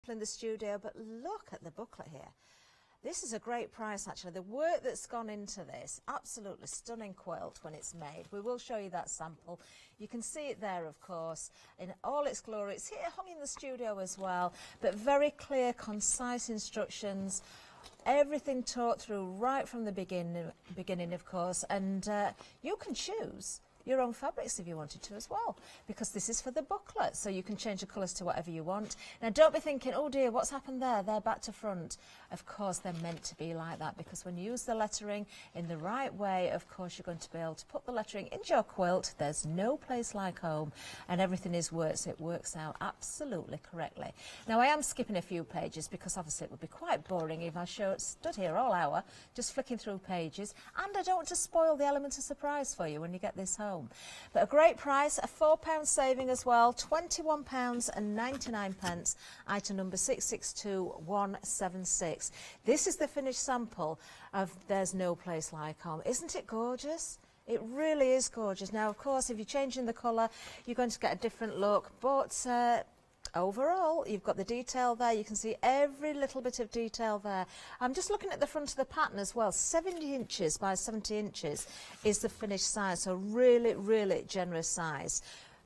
sample in the studio, but look at the booklet here. This is a great price, actually. The work that's gone into this, absolutely stunning quilt when it's made. We will show you that sample. You can see it there, of course, in all its glory. It's here hung in the studio as well, but very clear, concise instructions. Everything taught through right from the beginning, of course, and you can choose your own fabrics if you wanted to as well, because this is for the booklet, so you can change the colours to whatever you want. Now don't be thinking, oh dear, what's happened there? They're back to front. Of course they're meant to be like that, because when you use the lettering in the right way, of course you're going to be able to put the lettering into your quilt. There's no place like home, and everything is worked, so it works out absolutely correctly. Now I am skipping a few pages because obviously it would be quite boring if I stood here all hour just flicking through pages, and I don't want to spoil the element of surprise for you when you get this home. But a great price, a £4 saving as well, £21.99, item number 662176. This is the finished sample of There's No Place Like Home. Isn't it gorgeous? It really is gorgeous. Now, of course, if you're changing the colour, you're going to get a different look, but overall, you've got the detail there. You can see every little bit of detail there. I'm just looking at the front of the pattern as well. 70 inches by 70 inches is the finished size, so really, really generous size.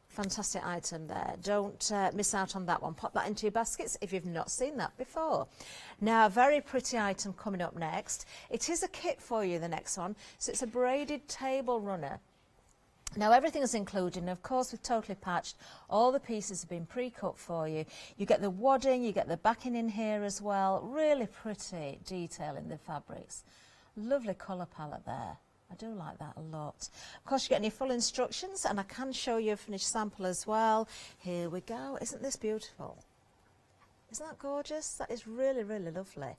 Fantastic item there. Don't miss out on that one. Pop that into your baskets if you've not seen that before. Now, a very pretty item coming up next. It is a kit for you, the next one. So it's a braided table runner. Now everything is included, and of course we've totally patched. All the pieces have been pre-cut for you. You get the wadding, you get the backing in here as well. Really pretty detail in the fabrics. Lovely colour palette there. I do like that a lot. Of course you get your full instructions, and I can show you a finished sample as well. Here we go. Isn't this beautiful? Isn't that gorgeous? That is really, really lovely.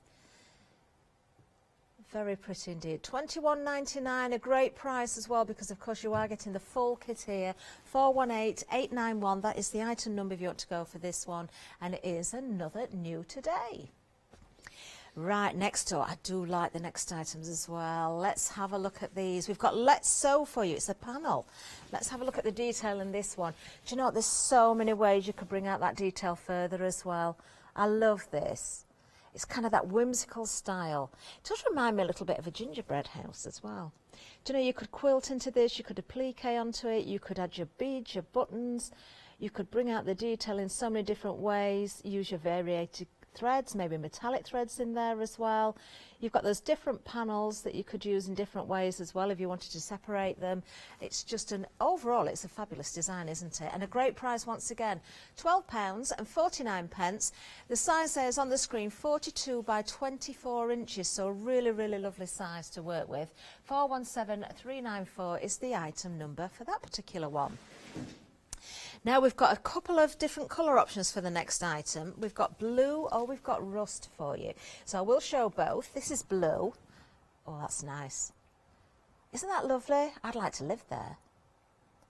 Very pretty indeed. £21.99, a great price as well, because of course you are getting the full kit here. 418891, that is the item number if you want to go for this one, and it is another new today. Right, next door, I do like the next items as well. Let's have a look at these. We've got Let's Sew for you. It's a panel. Let's have a look at the detail in this one. Do you know what? There's so many ways you could bring out that detail further as well. I love this. It's kind of that whimsical style. It does remind me a little bit of a gingerbread house as well. Do you know, you could quilt into this, you could applique onto it, you could add your beads, your buttons, you could bring out the detail in so many different ways, use your variated threads, maybe metallic threads in there as well. You've got those different panels that you could use in different ways as well if you wanted to separate them. It's just overall it's a fabulous design, isn't it? And a great price once again, £12.49. The size there is on the screen, 42 by 24 inches, so a really, really lovely size to work with. 417394 is the item number for that particular one. Now we've got a couple of different colour options for the next item. We've got blue or we've got rust for you. So I will show both. This is blue. Oh, that's nice. Isn't that lovely? I'd like to live there.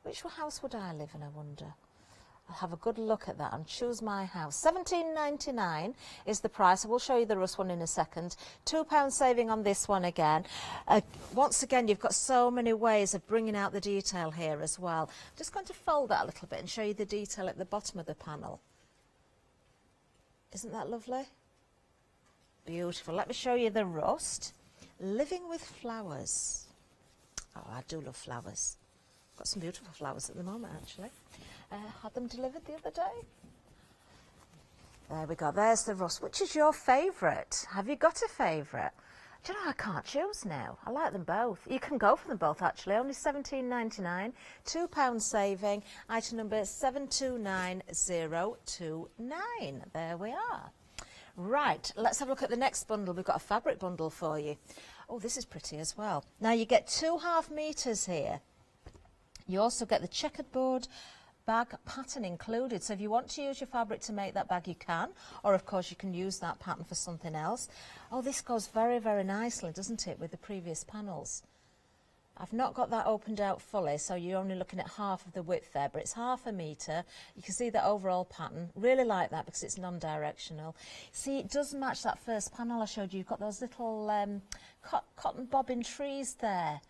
Which house would I live in, I wonder? I'll have a good look at that and choose my house. £17.99 is the price. I will show you the rust one in a second. £2 saving on this one again. Once again, you've got so many ways of bringing out the detail here as well. I'm just going to fold that a little bit and show you the detail at the bottom of the panel. Isn't that lovely? Beautiful. Let me show you the rust. Living with flowers. Oh, I do love flowers. Got some beautiful flowers at the moment, actually. Had them delivered the other day. There we go. There's the rust. Which is your favourite? Have you got a favourite? Do you know, I can't choose now. I like them both. You can go for them both, actually. Only £17.99. £2 saving. Item number 729029. There we are. Right, let's have a look at the next bundle. We've got a fabric bundle for you. Oh, this is pretty as well. Now, you get 2.5 metres here. You also get the checkered board bag pattern included, so if you want to use your fabric to make that bag, you can, or of course you can use that pattern for something else. Oh, this goes very, very nicely, doesn't it, with the previous panels. I've not got that opened out fully, so you're only looking at half of the width there, but it's 1/2 metre. You can see the overall pattern. Really like that because it's non-directional. See, it does match that first panel I showed you. You've got those little cotton bobbin trees there,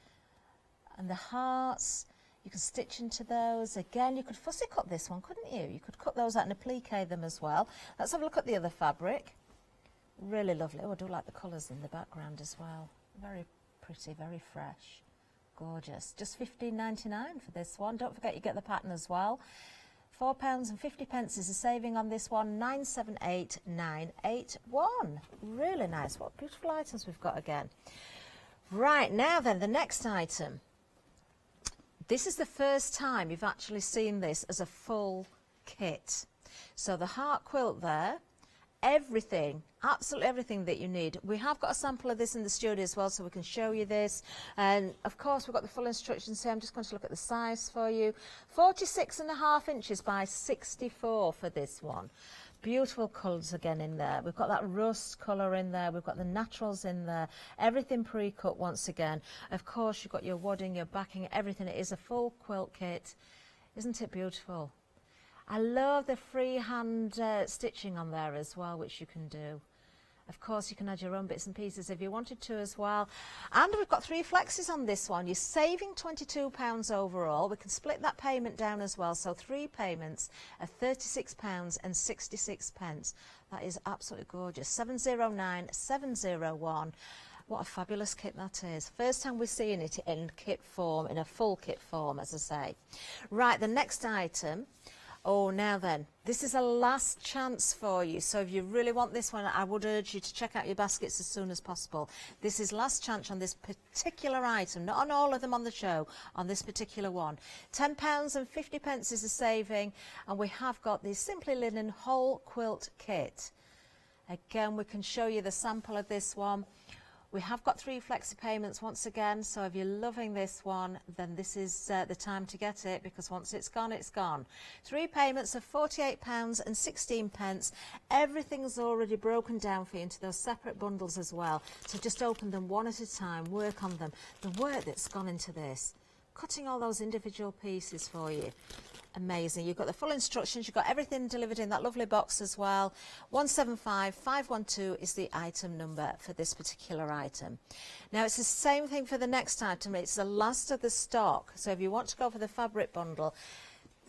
and the hearts. You can stitch into those. Again, you could fussy cut this one, couldn't you? You could cut those out and applique them as well. Let's have a look at the other fabric. Really lovely. Oh, I do like the colours in the background as well. Very pretty, very fresh. Gorgeous. Just $15.99 for this one. Don't forget you get the pattern as well. £4.50 is a saving on this one. 978,981. Really nice. What beautiful items we've got again. Right, now then, the next item. This is the first time you've actually seen this as a full kit. So the heart quilt there, everything, absolutely everything that you need. We have got a sample of this in the studio as well, so we can show you this. And of course, we've got the full instructions here. I'm just going to look at the size for you. 46.5 inches by 64 for this one. Beautiful colours again in there. We've got that rust colour in there. We've got the naturals in there. Everything pre-cut once again. Of course, you've got your wadding, your backing, everything. It is a full quilt kit. Isn't it beautiful? I love the freehand stitching on there as well, which you can do. Of course, you can add your own bits and pieces if you wanted to as well. And we've got 3 flexes on this one. You're saving £22 overall. We can split that payment down as well. So 3 payments of £36.66. That is absolutely gorgeous. 709,701. What a fabulous kit that is. First time we're seeing it in kit form, in a full kit form, as I say. Right, the next item. Oh, now then, this is a last chance for you. So if you really want this one, I would urge you to check out your baskets as soon as possible. This is last chance on this particular item, not on all of them on the show, on this particular one. £10.50 is a saving, and we have got the Simply Linen whole quilt kit. Again, we can show you the sample of this one. We have got 3 flexi payments once again, so if you're loving this one, then this is the time to get it, because once it's gone, it's gone. 3 payments of £48.16. Everything's already broken down for you into those separate bundles as well. So just open them one at a time, work on them. The work that's gone into this, cutting all those individual pieces for you. Amazing. You've got the full instructions. You've got everything delivered in that lovely box as well. 175512 is the item number for this particular item. Now, it's the same thing for the next item. It's the last of the stock. So if you want to go for the fabric bundle,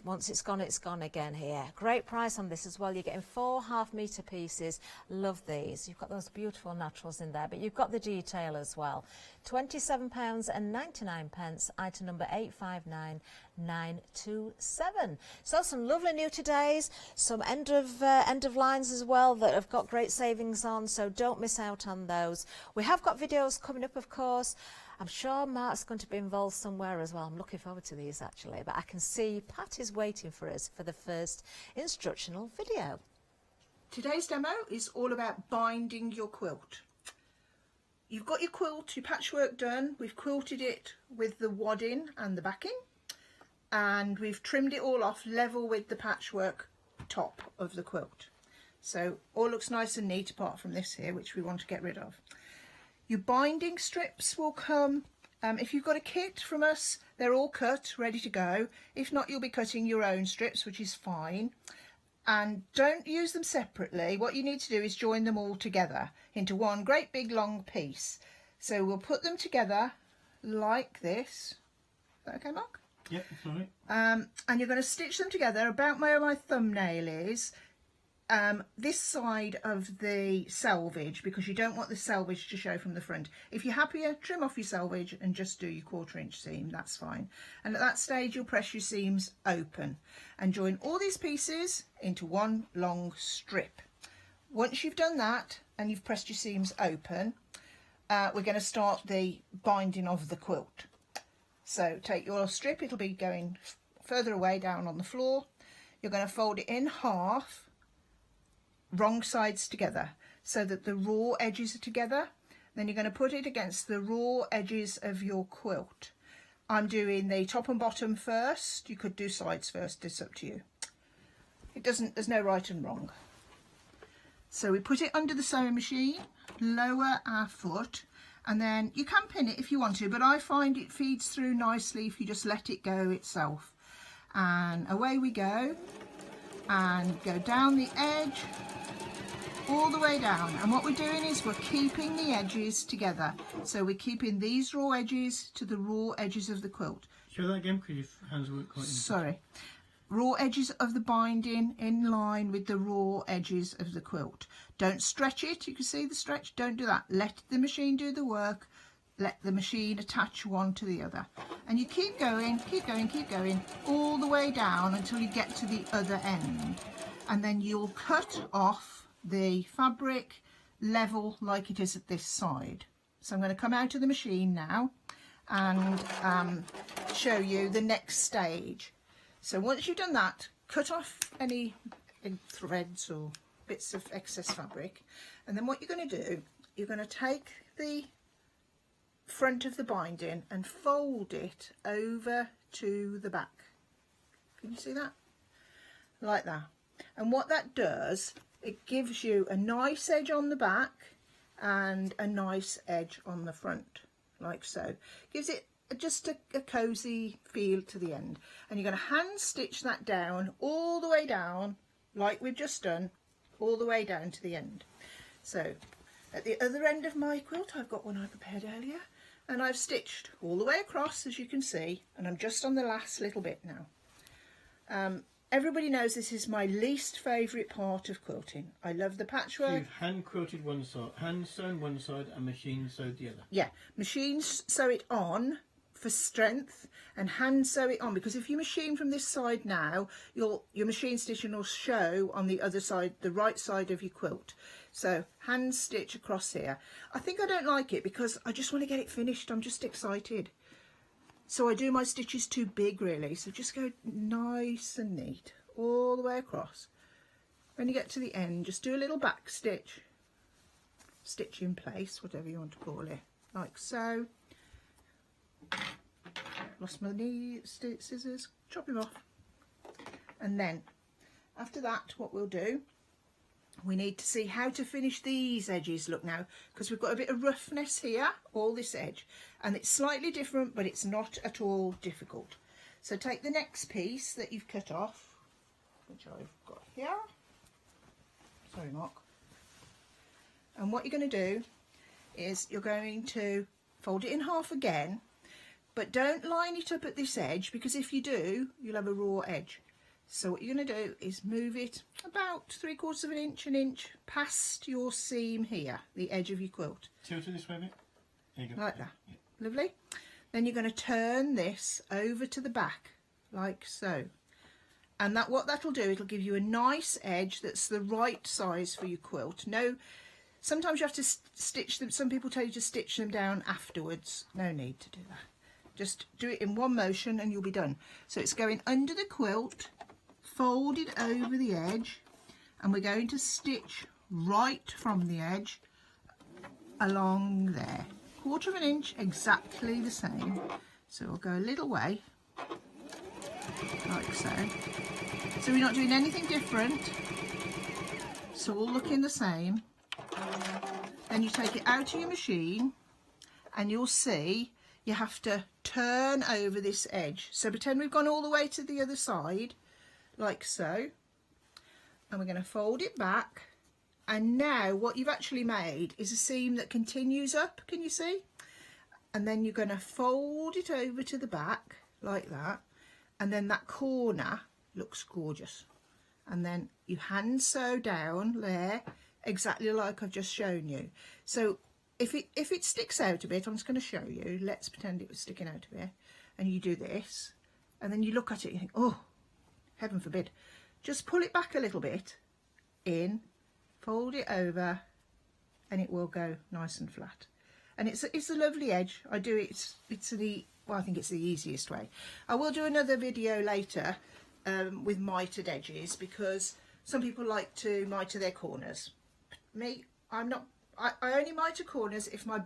once it's gone again here. Great price on this as well. You're getting 4 half-metre pieces. Love these. You've got those beautiful naturals in there, but you've got the detail as well. £27.99, item number 859927. So some lovely new todays, some end of lines as well that have got great savings on, so don't miss out on those. We have got videos coming up, of course. I'm sure Mark's going to be involved somewhere as well. I'm looking forward to these actually, but I can see Pat is waiting for us for the first instructional video. Today's demo is all about binding your quilt. You've got your quilt, your patchwork done. We've quilted it with the wadding and the backing, and we've trimmed it all off level with the patchwork top of the quilt. So all looks nice and neat apart from this here, which we want to get rid of. Your binding strips will come, if you've got a kit from us, they're all cut, ready to go. If not, you'll be cutting your own strips, which is fine. And don't use them separately. What you need to do is join them all together into one great big long piece. So we'll put them together like this. Is that okay, Mark? Yep, that's all right. And you're going to stitch them together about where my thumbnail is. This side of the selvage, because you don't want the selvage to show from the front. If you're happier, trim off your selvage and just do your 1/4 inch seam, that's fine. And at that stage you'll press your seams open and join all these pieces into one long strip. Once you've done that and you've pressed your seams open, we're going to start the binding of the quilt. So take your strip, it'll be going further away down on the floor. You're going to fold it in half, wrong sides together, so that the raw edges are together. Then you're going to put it against the raw edges of your quilt. I'm doing the top and bottom first. You could do sides first, it's up to you. There's no right and wrong. So we put it under the sewing machine, lower our foot, and then you can pin it if you want to, but I find it feeds through nicely if you just let it go itself. And away we go, and go down the edge all the way down. And what we're doing is we're keeping the edges together. So we're keeping these raw edges to the raw edges of the quilt. Show that again because your hands weren't quite in. Sorry. Raw edges of the binding in line with the raw edges of the quilt. Don't stretch it. You can see the stretch. Don't do that. Let the machine do the work. Let the machine attach one to the other. And you keep going, keep going, keep going, all the way down until you get to the other end. And then you'll cut off the fabric level like it is at this side. So I'm going to come out of the machine now and show you the next stage. So once you've done that, cut off any threads or bits of excess fabric, and then what you're going to do, you're going to take the front of the binding and fold it over to the back. Can you see that? Like that. And what that does, it gives you a nice edge on the back and a nice edge on the front, like so. Gives it just a cosy feel to the end. And you're going to hand stitch that down all the way down, like we've just done, all the way down to the end. So at the other end of my quilt, I've got one I prepared earlier, and I've stitched all the way across, as you can see, and I'm just on the last little bit now. Everybody knows this is my least favourite part of quilting. I love the patchwork. So you've hand quilted one side, hand sewn one side and machine sewed the other. Yeah, machine sew it on for strength and hand sew it on, because if you machine from this side now, your machine stitching will show on the other side, the right side of your quilt. So hand stitch across here. I think I don't like it because I just want to get it finished. I'm just excited. So I do my stitches too big really, so just go nice and neat all the way across. When you get to the end, just do a little back stitch, stitch in place, whatever you want to call it, like so. Lost my scissors, chop him off. And then after that, what we'll do, we need to see how to finish these edges. Look now, because we've got a bit of roughness here, all this edge, and it's slightly different, but it's not at all difficult. So take the next piece that you've cut off, which I've got here. Sorry, Mark. And what you're going to do is you're going to fold it in half again, but don't line it up at this edge, because if you do, you'll have a raw edge. So what you're going to do is move it about 3/4 of an inch past your seam here, the edge of your quilt. Tilt it this way a bit. There you go. Like that. Yeah. Lovely. Then you're going to turn this over to the back, like so. And that what that'll do, it'll give you a nice edge that's the right size for your quilt. No, sometimes you have to stitch them. Some people tell you to stitch them down afterwards. No need to do that. Just do it in one motion and you'll be done. So it's going under the quilt, folded over the edge, and we're going to stitch right from the edge along there. 1/4 of an inch, exactly the same. So we'll go a little way, like so. So we're not doing anything different. So all looking the same. Then you take it out of your machine and you'll see you have to turn over this edge. So pretend we've gone all the way to the other side, like so. And we're going to fold it back. And now what you've actually made is a seam that continues up, can you see? And then you're going to fold it over to the back, like that. And then that corner looks gorgeous. And then you hand sew down there, exactly like I've just shown you. So if it sticks out a bit, I'm just going to show you. Let's pretend it was sticking out a bit. And you do this, and then you look at it and you think, oh, heaven forbid. Just pull it back a little bit, in, fold it over, and it will go nice and flat. And it's a lovely edge. I do it, well, I think it's the easiest way. I will do another video later with mitered edges, because some people like to miter their corners. Me, I'm not. I only miter corners if my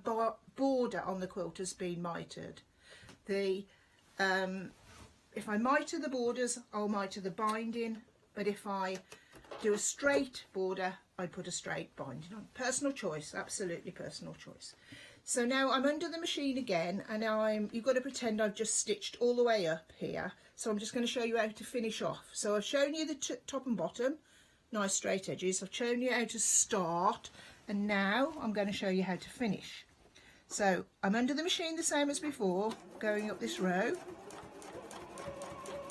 border on the quilt has been mitered. If I miter the borders, I'll miter the binding, but if I do a straight border, I put a straight binding on. Personal choice, absolutely personal choice. So now I'm under the machine again, and you've got to pretend I've just stitched all the way up here. So I'm just going to show you how to finish off. So I've shown you the top and bottom, nice straight edges. I've shown you how to start, and now I'm going to show you how to finish. So I'm under the machine the same as before, going up this row,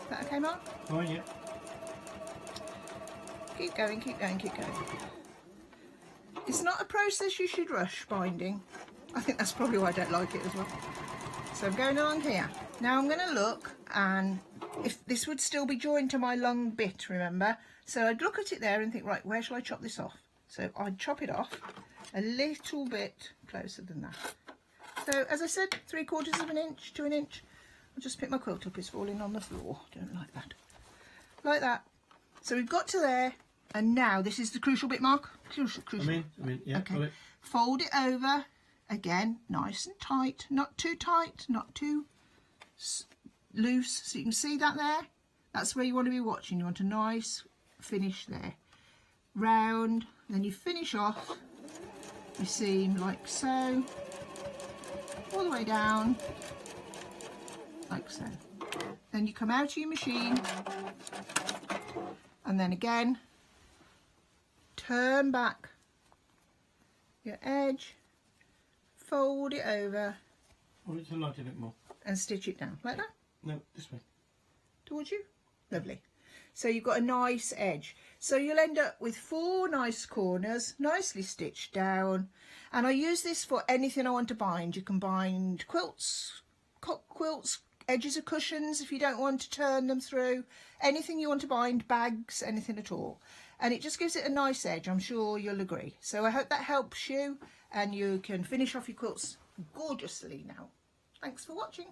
Is that okay, Mark? Oh, yeah. Keep going, keep going, keep going. It's not a process you should rush binding. I think that's probably why I don't like it as well. So I'm going along here. Now I'm going to look, and if this would still be joined to my long bit, remember? So I'd look at it there and think, right, where shall I chop this off? So I'd chop it off a little bit closer than that. So as I said, 3/4 of an inch to an inch. I'll just pick my quilt up, it's falling on the floor. Don't like that. Like that. So we've got to there, and now this is the crucial bit, Mark. Crucial. I mean, yeah, Okay. got it. Fold it over, again, nice and tight. Not too tight, not too loose. So you can see that there. That's where you want to be watching. You want a nice finish there. Round, then you finish off your seam like so. All the way down, like so. Then you come out of your machine, and then again, turn back your edge, fold it over, Oh, it's a lot a bit more. and stitch it down like that. No, this way. Towards you. Lovely. So you've got a nice edge. So you'll end up with 4 nice corners, nicely stitched down. And I use this for anything I want to bind. You can bind quilts, quilts, edges of cushions if you don't want to turn them through. Anything you want to bind, bags, anything at all. And it just gives it a nice edge, I'm sure you'll agree. So I hope that helps you, and you can finish off your quilts gorgeously now. Thanks for watching.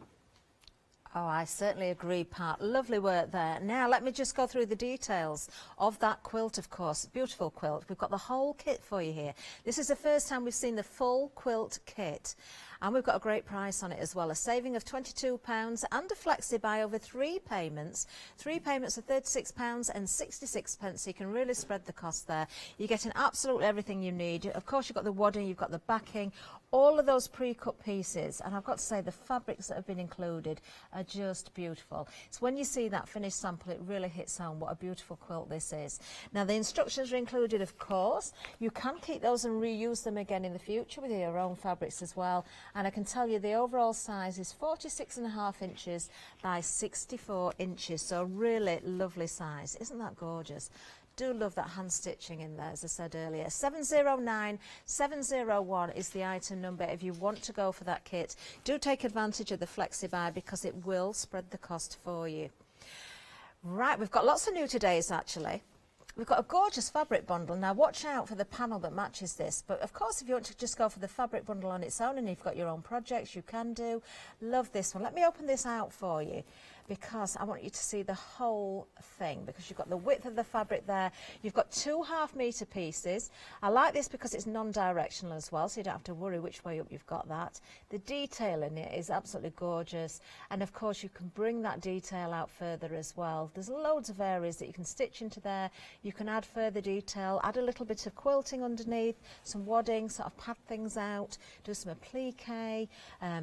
Oh, I certainly agree, Pat. Lovely work there. Now, let me just go through the details of that quilt, of course. Beautiful quilt. We've got the whole kit for you here. This is the first time we've seen the full quilt kit. And we've got a great price on it as well. A saving of £22 and a flexi buy over 3 payments. 3 payments of £36.66. So you can really spread the cost there. You're getting absolutely everything you need. Of course, you've got the wadding, you've got the backing, all of those pre-cut pieces. And I've got to say, the fabrics that have been included are just beautiful. So when you see that finished sample, it really hits home what a beautiful quilt this is. Now, the instructions are included, of course. You can keep those and reuse them again in the future with your own fabrics as well. And I can tell you the overall size is 46.5 inches by 64 inches. So really lovely size. Isn't that gorgeous? Do love that hand stitching in there, as I said earlier. 709701 is the item number if you want to go for that kit. Do take advantage of the flexi buy because it will spread the cost for you. Right, we've got lots of new todays actually. We've got a gorgeous fabric bundle. Now watch out for the panel that matches this, but of course if you want to just go for the fabric bundle on its own and you've got your own projects, you can do. Love this one. Let me open this out for you, because I want you to see the whole thing, because you've got the width of the fabric there. You've got 2 half-metre pieces. I like this because it's non-directional as well, so you don't have to worry which way up you've got that. The detail in it is absolutely gorgeous, and of course you can bring that detail out further as well. There's loads of areas that you can stitch into there. You can add further detail, add a little bit of quilting underneath, some wadding, sort of pad things out, do some applique,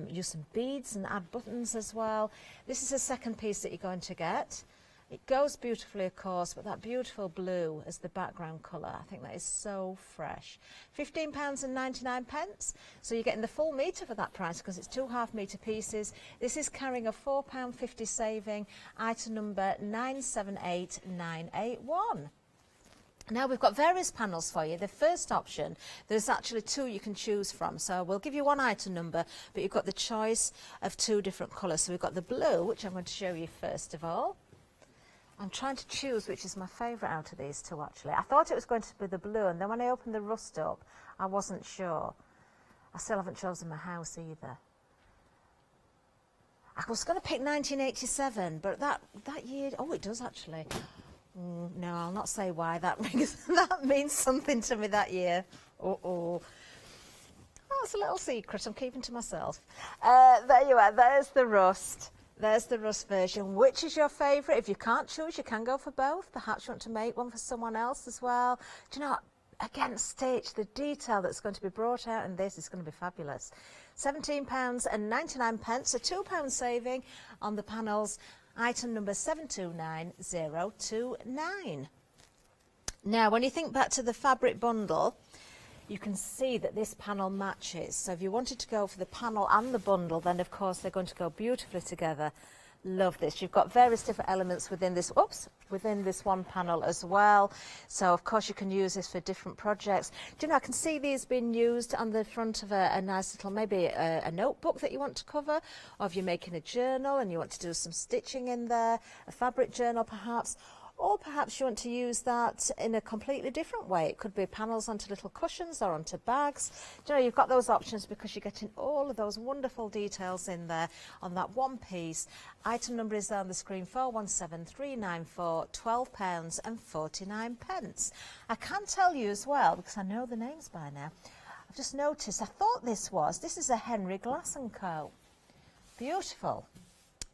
use some beads and add buttons as well. This is the second piece that you're going to get. It goes beautifully, of course, but that beautiful blue as the background colour, I think that is so fresh. £15.99, so you're getting the full metre for that price because it's 2 half-metre pieces. This is carrying a £4.50 saving, item number 978981. Now we've got various panels for you. The first option, there's actually 2 you can choose from. So we'll give you 1 item number, but you've got the choice of 2 different colours. So we've got the blue, which I'm going to show you first of all. I'm trying to choose which is my favourite out of these 2 actually. I thought it was going to be the blue, and then when I opened the rust up, I wasn't sure. I still haven't chosen my house either. I was going to pick 1987, but that year, oh, it does actually. No, I'll not say why. That means something to me that year. Oh, it's a little secret I'm keeping to myself. There you are. There's the rust. There's the rust version. Which is your favourite? If you can't choose, you can go for both. Perhaps you want to make one for someone else as well. Do you know what? Again, stitch, the detail that's going to be brought out in this is going to be fabulous. £17.99, a £2 saving on the panels. Item number 729029. Now, when you think back to the fabric bundle, you can see that this panel matches. So if you wanted to go for the panel and the bundle, then of course they're going to go beautifully together. Love this. You've got various different elements within this, within this one panel as well. So of course you can use this for different projects. Do you know, I can see these being used on the front of a nice little, maybe a notebook that you want to cover, or if you're making a journal and you want to do some stitching in there, a fabric journal perhaps. Or perhaps you want to use that in a completely different way. It could be panels onto little cushions or onto bags. Do you know, you've got those options because you're getting all of those wonderful details in there on that one piece. Item number is there on the screen, 417394, £12.49. I can tell you as well, because I know the names by now, I've just noticed, I thought this is a Henry Glass & Co. Beautiful.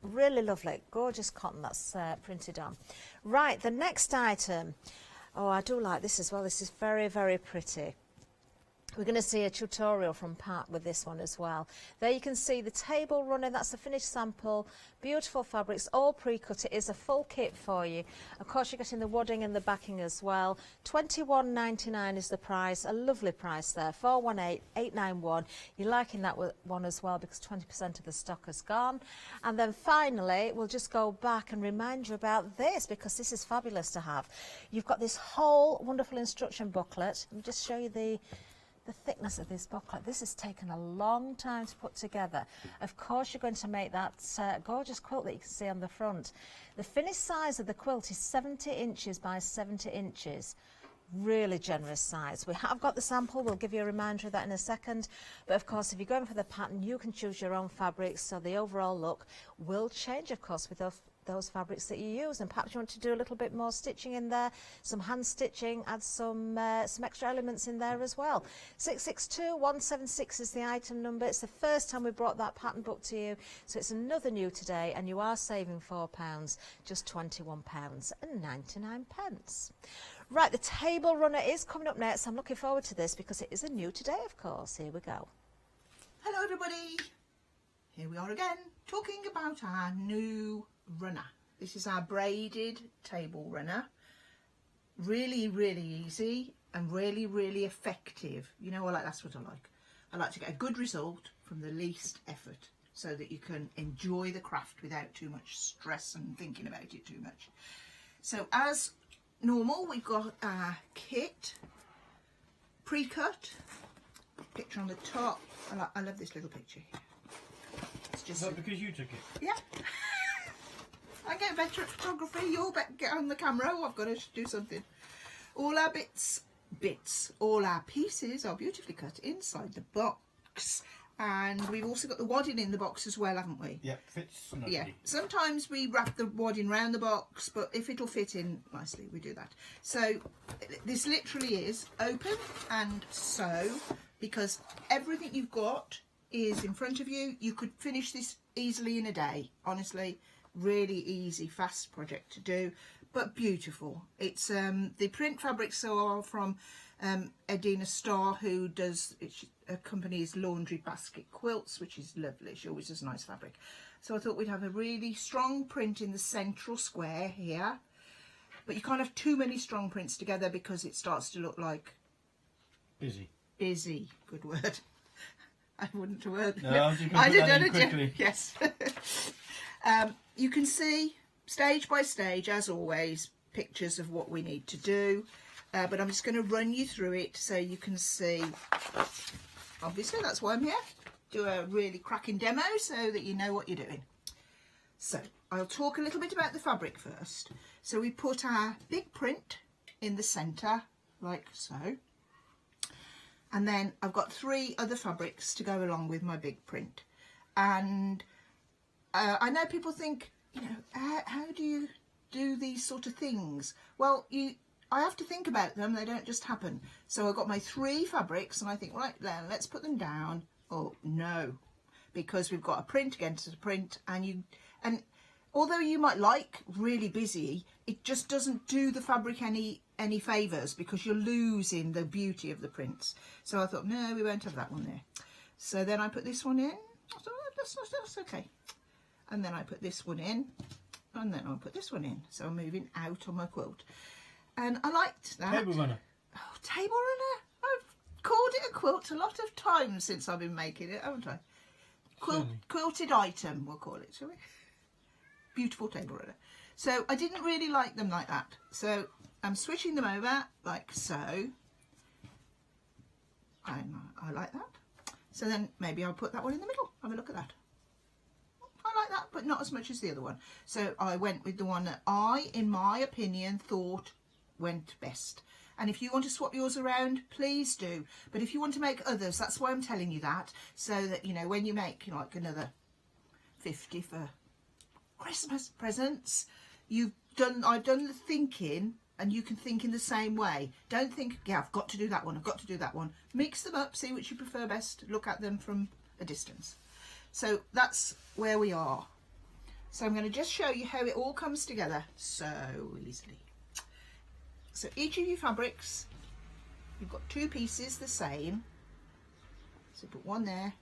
Really lovely, gorgeous cotton that's printed on. Right, the next item. Oh, I do like this as well. This is very, very pretty. We're going to see a tutorial from Pat with this one as well. There you can see the table runner. That's the finished sample. Beautiful fabrics, all pre-cut. It is a full kit for you. Of course, you're getting the wadding and the backing as well. £21.99 is the price. A lovely price there. 418891. You're liking that one as well because 20% of the stock has gone. And then finally, we'll just go back and remind you about this because this is fabulous to have. You've got this whole wonderful instruction booklet. Let me just show you the thickness of this booklet. This has taken a long time to put together. Of course you're going to make that gorgeous quilt that you can see on the front. The finished size of the quilt is 70 inches by 70 inches. Really generous size. We have got the sample, we'll give you a reminder of that in a second, but of course if you're going for the pattern you can choose your own fabrics, so the overall look will change of course with those fabrics that you use, and perhaps you want to do a little bit more stitching in there, some hand stitching, add some extra elements in there as well. 662176 is the item number. It's the first time we brought that pattern book to you, so it's another new today, and you are saving £4, just £21.99. Right, the table runner is coming up next. I'm looking forward to this because it is a new today, of course. Here we go. Hello everybody, here we are again talking about our new runner. This is our braided table runner. Really, really easy and really, really effective. You know, that's what I like. I like to get a good result from the least effort so that you can enjoy the craft without too much stress and thinking about it too much. So as normal, we've got our kit pre-cut, picture on the top. I love this little picture here. It's just Is that because you took it? Yeah. I get better at photography, you'll get on the camera. Oh, I've got to do something. All our all our pieces are beautifully cut inside the box. And we've also got the wadding in the box as well, haven't we? Yeah, fits snugly. Yeah. Sometimes we wrap the wadding round the box, but if it'll fit in nicely, we do that. So this literally is open and sew, because everything you've got is in front of you. You could finish this easily in a day, honestly. Really easy, fast project to do, but beautiful. It's the print fabrics are from Edina Starr, who does a company's laundry basket quilts, which is lovely. She always does nice fabric. So I thought we'd have a really strong print in the central square here, but you can't have too many strong prints together because it starts to look like busy. Good word. I wouldn't have word. No, I did that it quickly. Yes. You can see stage by stage, as always, pictures of what we need to do, but I'm just going to run you through it so you can see. Obviously that's why I'm here, do a really cracking demo so that you know what you're doing. So I'll talk a little bit about the fabric first. So we put our big print in the centre like so, and then I've got 3 other fabrics to go along with my big print. And I know people think, you know, how do you do these sort of things? Well, I have to think about them. They don't just happen. So I've got my 3 fabrics and I think, right then, let's put them down. Oh no, because we've got a print against a print, and although you might like really busy, it just doesn't do the fabric any favours because you're losing the beauty of the prints. So I thought, no, we won't have that one there. So then I put this one in. I thought, oh, that's okay. And then I put this one in, and then I'll put this one in. So I'm moving out on my quilt. And I liked that. Table runner. Oh, table runner. I've called it a quilt a lot of times since I've been making it, haven't I? Quilted item, we'll call it, shall we? beautiful table runner. So I didn't really like them like that. So I'm switching them over like so. I like that. So then maybe I'll put that one in the middle. Have a look at that. I like that, but not as much as the other one. So I went with the one that I, in my opinion, thought went best. And if you want to swap yours around, please do. But if you want to make others, that's why I'm telling you that. So that, you know, when you make like another 50 for Christmas presents, I've done the thinking, and you can think in the same way. Don't think, yeah, I've got to do that one, I've got to do that one. Mix them up, see which you prefer best, look at them from a distance. So that's where we are. So I'm going to just show you how it all comes together so easily. So each of your fabrics, you've got 2 pieces the same. So put one there,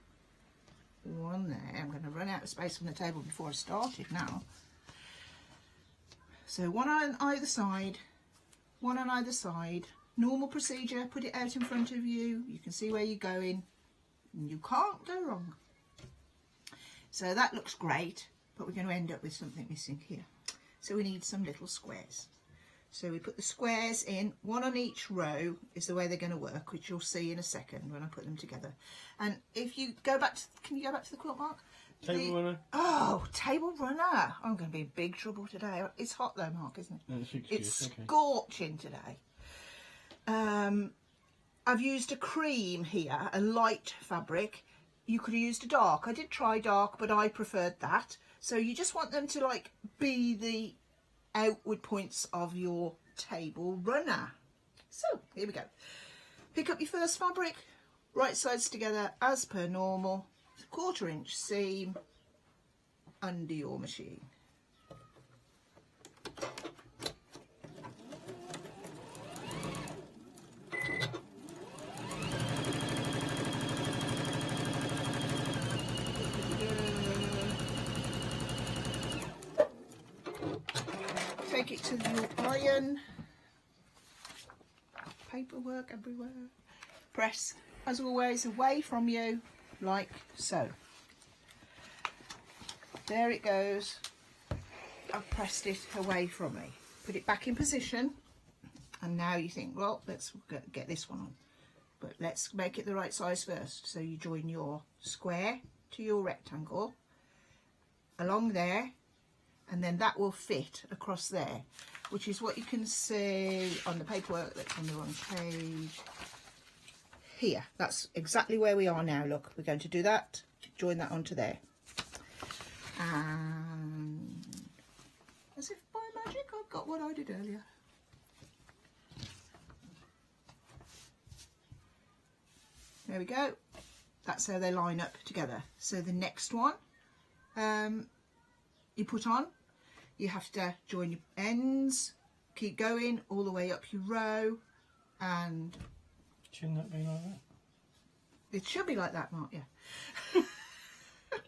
one there. I'm going to run out of space on the table before I started now. So one on either side, one on either side. Normal procedure, put it out in front of you. You can see where you're going. And you can't go wrong. So that looks great, but we're going to end up with something missing here. So we need some little squares. So we put the squares in, one on each row is the way they're going to work, which you'll see in a second when I put them together. And if you go back to, can you go back to the quilt, Mark? Table runner. Oh, table runner. I'm going to be in big trouble today. It's hot though, Mark, isn't it? No, It's okay. scorching today. I've used a cream here, a light fabric. You could have used a dark. I did try dark, but I preferred that. So you just want them to like be the outward points of your table runner. So here we go. Pick up your first fabric, right sides together as per normal, 1/4 inch seam under your machine. Take it to your iron. Paperwork everywhere. Press, as always, away from you, like so. There it goes. I've pressed it away from me. Put it back in position. And now you think, well, let's get this one on. But let's make it the right size first. So you join your square to your rectangle along there. And then that will fit across there, which is what you can see on the paperwork that's on the wrong page. Here, that's exactly where we are now. Look, we're going to do that, join that onto there. And as if by magic, I've got what I did earlier. There we go. That's how they line up together. So the next one, you put on. You have to join your ends, keep going all the way up your row, and Shouldn't that be like that? it should be like that, Mark, yeah.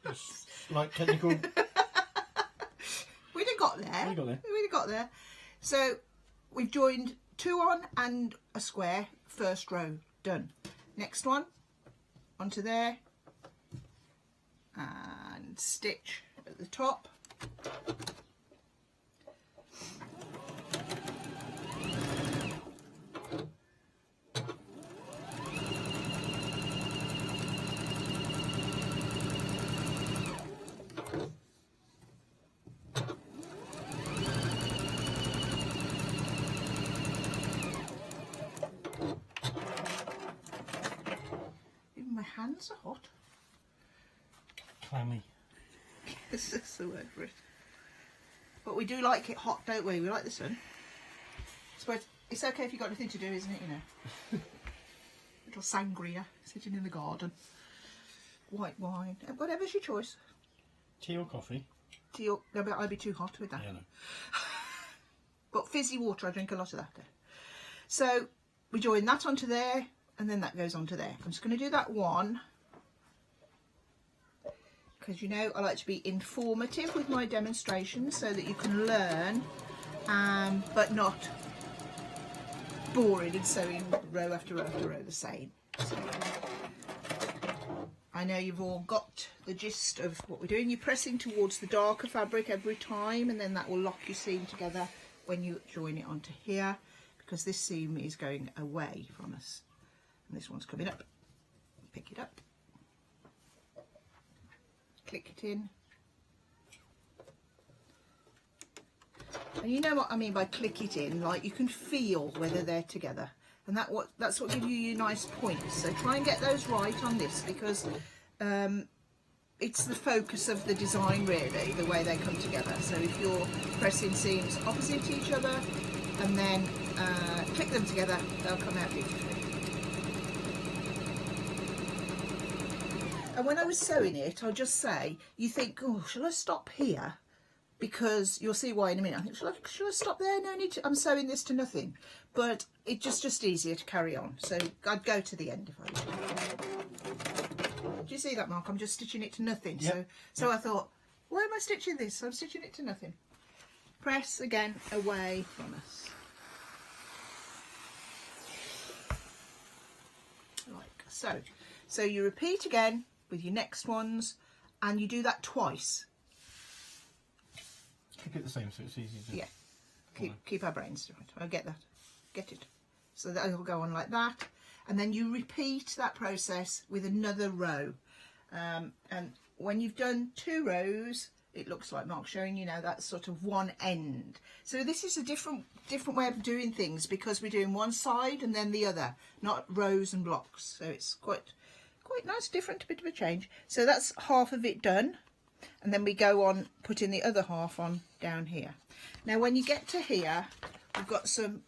It's like technical. We'd have got there. We got there. We'd have got there. So we've joined 2 on and a square, first row, done. Next one, onto there, and stitch at the top. Even my hands are hot. Clammy. This is the word for it. But we do like it hot, don't we? We like the sun. So it's okay if you've got anything to do, isn't it? You know, little sangria sitting in the garden, white wine, whatever's your choice. Tea or coffee? Tea or no, but I'd be too hot with that. Yeah, no. But fizzy water, I drink a lot of that. So we join that onto there, and then that goes onto there. I'm just going to do that one. Because, you know, I like to be informative with my demonstrations so that you can learn, but not boring and sewing row after row after row the same. So I know you've all got the gist of what we're doing. You're pressing towards the darker fabric every time, and then that will lock your seam together when you join it onto here, because this seam is going away from us. And this one's coming up. Pick it up. Click it in. And you know what I mean by click it in, like you can feel whether they're together. And that's what gives you your nice points. So try and get those right on this, because it's the focus of the design really, the way they come together. So if you're pressing seams opposite each other and then click them together, they'll come out beautifully. And when I was sewing it, I'll just say, you think, oh, shall I stop here? Because you'll see why in a minute. I think, shall I stop there? No need to, I'm sewing this to nothing. But it's just easier to carry on. So I'd go to the end if I were. Do you see that, Mark? I'm just stitching it to nothing. Yep. So I thought, why am I stitching this? I'm stitching it to nothing. Press again away from us. Like so. So you repeat again with your next ones, and you do that twice. Keep it the same so it's easy to... Yeah, keep our brains to it. I get that. Get it. So that will go on like that. And then you repeat that process with another row. And when you've done 2 rows, it looks like Mark's showing you now, that's sort of one end. So this is a different way of doing things, because we're doing one side and then the other, not rows and blocks. So it's quite nice, different, bit of a change. So that's half of it done. And then we go on putting the other half on down here. Now when you get to here, we've got some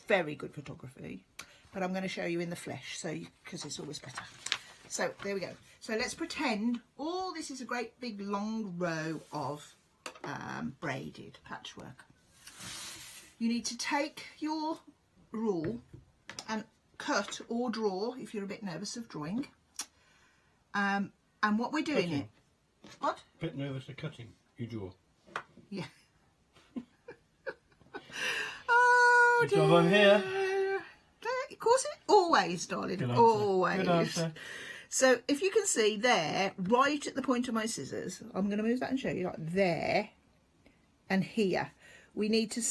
very good photography, but I'm going to show you in the flesh, so because it's always better. So there we go. So let's pretend all this is a great big long row of braided patchwork. You need to take your rule and cut or draw if you're a bit nervous of drawing. And what we're doing Cutting. it. What? Bit nervous of cutting, you draw. Yeah. Oh Good dear. job, I'm here. Of course it always, darling. Good answer. Always. Good answer. So if you can see there, right at the point of my scissors, I'm going to move that and show you, like there and here. We need to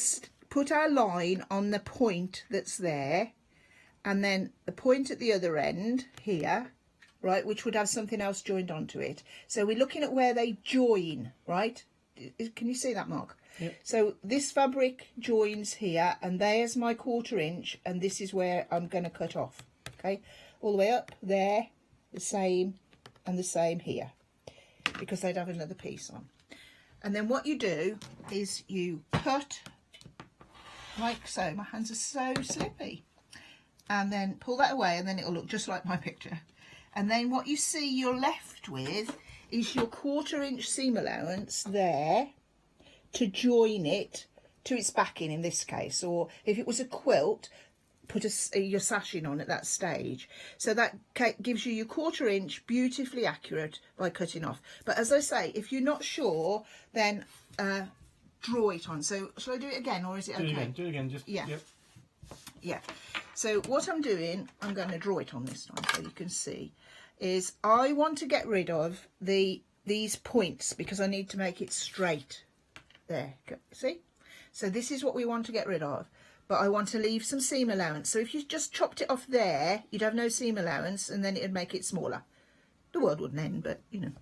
put our line on the point that's there, and then the point at the other end here, right, which would have something else joined onto it. So we're looking at where they join, right? Can you see that, Mark? Yep. So this fabric joins here, and there's my 1/4 inch, and this is where I'm going to cut off. Okay, all the way up there, the same, and the same here, because they'd have another piece on. And then what you do is you cut like so. My hands are so slippy. And then pull that away, and then it'll look just like my picture. And then what you see you're left with is your 1/4 inch seam allowance there to join it to its backing in this case, or if it was a quilt, put your sashing on at that stage. So that gives you your 1/4 inch beautifully accurate by cutting off. But as I say, if you're not sure, then draw it on. So shall I do it again, or is it okay? Do it again, just... Yeah. Yep. Yeah. So what I'm doing, I'm going to draw it on this time so you can see, is I want to get rid of these points because I need to make it straight. There, see? So this is what we want to get rid of, but I want to leave some seam allowance. So if you just chopped it off there, you'd have no seam allowance, and then it'd make it smaller. The world wouldn't end, but you know,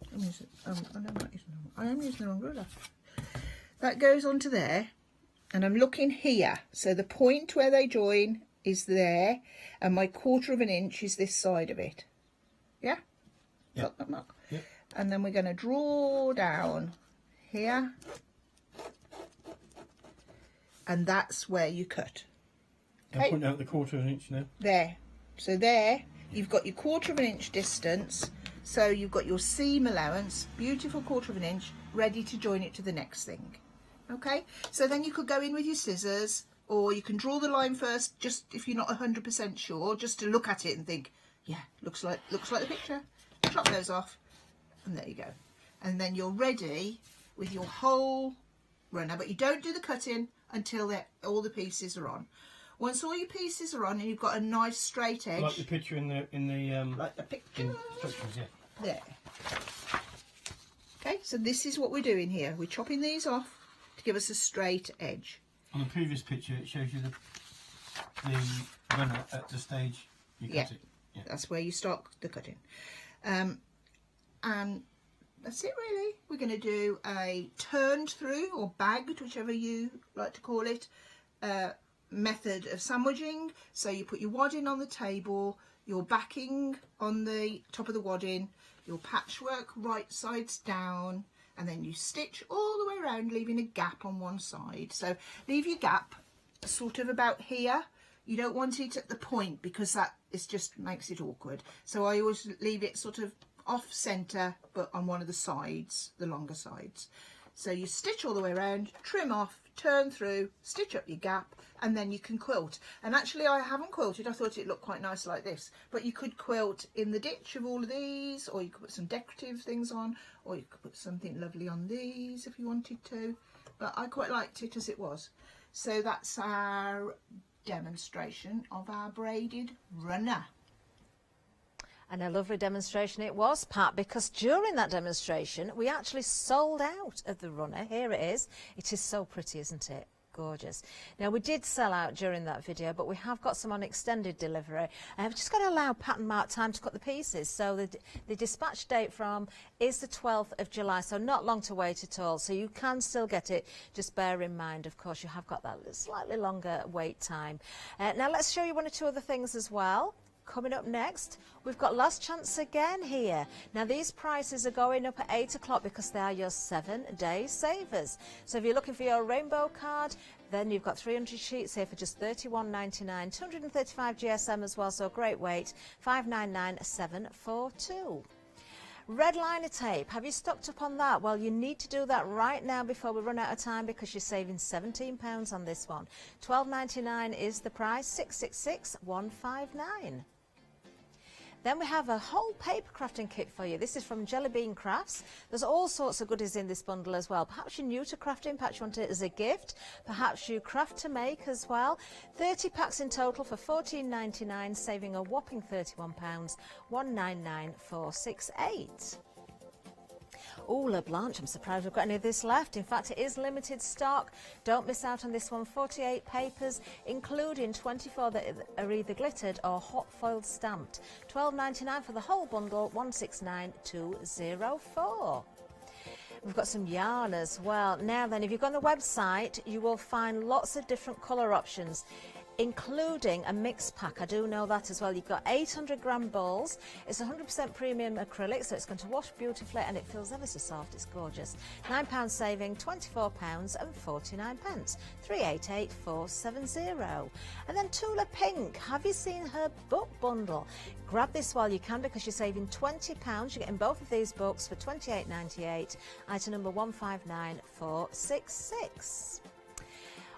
I am using the wrong ruler. That goes onto there, and I'm looking here. So the point where they join is there, and my 1/4 inch is this side of it. Yeah? Yep. Got that, Mark? Yep. And then we're going to draw down here, and that's where you cut. I'm putting out the 1/4 inch now. There. So there, you've got your 1/4 inch distance, so you've got your seam allowance, beautiful 1/4 inch, ready to join it to the next thing. Okay? So then you could go in with your scissors, or you can draw the line first, just if you're not 100% sure, just to look at it and think, yeah, looks like the picture. Chop those off, and there you go. And then you're ready with your whole runner, but you don't do the cutting until all the pieces are on. Once all your pieces are on and you've got a nice straight edge, Like the picture in the like the picture, instructions, yeah. there. Okay, so this is what we're doing here. We're chopping these off to give us a straight edge. On the previous picture, it shows you the runner at the stage you cut it. Yeah, that's where you start the cutting. And that's it really. We're going to do a turned through or bagged, whichever you like to call it, method of sandwiching. So you put your wadding on the table, your backing on the top of the wadding, your patchwork right sides down, and then you stitch all the way around, leaving a gap on one side. So leave your gap sort of about here. You don't want it at the point because that is just makes it awkward. So I always leave it sort of off centre, but on one of the sides, the longer sides. So you stitch all the way around, trim off, turn through, stitch up your gap, and then you can quilt. And actually I haven't quilted, I thought it looked quite nice like this, but you could quilt in the ditch of all of these, or you could put some decorative things on, or you could put something lovely on these if you wanted to, but I quite liked it as it was. So that's our demonstration of our braided runner. And a lovely demonstration it was, Pat, because during that demonstration we actually sold out of the runner. Here it is. It is so pretty, isn't it? Gorgeous. Now we did sell out during that video, but we have got some on extended delivery. I've just got to allow Pat and Mark time to cut the pieces. So the dispatch date from is the 12th of July, so not long to wait at all. So you can still get it. Just bear in mind, of course, you have got that slightly longer wait time. Now let's show you one or two other things as well. Coming up next, we've got Last Chance again here. Now these prices are going up at 8 o'clock because they are your 7-day savers. So if you're looking for your rainbow card, then you've got 300 sheets here for just $31.99, 235 GSM as well, so great weight, $599,742. Red liner tape, have you stocked up on that? Well, you need to do that right now before we run out of time because you're saving £17 on this one. $12.99 is the price, $666,159. Then we have a whole paper crafting kit for you. This is from Jelly Bean Crafts. There's all sorts of goodies in this bundle as well. Perhaps you're new to crafting, perhaps you want it as a gift, perhaps you craft to make as well. 30 packs in total for $14.99, saving a whopping £31, $199,468. Oh, La Blanche, I'm surprised we've got any of this left. In fact, it is limited stock. Don't miss out on this one. 48 papers, including 24 that are either glittered or hot foiled stamped. $12.99 for the whole bundle, $169,204. We've got some yarn as well. Now then, if you go on the website, you will find lots of different colour options, including a mixed pack. I do know that as well. You've got 800 gram balls. It's 100% premium acrylic, so it's going to wash beautifully and it feels ever so soft. It's gorgeous. £9 saving, £24.49, 388,470. And then Tula Pink, have you seen her book bundle? Grab this while you can because you're saving £20. You're getting both of these books for $28.98, item number 159466.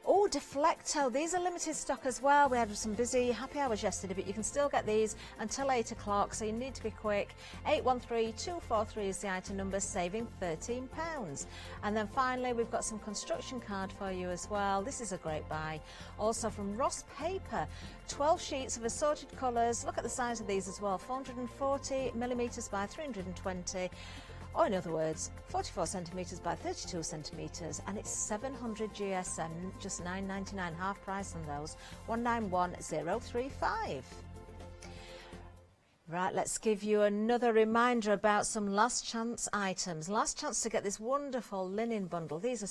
Oh, Deflecto, these are limited stock as well. We had some busy happy hours yesterday, but you can still get these until 8 o'clock, so you need to be quick. 813243 is the item number, saving £13. And then finally, we've got some construction card for you as well. This is a great buy. Also from Ross Paper, 12 sheets of assorted colours. Look at the size of these as well, 440 millimetres by 320. Or in other words, 44 centimetres by 32 centimetres, and it's 700 GSM, just $9.99, half price on those, 191035. Right, let's give you another reminder about some last chance items. Last chance to get this wonderful linen bundle. These are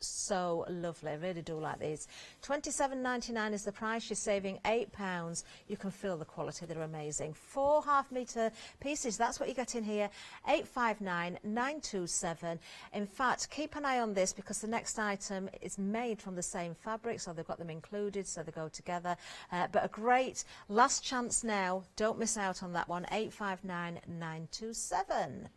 so lovely. I really do like these. $27.99 is the price. You're saving £8. You can feel the quality. They're amazing. 4 half-metre pieces. That's what you get in here. $859,927. In fact, keep an eye on this because the next item is made from the same fabric, so they've got them included, so they go together. But a great last chance now. Don't miss out on that one. $859,927.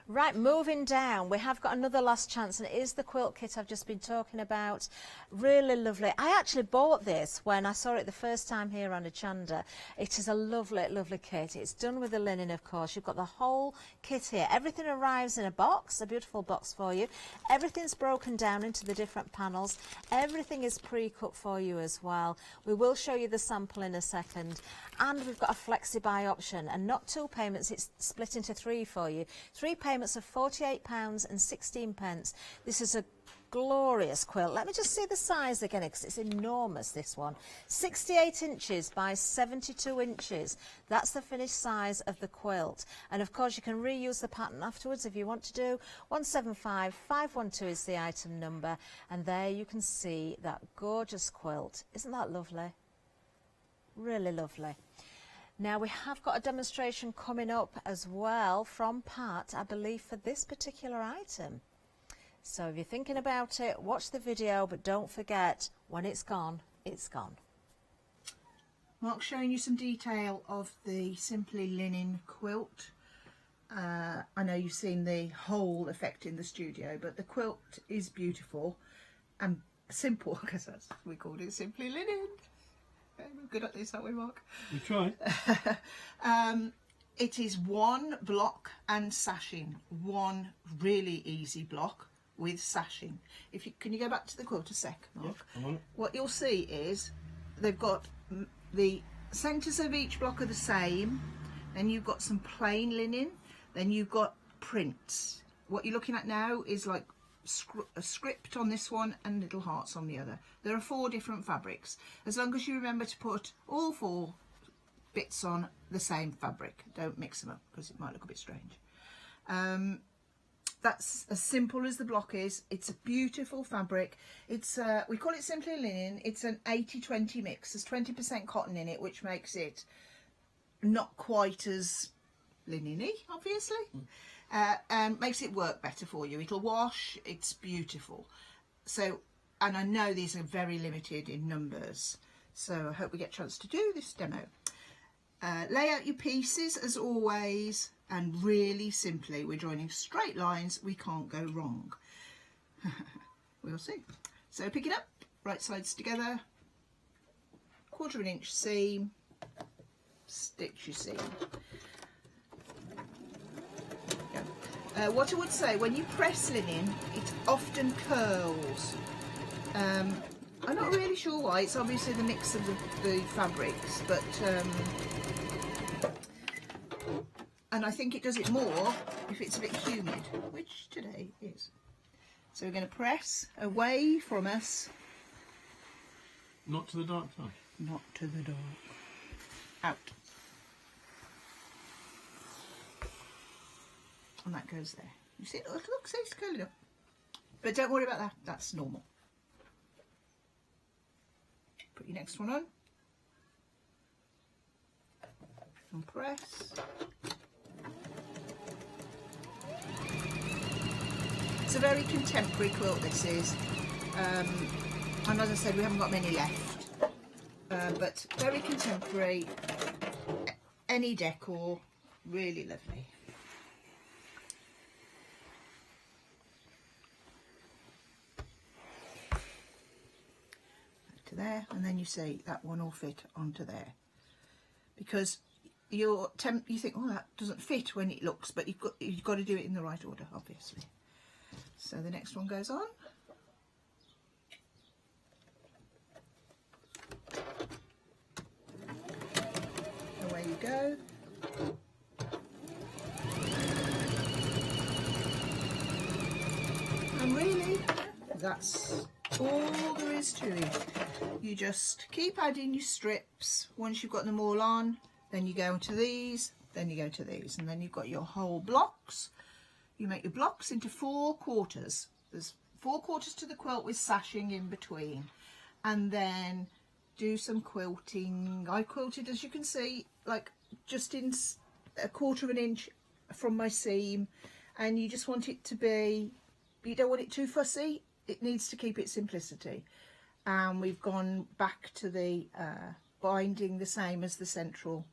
Right, moving down, we have got another last chance, and it is the quilt kit I've just been talking about. Really lovely. I actually bought this when I saw it the first time here on Hochanda. It is a lovely, lovely kit. It's done with the linen, of course. You've got the whole kit here. Everything arrives in a box, a beautiful box for you. Everything's broken down into the different panels. Everything is pre-cut for you as well. We will show you the sample in a second. And we've got a flexi buy option, and not 2 payments, it's split into 3 for you. 3 payments of £48.16. This is a glorious quilt. Let me just see the size again, because it's enormous, this one. 68 inches by 72 inches. That's the finished size of the quilt. And of course you can reuse the pattern afterwards if you want to do. 175512 is the item number, and there you can see that gorgeous quilt. Isn't that lovely? Really lovely. Now we have got a demonstration coming up as well from Pat, I believe, for this particular item. So if you're thinking about it, watch the video, but don't forget, when it's gone, it's gone. Mark's showing you some detail of the Simply Linen quilt. I know you've seen the whole effect in the studio, but the quilt is beautiful and simple, because that's we called it Simply Linen. We're good at this, aren't we, Mark? We try. It is one block and sashing, one really easy block with sashing. If you can, you go back to the quilt a sec, Mark. Yes, I'm on it. What you'll see is they've got the centres of each block are the same. Then you've got some plain linen. Then you've got prints. What you're looking at now is like a script on this one and little hearts on the other. There are 4 different fabrics. As long as you remember to put all 4 bits on the same fabric, don't mix them up because it might look a bit strange. That's as simple as the block is. It's a beautiful fabric. It's we call it Simply Linen. It's an 80-20 mix. There's 20% cotton in it, which makes it not quite as linen-y, obviously. And makes it work better for you. It'll wash. It's beautiful. So, and I know these are very limited in numbers, so I hope we get a chance to do this demo. Lay out your pieces as always, and really simply, we're joining straight lines. We can't go wrong. We'll see. So pick it up, right sides together, 1/4 inch seam, stitch your seam. What I would say, when you press linen, it often curls. I'm not really sure why. It's obviously the mix of the fabrics, but and I think it does it more if it's a bit humid, which today is. So we're going to press away from us. Not to the dark side. Not to the dark. Out. And that goes there. You see, look, see, it's curling up. But don't worry about that. That's normal. Put your next one on. And press. It's a very contemporary quilt, this is. And as I said, we haven't got many left. But very contemporary. Any decor. Really lovely. To there, and then you see that one will fit onto there, because you think, oh, that doesn't fit when it looks, but you've got to do it in the right order, obviously. So the next one goes on. Away you go. And really, that's all there is to it. You just keep adding your strips. Once you've got them all on, then you go into these, then you go to these, and then you've got your whole blocks. You make your blocks into 4 quarters. There's 4 quarters to the quilt with sashing in between, and then do some quilting. I quilted, as you can see, like just in 1/4 inch from my seam, and you just want it to be, you don't want it too fussy. It needs to keep its simplicity. And we've gone back to the binding the same as the central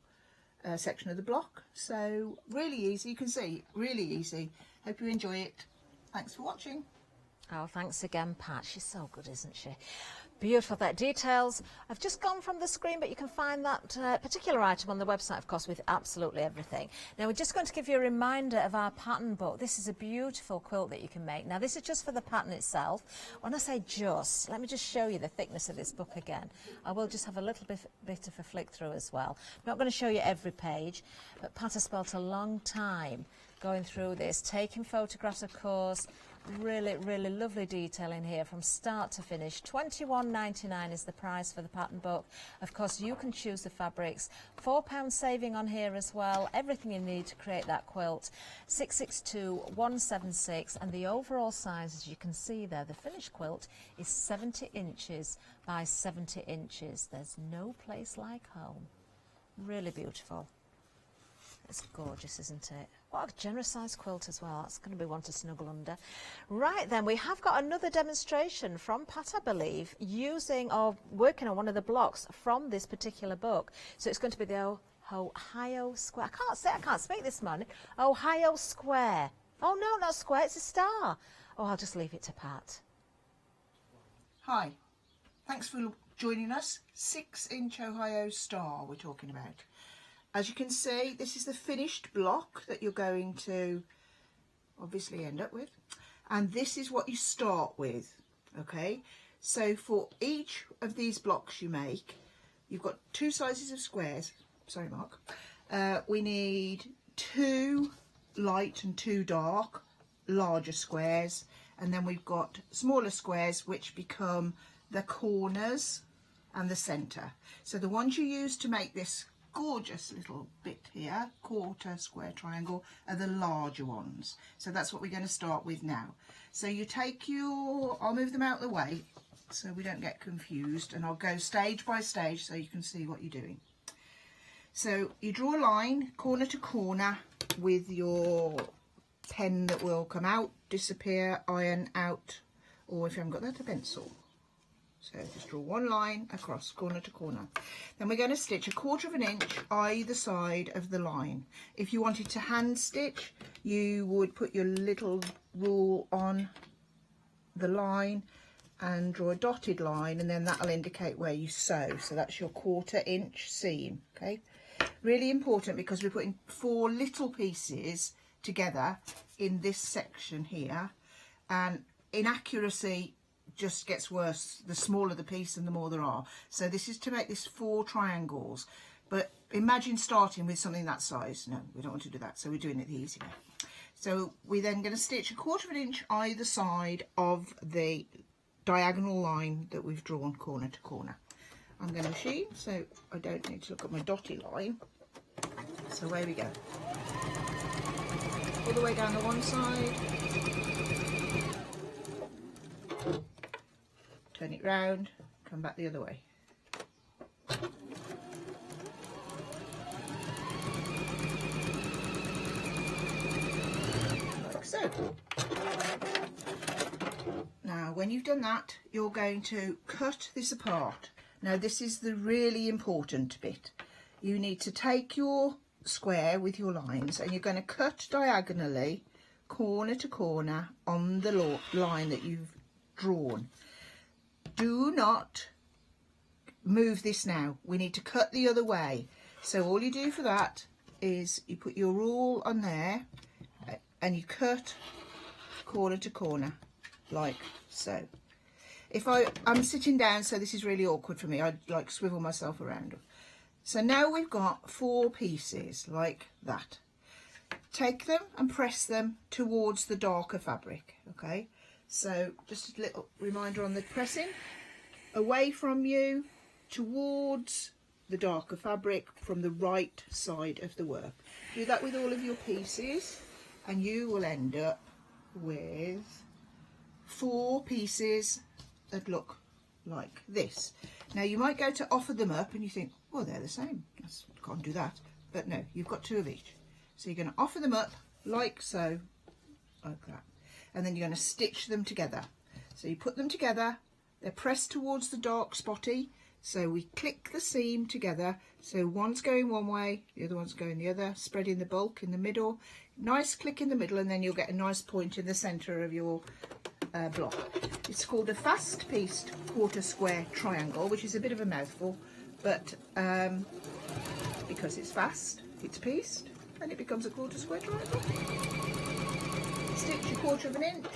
section of the block. So really easy, you can see, really easy. Hope you enjoy it. Thanks for watching. Oh, thanks again, Pat. She's so good, isn't she? Beautiful. That details have just gone from the screen, but you can find that particular item on the website, of course, with absolutely everything. Now, we're just going to give you a reminder of our pattern book. This is a beautiful quilt that you can make. Now, this is just for the pattern itself. When I say just, let me just show you the thickness of this book again. I will just have a little bit of a flick through as well. I'm not going to show you every page, but Pat has spent a long time going through this, taking photographs, of course. Really, really lovely detail in here from start to finish. £21.99 is the price for the pattern book. Of course, you can choose the fabrics. £4 saving on here as well. Everything you need to create that quilt. 662-176, and the overall size, as you can see there, the finished quilt is 70 inches by 70 inches. There's no place like home. Really beautiful. It's gorgeous, isn't it? What a generous size quilt as well. That's going to be one to snuggle under. Right then, we have got another demonstration from Pat, I believe, using or working on one of the blocks from this particular book. So it's going to be the Ohio Square. I can't speak this morning. Ohio Square. Oh no, not square, it's a star. Oh, I'll just leave it to Pat. Hi, thanks for joining us. 6-inch Ohio star we're talking about. As you can see, this is the finished block that you're going to obviously end up with. And this is what you start with, okay? So for each of these blocks you make, you've got 2 sizes of squares. Sorry, Mark. We need 2 light and 2 dark, larger squares. And then we've got smaller squares, which become the corners and the centre. So the ones you use to make this gorgeous little bit here, quarter square triangle, are the larger ones. So that's what we're going to start with now. So you take your, I'll move them out of the way so we don't get confused, and I'll go stage by stage so you can see what you're doing. So you draw a line corner to corner with your pen that will come out, disappear, iron out, or if you haven't got that, a pencil. So just draw one line across corner to corner. Then we're going to stitch 1/4 inch either side of the line. If you wanted to hand stitch, you would put your little rule on the line and draw a dotted line, and then that'll indicate where you sew. So that's your 1/4 inch seam, okay? Really important because we're putting 4 little pieces together in this section here, and inaccuracy just gets worse the smaller the piece and the more there are. So this is to make this 4 triangles, but imagine starting with something that size. No, we don't want to do that, so we're doing it the easy way. So we're then going to stitch 1/4 inch either side of the diagonal line that we've drawn corner to corner. I'm going to machine, so I don't need to look at my dotted line. So away we go, all the way down the one side, turn it round, come back the other way. Like so. Now when you've done that, you're going to cut this apart. Now this is the really important bit. You need to take your square with your lines and you're going to cut diagonally corner to corner on the line that you've drawn. Do not move this now. We need to cut the other way. So all you do for that is you put your rule on there and you cut corner to corner like so. If I'm sitting down, so this is really awkward for me, I'd like swivel myself around. So now we've got 4 pieces like that. Take them and press them towards the darker fabric, okay? So just a little reminder on the pressing, away from you towards the darker fabric from the right side of the work. Do that with all of your pieces and you will end up with 4 pieces that look like this. Now you might go to offer them up and you think, well, they're the same, I can't do that. But no, you've got 2 of each. So you're going to offer them up like so, like that. And then you're going to stitch them together. So you put them together, they're pressed towards the dark spotty, So we click the seam together, so one's going one way, the other one's going the other, spreading the bulk in the middle. Nice click in the middle, and then you'll get a nice point in the centre of your block. It's called a fast-pieced quarter square triangle, which is a bit of a mouthful, but because it's fast, it's pieced, and it becomes a quarter square triangle. Stitch a 1/4 of an inch,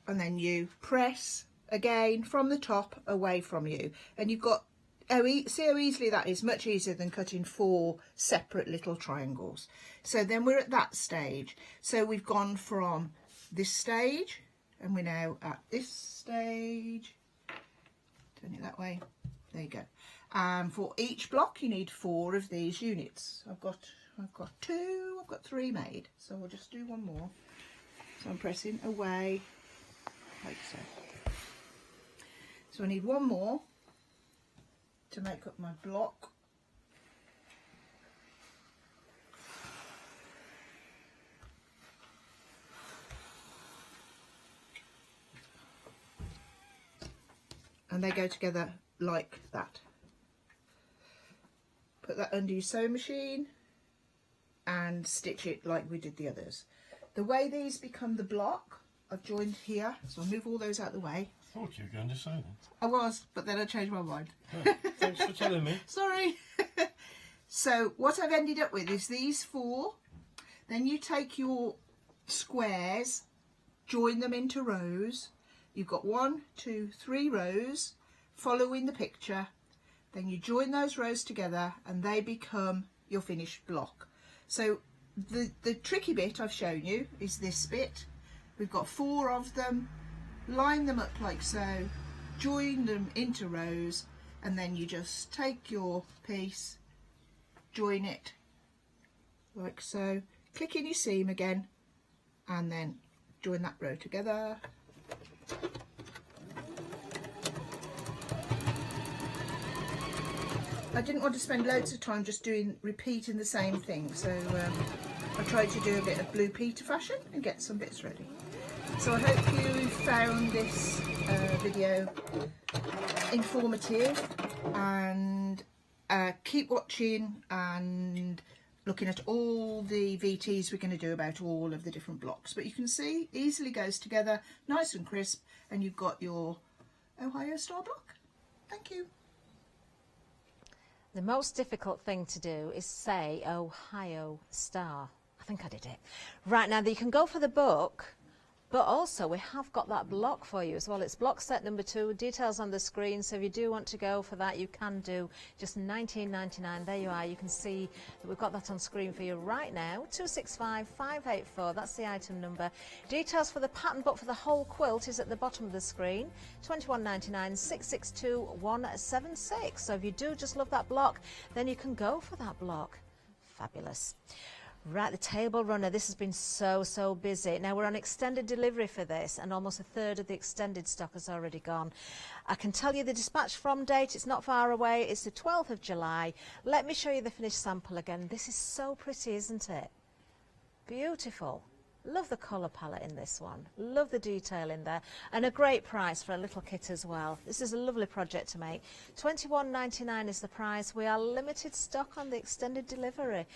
and then you press again from the top away from you, and you've got, see how easily that is, much easier than cutting 4 separate little triangles. So then we're at that stage. So we've gone from this stage, and we're now at this stage. Turn it that way. There you go. For each block you need 4 of these units. I've got 2, I've got 3 made, so we'll just do one more. So I'm pressing away like so. So I need one more to make up my block. And they go together like that. Put that under your sewing machine and stitch it like we did the others. The way these become the block, I've joined here, so I'll move all those out of the way. I thought you were going to say that. I was, but then I changed my mind. Oh, thanks for telling me. Sorry. So what I've ended up with is these 4. Then you take your squares, join them into rows. You've got 1, 2, 3 rows following the picture. Then you join those rows together and they become your finished block. So the tricky bit I've shown you is this bit. We've got 4 of them. Line them up like so, join them into rows, and then you just take your piece, join it like so, click in your seam again, and then join that row together. I didn't want to spend loads of time just repeating the same thing, so I tried to do a bit of Blue Peter fashion and get some bits ready. So I hope you found this video informative, and keep watching and looking at all the VTs we're going to do about all of the different blocks. But you can see easily goes together, nice and crisp, and you've got your Ohio Star block. Thank you. The most difficult thing to do is say Ohio Star. I think I did it. Right, now you can go for the book, but also we have got that block for you as well. It's block set number 2, details on the screen, so if you do want to go for that, you can do. Just $19.99. There you are. You can see that we've got that on screen for you right now. 265584, that's the item number. Details for the pattern book for the whole quilt is at the bottom of the screen. $21.99, 662176. So if you do just love that block, then you can go for that block. Fabulous. Right, the table runner, this has been so busy. Now we're on extended delivery for this, and almost a third of the extended stock has already gone. I can tell you the dispatch from date, it's not far away, it's the 12th of July. Let me show you the finished sample again. This is so pretty, isn't it? Beautiful. Love the colour palette in this one. Love the detail in there. And a great price for a little kit as well. This is a lovely project to make. $21.99 is the price. We are limited stock on the extended delivery.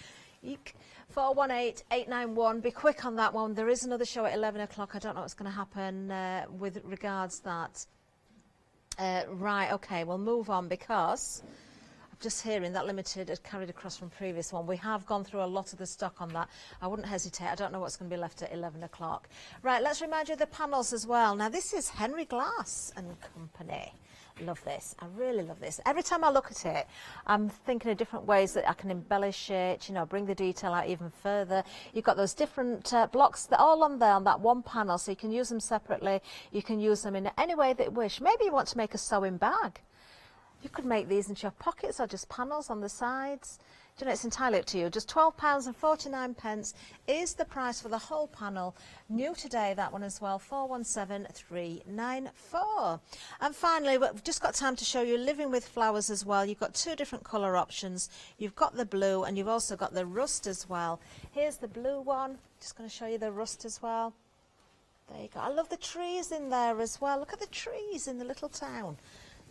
418891. Be quick on that one. There is another show at 11 o'clock. I don't know what's going to happen with regards that. Right, okay, we'll move on because I'm just hearing that limited had carried across from previous one. We have gone through a lot of the stock on that. I wouldn't hesitate. I don't know what's going to be left at 11 o'clock. Right, let's remind you of the panels as well. Now, this is Henry Glass and Company. Love this. I really love this. Every time I look at it, I'm thinking of different ways that I can embellish it, you know, bring the detail out even further. You've got those different blocks that are all on there on that one panel, so you can use them separately. You can use them in any way that you wish. Maybe you want to make a sewing bag. You could make these into your pockets or just panels on the sides. Do you know, it's entirely up to you. Just £12.49 is the price for the whole panel. New today, that one as well, 417394. And finally, we've just got time to show you Living with Flowers as well. You've got 2 different colour options. You've got the blue and you've also got the rust as well. Here's the blue one. Just going to show you the rust as well. There you go. I love the trees in there as well. Look at the trees in the little town.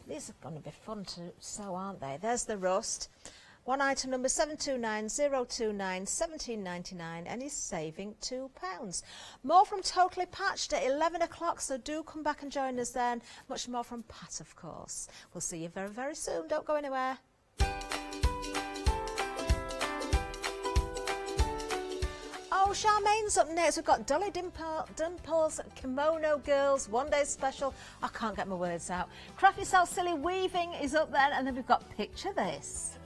These are going to be fun to sew, aren't they? There's the rust. One item number 729029, 17.99, and he's saving £2. More from Totally Patched at 11 o'clock, so do come back and join us then. Much more from Pat, of course. We'll see you very, very soon. Don't go anywhere. Oh, Charmaine's up next. We've got Dolly, Dimples, Kimono Girls, One Day Special. I can't get my words out. Craft Yourself Silly Weaving is up there, and then we've got Picture This.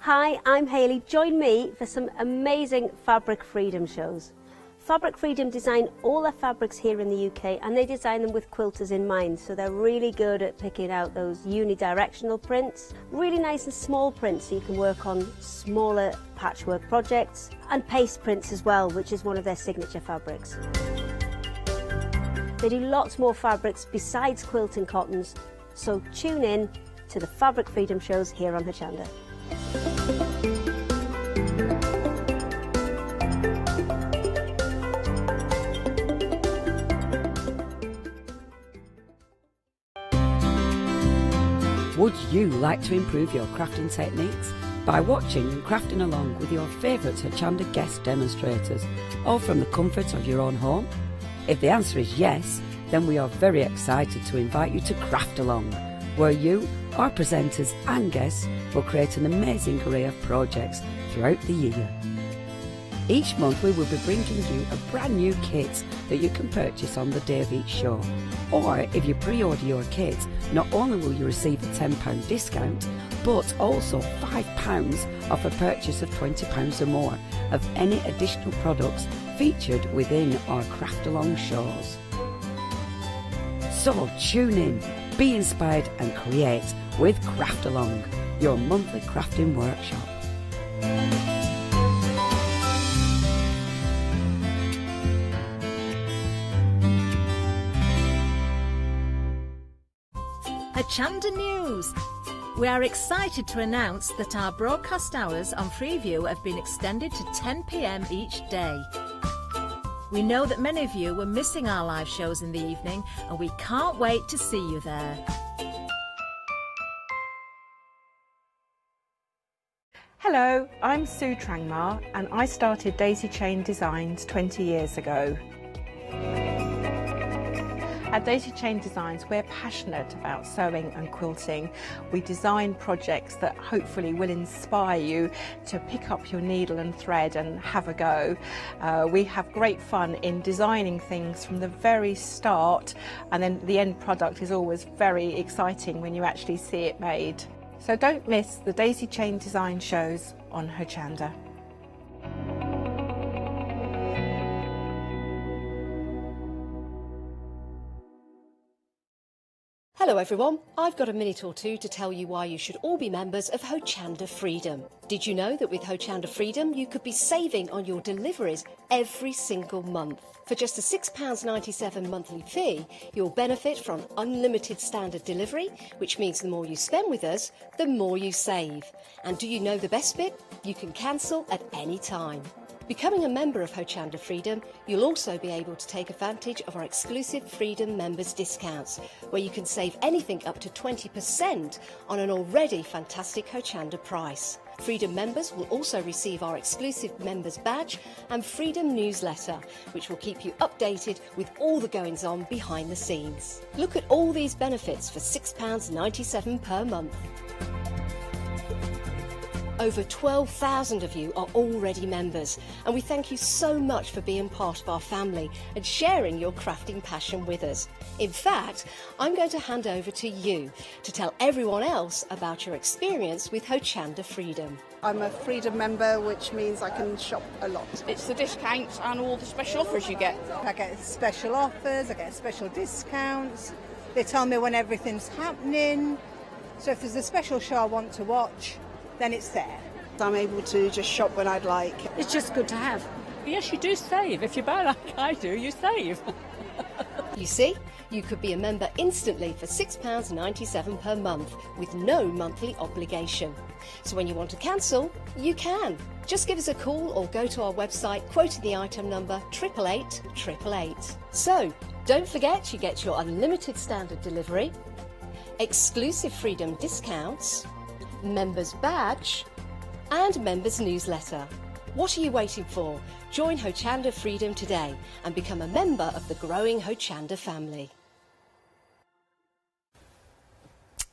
Hi, I'm Hayley. Join me for some amazing Fabric Freedom shows. Fabric Freedom design all their fabrics here in the UK, and they design them with quilters in mind, so they're really good at picking out those unidirectional prints, really nice and small prints so you can work on smaller patchwork projects, and paste prints as well, which is one of their signature fabrics. They do lots more fabrics besides quilt and cottons, so tune in to the Fabric Freedom shows here on Hochanda. Would you like to improve your crafting techniques by watching and crafting along with your favourite Hochanda guest demonstrators, all from the comfort of your own home? If the answer is yes, then we are very excited to invite you to Craft Along, where you, our presenters and guests, will create an amazing array of projects throughout the year. Each month we will be bringing you a brand new kit that you can purchase on the day of each show. Or if you pre-order your kit, not only will you receive a £10 discount, but also £5 off a purchase of £20 or more of any additional products featured within our Craft Along shows. So tune in, be inspired and create with Craft Along, your monthly crafting workshop. Hochanda News. We are excited to announce that our broadcast hours on Freeview have been extended to 10 p.m. each day. We know that many of you were missing our live shows in the evening, and we can't wait to see you there. Hello, I'm Sue Trangmar, and I started Daisy Chain Designs 20 years ago. At Daisy Chain Designs, we're passionate about sewing and quilting. We design projects that hopefully will inspire you to pick up your needle and thread and have a go. We have great fun in designing things from the very start, and then the end product is always very exciting when you actually see it made. So don't miss the Daisy Chain Design shows on Hochanda. Hello everyone, I've got a minute or two to tell you why you should all be members of Hochanda Freedom. Did you know that with Hochanda Freedom you could be saving on your deliveries every single month? For just a £6.97 monthly fee, you'll benefit from unlimited standard delivery, which means the more you spend with us, the more you save. And do you know the best bit? You can cancel at any time. Becoming a member of Hochanda Freedom, you'll also be able to take advantage of our exclusive Freedom members discounts, where you can save anything up to 20% on an already fantastic Hochanda price. Freedom members will also receive our exclusive members badge and Freedom newsletter, which will keep you updated with all the goings on behind the scenes. Look at all these benefits for £6.97 per month. Over 12,000 of you are already members, and we thank you so much for being part of our family and sharing your crafting passion with us. In fact, I'm going to hand over to you to tell everyone else about your experience with Hochanda Freedom. I'm a Freedom member, which means I can shop a lot. It's the discounts and all the special offers you get. I get special offers, I get special discounts. They tell me when everything's happening. So if there's a special show I want to watch, then it's there. I'm able to just shop when I'd like. It's just good to have. Yes, you do save. If you buy like I do, you save. You see, you could be a member instantly for £6.97 per month with no monthly obligation. So when you want to cancel, you can. Just give us a call or go to our website quoting the item number 888 888. So don't forget you get your unlimited standard delivery, exclusive Freedom discounts, members badge and members newsletter. What are you waiting for? Join Hochanda Freedom today and become a member of the growing Hochanda family.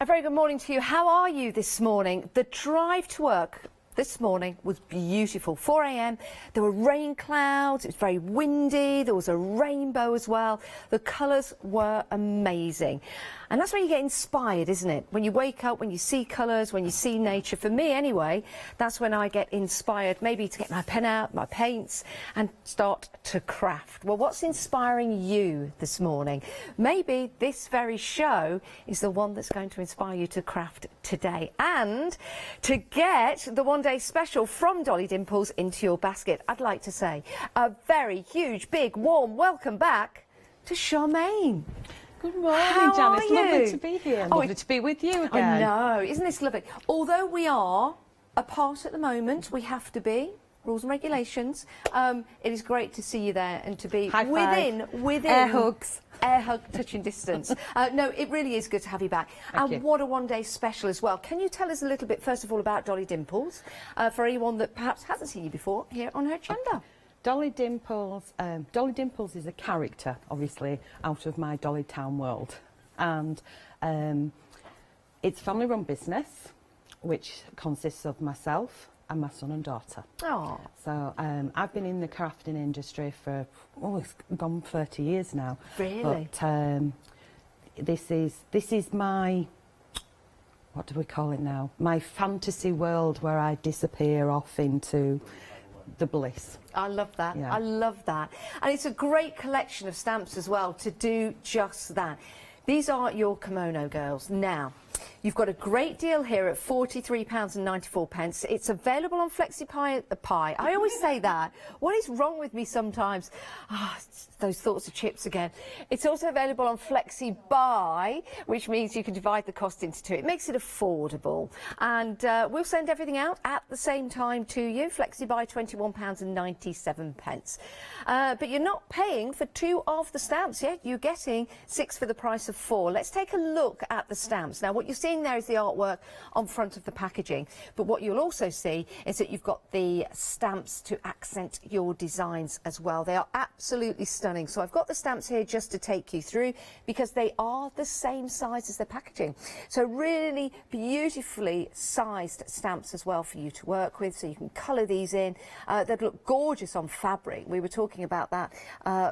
A very good morning to you. How are you this morning? The drive to work this morning was beautiful. 4 a.m. there were rain clouds, it was very windy, there was a rainbow as well. The colours were amazing. And that's when you get inspired, isn't it? When you wake up, when you see colours, when you see nature. For me anyway, that's when I get inspired, maybe to get my pen out, my paints, and start to craft. Well, what's inspiring you this morning? Maybe this very show is the one that's going to inspire you to craft today. And to get the one-day special from Dolly Dimples into your basket, I'd like to say a very huge, big, warm welcome back to Charmaine. Good morning, How Janice. are Lovely you? to be here. Oh, Lovely to be with you again. I know, isn't this lovely? Although we are apart at the moment, we have to be. Rules and regulations. It is great to see you there and to be High five. within Air hugs. Air hug, touching distance. No, it really is good to have you back. Thank And you. what a one-day special as well. Can you tell us a little bit, first of all, about Dolly Dimples, for anyone that perhaps hasn't seen you before here on Hochanda? Dolly Dimples is a character, obviously, out of my Dolly Town world. And it's a family-run business, which consists of myself and my son and daughter. Oh. So I've been in the crafting industry for, it's gone 30 years now. Really? But this is my, what do we call it now? My fantasy world where I disappear off into the bliss. I love that. Yeah. I love that. And it's a great collection of stamps as well to do just that. These are your kimono girls. Now, you've got a great deal here at £43.94. It's available on FlexiPie. I always say that. What is wrong with me sometimes? Those thoughts of chips again. It's also available on FlexiBuy, which means you can divide the cost into two. It makes it affordable. And we'll send everything out at the same time to you. FlexiBuy, £21.97. But you're not paying for 2 of the stamps yet. You're getting 6 for the price of 4. Let's take a look at the stamps. Now, what you're seeing there is the artwork on front of the packaging. But what you'll also see is that you've got the stamps to accent your designs as well. They are absolutely stunning. So I've got the stamps here just to take you through because they are the same size as the packaging. So really beautifully sized stamps as well for you to work with. So you can colour these in. They'd look gorgeous on fabric. We were talking about that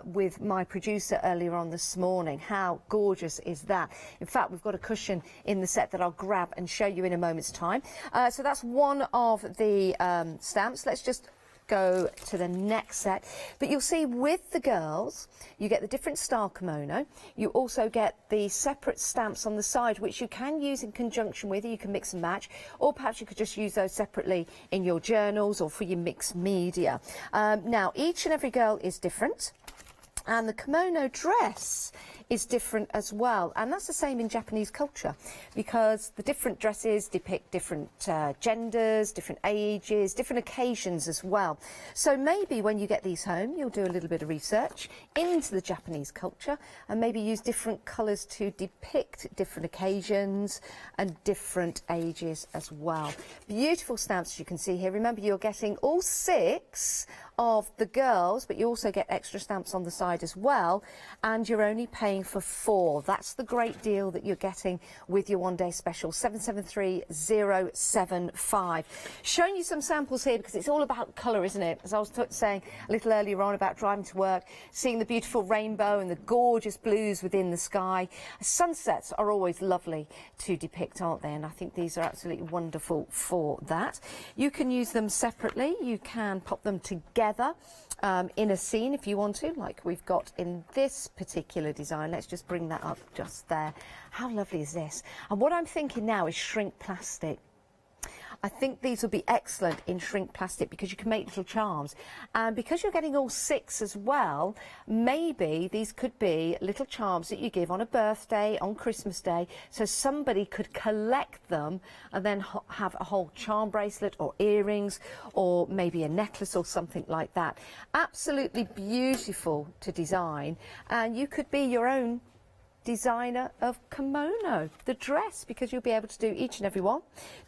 with my producer earlier on this morning. How gorgeous is that? In fact, we've got a cushion in the set that I'll grab and show you in a moment's time. So that's one of the stamps. Let's just go to the next set. But you'll see with the girls, you get the different style kimono. You also get the separate stamps on the side, which you can use in conjunction with. You can mix and match, or perhaps you could just use those separately in your journals or for your mixed media. Now, each and every girl is different. And the kimono dress is different as well, and that's the same in Japanese culture because the different dresses depict different genders, different ages, different occasions as well. So maybe when you get these home, you'll do a little bit of research into the Japanese culture and maybe use different colours to depict different occasions and different ages as well. Beautiful stamps, as you can see here. Remember, you're getting all 6 of the girls, but you also get extra stamps on the side as well, and you're only paying for 4. That's the great deal that you're getting with your one-day special, 773075. Showing you some samples here because it's all about colour, isn't it? As I was saying a little earlier on about driving to work, seeing the beautiful rainbow and the gorgeous blues within the sky. Sunsets are always lovely to depict, aren't they? And I think these are absolutely wonderful for that. You can use them separately. You can pop them together in a scene if you want to, like we've got in this particular design. Let's just bring that up just there. How lovely is this? And what I'm thinking now is shrink plastic. I think these would be excellent in shrink plastic because you can make little charms. And because you're getting all 6 as well, maybe these could be little charms that you give on a birthday, on Christmas Day, so somebody could collect them and then have a whole charm bracelet or earrings or maybe a necklace or something like that. Absolutely beautiful to design, and you could be your own designer of kimono, the dress, because you'll be able to do each and every one,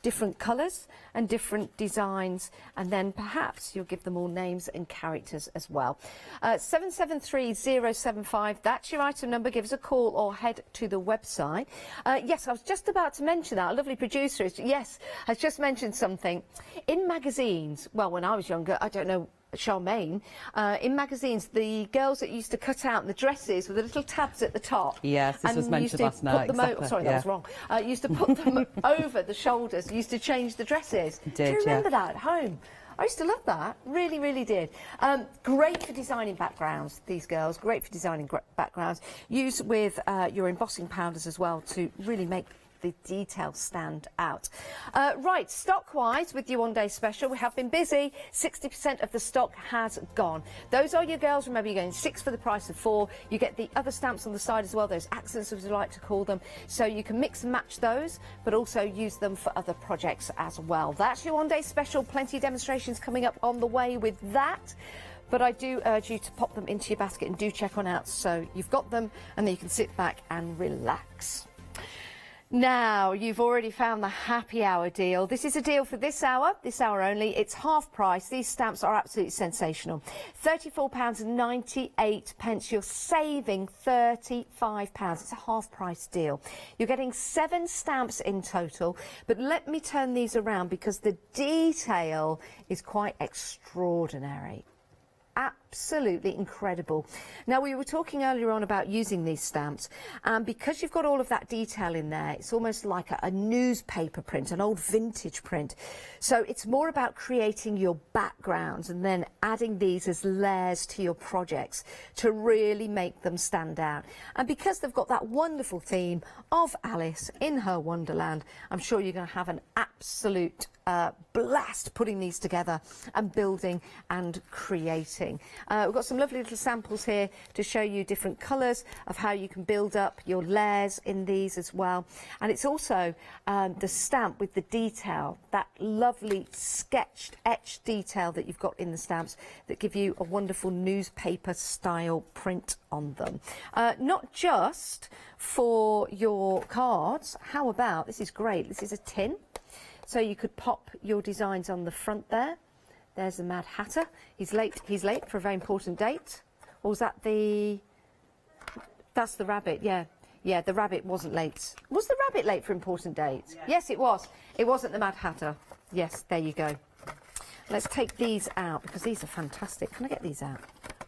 different colours and different designs, and then perhaps you'll give them all names and characters as well. 773075, that's your item number. Give us a call or head to the website. Yes, I was just about to mention that. A lovely producer has just mentioned something. In magazines, well, when I was younger, I don't know, Charmaine, in magazines, the girls that used to cut out the dresses with the little tabs at the top. Yes, this was mentioned last night. Exactly, sorry, that was wrong. Used to put them over the shoulders, used to change the dresses. Do you remember that at home? I used to love that, really, really did. Great for designing backgrounds, these girls, great for designing backgrounds. Use with your embossing powders as well to really make the details stand out. Right, stock-wise, with your one-day special, we have been busy. 60% of the stock has gone. Those are your girls. Remember, you're getting 6 for the price of 4. You get the other stamps on the side as well, those accents, as we like to call them. So you can mix and match those, but also use them for other projects as well. That's your one-day special. Plenty of demonstrations coming up on the way with that. But I do urge you to pop them into your basket and do check on out so you've got them and then you can sit back and relax. Now, you've already found the happy hour deal. This is a deal for this hour only. It's half price. These stamps are absolutely sensational. £34.98. You're saving £35. It's a half price deal. You're getting 7 stamps in total, but let me turn these around because the detail is quite extraordinary. Absolutely incredible. Now, we were talking earlier on about using these stamps, and because you've got all of that detail in there, it's almost like a newspaper print, an old vintage print. So it's more about creating your backgrounds and then adding these as layers to your projects to really make them stand out. And because they've got that wonderful theme of Alice in her Wonderland, I'm sure you're going to have an absolute blast putting these together and building and creating. We've got some lovely little samples here to show you different colours of how you can build up your layers in these as well. And it's also the stamp with the detail, that lovely sketched, etched detail that you've got in the stamps that give you a wonderful newspaper style print on them. Not just for your cards. How about, this is great, this is a tin. So you could pop your designs on the front there. There's the Mad Hatter. He's late for a very important date. Or was that the... That's the rabbit, yeah. Yeah, the rabbit wasn't late. Was the rabbit late for important dates? Yeah. Yes, it was. It wasn't the Mad Hatter. Yes, there you go. Let's take these out because these are fantastic. Can I get these out?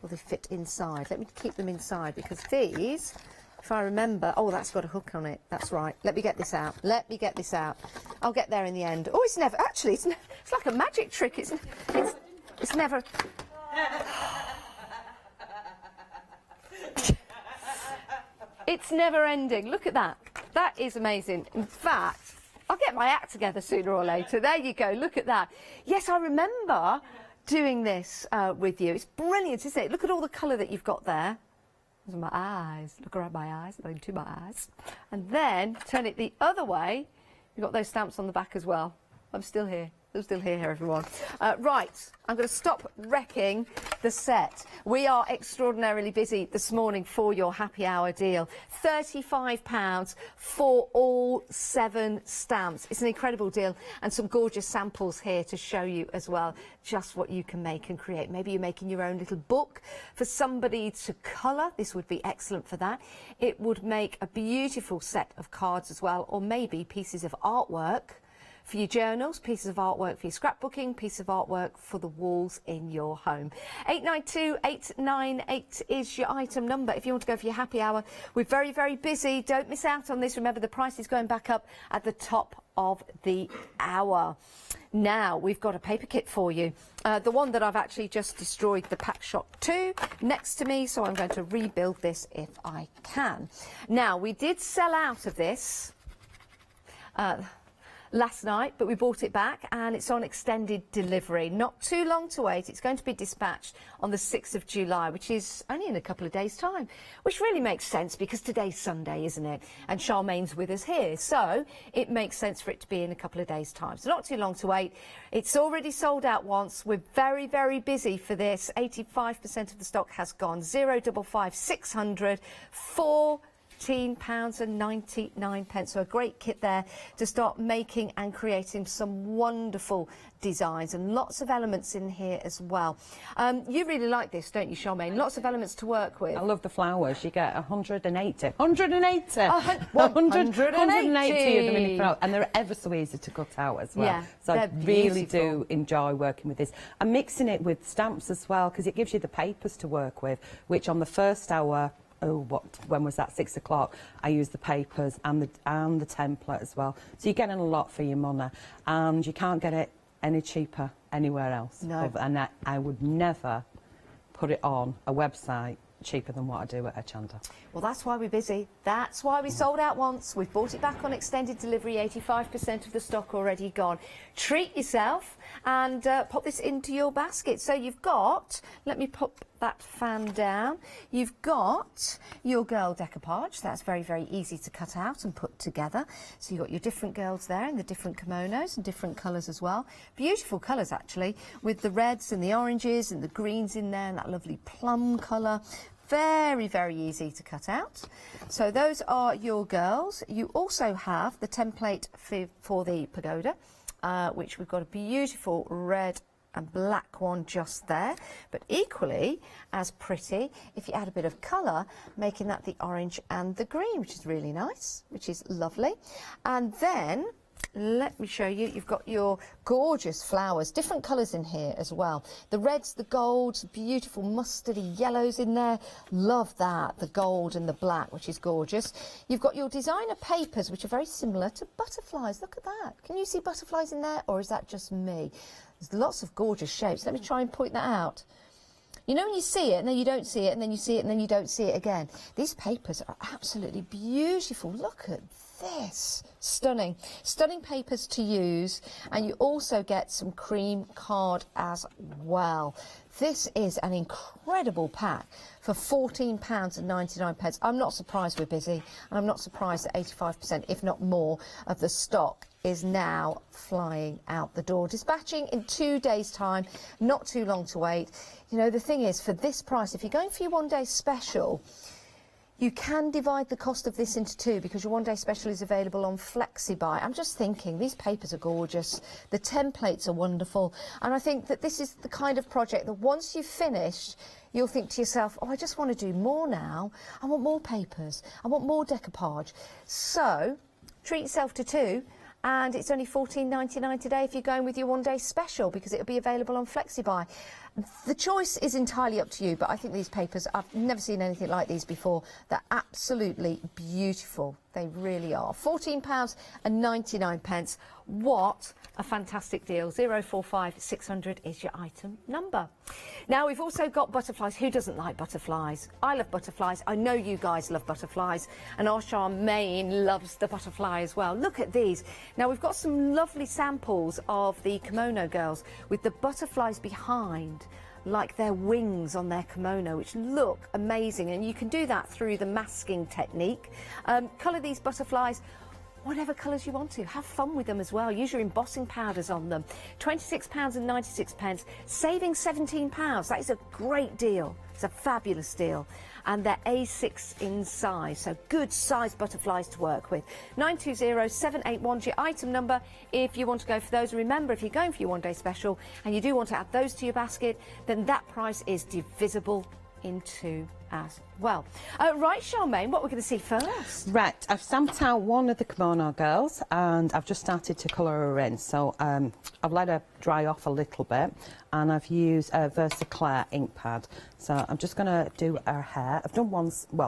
Will they fit inside? Let me keep them inside because these... If I remember, oh, that's got a hook on it. That's right. Let me get this out. Let me get this out. I'll get there in the end. Oh, it's never. Actually, it's like a magic trick. It's never. It's never ending. Look at that. That is amazing. In fact, I'll get my act together sooner or later. There you go. Look at that. Yes, I remember doing this with you. It's brilliant, isn't it? Look at all the colour that you've got there. Those are my eyes. Look around my eyes, into my eyes. And then turn it the other way. You've got those stamps on the back as well. I'm still here. I'm still here, everyone. Right, I'm going to stop wrecking the set. We are extraordinarily busy this morning for your happy hour deal. £35 for all 7 stamps. It's an incredible deal and some gorgeous samples here to show you as well just what you can make and create. Maybe you're making your own little book for somebody to colour. This would be excellent for that. It would make a beautiful set of cards as well, or maybe pieces of artwork for your journals, pieces of artwork for your scrapbooking, piece of artwork for the walls in your home. 892898 is your item number if you want to go for your happy hour. We're very, very busy. Don't miss out on this. Remember, the price is going back up at the top of the hour. Now, we've got a paper kit for you. The one that I've actually just destroyed the pack shot to next to me, so I'm going to rebuild this if I can. Now, we did sell out of this. last night, but we brought it back and it's on extended delivery. Not too long to wait. It's going to be dispatched on the 6th of July, which is only in a couple of days' time, which really makes sense because today's Sunday, isn't it? And Charmaine's with us here, so it makes sense for it to be in a couple of days' time. So not too long to wait. It's already sold out once. We're very, very busy for this. 85% of the stock has gone. 055 600 £14.99. So a great kit there to start making and creating some wonderful designs, and lots of elements in here as well. You really like this, don't you, Charmaine? Lots of elements to work with. I love the flowers. You get 180 of them in the flower, and they're ever so easy to cut out as well. Yeah, so I really do enjoy working with this. I'm mixing it with stamps as well because it gives you the papers to work with, which on the first hour, when was that, 6 o'clock, I used the papers and the template as well. So you're getting a lot for your money, and you can't get it any cheaper anywhere else. No. And I would never put it on a website cheaper than what I do at Hochanda. Well, that's why we're busy. That's why we sold out once. We've brought it back on extended delivery. 85% of the stock already gone. Treat yourself and pop this into your basket. So you've got, let me pop that fan down. You've got your girl decoupage. That's very, very easy to cut out and put together. So you've got your different girls there in the different kimonos and different colours as well. Beautiful colours, actually, with the reds and the oranges and the greens in there and that lovely plum colour. Very, very easy to cut out. So those are your girls. You also have the template for the pagoda, which we've got a beautiful red and black one just there, but equally as pretty if you add a bit of colour, making that the orange and the green, which is really nice, which is lovely. And then let me show you, you've got your gorgeous flowers, different colours in here as well. The reds, the golds, beautiful mustardy yellows in there. Love that, the gold and the black, which is gorgeous. You've got your designer papers, which are very similar to butterflies. Look at that. Can you see butterflies in there, or is that just me? There's lots of gorgeous shapes. Let me try and point that out. You know when you see it and then you don't see it and then you see it and then you don't see it again? These papers are absolutely beautiful. Look at this. Stunning. Stunning papers to use, and you also get some cream card as well. This is an incredible pack for £14.99. I'm not surprised we're busy, and I'm not surprised that 85%, if not more, of the stock is now flying out the door. Dispatching in 2 days' time, not too long to wait. You know, the thing is, for this price, if you're going for your one-day special, you can divide the cost of this into two because your one-day special is available on FlexiBuy. I'm just thinking, these papers are gorgeous, the templates are wonderful, and I think that this is the kind of project that once you've finished, you'll think to yourself, oh, I just want to do more now. I want more papers. I want more decoupage. So, treat yourself to two. And it's only £14.99 today if you're going with your one-day special because it'll be available on FlexiBuy. The choice is entirely up to you, but I think these papers, I've never seen anything like these before. They're absolutely beautiful. They really are. £14.99. What a fantastic deal. 045 600 is your item number. Now, we've also got butterflies. Who doesn't like butterflies? I love butterflies. I know you guys love butterflies. And our Charmaine loves the butterfly as well. Look at these. Now, we've got some lovely samples of the kimono girls with the butterflies behind, like their wings on their kimono, which look amazing, and you can do that through the masking technique. Colour these butterflies whatever colours you want to. Have fun with them as well. Use your embossing powders on them. £26.96, saving £17. That is a great deal. It's a fabulous deal. And they're A6 in size, so good size butterflies to work with. 920781 is your item number if you want to go for those. Remember, if you're going for your one-day special and you do want to add those to your basket, then that price is divisible in two as well. Right, Charmaine, what we're going to see first? Right, I've stamped out one of the kimono girls and I've just started to colour her in. So I've let her dry off a little bit and I've used a Versaclair ink pad. So I'm just going to do her hair. I've done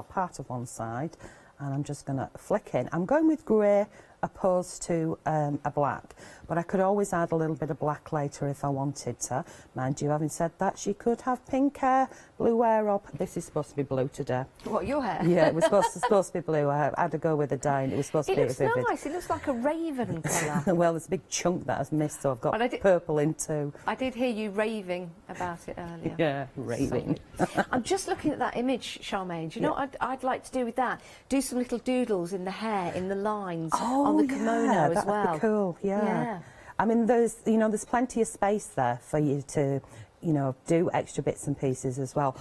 part of one side, and I'm just going to flick in. I'm going with grey opposed to a black, but I could always add a little bit of black later if I wanted to. Mind you, having said that, she could have pink hair, blue hair up. This is supposed to be blue today. What, your hair? Yeah, it was supposed to be blue. I had to go with the dye and it was supposed to be vivid. It looks nice, it looks like a raven colour. Well, there's a big chunk that I've missed, so I've got purple in too. I did hear you raving about it earlier. Yeah, raving. I'm just looking at that image, Charmaine. Do you know what I'd like to do with that? Do some little doodles in the hair, in the lines, on the kimono as well. That'd be cool, yeah. I mean, there's plenty of space there for you to, do extra bits and pieces as well.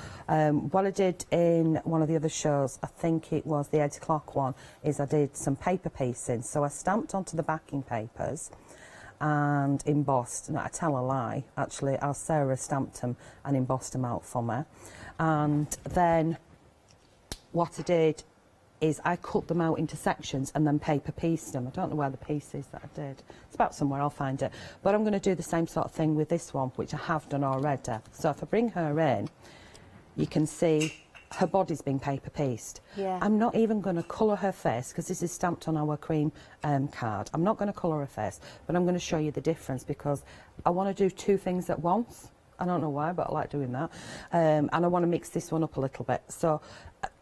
What I did in one of the other shows, I think it was the 8 o'clock one, is I did some paper piecing. So I stamped onto the backing papers and embossed. Now, I tell a lie, actually, our Sarah stamped them and embossed them out for me. And then what I did is I cut them out into sections and then paper pieced them. I don't know where the piece is that I did. It's about somewhere, I'll find it. But I'm going to do the same sort of thing with this one, which I have done already. So if I bring her in, you can see her body's being paper pieced. Yeah. I'm not even going to colour her face because this is stamped on our cream card. I'm not going to colour her face, but I'm going to show you the difference because I want to do two things at once. I don't know why, but I like doing that. And I want to mix this one up a little bit. So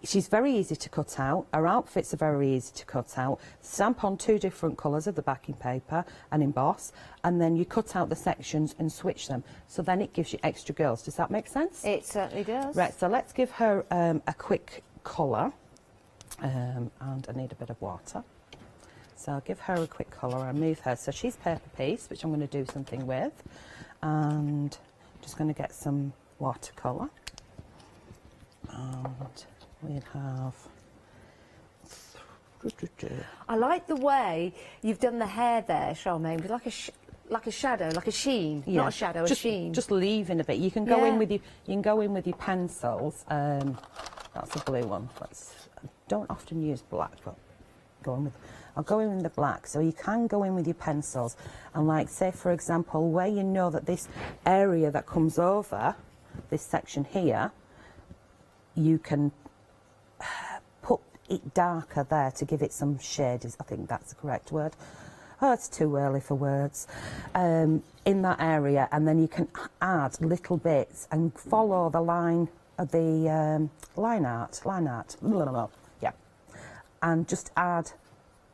she's very easy to cut out. Her outfits are very easy to cut out. Stamp on two different colours of the backing paper and emboss. And then you cut out the sections and switch them. So then it gives you extra girls. Does that make sense? It certainly does. Right, so let's give her a quick colour. And I need a bit of water. So I'll give her a quick colour and move her. So she's paper piece, which I'm going to do something with. And just going to get some watercolour. And we have... I like the way you've done the hair there, Charmaine, with like a shadow, like a sheen. Yeah. Not a shadow, a sheen. Just leaving a bit. You can go in with your pencils. That's a blue one. I don't often use black, but I'll go in with the black. So you can go in with your pencils and, like, say for example, where you know that this area that comes over this section here, you can put it darker there to give it some shade. I think that's the correct word. Oh, it's too early for words. In that area, and then you can add little bits and follow the line of the line art. Yeah, and just add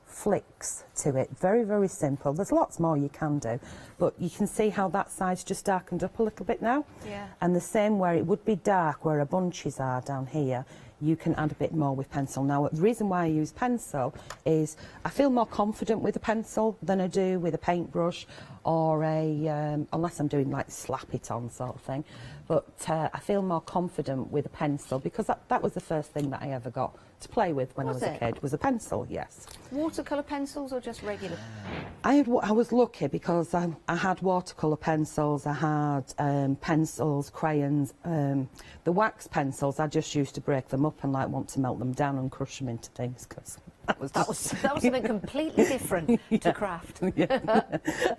flicks to it. Very, very simple. There's lots more you can do, but you can see how that side's just darkened up a little bit now. Yeah. And the same where it would be dark where her bunches are down here, you can add a bit more with pencil. Now, the reason why I use pencil is I feel more confident with a pencil than I do with a paintbrush or unless I'm doing like slap it on sort of thing. But I feel more confident with a pencil because that was the first thing that I ever got to play with when I was a kid, was a pencil, yes. Watercolour pencils or just regular? I was lucky because I had watercolour pencils, I had pencils, crayons. The wax pencils, I just used to break them up and want to melt them down and crush them into things because that was something completely different to craft. Yeah.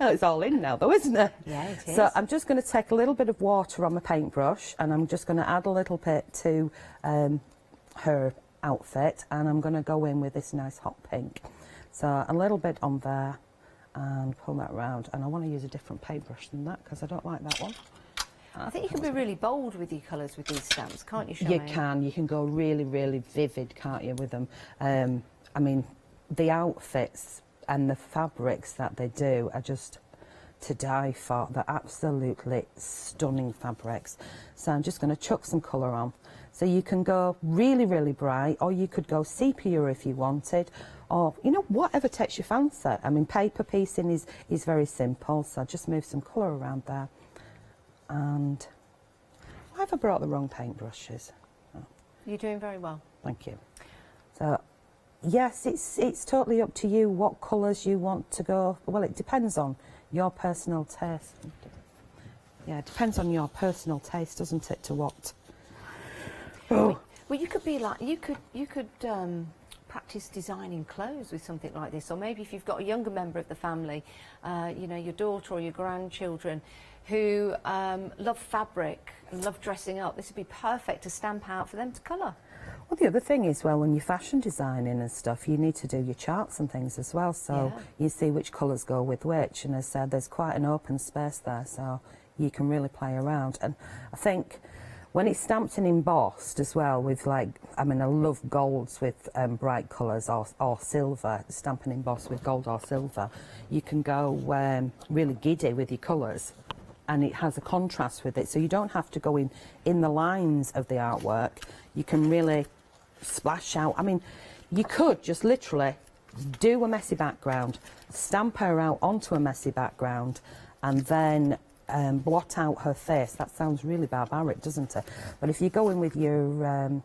It's all in now though, isn't it? Yeah, it is. So I'm just going to take a little bit of water on my paintbrush and I'm just going to add a little bit to her outfit, and I'm going to go in with this nice hot pink. So a little bit on there and pull that round, and I want to use a different paintbrush than that because I don't like that one. I think you can be really bold with your colours with these stamps, can't you, Charmaine? You can go really, really vivid, can't you, with them? I mean, the outfits and the fabrics that they do are just to die for. They're absolutely stunning fabrics. So I'm just going to chuck some colour on. So you can go really, really bright, or you could go sepia if you wanted, or, whatever takes your fancy. I mean, paper piecing is very simple, so just move some colour around there. And why have I brought the wrong paintbrushes? Oh. You're doing very well. Thank you. So, yes, it's totally up to you what colours you want to go. Well, it depends on your personal taste. Yeah, it depends on your personal taste, doesn't it, to what? Oh. Well, you could be like, you could practice designing clothes with something like this, or maybe if you've got a younger member of the family, your daughter or your grandchildren, who love fabric and love dressing up, this would be perfect to stamp out for them to colour. Well, the other thing is, well, when you're fashion designing and stuff, you need to do your charts and things as well, so you see which colours go with which, and as I said, there's quite an open space there, so you can really play around. And I think when it's stamped and embossed as well with, like, I mean, I love golds with bright colours, or silver, stamp and emboss with gold or silver, you can go really giddy with your colours, and it has a contrast with it, so you don't have to go in the lines of the artwork. You can really splash out. I mean, you could just literally do a messy background, stamp her out onto a messy background, and then blot out her face. That sounds really barbaric, doesn't it? But if you go in with your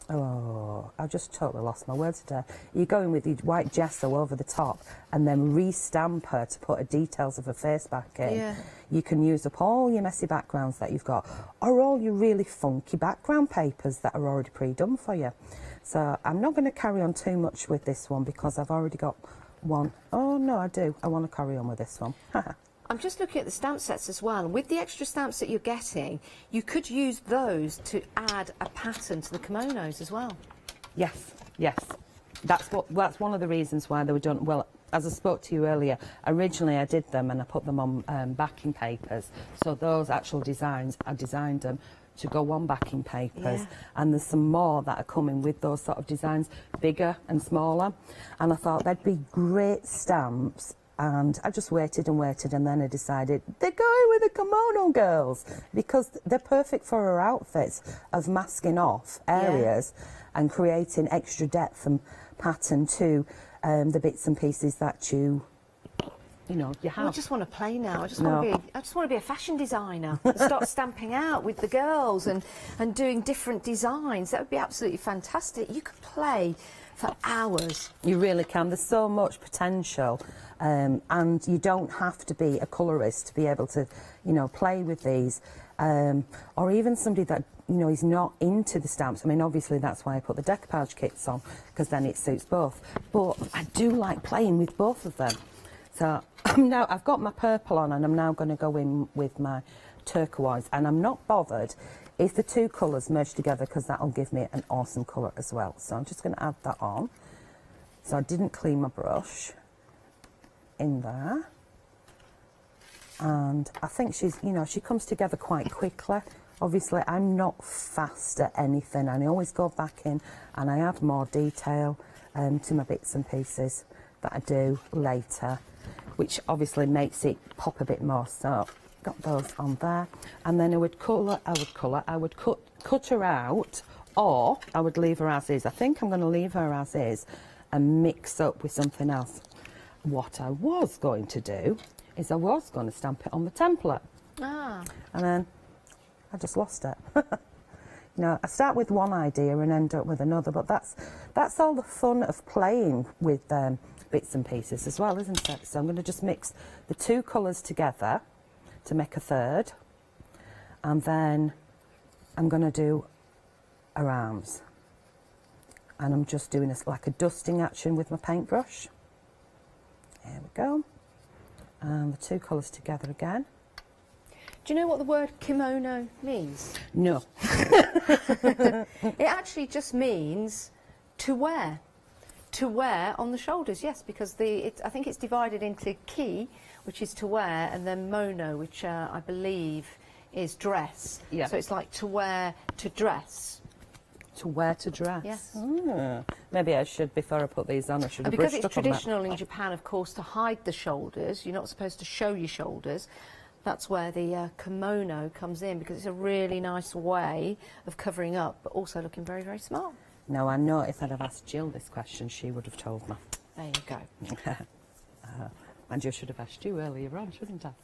oh, I just totally lost my words today. You go in with your white gesso over the top and then re-stamp her to put the details of her face back in. Yeah. You can use up all your messy backgrounds that you've got, or all your really funky background papers that are already pre-done for you. So I'm not going to carry on too much with this one because I've already got one. Oh no, I do. I want to carry on with this one. I'm just looking at the stamp sets as well. With the extra stamps that you're getting, you could use those to add a pattern to the kimonos as well. Yes, yes. That's one of the reasons why they were done. Well, as I spoke to you earlier, originally I did them and I put them on backing papers. So those actual designs, I designed them to go on backing papers, and there's some more that are coming with those sort of designs, bigger and smaller. And I thought they'd be great stamps. And I just waited and waited, and then I decided they're going with the kimono girls because they're perfect for her outfits of masking off areas and creating extra depth and pattern to the bits and pieces that you know, you have. I just want to play now. I just want to be a fashion designer and start stamping out with the girls and doing different designs. That would be absolutely fantastic. You could play for hours. You really can. There's so much potential, and you don't have to be a colourist to be able to, you know, play with these, or even somebody that, you know, is not into the stamps. I mean, obviously that's why I put the decoupage kits on, because then it suits both. But I do like playing with both of them. So I've got my purple on, and I'm now going to go in with my turquoise, and I'm not bothered if the two colours merge together because that'll give me an awesome colour as well. So I'm just going to add that on. So I didn't clean my brush in there. And I think she's, you know, she comes together quite quickly. Obviously, I'm not fast at anything, and I always go back in and I add more detail to my bits and pieces that I do later, which obviously makes it pop a bit more. So got those on there, and then I would cut her out, or I would leave her as is. I think I'm going to leave her as is and mix up with something else. What I was going to do is I was going to stamp it on the template, and then I just lost it. You know, I start with one idea and end up with another, but that's all the fun of playing with bits and pieces as well, isn't it? So I'm going to just mix the two colours together to make a third, and then I'm going to do her arms, and I'm just doing like a dusting action with my paintbrush. There we go, and the two colours together again. Do you know what the word kimono means? No. It actually just means to wear. To wear on the shoulders, yes, because I think it's divided into ki, which is to wear, and then mono, which I believe is dress. Yeah. So it's like to wear to dress. To wear to dress? Yes. Maybe I should, before I put these on, I should have because brushed it's up on that. traditional in Japan, of course, to hide the shoulders. You're not supposed to show your shoulders. That's where the kimono comes in, because it's a really nice way of covering up, but also looking very, very smart. Now, I know if I'd have asked Jill this question, she would have told me. There you go. And I should have asked you earlier on, shouldn't I?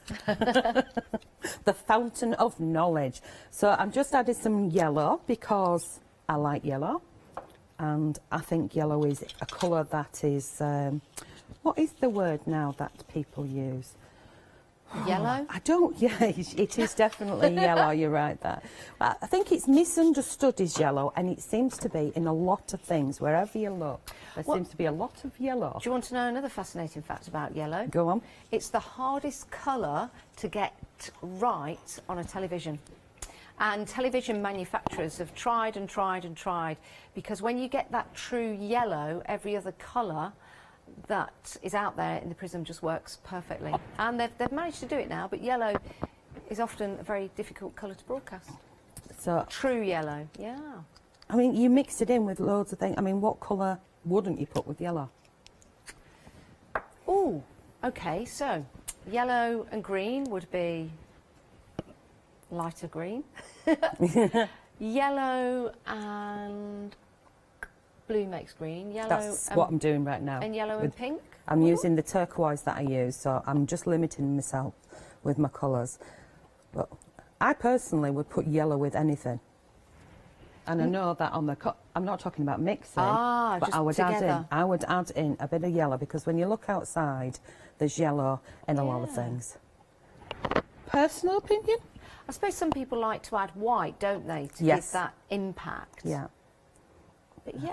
The fountain of knowledge. So I'm just adding some yellow because I like yellow. And I think yellow is a colour that is... what is the word now that people use? Yellow? I don't, yeah, it is definitely yellow, you're right there. But I think it's misunderstood as yellow, and it seems to be in a lot of things. Wherever you look, there seems to be a lot of yellow. Do you want to know another fascinating fact about yellow? Go on. It's the hardest colour to get right on a television. And television manufacturers have tried and tried and tried, because when you get that true yellow, every other colour that is out there in the prism just works perfectly. And they've managed to do it now, but yellow is often a very difficult colour to broadcast. So true yellow, yeah. I mean, you mix it in with loads of things. I mean, what colour wouldn't you put with yellow? Oh, okay, so yellow and green would be lighter green. Yellow and blue makes green. Yellow. That's what I'm doing right now. And yellow and pink? I'm using the turquoise that I use, so I'm just limiting myself with my colours. But I personally would put yellow with anything. And I know that on the I'm not talking about mixing, but just I would together. I would add in a bit of yellow, because when you look outside, there's yellow in a lot of things. Personal opinion? I suppose some people like to add white, don't they, to Yes. give that impact. Yeah. But yeah,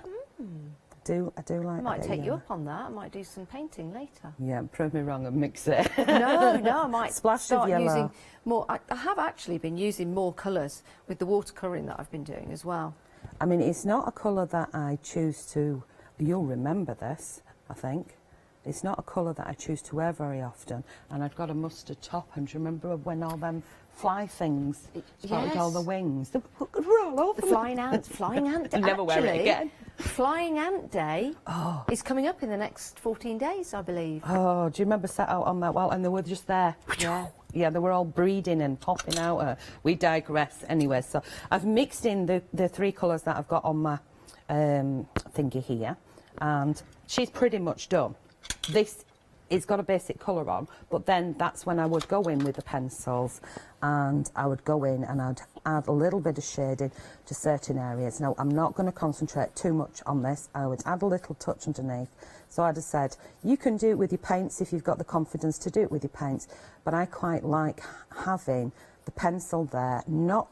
I do like I might a bit of take you yellow. up on that. I might do some painting later. Yeah, prove me wrong and mix it. No, I might Splash of start yellow. using more. I have actually been using more colours with the watercolouring that I've been doing as well. I mean, it's not a colour that I choose to... You'll remember this, I think. It's not a colour that I choose to wear very often. And I've got a mustard top, and do you remember when all them fly things started, all the wings? They were all over The me. flying ant day. Never wear it again. Flying Ant Day is coming up in the next 14 days, I believe. Oh, do you remember sat out on that wall and they were just there? Yeah. Yeah, they were all breeding and popping out. We digress anyway. So I've mixed in the three colours that I've got on my thingy here, and she's pretty much done. This it's got a basic colour on, but then that's when I would go in with the pencils, and I would go in and I'd add a little bit of shading to certain areas. Now, I'm not going to concentrate too much on this. I would add a little touch underneath. So I'd have said, you can do it with your paints if you've got the confidence to do it with your paints, but I quite like having the pencil there, not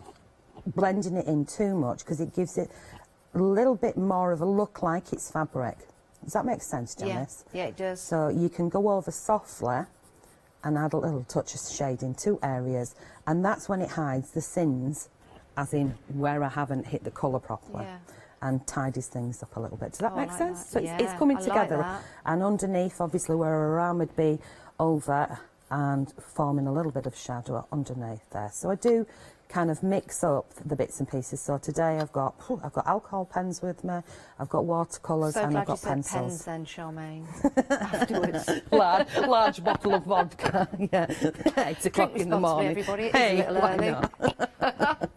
blending it in too much, because it gives it a little bit more of a look like it's fabric. Does that make sense, Janice? Yeah, it does. So you can go over softly and add a little touch of shade in two areas, and that's when it hides the sins, as in where I haven't hit the colour properly, and tidies things up a little bit. Does that make sense? That. So it's coming together. Like that. And underneath, obviously, where our arm would be over and forming a little bit of shadow underneath there. So I do kind of mix up the bits and pieces. So today I've got alcohol pens with me, I've got watercolours, So and glad I've got you pencils. said pens then, Charmaine. Afterwards. large bottle of vodka. Yeah, 8 o'clock in the morning. Everybody. It Hey, is a little why early. not?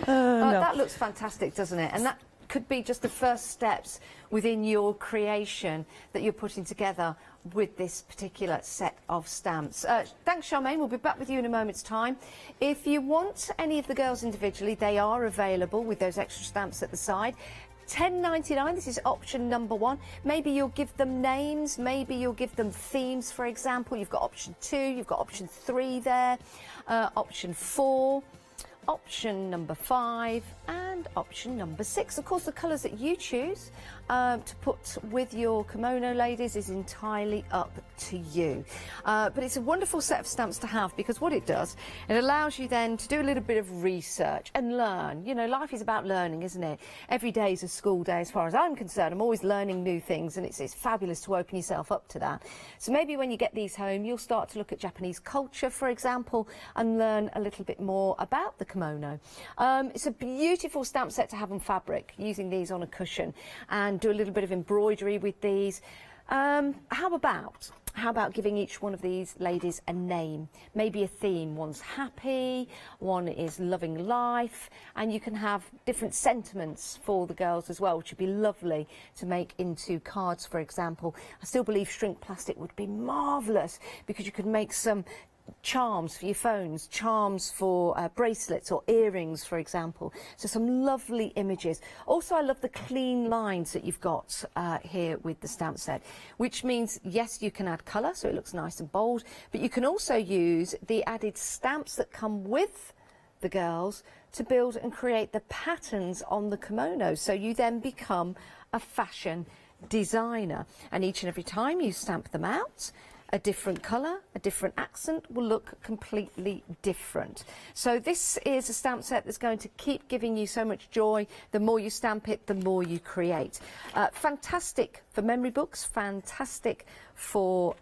That looks fantastic, doesn't it? And that could be just the first steps within your creation that you're putting together with this particular set of stamps. Thanks, Charmaine. We'll be back with you in a moment's time. If you want any of the girls individually, they are available with those extra stamps at the side. £10.99, this is option number 1. Maybe you'll give them names, maybe you'll give them themes, for example. You've got option 2, you've got option 3 there, option 4. Option number 5 and option number 6. Of course, the colours that you choose to put with your kimono, ladies, is entirely up to you. But it's a wonderful set of stamps to have, because what it does, it allows you then to do a little bit of research and learn. You know, life is about learning, isn't it? Every day is a school day as far as I'm concerned. I'm always learning new things, and it's fabulous to open yourself up to that. So maybe when you get these home, you'll start to look at Japanese culture, for example, and learn a little bit more about the kimono. It's a beautiful stamp set to have on fabric, using these on a cushion, and do a little bit of embroidery with these. How about giving each one of these ladies a name, maybe a theme? One's happy, one is loving life, and you can have different sentiments for the girls as well, which would be lovely to make into cards, for example. I still believe shrink plastic would be marvellous, because you could make some charms for your phones, charms for bracelets or earrings, for example. So some lovely images. Also, I love the clean lines that you've got here with the stamp set, which means, yes, you can add colour, so it looks nice and bold, but you can also use the added stamps that come with the girls to build and create the patterns on the kimono. So you then become a fashion designer, and each and every time you stamp them out, a different colour, a different accent will look completely different. So this is a stamp set that's going to keep giving you so much joy. The more you stamp it, the more you create. Fantastic for memory books, fantastic for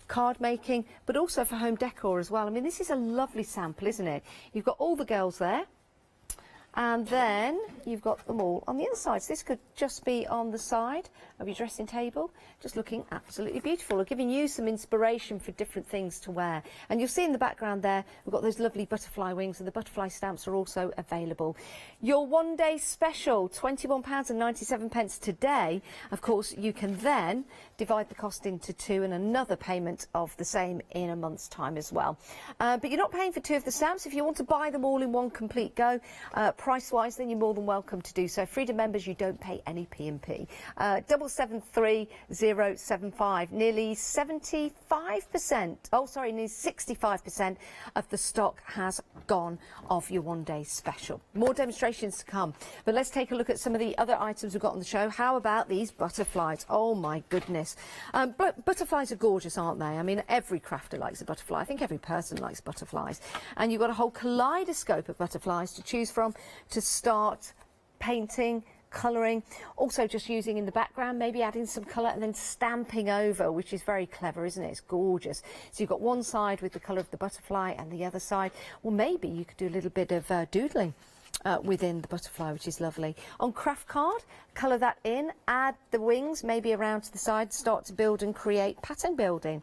card making, but also for home decor as well. I mean, this is a lovely sample, isn't it? You've got all the girls there, and then you've got them all on the inside. So this could just be on the side of your dressing table, just looking absolutely beautiful, or giving you some inspiration for different things to wear. And you'll see in the background there, we've got those lovely butterfly wings, and the butterfly stamps are also available. Your one-day special, £21.97 today. Of course, you can then divide the cost into two and another payment of the same in a month's time as well. But you're not paying for two of the stamps. If you want to buy them all in one complete go, price-wise, then you're more than welcome to do so. Freedom members, you don't pay any P&P. 773075, nearly 75%, oh sorry, nearly 65% of the stock has gone of your one-day special. More demonstrations to come, but let's take a look at some of the other items we've got on the show. How about these butterflies? Oh my goodness. But butterflies are gorgeous, aren't they? I mean, every crafter likes a butterfly. I think every person likes butterflies. And you've got a whole kaleidoscope of butterflies to choose from to start painting, colouring, also just using in the background, maybe adding some colour and then stamping over, which is very clever, isn't it? It's gorgeous. So you've got one side with the colour of the butterfly and the other side, well, maybe you could do a little bit of doodling within the butterfly, which is lovely. On craft card, colour that in, add the wings maybe around to the side, start to build and create pattern building.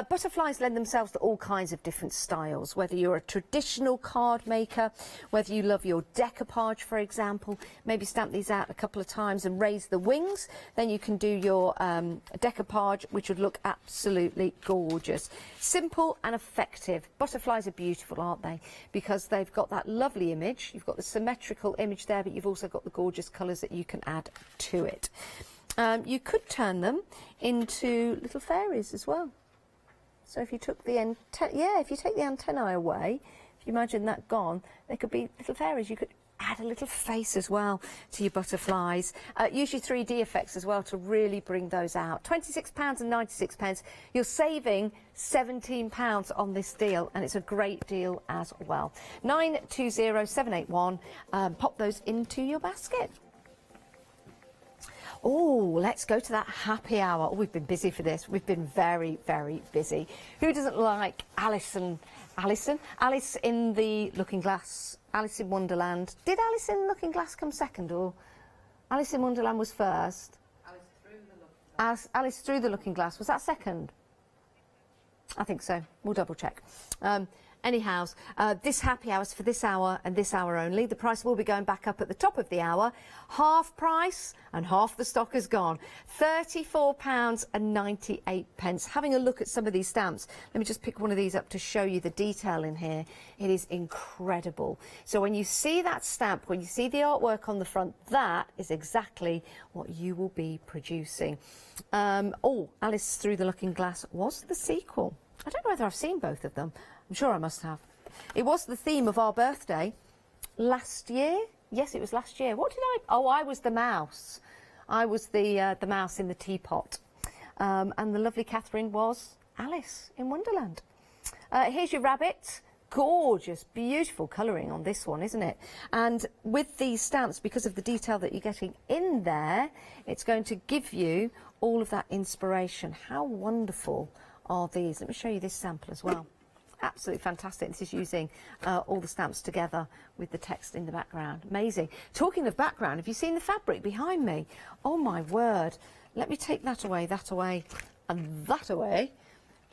Butterflies lend themselves to all kinds of different styles, whether you're a traditional card maker, whether you love your decoupage, for example, maybe stamp these out a couple of times and raise the wings, then you can do your decoupage, which would look absolutely gorgeous. Simple and effective. Butterflies are beautiful, aren't they? Because they've got that lovely image, you've got the symmetrical image there, but you've also got the gorgeous colours that you can add to it. You could turn them into little fairies as well. So if you took the if you take the antennae away, if you imagine that gone, they could be little fairies. You could add a little face as well to your butterflies. Use your 3D effects as well to really bring those out. £26.96. You're saving £17 on this deal, and it's a great deal as well. 920781. Pop those into your basket. Oh, let's go to that happy hour. Oh, we've been busy for this. We've been very, very busy. Who doesn't like Alice in the Looking Glass? Alice in Wonderland. Did Alice in Looking Glass come second, or Alice in Wonderland was first? Alice Through the Looking Glass. Was that second? I think so. We'll double check. Anyhow, this happy hour is for this hour and this hour only. The price will be going back up at the top of the hour. Half price and half the stock is gone. £34.98. Having a look at some of these stamps. Let me just pick one of these up to show you the detail in here. It is incredible. So when you see that stamp, when you see the artwork on the front, that is exactly what you will be producing. Oh, Alice Through the Looking Glass was the sequel. I don't know whether I've seen both of them. I'm sure I must have. It was the theme of our birthday last year. Yes, it was last year. What did I... Oh, I was the mouse. I was the mouse in the teapot. And the lovely Catherine was Alice in Wonderland. Here's your rabbit. Gorgeous, beautiful colouring on this one, isn't it? And with these stamps, because of the detail that you're getting in there, it's going to give you all of that inspiration. How wonderful are these? Let me show you this sample as well. Absolutely fantastic. This is using all the stamps together with the text in the background. Amazing. Talking of background, have you seen the fabric behind me? Oh my word. Let me take that away, and that away.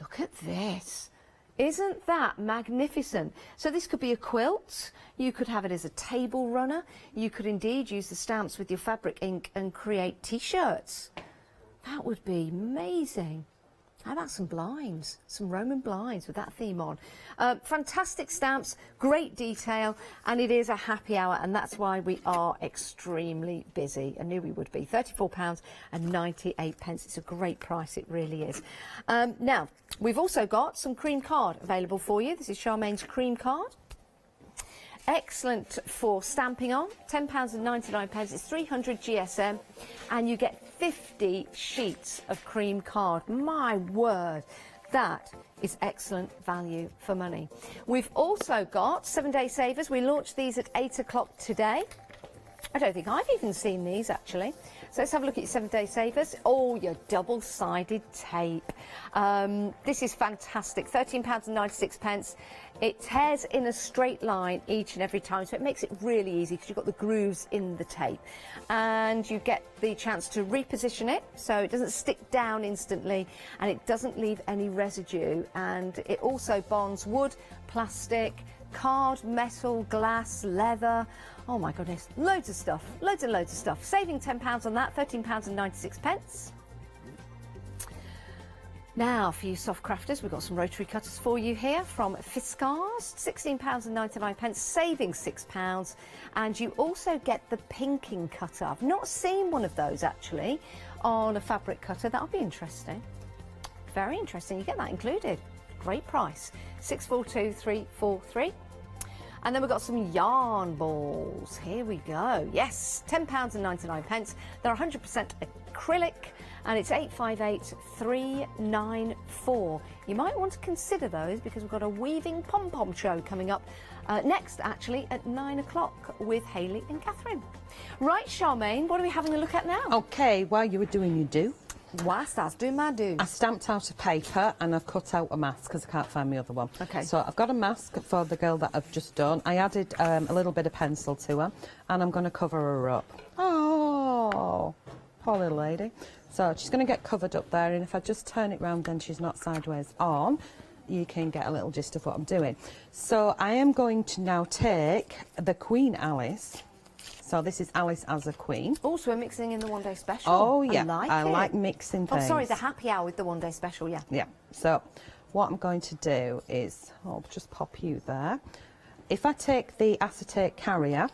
Look at this. Isn't that magnificent? So this could be a quilt. You could have it as a table runner. You could indeed use the stamps with your fabric ink and create t-shirts. That would be amazing. How about some blinds, some Roman blinds with that theme on? Fantastic stamps, great detail, and it is a happy hour, and that's why we are extremely busy. I knew we would be. £34.98. It's a great price, it really is. Now, we've also got some cream card available for you. This is Charmaine's cream card. Excellent for stamping on, £10.99, it's 300 GSM, and you get 50 sheets of cream card. My word, that is excellent value for money. We've also got 7-day savers. We launched these at 8 o'clock today. I don't think I've even seen these actually. So let's have a look at your 7-day savers. Oh, your double-sided tape. This is fantastic, £13.96. It tears in a straight line each and every time, so it makes it really easy because you've got the grooves in the tape. And you get the chance to reposition it so it doesn't stick down instantly and it doesn't leave any residue. And it also bonds wood, plastic, card, metal, glass, leather. Oh my goodness, loads of stuff, loads and loads of stuff. Saving £10 on that, £13.96. Now, for you soft crafters, we've got some rotary cutters for you here from Fiskars, £16.99, saving £6. And you also get the pinking cutter. I've not seen one of those actually on a fabric cutter. That'll be interesting. Very interesting. You get that included. Great price, £642,343. And then we've got some yarn balls. Here we go. Yes, £10.99. They're 100% acrylic, and it's 858,394. You might want to consider those because we've got a weaving pom-pom show coming up next, actually, at 9 o'clock with Hayley and Catherine. Right, Charmaine, what are we having a look at now? Okay, while you were doing your do, whilst I was doing my do, I stamped out a paper and I've cut out a mask because I can't find my other one. Okay. So I've got a mask for the girl that I've just done. I added a little bit of pencil to her and I'm going to cover her up. Oh, poor little lady. So she's going to get covered up there, and if I just turn it round then she's not sideways on, you can get a little gist of what I'm doing. So I am going to now take the Queen Alice. So this is Alice as a queen. Also, we're mixing in the one-day special. Oh, yeah. I like mixing things. Oh, sorry, the happy hour with the one-day special, yeah. Yeah. So what I'm going to do is, I'll just pop you there. If I take the acetate carrier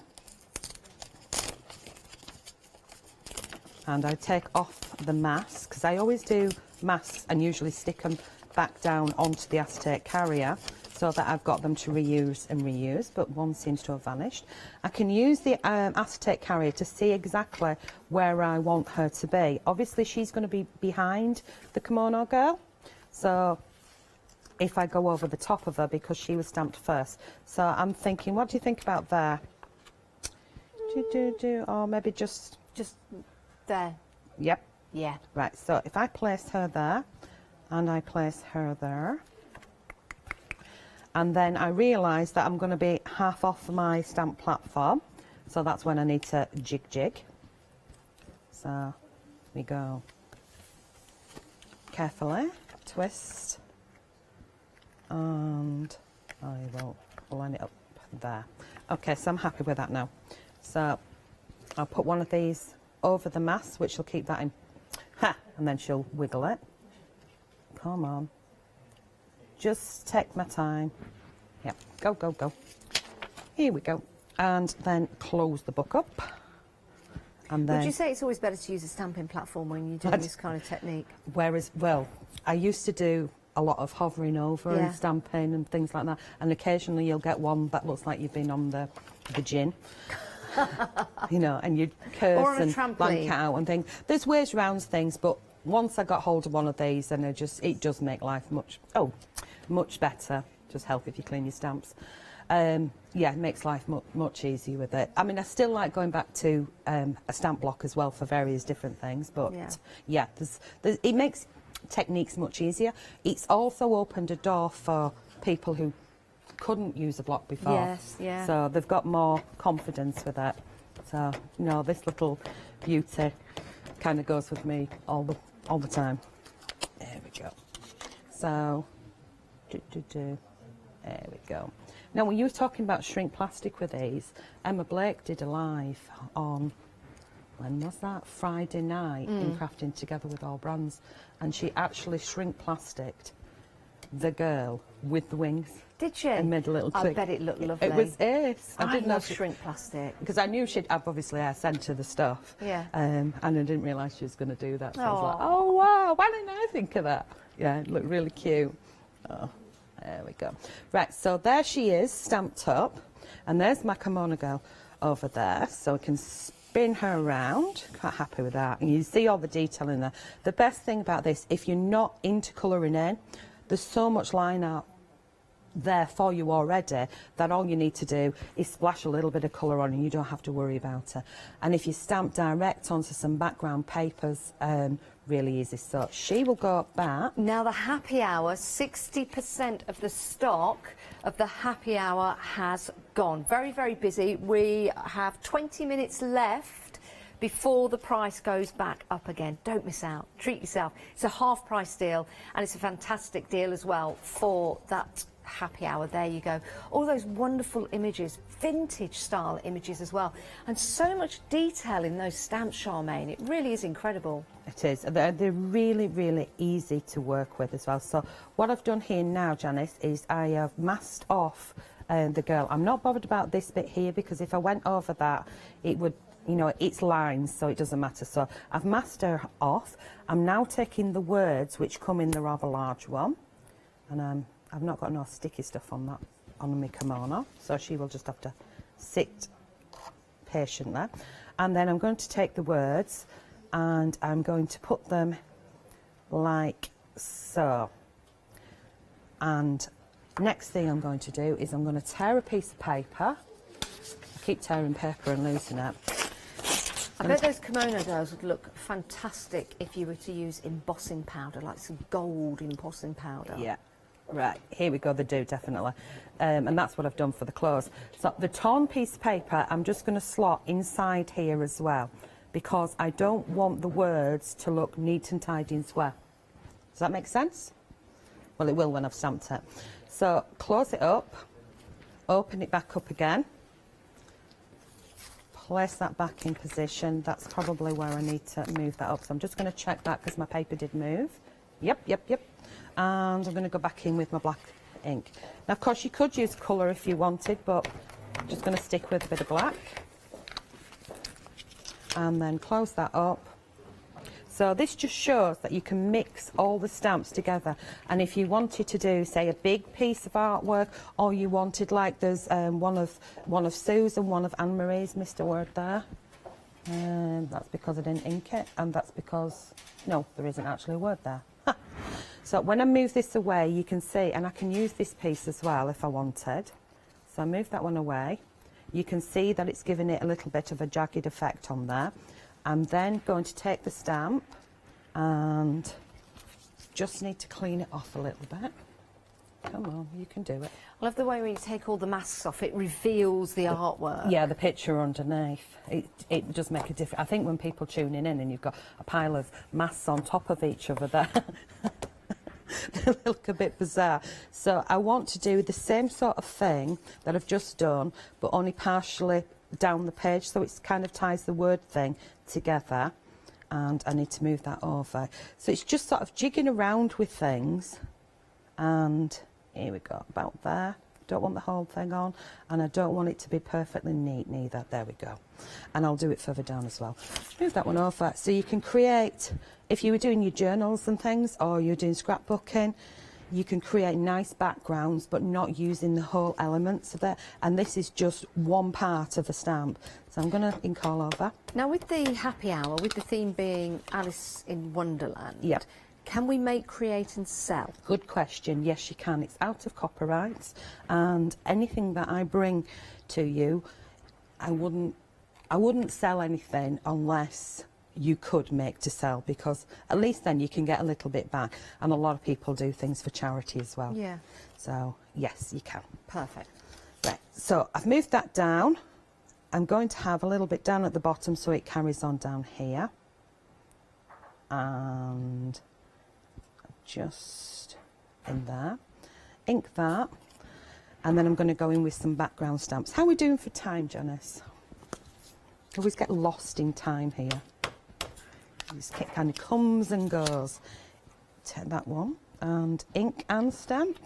and I take off the mask, because I always do masks and usually stick them back down onto the acetate carrier, so that I've got them to reuse and reuse, but one seems to have vanished. I can use the acetate carrier to see exactly where I want her to be. Obviously, she's going to be behind the kimono girl, so if I go over the top of her because she was stamped first. So I'm thinking, what do you think about there? Or maybe just there. Yep. Yeah. Right, so if I place her there, and I place her there, and then I realise that I'm going to be half off my stamp platform, so that's when I need to jig. So we go carefully, twist, and I will line it up there. Okay, so I'm happy with that now. So I'll put one of these over the mask, which will keep that in, and then she'll wiggle it. Come on. Just take my time. Yep, go. Here we go. And then close the book up. And then, would you say it's always better to use a stamping platform when you're doing this kind of technique? Whereas, well, I used to do a lot of hovering over and stamping and things like that. And occasionally you'll get one that looks like you've been on the gin. You know, and you'd curse and blank out and things. There's ways around things, but once I got hold of one of these, and it does make life much better. Just help if you clean your stamps. Yeah, it makes life much easier with it. I mean, I still like going back to a stamp block as well for various different things, but yeah, it makes techniques much easier. It's also opened a door for people who couldn't use a block before. Yes, yeah. So they've got more confidence with it. So, you know, this little beauty kind of goes with me all the time. There we go. So, there we go. Now, when you were talking about shrink plastic with these, Emma Blake did a live on, when was that? Friday night in Crafting Together with All Brands, and she actually shrink plasticked the girl with the wings. Did she? And made a little twig. I bet it looked lovely. It was ace. I didn't know shrink plastic. Because I knew I sent her the stuff. Yeah. And I didn't realise she was going to do that. So I was like, oh wow, why didn't I think of that? Yeah, it looked really cute. Oh, there we go. Right, so there she is, stamped up. And there's my kimono girl over there, so I can spin her around. Quite happy with that. And you see all the detail in there. The best thing about this, if you're not into colouring in, there's so much line art there for you already that all you need to do is splash a little bit of colour on and you don't have to worry about it. And if you stamp direct onto some background papers, really easy. So she will go back. Now the happy hour, 60% of the stock of the happy hour has gone. Very, very busy. We have 20 minutes left before the price goes back up again. Don't miss out. Treat yourself. It's a half price deal and it's a fantastic deal as well for that happy hour. There you go. All those wonderful images, vintage style images as well, and so much detail in those stamps, Charmaine. It really is incredible. It is. They're really, really easy to work with as well. So what I've done here now, Janice, is I have masked off the girl. I'm not bothered about this bit here because if I went over that, it would, you know, it's lines, so it doesn't matter. So I've masked her off. I'm now taking the words which come in the rather large one, and I've not got no sticky stuff on that, on my kimono, so she will just have to sit patiently. And then I'm going to take the words and I'm going to put them like so. And next thing I'm going to do is I'm going to tear a piece of paper. I keep tearing paper and losing it. I bet those kimono girls would look fantastic if you were to use embossing powder, like some gold embossing powder. Yeah. Right, here we go, they do, definitely. And that's what I've done for the clothes. So the torn piece of paper, I'm just going to slot inside here as well, because I don't want the words to look neat and tidy and square. Does that make sense? Well, it will when I've stamped it. So close it up, open it back up again, place that back in position. That's probably where I need to move that up. So I'm just going to check that because my paper did move. Yep. And I'm going to go back in with my black ink. Now, of course, you could use colour if you wanted, but I'm just going to stick with a bit of black. And then close that up. So this just shows that you can mix all the stamps together. And if you wanted to do, say, a big piece of artwork, or you wanted, like, there's one of Sue's and one of Anne-Marie's, missed a word there. That's because I didn't ink it, and that's because, no, there isn't actually a word there. So when I move this away, you can see, and I can use this piece as well if I wanted. So I move that one away. You can see that it's giving it a little bit of a jagged effect on there. I'm then going to take the stamp and just need to clean it off a little bit. Come on, you can do it. I love the way when you take all the masks off, it reveals the artwork. Yeah, the picture underneath. It does make a difference. I think when people tuning in and you've got a pile of masks on top of each other there, they look a bit bizarre. So I want to do the same sort of thing that I've just done, but only partially down the page, so it kind of ties the word thing together. And I need to move that over. So it's just sort of jigging around with things. And here we go, about there. Don't want the whole thing on, and I don't want it to be perfectly neat neither. There we go. And I'll do it further down as well. Move that one over. So you can create, if you were doing your journals and things, or you're doing scrapbooking, you can create nice backgrounds, but not using the whole elements of it. And this is just one part of a stamp. So I'm going to ink all over. Now with the happy hour, with the theme being Alice in Wonderland, yep. Can we make, create and sell? Good question. Yes, you can. It's out of copyrights, and anything that I bring to you, I wouldn't sell anything unless you could make to sell, because at least then you can get a little bit back, and a lot of people do things for charity as well. Yeah. So yes, you can. Perfect. Right. So I've moved that down. I'm going to have a little bit down at the bottom so it carries on down here, and just in there, ink that, and then I'm going to go in with some background stamps. How are we doing for time, Janice? Always get lost in time here. This kit kind of comes and goes. Take that one and ink and stamp.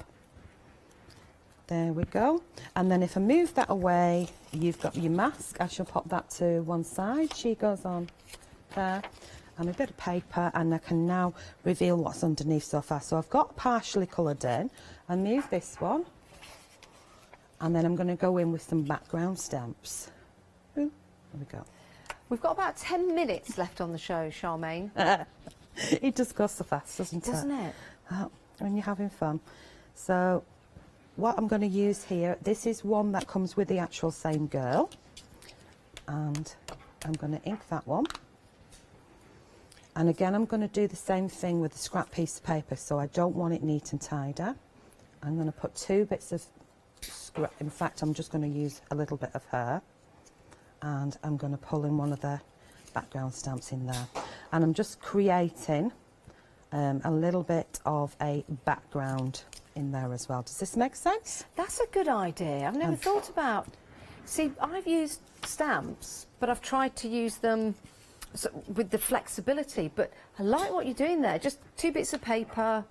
There we go. And then if I move that away, you've got your mask. I shall pop that to one side. She goes on there. And a bit of paper, and I can now reveal what's underneath so far. So I've got partially coloured in. I move this one, And then I'm going to go in with some background stamps. Ooh, there we go. We've got about 10 minutes left on the show, Charmaine. It just goes so fast, doesn't it? Doesn't it? When you're having fun. So what I'm going to use here, this is one that comes with the actual same girl. And I'm going to ink that one. And again, I'm going to do the same thing with the scrap piece of paper, so I don't want it neat and tidy. I'm going to put 2 bits of scrap. In fact, I'm just going to use a little bit of her. And I'm going to pull in one of the background stamps in there. And I'm just creating a little bit of a background in there as well. Does this make sense? That's a good idea. I've never thought about... See, I've used stamps, but I've tried to use them with the flexibility. But I like what you're doing there. Just 2 bits of paper,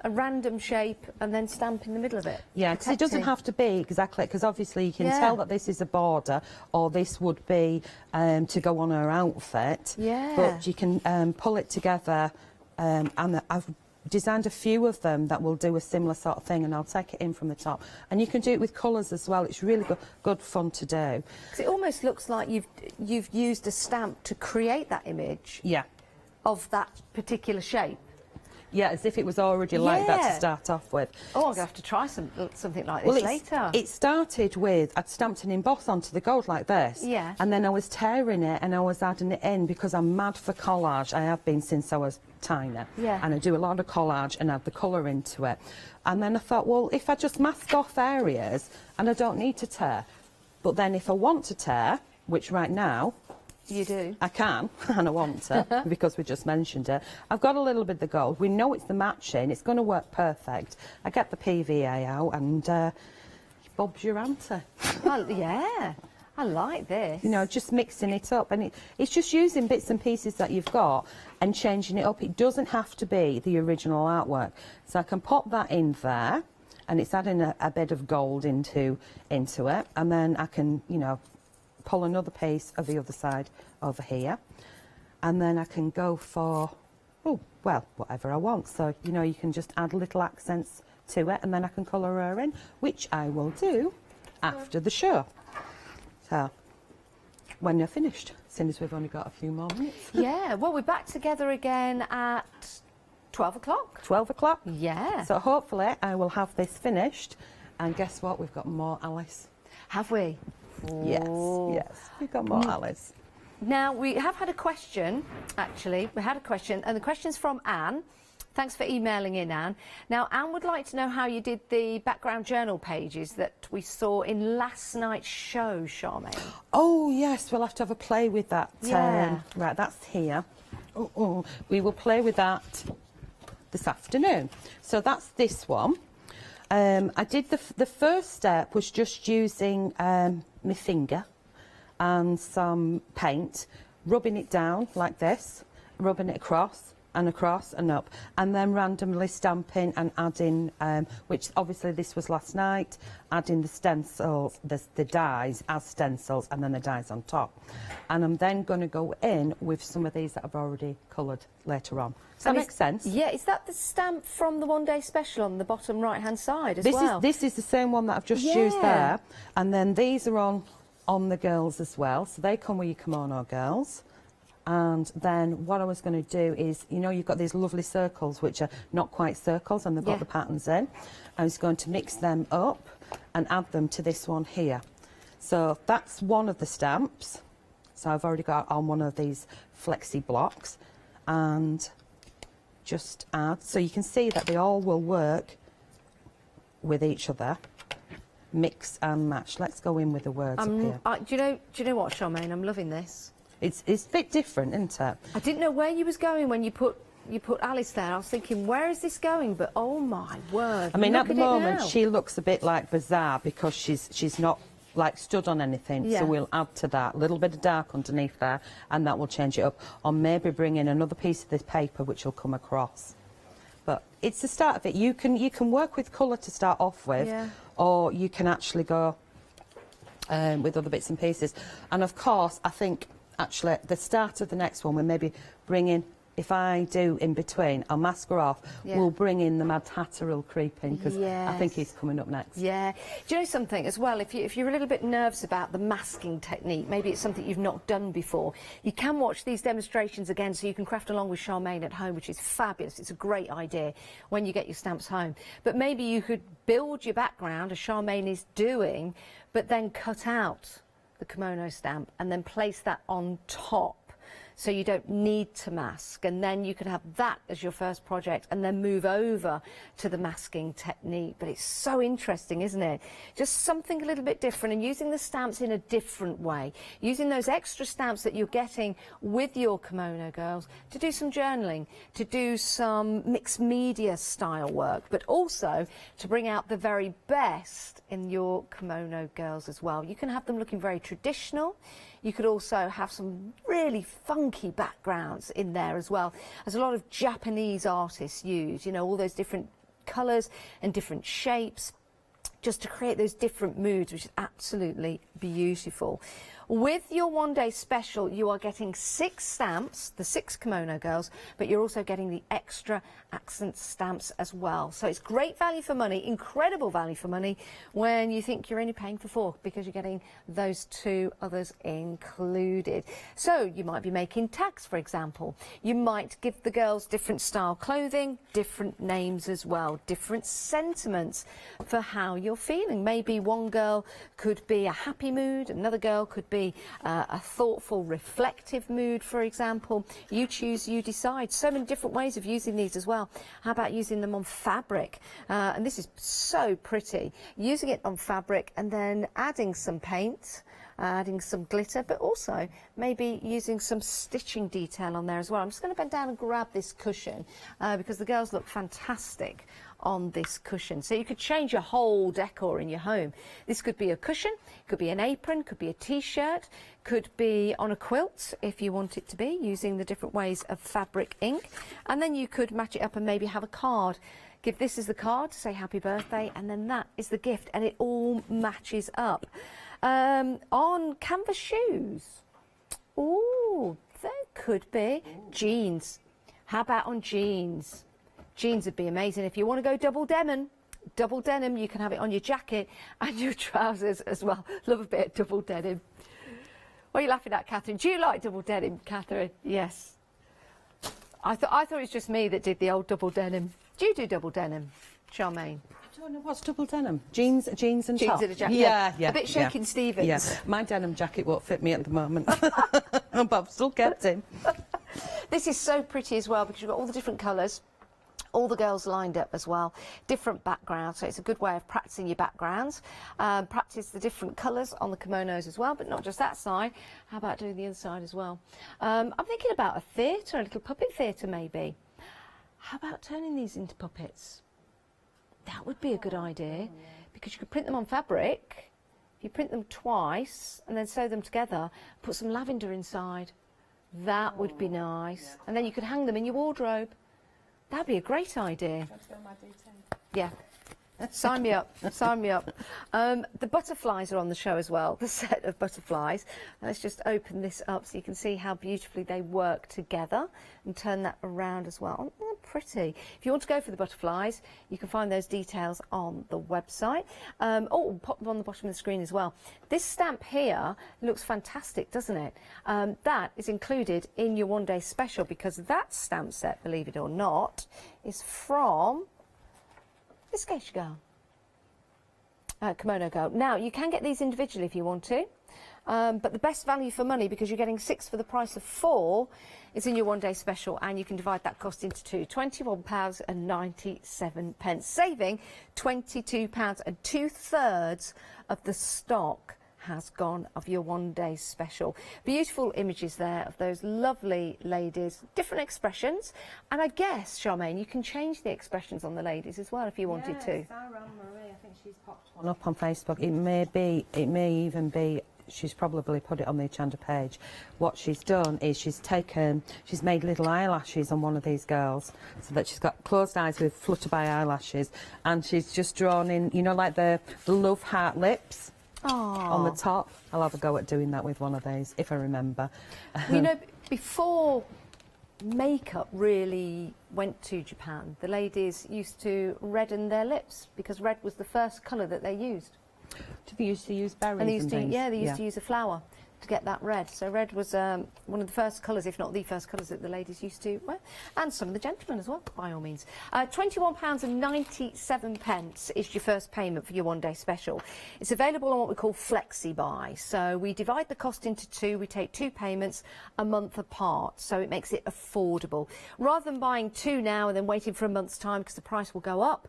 a random shape, and then stamp in the middle of it. Yeah, because it doesn't have to be exactly, because obviously you can tell that this is a border, or this would be to go on her outfit. Yeah. But you can pull it together, and I've designed a few of them that will do a similar sort of thing, and I'll take it in from the top. And you can do it with colours as well. It's really good fun to do. Because it almost looks like you've used a stamp to create that image. Yeah. Of that particular shape. Yeah, as if it was already like that to start off with. Oh, I'm going to have to try something like this later. It started with, I'd stamped an emboss onto the gold like this. Yeah. And then I was tearing it and I was adding it in because I'm mad for collage. I have been since I was tiny. Yeah. And I do a lot of collage and add the colour into it. And then I thought, well, if I just mask off areas and I don't need to tear. But then if I want to tear, which right now... You do? I can, and I want to, because we just mentioned it. I've got a little bit of the gold. We know it's the matching. It's going to work perfect. I get the PVA out, and Bob's your answer. Well, yeah, I like this. You know, just mixing it up. And it's just using bits and pieces that you've got and changing it up. It doesn't have to be the original artwork. So I can pop that in there, and it's adding a bit of gold into it. And then I can, you know, pull another piece of the other side over here, and then I can go for, oh, well, whatever I want. So, you know, you can just add little accents to it, and then I can colour her in, which I will do after the show. So, when you're finished, seeing as we've only got a few more minutes. Yeah, well, we're back together again at 12 o'clock. 12 o'clock? Yeah. So hopefully I will have this finished, and guess what? We've got more Alice. Have we? Yes, yes, we've got more Alice. Now, we have had a question, actually. We had a question, and the question's from Anne. Thanks for emailing in, Anne. Now, Anne would like to know how you did the background journal pages that we saw in last night's show, Charmaine. Oh, yes, we'll have to have a play with that. Yeah. Right, that's here. We will play with that this afternoon. So that's this one. I did the first step was just using my finger and some paint, rubbing it down like this, rubbing it across and up, and then randomly stamping and adding, which obviously this was last night, adding the stencils, the dies as stencils, and then the dies on top. And I'm then going to go in with some of these that I've already coloured later on. Does that make sense? Yeah, is that the stamp from the one day special on the bottom right hand side as well? This is the same one that I've just used there, and then these are on the girls as well, so they come with your kimono girls. And then what I was going to do is, you know, you've got these lovely circles which are not quite circles and they've got the patterns in. I was going to mix them up and add them to this one here. So that's one of the stamps. So I've already got on one of these flexi blocks, and just add, so you can see that they all will work with each other. Mix and match. Let's go in with the words up here. Do you know what, Charmaine? I'm loving this. It's a bit different, isn't it? I didn't know where you was going when you put Alice there. I was thinking, where is this going? But oh my word! I mean, look at the moment she looks a bit like bizarre because she's not like stood on anything. Yeah. So we'll add to that a little bit of dark underneath there, and that will change it up. Or maybe bring in another piece of this paper which will come across. But it's the start of it. You can work with colour to start off with, or you can actually go with other bits and pieces. And of course, I think actually the start of the next one, we're maybe bringing if I do in between, I'll mask her off. Yeah. We'll bring in the Mad Hatter who'll creep in, because I Yes. think he's coming up next. Yeah. Do you know something as well? If you're a little bit nervous about the masking technique, maybe it's something you've not done before, you can watch these demonstrations again, so you can craft along with Charmaine at home, which is fabulous. It's a great idea when you get your stamps home. But maybe you could build your background, as Charmaine is doing, but then cut out the kimono stamp and then place that on top, so you don't need to mask, and then you can have that as your first project and then move over to the masking technique. But it's so interesting, isn't it? Just something a little bit different, and using the stamps in a different way, using those extra stamps that you're getting with your kimono girls to do some journaling, to do some mixed media style work, but also to bring out the very best in your kimono girls as well. You can have them looking very traditional. You could also have some really funky backgrounds in there as well, as a lot of Japanese artists use, you know, all those different colours and different shapes, just to create those different moods, which is absolutely beautiful. With your one-day special, you are getting 6 stamps, the 6 kimono girls, but you're also getting the extra accent stamps as well. So it's great value for money, incredible value for money, when you think you're only paying for 4, because you're getting those 2 others included. So you might be making tags, for example. You might give the girls different style clothing, different names as well, different sentiments for how you're feeling. Maybe one girl could be a happy mood, another girl could be a thoughtful, reflective mood, for example. You choose, you decide. So many different ways of using these as well. How about using them on fabric? And this is so pretty. Using it on fabric and then adding some paint, adding some glitter, but also maybe using some stitching detail on there as well. I'm just going to bend down and grab this cushion because the girls look fantastic on this cushion. So you could change your whole decor in your home. This could be a cushion, could be an apron, could be a t-shirt, could be on a quilt if you want it to be, using the different ways of fabric ink. And then you could match it up and maybe have a card. Give this as the card to say happy birthday, and then that is the gift, and it all matches up. On canvas shoes. Ooh, there could be. Jeans. How about on jeans? Jeans would be amazing. If you want to go double denim, you can have it on your jacket and your trousers as well. Love a bit of double denim. What are you laughing at, Catherine? Do you like double denim, Catherine? Yes. I thought it was just me that did the old double denim. Do you do double denim, Charmaine? I don't know what's double denim. Jeans and Jeans top. and a jacket. Yeah. A bit Shakin' Stevens. Yeah. My denim jacket won't fit me at the moment, but I've still kept him. This is so pretty as well, because you've got all the different colours. All the girls lined up as well, different backgrounds, so it's a good way of practicing your backgrounds. Practice the different colours on the kimonos as well, but not just that side. How about doing the other side as well? I'm thinking about a theatre, a little puppet theatre maybe. How about turning these into puppets? That would be a good idea, because you could print them on fabric. If you print them twice and then sew them together, put some lavender inside. That would be nice. And then you could hang them in your wardrobe. That'd be a great idea. Yeah. Sign me up. Sign me up. The butterflies are on the show as well, the set of butterflies. Let's just open this up so you can see how beautifully they work together, and turn that around as well. Oh, pretty. If you want to go for the butterflies, you can find those details on the website. Oh, pop them on the bottom of the screen as well. This stamp here looks fantastic, doesn't it? That is included in your one-day special, because that stamp set, believe it or not, is from this Geisha girl, kimono girl. Now, you can get these individually if you want to, but the best value for money, because you're getting 6 for the price of 4, is in your one-day special, and you can divide that cost into 2, £21.97, saving £22, and 2/3 of the stock has gone of your one-day special. Beautiful images there of those lovely ladies, different expressions, and I guess, Charmaine, you can change the expressions on the ladies as well if you wanted to. Sarah Anne-Marie, I think she's popped one up on Facebook. It may even be, she's probably put it on the Hochanda page. What she's done is she's made little eyelashes on one of these girls, so that she's got closed eyes with flutterby eyelashes, and she's just drawn in, you know, like the love heart lips. On the top. I'll have a go at doing that with one of these, if I remember. You know, before makeup really went to Japan. The ladies used to redden their lips because red was the first colour that they used. They used to use berries And they used to, things. yeah, they used to use a flower to get that red. So red was one of the first colours, if not the first colours, that the ladies used to wear, and some of the gentlemen as well, by all means. £21.97 is your first payment for your one-day special. It's available on what we call Flexi Buy. So we divide the cost into two. We take 2 payments a month apart, so it makes it affordable. Rather than buying 2 now and then waiting for a month's time because the price will go up,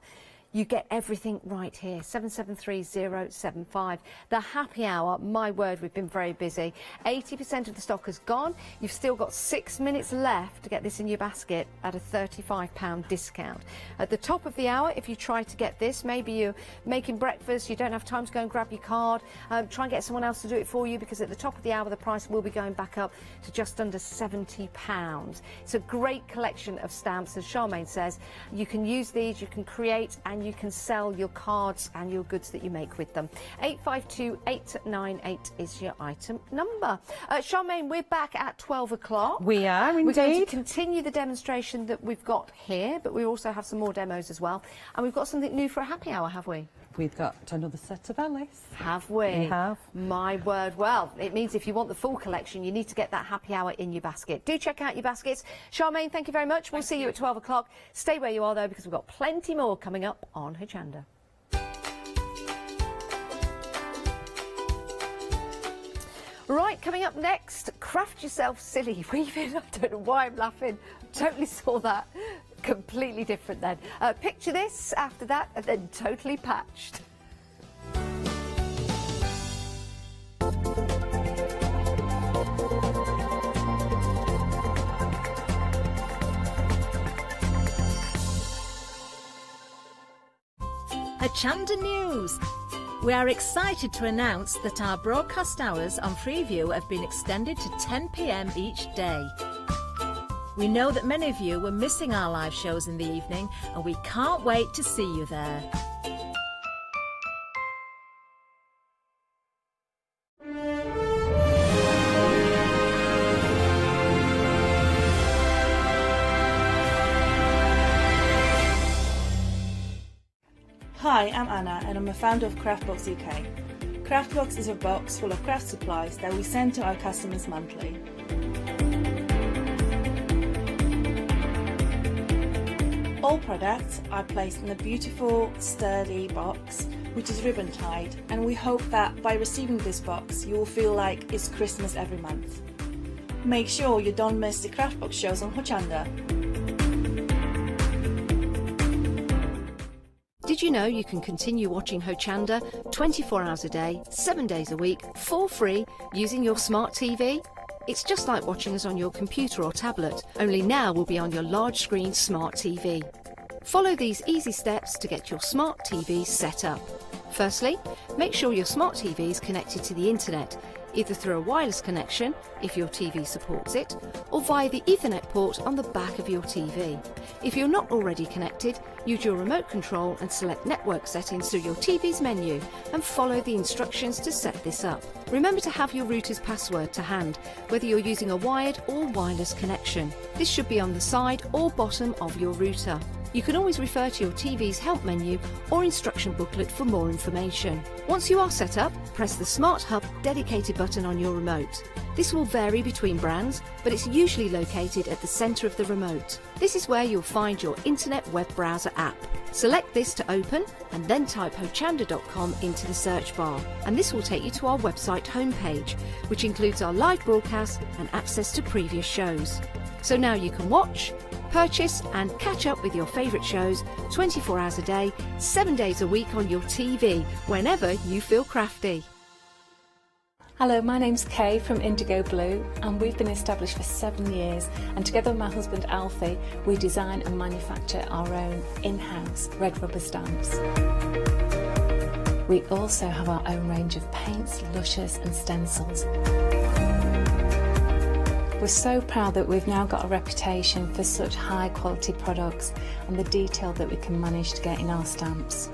you get everything right here. 773075. The happy hour, my word, we've been very busy. 80% of the stock has gone. You've still got 6 minutes left to get this in your basket at a £35 discount. At the top of the hour, if you try to get this, maybe you're making breakfast, you don't have time to go and grab your card, try and get someone else to do it for you, because at the top of the hour the price will be going back up to just under £70. It's a great collection of stamps. As Charmaine says, you can use these, you can create, and you can sell your cards and your goods that you make with them. 852898 is your item number. Charmaine, we're back at 12 o'clock. We are, indeed. We're going to continue the demonstration that we've got here, but we also have some more demos as well. And we've got something new for a happy hour, have we? We've got another set of Alice. Have we? We have. My word. Well, it means if you want the full collection, you need to get that happy hour in your basket. Do check out your baskets. Charmaine, thank you very much. We'll see you at 12 o'clock. Stay where you are, though, because we've got plenty more coming up on Hochanda. Right, coming up next, craft yourself silly weaving. I don't know why I'm laughing. Totally saw that. Completely different then. Picture this after that, and then totally patched. Hochanda News. We are excited to announce that our broadcast hours on Freeview have been extended to 10 p.m. each day. We know that many of you were missing our live shows in the evening, and we can't wait to see you there. Hi, I'm Anna and I'm a founder of Craftbox UK. Craftbox is a box full of craft supplies that we send to our customers monthly. All products are placed in a beautiful, sturdy box, which is ribbon tied, and we hope that by receiving this box, you will feel like it's Christmas every month. Make sure you don't miss the Craftbox shows on Hochanda. Did you know you can continue watching Hochanda 24 hours a day, 7 days a week, for free, using your smart TV? It's just like watching us on your computer or tablet, only now we'll be on your large screen smart TV. Follow these easy steps to get your smart TV set up. Firstly, make sure your smart TV is connected to the internet, either through a wireless connection, if your TV supports it, or via the Ethernet port on the back of your TV. If you're not already connected, use your remote control and select network settings through your TV's menu and follow the instructions to set this up. Remember to have your router's password to hand, whether you're using a wired or wireless connection. This should be on the side or bottom of your router. You can always refer to your TV's help menu or instruction booklet for more information. Once you are set up, press the Smart Hub dedicated button on your remote. This will vary between brands, but it's usually located at the centre of the remote. This is where you'll find your internet web browser app. Select this to open and then type hochanda.com into the search bar, and this will take you to our website homepage, which includes our live broadcasts and access to previous shows. So now you can watch, purchase and catch up with your favourite shows 24 hours a day, 7 days a week on your TV, whenever you feel crafty. Hello, my name's Kay from Indigo Blue, and we've been established for 7 years, and together with my husband Alfie, we design and manufacture our own in-house red rubber stamps. We also have our own range of paints, lushes and stencils. We're so proud that we've now got a reputation for such high quality products and the detail that we can manage to get in our stamps.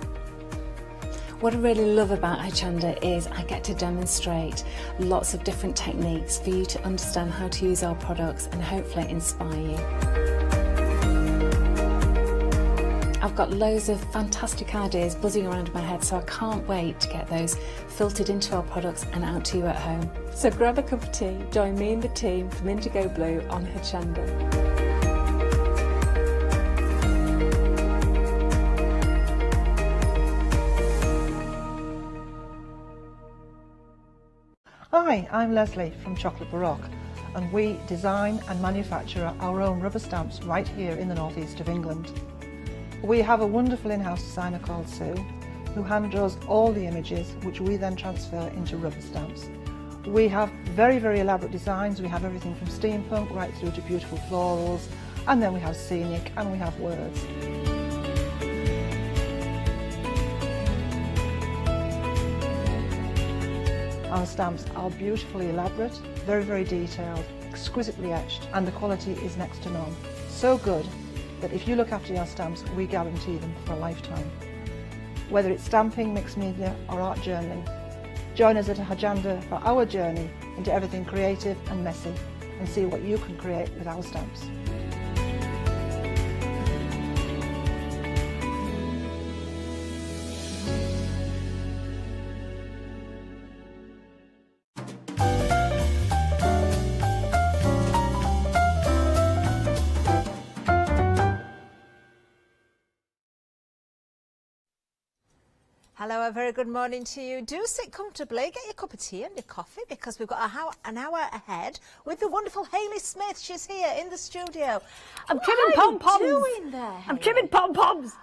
What I really love about Hochanda is I get to demonstrate lots of different techniques for you to understand how to use our products and hopefully inspire you. I've got loads of fantastic ideas buzzing around in my head, so I can't wait to get those filtered into our products and out to you at home. So grab a cup of tea, join me and the team from Indigo Blue on Hochanda. Hi, I'm Leslie from Chocolate Baroque, and we design and manufacture our own rubber stamps right here in the northeast of England. We have a wonderful in-house designer called Sue, who hand draws all the images, which we then transfer into rubber stamps. We have very, very elaborate designs. We have everything from steampunk right through to beautiful florals, and then we have scenic and we have words. Our stamps are beautifully elaborate, very, very detailed, exquisitely etched, and the quality is next to none. So good that if you look after your stamps, we guarantee them for a lifetime. Whether it's stamping, mixed media or art journaling, join us at Hochanda for our journey into everything creative and messy and see what you can create with our stamps. Hello, a very good morning to you. Do sit comfortably, get your cup of tea and your coffee, because we've got an hour ahead with the wonderful Hayley Smith. She's here in the studio. I'm trimming pom-poms. What are you doing there, I'm trimming pom-poms.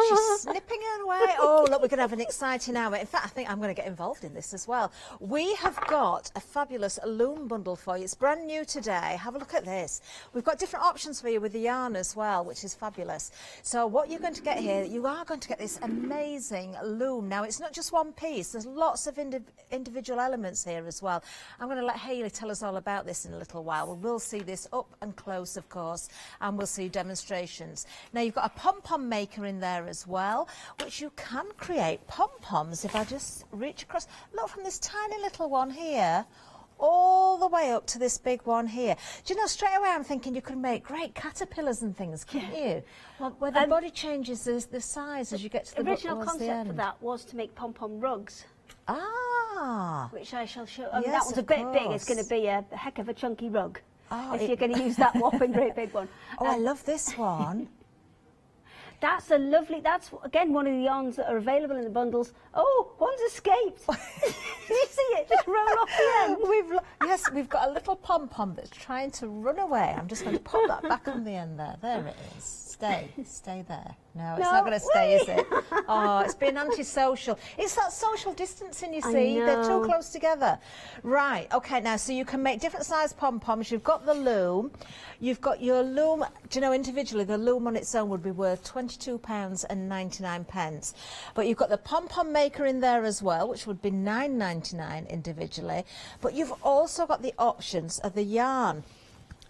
She's snipping her away. Oh, look, we're going to have an exciting hour. In fact, I think I'm going to get involved in this as well. We have got a fabulous loom bundle for you. It's brand new today. Have a look at this. We've got different options for you with the yarn as well, which is fabulous. So what you're going to get here, you are going to get this amazing loom. Now, it's not just one piece. There's lots of individual elements here as well. I'm going to let Hayley tell us all about this in a little while. We'll see this up and close, of course, and we'll see demonstrations. Now, you've got a pom-pom maker in there as well, which you can create pom-poms. If I just reach across, look, from this tiny little one here, all the way up to this big one here. Do you know, straight away I'm thinking you could make great caterpillars and things, couldn't you? Well, where the body changes the size as you get to the original concept for that was to make pom-pom rugs. Ah! Which I shall show. Yes, that one's a bit big. It's going to be a heck of a chunky rug. Oh, if you're going to use that whopping great big one. Oh, I love this one. That's a lovely, that's again one of the yarns that are available in the bundles. Oh, one's escaped. You see it just roll off the end. Yes, we've got a little pom-pom that's trying to run away. I'm just going to pop that back on the end there. There it is. Stay there. No, it's not going to stay, is it? Oh, it's being antisocial. It's that social distancing, you see. They're too close together. Right, okay, now, so you can make different size pom-poms. You've got the loom. You've got your loom. Do you know, individually, the loom on its own would be worth £22.99. But you've got the pom-pom maker in there as well, which would be £9.99 individually. But you've also got the options of the yarn.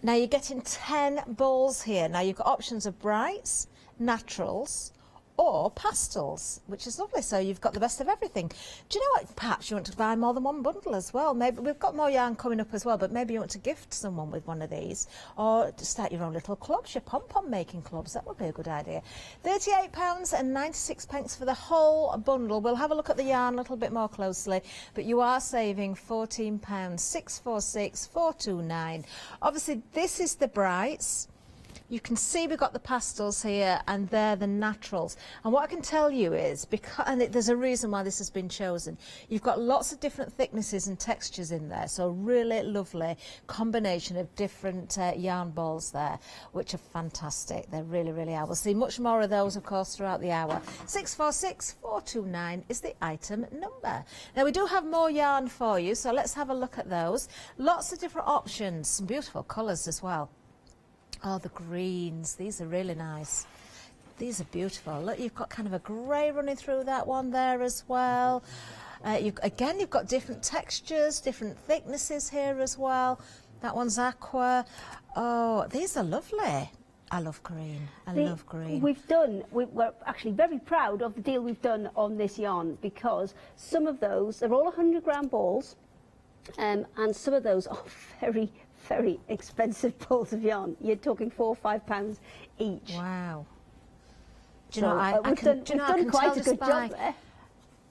Now you're getting 10 balls here. Now you've got options of brights, naturals, or pastels, which is lovely. So you've got the best of everything. Do you know what? Perhaps you want to buy more than one bundle as well. Maybe we've got more yarn coming up as well, but maybe you want to gift someone with one of these, or to start your own little clubs, your pom-pom making clubs. That would be a good idea. £38.96 for the whole bundle. We'll have a look at the yarn a little bit more closely, but you are saving £14,646,429. Obviously, this is the brights. You can see we've got the pastels here, and they're the naturals. And what I can tell you is, there's a reason why this has been chosen. You've got lots of different thicknesses and textures in there, so really lovely combination of different yarn balls there, which are fantastic. They really, really are. We'll see much more of those, of course, throughout the hour. 646-429 is the item number. Now, we do have more yarn for you, so let's have a look at those. Lots of different options, some beautiful colours as well. Oh, the greens, these are really nice. These are beautiful. Look, you've got kind of a grey running through that one there as well. You've got different textures, different thicknesses here as well. That one's aqua. Oh, these are lovely. I love green. I love green. We're actually very proud of the deal we've done on this yarn, because some of those, they're all 100-gram balls, and some of those are very, very expensive balls of yarn. You're talking £4 or £5 each. Wow. Do So, you know, we've done quite a good job there.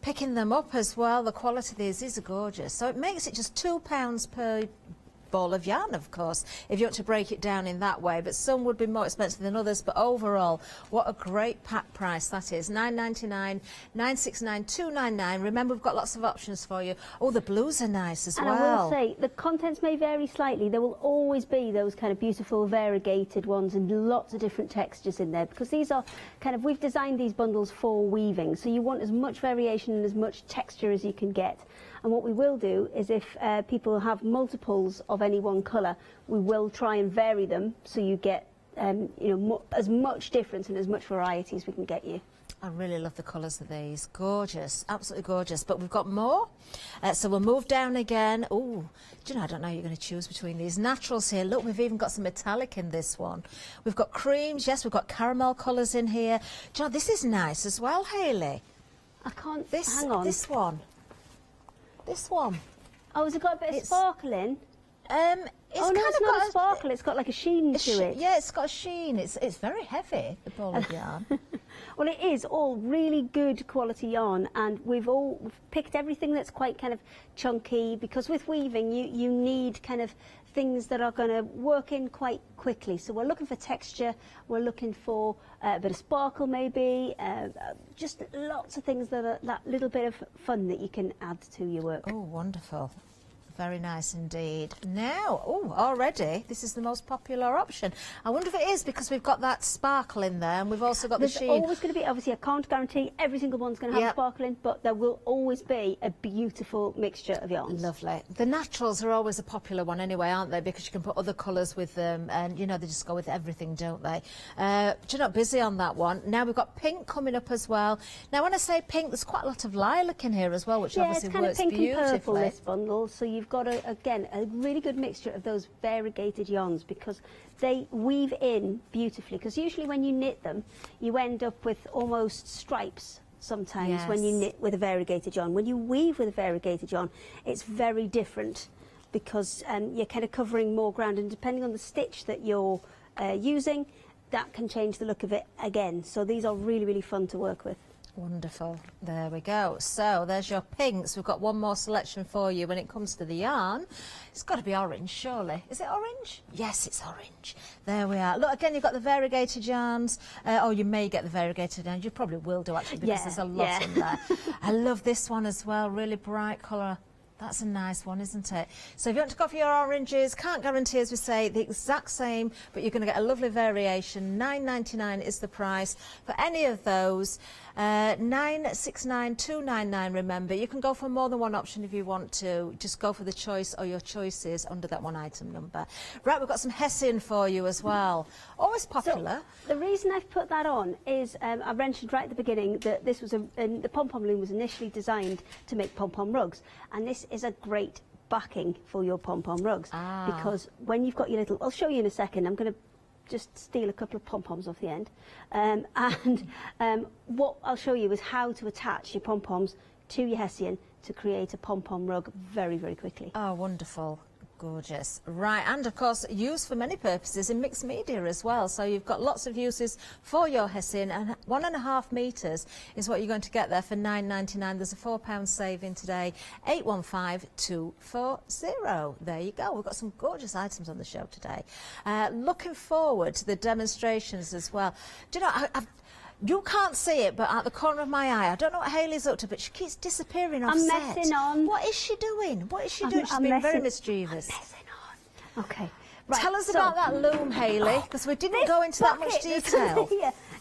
Picking them up as well, the quality of these is gorgeous. So it makes it just £2 per ball of yarn, of course, if you want to break it down in that way, but some would be more expensive than others. But overall, what a great pack price that is. £9.99, £9.69, £2.99. Remember, we've got lots of options for you. Oh, the blues are nice as well. And I will say, the contents may vary slightly. There will always be those kind of beautiful variegated ones and lots of different textures in there, because these are kind of, we've designed these bundles for weaving, so you want as much variation and as much texture as you can get. And what we will do is, if people have multiples of any one colour, we will try and vary them so you get you know, as much difference and as much variety as we can get you. I really love the colours of these. Gorgeous, absolutely gorgeous. But we've got more. So we'll move down again. Oh, do you know, I don't know, you're going to choose between these naturals here. Look, we've even got some metallic in this one. We've got creams, yes, we've got caramel colours in here. Do you know, this is nice as well, Hayley. I can't, hang on. This one. This one. Oh, has it got a bit of sparkle in? It's oh no, it's not a sparkle. It's got like a sheen to it. Yeah, it's got a sheen. It's very heavy, the ball of yarn. Well, it is all really good quality yarn, and we've picked everything that's quite kind of chunky, because with weaving you need kind of things that are going to work in quite quickly. So we're looking for texture, we're looking for a bit of sparkle maybe, just lots of things that are that little bit of fun that you can add to your work. Oh, wonderful. Very nice indeed. Now, oh, already, this is the most popular option. I wonder if it is because we've got that sparkle in there, and we've also got There's the sheen. always going to be, obviously, I can't guarantee every single one's going to have sparkle in, but there will always be a beautiful mixture of yarns. Lovely. The naturals are always a popular one anyway, aren't they? Because you can put other colours with them, and, you know, they just go with everything, don't they? You're not busy on that one. Now we've got pink coming up as well. Now, when I say pink, there's quite a lot of lilac in here as well, which obviously works beautifully. Yeah, it's kind of pink and purple, this bundle, so you've got, again, a really good mixture of those variegated yarns, because they weave in beautifully. Because usually when you knit them, you end up with almost stripes sometimes when you knit with a variegated yarn. When you weave with a variegated yarn, it's very different, because you're kind of covering more ground, and depending on the stitch that you're using, that can change the look of it again. So these are really, really fun to work with. Wonderful. There we go. So there's your pinks. We've got one more selection for you when it comes to the yarn. It's got to be orange, surely. Is it orange? Yes, it's orange. There we are. Look, again, you've got the variegated yarns. Oh, you may get the variegated yarns. You probably will do, actually, because there's a lot in there. I love this one as well. Really bright colour. That's a nice one, isn't it? So if you want to go for your oranges, can't guarantee, as we say, the exact same, but you're going to get a lovely variation. £9.99 is the price for any of those. £9.69, £2.99, remember. You can go for more than one option if you want to. Just go for the choice or your choices under that one item number. Right, we've got some Hessian for you as well. Always popular. So the reason I've put that on is, I mentioned right at the beginning that this was the pom-pom loom was initially designed to make pom-pom rugs, and this is a great backing for your pom-pom rugs, because when you've got your little, I'll show you in a second, I'm going to just steal a couple of pom-poms off the end, what I'll show you is how to attach your pom-poms to your Hessian to create a pom-pom rug very, very quickly. Oh, wonderful. Gorgeous. Right, and of course used for many purposes in mixed media as well, so you've got lots of uses for your Hessian, and 1.5 metres is what you're going to get there for £9.99. There's a £4 saving today. 815240. There you go. We've got some gorgeous items on the show today. Looking forward to the demonstrations as well. Do you know, you can't see it, but at the corner of my eye, I don't know what Hayley's up to, but she keeps disappearing off set. I'm messing on. What is she doing? What is she doing? She's been very mischievous. I'm messing on. Okay. Right, tell us about that loom, Hayley, because we didn't go into that much detail.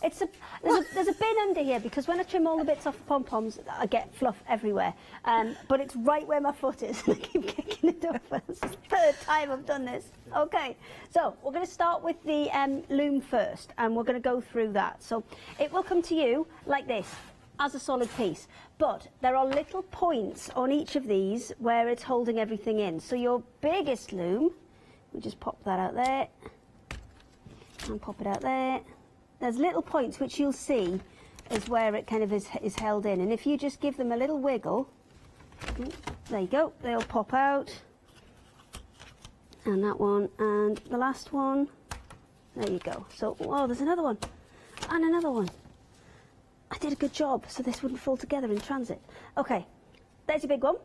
There's a bin under here, because when I trim all the bits off the pom-poms, I get fluff everywhere. But it's right where my foot is, and I keep kicking it over. It's the third time I've done this. Okay, so we're going to start with the loom first, and we're going to go through that. So it will come to you like this, as a solid piece, but there are little points on each of these where it's holding everything in. So your biggest loom, we just pop that out there. and pop it out there. There's little points which you'll see is where it kind of is held in, and if you just give them a little wiggle, there you go, they'll pop out. And that one, and the last one, there you go. So, oh, there's another one, and another one. I did a good job, so this wouldn't fall together in transit. Okay, there's your big one.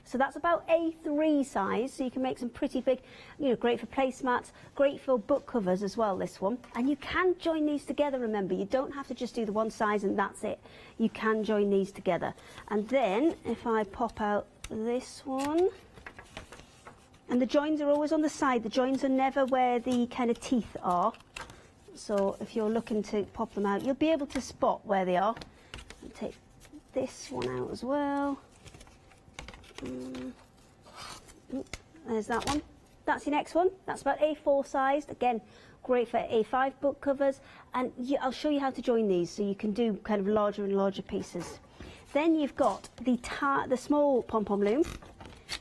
So that's about A3 size, so you can make some pretty big, you know, great for placemats, great for book covers as well, this one. And you can join these together, remember, you don't have to just do the one size and that's it. You can join these together. And then, if I pop out this one, and the joins are always on the side, the joins are never where the kind of teeth are. So if you're looking to pop them out, you'll be able to spot where they are. I'll take this one out as well. There's that one. That's your next one. That's about A4 sized. Again, great for A5 book covers. And I'll show you how to join these so you can do kind of larger and larger pieces. Then you've got the small pom-pom loom,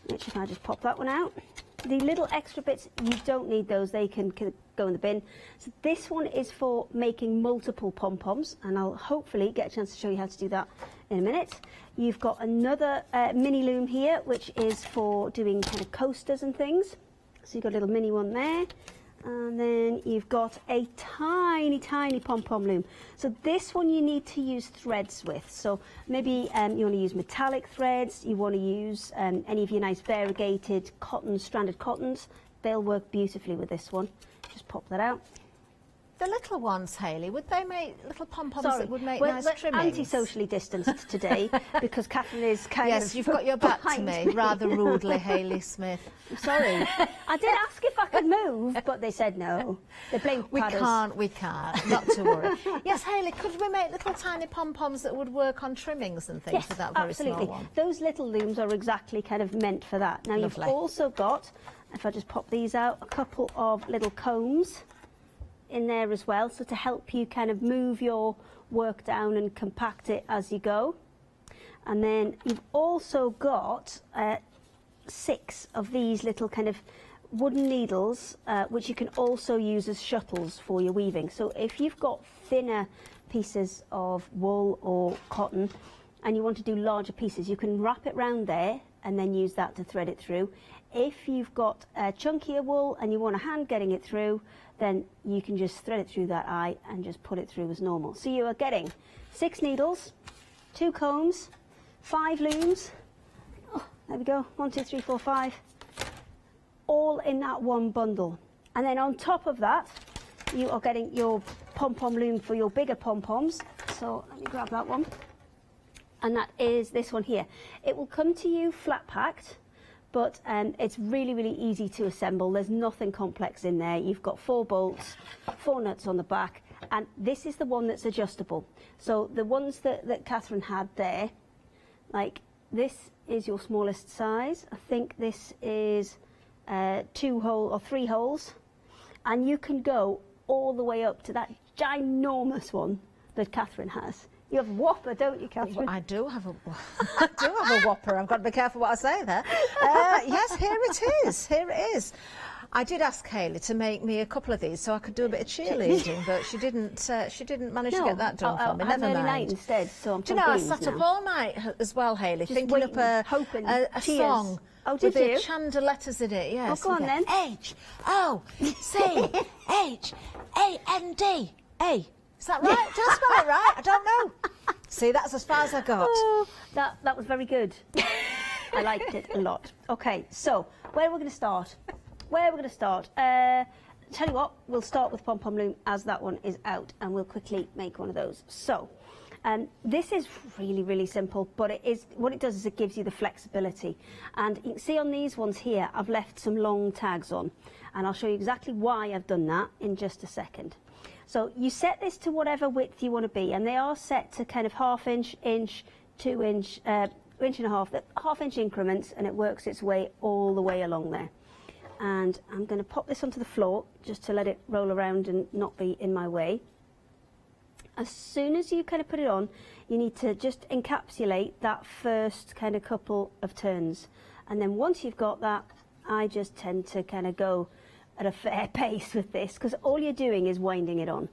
which if I just pop that one out. The little extra bits, you don't need those, they can go in the bin. So this one is for making multiple pom-poms, and I'll hopefully get a chance to show you how to do that in a minute. You've got another mini loom here, which is for doing kind of coasters and things. So you've got a little mini one there. And then you've got a tiny, tiny pom-pom loom. So this one you need to use threads with. So maybe you want to use metallic threads, you want to use any of your nice variegated cotton, stranded cottons. They'll work beautifully with this one. Just pop that out. The little ones, Hayley, would they make little pom-poms that would make we're nice trimmings? Anti-socially distanced today because Catherine is kind of Yes, you've got your back to me, rather rudely, Hayley Smith. I'm sorry. I did ask if I could move, but they said no. They blamed paddles. We can't, not to worry. Yes, Hayley, could we make little tiny pom-poms that would work on trimmings and things with that very absolutely. small one? Those little looms are exactly kind of meant for that. Now Lovely. You've also got, if I just pop these out, a couple of little combs in there as well, so to help you kind of move your work down and compact it as you go. And then you've also got 6 of these little kind of wooden needles, which you can also use as shuttles for your weaving. So if you've got thinner pieces of wool or cotton and you want to do larger pieces, you can wrap it round there and then use that to thread it through. If you've got chunkier wool and you want a hand getting it through, then you can just thread it through that eye and just put it through as normal. So you are getting 6 needles, 2 combs, 5 looms. Oh, there we go, 1, 2, 3, 4, 5. All in that one bundle. And then on top of that, you are getting your pom-pom loom for your bigger pom-poms. So let me grab that one. And that is this one here. It will come to you flat packed, but it's really, really easy to assemble. There's nothing complex in there. You've got 4 bolts, 4 nuts on the back, and this is the one that's adjustable. So the ones that Catherine had there, like this is your smallest size. I think this is 2 hole or 3 holes, and you can go all the way up to that ginormous one that Catherine has. You have a whopper, don't you, Catherine? I do have a whopper. I've got to be careful what I say there. Yes, here it is. Here it is. I did ask Hayley to make me a couple of these so I could do a bit of cheerleading, but she didn't manage to get that done for me. Never early mind. night instead, so I'm do you know, I sat up all night as well, Hayley, just thinking up a song with the Hochanda letters in it. Yes. Oh, go on then. H-O-C-H-A-N-D. A. Is that right? Did I spell it right? I don't know. See, that's as far as I got. Oh, that was very good. I liked it a lot. Okay, so where are we going to start? Tell you what, we'll start with pom-pom loom as that one is out, and we'll quickly make one of those. So, this is really, really simple, but what it does is it gives you the flexibility. And you can see on these ones here, I've left some long tags on, and I'll show you exactly why I've done that in just a second. So you set this to whatever width you want to be, and they are set to kind of 1/2 inch, inch, 2 inch, 1.5 inch, 1/2 inch increments, and it works its way all the way along there. And I'm going to pop this onto the floor just to let it roll around and not be in my way. As soon as you kind of put it on, you need to just encapsulate that first kind of couple of turns. And then once you've got that, I just tend to kind of go at a fair pace with this, because all you're doing is winding it on.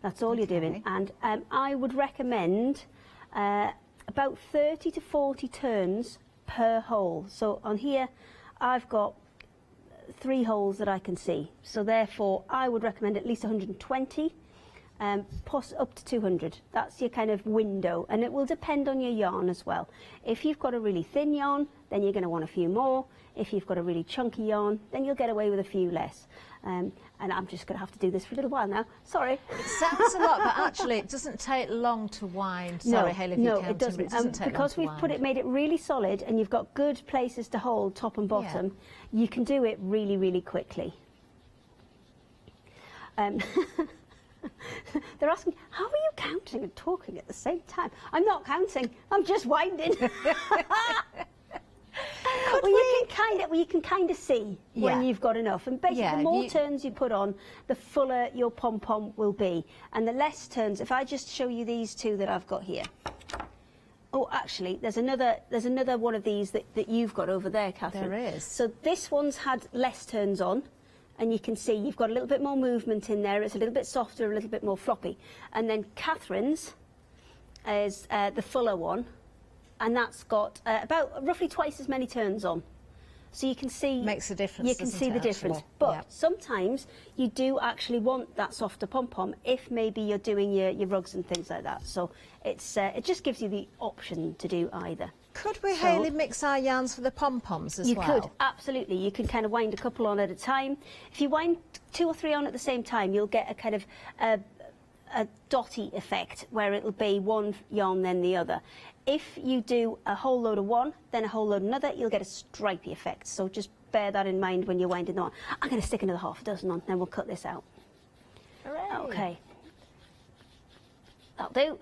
That's all you're doing. And I would recommend about 30 to 40 turns per hole. So on here, I've got 3 holes that I can see. So therefore, I would recommend at least 120, up to 200. That's your kind of window, and it will depend on your yarn as well. If you've got a really thin yarn, then you're going to want a few more. If you've got a really chunky yarn, then you'll get away with a few less. And I'm just going to have to do this for a little while now. Sorry. It sounds a lot, but actually it doesn't take long to wind. Sorry, Hayley, if you no, can, it doesn't. but it doesn't take because long to we've made it really solid, and you've got good places to hold top and bottom, you can do it really, really quickly. They're asking, how are you counting and talking at the same time? I'm not counting, I'm just winding. You can kind of see when you've got enough, and basically the more turns you put on, the fuller your pom-pom will be, and the less turns. If I just show you these 2 that I've got here. Oh, actually, there's another one of these that you've got over there, Catherine. There is. So this one's had less turns on, and you can see you've got a little bit more movement in there. It's a little bit softer, a little bit more floppy. And then Catherine's is the fuller one, and that's got about roughly twice as many turns on. So you can see... Makes a difference, You can see the difference. But sometimes you do actually want that softer pom-pom if maybe you're doing your rugs and things like that. So it's it just gives you the option to do either. Could we, Hayley, mix our yarns for the pom-poms as well? You could, absolutely. You can kind of wind a couple on at a time. If you wind 2 or 3 on at the same time, you'll get a kind of a dotty effect where it'll be one yarn then the other. If you do a whole load of one, then a whole load of another, you'll get a stripy effect. So just bear that in mind when you're winding them on. I'm going to stick another half a dozen on, then we'll cut this out. Hooray. Okay. That'll do.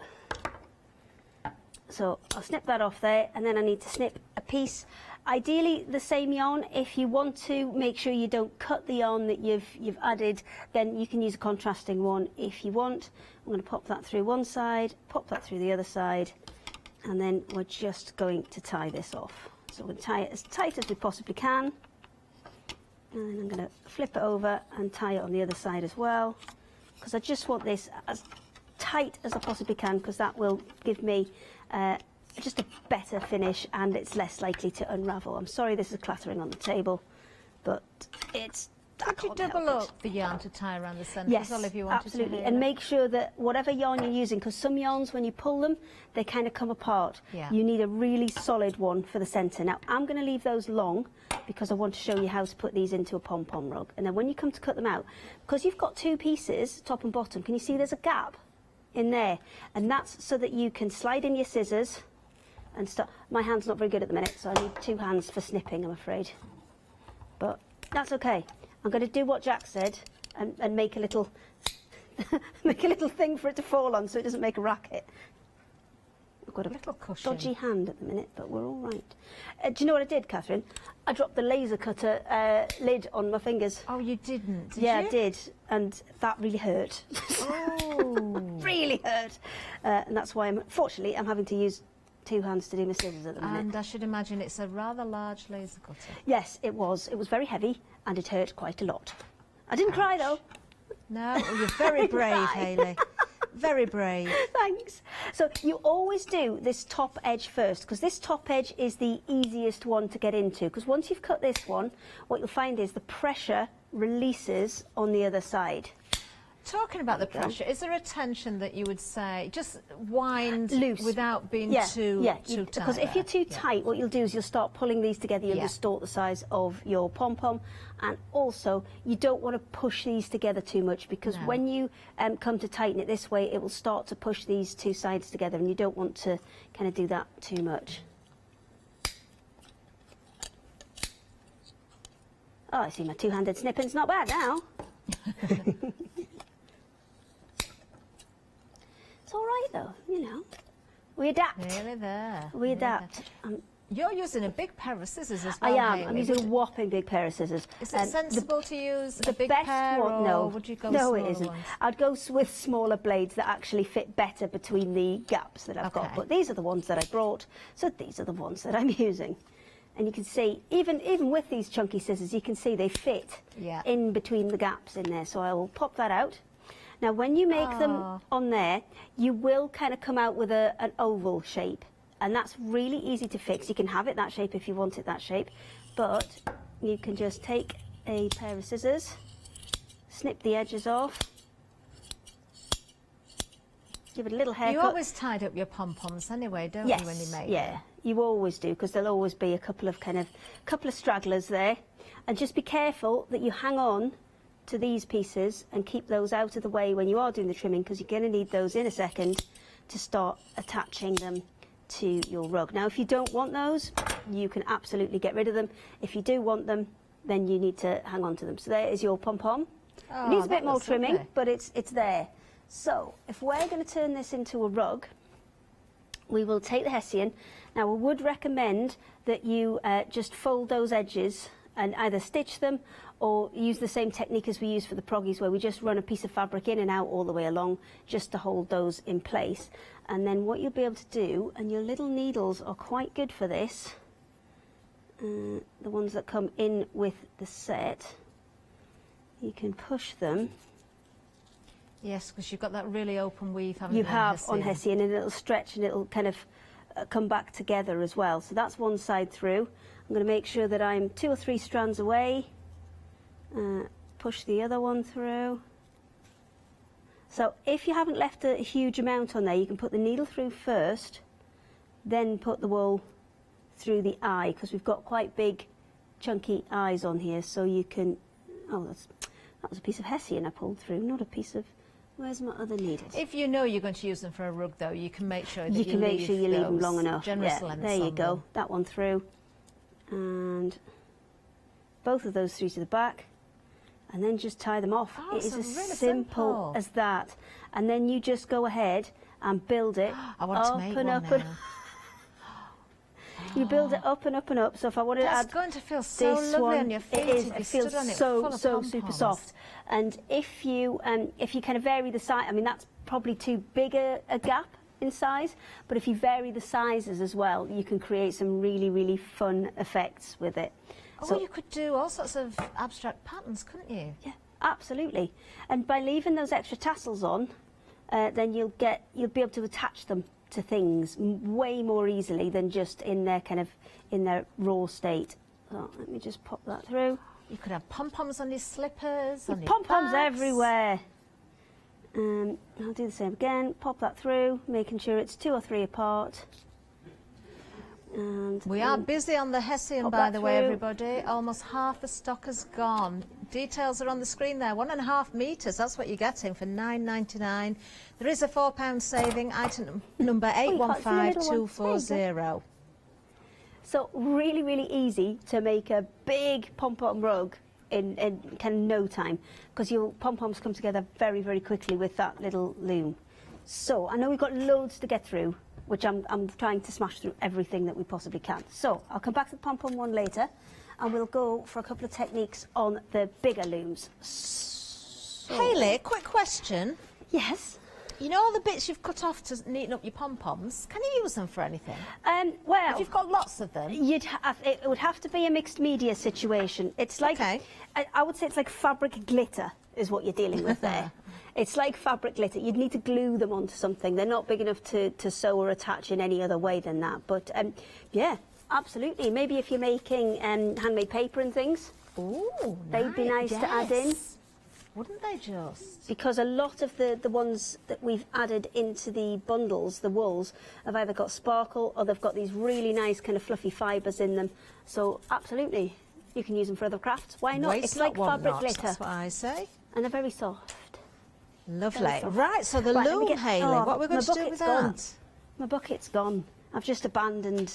So I'll snip that off there, and then I need to snip a piece. Ideally the same yarn. If you want to make sure you don't cut the yarn that you've added, then you can use a contrasting one if you want. I'm going to pop that through one side, pop that through the other side, and then we're just going to tie this off. So we're going to tie it as tight as we possibly can, and then I'm going to flip it over and tie it on the other side as well, because I just want this as tight as I possibly can, because that will give me just a better finish, and it's less likely to unravel. I'm sorry this is clattering on the table, but it's... Could you double up the yarn to tie around the centre? Yes, if you wanted absolutely, to, and make sure that whatever yarn you're using, because some yarns when you pull them, they kind of come apart. Yeah. You need a really solid one for the centre. Now I'm going to leave those long because I want to show you how to put these into a pom-pom rug, and then when you come to cut them out, because you've got 2 pieces, top and bottom, can you see there's a gap in there? And that's so that you can slide in your scissors and start. My hand's not very good at the minute, so I need 2 hands for snipping, I'm afraid, but that's okay. I'm going to do what Jack said and make a little make a little thing for it to fall on so it doesn't make a racket. I've got a little cushion. Dodgy hand at the minute, but we're all right. Do you know what I did, Catherine? I dropped the laser cutter lid on my fingers. Oh, you didn't? Yeah, I did, and that really hurt. Oh, really hurt, and that's why fortunately I'm having to use 2 hands to do my scissors at the minute. And I should imagine it's a rather large laser cutter. Yes, it was. It was very heavy, and it hurt quite a lot. I didn't cry though. No, you're very brave, Hayley. Very brave. Thanks. So you always do this top edge first, because this top edge is the easiest one to get into, because once you've cut this one, what you'll find is the pressure releases on the other side. Talking about the pressure, is there a tension that you would say, just wind loose without being too tight? Because if you're too tight, what you'll do is you'll start pulling these together, you'll distort the size of your pom-pom, and also you don't want to push these together too much, because when you come to tighten it this way, it will start to push these 2 sides together, and you don't want to kind of do that too much. Oh, I see my 2-handed snipping's not bad now. All right though, you know, we adapt. Nearly there. We adapt. You're using a big pair of scissors as well. I am. Hayley. I'm using a whopping big pair of scissors. Is it sensible to use a big best pair, one? or No, would you go no, with it isn't. ones? I'd go with smaller blades that actually fit better between the gaps that I've got. But these are the ones that I brought, so these are the ones that I'm using. And you can see, even with these chunky scissors, you can see they fit in between the gaps in there. So I will pop that out. Now, when you make them on there, you will kind of come out with an oval shape. And that's really easy to fix. You can have it that shape if you want it that shape. But you can just take a pair of scissors, snip the edges off, give it a little haircut. You always tied up your pom-poms anyway, don't you, when you make them? You always do, because there'll always be a couple of stragglers there. And just be careful that you hang on to these pieces and keep those out of the way when you are doing the trimming, because you're going to need those in a second to start attaching them to your rug. Now, if you don't want those, you can absolutely get rid of them. If you do want them, then you need to hang on to them. So there is your pom-pom. It needs a bit more trimming, but it's there. So if we're going to turn this into a rug, we will take the hessian. Now, I would recommend that you just fold those edges and either stitch them or use the same technique as we use for the proggies, where we just run a piece of fabric in and out all the way along just to hold those in place. And then what you'll be able to do, and your little needles are quite good for this, the ones that come in with the set, you can push them. Yes, because you've got that really open weave, haven't you? You have on hessian, and it'll stretch and it'll kind of come back together as well. So that's one side through. I'm going to make sure that I'm 2 or 3 strands away. Push the other one through. So if you haven't left a huge amount on there, you can put the needle through first, then put the wool through the eye, because we've got quite big chunky eyes on here. So you can, that was a piece of hessian I pulled through, not a piece of, where's my other needles? If you know you're going to use them for a rug, though, you can make sure that you leave them long enough. Generous lengths there you on go. them. That one through, and both of those through to the back, and then just tie them off. It is as really simple as that. And then you just go ahead and build it I want to make one now. You build it up and up and up. So if I wanted to add, it's going to feel so this lovely one, on your feet. it feels so super soft. And if you kind of vary the size, I mean, that's probably too big a gap in size, but if you vary the sizes as well, you can create some really fun effects with it. So you could do all sorts of abstract patterns, couldn't you? Yeah, absolutely. And by leaving those extra tassels on, then you'll be able to attach them to things way more easily than just in their raw state. So let me just pop that through. You could have pom-poms on your slippers, on your pom-poms bags. everywhere. I'll do the same again. Pop that through, making sure it's 2 or 3 apart. And we are busy on the hessian, by the way, everybody. Almost half the stock has gone. Details are on the screen there. 1.5 metres, that's what you're getting for £9.99. There is a £4 saving, item number 815240. So really easy to make a big pom-pom rug in kind of no time, because your pom-poms come together very quickly with that little loom. So I know we've got loads to get through, which I'm trying to smash through everything that we possibly can. So I'll come back to the pom-pom one later, and we'll go for a couple of techniques on the bigger looms. So, Hayley, quick question. Yes? You know all the bits you've cut off to neaten up your pom-poms, can you use them for anything? Well, if you've got lots of them, it would have to be a mixed media situation. It's like, I would say it's like fabric glitter is what you're dealing with there. It's like fabric glitter. You'd need to glue them onto something. They're not big enough to sew or attach in any other way than that. But yeah, absolutely. Maybe if you're making handmade paper and things, they'd be nice to add in. Wouldn't they just? Because a lot of the ones that we've added into the bundles, the wools, have either got sparkle or they've got these really nice kind of fluffy fibres in them. So absolutely, you can use them for other crafts. Why not? Waste It's like not, fabric not. glitter. That's what I say. And they're very soft. Lovely. Right, so the loom, Hayley, what are we going to do with that? My bucket's gone. I've just abandoned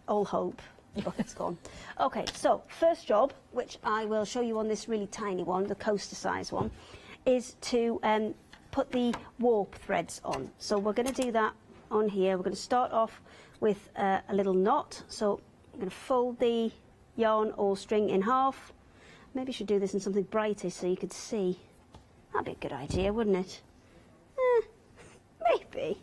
all hope. The bucket's gone. Okay, so first job, which I will show you on this really tiny one, the coaster size one, is to put the warp threads on. So we're going to do that on here. We're going to start off with a little knot. So I'm going to fold the yarn or string in half. Maybe I should do this in something brighter so you could see. That'd be a good idea, wouldn't it? Maybe.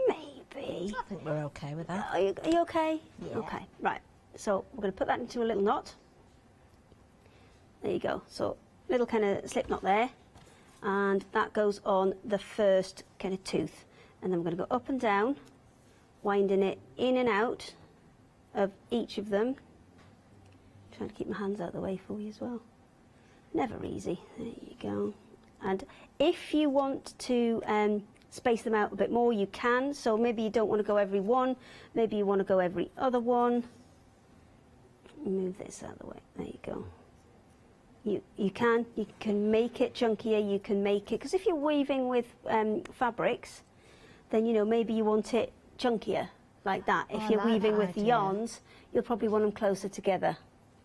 Maybe. I think we're okay with that. Are you okay? Yeah. Okay, right. So we're going to put that into a little knot. There you go. So little kind of slip knot there, and that goes on the first kind of tooth. And then we're going to go up and down, winding it in and out of each of them. Trying to keep my hands out of the way for you as well. Never easy. There you go. And if you want to space them out a bit more, you can. So maybe you don't want to go every one, maybe you want to go every other one. Move this out of the way. There you go. You can make it chunkier, you can make it, because if you're weaving with fabrics, then, you know, maybe you want it chunkier, like that. If you're weaving with yarns, you'll probably want them closer together,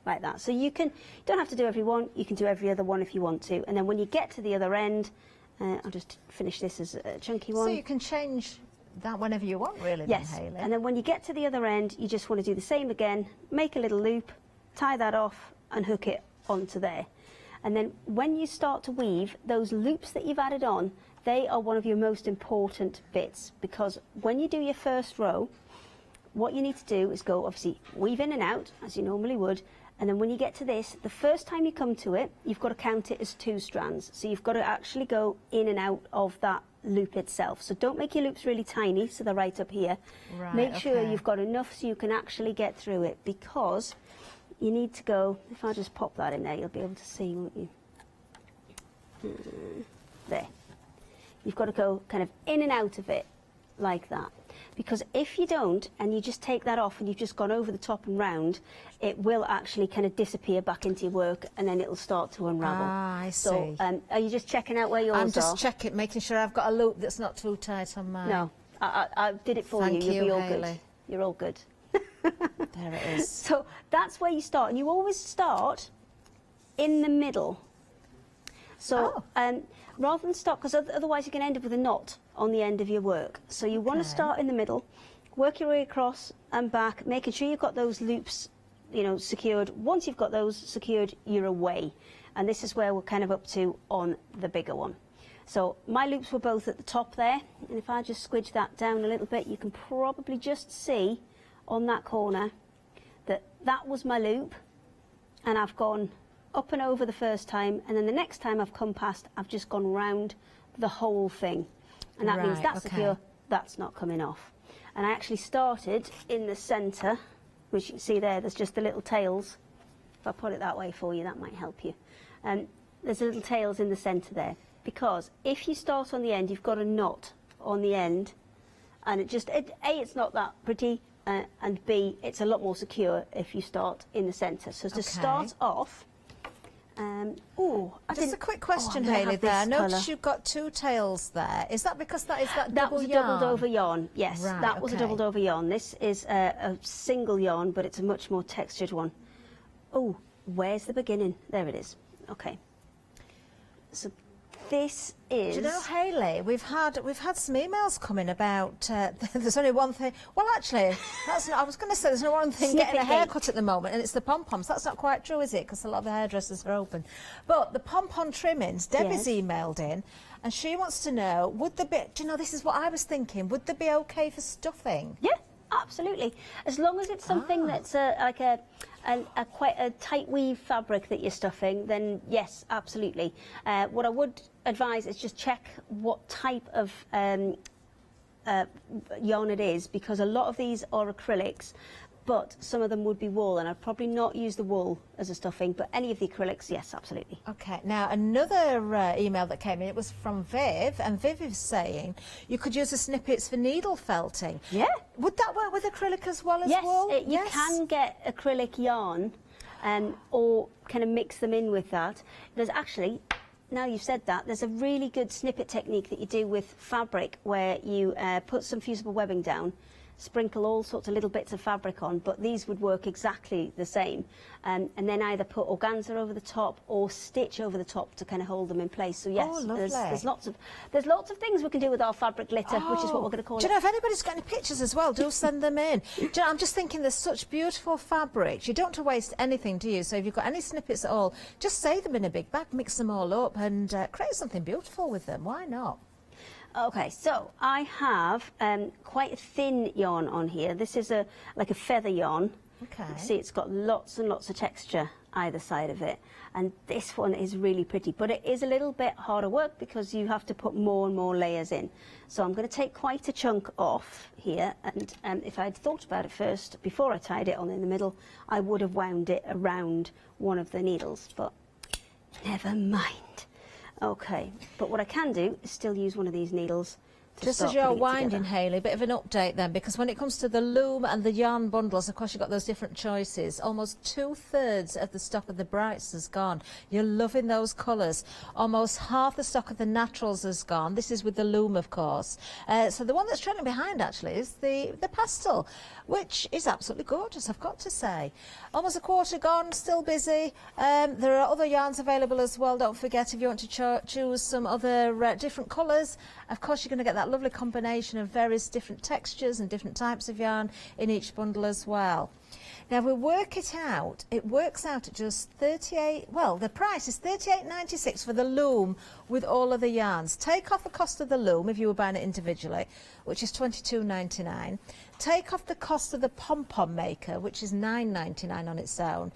like that. So you don't have to do every one, you can do every other one if you want to. And then when you get to the other end, I'll just finish this as a chunky one. So you can change that whenever you want, really, yes. then, Hayley. And then when you get to the other end, you just want to do the same again, make a little loop, tie that off and hook it onto there. And then when you start to weave, those loops that you've added on, they are one of your most important bits, because when you do your first row, what you need to do is go, obviously, weave in and out, as you normally would, and then when you get to this, the first time you come to it, you've got to count it as 2 strands. So you've got to actually go in and out of that loop itself. So don't make your loops really tiny, so they're right up here. Right, make sure you've got enough so you can actually get through it, because you need to go, if I just pop that in there, you'll be able to see, won't you? There. You've got to go kind of in and out of it like that. Because if you don't, and you just take that off and you've just gone over the top and round, it will actually kind of disappear back into your work, and then it'll start to unravel. Ah, I see. So are you just checking out where yours are? I'm just checking, making sure I've got a loop that's not too tight on mine. No, I did it for Thank you. You'll be all Hayley. good. You're all good. There it is. So that's where you start, and you always start in the middle. So rather than stop, because otherwise you're going to end up with a knot on the end of your work. So you want to start in the middle, work your way across and back, making sure you've got those loops, you know, secured. Once you've got those secured, you're away. And this is where we're kind of up to on the bigger one. So my loops were both at the top there, and if I just squidge that down a little bit, you can probably just see on that corner that that was my loop, and I've gone up and over the first time, and then the next time I've come past, I've just gone round the whole thing, and that means that's secure, that's not coming off. And I actually started in the centre, which you can see there's just the little tails. If I put it that way for you, that might help you. There's little tails in the centre there, because if you start on the end, you've got a knot on the end, and A, it's not that pretty, and B, it's a lot more secure if you start in the centre. So to start off, just a quick question, Hayley. There, I noticed you've got 2 tails there. Is that because that is that double was a yarn? doubled over yarn. Yes, Right, that was a doubled over yarn. This is a single yarn, but it's a much more textured one. Oh, where's the beginning? There it is. Okay. So this is. Do you know, Hayley, we've had some emails coming about. There's only one thing. Well, actually, that's not. I was going to say there's only one thing getting a haircut at the moment, and it's the pom poms. That's not quite true, is it? Because a lot of the hairdressers are open. But the pom pom trimmings, Debbie's emailed in, and she wants to know: would there be? Do you know? This is what I was thinking. Would they be okay for stuffing? Yeah. Absolutely, as long as it's something that's like a quite a tight weave fabric that you're stuffing, then yes, absolutely. What I would advise is just check what type of yarn it is, because a lot of these are acrylics, but some of them would be wool, and I'd probably not use the wool as a stuffing, but any of the acrylics, yes, absolutely. Okay, now another email that came in, it was from Viv, and Viv is saying you could use the snippets for needle felting. Yeah. Would that work with acrylic as well as wool? Yes, you can get acrylic yarn or kind of mix them in with that. There's actually, now you've said that, there's a really good snippet technique that you do with fabric where you put some fusible webbing down, sprinkle all sorts of little bits of fabric on, but these would work exactly the same, and then either put organza over the top or stitch over the top to kind of hold them in place. So yes, there's lots of things we can do with our fabric glitter, which is what we're going to call it. Do you know, if anybody's got any pictures as well, do send them in. Do you know, I'm just thinking there's such beautiful fabrics. You don't have to waste anything, do you? So if you've got any snippets at all, just save them in a big bag, mix them all up, and create something beautiful with them. Why not? Okay, so I have quite a thin yarn on here. This is like a feather yarn, Okay. You see it's got lots and lots of texture either side of it, and this one is really pretty, but it is a little bit harder work because you have to put more and more layers in. So I'm going to take quite a chunk off here, and if I'd thought about it first before I tied it on in the middle, I would have wound it around one of the needles, but never mind. Okay, but what I can do is still use one of these needles. Just as you're winding, Hayley, a bit of an update then, because when it comes to the loom and the yarn bundles, of course you've got those different choices. Almost 2/3 of the stock of the brights has gone. You're loving those colours. Almost half the stock of the naturals has gone. This is with the loom, of course. So the one that's trailing behind, actually, is the pastel, which is absolutely gorgeous, I've got to say. Almost a quarter gone, still busy. There are other yarns available as well. Don't forget, if you want to choose some other different colours, of course you're going to get that lovely combination of various different textures and different types of yarn in each bundle as well. Now, if we work it out, it works out at just 38, well, the price is $38.96 for the loom with all of the yarns. Take off the cost of the loom if you were buying it individually, which is $22.99. Take off the cost of the pom-pom maker, which is $9.99 on its own.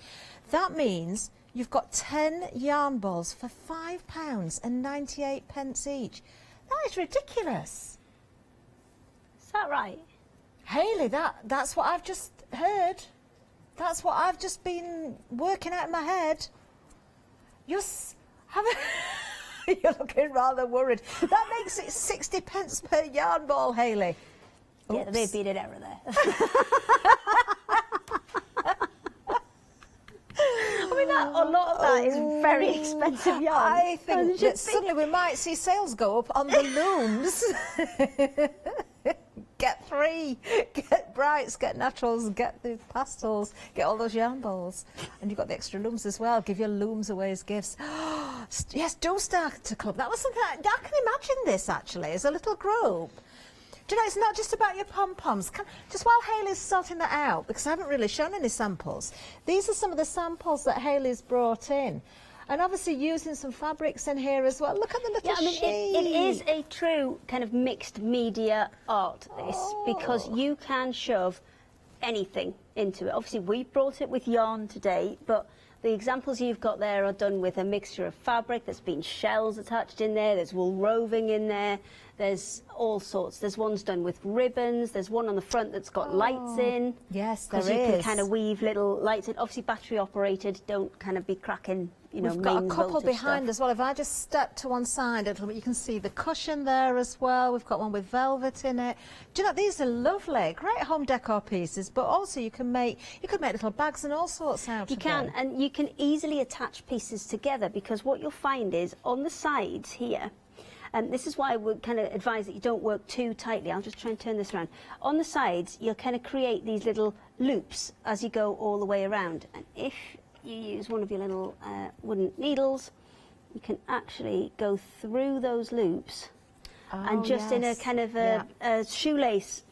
That means you've got 10 yarn balls for £5.98 each. That is ridiculous. Is that right? Hayley, that's what I've just heard. That's what I've just been working out in my head. You're looking rather worried. That makes it 60 pence per yarn ball, Hayley. Yeah, they beat it ever there. I mean, a lot of that is very expensive yarn. I think that suddenly we might see sales go up on the looms. Get 3, get brights, get naturals, get the pastels, get all those yarn balls. And you've got the extra looms as well. Give your looms away as gifts. Yes, do start to club. That was something I can imagine this actually as a little group. Do you know, it's not just about your pom-poms. Just while Hayley's sorting that out, because I haven't really shown any samples, these are some of the samples that Hayley's brought in. And obviously using some fabrics in here as well. Look at the little sheet. It is a true kind of mixed media art, this, because you can shove anything into it. Obviously, we brought it with yarn today, but the examples you've got there are done with a mixture of fabric. There's been shells attached in there, there's wool roving in there, there's all sorts. There's ones done with ribbons, there's one on the front that's got lights in. Yes, there is. Because you can kind of weave little lights in. Obviously battery operated, don't kind of be cracking, you know, we've got a couple behind stuff as well. If I just step to one side a little bit, you can see the cushion there as well. We've got one with velvet in it. Do you know, these are lovely, great home decor pieces, but also you could make little bags and all sorts out of them. You can, and you can easily attach pieces together, because what you'll find is on the sides here, and this is why I would kind of advise that you don't work too tightly. I'll just try and turn this around. On the sides, you'll kind of create these little loops as you go all the way around. And if you use one of your little wooden needles, you can actually go through those loops and just in a kind of a shoelace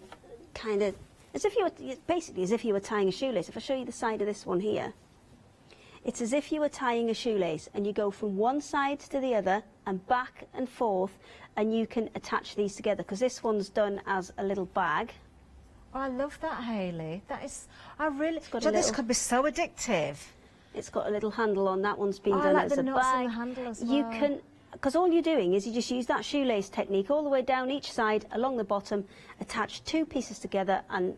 kind of, as if you were, basically as if you were tying a shoelace. If I show you the side of this one here, it's as if you were tying a shoelace, and you go from one side to the other and back and forth, and you can attach these together, because this one's done as a little bag. Oh, I love that, Hayley. That is, this could be so addictive. It's got a little handle on. That one's been done I like as the a knots bag. in the handle as well. You can, because all you're doing is you just use that shoelace technique all the way down each side, along the bottom, attach 2 pieces together, and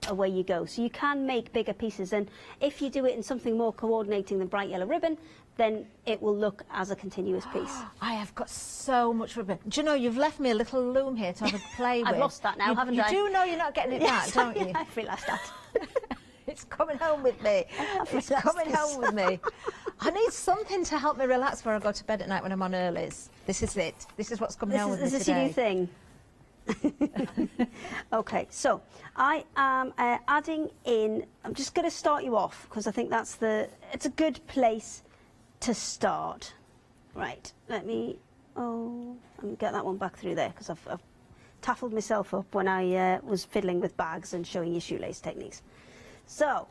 away you go. So you can make bigger pieces, and if you do it in something more coordinating than bright yellow ribbon, then it will look as a continuous piece. I have got so much ribbon. Do you know, you've left me a little loom here to have a play with. I've lost that now, haven't I? You do know you're not getting it back, don't you? I realised that. It's coming home with me. It's coming home with me. I need something to help me relax before I go to bed at night when I'm on earlies. This is it. This is what's coming home with me today. This is your new thing. Okay, so I am adding in, I'm just going to start you off, because I think it's a good place to start. Right, let me get that one back through there, because I've taffled myself up when I was fiddling with bags and showing you shoelace techniques. So,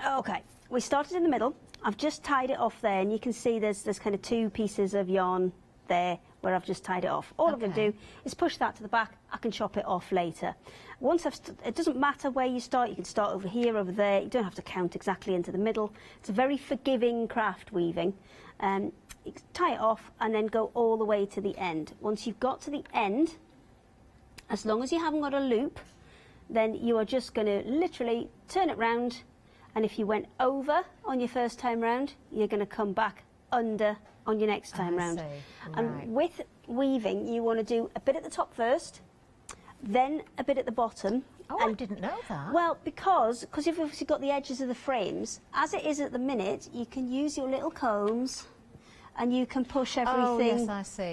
okay, we started in the middle. I've just tied it off there, and you can see there's kind of 2 pieces of yarn there where I've just tied it off. All I'm going to do is push that to the back. I can chop it off later. Once it doesn't matter where you start. You can start over here, over there. You don't have to count exactly into the middle. It's a very forgiving craft weaving. You can tie it off and then go all the way to the end. Once you've got to the end, as long as you haven't got a loop, then you are just going to literally turn it round, and if you went over on your first time round, you're going to come back under on your next time round. And with weaving, you want to do a bit at the top first, then a bit at the bottom. Oh, I didn't know that. Well, because you've obviously got the edges of the frames, as it is at the minute, you can use your little combs and you can push everything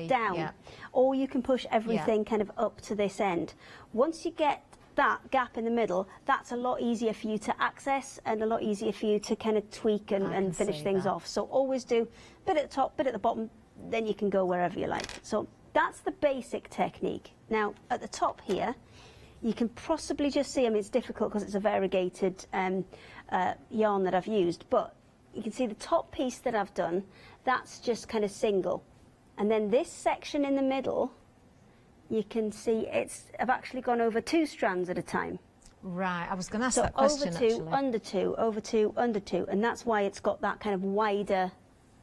down. Yeah. Or you can push everything kind of up to this end. Once you get that gap in the middle, that's a lot easier for you to access and a lot easier for you to kind of tweak and finish things off. So always do a bit at the top, bit at the bottom, then you can go wherever you like. So that's the basic technique. Now at the top here, you can possibly just see, I mean it's difficult because it's a variegated yarn that I've used, but you can see the top piece that I've done, that's just kind of single. And then this section in the middle, you can see I've actually gone over 2 strands at a time. Right, I was going to ask so that question over 2, actually. under 2, over 2, under 2, and that's why it's got that kind of wider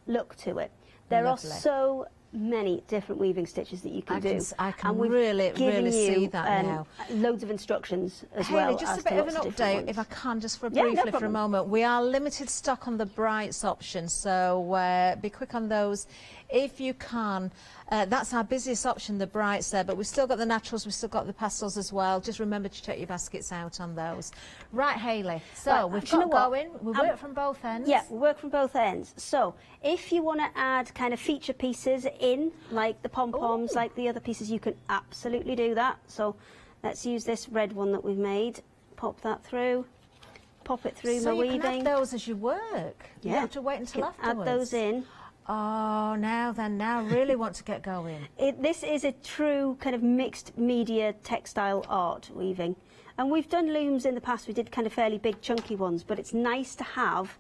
look to it. There Lovely. are so many different weaving stitches that you can do. I can and we've really given see you, that now. Loads of instructions as Hayley, well. just as a bit to of an lots different update, ones. if I can, just for Yeah, no briefly for a problem. moment. We are limited stock on the brights option, so be quick on those if you can. That's our busiest option, the brights there, but we've still got the naturals, we've still got the pastels as well. Just remember to check your baskets out on those. Right, Hayley, so Right, we've do you got know what? going, we work from both ends. Yeah, we work from both ends. So if you want to add kind of feature pieces in, like the pom-poms, like the other pieces, you can absolutely do that. So let's use this red one that we've made. Pop that through. Pop it through So my you weaving. can add those as you work. You Yeah. have to wait until You can afterwards. add those in. Oh, now I really want to get going. This is a true kind of mixed media textile art weaving. And we've done looms in the past. We did kind of fairly big chunky ones, but it's nice to have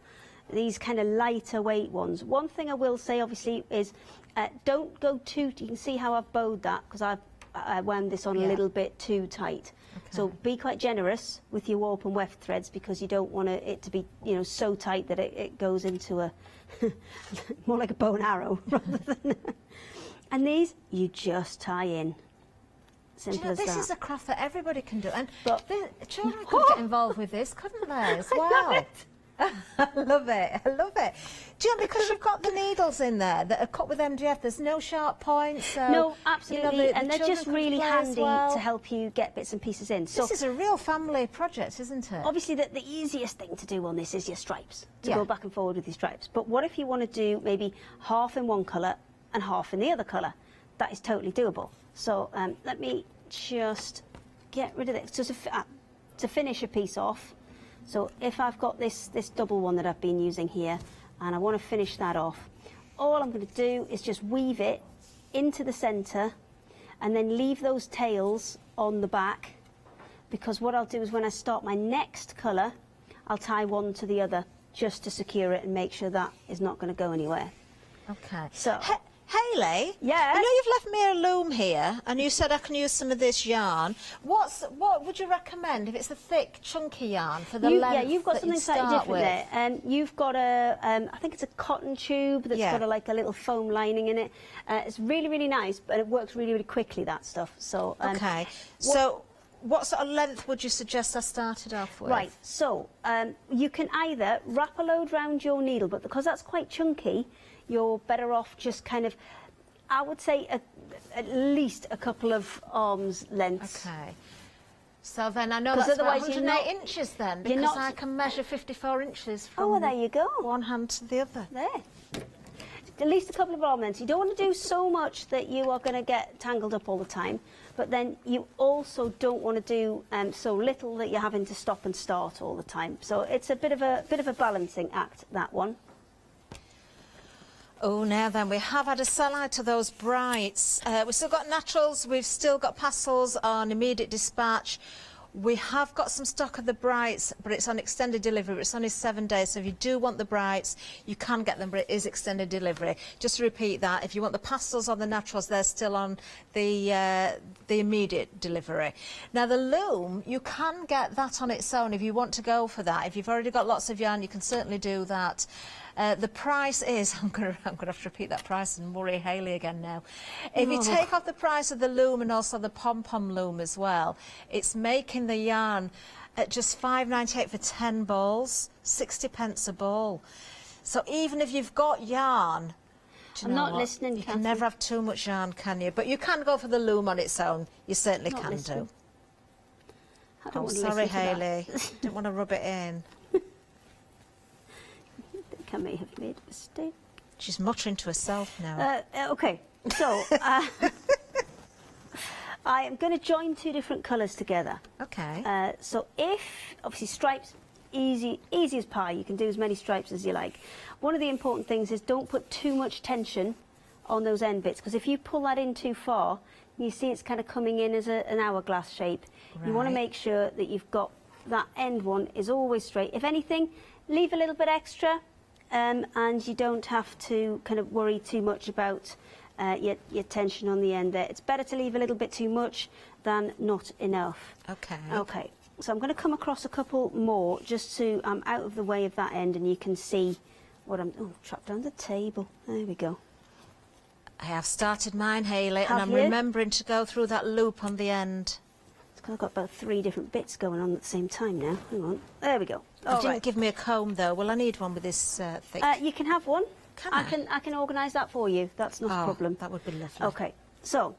these kind of lighter weight ones. One thing I will say obviously is don't go too, you can see how I've bowed that because I wound this on a little bit too tight. So be quite generous with your warp and weft threads because you don't want it to be, you know, so tight that it goes into a more like a bow and arrow rather than. And these you just tie in. Simple Do you know, as this that. is a craft that everybody can do, and But the children could get involved with this, couldn't they? As well. I love it. I love it. Do you know, because you've got the needles in there that are cut with MDF, there's no sharp points. So, no, absolutely, you know, and they're children just can really play as handy well. to help you get bits and pieces in. So This is a real family project, isn't it? obviously the easiest thing to do on this is your stripes, to Yeah. go back and forward with your stripes. But what if you want to do maybe half in one colour and half in the other colour? That is totally doable. So let me just get rid of this. So to finish a piece off, so if I've got this double one that I've been using here and I want to finish that off, all I'm going to do is just weave it into the centre and then leave those tails on the back, because what I'll do is when I start my next colour, I'll tie one to the other just to secure it and make sure that is not going to go anywhere. Okay. So, Hayley, yeah. I know you've left me a loom here, and you said I can use some of this yarn. What would you recommend if it's a thick, chunky yarn for the length? Yeah, you've got that something you'd slightly start different with? there. You've got I think it's a cotton tube that's got like a little foam lining in it. It's really, really nice, but it works really, really quickly, that stuff. So okay. So what sort of length would you suggest I started off with? Right, so you can either wrap a load round your needle, but because that's quite chunky, you're better off just kind of, I would say, at least a couple of arms lengths. Okay. So then I know that's about 108 inches then, because I can measure 54 inches from well, there you go. one hand to the other. There. At least a couple of arm lengths. You don't want to do so much that you are going to get tangled up all the time, but then you also don't want to do so little that you're having to stop and start all the time. So it's a bit of a balancing act, that one. Oh, now then, we have had a sell-out to those brights. We've still got naturals, we've still got pastels on immediate dispatch. We have got some stock of the brights, but it's on extended delivery. It's only 7 days, so if you do want the brights, you can get them, but it is extended delivery. Just to repeat that, if you want the pastels or the naturals, they're still on the immediate delivery. Now the loom, you can get that on its own if you want to go for that. If you've already got lots of yarn, you can certainly do that. The price is, I'm going to have to repeat that price and worry Hayley again now. If you take off the price of the loom and also the pom-pom loom as well, it's making the yarn at just £5.98 for 10 balls, 60p a ball. So even if you've got yarn, I'm not listening, you can never have too much yarn, can you? But you can go for the loom on its own. You certainly can do. Oh, sorry, Hayley. Don't want to rub it in. I may have made a mistake. She's muttering to herself now. Okay, so I am going to join two different colours together. Okay. So if, obviously stripes, easy as pie, you can do as many stripes as you like. One of the important things is don't put too much tension on those end bits, because if you pull that in too far, you see it's kind of coming in as an hourglass shape. Right. You want to make sure that you've got that end one is always straight. If anything, leave a little bit extra. And you don't have to kind of worry too much about your tension on the end there. It's better to leave a little bit too much than not enough. Okay. Okay, so I'm going to come across a couple more just so I'm out of the way of that end and you can see what I'm... Oh, trapped down the table. There we go. I have started mine, Hayley, and I'm remembering to go through that loop on the end. I've got about 3 different bits going on at the same time now. Hang on. There we go. You didn't give me a comb though. Will I need one with this thick? You can have one. Can I can organise that for you. That's not a problem. That would be lovely. Okay. So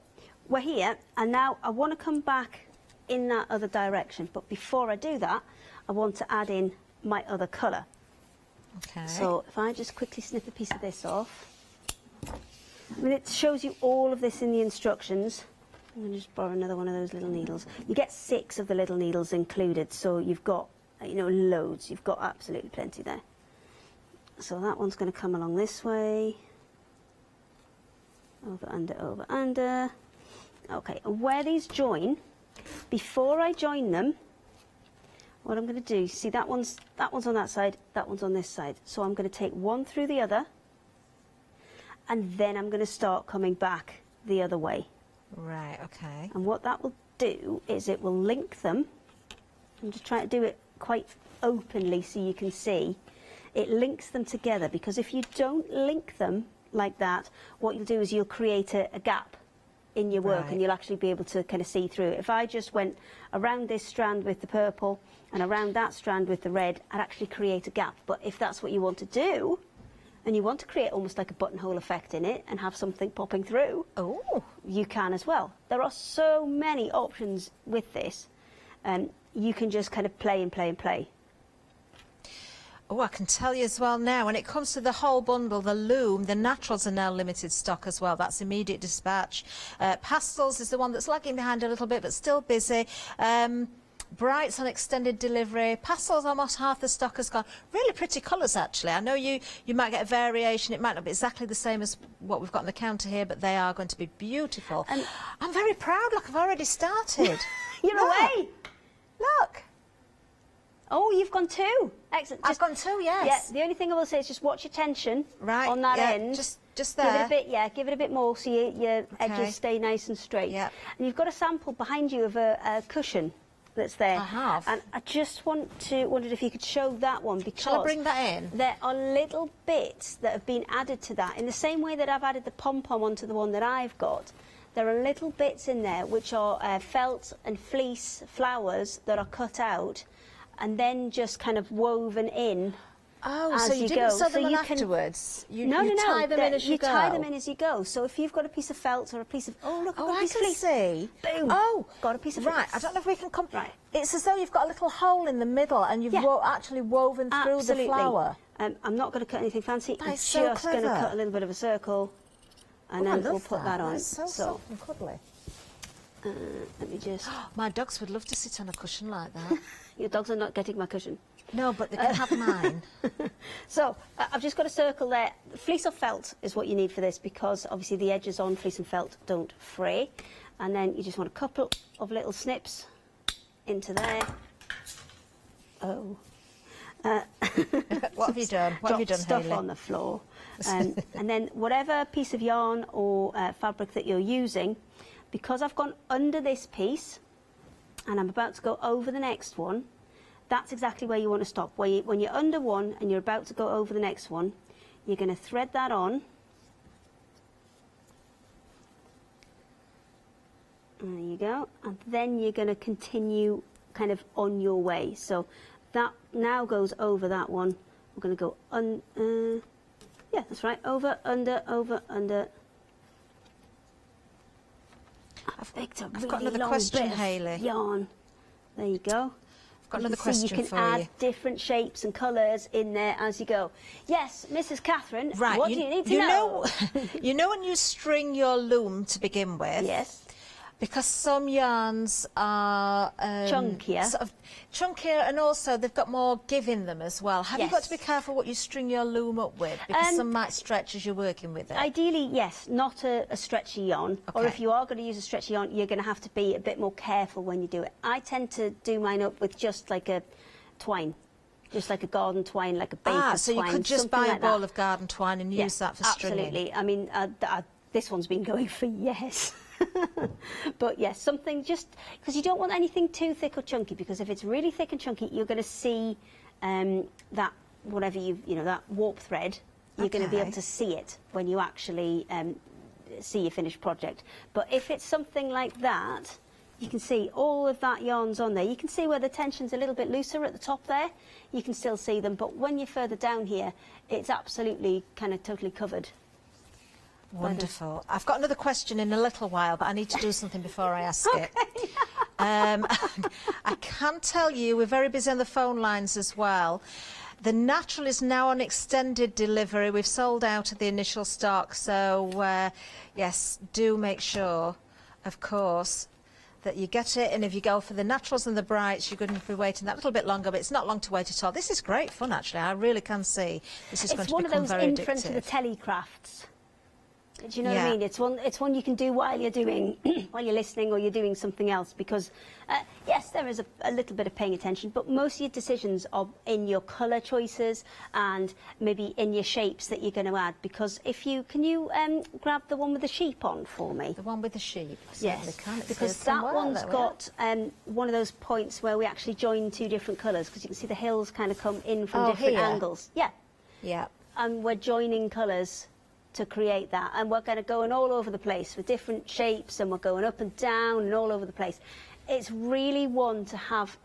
we're here, and now I want to come back in that other direction. But before I do that, I want to add in my other colour. Okay. So if I just quickly snip a piece of this off. I mean, it shows you all of this in the instructions. I'm going to just borrow another one of those little needles. You get 6 of the little needles included, so you've got, you know, loads. You've got absolutely plenty there. So that one's going to come along this way. Over, under. Okay, and where these join, before I join them, what I'm going to do, see that one's on that side, that one's on this side. So I'm going to take one through the other, and then I'm going to start coming back the other way. Right, okay. And what that will do is it will link them. I'm just trying to do it quite openly so you can see. It links them together, because if you don't link them like that, what you'll do is you'll create a gap in your work, and you'll actually be able to kind of see through it. If I just went around this strand with the purple and around that strand with the red, I'd actually create a gap. But if that's what you want to do, and you want to create almost like a buttonhole effect in it and have something popping through, you can as well. There are so many options with this. You can just kind of play and play and play. Oh, I can tell you as well now, when it comes to the whole bundle, the loom, the naturals are now limited stock as well. That's immediate dispatch. Pastels is the one that's lagging behind a little bit, but still busy. Brights on extended delivery. Pastels, almost half the stock has gone. Really pretty colours, actually. I know you might get a variation. It might not be exactly the same as what we've got on the counter here, but they are going to be beautiful. And I'm very proud. Look, I've already started. You're away. Look. Oh, you've gone 2. Excellent. I've gone 2, yes. Yeah, the only thing I will say is just watch your tension on that end. Just there. Give it a bit more so your edges stay nice and straight. Yeah. And you've got a sample behind you of a cushion that's there. I have. And I just wondered if you could show that one, because shall I bring that in? There are little bits that have been added to that. In the same way that I've added the pom-pom onto the one that I've got, there are little bits in there which are felt and fleece flowers that are cut out and then just kind of woven in. Oh, as so you didn't go. sew them so in you afterwards? No. You tie them in as you go? You tie them in as you go. So if you've got a piece of felt or a piece of... Oh, look, I've got a piece of fleece. See. Boom. Oh. Got a piece of Right, fleece. I don't know if we can come... Right. It's as though you've got a little hole in the middle and you've actually woven through the flower. I'm not going to cut anything fancy. I'm That's so just going to cut a little bit of a circle, and then we'll put that on. That's so soft and cuddly. Let me just... My dogs would love to sit on a cushion like that. Your dogs are not getting my cushion. No, but they can have mine. So, I've just got a circle there. Fleece or felt is what you need for this, because obviously the edges on fleece and felt don't fray. And then you just want a couple of little snips into there. Oh. What have you done? What have you done, stuff Hayley? on the floor. And then whatever piece of yarn or fabric that you're using, because I've gone under this piece and I'm about to go over the next one, that's exactly where you want to stop. When you're under one and you're about to go over the next one, you're going to thread that on. There you go. And then you're going to continue kind of on your way. So that now goes over that one. We're going to go yeah, that's right. Over, under, over, under. I've picked up. I've got another question, Hayley. Yarn. There you go. I've got another question for you. You can add different shapes and colours in there as you go. Yes, Mrs. Catherine. Right. What do you need to know? You know when you string your loom to begin with. Yes. Because some yarns are chunkier. Sort of chunkier, and also they've got more give in them as well. Have you got to be careful what you string your loom up with? Because some might stretch as you're working with it. Ideally, yes, not a stretchy yarn. Okay. Or if you are going to use a stretchy yarn, you're going to have to be a bit more careful when you do it. I tend to do mine up with just like a twine. Just like a garden twine, like a baker's twine. So you could just buy a ball of garden twine and use that for stringing? Absolutely. I mean, this one's been going for years. But yes, something just because you don't want anything too thick or chunky, because if it's really thick and chunky, you're going to see that whatever that warp thread, you're going to be able to see it when you actually see your finished project. But if it's something like that, you can see all of that yarn's on there. You can see where the tension's a little bit looser at the top there. You can still see them, but when you're further down here, it's absolutely kind of totally covered. Wonderful. I've got another question in a little while, but I need to do something before I ask it. I can tell you we're very busy on the phone lines as well. The natural is now on extended delivery. We've sold out of the initial stock, so yes, do make sure, of course, that you get it. And if you go for the naturals and the brights, you're going to be waiting that little bit longer, but it's not long to wait at all. This is great fun, actually. I really can see this is going to become very addictive. It's one of those in front of the telecrafts. Do you know what I mean? It's one you can do while you're doing, while you're listening or you're doing something else. Because yes, there is a little bit of paying attention, but most of your decisions are in your colour choices and maybe in your shapes that you're going to add. Because can you grab the one with the sheep on for me? The one with the sheep. Yes, because that one's got one of those points where we actually join two different colours, because you can see the hills kind of come in from different angles. Yeah. Yeah. And we're joining colours to create that, and we're kind of going all over the place with different shapes, and we're going up and down and all over the place. It's really one to have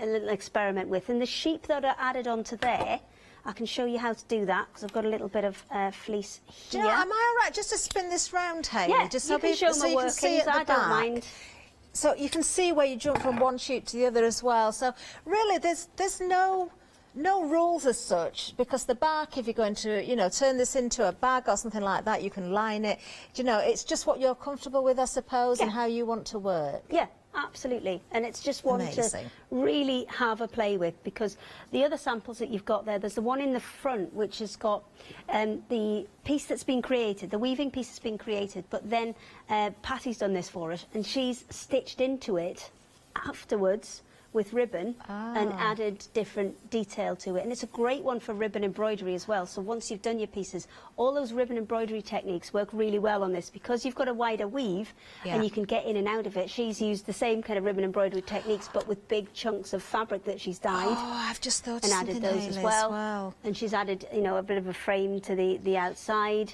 a little experiment with. And the sheep that are added onto there, I can show you how to do that, because I've got a little bit of fleece here. Do you know, am I all right just to spin this round, Hayley? Yeah, just you can show my workings, I don't mind. So you can see where you jump from one sheep to the other as well. So really there's no rules as such, because the back, if you're going to, turn this into a bag or something like that, you can line it. It's just what you're comfortable with, I suppose, and how you want to work. Yeah, absolutely. And it's just one to really have a play with, because the other samples that you've got there's the one in the front, which has got the piece that's been created, the weaving piece that's been created, but then Patty's done this for us, and she's stitched into it afterwards with ribbon and added different detail to it. And it's a great one for ribbon embroidery as well. So once you've done your pieces, all those ribbon embroidery techniques work really well on this, because you've got a wider weave and you can get in and out of it. She's used the same kind of ribbon embroidery techniques, but with big chunks of fabric that she's dyed. Oh, I've just thought and added those as well. And she's added, a bit of a frame to the outside.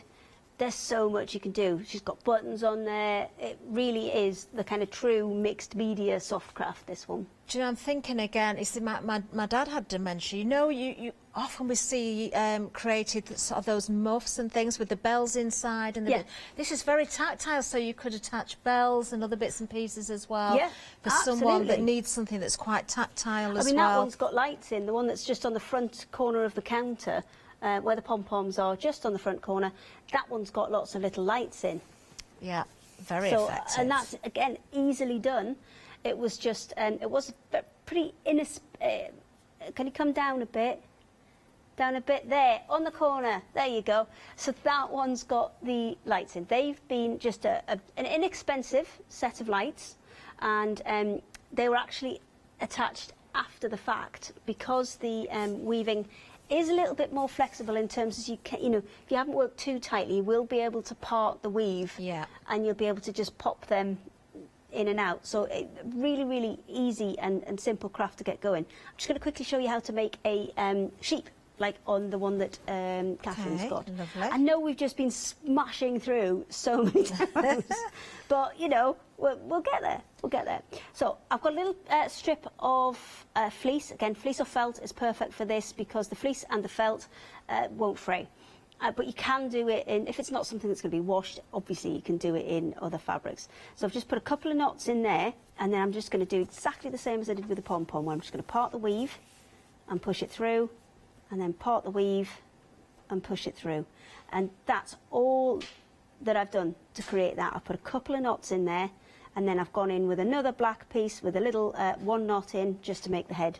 There's so much you can do. She's got buttons on there. It really is the kind of true mixed media soft craft, this one. Do you know, I'm thinking again, you see, my dad had dementia. you often we see created sort of those muffs and things with the bells inside. And this is very tactile, so you could attach bells and other bits and pieces as well. Yeah, for someone that needs something that's quite tactile as well. I mean, that one's got lights in, the one that's just on the front corner of the counter. Where the pom-poms are, just on the front corner, that one's got lots of little lights in. Yeah, very effective. And that's, again, easily done. It was just, it was pretty can you come down a bit? Down a bit there, on the corner, there you go. So that one's got the lights in. They've been just an inexpensive set of lights, and they were actually attached after the fact, because the weaving is a little bit more flexible in terms as you can, you know, if you haven't worked too tightly, you will be able to part the weave, and you'll be able to just pop them in and out. So really, really easy and simple craft to get going. I'm just going to quickly show you how to make a sheep, like on the one that Catherine's got. Lovely. I know we've just been smashing through so many times, but you know, we'll get there. We'll get there. So I've got a little strip of fleece. Again, fleece or felt is perfect for this because the fleece and the felt won't fray. But you can do it in, if it's not something that's going to be washed, obviously you can do it in other fabrics. So I've just put a couple of knots in there, and then I'm just going to do exactly the same as I did with the pom-pom, where I'm just going to part the weave and push it through, and then part the weave and push it through. And that's all that I've done to create that. I've put a couple of knots in there, and then I've gone in with another black piece with a little one knot in just to make the head.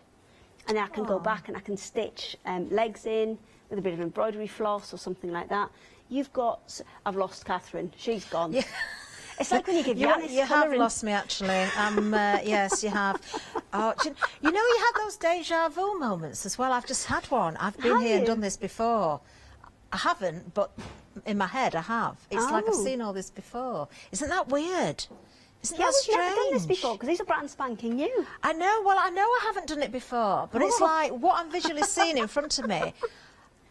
And then I can go back and I can stitch legs in with a bit of embroidery floss or something like that. You've got, I've lost Catherine, she's gone. Yeah. It's like when you give Yanis You have lost me, actually. Yes, you have. Oh, you know, you had those deja vu moments as well. I've just had one. I've been here and done this before. I haven't, but in my head I have. It's like I've seen all this before. Isn't that weird? Isn't that strange? We've never done this before, because these are brand spanking new. I know, well, I know I haven't done it before, but it's like what I'm visually seeing in front of me.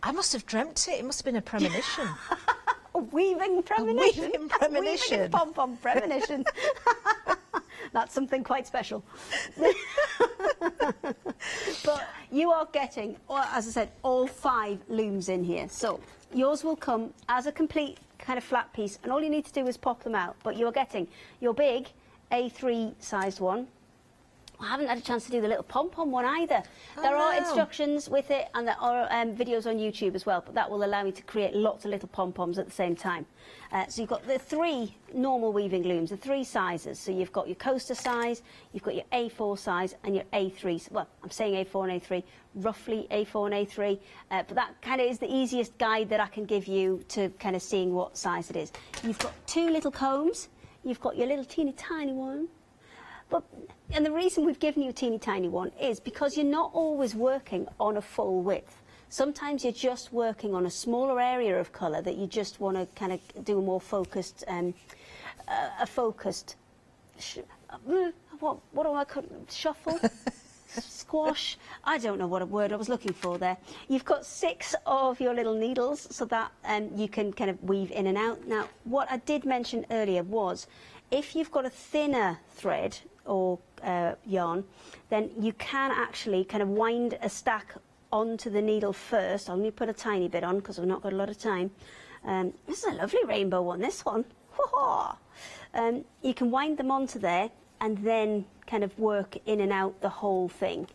I must have dreamt it. It must have been a premonition. A weaving premonition. A weaving premonition. A weaving pom-pom premonition. That's something quite special. But you are getting, as I said, all 5 looms in here. So yours will come as a complete kind of flat piece, and all you need to do is pop them out. But you're getting your big A3 sized one. I haven't had a chance to do the little pom-pom one either. There are instructions with it, and there are videos on YouTube as well, but that will allow me to create lots of little pom-poms at the same time. So you've got the 3 normal weaving looms, the 3 sizes. So you've got your coaster size, you've got your A4 size, and your A3. Well, I'm saying A4 and A3, roughly A4 and A3, but that kind of is the easiest guide that I can give you to kind of seeing what size it is. You've got 2 little combs, you've got your little teeny tiny one. And the reason we've given you a teeny tiny one is because you're not always working on a full width. Sometimes you're just working on a smaller area of colour that you just want to kind of do a more focused, what do I call it? Shuffle? Squash? I don't know what word I was looking for there. You've got 6 of your little needles so that you can kind of weave in and out. Now, what I did mention earlier was, if you've got a thinner thread or yarn, then you can actually kind of wind a stack onto the needle first. I'll only put a tiny bit on because I've not got a lot of time. This is a lovely rainbow one, this one. You can wind them onto there and then kind of work in and out the whole thing.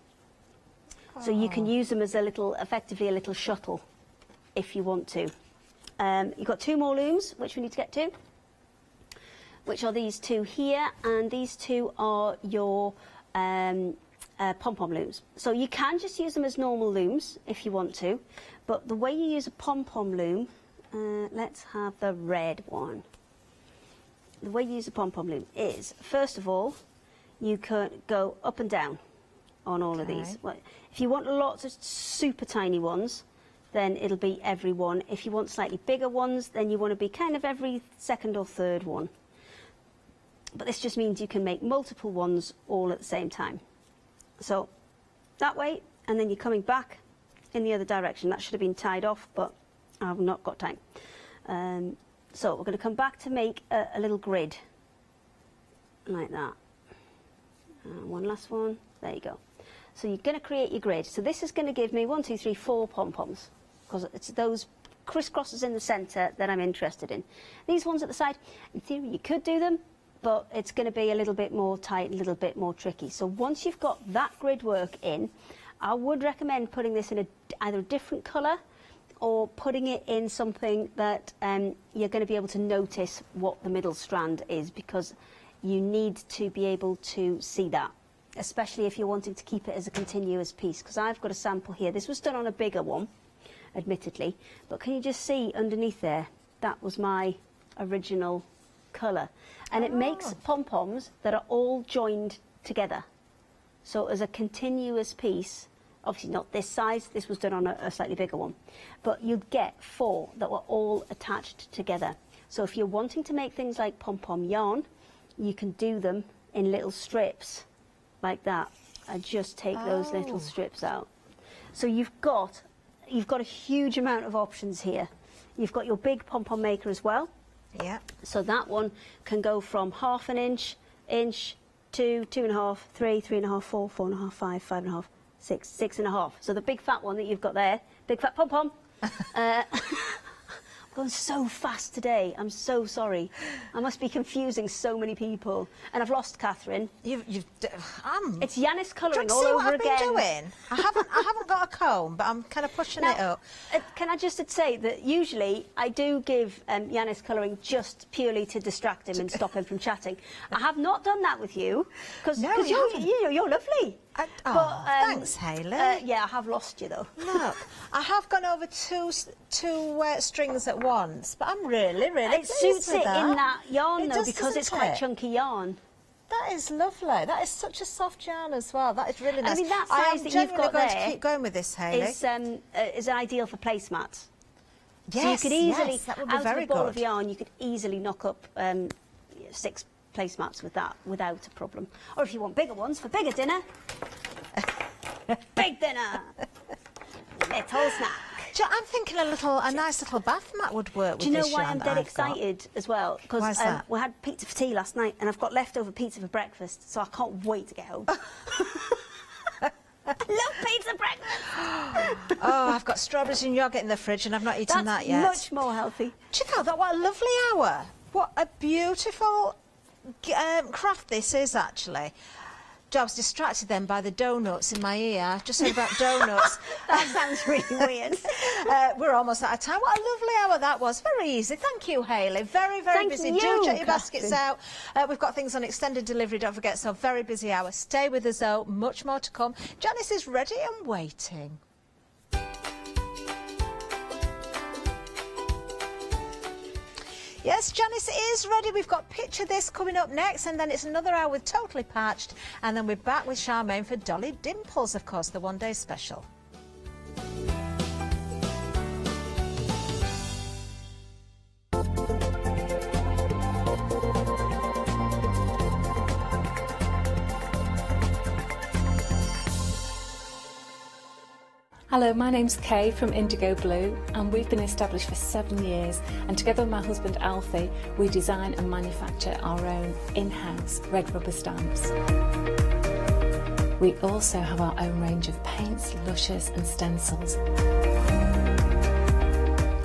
So you can use them as a little, effectively a little shuttle if you want to. You've got 2 more looms, which we need to get to, which are these 2 here, and these 2 are your pom-pom looms. So you can just use them as normal looms if you want to, but the way you use a pom-pom loom, let's have the red one. The way you use a pom-pom loom is, first of all, you can go up and down on all of these. Well, if you want lots of super tiny ones, then it'll be every one. If you want slightly bigger ones, then you want to be kind of every 2nd or 3rd one. But this just means you can make multiple ones all at the same time. So that way, and then you're coming back in the other direction. That should have been tied off, but I've not got time. So we're going to come back to make a little grid like that. One last one. There you go. So you're going to create your grid. So this is going to give me 1, 2, 3, 4 pom-poms, because it's those crisscrosses in the centre that I'm interested in. These ones at the side, in theory you could do them, but it's going to be a little bit more tight, a little bit more tricky. So once you've got that grid work in, I would recommend putting this in either a different colour or putting it in something that you're going to be able to notice what the middle strand is, because you need to be able to see that, especially if you're wanting to keep it as a continuous piece. Because I've got a sample here. This was done on a bigger one, admittedly, but can you just see underneath there? That was my original colour, and it makes pom-poms that are all joined together. So as a continuous piece, obviously not this size, this was done on a slightly bigger one, but you'd get 4 that were all attached together. So if you're wanting to make things like pom-pom yarn, you can do them in little strips like that, and just take those little strips out. So you've got a huge amount of options here. You've got your big pom-pom maker as well. Yeah. So that one can go from 1/2 inch, 2, 2.5, 3, 3.5, 4, 4.5, 5, 5.5, 6, 6.5. So the big fat one that you've got there, big fat pom-pom. I'm going so fast today. I'm so sorry. I must be confusing so many people. And I've lost Catherine. It's Yanis colouring all over again. Do you see what I've been doing? I haven't got a comb, but I'm kind of pushing it up. Can I just say that usually I do give Yanis colouring just purely to distract him and stop him from chatting. I have not done that with you because you're lovely. Thanks, Hayley. Yeah, I have lost you though. Look, I have gone over two strings at once, but I'm really It suits it in that yarn though, because it's quite chunky yarn. That is lovely. That is such a soft yarn as well. That is really nice. I mean, that size that you've got going there to keep going with this, Hayley. Is ideal for placemats. Yes, so you could easily, that would be out very of a ball good. of yarn, you could easily knock up 6 placemats with that without a problem. Or if you want bigger ones for bigger dinner, big dinner, little snack. I'm thinking a nice little bath mat would work with this. Do you know why yarn I'm that dead I've got? excited as well? Why Because is that? we had pizza for tea last night and I've got leftover pizza for breakfast, so I can't wait to get home. Love pizza breakfast! Oh, I've got strawberries and yoghurt in the fridge and I've not eaten that yet. That's much more healthy. Do you know that? What a lovely hour. What a beautiful craft this is, actually. I was distracted then by the donuts in my ear. I've just heard about donuts. That sounds really weird. We're almost out of time. What a lovely hour that was. Very easy. Thank you, Hayley. Very, very busy. Do check your baskets out. We've got things on extended delivery, don't forget, so very busy hour. Stay with us, though. Much more to come. Janice is ready and waiting. Yes, Janice is ready. We've got Picture This coming up next, and then it's another hour with Totally Patched, and then we're back with Charmaine for Dolly Dimples, of course, the one-day special. Hello, my name's Kay from Indigo Blue, and we've been established for 7 years, and together with my husband Alfie we design and manufacture our own in-house red rubber stamps. We also have our own range of paints, lushes and stencils.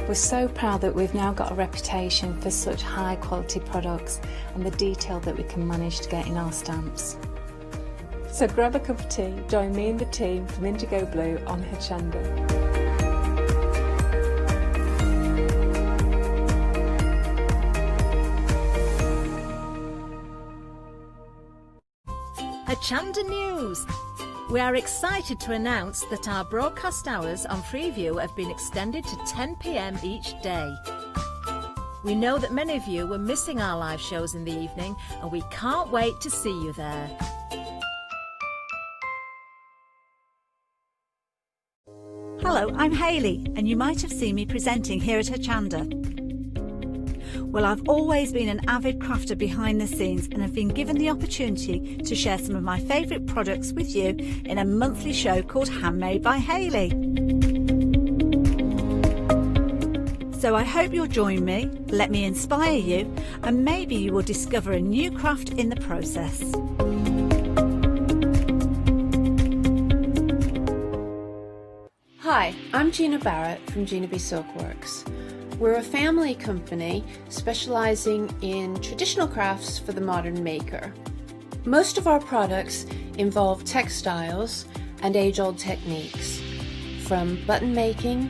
We're so proud that we've now got a reputation for such high quality products and the detail that we can manage to get in our stamps. So grab a cup of tea, join me and the team from Indigo Blue on Hochanda. Hochanda News. We are excited to announce that our broadcast hours on Freeview have been extended to 10 p.m. each day. We know that many of you were missing our live shows in the evening, and we can't wait to see you there. Hello, I'm Hayley, and you might have seen me presenting here at Hochanda. Well, I've always been an avid crafter behind the scenes and have been given the opportunity to share some of my favourite products with you in a monthly show called Handmade by Hayley. So I hope you'll join me, let me inspire you, and maybe you will discover a new craft in the process. Hi, I'm Gina Barrett from Gina B Silkworks. We're a family company specialising in traditional crafts for the modern maker. Most of our products involve textiles and age-old techniques, from button making,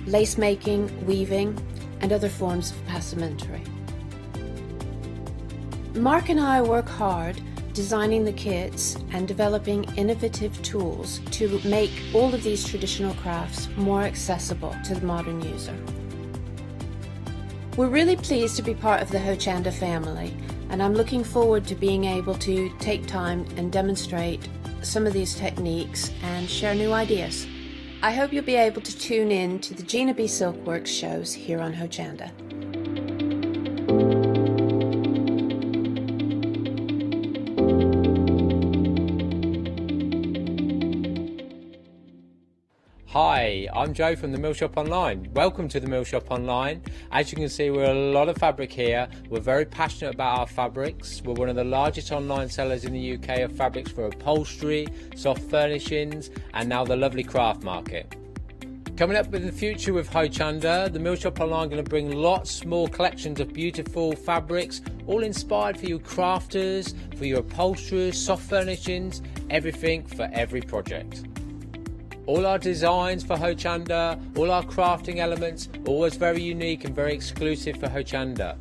lace making, weaving, and other forms of passementerie. Mark and I work hard designing the kits and developing innovative tools to make all of these traditional crafts more accessible to the modern user. We're really pleased to be part of the Hochanda family, and I'm looking forward to being able to take time and demonstrate some of these techniques and share new ideas. I hope you'll be able to tune in to the Gina B Silkworks shows here on Hochanda. Hi, I'm Joe from the Mill Shop Online. Welcome to the Mill Shop Online. As you can see, we're a lot of fabric here. We're very passionate about our fabrics. We're one of the largest online sellers in the UK of fabrics for upholstery, soft furnishings, and now the lovely craft market. Coming up in the future with Hochanda, the Mill Shop Online are going to bring lots more collections of beautiful fabrics, all inspired for you crafters, for your upholsterers, soft furnishings, everything for every project. All our designs for Hochanda, all our crafting elements, always very unique and very exclusive for Hochanda.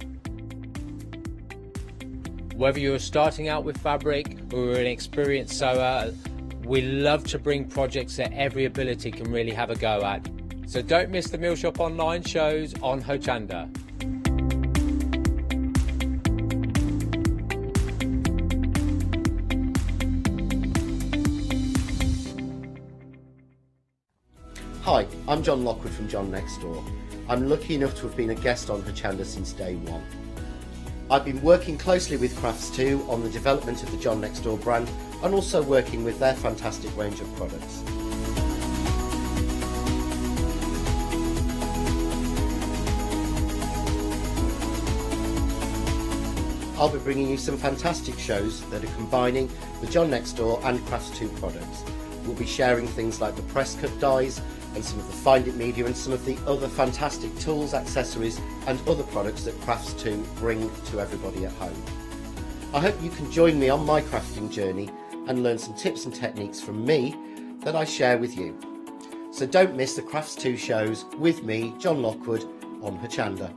Whether you're starting out with fabric or you're an experienced sewer, we love to bring projects that every ability can really have a go at. So don't miss the Mill Shop Online shows on Hochanda. Hi, I'm John Lockwood from John Next Door. I'm lucky enough to have been a guest on Hochanda since day one. I've been working closely with Crafts2 on the development of the John Next Door brand and also working with their fantastic range of products. I'll be bringing you some fantastic shows that are combining the John Next Door and Crafts2 products. We'll be sharing things like the press cut dies and some of the Find It media and some of the other fantastic tools, accessories and other products that Crafts2 bring to everybody at home. I hope you can join me on my crafting journey and learn some tips and techniques from me that I share with you. So don't miss the Crafts2 shows with me, John Lockwood, on Hochanda.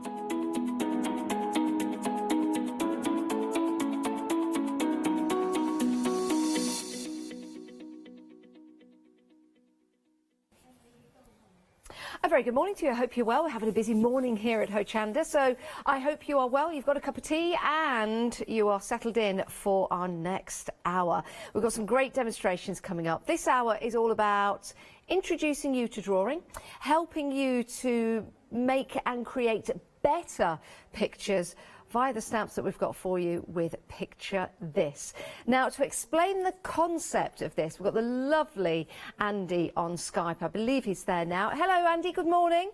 A very good morning to you. I hope you're well. We're having a busy morning here at Hochanda, so I hope you are well. You've got a cup of tea and you are settled in for our next hour. We've got some great demonstrations coming up. This hour is all about introducing you to drawing, helping you to make and create better pictures via the stamps that we've got for you with Picture This. Now, to explain the concept of this, we've got the lovely Andy on Skype. I believe he's there now. Hello, Andy. Good morning.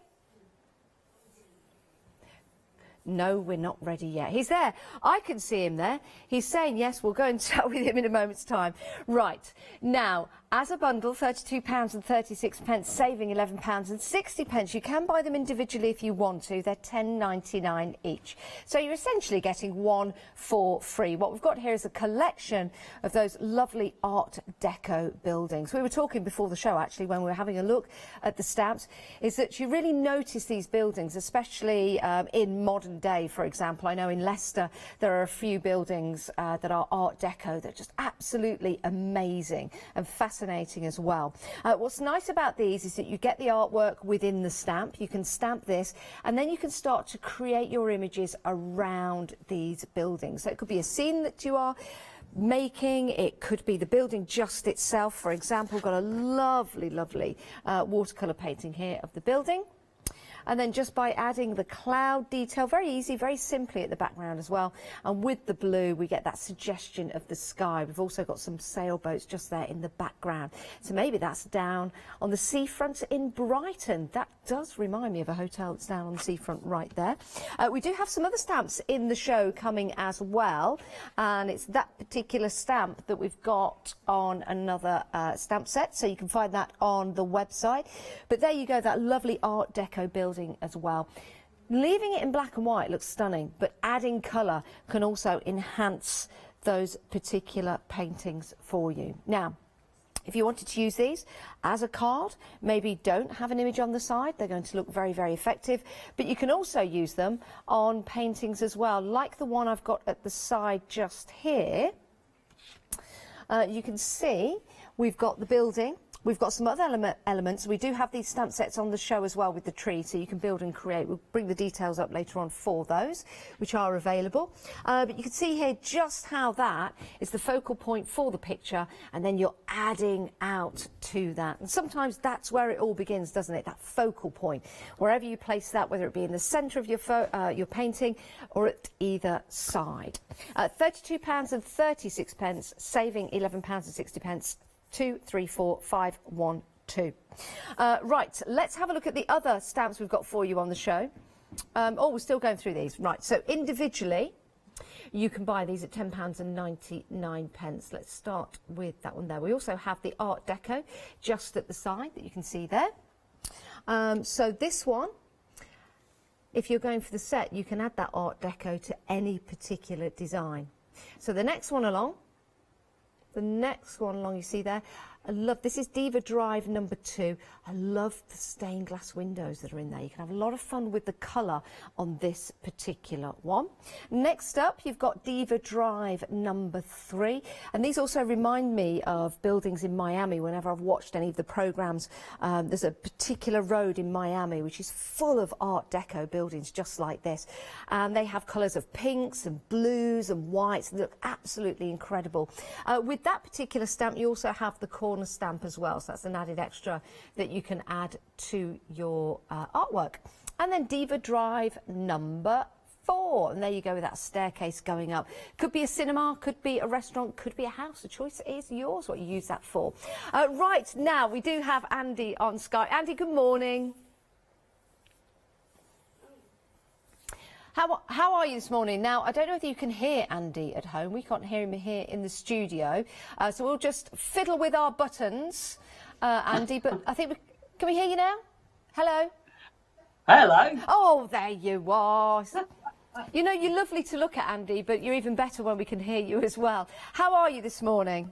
No, we're not ready yet. He's there. I can see him there. He's saying yes. We'll go and chat with him in a moment's time. Right. Now, as a bundle, £32.36, saving £11.60. You can buy them individually if you want to. They're £10.99 each. So you're essentially getting one for free. What we've got here is a collection of those lovely Art Deco buildings. We were talking before the show, actually, when we were having a look at the stamps, is that you really notice these buildings, especially in modern day, for example. I know in Leicester there are a few buildings that are Art Deco that are just absolutely amazing and fascinating as well. What's nice about these is that you get the artwork within the stamp. You can stamp this and then you can start to create your images around these buildings. So it could be a scene that you are making, it could be the building just itself. For example, we've got a lovely watercolour painting here of the building. And then just by adding the cloud detail, very easy, very simply at the background as well. And with the blue, we get that suggestion of the sky. We've also got some sailboats just there in the background. So maybe that's down on the seafront in Brighton. That does remind me of a hotel that's down on the seafront right there. We do have some other stamps in the show coming as well. And it's that particular stamp that we've got on another stamp set. So you can find that on the website. But there you go, that lovely Art Deco building as well. Leaving it in black and white looks stunning, but adding colour can also enhance those particular paintings for you. Now, if you wanted to use these as a card, maybe don't have an image on the side, they're going to look very, very effective, but you can also use them on paintings as well, like the one I've got at the side just here. You can see we've got the building We've got some other elements. We do have these stamp sets on the show as well with the tree, so you can build and create. We'll bring the details up later on for those, which are available. But you can see here just how that is the focal point for the picture, and then you're adding out to that. And sometimes that's where it all begins, doesn't it? That focal point. Wherever you place that, whether it be in the centre of your painting or at either side. £32.36, saving £11.60. 2, 3, 4, 5, 1, 2. Right, let's have a look at the other stamps we've got for you on the show. We're still going through these. Right, so individually, you can buy these at £10.99. Let's start with that one there. We also have the Art Deco just at the side that you can see there. So this one, if you're going for the set, you can add that Art Deco to any particular design. So the next one along, you see there, I love, this is Diva Drive number 2. I love the stained glass windows that are in there. You can have a lot of fun with the colour on this particular one. Next up, you've got Diva Drive number 3. And these also remind me of buildings in Miami whenever I've watched any of the programmes. There's a particular road in Miami which is full of Art Deco buildings just like this. And they have colours of pinks and blues and whites. They look absolutely incredible. With that particular stamp, you also have the corner stamp as well, so that's an added extra that you can add to your artwork. And then Diva Drive number 4, and there you go with that staircase going up. Could be a cinema, could be a restaurant, could be a house. The choice is yours what you use that for. Right, now we do have Andy on Skype. Andy, good morning. How are you this morning? Now, I don't know whether you can hear Andy at home. We can't hear him here in the studio. So we'll just fiddle with our buttons, Andy. But I think can we hear you now? Hello? Hello. Oh, there you are. You know, you're lovely to look at, Andy, but you're even better when we can hear you as well. How are you this morning?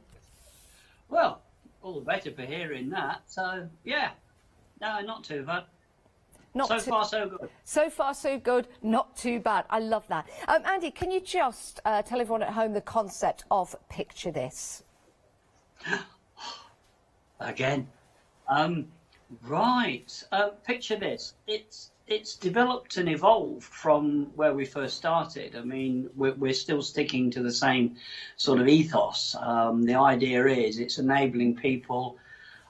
Well, all the better for hearing that. So, yeah. No, not too bad. So far, so good. So far, so good. Not too bad. I love that. Andy, can you just tell everyone at home the concept of Picture This? Again. Right. Picture This. It's developed and evolved from where we first started. I mean, we're still sticking to the same sort of ethos. The idea is it's enabling people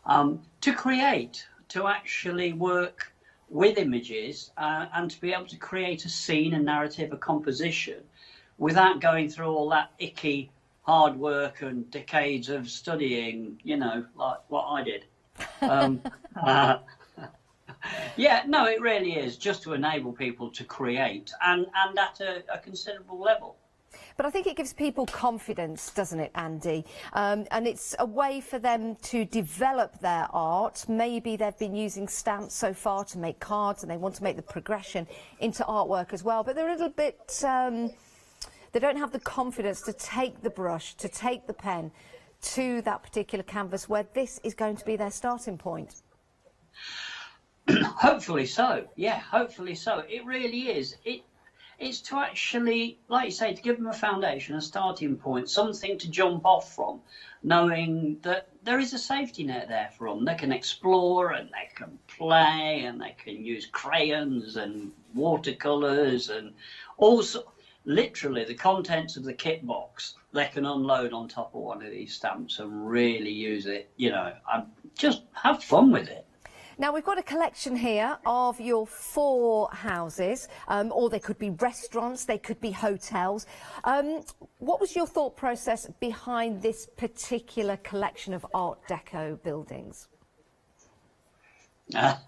to create, to actually work with images and to be able to create a scene, a narrative, a composition without going through all that icky hard work and decades of studying, you know, like what I did. Yeah, no, it really is just to enable people to create and at a considerable level. But I think it gives people confidence, doesn't it, Andy? And it's a way for them to develop their art. Maybe they've been using stamps so far to make cards and they want to make the progression into artwork as well. But they're a little bit, they don't have the confidence to take the brush, to take the pen to that particular canvas where this is going to be their starting point. Hopefully so. Yeah, hopefully so. It really is. It's to actually, like you say, to give them a foundation, a starting point, something to jump off from, knowing that there is a safety net there for them. They can explore and they can play and they can use crayons and watercolours and also, literally, the contents of the kit box, they can unload on top of one of these stamps and really use it, you know, and just have fun with it. Now, we've got a collection here of your 4 houses, or they could be restaurants, they could be hotels. What was your thought process behind this particular collection of Art Deco buildings? Well,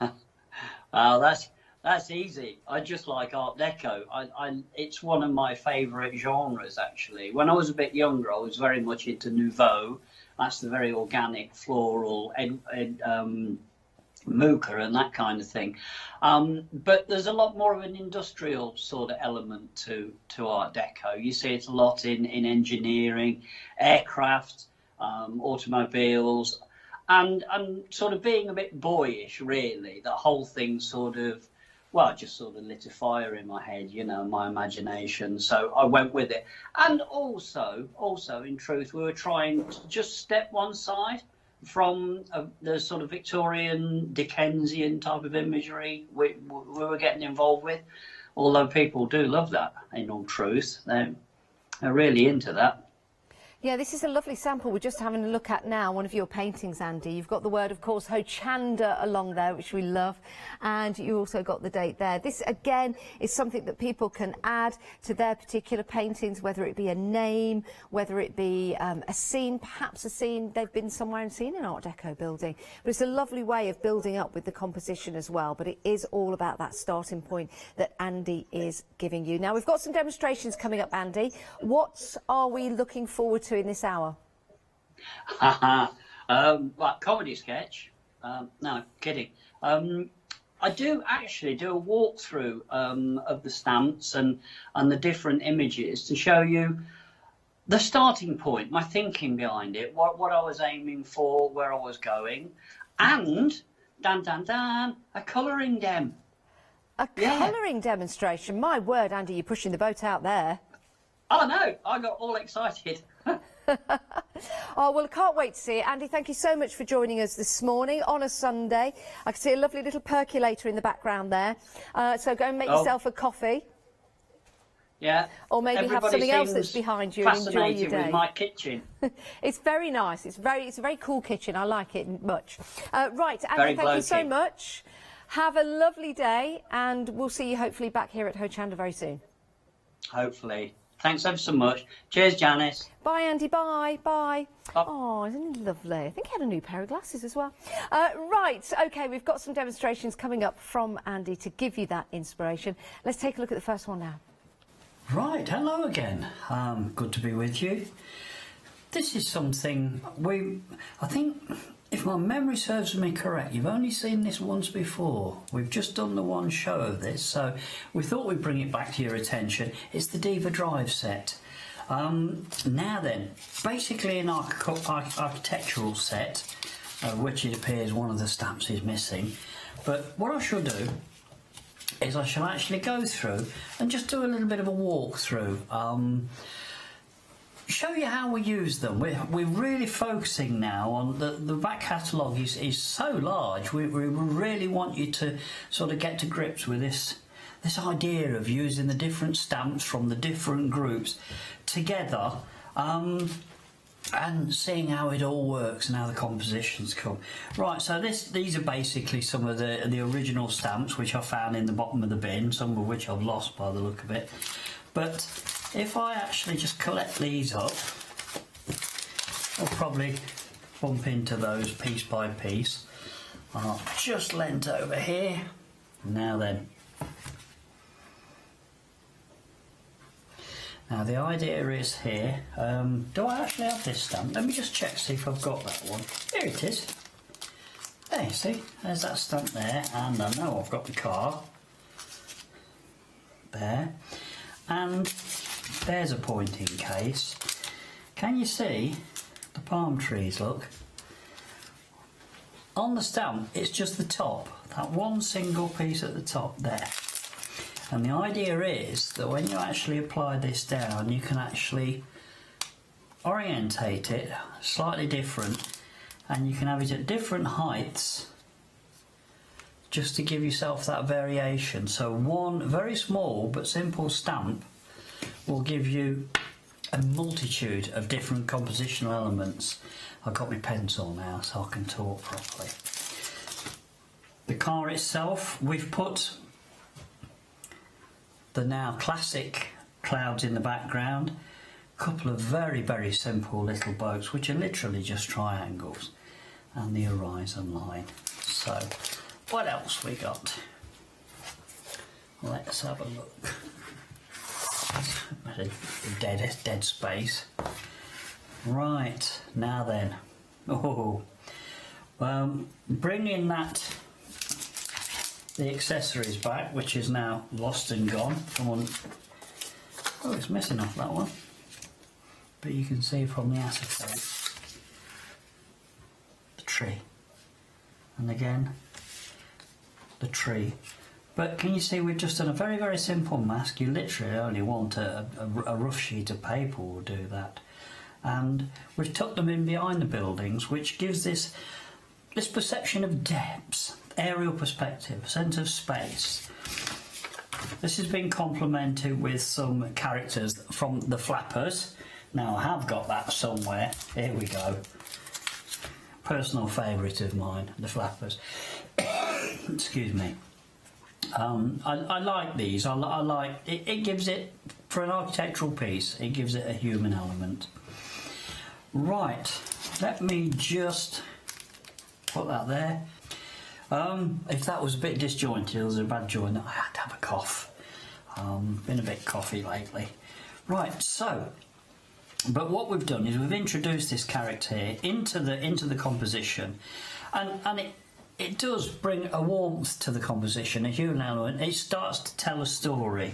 that's easy. I just like Art Deco. It's one of my favourite genres, actually. When I was a bit younger, I was very much into Nouveau. That's the very organic, floral, Mooka and that kind of thing, but there's a lot more of an industrial sort of element to Art Deco. You see it a lot in engineering, aircraft, automobiles, and sort of being a bit boyish, really. The whole thing sort of, well, just sort of lit a fire in my head, you know, my imagination. So I went with it. And also, in truth, we were trying to just step one side from the sort of Victorian, Dickensian type of imagery we were getting involved with. Although people do love that, in all truth. They're really into that. Yeah, this is a lovely sample we're just having a look at now, one of your paintings, Andy. You've got the word, of course, Hochanda along there, which we love, and you also got the date there. This, again, is something that people can add to their particular paintings, whether it be a name, whether it be a scene, perhaps a scene they've been somewhere and seen an Art Deco building. But it's a lovely way of building up with the composition as well, but it is all about that starting point that Andy is giving you. Now, we've got some demonstrations coming up, Andy. What are we looking forward to in this hour? Well, comedy sketch. No, kidding. I do actually do a walkthrough of the stamps and the different images to show you the starting point, my thinking behind it, what I was aiming for, where I was going, and a colouring dem. A colouring demonstration. My word, Andy, you're pushing the boat out there. Oh no, I got all excited. Oh, well, I can't wait to see it. Andy, thank you so much for joining us this morning on a Sunday. I can see a lovely little percolator in the background there. So go and make yourself a coffee. Yeah. Or maybe have something else that's behind you and enjoy your day. With my kitchen. It's very nice. It's a very cool kitchen. I like it much. Right, Andy, Very thank you so blokey. much. Have a lovely day, and we'll see you hopefully back here at Hochanda very soon. Hopefully. Thanks ever so much. Cheers, Janice. Bye, Andy. Bye. Bye. Oh, isn't he lovely? I think he had a new pair of glasses as well. Right, OK, we've got some demonstrations coming up from Andy to give you that inspiration. Let's take a look at the first one now. Right, hello again. Good to be with you. This is something I think, if my memory serves me correct, you've only seen this once before. We've just done the one show of this, so we thought we'd bring it back to your attention. It's the Diva Drive set. Now then, basically an architectural set, which it appears one of the stamps is missing. But what I shall do is I shall actually go through and just do a little bit of a walkthrough. Show you how we use them. We're really focusing now on the back catalogue is so large. We really want you to sort of get to grips with this idea of using the different stamps from the different groups together and seeing how it all works and how the compositions come. Right, so these are basically some of the original stamps which I found in the bottom of the bin, some of which I've lost by the look of it. But if I actually just collect these up, I'll probably bump into those piece by piece. I'll just leant over here. Now then. Now the idea is here, do I actually have this stamp? Let me just check, see if I've got that one. Here it is. There you see, there's that stamp there, and I know I've got the car. There. And there's a pointing case. Can you see the palm trees, look? On the stamp, it's just the top, that one single piece at the top there. And the idea is that when you actually apply this down, you can actually orientate it slightly different, and you can have it at different heights just to give yourself that variation. So one very small but simple stamp will give you a multitude of different compositional elements. I've got my pencil now so I can talk properly. The car itself, we've put the now classic clouds in the background, a couple of very, very simple little boats which are literally just triangles, and the horizon line. So what else we got? Let's have a look. Dead space. Right, now then. Bringing the accessories back, which is now lost and gone. Oh, it's missing off that one. But you can see from the acetate the tree. And again, the tree. But can you see we've just done a very, very simple mask. You literally only want a rough sheet of paper will do that. and we've tucked them in behind the buildings, which gives this perception of depth, aerial perspective, sense of space. This has been complemented with some characters from the flappers. Now I have got that somewhere. Here we go. Personal favourite of mine, the flappers. Excuse me. I like these. I like it. It gives it, for an architectural piece, it gives it a human element. Right. Let me just put that there. If that was a bit disjointed, it was a bad joint, I had to have a cough. Been a bit coughy lately. Right, so, but what we've done is we've introduced this character here into the composition, and it does bring a warmth to the composition, a human element. It starts to tell a story.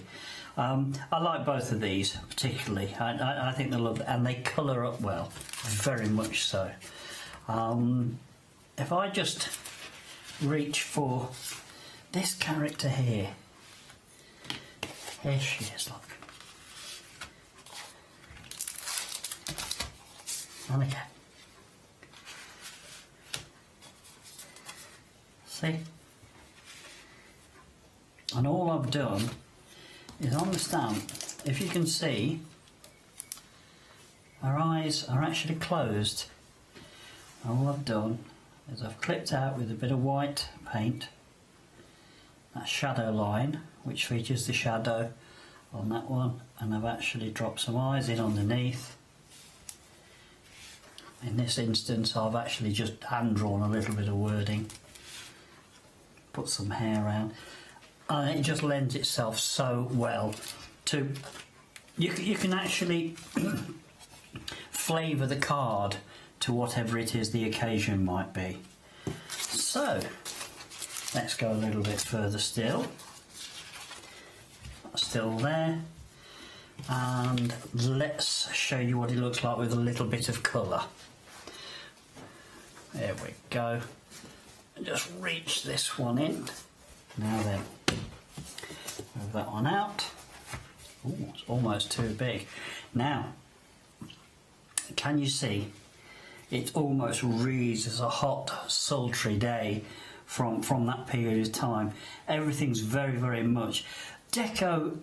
I like both of these particularly. I think they're lovely, and they colour up well, very much so. If I just reach for this character here. Here she is, look. And again. See? And all I've done is on the stamp, if you can see, her eyes are actually closed. All I've done is I've clipped out with a bit of white paint that shadow line, which features the shadow on that one, and I've actually dropped some eyes in underneath. In this instance I've actually just hand drawn a little bit of wording, put some hair around, and it just lends itself so well to, you can actually flavour the card to whatever it is the occasion might be. So let's go a little bit further still. Still there, and let's show you what it looks like with a little bit of colour. There we go. Just reach this one in. Now then, move that one out. Ooh, it's almost too big. Now, can you see? It almost reads as a hot, sultry day from that period of time. Everything's very, very much deco.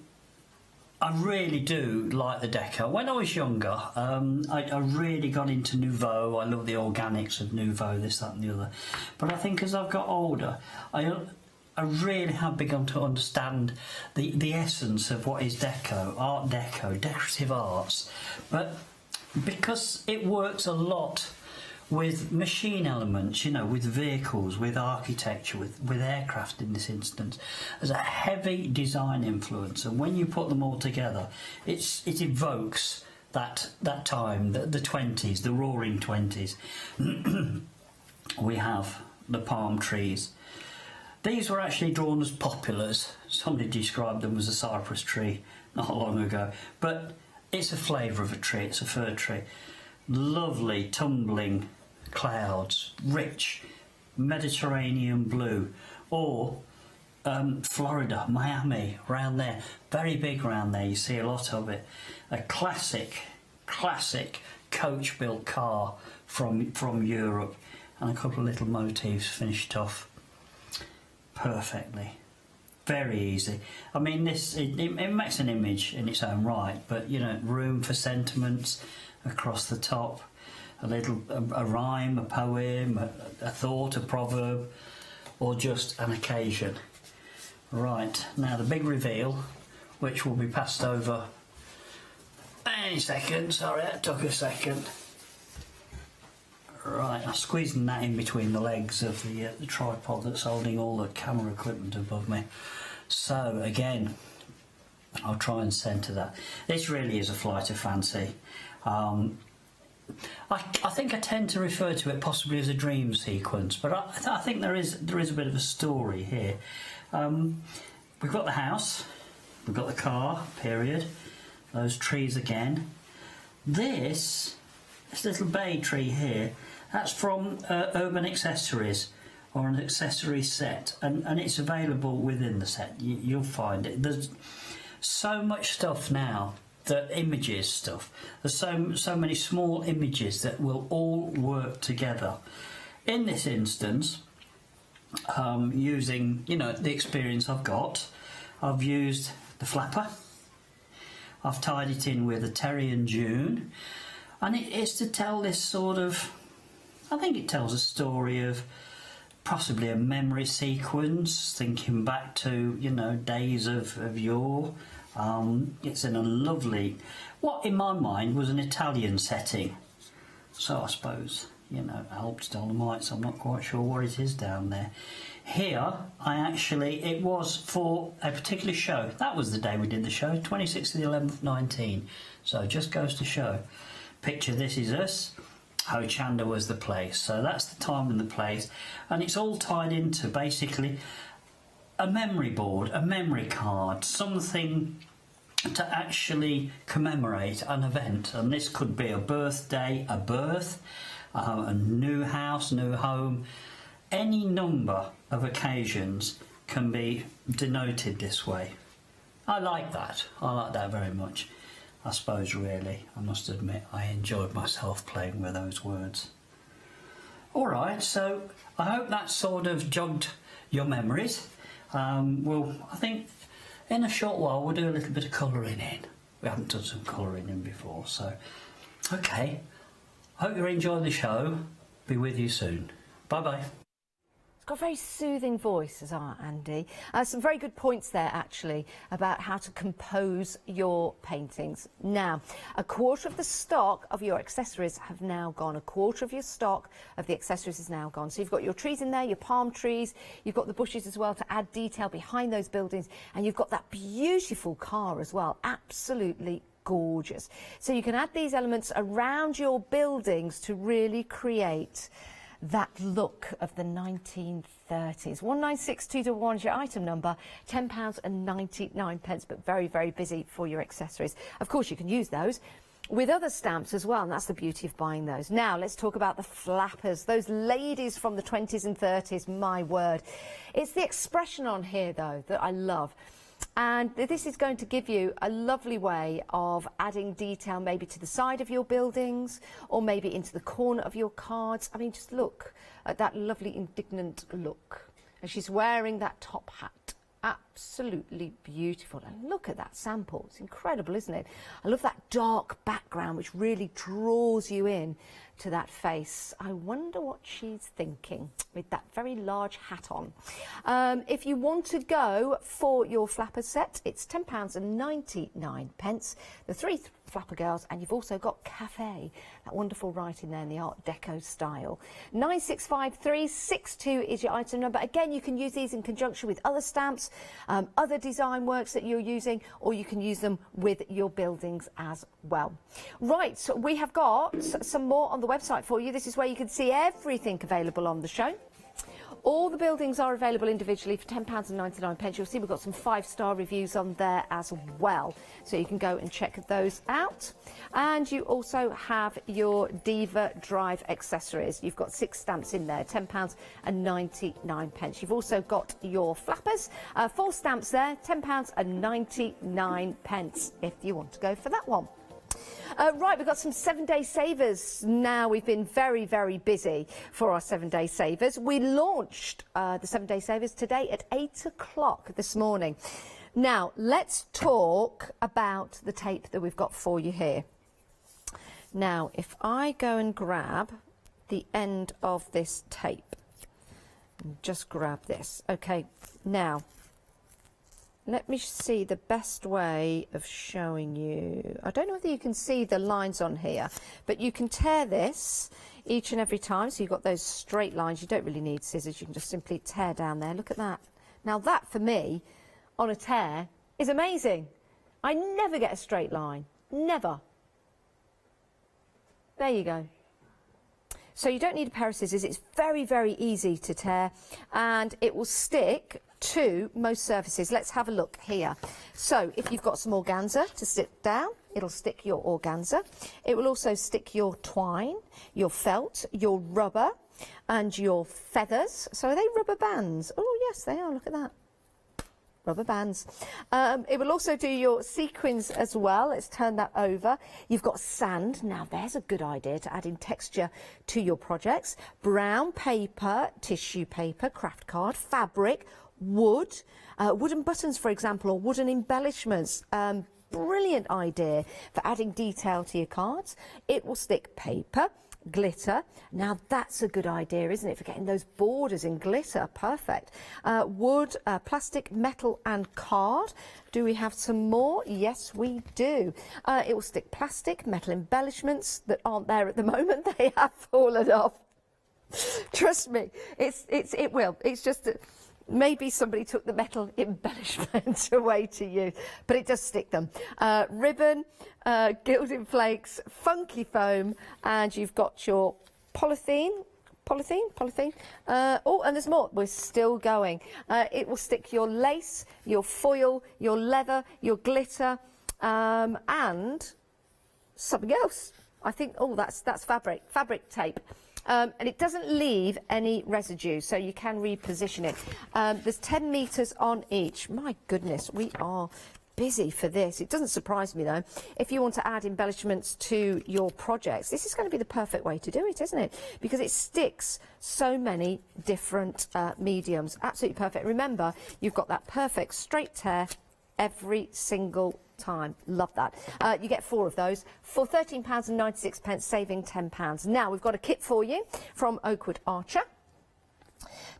I really do like the deco. When I was younger, I really got into Nouveau. I love the organics of Nouveau, this, that and the other. But I think as I've got older, I really have begun to understand the essence of what is deco, art deco, decorative arts. But because it works a lot with machine elements, you know, with vehicles, with architecture, with aircraft in this instance, as a heavy design influence, and when you put them all together, it evokes that time, the 20s, the roaring 20s. We have the palm trees. These were actually drawn as poplars. Somebody described them as a cypress tree not long ago, but it's a flavour of a tree, it's a fir tree. Lovely tumbling clouds, rich Mediterranean blue, or Florida, Miami, round there, very big round there, you see a lot of it. A classic coach-built car from Europe, and a couple of little motifs finished off perfectly. Very easy. I mean, this it makes an image in its own right, but you know, room for sentiments across the top, a rhyme, a poem, a thought, a proverb, or just an occasion. Right, now the big reveal, which will be passed over any second. Sorry, that took a second. Right, I'm squeezing that in between the legs of the tripod that's holding all the camera equipment above me. So again, I'll try and centre that. This really is a flight of fancy. I think I tend to refer to it possibly as a dream sequence, but I think there is a bit of a story here. We've got the house, we've got the car, period, those trees again. This little bay tree here, that's from Urban Accessories, or an accessory set, and it's available within the set. You'll find it. There's so much stuff now the images stuff. There's so many small images that will all work together. In this instance, using, you know, the experience I've got, I've used the flapper. I've tied it in with a Terry and June, and it's to tell this sort of, I think it tells a story of possibly a memory sequence, thinking back to, you know, days of yore. It's in a lovely, what in my mind was an Italian setting. So I suppose, you know, Alps, Dolomites, I'm not quite sure what it is down there. Here, it was for a particular show. That was the day we did the show, 26th of the 11th, 19. So it just goes to show. Picture This Is Us. Hochanda was the place. So that's the time and the place. And it's all tied into basically a memory board, a memory card, something to actually commemorate an event. And this could be a birthday, a birth, a new house, new home. Any number of occasions can be denoted this way. I like that. I like that very much. I suppose really, I must admit, I enjoyed myself playing with those words. Alright, so I hope that sort of jogged your memories. Well, I think in a short while we'll do a little bit of colouring in. We haven't done some colouring in before, so okay. Hope you're enjoying the show. Be with you soon. Bye-bye. It's got a very soothing voice, as our Andy. Some very good points there, actually, about how to compose your paintings. Now, a quarter of the stock of your accessories have now gone. A quarter of your stock of the accessories is now gone. So you've got your trees in there, your palm trees, you've got the bushes as well to add detail behind those buildings, and you've got that beautiful car as well. Absolutely gorgeous. So you can add these elements around your buildings to really create that look of the 1930s. 196221 is your item number, £10.99, but very, very busy for your accessories. Of course, you can use those with other stamps as well, and that's the beauty of buying those. Now, let's talk about the flappers. Those ladies from the 20s and 30s, my word. It's the expression on here, though, that I love. And this is going to give you a lovely way of adding detail maybe to the side of your buildings or maybe into the corner of your cards. I mean, just look at that lovely indignant look. And she's wearing that top hat. Absolutely beautiful. And look at that sample. It's incredible, isn't it? I love that dark background which really draws you in to that face. I wonder what she's thinking with that very large hat on. If you want to go for your flapper set, it's £10.99. The three flapper girls, and you've also got Cafe, that wonderful writing there in the Art Deco style. 965362 is your item number. Again, you can use these in conjunction with other stamps, other design works that you're using, or you can use them with your buildings as well. Right, so we have got some more on the website for you. This is where you can see everything available on the show. All the buildings are available individually for £10.99. You'll see we've got some 5-star reviews on there as well. So you can go and check those out. And you also have your Diva Drive accessories. You've got 6 stamps in there, £10.99. You've also got your flappers, 4 stamps there, £10.99 if you want to go for that one. Right, we've got some 7-day savers now. We've been very, very busy for our 7-day savers. We launched the 7-day savers today at 8 o'clock this morning. Now, let's talk about the tape that we've got for you here. Now, if I go and grab the end of this tape, just grab this. Okay, now, let me see the best way of showing you. I don't know whether you can see the lines on here, but you can tear this each and every time. So you've got those straight lines. You don't really need scissors. You can just simply tear down there. Look at that. Now that, for me, on a tear, is amazing. I never get a straight line. Never. There you go. So you don't need a pair of scissors. It's very, very easy to tear, and it will stick to most surfaces. Let's have a look here. So if you've got some organza to stick down, it'll stick your organza. It will also stick your twine, your felt, your rubber, and your feathers. So are they rubber bands? Oh yes, they are. Look at that. rubber bands. It will also do your sequins as well. Let's turn that over. You've got sand. Now there's a good idea to add in texture to your projects. Brown paper, tissue paper, craft card, fabric, wood, wooden buttons, for example, or wooden embellishments. Brilliant idea for adding detail to your cards. It will stick paper, glitter. Now that's a good idea, isn't it, for getting those borders in glitter? Perfect. Wood, plastic, metal and card. Do we have some more? Yes, we do. It will stick plastic, metal embellishments that aren't there at the moment. They have fallen off. Trust me, it will. It's just maybe somebody took the metal embellishment away to use, but it does stick them. Ribbon, gilding flakes, funky foam, and you've got your polythene. Oh, and there's more. We're still going. It will stick your lace, your foil, your leather, your glitter, and something else. I think, oh, that's fabric tape. And it doesn't leave any residue, so you can reposition it. There's 10 metres on each. My goodness, we are busy for this. It doesn't surprise me though. If you want to add embellishments to your projects, this is going to be the perfect way to do it, isn't it? Because it sticks so many different mediums. Absolutely perfect. Remember, you've got that perfect straight tear every single time. Love that. You get 4 of those for £13.96, saving £10. Now we've got a kit for you from Oakwood Archer.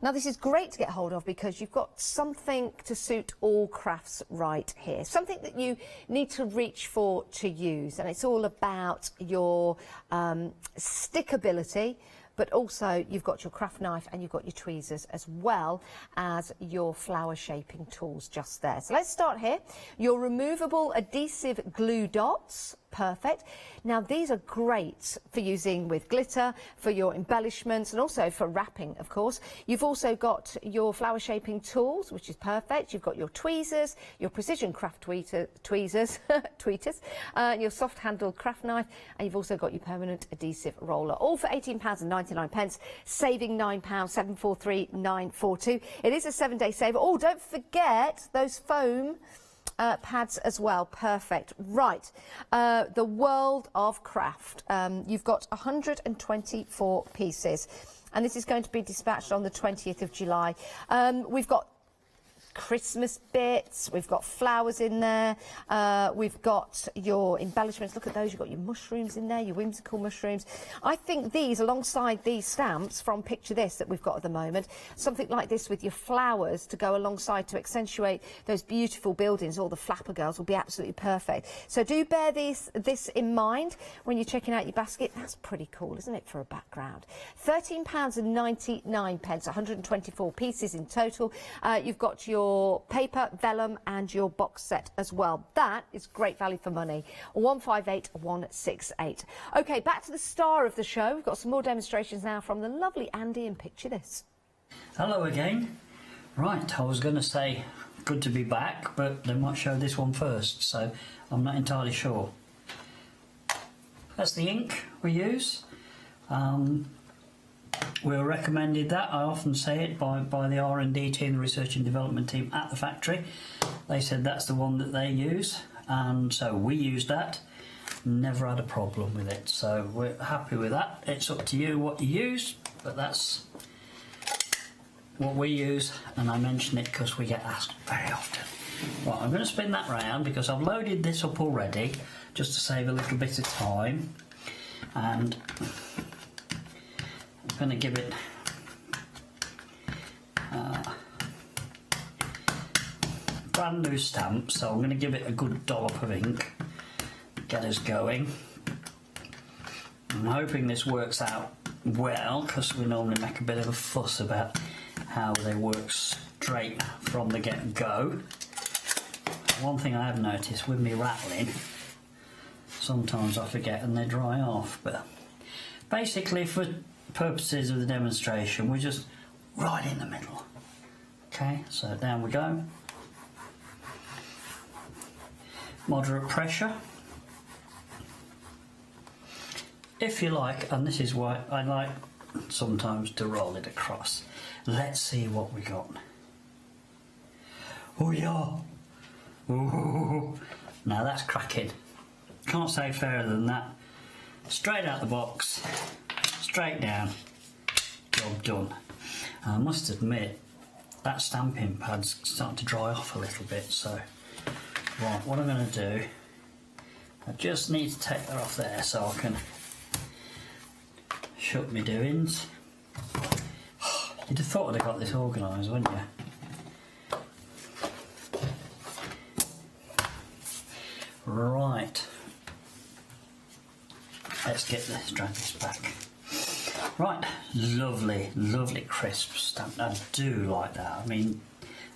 Now this is great to get hold of because you've got something to suit all crafts right here. Something that you need to reach for to use, and it's all about your stickability, but also you've got your craft knife and you've got your tweezers as well as your flower shaping tools just there. So let's start here. Your removable adhesive glue dots. Perfect. Now these are great for using with glitter, for your embellishments, and also for wrapping, of course. You've also got your flower shaping tools, which is perfect. You've got your tweezers, your precision craft tweezers, your soft handled craft knife, and you've also got your permanent adhesive roller, all for £18.99, saving £9, 743,942. It is a 7-day saver. Oh, don't forget those foam pads as well. Perfect. Right, the world of craft. You've got 124 pieces, and this is going to be dispatched on the 20th of July. We've got Christmas bits, we've got flowers in there, we've got your embellishments. Look at those. You've got your mushrooms in there, your whimsical mushrooms. I think these, alongside these stamps from Picture This that we've got at the moment, something like this with your flowers to go alongside to accentuate those beautiful buildings, all the flapper girls, will be absolutely perfect. So do bear this in mind when you're checking out your basket. That's pretty cool, isn't it, for a background? £13.99, 124 pieces in total. You've got your paper, vellum and your box set as well. That is great value for money. 158168. Okay, back to the star of the show. We've got some more demonstrations now from the lovely Andy, and Picture This. Hello again. Right, I was going to say good to be back, but they might show this one first, so I'm not entirely sure. That's the ink we use. We were recommended that. I often say it by the R&D team, the research and development team at the factory. They said that's the one that they use, and so we used that. Never had a problem with it, so we're happy with that. It's up to you what you use, but that's what we use, and I mention it because we get asked very often. Right, I'm going to spin that round because I've loaded this up already just to save a little bit of time, and I'm going to give it brand new stamp, so I'm going to give it a good dollop of ink, get us going. I'm hoping this works out well because we normally make a bit of a fuss about how they work straight from the get-go. One thing I have noticed with me rattling, sometimes I forget and they dry off, but basically for purposes of the demonstration we're just right in the middle. Okay, so down we go. Moderate pressure. If you like, and this is why I like sometimes to roll it across. Let's see what we got. Oh yeah. Ooh. Now that's cracking. Can't say fairer than that. Straight out the box, straight down, job done. I must admit, that stamping pad's starting to dry off a little bit, so right, what I'm going to do, I just need to take that off there so I can shut my doings. You'd have thought I'd have got this organised, wouldn't you? Right, let's get this, drag this back. Right, lovely, lovely crisp stamp. I do like that. I mean,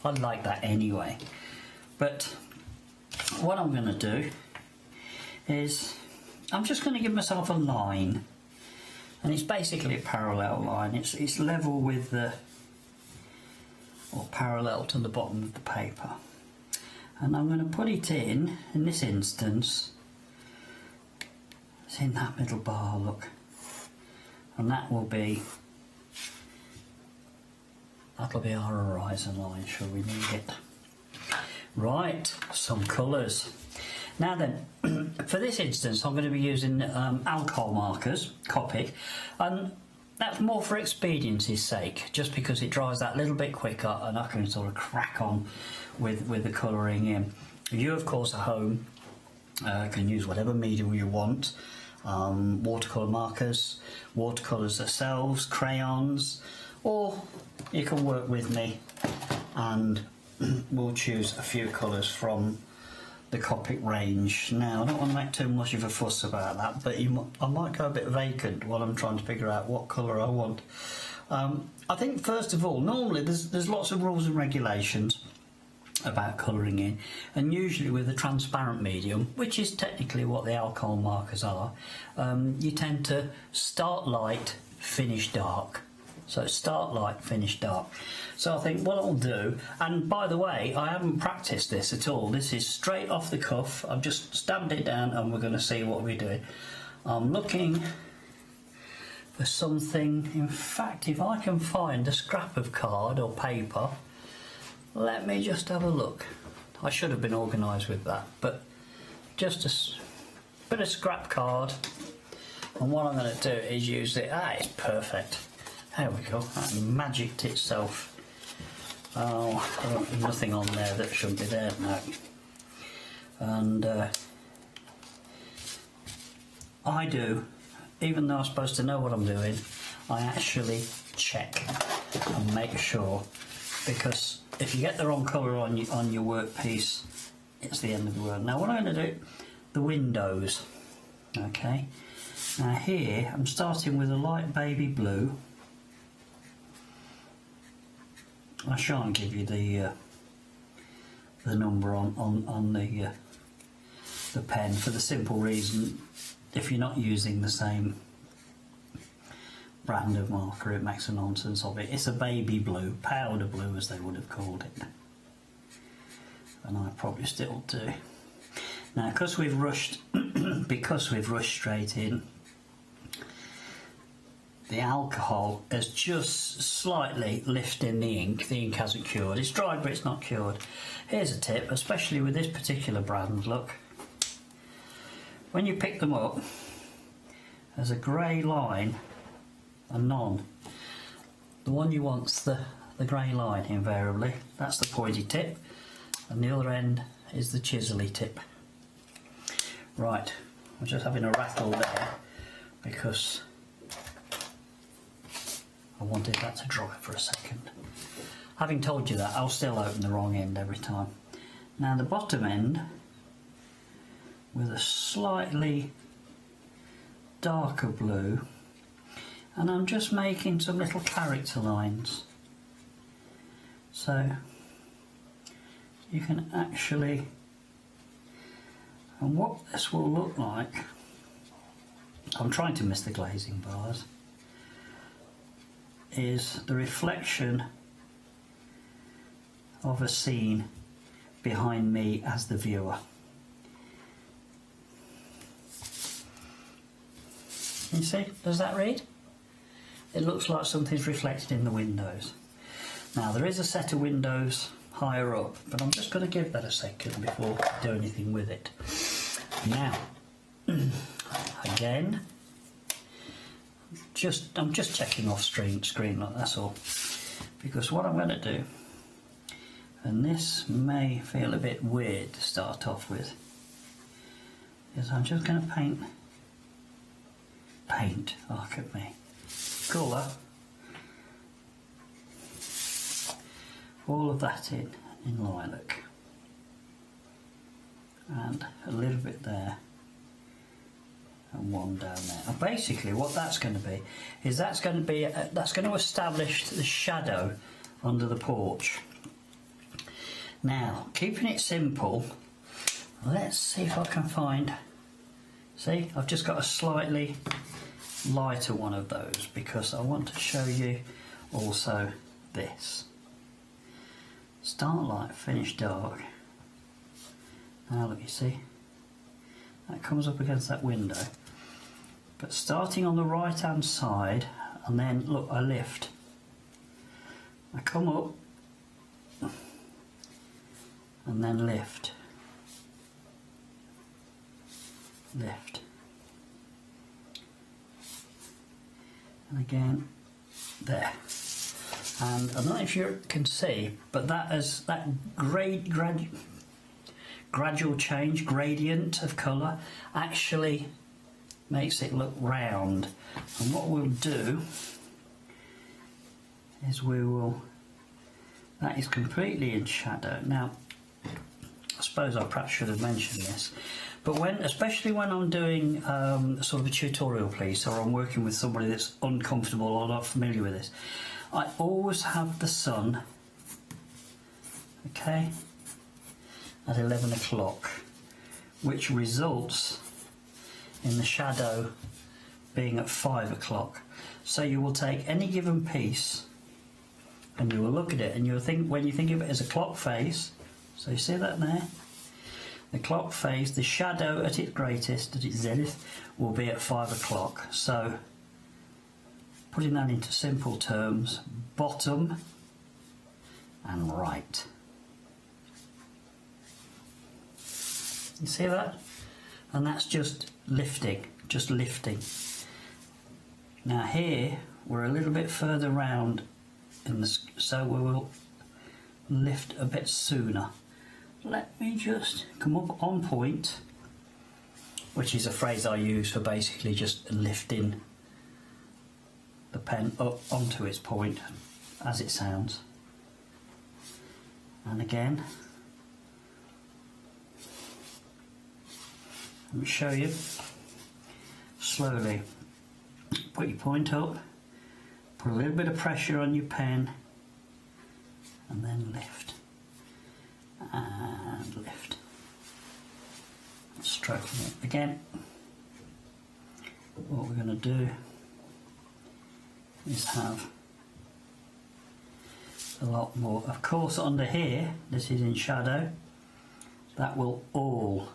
I like that anyway. But what I'm going to do is I'm just going to give myself a line, and it's basically a parallel line. It's level with the, or parallel to the bottom of the paper. And I'm going to put it in this instance, it's in that middle bar, look. And that'll be our horizon line, shall we need it. Right, some colours. Now then, for this instance I'm going to be using alcohol markers, Copic, and that's more for expediency's sake, just because it dries that little bit quicker and I can sort of crack on with the colouring in. You of course at home can use whatever medium you want. Watercolour markers, watercolours themselves, crayons, or you can work with me and we'll choose a few colours from the Copic range. Now I don't want to make too much of a fuss about that, but I might go a bit vacant while I'm trying to figure out what colour I want. I think first of all, normally there's lots of rules and regulations about colouring in, and usually with a transparent medium, which is technically what the alcohol markers are, you tend to start light, finish dark. So start light, finish dark. So I think what I'll do, and by the way, I haven't practiced this at all, this is straight off the cuff, I've just stamped it down and we're going to see what we're doing. I'm looking for something, in fact if I can find a scrap of card or paper. Let me just have a look. I should have been organised with that, but just a bit of scrap card, and what I'm going to do is use it. Ah, it's perfect. There we go. That magicked itself. Oh, nothing on there that shouldn't be there now. And I do, even though I'm supposed to know what I'm doing, I actually check and make sure, because if you get the wrong colour on your workpiece, it's the end of the world. Now what I'm going to do, the windows, okay. Now here I'm starting with a light baby blue. I shan't give you the number on the pen for the simple reason, if you're not using the same brand of marker, it makes a nonsense of it. It's a baby blue, powder blue as they would have called it, and I probably still do. Now because we've rushed straight in, the alcohol has just slightly lifted in the ink. The ink hasn't cured. It's dried but it's not cured. Here's a tip, especially with this particular brand, look. When you pick them up, there's a grey line and none. The one you want's the grey line invariably. That's the pointy tip, and the other end is the chisely tip. Right, I'm just having a rattle there because I wanted that to dry for a second. Having told you that, I'll still open the wrong end every time. Now the bottom end, with a slightly darker blue, and I'm just making some little character lines. So you can actually, and what this will look like, I'm trying to miss the glazing bars, is the reflection of a scene behind me as the viewer. You see, does that read? It looks like something's reflected in the windows. Now there is a set of windows higher up, but I'm just going to give that a second before I do anything with it. Now, again, I'm just checking off screen like that's all, because what I'm going to do, and this may feel a bit weird to start off with, is I'm just going to paint, look at me, colour all of that in lilac, and a little bit there, and one down there. And basically what that's going to be is that's going to establish the shadow under the porch. Now, keeping it simple, let's see if I can find, see, I've just got a slightly lighter one of those because I want to show you also this. Start light, finish dark. Now look, you see, that comes up against that window, but starting on the right hand side, and then look, I lift, I come up and then lift, and again there. And I don't know if you can see, but that gradual change, gradient of colour, actually makes it look round. And what we'll do is that is completely in shadow. Now, I suppose I perhaps should have mentioned this, but especially when I'm doing sort of a tutorial piece, or I'm working with somebody that's uncomfortable or not familiar with this, I always have the sun, okay, at 11 o'clock, which results in the shadow being at 5 o'clock. So you will take any given piece and you will look at it, and you'll think, when you think of it as a clock face, so you see that there? The clock face, the shadow at its greatest, at its zenith, will be at 5 o'clock. So, putting that into simple terms, bottom and right. You see that? And that's just lifting, Now here, we're a little bit further round, so we will lift a bit sooner. Let me just come up on point, which is a phrase I use for basically just lifting the pen up onto its point as it sounds. And again, let me show you slowly. Put your point up, put a little bit of pressure on your pen, and then lift and lift, stroking it again. What we're going to do is have a lot more. Of course, under here, this is in shadow, that will all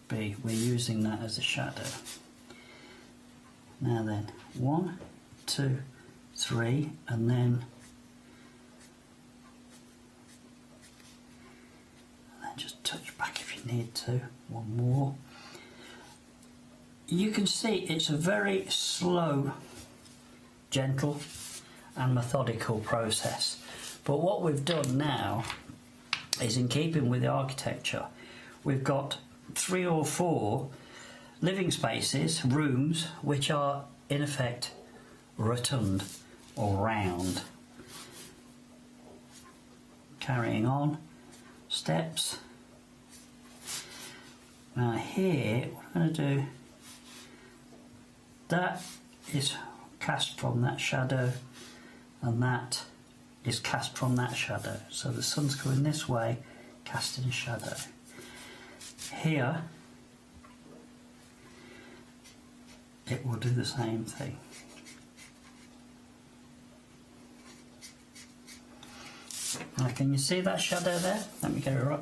be, we're using that as a shadow. Now then, 1, 2, 3, and then just touch back if you need to. One more. You can see it's a very slow, gentle and methodical process. But what we've done now is, in keeping with the architecture, we've got 3 or 4 living spaces, rooms, which are in effect rotund or round. Carrying on, steps. Now here, what I'm going to do, that is cast from that shadow, and that is cast from that shadow. So the sun's going this way, casting a shadow. Here, it will do the same thing. Now, can you see that shadow there? Let me get it right.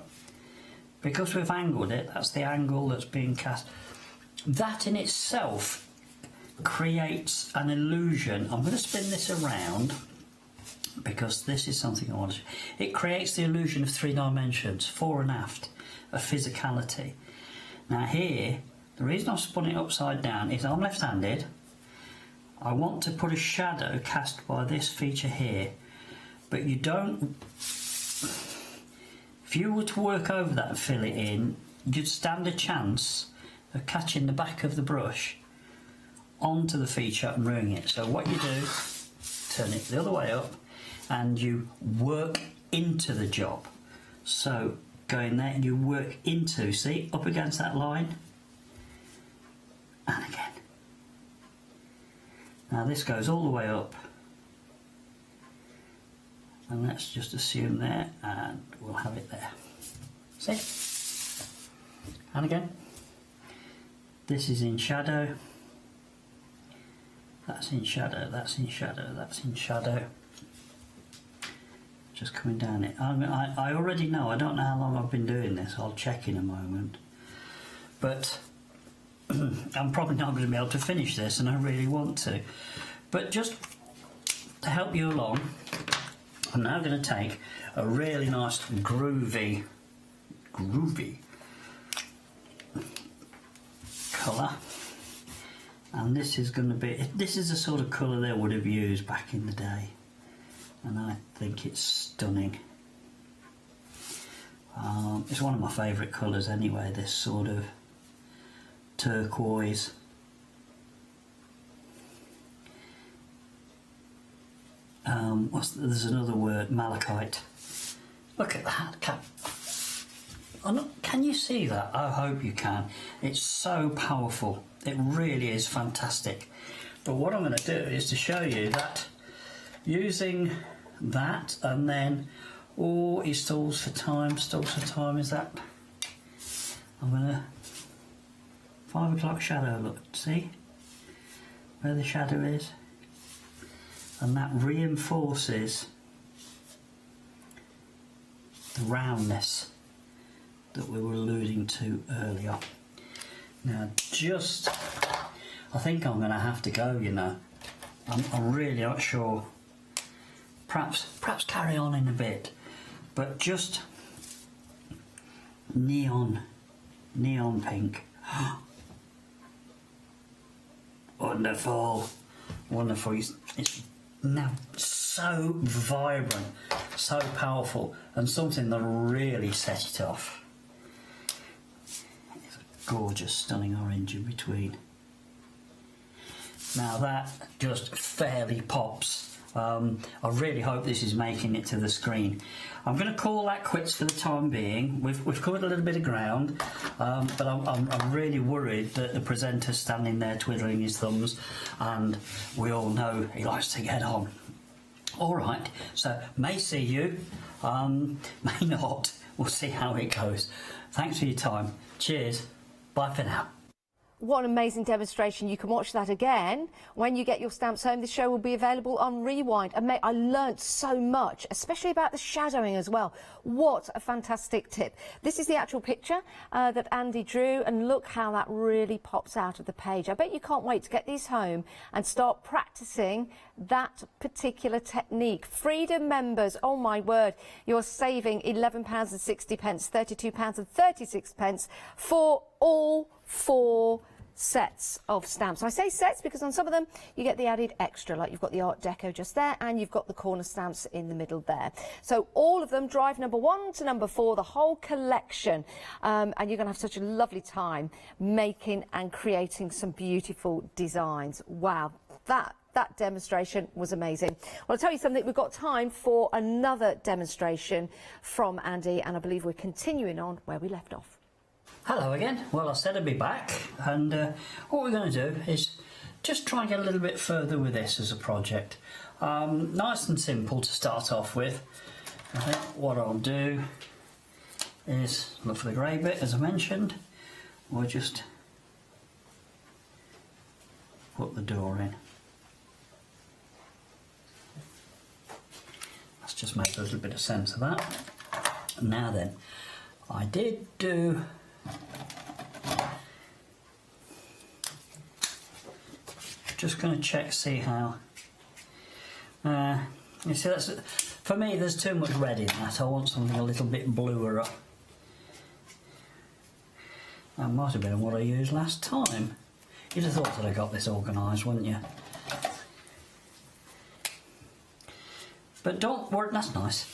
Because we've angled it, that's the angle that's being cast. That in itself creates an illusion. I'm going to spin this around because this is something I want to... It creates the illusion of 3 dimensions, fore and aft, of physicality. Now here, the reason I've spun it upside down is I'm left-handed. I want to put a shadow cast by this feature here, but you don't... If you were to work over that and fill it in, you'd stand a chance of catching the back of the brush onto the feature and ruining it. So what you do, turn it the other way up and you work into the job. So go in there and you work into, see, up against that line, and again. Now this goes all the way up, and let's just assume there, and we'll have it there. See? And again. This is in shadow. That's in shadow, that's in shadow, that's in shadow. Just coming down it. I already know, I don't know how long I've been doing this, I'll check in a moment. But I'm probably not going to be able to finish this, and I really want to. But just to help you along, I'm now going to take a really nice groovy colour, and this is going to be, this is the sort of colour they would have used back in the day, and I think it's stunning. It's one of my favourite colours anyway, this sort of turquoise. There's another word, malachite. Look at that. Can you see that? I hope you can. It's so powerful. It really is fantastic. But what I'm going to do is to show you that using that, and then, oh, he stalls for time, is that? I'm going to 5 o'clock shadow, look, see where the shadow is? And that reinforces the roundness that we were alluding to earlier. Now I think I'm going to have to go, you know. I'm really not sure. Perhaps carry on in a bit, but just neon pink. Wonderful. It's now so vibrant, so powerful, and something that really set it off. It's a gorgeous, stunning orange in between. Now that just fairly pops. I really hope this is making it to the screen. I'm going to call that quits for the time being. We've covered a little bit of ground, but I'm really worried that the presenter's standing there twiddling his thumbs, and we all know he likes to get on. All right, so may see you, may not. We'll see how it goes. Thanks for your time. Cheers. Bye for now. What an amazing demonstration. You can watch that again when you get your stamps home. The show will be available on Rewind. And I learnt so much, especially about the shadowing as well. What a fantastic tip. This is the actual picture that Andy drew, and look how that really pops out of the page. I bet you can't wait to get these home and start practicing that particular technique. Freedom members, oh my word, you're saving £11.60, £32.36 for all 4 sets of stamps. I say sets because on some of them you get the added extra, like you've got the Art Deco just there, and you've got the corner stamps in the middle there. So all of them, drive number 1 to number 4, the whole collection, and you're going to have such a lovely time making and creating some beautiful designs. Wow, that demonstration was amazing. Well, I'll tell you something, we've got time for another demonstration from Andy, and I believe we're continuing on where we left off. Hello again. Well, I said I'd be back, and what we're going to do is just try and get a little bit further with this as a project. Nice and simple to start off with. I think what I'll do is look for the grey bit, as I mentioned. We'll just put the door in. Let's just make a little bit of sense of that. Now then, I did do just going to check, see how You see, that's, for me, there's too much red in that. I want something a little bit bluer. That might have been what I used last time. You'd have thought that I got this organised, wouldn't you? But don't worry, that's nice.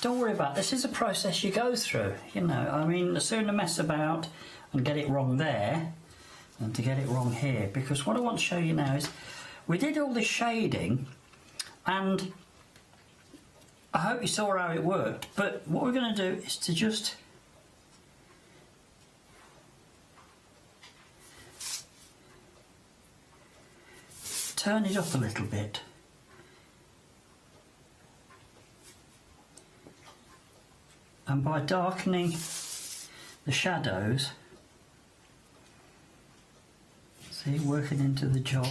Don't worry about it. This is a process you go through, you know. I mean, the sooner mess about and get it wrong there than to get it wrong here. Because what I want to show you now is we did all this shading, and I hope you saw how it worked. But what we're going to do is to just turn it up a little bit. And by darkening the shadows, see, working into the job.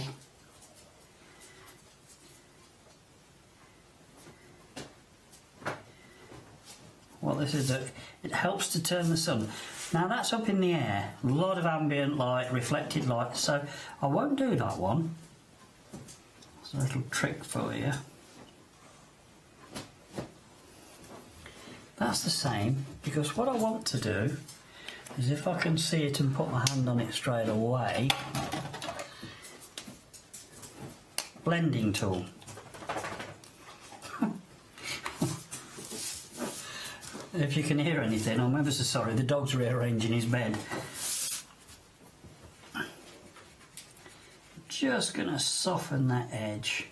What this is, it helps to turn the sun. Now that's up in the air, a lot of ambient light, reflected light, so I won't do that one. It's a little trick for you. That's the same, because what I want to do is, if I can see it and put my hand on it straight away, blending tool. If you can hear anything, I'm ever so sorry, the dog's rearranging his bed. Just going to soften that edge.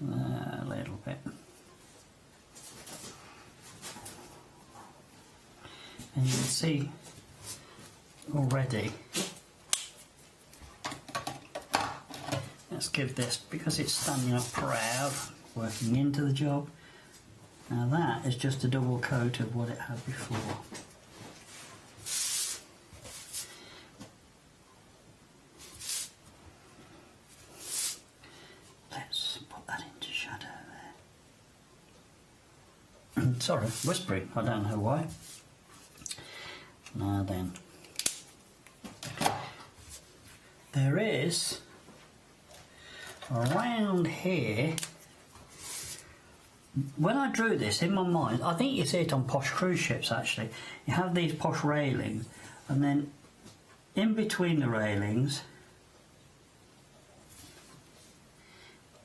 A little bit. And you can see already, let's give this, because it's standing up proud, working into the job. Now that is just a double coat of what it had before. Let's put that into shadow there. Sorry, whispering, I don't know why. Now then, there is around here, when I drew this in my mind, I think you see it on posh cruise ships actually, you have these posh railings, and then in between the railings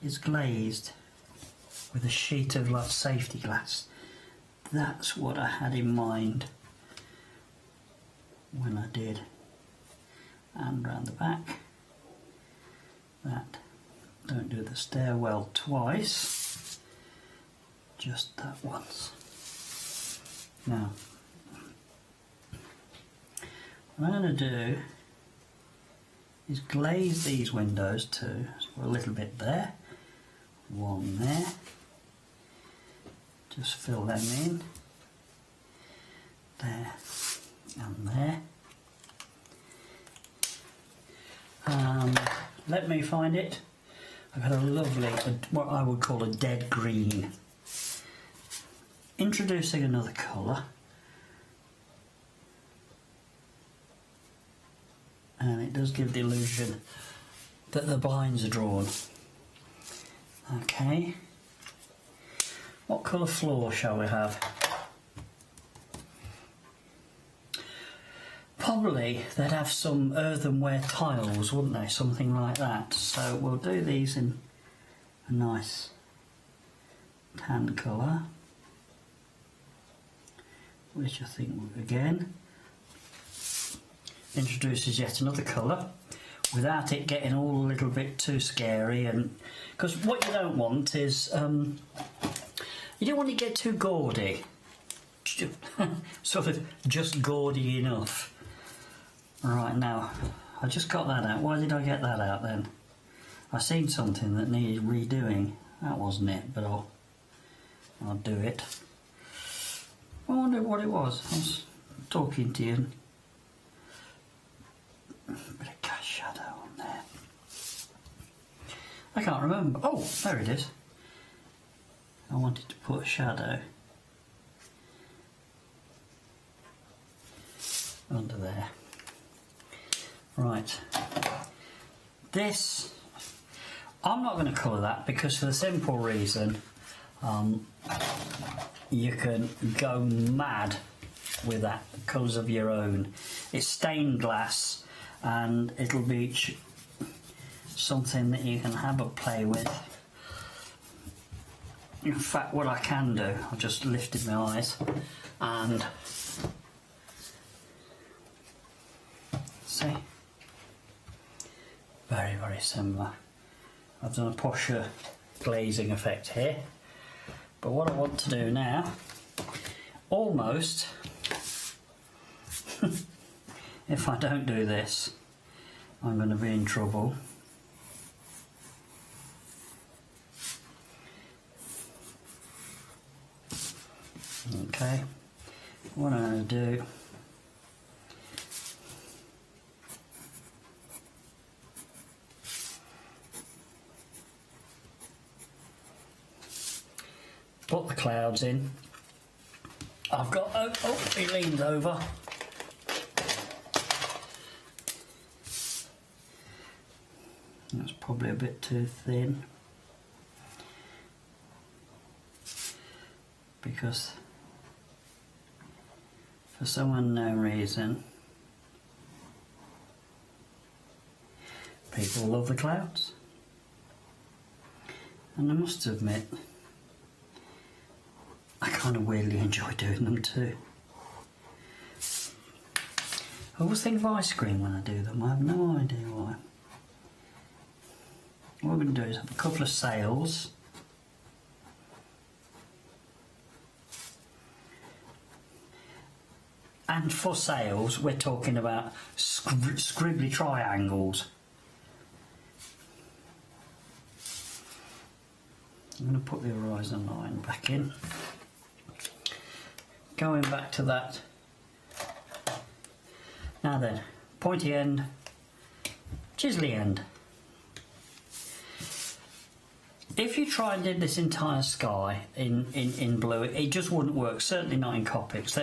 is glazed with a sheet of like safety glass. That's what I had in mind when I did. And round the back, that, don't do the stairwell twice, just that once. Now, what I'm going to do is glaze these windows too, so a little bit there, one there, just fill them in, there and there. Let me find it. I've got a lovely, what I would call a dead green. Introducing another colour. And it does give the illusion that the blinds are drawn. Okay. What colour floor shall we have? Probably they'd have some earthenware tiles, wouldn't they? Something like that. So we'll do these in a nice tan colour, which I think will again introduces yet another colour without it getting all a little bit too scary. And because what you don't want is you don't want to get too gaudy, sort of just gaudy enough. Right, now I just got that out. Why did I get that out then? I seen something that needed redoing. That wasn't it, but I'll do it. I wonder what it was. I was talking to you. Bit of cast shadow on there. I can't remember. Oh, there it is. I wanted to put a shadow under there. Right, this, I'm not going to colour that because for the simple reason you can go mad with that, colours of your own. It's stained glass and it'll be something that you can have a play with. In fact, what I can do, I've just lifted my eyes and see, very, very similar. I've done a posher glazing effect here, but what I want to do now, almost, if I don't do this, I'm going to be in trouble. Okay, what I'm going to do, put the clouds in. I've got, oh, he leaned over. That's probably a bit too thin, because for some unknown reason people love the clouds, and I must admit I kind of weirdly enjoy doing them too. I always think of ice cream when I do them. I have no idea why. What we're going to do is have a couple of sails. And for sails, we're talking about scribbly triangles. I'm going to put the horizon line back in. Going back to that. Now then, pointy end, chisely end. If you try and did this entire sky in blue, it just wouldn't work, certainly not in Copics.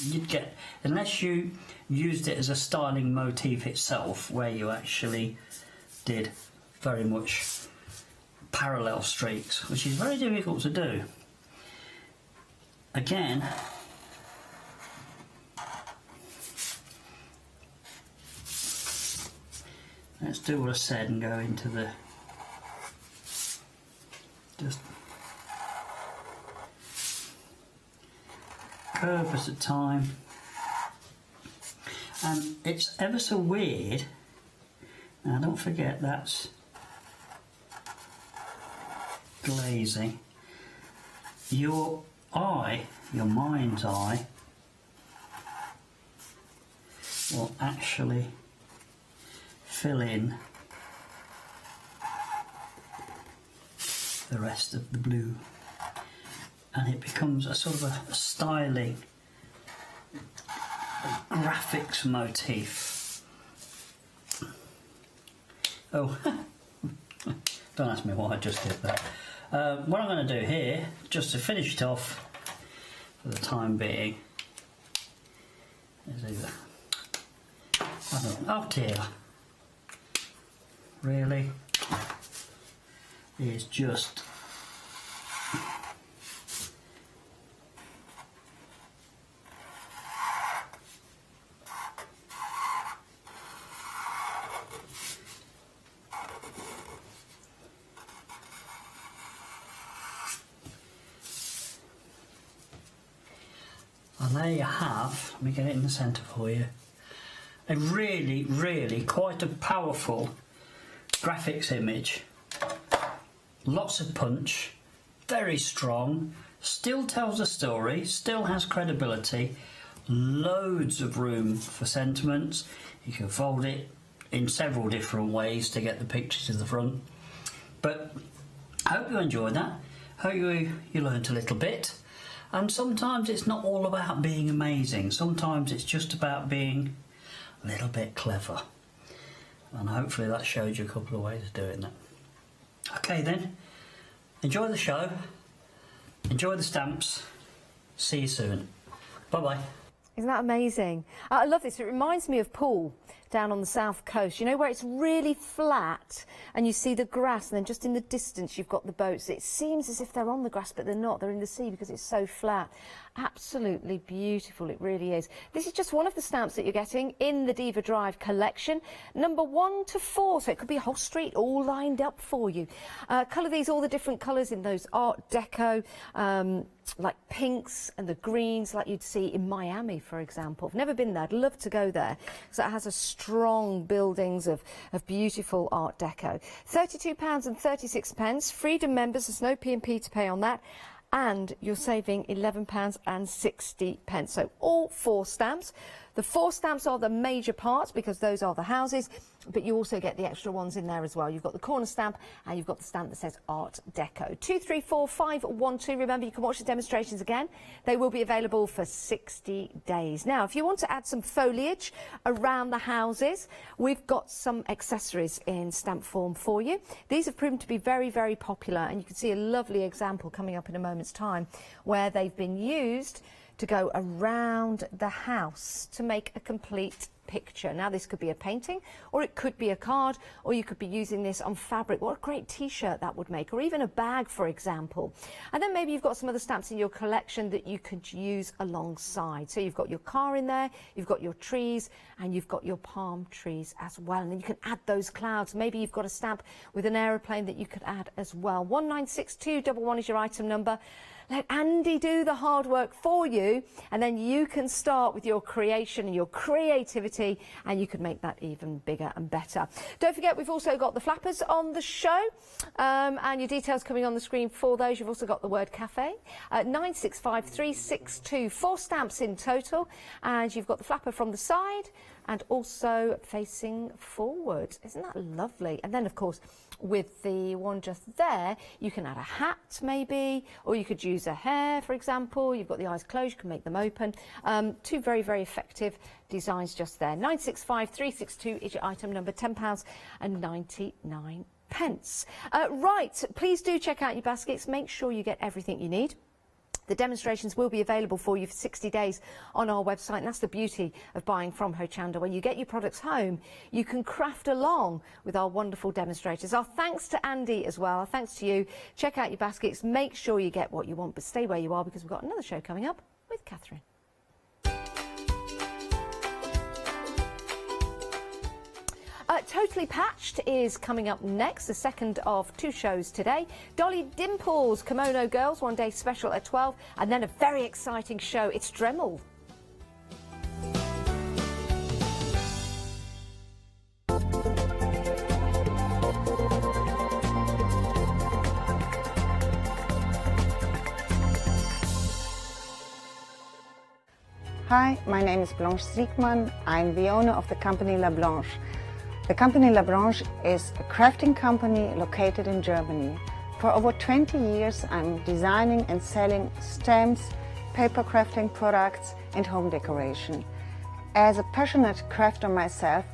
You'd get, unless you used it as a styling motif itself, where you actually did very much parallel streaks, which is very difficult to do. Again, let's do what I said and go into the just curve at a time, and it's ever so weird. Now don't forget that's glazing. Your eye, your mind's eye, will actually fill in the rest of the blue, and it becomes a sort of a styling graphics motif. Oh, don't ask me why I just did that. What I'm going to do here, just to finish it off for the time being, is either, I don't know, oh dear, really, is just and there you have, let me get it in the centre for you, a really, really quite a powerful graphics image. Lots of punch, very strong, still tells a story, still has credibility, loads of room for sentiments. You can fold it in several different ways to get the picture to the front. But I hope you enjoyed that. Hope you learnt a little bit. And sometimes it's not all about being amazing. Sometimes it's just about being a little bit clever. And hopefully that showed you a couple of ways of doing that. Okay then, enjoy the show, Enjoy the stamps. See you soon. Bye-bye. Isn't that amazing? I love this. It reminds me of Poole down on the south coast, you know, where it's really flat and you see the grass, and then just in the distance you've got the boats. It seems as if they're on the grass, but they're not. They're in the sea because it's so flat. Absolutely beautiful, it really is. This is just one of the stamps that you're getting in the Diva Drive collection, number 1 to 4, so it could be a whole street all lined up for you. Colour these all the different colours in those Art Deco, like pinks and the greens like you'd see in Miami, for example. I've never been there. I'd love to go there because it has a strong buildings of beautiful Art Deco. £32.36. Freedom members, there's no P&P to pay on that. And you're saving £11.60. So all 4 stamps. The 4 stamps are the major parts because those are the houses, but you also get the extra ones in there as well. You've got the corner stamp and you've got the stamp that says Art Deco. 234512. Remember, you can watch the demonstrations again. They will be available for 60 days. Now, if you want to add some foliage around the houses, we've got some accessories in stamp form for you. These have proven to be very, very popular, and you can see a lovely example coming up in a moment's time where they've been used to go around the house to make a complete picture. Now, this could be a painting, or it could be a card, or you could be using this on fabric. What a great t-shirt that would make, or even a bag, for example. And then maybe you've got some other stamps in your collection that you could use alongside. So you've got your car in there, you've got your trees, and you've got your palm trees as well. And then you can add those clouds. Maybe you've got a stamp with an aeroplane that you could add as well. 196211 is your item number. Let Andy do the hard work for you, and then you can start with your creation and your creativity, and you can make that even bigger and better. Don't forget, we've also got the flappers on the show, and your details coming on the screen for those. You've also got the word cafe at 965362. 4 stamps in total, and you've got the flapper from the side and also facing forward. Isn't that lovely? And then, of course, with the one just there, you can add a hat maybe, or you could use a hair, for example. You've got the eyes closed, you can make them open. 2 very, very effective designs just there. 965362 is your item number, £10.99. Right, please do check out your baskets. Make sure you get everything you need. The demonstrations will be available for you for 60 days on our website, and that's the beauty of buying from Hochanda. When you get your products home, you can craft along with our wonderful demonstrators. Our thanks to Andy as well. Our thanks to you. Check out your baskets. Make sure you get what you want, but stay where you are because we've got another show coming up with Catherine. Totally Patched is coming up next, the second of 2 shows today. Dolly Dimples, Kimono Girls, one day special at 12, and then a very exciting show. It's Dremel. Hi, my name is Blanche Siegmann. I'm the owner of the company La Blanche. The company La Blanche is a crafting company located in Germany. For over 20 years, I'm designing and selling stamps, paper crafting products, and home decoration. As a passionate crafter myself,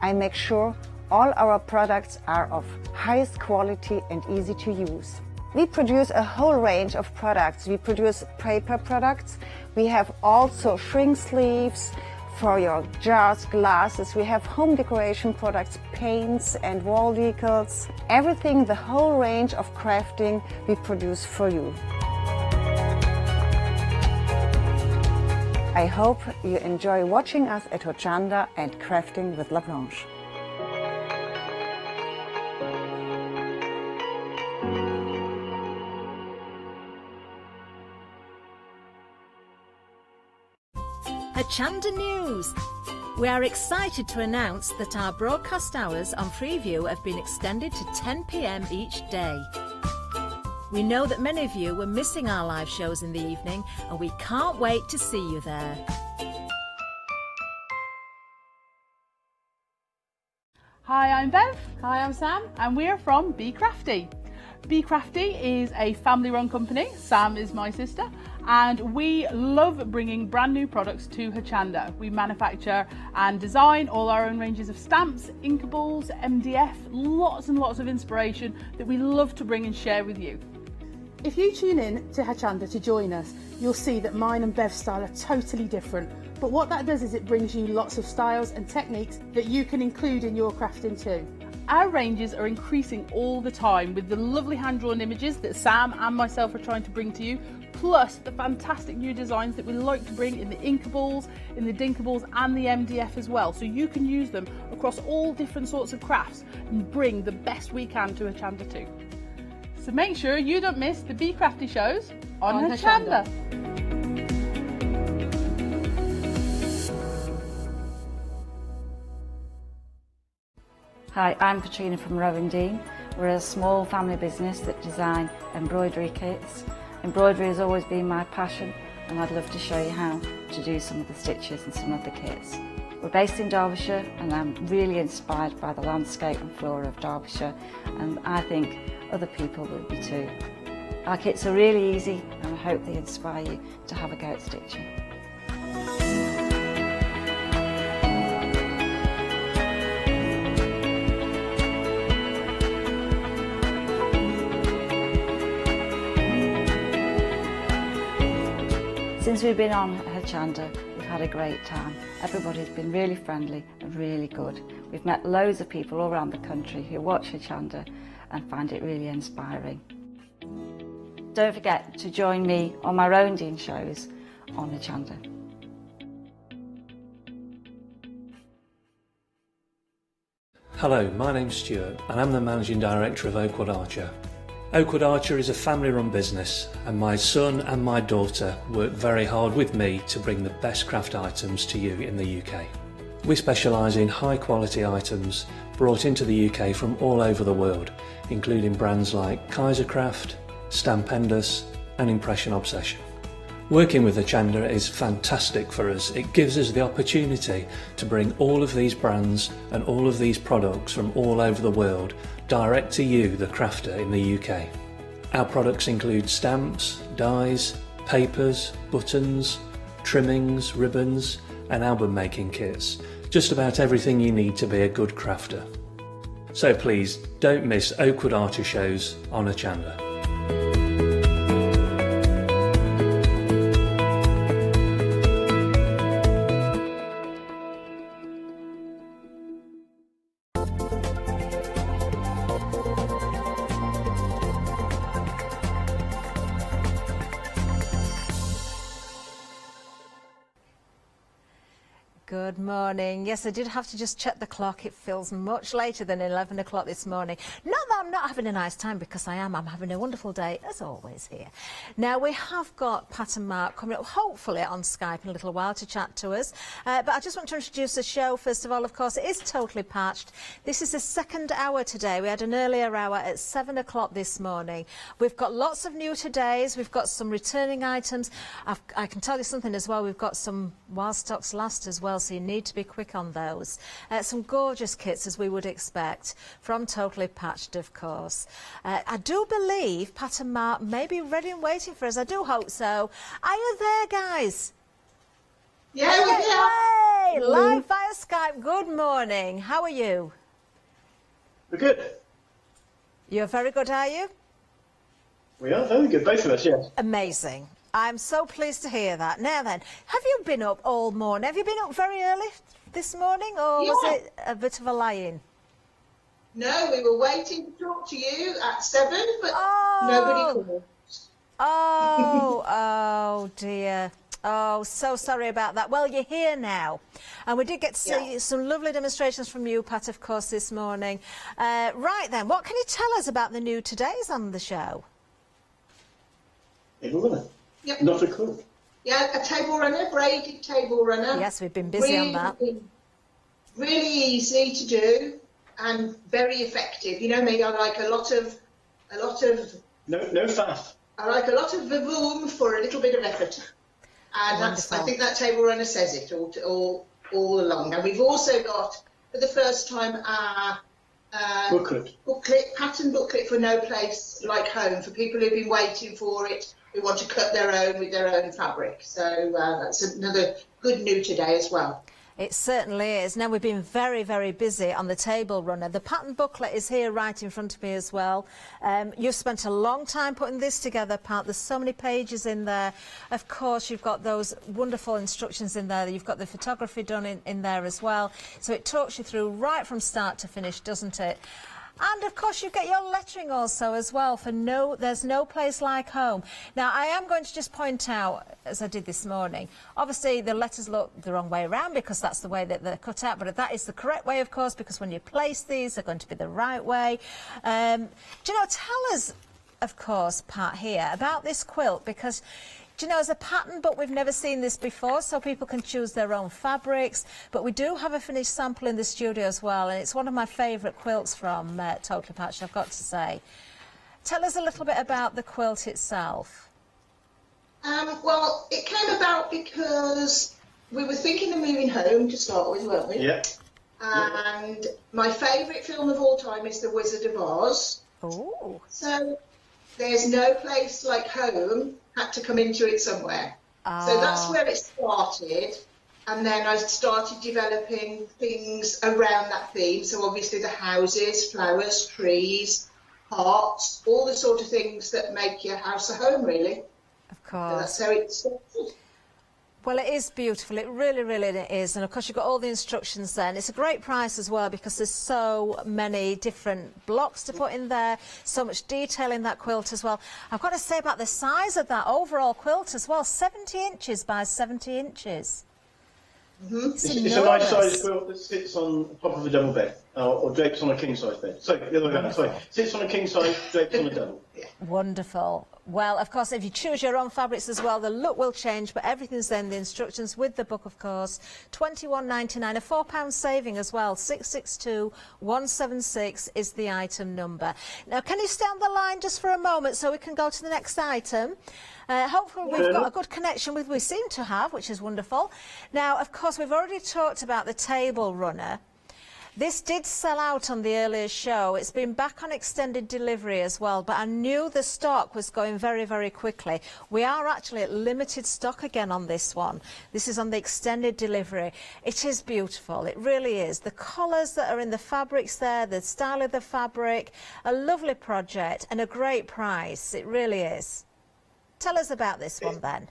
I make sure all our products are of highest quality and easy to use. We produce a whole range of products. We produce paper products. We have also shrink sleeves for your jars, glasses. We have home decoration products, paints and wall decals. Everything, the whole range of crafting we produce for you. I hope you enjoy watching us at Hochanda and crafting with La Blanche. Hochanda News. We are excited to announce that our broadcast hours on Freeview have been extended to 10 p.m. each day. We know that many of you were missing our live shows in the evening, and we can't wait to see you there. Hi, I'm Bev. Hi, I'm Sam, and we're from Be Crafty. Be Crafty is a family-run company. Sam is my sister, and we love bringing brand new products to Hochanda. We manufacture and design all our own ranges of stamps, inkables, MDF, lots and lots of inspiration that we love to bring and share with you. If you tune in to Hochanda to join us, you'll see that mine and Bev's style are totally different. But what that does is it brings you lots of styles and techniques that you can include in your crafting too. Our ranges are increasing all the time with the lovely hand-drawn images that Sam and myself are trying to bring to you, plus the fantastic new designs that we like to bring in the Inkables, in the Dinkables and the MDF as well. So you can use them across all different sorts of crafts and bring the best we can to Hochanda too. So make sure you don't miss the Be Crafty shows on Hochanda. Hi, I'm Katrina from Rowan Dean. We're a small family business that design embroidery kits. Embroidery has always been my passion, and I'd love to show you how to do some of the stitches and some of the kits. We're based in Derbyshire, and I'm really inspired by the landscape and flora of Derbyshire, and I think other people will be too. Our kits are really easy, and I hope they inspire you to have a go at stitching. Since we've been on Hochanda, we've had a great time. Everybody's been really friendly and really good. We've met loads of people all around the country who watch Hochanda and find it really inspiring. Don't forget to join me on my own Dean shows on Hochanda. Hello, my name's Stuart and I'm the Managing Director of Oakwood Archer. Oakwood Archer is a family-run business, and my son and my daughter work very hard with me to bring the best craft items to you in the UK. We specialise in high-quality items brought into the UK from all over the world, including brands like Kaisercraft, Stampendous and Impression Obsession. Working with Hochanda is fantastic for us. It gives us the opportunity to bring all of these brands and all of these products from all over the world direct to you, the crafter in the UK. Our products include stamps, dies, papers, buttons, trimmings, ribbons and album making kits. Just about everything you need to be a good crafter. So please don't miss Oakwood Archer shows on Hochanda. Good morning. Yes, I did have to just check the clock. It feels much later than 11 o'clock this morning. Not that I'm not having a nice time, because I am. I'm having a wonderful day, as always, here. Now, we have got Pat and Mark coming up, hopefully on Skype in a little while to chat to us. But I just want to introduce the show. First of all, of course, it is Totally Patched. This is the second hour today. We had an earlier hour at 7 o'clock this morning. We've got lots of new todays. We've got some returning items. I can tell you something as well. We've got some while stocks last as well, so you need to be quick on those. Some gorgeous kits, as we would expect, from Totally Patched, of course. I do believe Pat and Mark may be ready and waiting for us. I do hope so. Are you there, guys? Yeah, we're here. Hey, live via Skype. Good morning. How are you? We're good. You're very good, are you? We are very good, both of us, yes. Amazing. I'm so pleased to hear that. Now then, have you been up all morning? Have you been up very early this morning, or was it a bit of a lie-in? No, we were waiting to talk to you at 7, but nobody called. Oh dear. Oh, so sorry about that. Well, you're here now. And we did get to see some lovely demonstrations from you, Pat, of course, this morning. Right then, what can you tell us about the new todays on the show? Table runner. Yep. Not a clue. Yeah, a table runner, braided table runner. Yes, we've been busy on that. Really easy to do and very effective. You know me, I like a lot of no faff. I like a lot of vavoom for a little bit of effort. And that's, I think that table runner says it all along. And we've also got, for the first time, our booklet, pattern booklet for No Place Like Home, for people who've been waiting for it, who want to cut their own with their own fabric. So that's another good new today as well. It certainly is. Now, we've been very, very busy on the table runner. The pattern booklet is here right in front of me as well. You've spent a long time putting this together, Pat. There's so many pages in there. Of course, you've got those wonderful instructions in there. You've got the photography done in there as well. So it talks you through right from start to finish, doesn't it? And of course you get your lettering also as well for there's no place like home. Now I am going to just point out, as I did this morning, obviously the letters look the wrong way around because that's the way that they're cut out, but that is the correct way, of course, because when you place these they're going to be the right way. Do you know, tell us, of course, Pat, here about this quilt, because do you know, as a pattern book, we've never seen this before, so people can choose their own fabrics. But we do have a finished sample in the studio as well, and it's one of my favourite quilts from Totally Patched, I've got to say. Tell us a little bit about the quilt itself. Well, it came about because we were thinking of moving home to start with, weren't we? Yeah. And my favourite film of all time is The Wizard of Oz. Oh. So there's no place like home. Had to come into it somewhere. So that's where it started, and then I started developing things around that theme. So obviously the houses, flowers, trees, hearts, all the sort of things that make your house a home, really. Of course. So that's how it started. Well, it is beautiful. It really, really is. And of course, you've got all the instructions there. And it's a great price as well because there's so many different blocks to put in there, so much detail in that quilt as well. I've got to say about the size of that overall quilt as well, 70 inches by 70 inches. Mm-hmm. It's a nice size quilt that sits on top of a double bed, or drapes on a king size bed. Sorry, the other way around. Sorry, sits on a king size, drapes on a double. Wonderful. Well, of course, if you choose your own fabrics as well, the look will change, but everything's there in the instructions with the book, of course. £21.99, a £4 saving as well. 662176 is the item number. Now, can you stay on the line just for a moment so we can go to the next item? Hopefully we've got a good connection with, we seem to have, which is wonderful. Now, of course, we've already talked about the table runner. This did sell out on the earlier show. It's been back on extended delivery as well, but I knew the stock was going very, very quickly. We are actually at limited stock again on this one. This is on the extended delivery. It is beautiful. It really is. The colours that are in the fabrics there, the style of the fabric, a lovely project and a great price. It really is. Tell us about this one then.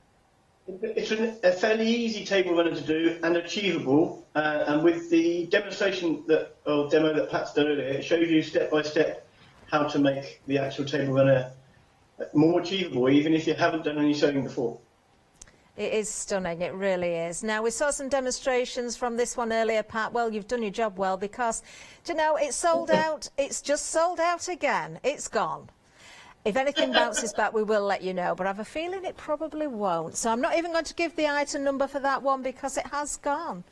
It's a fairly easy table runner to do and achievable, and with the demonstration demo that Pat's done earlier, it shows you step by step how to make the actual table runner more achievable, even if you haven't done any sewing before. It is stunning, it really is. Now, we saw some demonstrations from this one earlier, Pat. Well, you've done your job well because, do you know, it's sold out. It's just sold out again. It's gone. If anything bounces back, we will let you know, but I have a feeling it probably won't. So I'm not even going to give the item number for that one because it has gone.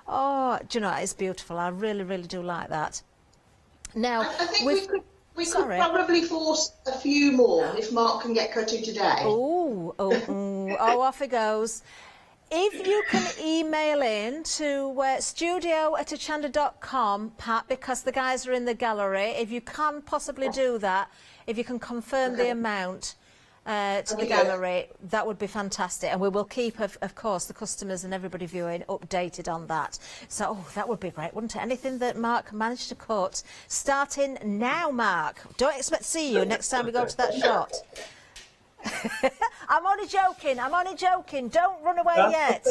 Oh, do you know, it's beautiful. I really, really do like that. Now, I think we could probably force a few more if Mark can get cutting today. Oh, off it goes. If you can email in to studio@hochanda.com, Pat, because the guys are in the gallery, if you can possibly do that, if you can confirm the amount to the gallery, that would be fantastic. And we will keep, of course, the customers and everybody viewing updated on that. So that would be great, wouldn't it? Anything that Mark managed to cut, starting now, Mark. Don't expect to see you next time we go to that shot. I'm only joking. I'm only joking. Don't run away yet.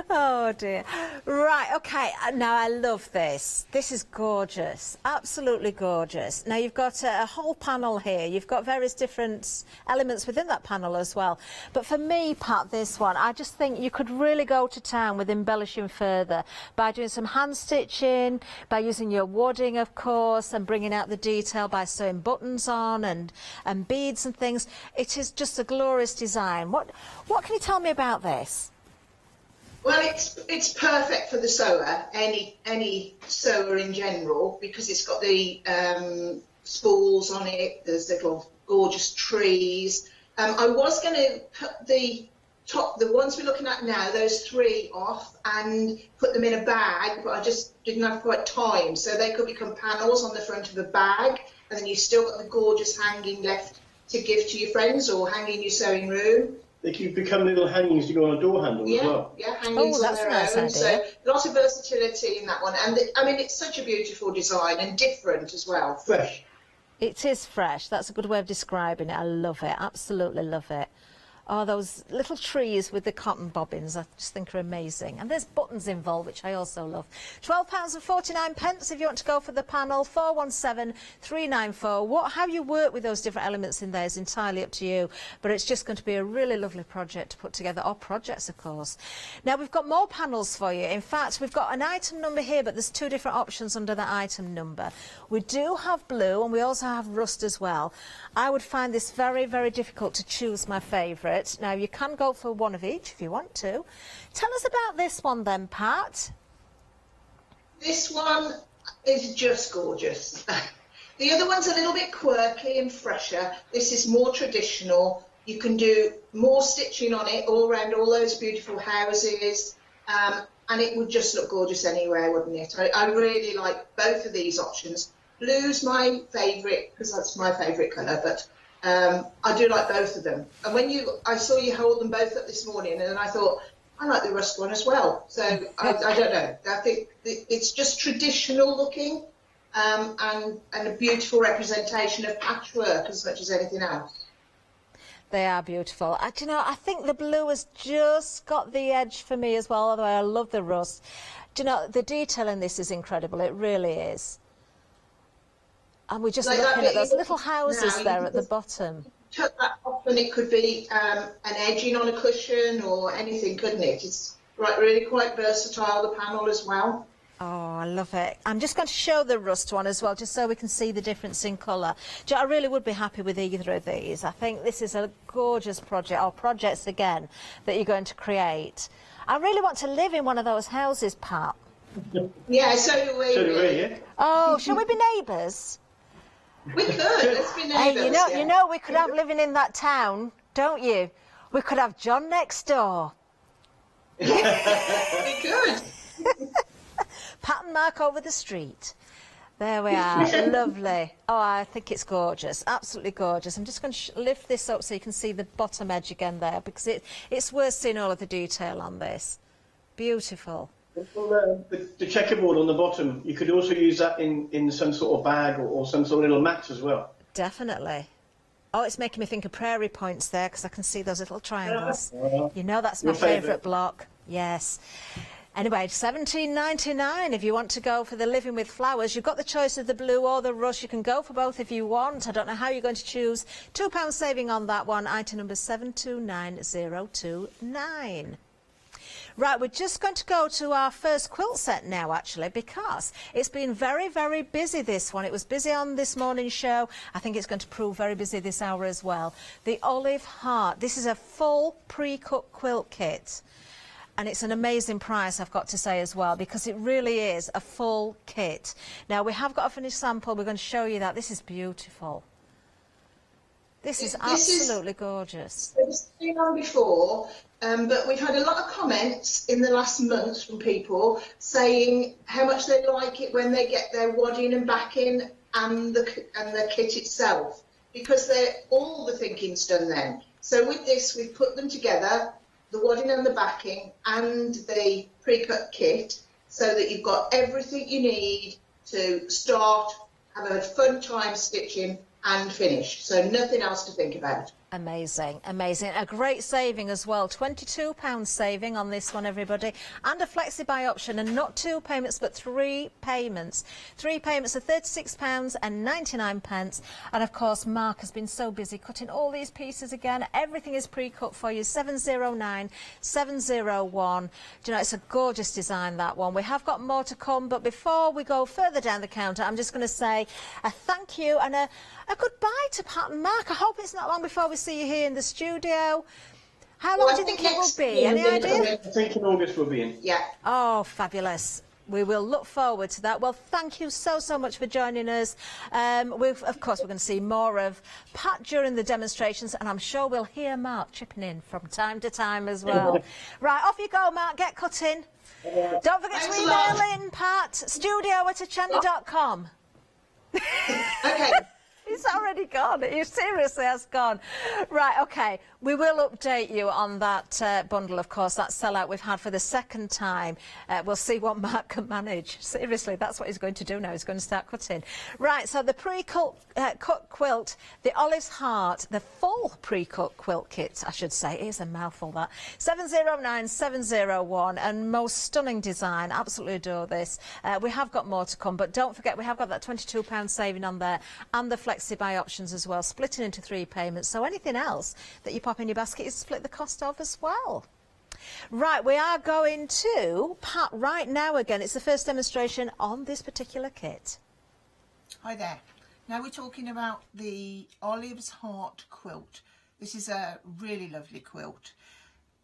Oh dear. Right, okay, now I love this. This is gorgeous, absolutely gorgeous. Now you've got a whole panel here. You've got various different elements within that panel as well. But for me, Pat, this one, I just think you could really go to town with embellishing further by doing some hand stitching, by using your wadding, of course, and bringing out the detail by sewing buttons on and beads and things. It is just a glorious design. What can you tell me about this? Well, it's perfect for the sewer, any sewer in general, because it's got the spools on it. There's little gorgeous trees. I was going to cut the ones we're looking at now, those three off and put them in a bag, but I just didn't have quite time. So they could become panels on the front of the bag, and then you've still got the gorgeous hanging left to give to your friends or hang in your sewing room. they can become little hangings to go on a door handle as well. Yeah, hangings on their own. So lots of versatility in that one. And I mean, it's such a beautiful design and different as well. Fresh. It is fresh. That's a good way of describing it. I love it. Absolutely love it. Oh, those little trees with the cotton bobbins, I just think are amazing. And there's buttons involved, which I also love. £12.49 if you want to go for the panel. 417394. How you work with those different elements in there is entirely up to you. But it's just going to be a really lovely project to put together, or projects, of course. Now, we've got more panels for you. In fact, we've got an item number here, but there's two different options under the item number. We do have blue, and we also have rust as well. I would find this very, very difficult to choose my favourite. Now, you can go for one of each if you want to. Tell us about this one then, Pat. This one is just gorgeous. The other one's a little bit quirky and fresher. This is more traditional. You can do more stitching on it all around all those beautiful houses, and it would just look gorgeous anywhere, wouldn't it? I really like both of these options. Blue's my favourite because that's my favourite colour, but I do like both of them. And when I saw you hold them both up this morning, and then I thought, I like the rust one as well. So I don't know. I think it's just traditional looking, and a beautiful representation of patchwork as much as anything else. They are beautiful. Do you know, I think the blue has just got the edge for me as well, although I love the rust. Do you know, the detail in this is incredible. It really is. And we're just looking at those little houses there at the bottom. Tuck that off and it could be an edging on a cushion or anything, couldn't it? It's really quite versatile, the panel as well. Oh, I love it. I'm just going to show the rust one as well, just so we can see the difference in colour. I really would be happy with either of these. I think this is a gorgeous project, or projects again, that you're going to create. I really want to live in one of those houses, Pat. Yeah, so do we. So do we, yeah. Oh, shall we be neighbours? We could. Let's be neighbours. Hey, you know, we could have living in that town, don't you? We could have John next door. We could. Pat and Mark over the street. There we are. Lovely. Oh, I think it's gorgeous. Absolutely gorgeous. I'm just going to lift this up so you can see the bottom edge again there, because it's worth seeing all of the detail on this. Beautiful. Well, the checkerboard on the bottom, you could also use that in some sort of bag or some sort of little mat as well. Definitely. Oh, it's making me think of prairie points there, because I can see those little triangles. You know, that's my favourite block. Yes. Anyway, £17.99 if you want to go for the living with flowers. You've got the choice of the blue or the rush. You can go for both if you want. I don't know how you're going to choose. £2 saving on that one. Item number 729029. Right, we're just going to go to our first quilt set now, actually, because it's been very, very busy, this one. It was busy on this morning's show. I think it's going to prove very busy this hour as well. The Olive Heart. This is a full pre-cut quilt kit. And it's an amazing price, I've got to say as well, because it really is a full kit. Now, we have got a finished sample. We're going to show you that. This is beautiful. This is absolutely gorgeous. It's been on before, but we've had a lot of comments in the last month from people saying how much they like it when they get their wadding and backing and the kit itself, because all the thinking's done then. So with this, we've put them together, the wadding and the backing and the pre-cut kit, so that you've got everything you need to start, have a fun time stitching and finish. So nothing else to think about. Amazing, amazing. A great saving as well. £22 saving on this one, everybody. And a flexi-buy option, and not 2 payments, but 3 payments. 3 payments of £36.99. And of course, Mark has been so busy cutting all these pieces again. Everything is pre-cut for you. 709, 701. Do you know, it's a gorgeous design, that one. We have got more to come, but before we go further down the counter, I'm just going to say a thank you and a goodbye to Pat and Mark. I hope it's not long before we see you here in the studio. How long do you think it will be? Any idea? I think in August we'll be in. Yeah. Oh, fabulous. We will look forward to that. Well, thank you so much for joining us. Of course, we're going to see more of Pat during the demonstrations, and I'm sure we'll hear Mark chipping in from time to time as well. Right, off you go, Mark. Get cutting. Don't forget to email in, Pat. studio@hochanda.com. Okay. It's already gone. It seriously has gone. Right, okay. We will update you on that bundle, of course, that sellout we've had for the second time. We'll see what Mark can manage. Seriously, that's what he's going to do now. He's going to start cutting. Right, so the pre-cut quilt, the Olive's Heart, the full pre-cut quilt kit, I should say. It is a mouthful, that. 709701, and most stunning design. Absolutely adore this. We have got more to come, but don't forget we have got that £22 saving on there and the flexi-buy options as well, splitting into 3 payments. So anything else that you pop in your basket is split the cost of as well. Right, we are going to Pat right now again. It's the first demonstration on this particular kit. Hi there. Now we're talking about the Olive's Heart quilt. This is a really lovely quilt.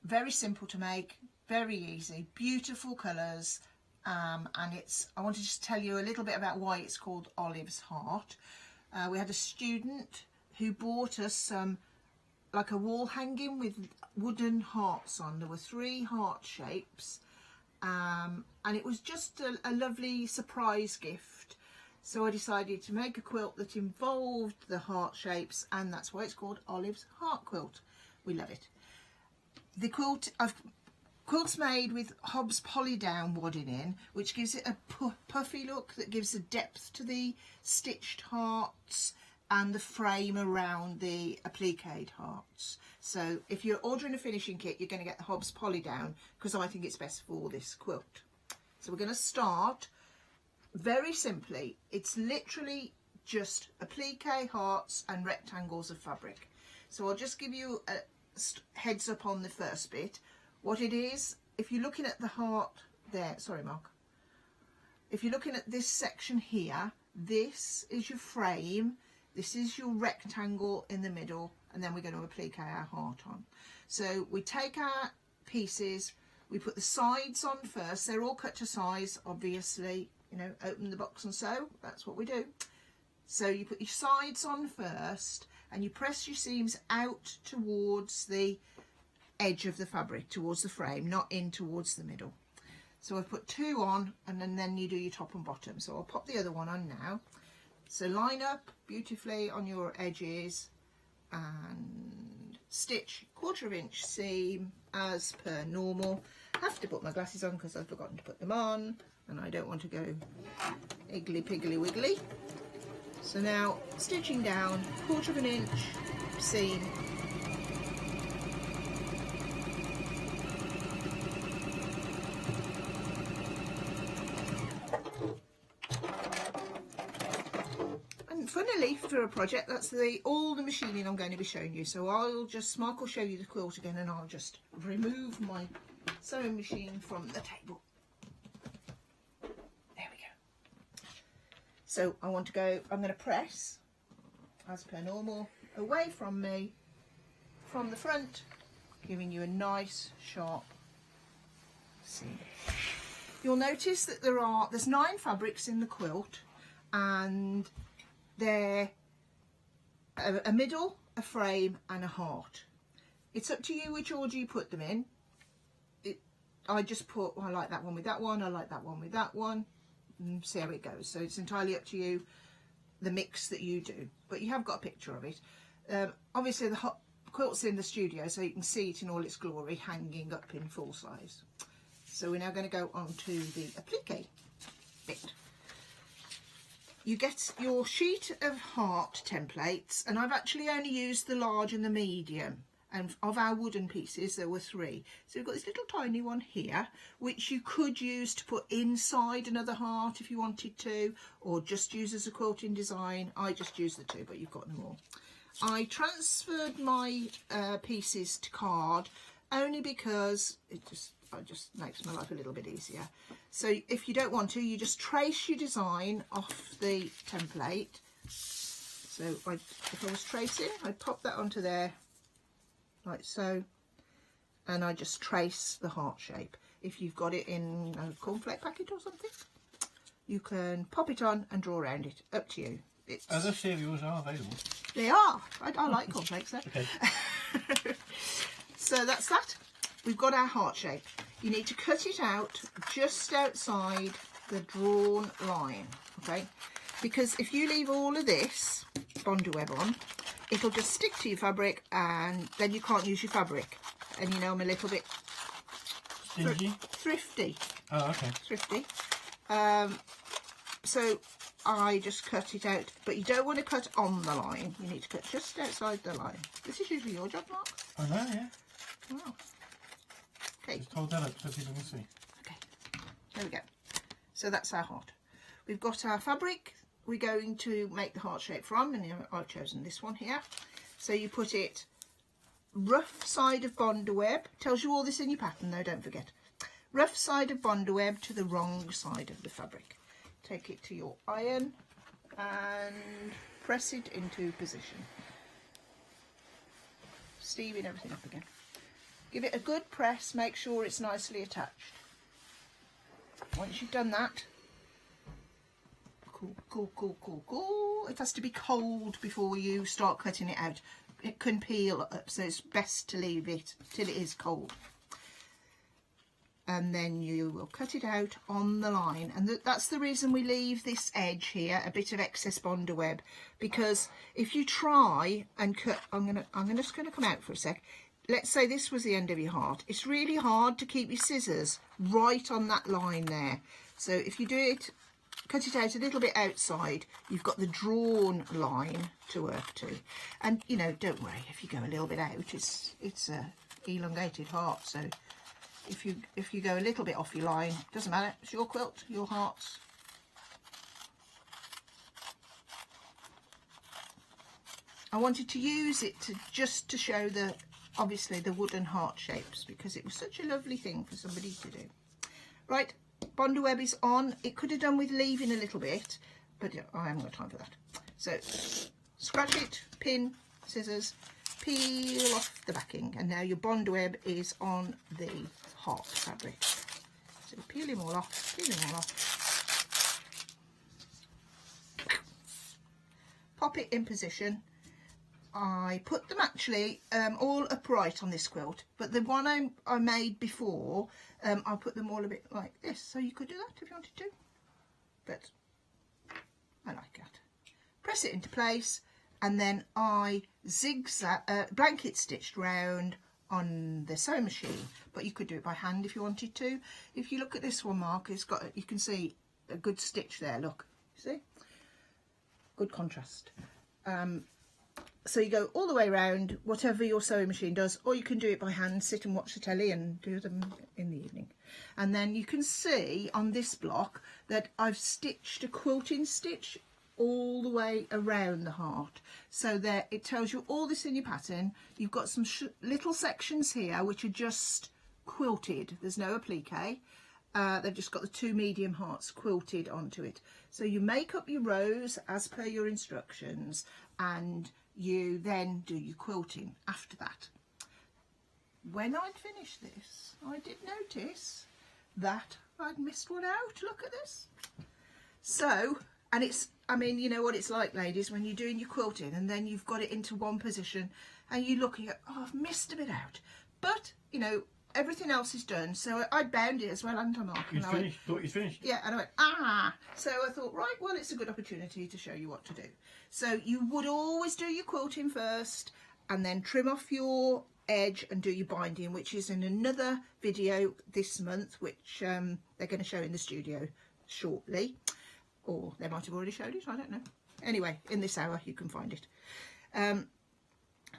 Very simple to make, very easy, beautiful colours, and I want to just tell you a little bit about why it's called Olive's Heart. We had a student who bought us some, like a wall hanging with wooden hearts on. There were 3 heart shapes, and it was just a lovely surprise gift. So I decided to make a quilt that involved the heart shapes, and that's why it's called Olive's Heart Quilt. We love it. The quilt's made with Hobbs poly down wadding in, which gives it a puffy look that gives a depth to the stitched hearts and the frame around the appliqued hearts. So if you're ordering a finishing kit, you're going to get the Hobbs poly down, because I think it's best for this quilt. So we're going to start very simply. It's literally just applique hearts and rectangles of fabric. So I'll just give you a heads up on the first bit. What it is, if you're looking at the heart there, sorry Mark, if you're looking at this section here, this is your frame, this is your rectangle in the middle, and then we're going to applique our heart on. So we take our pieces, we put the sides on first. They're all cut to size, obviously, you know, open the box and sew, that's what we do. So you put your sides on first, and you press your seams out towards the edge of the fabric, towards the frame, not in towards the middle. So I've put 2 on, and then you do your top and bottom. So I'll pop the other one on now. So line up beautifully on your edges and stitch 1/4 inch seam as per normal. I have to put my glasses on because I've forgotten to put them on, and I don't want to go iggly piggly wiggly. So now stitching down 1/4 inch seam, and funnily for a project, that's all the machining I'm going to be showing you. So Mark will show you the quilt again, and I'll just remove my sewing machine from the table. So I'm going to press, as per normal, away from me, from the front, giving you a nice sharp seam. You'll notice that there's 9 fabrics in the quilt, and they're a middle, a frame and a heart. It's up to you which order you put them in. I just put, I like that one with that one, I like that one with that one. See how it goes. So it's entirely up to you, the mix that you do, but you have got a picture of it. Obviously the quilt's in the studio, so you can see it in all its glory, hanging up in full size. So we're now going to go on to the applique bit. You get your sheet of heart templates, and I've actually only used the large and the medium. And of our wooden pieces, there were 3. So we've got this little tiny one here, which you could use to put inside another heart if you wanted to, or just use as a quilting design. I just used the 2, but you've got them all. I transferred my pieces to card only because it just makes my life a little bit easier. So if you don't want to, you just trace your design off the template. So if I was tracing, I'd pop that onto there, like so, and I just trace the heart shape. If you've got it in a cornflake packet or something, you can pop it on and draw around it, up to you. Other cereals are available. They are. I like cornflakes though. Okay. So that's that. We've got our heart shape. You need to cut it out just outside the drawn line, okay? Because if you leave all of this Bondweb on, it'll just stick to your fabric, and then you can't use your fabric. And you know I'm a little bit thrifty. Oh, okay. Thrifty. So I just cut it out, but you don't want to cut on the line. You need to cut just outside the line. This is usually your job, Mark. I know, yeah. Wow. Okay. Just hold that up so people can see. Okay. There we go. So that's our heart. We've got our fabric we're going to make the heart shape from, and I've chosen this one here. So you put it rough side of Bondweb. Tells you all this in your pattern though, don't forget. Rough side of Bondweb to the wrong side of the fabric. Take it to your iron and press it into position. Steaming everything up again. Give it a good press, make sure it's nicely attached. Once you've done that, cool. It has to be cold before you start cutting it out. It can peel up, so it's best to leave it till it is cold. And then you will cut it out on the line, and that's the reason we leave this edge here a bit of excess Bondweb, because if you try and cut, I'm just gonna come out for a sec. Let's say this was the end of your heart. It's really hard to keep your scissors right on that line there. So if you do it, cut it out a little bit outside, you've got the drawn line to work to. And you know, don't worry if you go a little bit out. It's a elongated heart, so if you go a little bit off your line, doesn't matter. It's your quilt, your hearts. I wanted to use it just to show obviously the wooden heart shapes, because it was such a lovely thing for somebody to do. Right, Bondweb is on. It could have done with leaving a little bit, but I haven't got time for that. So scratch it, pin, scissors, peel off the backing, and now your Bondweb is on the heart fabric. So peel them all off, pop it in position. I put them actually all upright on this quilt, but the one I made before, I put them all a bit like this, so you could do that if you wanted to, but I like that. Press it into place, and then I zigzag, blanket stitched round on the sewing machine, but you could do it by hand if you wanted to. If you look at this one, Mark, it's got, you can see a good stitch there, look, see? Good contrast. So you go all the way around, whatever your sewing machine does, or you can do it by hand, sit and watch the telly and do them in the evening. And then you can see on this block that I've stitched a quilting stitch all the way around the heart, so that it tells you all this in your pattern. You've got some little sections here which are just quilted, there's no applique. They've just got the two medium hearts quilted onto it. So you make up your rows as per your instructions, and you then do your quilting after that. When I'd finished this, I did notice that I'd missed one out. Look at this. So, and it's, I mean, you know what it's like, ladies, when you're doing your quilting and then you've got it into one position and you look and you go, oh, I've missed a bit out. But, you know, everything else is done. So I bound it as well, hadn't I, Mark? You finished? Thought you finished? Yeah, and I went, ah. So I thought, right, well, it's a good opportunity to show you what to do. So you would always do your quilting first and then trim off your edge and do your binding, which is in another video this month, which they're going to show in the studio shortly. Or they might have already showed it, I don't know. Anyway, in this hour you can find it.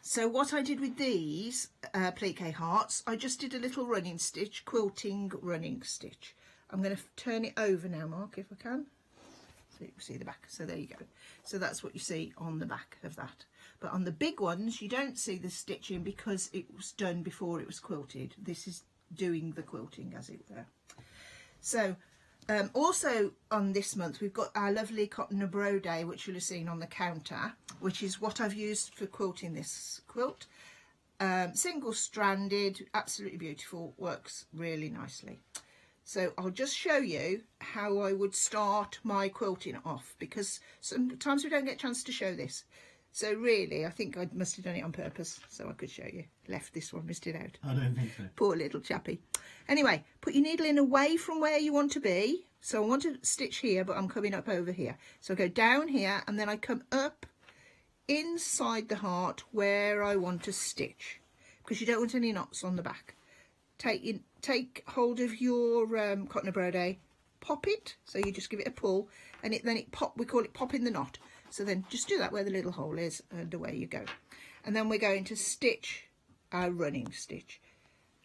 So what I did with these applique hearts, I just did a little running stitch, quilting running stitch. I'm going to turn it over now, Mark, if I can. So you can see the back. So there you go. So that's what you see on the back of that. But on the big ones, you don't see the stitching because it was done before it was quilted. This is doing the quilting, as it were. So also on this month, we've got our lovely cotton brode, which you'll have seen on the counter, which is what I've used for quilting this quilt. Single stranded, absolutely beautiful, works really nicely. So I'll just show you how I would start my quilting off, because sometimes we don't get a chance to show this. So really, I think I must have done it on purpose so I could show you. Left this one, missed it out. I don't think so. Poor little chappy. Anyway, put your needle in away from where you want to be. So I want to stitch here, but I'm coming up over here. So I go down here and then I come up inside the heart where I want to stitch, because you don't want any knots on the back. Take hold of your cotton brode, pop it, so you just give it a pull, and then it pop. We call it popping the knot. So then just do that where the little hole is, and away you go. And then we're going to stitch our running stitch,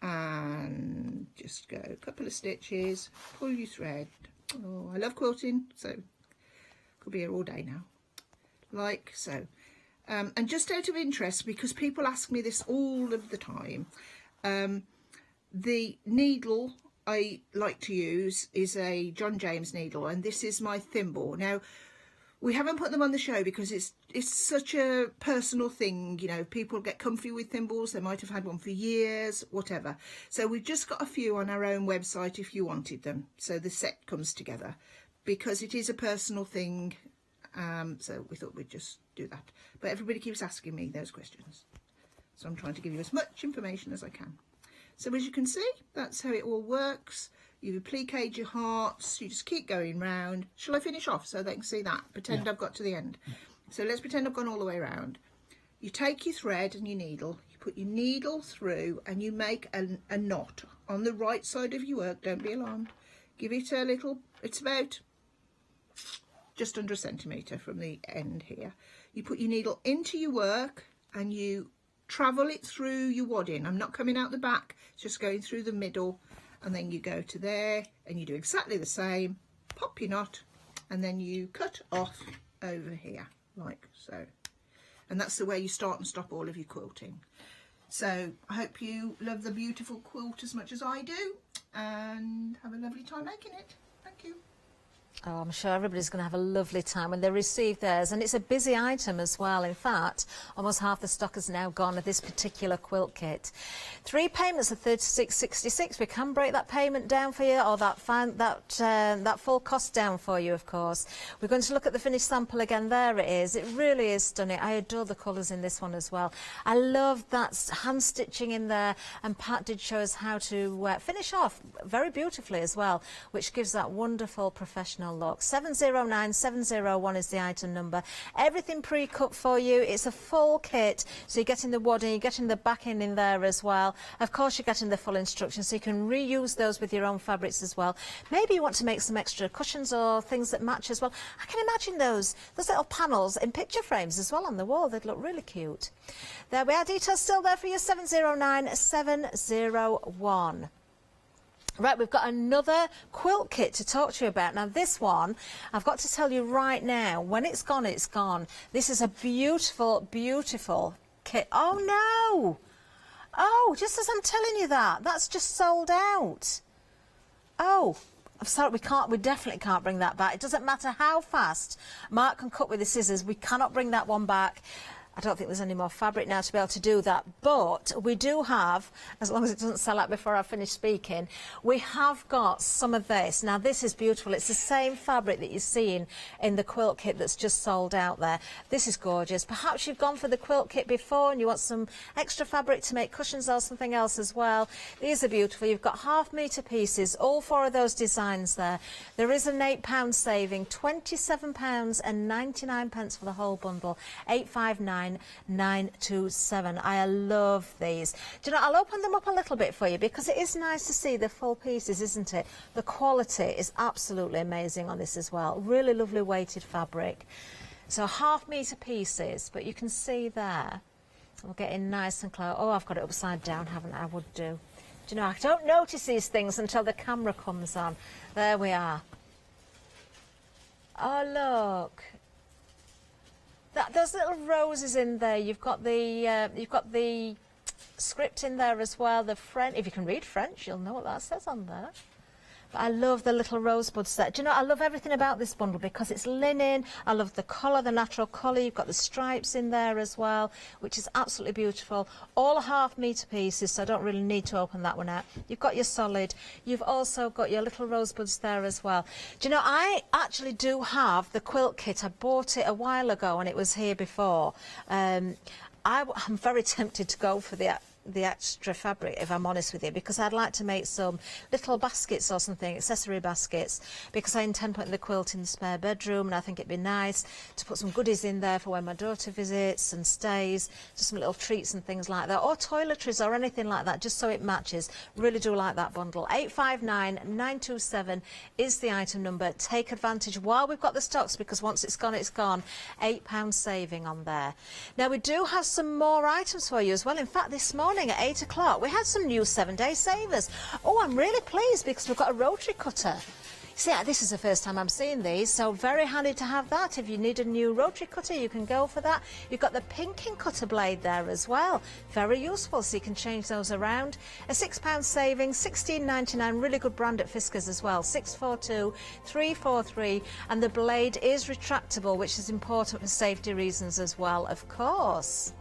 and just go a couple of stitches, pull your thread. Oh, I love quilting, so could be here all day now, like so. And just out of interest, because people ask me this all of the time, the needle I like to use is a John James needle, and this is my thimble. Now, we haven't put them on the show because it's such a personal thing, you know. People get comfy with thimbles, they might have had one for years, whatever. So we've just got a few on our own website if you wanted them. So the set comes together because it is a personal thing. So we thought we'd just do that. But everybody keeps asking me those questions, so I'm trying to give you as much information as I can. So as you can see, that's how it all works. You applique your hearts, you just keep going round. Shall I finish off so they can see that? Pretend I've got to the end. So let's pretend I've gone all the way around. You take your thread and your needle, you put your needle through, and you make a knot on the right side of your work. Don't be alarmed. Give it a little, it's about just under a centimetre from the end here. You put your needle into your work and you travel it through your wadding. I'm not coming out the back, it's just going through the middle. And then you go to there and you do exactly the same, pop your knot, and then you cut off over here like so. And that's the way you start and stop all of your quilting. So I hope you love the beautiful quilt as much as I do, and have a lovely time making it. Thank you. Oh, I'm sure everybody's going to have a lovely time when they receive theirs, and it's a busy item as well. In fact, almost half the stock has now gone of this particular quilt kit. 3 payments of £36.66. We can break that payment down for you, or that full cost down for you, of course. We're going to look at the finished sample again. There it is. It really is stunning. I adore the colours in this one as well. I love that hand stitching in there, and Pat did show us how to finish off very beautifully as well, which gives that wonderful professional look. 709701 is the item number. Everything pre-cut for you. It's a full kit, so you're getting the wadding, you're getting the backing in there as well. Of course, you're getting the full instructions, so you can reuse those with your own fabrics as well. Maybe you want to make some extra cushions or things that match as well. I can imagine those little panels in picture frames as well on the wall. They'd look really cute. There we are. Details still there for you. 709701. Right, we've got another quilt kit to talk to you about. Now this one, I've got to tell you right now, when it's gone, it's gone. This is a beautiful, beautiful kit. Oh no! Oh, just as I'm telling you that, that's just sold out. Oh, I'm sorry, we definitely can't bring that back. It doesn't matter how fast Mark can cut with the scissors, we cannot bring that one back. I don't think there's any more fabric now to be able to do that, but we do have, as long as it doesn't sell out before I finish speaking, we have got some of this. Now this is beautiful. It's the same fabric that you're seeing in the quilt kit that's just sold out there. This is gorgeous. Perhaps you've gone for the quilt kit before and you want some extra fabric to make cushions or something else as well. These are beautiful. You've got half-metre pieces, all 4 of those designs there. There is an £8 saving, £27.99 for the whole bundle, 859,927. I love these. Do you know, I'll open them up a little bit for you because it is nice to see the full pieces, isn't it? The quality is absolutely amazing on this as well. Really lovely weighted fabric. So half-metre pieces, but you can see there, we're getting nice and close. Oh, I've got it upside down, haven't I? I would do. Do you know, I don't notice these things until the camera comes on. There we are. Oh, look. Those little roses in there. You've got the script in there as well. The French. If you can read French, you'll know what that says on there. But I love the little rosebuds there. Do you know, I love everything about this bundle because it's linen. I love the colour, the natural colour. You've got the stripes in there as well, which is absolutely beautiful. All half-metre pieces, so I don't really need to open that one out. You've got your solid. You've also got your little rosebuds there as well. Do you know, I actually do have the quilt kit. I bought it a while ago and it was here before. I'm very tempted to go for the the extra fabric, if I'm honest with you, because I'd like to make some little baskets or something, accessory baskets, because I intend putting the quilt in the spare bedroom, and I think it'd be nice to put some goodies in there for when my daughter visits and stays, just some little treats and things like that, or toiletries or anything like that, just so it matches. Really do like that bundle. 859927 is the item number. Take advantage while we've got the stocks, because once it's gone, it's gone. £8 saving on there. Now we do have some more items for you as well. In fact, this morning at 8 o'clock we had some new 7-day savers. Oh, I'm really pleased because we've got a rotary cutter. See, this is the first time I'm seeing these, so very handy to have that. If you need a new rotary cutter, you can go for that. You've got the pinking cutter blade there as well. Very useful, so you can change those around. A £6 saving, £16.99, really good brand at Fiskars as well. 642343, and the blade is retractable, which is important for safety reasons as well, of course.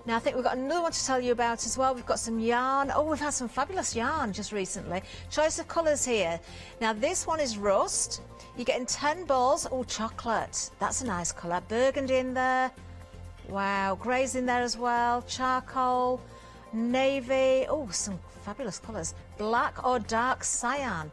Now, I think we've got another one to tell you about as well. We've got some yarn. Oh, we've had some fabulous yarn just recently. Choice of colours here. Now, this one is rust. You're getting 10 balls. Oh, chocolate. That's a nice colour. Burgundy in there. Wow. Grey's in there as well. Charcoal. Navy. Oh, some fabulous colours. Black or dark cyan.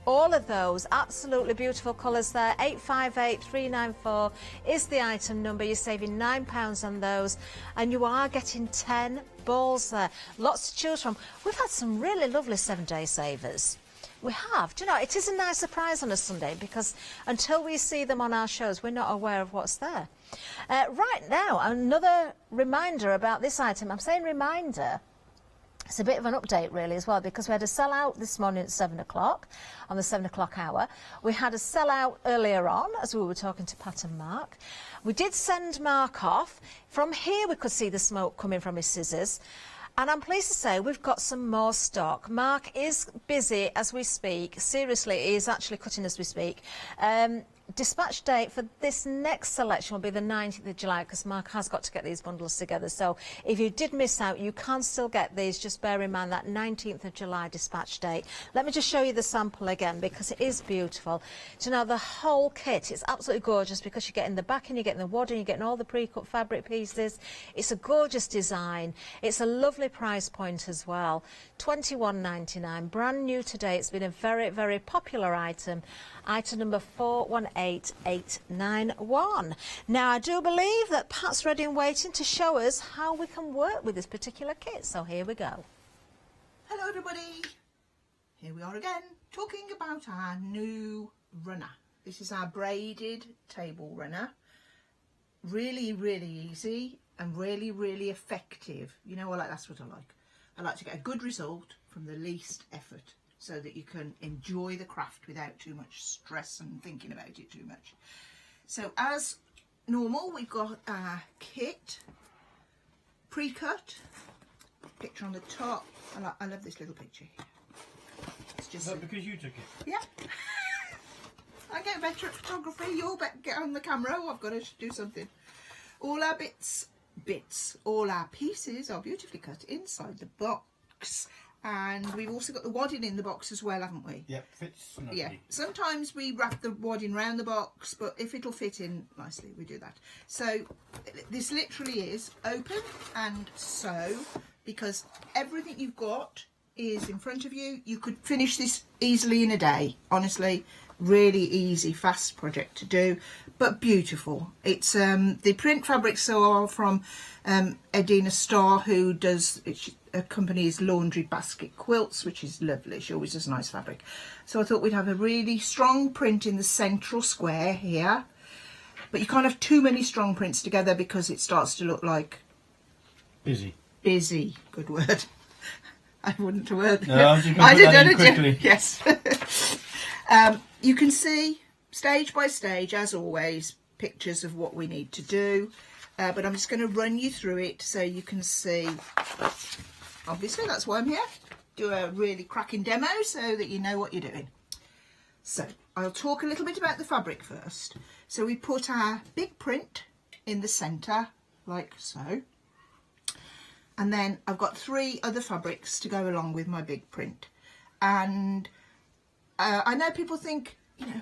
All of those absolutely beautiful colours there. 858394 is the item number. You're saving £9 on those, and you are getting 10 balls there. Lots to choose from. We've had some really lovely 7-day savers. We have. Do you know, it is a nice surprise on a Sunday, because until we see them on our shows, we're not aware of what's there. Right now, another reminder about this item. I'm saying reminder. It's a bit of an update really as well, because we had a sellout this morning at 7 o'clock, on the 7 o'clock hour. We had a sellout earlier on as we were talking to Pat and Mark. We did send Mark off. From here we could see the smoke coming from his scissors. And I'm pleased to say we've got some more stock. Mark is busy as we speak. Seriously, he is actually cutting as we speak. Dispatch date for this next selection will be the 19th of July, because Mark has got to get these bundles together. So if you did miss out, you can still get these. Just bear in mind that 19th of July dispatch date. Let me just show you the sample again, because it is beautiful. So now the whole kit is absolutely gorgeous, because you're getting the backing, you're getting the wadding, you're getting all the pre-cut fabric pieces. It's a gorgeous design. It's a lovely price point as well. £21.99, brand new today. It's been a very, very popular item. Item number 418891. Now, I do believe that Pat's ready and waiting to show us how we can work with this particular kit. So here we go. Hello everybody. Here we are again, talking about our new runner. This is our braided table runner. Really, really easy and really, really effective. You know, that's what I like. I like to get a good result from the least effort, so that you can enjoy the craft without too much stress and thinking about it too much. So as normal, we've got our kit, pre-cut, picture on the top. I love this little picture here. It's just... Is that because you took it? Yeah. I get better at photography, you'll get on the camera, I've got to do something. All our all our pieces are beautifully cut inside the box. And we've also got the wadding in the box as well, haven't we? Yep, fits snugly. Yeah, sometimes we wrap the wadding round the box, but if it'll fit in nicely, we do that. So this literally is open and sew, because everything you've got is in front of you. You could finish this easily in a day, honestly. Really easy, fast project to do, but beautiful. It's the print fabrics are from Edina Starr, who does a company's laundry basket quilts, which is lovely. She always does nice fabric. So I thought we'd have a really strong print in the central square here, but you can't have too many strong prints together, because it starts to look like busy. Good word. I wouldn't have heard. No, I did that in quickly. Yes. You can see stage by stage, as always, pictures of what we need to do, but I'm just going to run you through it so you can see. Obviously, that's why I'm here. Do a really cracking demo so that you know what you're doing. So I'll talk a little bit about the fabric first. So we put our big print in the centre, like so. And then I've got 3 other fabrics to go along with my big print. And I know people think, you know,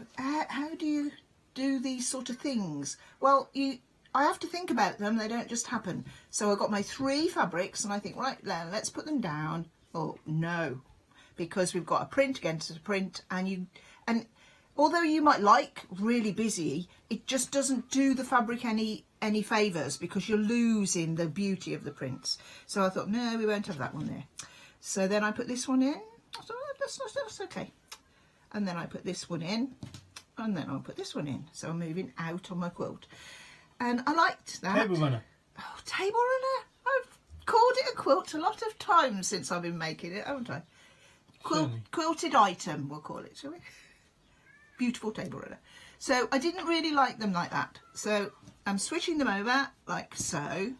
how do you do these sort of things? Well, I have to think about them, they don't just happen. So I got my 3 fabrics and I think, right, now let's put them down. Oh no, because we've got a print against a print, and although you might like really busy, it just doesn't do the fabric any favours, because you're losing the beauty of the prints. So I thought, no, we won't have that one there. So then I put this one in. I thought, oh, that's okay. And then I put this one in, and then I'll put this one in. So I'm moving out on my quilt. And I liked that. Table runner. Oh, table runner. I've called it a quilt a lot of times since I've been making it, haven't I? Quilted item, we'll call it, shall we? Beautiful table runner. So I didn't really like them like that. So I'm switching them over like so.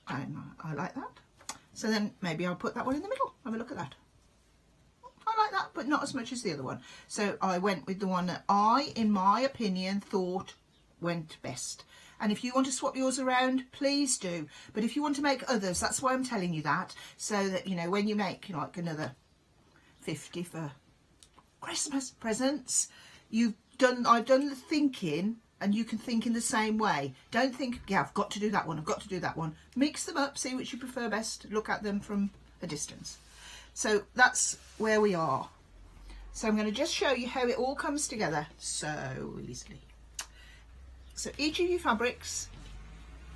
And I like that. So then maybe I'll put that one in the middle. Have a look at that. I like that, but not as much as the other one. So I went with the one that I, in my opinion, thought went best. And if you want to swap yours around, please do. But if you want to make others, that's why I'm telling you that, so that, you know, when you make like another 50 for Christmas presents, I've done the thinking, and you can think in the same way. Don't think, yeah, I've got to do that one, I've got to do that one. Mix them up, see which you prefer best, look at them from a distance. So that's where we are. So I'm going to just show you how it all comes together so easily. So each of your fabrics,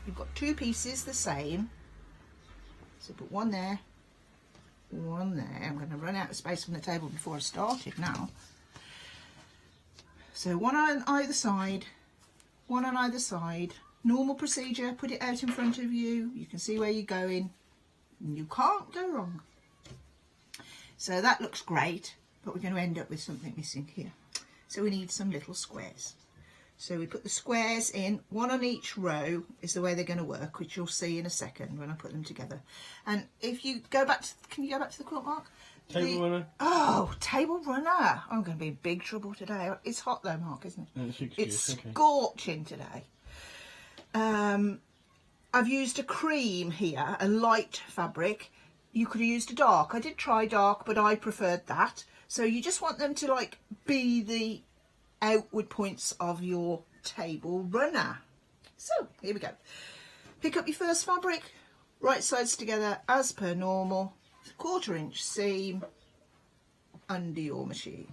you've got 2 pieces the same. So put one there, one there. I'm going to run out of space on the table before I started now. So one on either side, one on either side. Normal procedure, put it out in front of you. You can see where you're going. And you can't go wrong. So that looks great, but we're going to end up with something missing here. So we need some little squares. So we put the squares in, one on each row is the way they're going to work, which you'll see in a second when I put them together. And if you go back to, can you go back to the quilt, Mark? Table runner. Oh, table runner. I'm going to be in big trouble today. It's hot though, Mark, isn't it? It's okay. Scorching today. I've used a cream here, a light fabric. You could have used a dark. I did try dark, but I preferred that. So you just want them to like be the outward points of your table runner. So here we go. Pick up your first fabric, right sides together as per normal, 1/4 inch seam under your machine.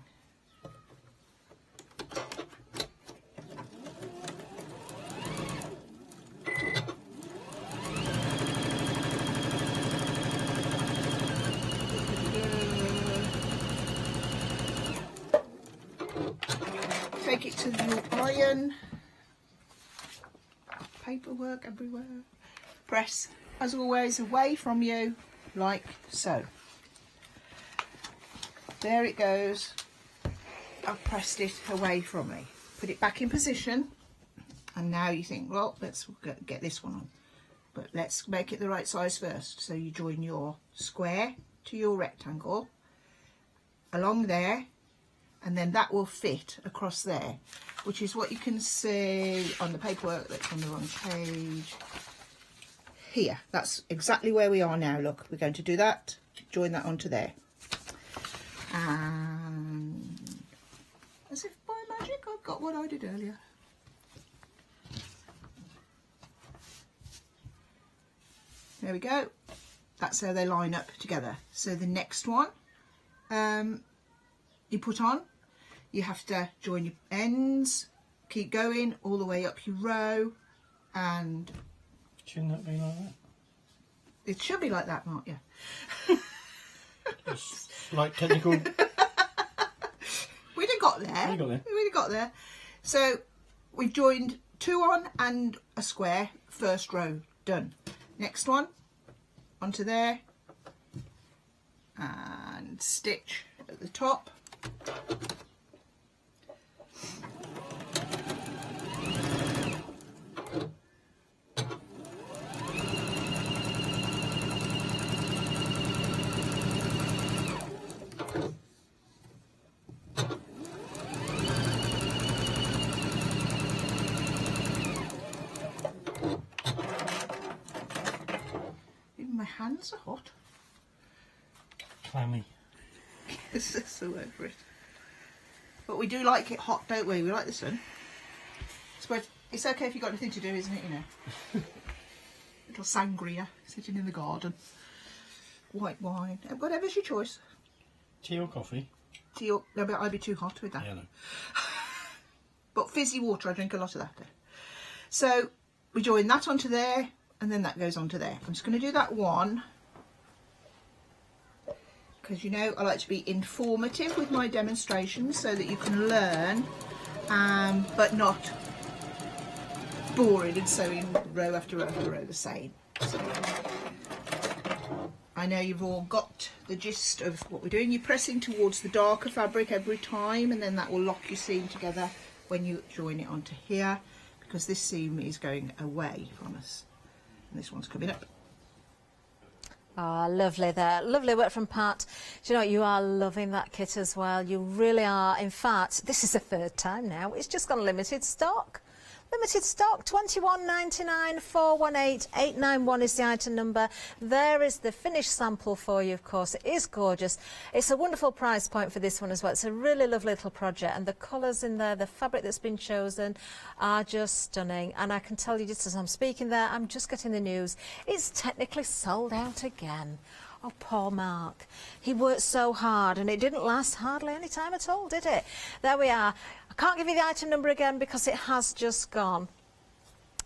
Take it to your iron. Paperwork everywhere. Press, as always, away from you, like so. There it goes. I've pressed it away from me. Put it back in position. And now you think, well, let's get this one on. But let's make it the right size first. So you join your square to your rectangle along there. And then that will fit across there, which is what you can see on the paperwork that's on the wrong page. Here, that's exactly where we are now. Look, we're going to do that, join that onto there. And as if by magic, I've got what I did earlier. There we go. That's how they line up together. So the next one, you put on, you have to join your ends, keep going all the way up your row, and shouldn't that be like that? It should be like that, Mark, yeah. Like technical. We'd have got there. We'd have got there. So we've joined 2 on and a square, first row done. Next one onto there and stitch at the top. Even my hands are hot. Clammy. That's the word for it. But we do like it hot, don't we? We like the sun. So It's okay if you've got nothing to do, isn't it, you know? Little sangria, sitting in the garden. White wine, whatever's your choice. Tea or coffee? Tea or... No, but I'd be too hot with that. Yeah, no. But fizzy water, I drink a lot of that. So we join that onto there, and then that goes onto there. I'm just going to do that one, because you know I like to be informative with my demonstrations so that you can learn, but not boring and sewing row after row after row the same. So, I know you've all got the gist of what we're doing. You're pressing towards the darker fabric every time, and then that will lock your seam together when you join it onto here, because this seam is going away from us and this one's coming up. Ah, lovely there. Lovely work from Pat. Do you know what? You are loving that kit as well. You really are. In fact, this is the third time now. It's just gone limited stock. Limited stock, $21.99, 418 891 is the item number. There is the finished sample for you, of course. It is gorgeous. It's a wonderful price point for this one as well. It's a really lovely little project, and the colours in there, the fabric that's been chosen are just stunning. And I can tell you, just as I'm speaking there, I'm just getting the news. It's technically sold out again. Oh, poor Mark. He worked so hard and it didn't last hardly any time at all, did it? There we are. I can't give you the item number again because it has just gone.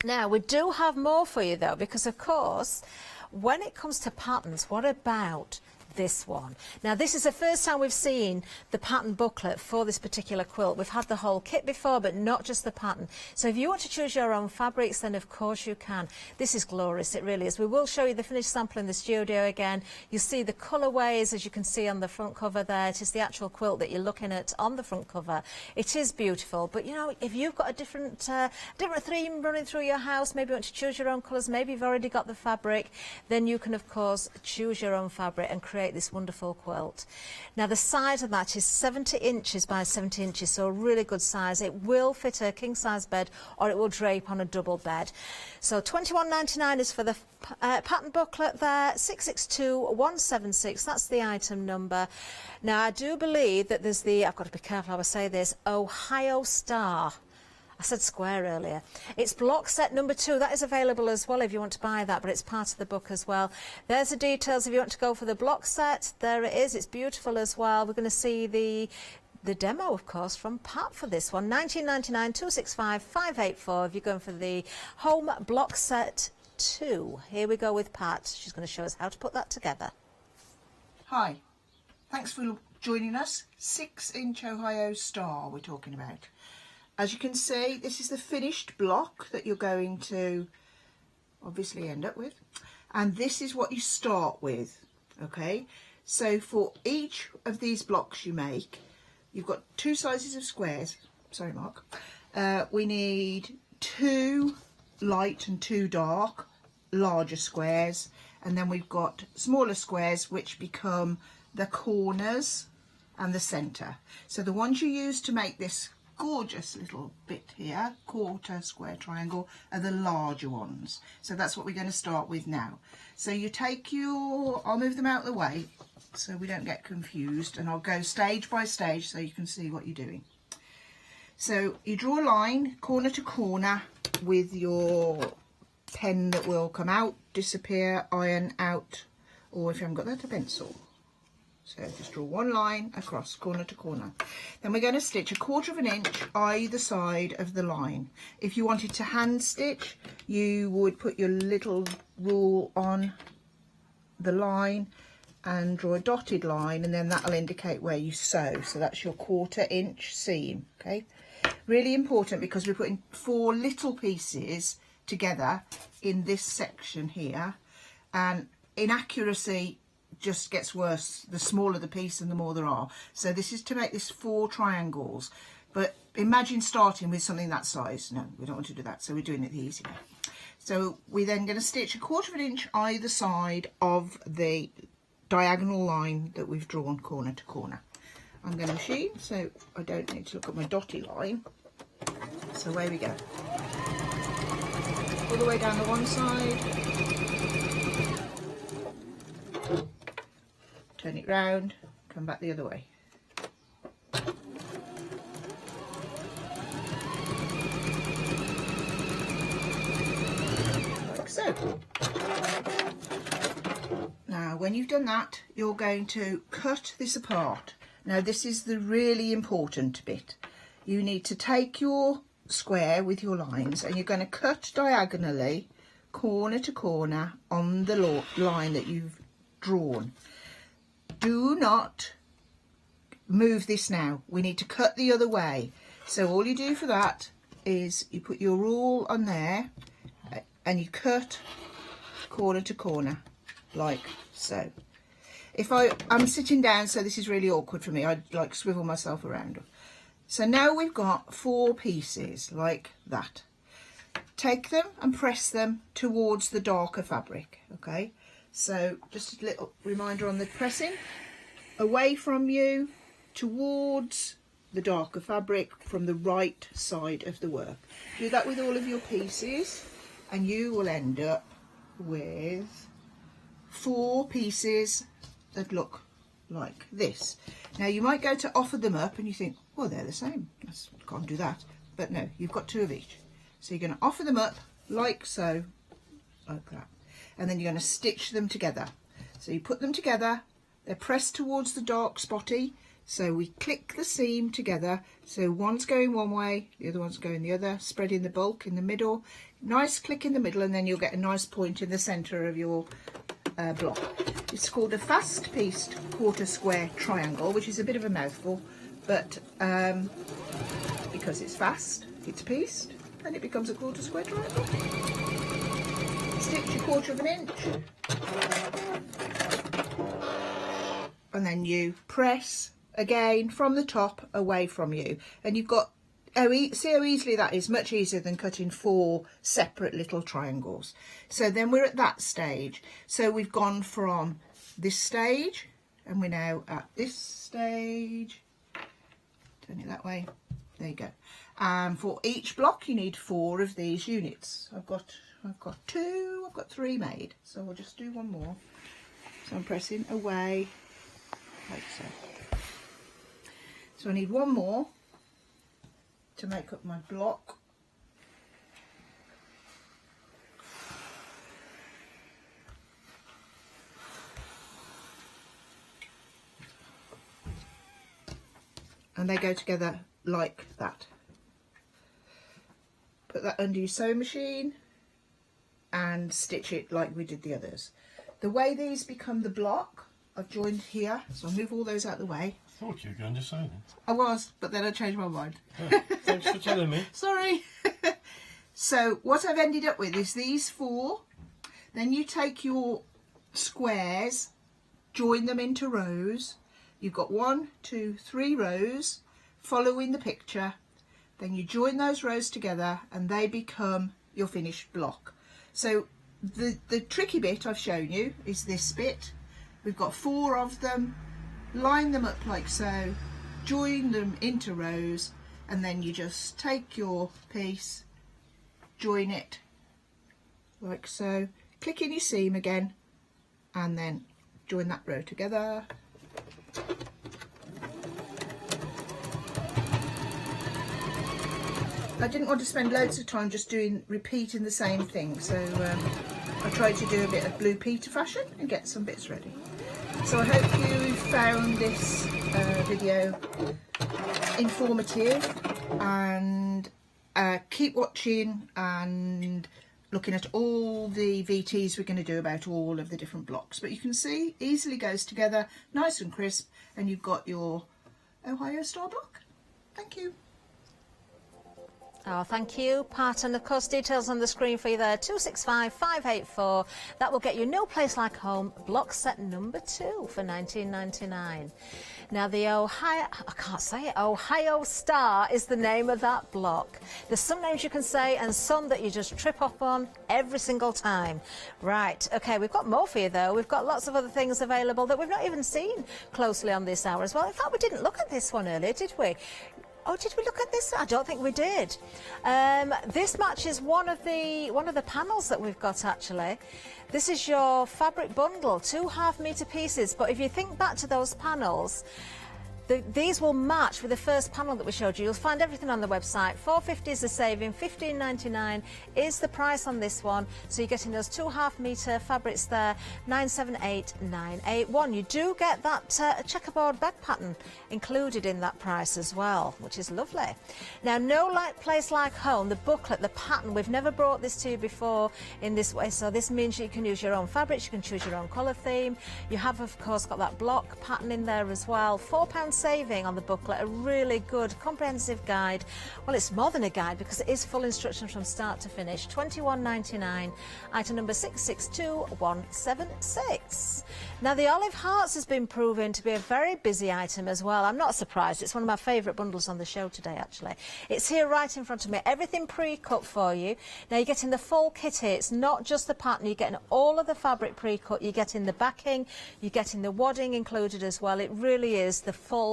Now, we do have more for you though, because of course, when it comes to patterns, what about this one? Now, this is the first time we've seen the pattern booklet for this particular quilt. We've had the whole kit before, but not just the pattern. So if you want to choose your own fabrics, then of course you can. This is glorious, it really is. We will show you the finished sample in the studio again. You see the colourways, as you can see on the front cover there. It is the actual quilt that you're looking at on the front cover. It is beautiful, but you know, if you've got a different theme running through your house, maybe you want to choose your own colours, maybe you've already got the fabric, then you can of course choose your own fabric and create this wonderful quilt. Now, the size of that is 70 inches by 70 inches, so a really good size. It will fit a king size bed, or it will drape on a double bed. So $21.99 is for the pattern booklet there. 662176, that's the item number. Now, I do believe that there's the, I've got to be careful how I say this, Ohio Star. I said square earlier. It's block set number 2. That is available as well if you want to buy that, but it's part of the book as well. There's the details if you want to go for the block set. There it is. It's beautiful as well. We're going to see the demo, of course, from Pat for this one. $19.99, 265 584 if you're going for the home block set 2. Here we go with Pat. She's going to show us how to put that together. Hi. Thanks for joining us. 6-inch Ohio Star we're talking about. As you can see, this is the finished block that you're going to obviously end up with. And this is what you start with, okay? So for each of these blocks you make, you've got 2 sizes of squares. Sorry, Mark. We need 2 light and 2 dark, larger squares. And then we've got smaller squares, which become the corners and the centre. So the ones you use to make this gorgeous little bit here, quarter square triangle, are the larger ones. So that's what we're going to start with now. So you take your, I'll move them out of the way so we don't get confused, and I'll go stage by stage so you can see what you're doing. So you draw a line corner to corner with your pen that will come out, disappear, iron out, or if you haven't got that, a pencil. So just draw one line across corner to corner. Then we're going to stitch 1/4 inch either side of the line. If you wanted to hand stitch, you would put your little rule on the line and draw a dotted line, and then that'll indicate where you sew. So that's your 1/4 inch seam, okay? Really important because we're putting 4 little pieces together in this section here, and inaccuracy just gets worse the smaller the piece and the more there are. So this is to make this 4 triangles, but imagine starting with something that size. No, we don't want to do that, so we're doing it the easy way. So we're then going to stitch 1/4 inch either side of the diagonal line that we've drawn corner to corner. I'm going to machine, so I don't need to look at my dotty line. So away we go, all the way down the one side, turn it round, come back the other way. so. Now when you've done that, you're going to cut this apart. Now this is the really important bit. You need to take your square with your lines and you're going to cut diagonally corner to corner on the line that you've drawn. Do not move this now. We need to cut the other way. So all you do for that is you put your rule on there and you cut corner to corner like so. If I'm sitting down, so this is really awkward for me, I'd like swivel myself around. So now we've got 4 pieces like that. Take them and press them towards the darker fabric, okay? So just a little reminder on the pressing. Away from you, towards the darker fabric from the right side of the work. Do that with all of your pieces and you will end up with 4 pieces that look like this. Now you might go to offer them up and you think, well, they're the same, I can't do that. But no, you've got 2 of each. So you're going to offer them up like so, like that. And then you're going to stitch them together. So you put them together, they're pressed towards the dark spotty. So we click the seam together. So one's going one way, the other one's going the other, spreading the bulk in the middle. Nice click in the middle and then you'll get a nice point in the centre of your block. It's called a fast-pieced quarter square triangle, which is a bit of a mouthful, but because it's fast, it's pieced, and it becomes a quarter square triangle. Stitch a 1/4 of an inch, and then you press again from the top away from you, and you've got, see how easily that is, much easier than cutting 4 separate little triangles. So then we're at that stage. So we've gone from this stage and we're now at this stage. Turn it that way. There you go. And for each block you need 4 of these units. I've got 2, I've got 3 made. So we'll just do one more. So I'm pressing away like so. So I need one more to make up my block. And they go together like that. Put that under your sewing machine and stitch it like we did the others. The way these become the block, I've joined here, so I'll move all those out of the way. I thought you were going to sew them. I was, but then I changed my mind. Oh, thanks for telling me. Sorry. So what I've ended up with is these 4. Then you take your squares, join them into rows. You've got 1, 2, 3 rows following the picture. Then you join those rows together and they become your finished block. So the tricky bit I've shown you is this bit. We've got 4 of them. Line them up like so, join them into rows, and then you just take your piece, join it like so, click in your seam again, and then join that row together. I didn't want to spend loads of time just repeating the same thing, so I tried to do a bit of Blue Peter fashion and get some bits ready. So I hope you found this video informative, and keep watching and looking at all the VTs we're going to do about all of the different blocks. But you can see easily goes together, nice and crisp, and you've got your Ohio star block. Thank you. Oh, thank you, Pat, and of course details on the screen for you there, 265584. That will get you No Place Like Home block set number 2 for $19.99. Now the Ohio Star is the name of that block. There's some names you can say and some that you just trip up on every single time. Right, okay, we've got more for you though. We've got lots of other things available that we've not even seen closely on this hour as well. In fact, we didn't look at this one earlier, did we? Oh, did we look at this? I don't think we did. This matches one of the panels that we've got actually. This is your fabric bundle, 2 half-metre pieces. But if you think back to those panels, These will match with the first panel that we showed you. You'll find everything on the website. $4.50 is the saving, $15.99 is the price on this one. So you're getting those 2.5 metre fabrics there, 978,981. You do get that checkerboard bag pattern included in that price as well, which is lovely. Now, no place like home, the booklet, the pattern, we've never brought this to you before in this way. So this means you can use your own fabrics, you can choose your own colour theme. You have, of course, got that block pattern in there as well. £4 saving on the booklet, a really good comprehensive guide. Well, it's more than a guide because it is full instructions from start to finish. £21.99, item number 662176. Now, the olive hearts has been proven to be a very busy item as well. I'm not surprised. It's one of my favourite bundles on the show today, actually. It's here right in front of me. Everything pre-cut for you. Now, you're getting the full kit here. It's not just the pattern. You're getting all of the fabric pre-cut. You're getting the backing. You're getting the wadding included as well. It really is the full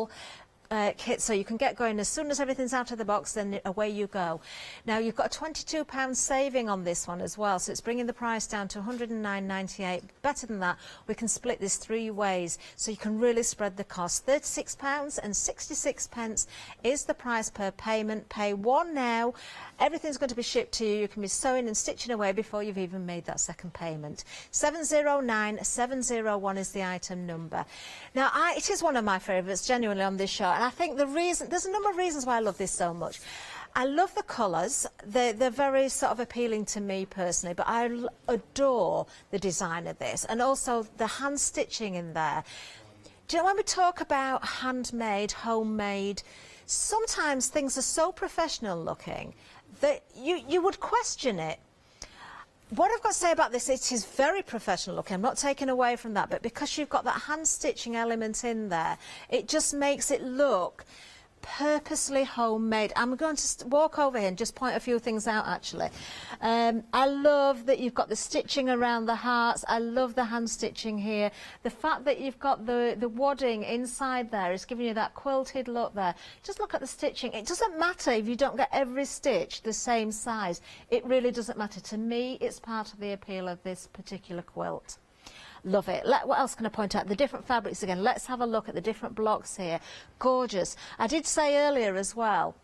kit, so you can get going as soon as everything's out of the box, then away you go. Now, you've got a £22 saving on this one as well, so it's bringing the price down to £109.98. Better than that, we can split this 3 ways, so you can really spread the cost. £36.66 is the price per payment. Pay one now. Everything's going to be shipped to you. You can be sewing and stitching away before you've even made that second payment. 709701 is the item number. Now, it is one of my favourites, genuinely, on this show. And I think there's a number of reasons why I love this so much. I love the colours. They're very sort of appealing to me personally, but I adore the design of this and also the hand stitching in there. Do you know, when we talk about handmade, homemade, sometimes things are so professional looking that you would question it. What I've got to say about this, it is very professional looking. I'm not taking away from that, but because you've got that hand stitching element in there, it just makes it look purposely homemade. I'm going to walk over here and just point a few things out, actually. I love that you've got the stitching around the hearts. I love the hand stitching here. The fact that you've got the wadding inside there is giving you that quilted look there. Just look at the stitching. It doesn't matter if you don't get every stitch the same size. It really doesn't matter. To me, it's part of the appeal of this particular quilt. Love it. What else can I point out? The different fabrics again. Let's have a look at the different blocks here. Gorgeous. I did say earlier as well,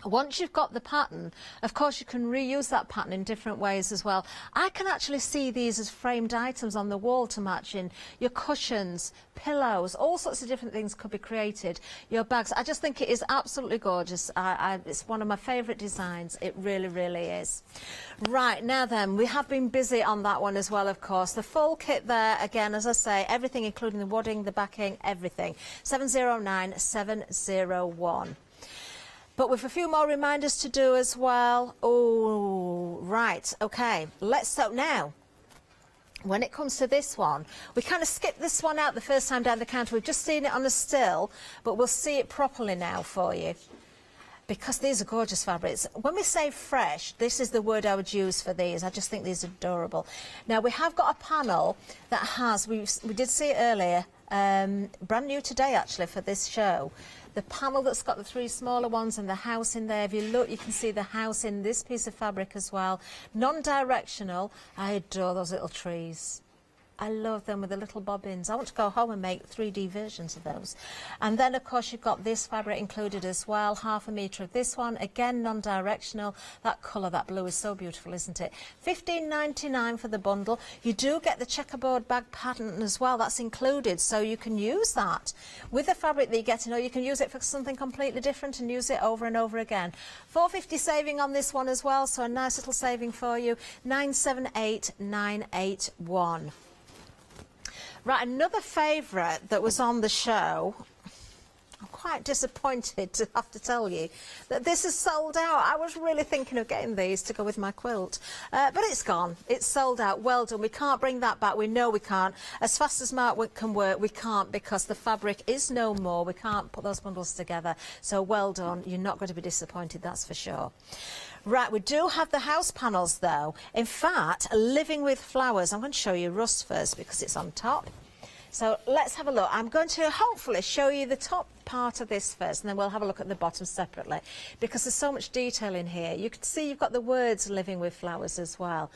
once you've got the pattern, of course you can reuse that pattern in different ways as well. I can actually see these as framed items on the wall to match in your cushions, pillows, all sorts of different things could be created. Your bags. I just think it is absolutely gorgeous. It's one of my favourite designs. It really, really is. Right, now then, we have been busy on that one as well, of course. The full kit there, again, as I say, everything including the wadding, the backing, everything. 709701. But with a few more reminders to do as well. Oh, right, okay. Let's sew now. When it comes to this one, we kind of skipped this one out the first time down the counter. We've just seen it on a still, but we'll see it properly now for you, because these are gorgeous fabrics. When we say fresh, this is the word I would use for these. I just think these are adorable. Now, we have got a panel that has, we did see it earlier, brand new today actually for this show. The panel that's got the 3 smaller ones and the house in there. If you look, you can see the house in this piece of fabric as well. Non-directional. I adore those little trees. I love them with the little bobbins. I want to go home and make 3D versions of those. And then, of course, you've got this fabric included as well. 1/2 metre of this one. Again, non-directional. That colour, that blue is so beautiful, isn't it? $15.99 for the bundle. You do get the checkerboard bag pattern as well. That's included. So you can use that with the fabric that you're getting, or you can use it for something completely different and use it over and over again. $4.50 saving on this one as well. So a nice little saving for you. 978,981. Right, another favourite that was on the show. I'm quite disappointed to have to tell you that this is sold out. I was really thinking of getting these to go with my quilt, but it's gone. It's sold out. Well done. We can't bring that back. We know we can't. As fast as Mark can work, we can't, because the fabric is no more. We can't put those bundles together. So well done. You're not going to be disappointed, that's for sure. Right, we do have the house panels though. In fact, Living with Flowers. I'm going to show you Rust first because it's on top. So let's have a look. I'm going to hopefully show you the top part of this first, and then we'll have a look at the bottom separately, because there's so much detail in here. You can see you've got the words Living with Flowers as well.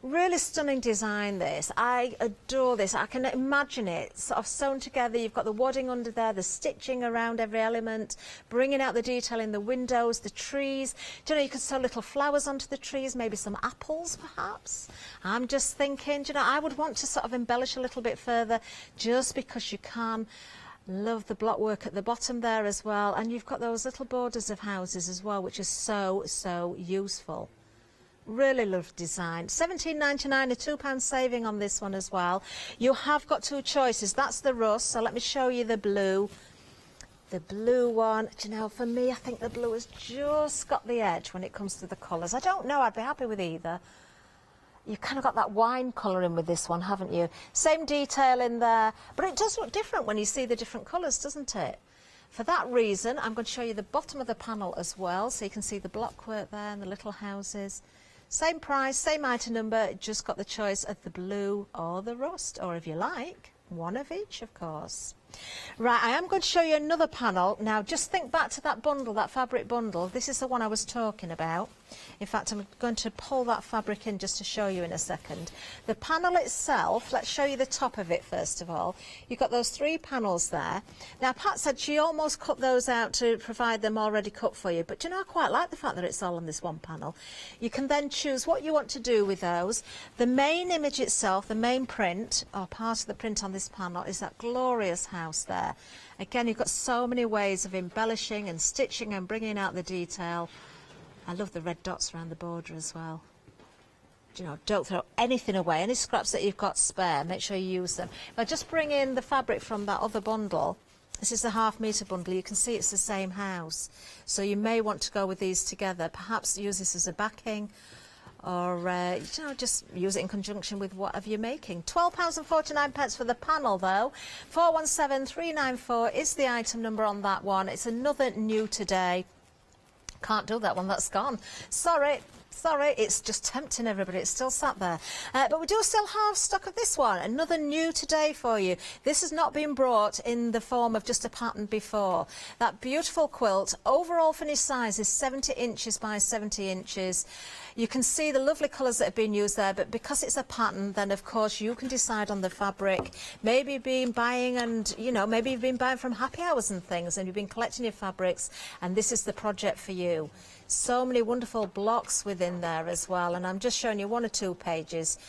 Really stunning design this. I adore this. I can imagine it sort of sewn together. You've got the wadding under there, the stitching around every element, bringing out the detail in the windows, the trees. Do you know, you could sew little flowers onto the trees, maybe some apples perhaps. I'm just thinking, do you know, I would want to sort of embellish a little bit further just because you can. Love the block work at the bottom there as well. And you've got those little borders of houses as well, which is so useful. Really love design. £17.99, a £2 saving on this one as well. You have got two choices. That's the rust, so let me show you the blue. The blue one, do you know, for me, I think the blue has just got the edge when it comes to the colours. I don't know, I'd be happy with either. You've kind of got that wine colouring with this one, haven't you? Same detail in there, but it does look different when you see the different colours, doesn't it? For that reason, I'm going to show you the bottom of the panel as well, so you can see the block work there and the little houses. Same price, same item number, just got the choice of the blue or the rust, or if you like, one of each, of course. Right, I am going to show you another panel. Now, just think back to that bundle, that fabric bundle. This is the one I was talking about. In fact, I'm going to pull that fabric in just to show you in a second. The panel itself, let's show you the top of it first of all. You've got those 3 panels there. Now, Pat said she almost cut those out to provide them already cut for you, but do you know, I quite like the fact that it's all on this one panel. You can then choose what you want to do with those. The main image itself, the main print, or part of the print on this panel, is that glorious house there. Again, you've got so many ways of embellishing and stitching and bringing out the detail. I love the red dots around the border as well. Do you know, don't throw anything away. Any scraps that you've got spare, make sure you use them. If I just bring in the fabric from that other bundle, this is the ½ metre bundle, you can see it's the same house. So you may want to go with these together, perhaps use this as a backing, or you know, just use it in conjunction with whatever you're making. £12.49 for the panel though. 417394 is the item number on that one. It's another new today. Can't do that one, that's gone. Sorry, it's just tempting everybody, it's still sat there. But we do still have stock of this one, another new today for you. This has not been brought in the form of just a pattern before. That beautiful quilt, overall finished size is 70 inches by 70 inches. You can see the lovely colours that have been used there, but because it's a pattern, then of course you can decide on the fabric. Maybe you've been buying and, you know, maybe you've been buying from happy hours and things and you've been collecting your fabrics, and this is the project for you. So many wonderful blocks within there as well, and I'm just showing you 1 or 2 pages.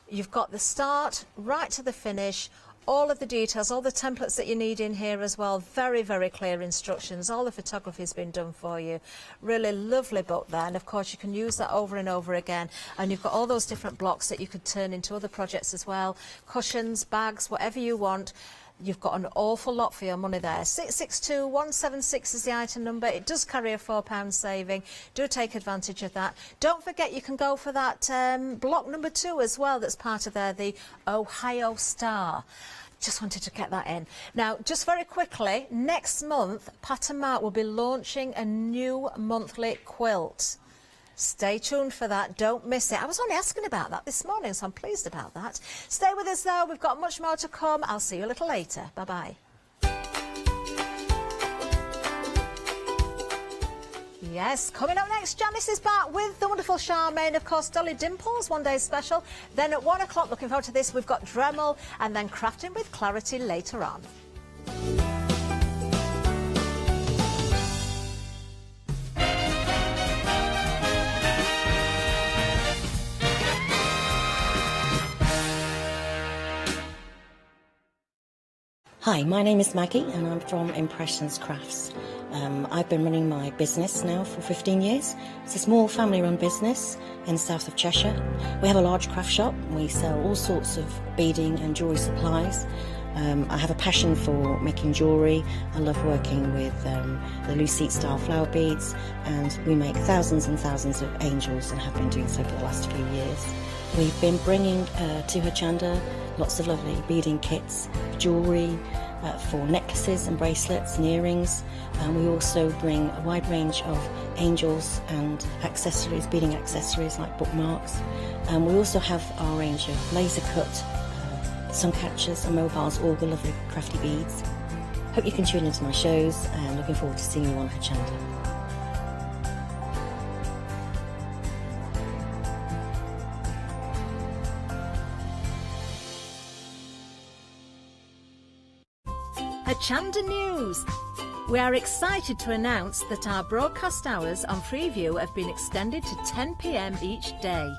You've got the start right to the finish, all of the details, all the templates that you need in here as well. Very clear instructions. All the photography has been done for you. Really lovely book there, and of course you can use that over and over again, and you've got all those different blocks that you could turn into other projects as well. Cushions, bags, whatever you want. You've got an awful lot for your money there. 662176 is the item number. It does carry a £4 saving. Do take advantage of that. Don't forget you can go for that block number 2 as well that's part of there, the Ohio Star. Just wanted to get that in. Now, just very quickly, next month, Pat and Mark will be launching a new monthly quilt. Stay tuned for that, don't miss it. I was only asking about that this morning, so I'm pleased about that. Stay with us though, we've got much more to come. I'll see you a little later. Bye-bye. Yes, coming up next, Janice is back with the wonderful Charmaine, of course, Dolly Dimples, one day special. Then at 1 o'clock, looking forward to this, we've got Dremel, and then Crafting with Clarity later on. Hi, my name is Maggie and I'm from Impressions Crafts. I've been running my business now for 15 years. It's a small family-run business in the south of Cheshire. We have a large craft shop. We sell all sorts of beading and jewellery supplies. I have a passion for making jewellery. I love working with the Lucite style flower beads, and we make thousands and thousands of angels and have been doing so for the last few years. We've been bringing to Hochanda lots of lovely beading kits, jewellery for necklaces and bracelets and earrings. We also bring a wide range of angels and accessories, beading accessories like bookmarks. We also have our range of laser cut sun catchers and mobiles, all the lovely crafty beads. Hope you can tune into my shows, and looking forward to seeing you on Hochanda. Hochanda News. We are excited to announce that our broadcast hours on Freeview have been extended to 10 p.m. each day.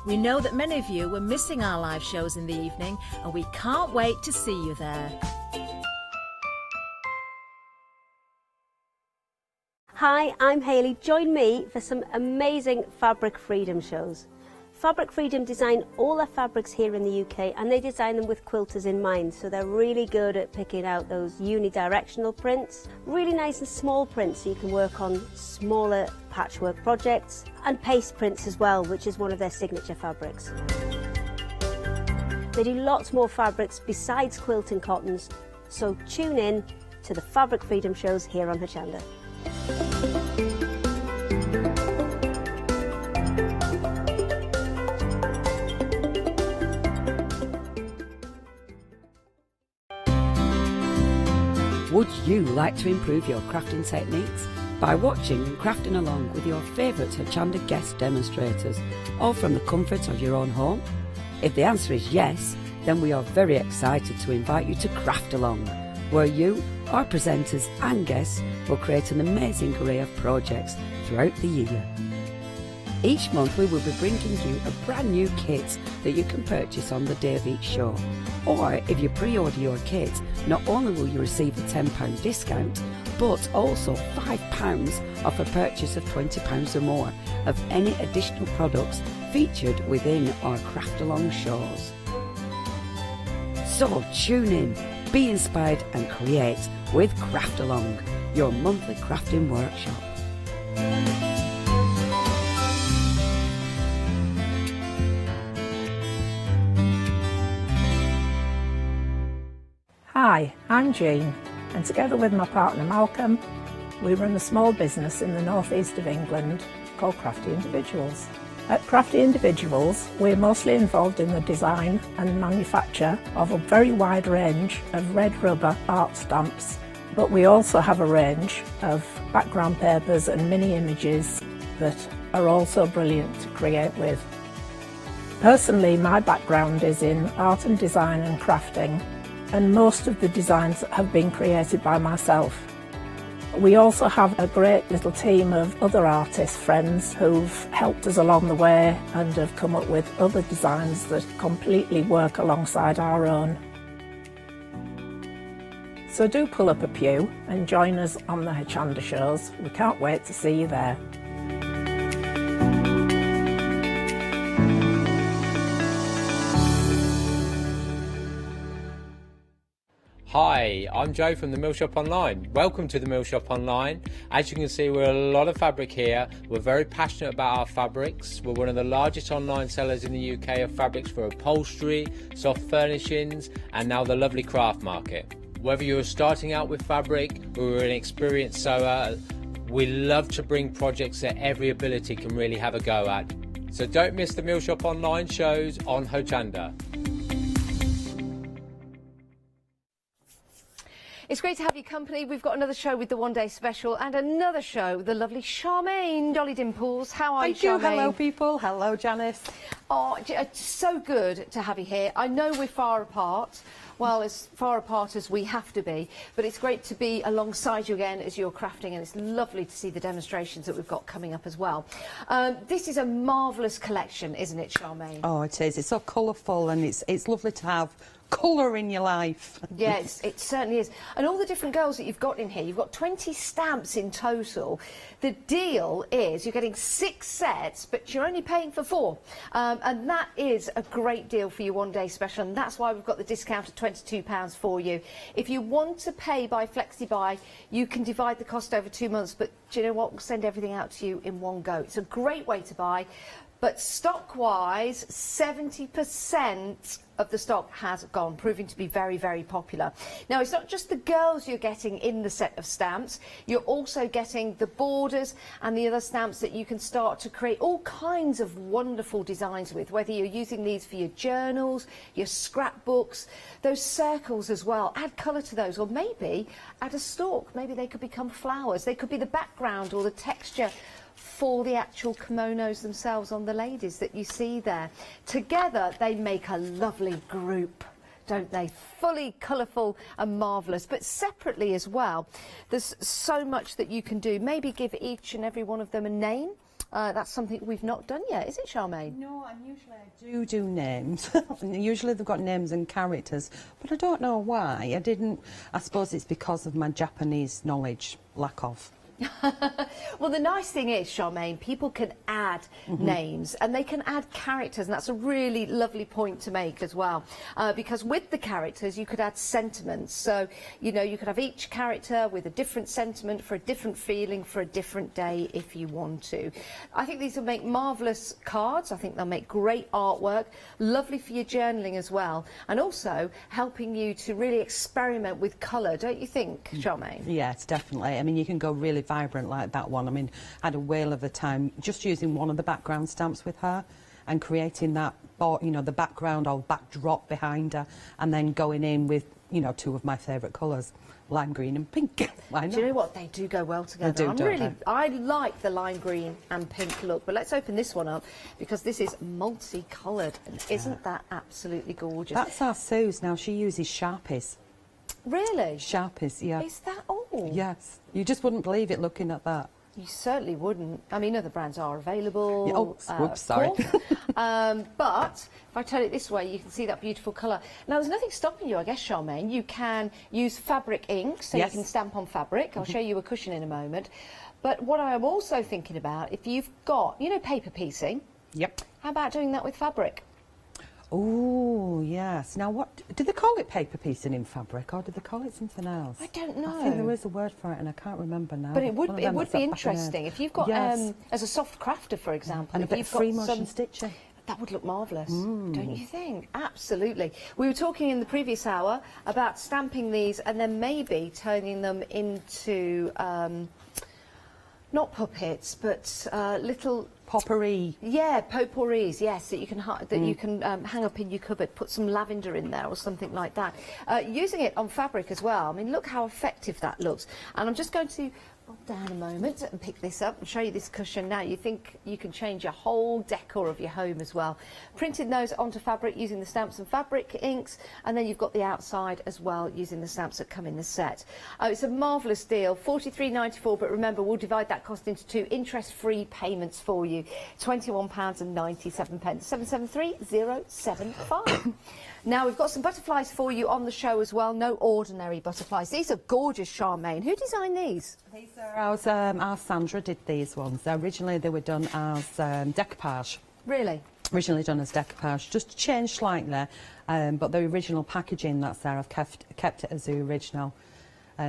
We know that many of you were missing our live shows in the evening, and we can't wait to see you there. Hi, I'm Hayley. Join me for some amazing Fabric Freedom shows. Fabric Freedom design all their fabrics here in the UK, and they design them with quilters in mind, so they're really good at picking out those unidirectional prints, really nice and small prints so you can work on smaller patchwork projects, and paste prints as well, which is one of their signature fabrics. They do lots more fabrics besides quilt and cottons, so tune in to the Fabric Freedom shows here on Hochanda. Would you like to improve your crafting techniques by watching and crafting along with your favourite Hochanda guest demonstrators, all from the comfort of your own home? If the answer is yes, then we are very excited to invite you to Craft Along, where you, our presenters and guests, will create an amazing array of projects throughout the year. Each month we will be bringing you a brand new kit that you can purchase on the day of each show. Or if you pre-order your kit, not only will you receive a £10 discount, but also £5 off a purchase of £20 or more of any additional products featured within our Craft Along shows. So tune in, be inspired and create with Craft Along, your monthly crafting workshop. Hi, I'm Jean, and together with my partner Malcolm, we run a small business in the northeast of England called Crafty Individuals. At Crafty Individuals, we're mostly involved in the design and manufacture of a very wide range of red rubber art stamps, but we also have a range of background papers and mini images that are also brilliant to create with. Personally, my background is in art and design and crafting, and most of the designs have been created by myself. We also have a great little team of other artist friends who've helped us along the way and have come up with other designs that completely work alongside our own. So do pull up a pew and join us on the Hochanda shows. We can't wait to see you there. Hi, I'm Joe from the Mill Shop Online. Welcome to the Mill Shop Online. As you can see, we're a lot of fabric here. We're very passionate about our fabrics. We're one of the largest online sellers in the UK of fabrics for upholstery, soft furnishings, and now the lovely craft market. Whether you're starting out with fabric or you're an experienced sewer, we love to bring projects that every ability can really have a go at. So don't miss the Mill Shop Online shows on Hochanda. It's great to have your company. We've got another show with the One Day Special and another show, the lovely Charmaine, Dolly Dimples. How are you, Charmaine? Hello, people. Hello, Janice. Oh, it's so good to have you here. I know we're far apart. Well, as far apart as we have to be, but it's great to be alongside you again as you're crafting, and it's lovely to see the demonstrations that we've got coming up as well. This is a marvellous collection, isn't it, Charmaine? Oh, it is. It's so colourful, and it's lovely to have colour in your life. Yes, it certainly is. And all the different girls that you've got in here, you've got 20 stamps in total. The deal is you're getting 6 sets, but you're only paying for 4. And that is a great deal for your One Day Special, and that's why we've got the discount at £22 for you. If you want to pay by FlexiBuy, you can divide the cost over 2 months, but do you know what? We'll send everything out to you in one go. It's a great way to buy. But stock-wise, 70% of the stock has gone, proving to be very, very popular. Now, it's not just the girls you're getting in the set of stamps. You're also getting the borders and the other stamps that you can start to create all kinds of wonderful designs with, whether you're using these for your journals, your scrapbooks, those circles as well. Add colour to those, or maybe add a stalk. Maybe they could become flowers. They could be the background or the texture for the actual kimonos themselves on the ladies that you see there. Together they make a lovely group, don't they? Fully colourful and marvellous, but separately as well. There's so much that you can do. Maybe give each and every one of them a name. That's something we've not done yet, is it, Charmaine? No, and usually I do names. Usually they've got names and characters, but I don't know why. I suppose it's because of my Japanese knowledge, lack of. Well, the nice thing is, Charmaine, people can add names and they can add characters, and that's a really lovely point to make as well, because with the characters you could add sentiments. So, you know, you could have each character with a different sentiment for a different feeling for a different day if you want to. I think these will make marvellous cards. I think they'll make great artwork, lovely for your journaling as well, and also helping you to really experiment with colour, don't you think, Charmaine? Yes, definitely. I mean, you can go really vibrant like that one. I mean, I had a whale of a time just using one of the background stamps with her and creating that, you know, the background or backdrop behind her, and then going in with, you know, two of my favourite colours, lime green and pink. Why not? Do you know what? They do go well together. They do, I like the lime green and pink look, but let's open this one up because this is multicoloured, and isn't that absolutely gorgeous? That's our Suze now. She uses Sharpies. Really? Sharpies, yeah. Is that all? Yes. You just wouldn't believe it looking at that. You certainly wouldn't. I mean, other brands are available. Yeah, whoops, sorry. But if I turn it this way, you can see that beautiful colour. Now, there's nothing stopping you, I guess, Charmaine. You can use fabric ink, so yes. You can stamp on fabric. I'll show you a cushion in a moment. But what I am also thinking about, if you've got, you know, paper piecing. Yep. How about doing that with fabric? Oh, yes. Now, what do they call it, paper piecing in fabric, or do they call it something else? I don't know. I think there is a word for it, and I can't remember now. But it would be interesting if you've got, yes. as a soft crafter, for example, and a bit of free motion stitching. That would look marvellous, don't you think? Absolutely. We were talking in the previous hour about stamping these and then maybe turning them into not puppets, but little potpourri. Yeah, potpourris. Yes, that you can hang up in your cupboard. Put some lavender in there or something like that. Using it on fabric as well. I mean, look how effective that looks. And I'm just going to down a moment and pick this up and show you this cushion. Now you think you can change your whole decor of your home as well. Printed those onto fabric using the stamps and fabric inks, and then you've got the outside as well using the stamps that come in the set. It's a marvellous deal, £43.94, but remember we'll divide that cost into two interest-free payments for you, £21.97, 773075. Now we've got some butterflies for you on the show as well, no ordinary butterflies. These are gorgeous, Charmaine. Who designed these? These are our Sandra did these ones. Originally they were done as decoupage. Really? Originally done as decoupage, just changed slightly, but the original packaging that's there, I've kept it as the original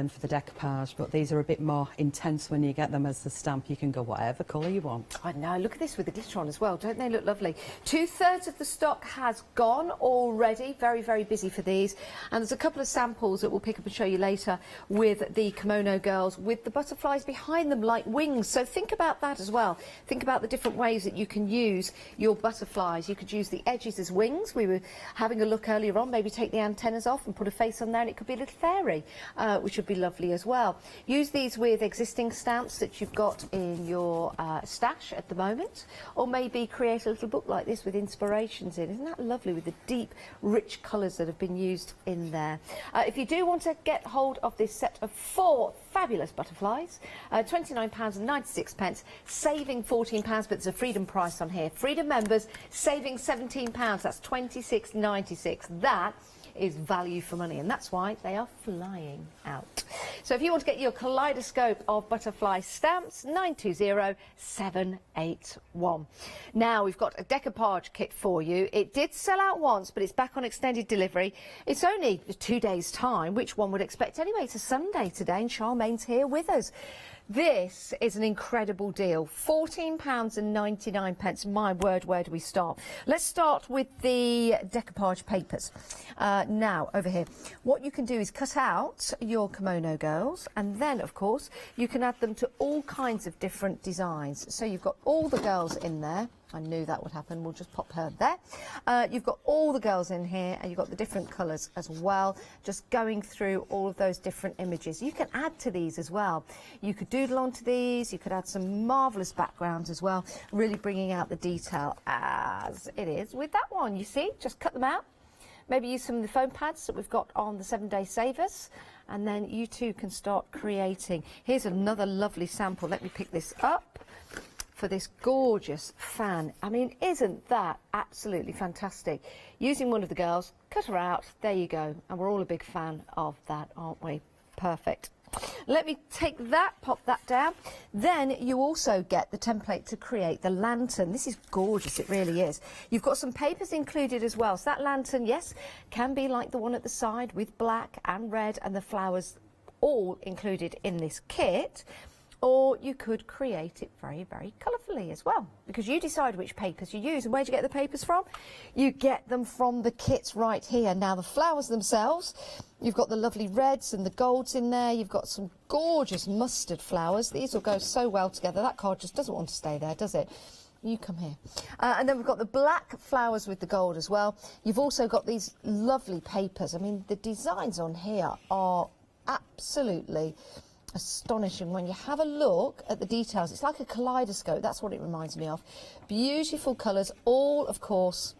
for the decoupage, but these are a bit more intense when you get them as the stamp. You can go whatever colour you want. I know, look at this with the glitter on as well, don't they look lovely? 2/3 of the stock has gone already, very, very busy for these, and there's a couple of samples that we'll pick up and show you later with the kimono girls, with the butterflies behind them like wings, so think about that as well. Think about the different ways that you can use your butterflies. You could use the edges as wings. We were having a look earlier on, maybe take the antennas off and put a face on there and it could be a little fairy, which would be lovely as well. Use these with existing stamps that you've got in your stash at the moment, or maybe create a little book like this with inspirations in. Isn't that lovely with the deep, rich colours that have been used in there? If you do want to get hold of this set of 4 fabulous butterflies, £29.96, saving £14, but there's a Freedom price on here. Freedom members saving £17, that's £26.96. That is value for money, and that's why they are flying out. So if you want to get your kaleidoscope of butterfly stamps, 920781. Now we've got a decoupage kit for you. It did sell out once, but it's back on extended delivery. It's only 2 days' time, which one would expect anyway. It's a Sunday today, and Charmaine's here with us. This is an incredible deal, £14.99. My word, where do we start? Let's start with the decoupage papers. Now, over here, what you can do is cut out your kimono girls, and then, of course, you can add them to all kinds of different designs. So you've got all the girls in there. I knew that would happen. We'll just pop her there. You've got all the girls in here, and you've got the different colours as well, just going through all of those different images. You can add to these as well. You could doodle onto these. You could add some marvellous backgrounds as well, really bringing out the detail as it is with that one. You see, just cut them out, maybe use some of the foam pads that we've got on the 7-day savers, and then you too can start creating. Here's another lovely sample. Let me pick this up for this gorgeous fan. I mean, isn't that absolutely fantastic? Using one of the girls, cut her out, there you go. And we're all a big fan of that, aren't we? Perfect. Let me take that, pop that down. Then you also get the template to create the lantern. This is gorgeous, it really is. You've got some papers included as well. So that lantern, yes, can be like the one at the side with black and red and the flowers all included in this kit. Or you could create it very, very colourfully as well, because you decide which papers you use. And where do you get the papers from? You get them from the kits right here. Now, the flowers themselves, you've got the lovely reds and the golds in there. You've got some gorgeous mustard flowers. These will go so well together. That card just doesn't want to stay there, does it? You come here. And then we've got the black flowers with the gold as well. You've also got these lovely papers. I mean, the designs on here are absolutely astonishing. When you have a look at the details, it's like a kaleidoscope. That's what it reminds me of. Beautiful colours, all of course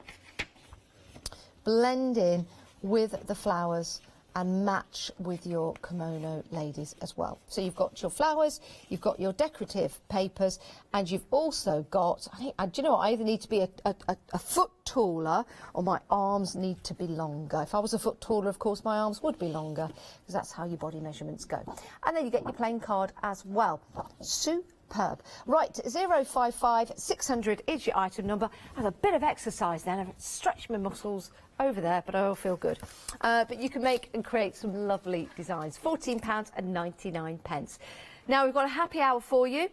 blend in with the flowers and match with your kimono ladies as well. So you've got your flowers, you've got your decorative papers, and you've also got, I think, do you know what, I either need to be a foot taller or my arms need to be longer. If I was a foot taller, of course, my arms would be longer, because that's how your body measurements go. And then you get your plain card as well. Superb. Right, 055 600 is your item number. Have a bit of exercise then. I've stretched my muscles over there, but I all feel good. But you can make and create some lovely designs. £14.99. Now we've got a happy hour for you.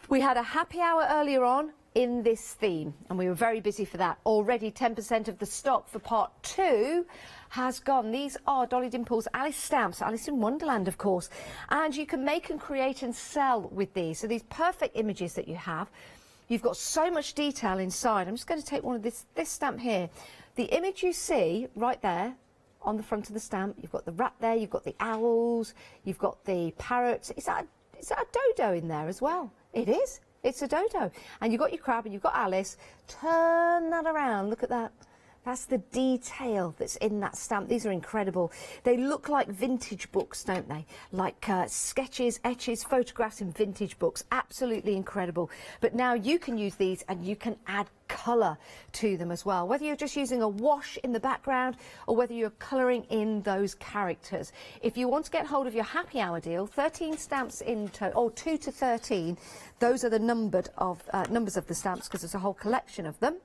We had a happy hour earlier on in this theme, and we were very busy for that. Already 10% of the stock for part 2 has gone. These are Dolly Dimples Alice stamps, Alice in Wonderland, of course. And you can make and create and sell with these. So these perfect images that you have, you've got so much detail inside. I'm just going to take one of this stamp here. The image you see right there on the front of the stamp, you've got the rat there, you've got the owls, you've got the parrots. Is that a dodo in there as well? It is. It's a dodo. And you've got your crab and you've got Alice. Turn that around. Look at that. That's the detail that's in that stamp. These are incredible. They look like vintage books, don't they? Like sketches, etches, photographs in vintage books. Absolutely incredible. But now you can use these and you can add colour to them as well. Whether you're just using a wash in the background or whether you're colouring in those characters. If you want to get hold of your happy hour deal, 13 stamps in total, or 2 to 13. Those are the numbers of the stamps, because there's a whole collection of them.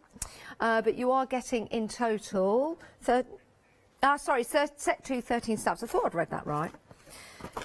But you are getting in total, set 2, 13 stamps. I thought I'd read that right.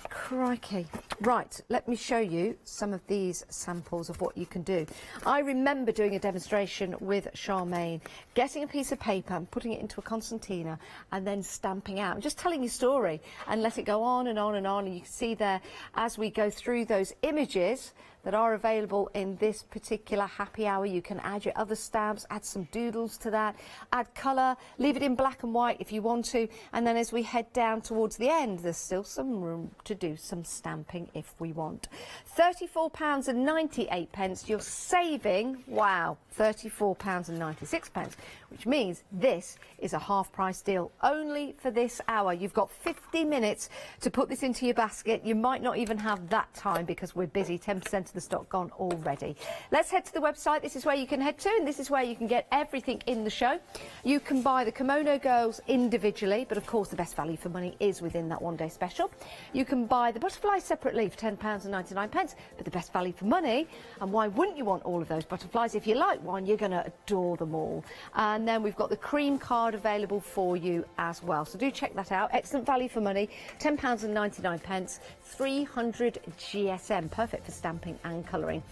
Crikey. Right, let me show you some of these samples of what you can do. I remember doing a demonstration with Charmaine, getting a piece of paper and putting it into a concertina and then stamping out. I'm just telling you a story and let it go on and on and on. And you can see there as we go through those images that are available in this particular happy hour. You can add your other stamps, add some doodles to that, add colour, leave it in black and white if you want to, and then as we head down towards the end, there's still some room to do some stamping if we want. £34.98, you're saving, wow, £34.96, which means this is a half price deal only for this hour. You've got 50 minutes to put this into your basket. You might not even have that time because we're busy. 10% of the stock gone already. Let's head to the website. This is where you can head to, and this is where you can get everything in the show. You can buy the kimono girls individually, but of course the best value for money is within that one-day special. You can buy the butterflies separately for £10.99, but the best value for money, and why wouldn't you want all of those butterflies? If you like one, you're going to adore them all. And then we've got the cream card available for you as well, so do check that out. Excellent value for money, £10.99, 300 GSM, perfect for stamping and colouring.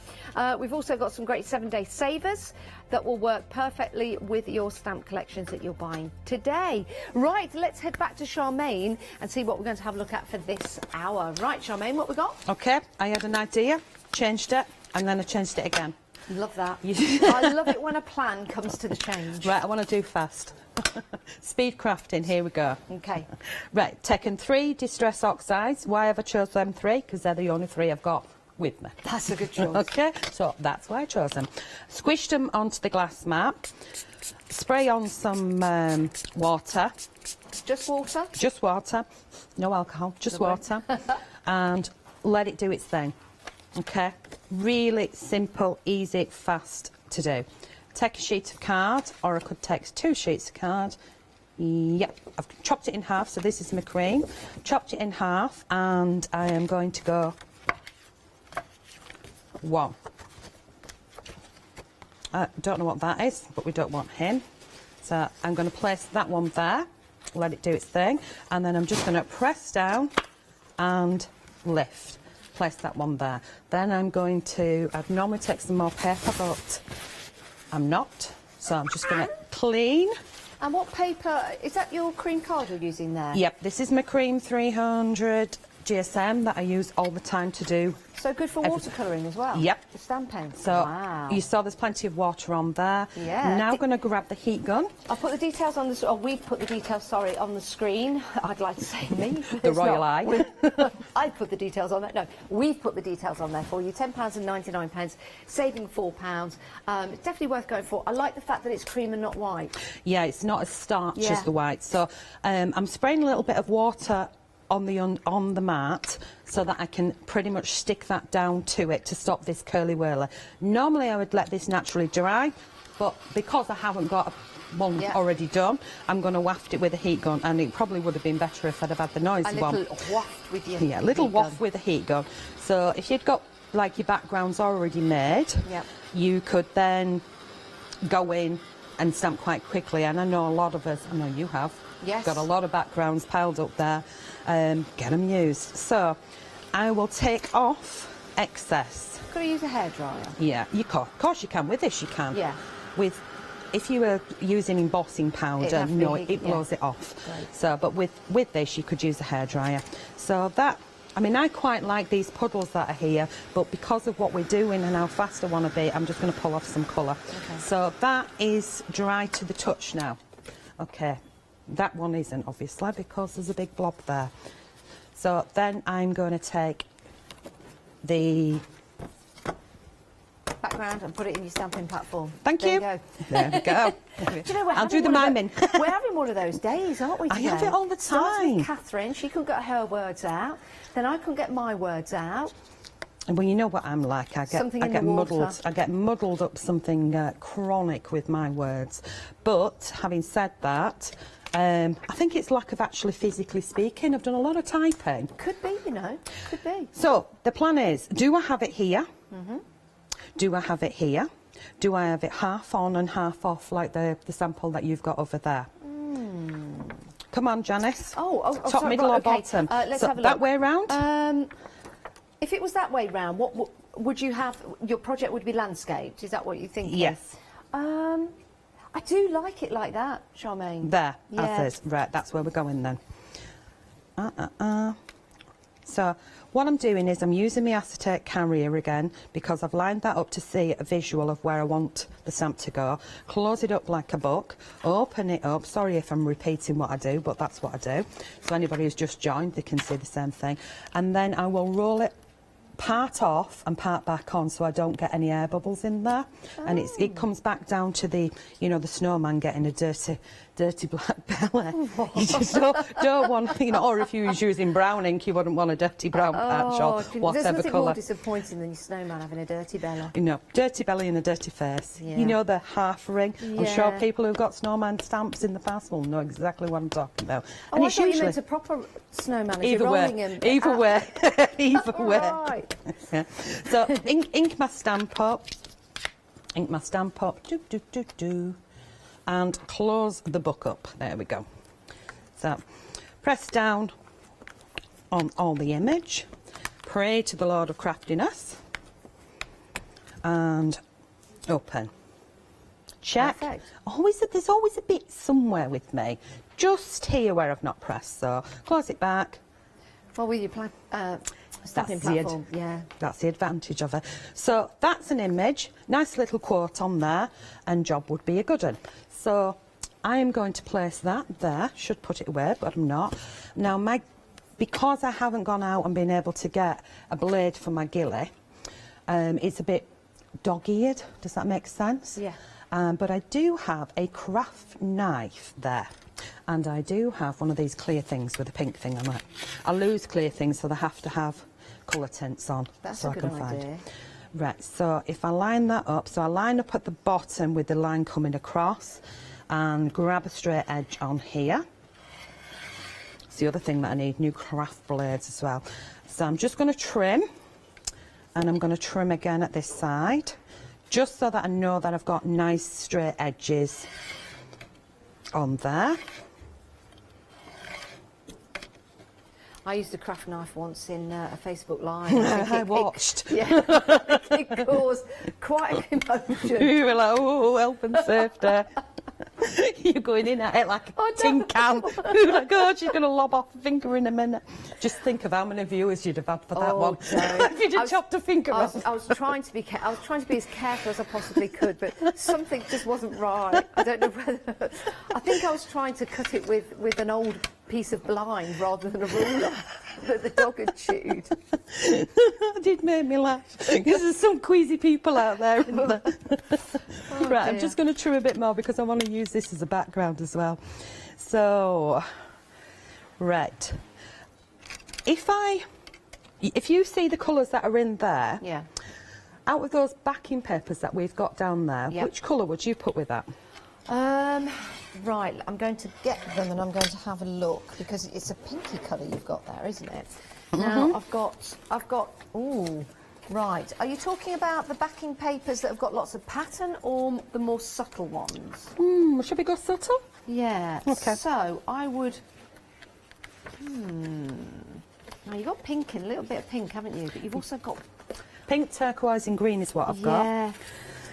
We've also got some great 7-day savers that will work perfectly with your stamp collections that you're buying today. Right, let's head back to Charmaine and see what we're going to have a look at for this hour. Right, Charmaine, what we got? Okay, I had an idea, changed it, and then I changed it again. Love that. I love it when a plan comes to the change. Right, I want to do fast. Speed crafting, here we go. Okay. Right, taken 3 distress oxides. Why have I chosen them 3? Because they're the only 3 I've got. with me. That's a good choice. Okay, so that's why I chose them. Squished them onto the glass mat. Spray on some water. Just water? Just water. No alcohol, just water. And let it do its thing. Okay, really simple, easy, fast to do. Take a sheet of card, or I could take 2 sheets of card. Yep, I've chopped it in half, so this is my cream. Chopped it in half, and I am going to go 1. I don't know what that is, but we don't want him. So I'm going to place that one there, let it do its thing, and then I'm just going to press down and lift. Place that one there. Then I'm going to, I'd normally take some more paper, but I'm not. So I'm just going to clean. And what paper, is that your cream card you're using there? Yep, this is my cream 300 GSM that I use all the time to do. So good for watercolouring as well? Yep. The stamp pen? So wow. You saw there's plenty of water on there. Yeah. Now I'm going to grab the heat gun. I'll put the details on the, or we've put the details, sorry, on the screen. I'd like to say me. The royal eye. I put the details on there. No, we've put the details on there for you. £10.99, saving £4. It's definitely worth going for. I like the fact that it's cream and not white. Yeah, it's not as starch as the white. So I'm spraying a little bit of water on the mat so that I can pretty much stick that down to it to stop this curly whirler. Normally I would let this naturally dry, but because I haven't got one already done, I'm going to waft it with a heat gun, and it probably would have been better if I'd have had the noisy one. A little waft with your heat gun. Little waft with a heat gun. So if you'd got like your backgrounds already made, you could then go in and stamp quite quickly, and I know a lot of us, I know you have, got a lot of backgrounds piled up there. Get them used. So I will take off excess. Could I use a hairdryer? Yeah, you can. Of course you can. With this you can. Yeah. If you were using embossing powder, no, it blows it off. Right. So, but with this you could use a hairdryer. So that, I mean, I quite like these puddles that are here, but because of what we're doing and how fast I want to be, I'm just going to pull off some colour. Okay. So that is dry to the touch now. Okay. That one isn't, obviously, because there's a big blob there. So then I'm going to take the background and put it in your stamping platform. Thank you. There we go. Do you know, I'll do the miming. We're having one of those days, aren't we, today? I have it all the time. With Catherine, she couldn't get her words out. Then I couldn't get my words out. Well, you know what I'm like. I get muddled. I get muddled up something chronic with my words. But having said that, I think it's lack of actually physically speaking. I've done a lot of typing. Could be, you know. Could be. So the plan is: do I have it here? Mm-hmm. Do I have it here? Do I have it half on and half off, like the sample that you've got over there? Come on, Janice. Oh, top, sorry, middle, right, or okay. bottom? Let's so have a look. That way round. If it was that way round, what would you have? Your project would be landscaped. Is that what you think? Yes. I do like it like that, Charmaine. There, as is. Right, that's where we're going then. So what I'm doing is I'm using my acetate carrier again because I've lined that up to see a visual of where I want the stamp to go. Close it up like a book, open it up. Sorry if I'm repeating what I do, but that's what I do. So anybody who's just joined, they can see the same thing. And then I will roll it part off and part back on so I don't get any air bubbles in there. And it comes back down to the, you know, the snowman getting a dirty black belly. You just don't want, you know, or if you was using brown ink, you wouldn't want a dirty brown patch or whatever there's nothing colour. more disappointing than your snowman having a dirty belly. You know, dirty belly and a dirty face. Yeah. You know, the half ring. I'm sure Yeah. people who've got snowman stamps in the past will know exactly what I'm talking about. Oh, And I it's thought you usually meant a proper snowman as either you're rolling way, him. either way, either way. Right. Yeah. So ink my stamp up, and close the book up. There we go. So press down on all the image, pray to the Lord of Craftiness, and open. Check. Perfect. There's always a bit somewhere with me, just here where I've not pressed. So close it back. Well, with your stamping platform, That's the advantage of it. So that's an image, nice little quote on there, and job would be a good one. So I am going to place that there. Should put it away, but I'm not. Now, because I haven't gone out and been able to get a blade for my gilly, It's a bit dog-eared, does that make sense? Yeah. But I do have a craft knife there. And I do have one of these clear things with a pink thing on it. I lose clear things, so they have to have colour tints on. That's so a good I can idea. find. Right, so if I line that up, so I line up at the bottom with the line coming across and grab a straight edge on here. It's the other thing that I need, new craft blades as well. So I'm just going to trim, and I'm going to trim again at this side, just so that I know that I've got nice straight edges on there. I used a craft knife once in a Facebook Live. I watched. It caused quite a commotion. You were like, oh, health and safety. You're going in at it like a tin can. You're like, God, she's going to lob off a finger in a minute. Just think of how many viewers you'd have had for that one. If you'd have chopped a finger off. I was trying to be as careful as I possibly could, but something just wasn't right. I don't know whether. I think I was trying to cut it with an old piece of blind rather than a ruler that the dog had chewed. That did make me laugh, because there's some queasy people out there, isn't there? Right, I'm just going to trim a bit more because I want to use this as a background as well. So, right. If you see the colours that are in there, yeah, out of those backing papers that we've got down there, yep, which colour would you put with that? Right, I'm going to get them and I'm going to have a look, because it's a pinky colour you've got there, isn't it? Now I've got. Ooh, right. Are you talking about the backing papers that have got lots of pattern, or the more subtle ones? Should we go subtle? Yeah. Okay. So I would. Now you've got pink and a little bit of pink, haven't you? But you've also got pink, turquoise, and green is what I've got. Yeah.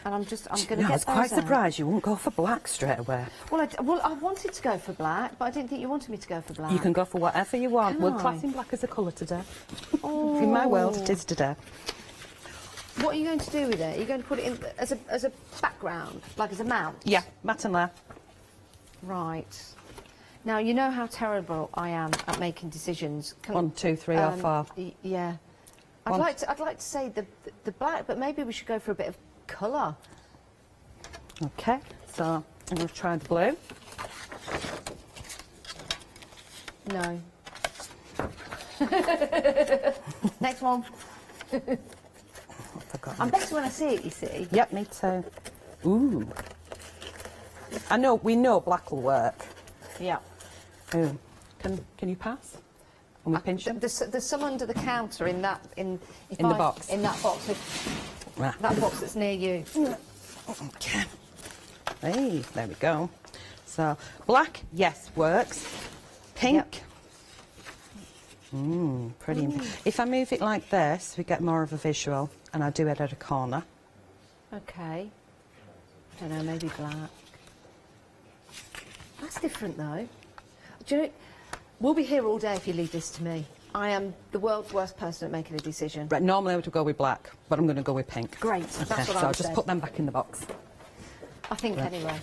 And I'm going to get those I was quite out. surprised you wouldn't go for black straight away. Well, I wanted to go for black, but I didn't think you wanted me to go for black. You can go for whatever you want. Can We're I? classing black as a colour today. Oh. In my world, it is today. What are you going to do with it? Are you going to put it in as a background, like as a mount? Yeah, mat and layer. Right. Now, you know how terrible I am at making decisions. 1, 2, 3 or 4. Yeah. I'd like to say the black, but maybe we should go for a bit of colour. Okay, so I'm going to try the blue. No. Next one. I'm better when I see it, you see. Yep, me too. Ooh. We know black will work. Yeah. Ooh. Can you pass? And we pinch them? There's some under the counter in that the box. In that box. That box that's near you. Okay. Hey, there we go. So black, yes, works. Pink. Yep. Pretty. If I move it like this, we get more of a visual, and I do it at a corner. Okay. I don't know, maybe black. That's different though. Do you know, we'll be here all day if you leave this to me. I am the world's worst person at making a decision. Right, normally I would go with black, but I'm going to go with pink. Great, okay, that's what so I'll just put them back in the box. I think anyway.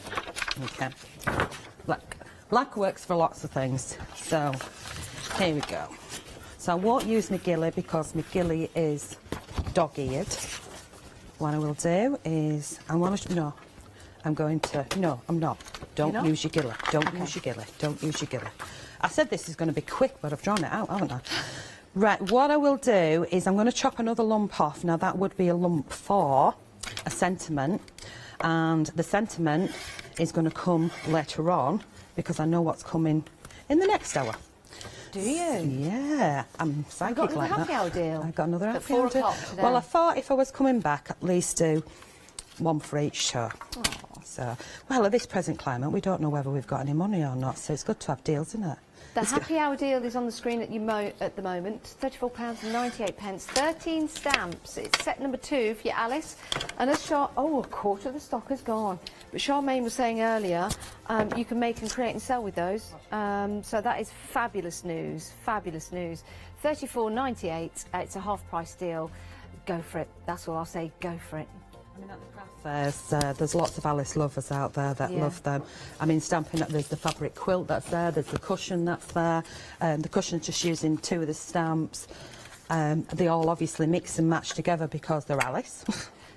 Okay. Black works for lots of things. So here we go. So I won't use my gilly because my gilly is dog-eared. What I will do is I'm going to. No, I'm not. Don't use your gilly. Don't use your gilly. Don't use your gilly. I said this is going to be quick, but I've drawn it out, haven't I? Right, what I will do is I'm going to chop another lump off. Now, that would be a lump for a sentiment, and the sentiment is going to come later on because I know what's coming in the next hour. Do you? Yeah, I'm psychic like that. I've got another happy hour deal. I've got another at happy 4 hour deal. o'clock today. Well, I thought if I was coming back, at least do one for each show. So, well, at this present climate, we don't know whether we've got any money or not, so it's good to have deals, isn't it? The happy hour deal is on the screen at the moment. £34.98. 13 stamps. It's set number 2 for your Alice. And as a quarter of the stock is gone. But Charmaine was saying earlier, you can make and create and sell with those. So that is fabulous news. Fabulous news. £34.98. It's a half-price deal. Go for it. That's all I'll say. Go for it. I mean, at the craft fairs, there's lots of Alice lovers out there that love them. I mean, stamping up, there's the fabric quilt that's there, there's the cushion that's there, the cushion's just using 2 of the stamps. They all obviously mix and match together because they're Alice.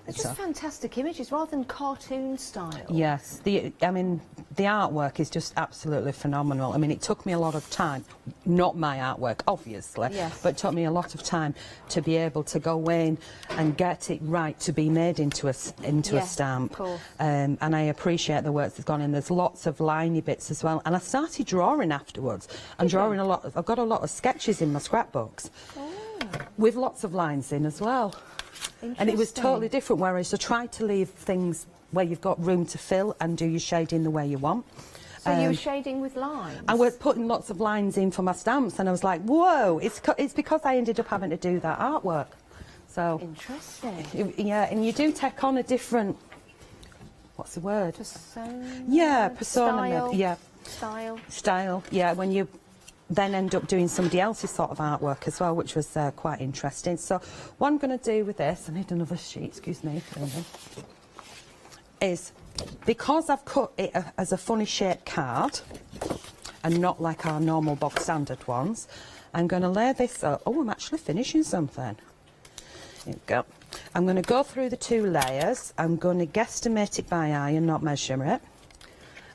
They're just fantastic images rather than cartoon style. Yes, I mean, the artwork is just absolutely phenomenal. I mean, it took me a lot of time, not my artwork, obviously, yes, but it took me a lot of time to be able to go in and get it right to be made into a stamp. Of course. And I appreciate the work that's gone in. There's lots of liney bits as well. And I started drawing afterwards. And drawing a lot. I've got a lot of sketches in my scrapbooks with lots of lines in as well. And it was totally different, whereas I tried to leave things where you've got room to fill and do your shading the way you want. So you were shading with lines? I was putting lots of lines in for my stamps, and I was like, whoa, it's because I ended up having to do that artwork. So interesting. Yeah, and you do take on a different, what's the word? Persona? Yeah, persona. Style? Yeah. Style, yeah, when you then end up doing somebody else's sort of artwork as well, which was quite interesting. So what I'm going to do with this, I need another sheet, excuse me, is because I've cut it as a funny shaped card and not like our normal bog standard ones, I'm going to lay this up. Oh, I'm actually finishing something. Here we go. I'm going to go through the 2 layers. I'm going to guesstimate it by eye and not measure it.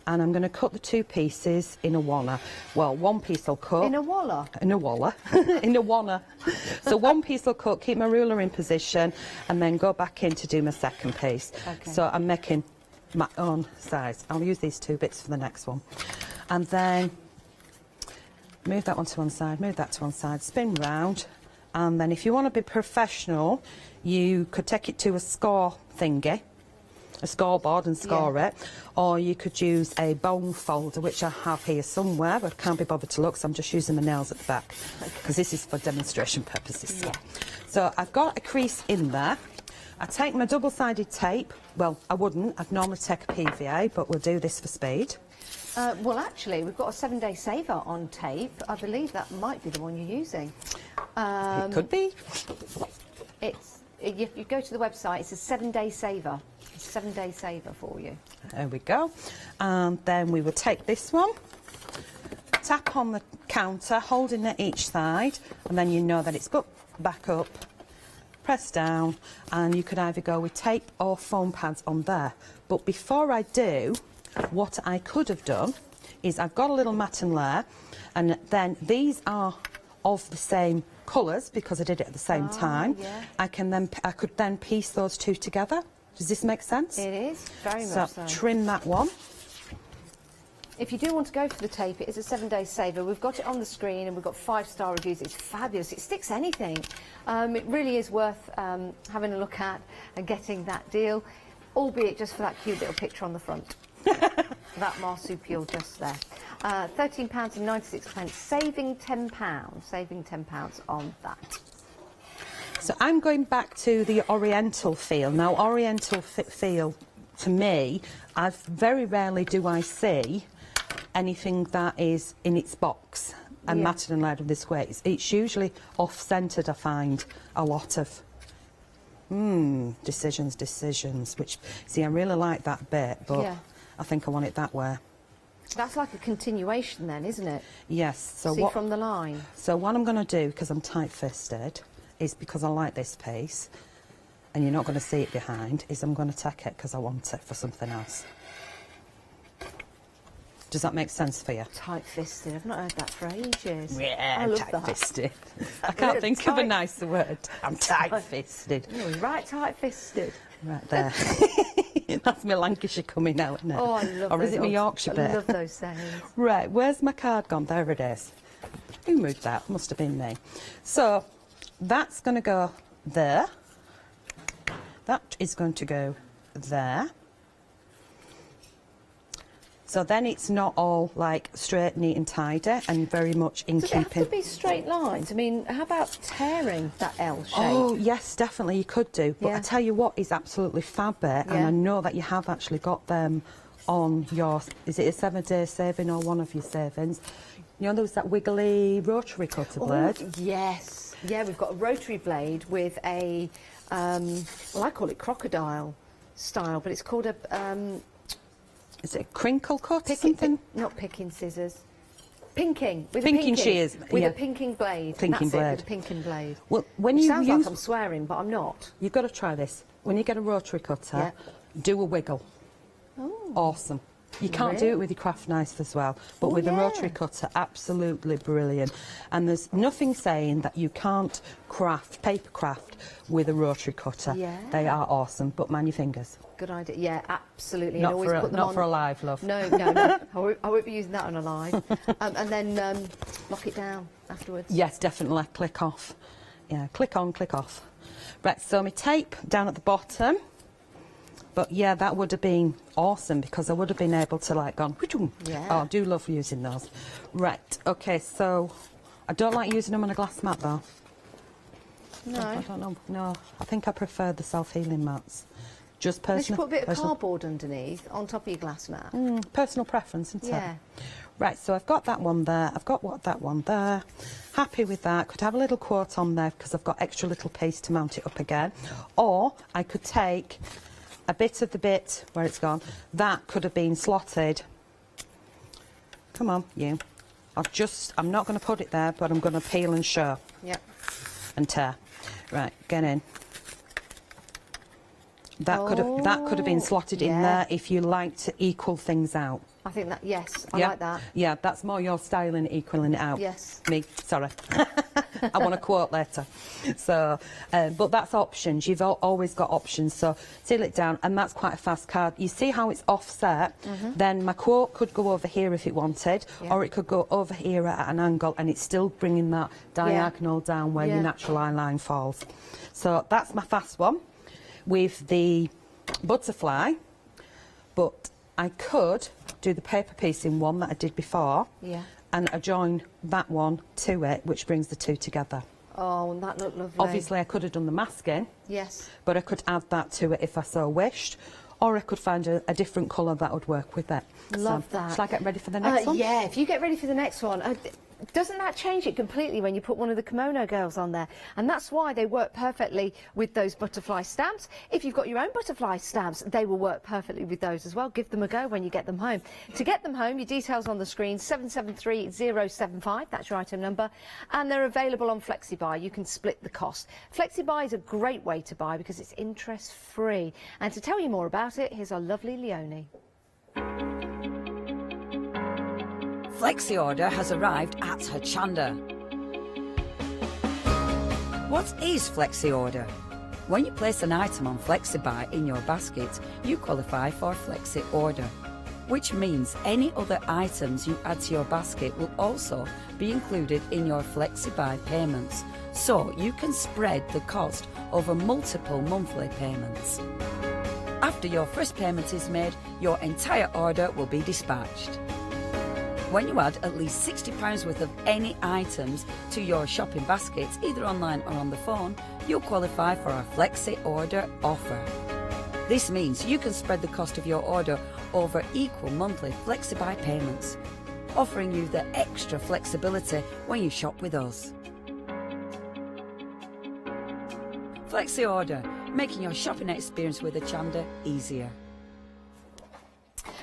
And I'm going to cut the 2 pieces in a wanna. Well, one piece I'll cut. In a walla? In a walla. In a wanna. So one piece I'll cut, keep my ruler in position, and then go back in to do my second piece. Okay. So I'm making my own size. I'll use these 2 bits for the next one. And then move that one to one side, move that to one side, spin round. And then if you want to be professional, you could take it to a score thingy, a scoreboard, and score it, or you could use a bone folder, which I have here somewhere, but I can't be bothered to look, so I'm just using my nails at the back, because this is for demonstration purposes. Yeah. So I've got a crease in there. I take my double-sided tape. Well, I wouldn't. I'd normally take a PVA, but we'll do this for speed. Well, actually, we've got a 7-day saver on tape. I believe that might be the one you're using. It could be. If you go to the website, it's a 7-day saver. It's a 7-day saver for you. There we go. And then we will take this one, tap on the counter, holding it each side, and then you know that it's put back up, press down, and you could either go with tape or foam pads on there. But before I do, what I could have done is I've got a little matten layer, and then these are of the same colours because I did it at the same time. Yeah. I could then piece those 2 together. Does this make sense? It is, very much so. Trim that one. If you do want to go for the tape, it is a 7-day saver. We've got it on the screen and we've got 5-star reviews. It's fabulous. It sticks anything. It really is worth having a look at and getting that deal, albeit just for that cute little picture on the front. That marsupial just there. £13.96, saving £10. Saving £10 on that. So I'm going back to the Oriental feel. Now, Oriental feel, to me, very rarely do I see anything that is in its box and matted and layered in this way. It's usually off-centred, I find, a lot of decisions, which, see, I really like that bit, but I think I want it that way. That's like a continuation then, isn't it? Yes. So see from the line. So what I'm going to do, because I'm tight-fisted, is because I like this piece, and you're not going to see it behind, is I'm going to take it because I want it for something else. Does that make sense for you? Tight-fisted. I've not heard that for ages. Yeah, I love tight-fisted. I can't think of a nicer word. I'm tight-fisted. You're right tight-fisted. Right there. That's my Lancashire coming out, isn't it? Oh, I love Or those. is it my Yorkshire bit? I love those sayings. Right, where's my card gone? There it is. Who moved that? Must have been me. So that's going to go there. That is going to go there. So then it's not all like straight, neat and tidy and very much in keeping. Does it have to be straight lines? I mean, how about tearing that L shape? Oh, yes, definitely you could do. But I tell you what is absolutely fab bit, and I know that you have actually got them on your, is it a 7-day saving or one of your savings? You know, there was that wiggly rotary cutter blade. Yes. Yeah, we've got a rotary blade with a, well, I call it crocodile style, but it's called a... is it a crinkle cut or something? Not picking scissors. Pinking. With Pinking shears. With yeah. a pinking blade. Pinking That's blade. It, with a pinking blade. Well, when you sounds use... like I'm swearing, but I'm not. You've got to try this. When you get a rotary cutter, do a wiggle. Oh. Awesome. You can't do it with your craft knife as well, but with a rotary cutter, absolutely brilliant. And there's nothing saying that you can't craft, paper craft, with a rotary cutter. Yeah. They are awesome, but mind your fingers. Good idea. Yeah, absolutely. Not, and always for, put them not on... for a live, love. No, no, no. I won't be using that on a live. And then lock it down afterwards. Yes, definitely. Click off. Yeah, click on, click off. Right, so my tape down at the bottom. But yeah, that would have been awesome because I would have been able to like gone. Yeah. Oh, I do love using those. Right, okay, so I don't like using them on a glass mat though. No. I don't know. No, I think I prefer the self-healing mats. Just personal. Unless you put a bit of cardboard underneath on top of your glass mat. Personal preference, isn't Yeah. it? Right, so I've got that one there. I've got that one there. Happy with that. Could have a little quote on there because I've got extra little piece to mount it up again. Or I could take a bit of the bit where it's gone. That could have been slotted. Come on, you. I'm not going to put it there, but I'm going to peel and show. Yep. And tear. Right, get in. That could have been slotted in there if you like to equal things out. I think that, yes, I like that. Yeah, that's more your style in equaling it out. Yes. Me, sorry. I want a quote later. So, but that's options. You've always got options. So seal it down, and that's quite a fast card. You see how it's offset? Then my quote could go over here if it wanted, or it could go over here at an angle, and it's still bringing that diagonal down where your natural eye line falls. So that's my fast one with the butterfly, but I could do the paper piecing one that I did before and adjoin that one to it, which brings the two together. Oh, and that looked lovely. Obviously, I could have done the masking. Yes. But I could add that to it if I so wished, or I could find a different colour that would work with it. Love that. Shall I get ready for the next one? Yeah, if you get ready for the next one. Doesn't that change it completely when you put one of the kimono girls on there? And that's why they work perfectly with those butterfly stamps. If you've got your own butterfly stamps, they will work perfectly with those as well. Give them a go when you get them home. To get them home, your details on the screen, 773075, that's your item number. And they're available on FlexiBuy. You can split the cost. FlexiBuy is a great way to buy because it's interest-free. And to tell you more about it, here's our lovely Leonie. Flexi order has arrived at Hochanda. What is Flexi order? When you place an item on FlexiBuy in your basket, you qualify for Flexi order, which means any other items you add to your basket will also be included in your FlexiBuy payments, so you can spread the cost over multiple monthly payments. After your first payment is made, your entire order will be dispatched. When you add at least £60 worth of any items to your shopping baskets, either online or on the phone, you'll qualify for our Flexi Order offer. This means you can spread the cost of your order over equal monthly FlexiBuy payments, offering you the extra flexibility when you shop with us. Flexi Order, making your shopping experience with Hochanda easier.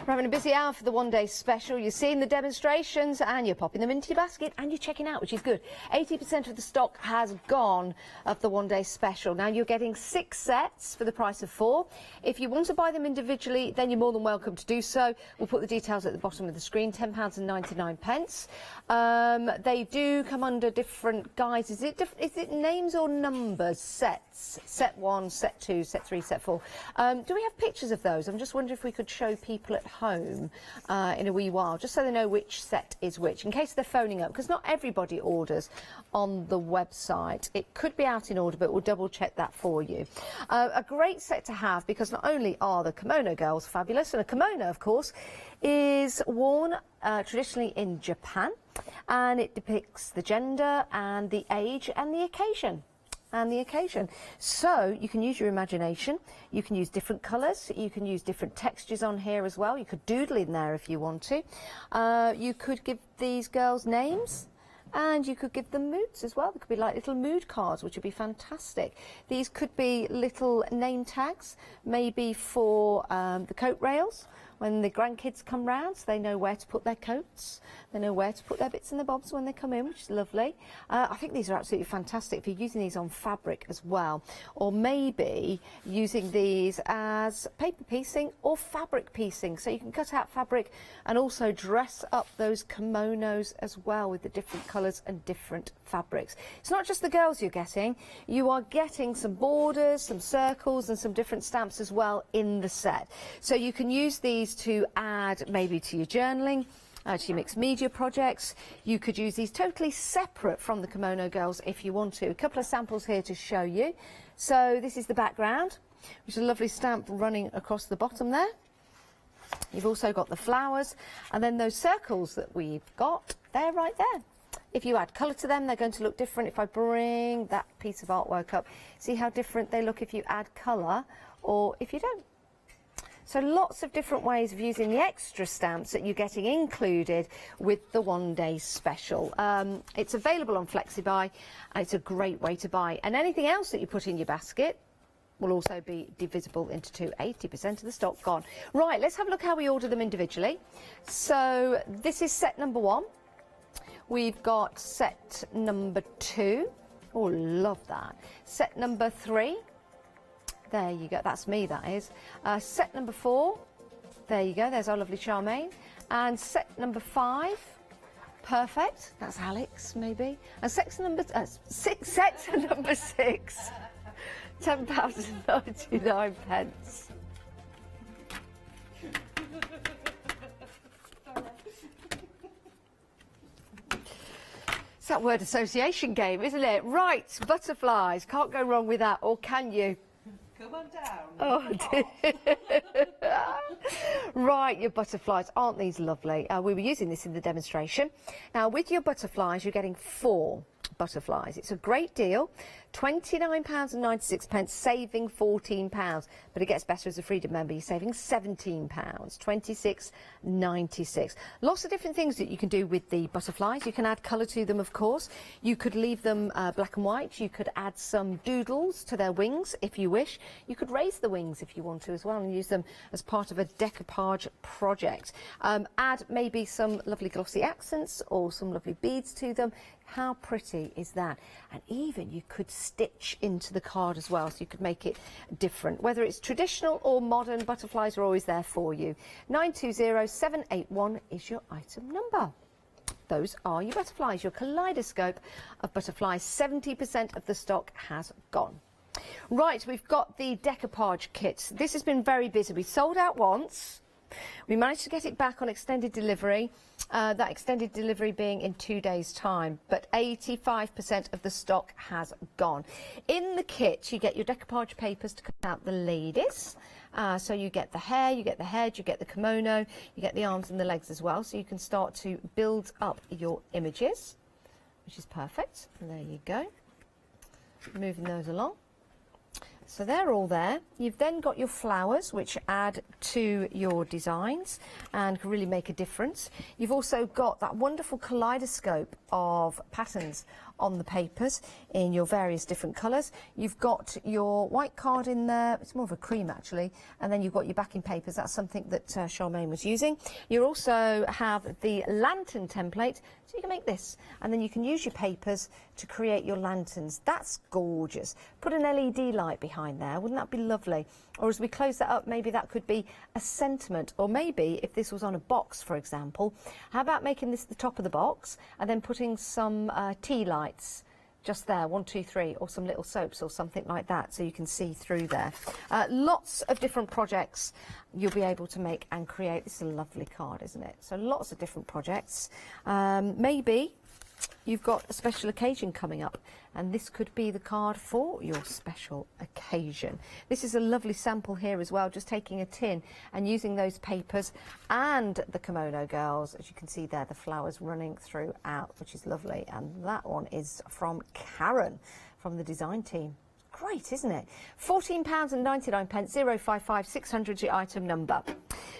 We're having a busy hour for the one-day special. You're seeing the demonstrations and you're popping them into your basket and you're checking out, which is good. 80% of the stock has gone of the one-day special. Now, you're getting 6 sets for the price of 4. If you want to buy them individually, then you're more than welcome to do so. We'll put the details at the bottom of the screen, £10.99. They do come under different guises. Is it names or numbers? Sets. Set 1, set 2, set 3, set 4. Do we have pictures of those? I'm just wondering if we could show people at home in a wee while, just so they know which set is which, in case they're phoning up, because not everybody orders on the website. It could be out in order, but we'll double check that for you. A great set to have, because not only are the kimono girls fabulous, and a kimono, of course, is worn traditionally in Japan, and it depicts the gender and the age and the occasion. So you can use your imagination, you can use different colours, you can use different textures on here as well. You could doodle in there if you want to. You could give these girls names, and you could give them moods as well. They could be like little mood cards, which would be fantastic. These could be little name tags, maybe for the coat rails, when the grandkids come round, so they know where to put their coats, they know where to put their bits and the bobs when they come in, which is lovely. I think these are absolutely fantastic if you're using these on fabric as well, or maybe using these as paper piecing or fabric piecing, so you can cut out fabric and also dress up those kimonos as well with the different colours and different fabrics. It's not just the girls you're getting, you are getting some borders, some circles and some different stamps as well in the set. So you can use these to add maybe to your journaling, to your mixed media projects. You could use these totally separate from the kimono girls if you want to. A couple of samples here to show you. So this is the background, which is a lovely stamp running across the bottom there. You've also got the flowers, and then those circles that we've got, they're right there. If you add colour to them, they're going to look different. If I bring that piece of artwork up, see how different they look if you add colour or if you don't. So lots of different ways of using the extra stamps that you're getting included with the one-day special. It's available on FlexiBuy, and it's a great way to buy. And anything else that you put in your basket will also be divisible into two. 80% of the stock gone. Right, let's have a look how we order them individually. So this is set number 1. We've got set number 2. Oh, love that. Set number 3. There you go. That's me, that is. Set number 4. There you go. There's our lovely Charmaine. And set number 5. Perfect. That's Alex, maybe. And set number 6. £10.99. It's that word association game, isn't it? Right, butterflies. Can't go wrong with that, or can you? Come on down. Oh, dear. Right, your butterflies. Aren't these lovely? We were using this in the demonstration. Now, with your butterflies, you're getting 4 butterflies. It's a great deal. £29.96, saving £14. But it gets better as a Freedom member. You're saving £17, £26.96. Lots of different things that you can do with the butterflies. You can add colour to them, of course. You could leave them black and white. You could add some doodles to their wings if you wish. You could raise the wings if you want to as well and use them as part of a decoupage project. Add maybe some lovely glossy accents or some lovely beads to them. How pretty is that? And even you could stitch into the card as well, so you could make it different. Whether it's traditional or modern, butterflies are always there for you. 920781 is your item number. Those are your butterflies, your kaleidoscope of butterflies. 70% of the stock has gone. Right, we've got the decoupage kits. This has been very busy. We sold out once. We managed to get it back on extended delivery, that extended delivery being in 2 days' time, but 85% of the stock has gone. In the kit, you get your decoupage papers to cut out the ladies. So you get the hair, you get the head, you get the kimono, you get the arms and the legs as well, so you can start to build up your images, which is perfect. And there you go. Moving those along. So they're all there. You've then got your flowers, which add to your designs and can really make a difference. You've also got that wonderful kaleidoscope of patterns on the papers in your various different colours. You've got your white card in there. It's more of a cream, actually. And then you've got your backing papers. That's something that Charmaine was using. You also have the lantern template, so you can make this. And then you can use your papers to create your lanterns. That's gorgeous. Put an LED light behind there. Wouldn't that be lovely? Or as we close that up, maybe that could be a sentiment. Or maybe if this was on a box, for example, how about making this the top of the box and then putting some tea lights just there, 1, 2, 3, or some little soaps or something like that, so you can see through there. Lots of different projects you'll be able to make and create. This is a lovely card, isn't it? So lots of different projects. Maybe you've got a special occasion coming up, and this could be the card for your special occasion. This is a lovely sample here as well, just taking a tin and using those papers and the kimono girls. As you can see there, the flowers running throughout, which is lovely. And that one is from Karen, from the design team. Great, isn't it? £14.99, 055 600 your item number.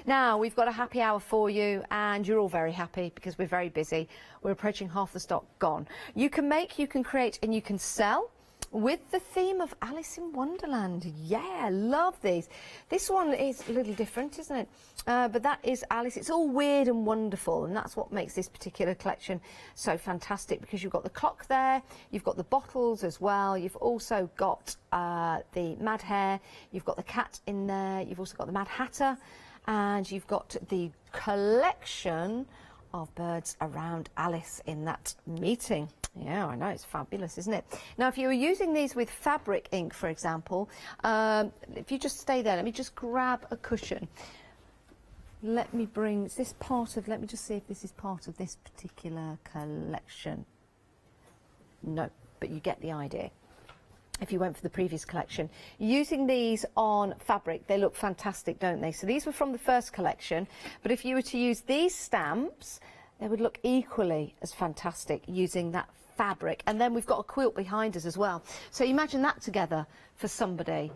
Now, we've got a happy hour for you, and you're all very happy because we're very busy. We're approaching half the stock gone. You can make, you can create, and you can sell with the theme of Alice in Wonderland. Yeah, love these. This one is a little different, isn't it? But that is Alice. It's all weird and wonderful, and that's what makes this particular collection so fantastic, because you've got the clock there, you've got the bottles as well, you've also got the Mad Hare, you've got the cat in there, you've also got the Mad Hatter, and you've got the collection of birds around Alice in that meeting. Yeah, I know, it's fabulous, isn't it? Now, if you were using these with fabric ink, for example, if you just stay there, let me just grab a cushion. Let me bring, is this part of, let me just see if this is part of this particular collection. No, but you get the idea. If you went for the previous collection, using these on fabric, they look fantastic, don't they? So these were from the first collection, but if you were to use these stamps, they would look equally as fantastic using that fabric. And then we've got a quilt behind us as well. So imagine that together for somebody.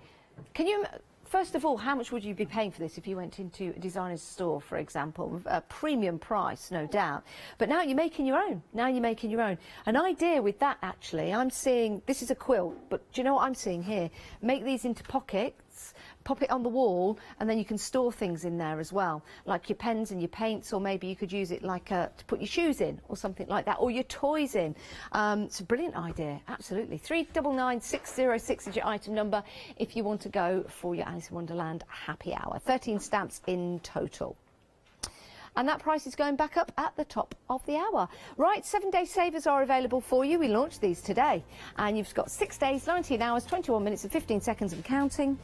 Can you, first of all, how much would you be paying for this if you went into a designer's store, for example? A premium price, no doubt. But now you're making your own. Now you're making your own. An idea with that, actually, I'm seeing, this is a quilt, but do you know what I'm seeing here? Make these into pockets, pop it on the wall, and then you can store things in there as well, like your pens and your paints, or maybe you could use it like to put your shoes in or something like that, or your toys in. It's a brilliant idea, absolutely. 399606 is your item number if you want to go for your Alice in Wonderland happy hour. 13 stamps in total. And that price is going back up at the top of the hour. Right, 7-day savers are available for you. We launched these today. And you've got 6 days, 19 hours, 21 minutes and 15 seconds and counting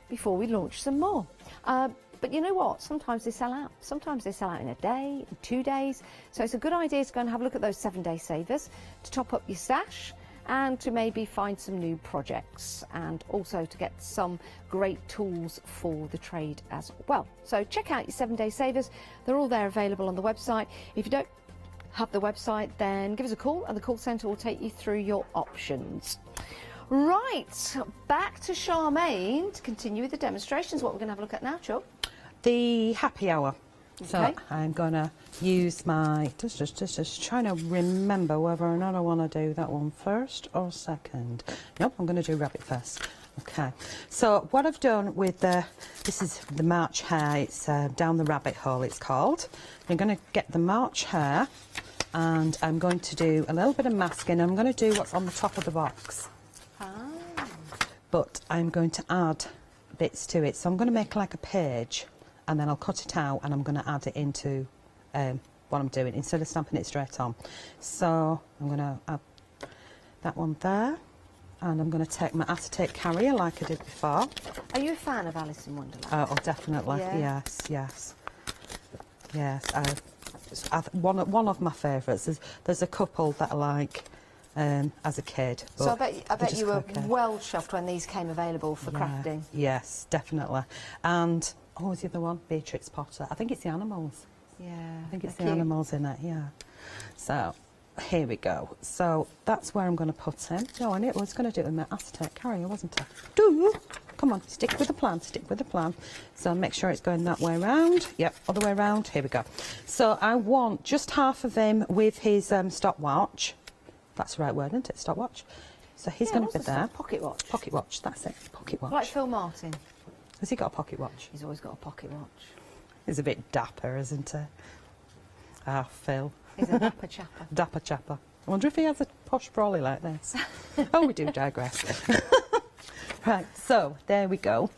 before we launch some more. But you know what? Sometimes they sell out. Sometimes they sell out in a day, in 2 days. So it's a good idea to go and have a look at those 7-day savers to top up your stash and to maybe find some new projects, and also to get some great tools for the trade as well. So check out your 7-day savers. They're all there available on the website. If you don't have the website, then give us a call and the call centre will take you through your options. Right, back to Charmaine to continue with the demonstrations. What we're going to have a look at now, Chuck? The happy hour. Okay. So I'm going to use my, just trying to remember whether or not I want to do that one first or second. Nope, I'm going to do rabbit first. Okay, so what I've done with this is the March hare, it's down the rabbit hole it's called. I'm going to get the March hare and I'm going to do a little bit of masking. I'm going to do what's on the top of the box. But I'm going to add bits to it. So I'm going to make like a page and then I'll cut it out and I'm going to add it into what I'm doing instead of stamping it straight on. So I'm going to add that one there, and I'm going to take my acetate carrier like I did before. Are you a fan of Alice in Wonderland? Oh, definitely. Yeah. Yes. One of my favourites. There's a couple that I like as a kid. So I bet you were well chuffed when these came available for crafting. Yes, definitely. And what was the other one? Beatrix Potter. I think it's the animals. Yeah. I think it's the animals in it, yeah. So, here we go. So, that's where I'm going to put him. No, I was going to do it with my acetate carrier, wasn't I? Come on, stick with the plan, stick with the plan. So, make sure it's going that way round. Yep, other way round. Here we go. So, I want just half of him with his stopwatch. That's the right word, isn't it? Stopwatch. So, he's going to be there. Pocket watch. Pocket watch, that's it. Pocket watch. Like Phil Martin. Has he got a pocket watch? He's always got a pocket watch. He's a bit dapper, isn't he? Ah, Phil. He's a dapper chapper. Dapper chapper. I wonder if he has a posh brolly like this. Oh, we do digress. Right, so there we go.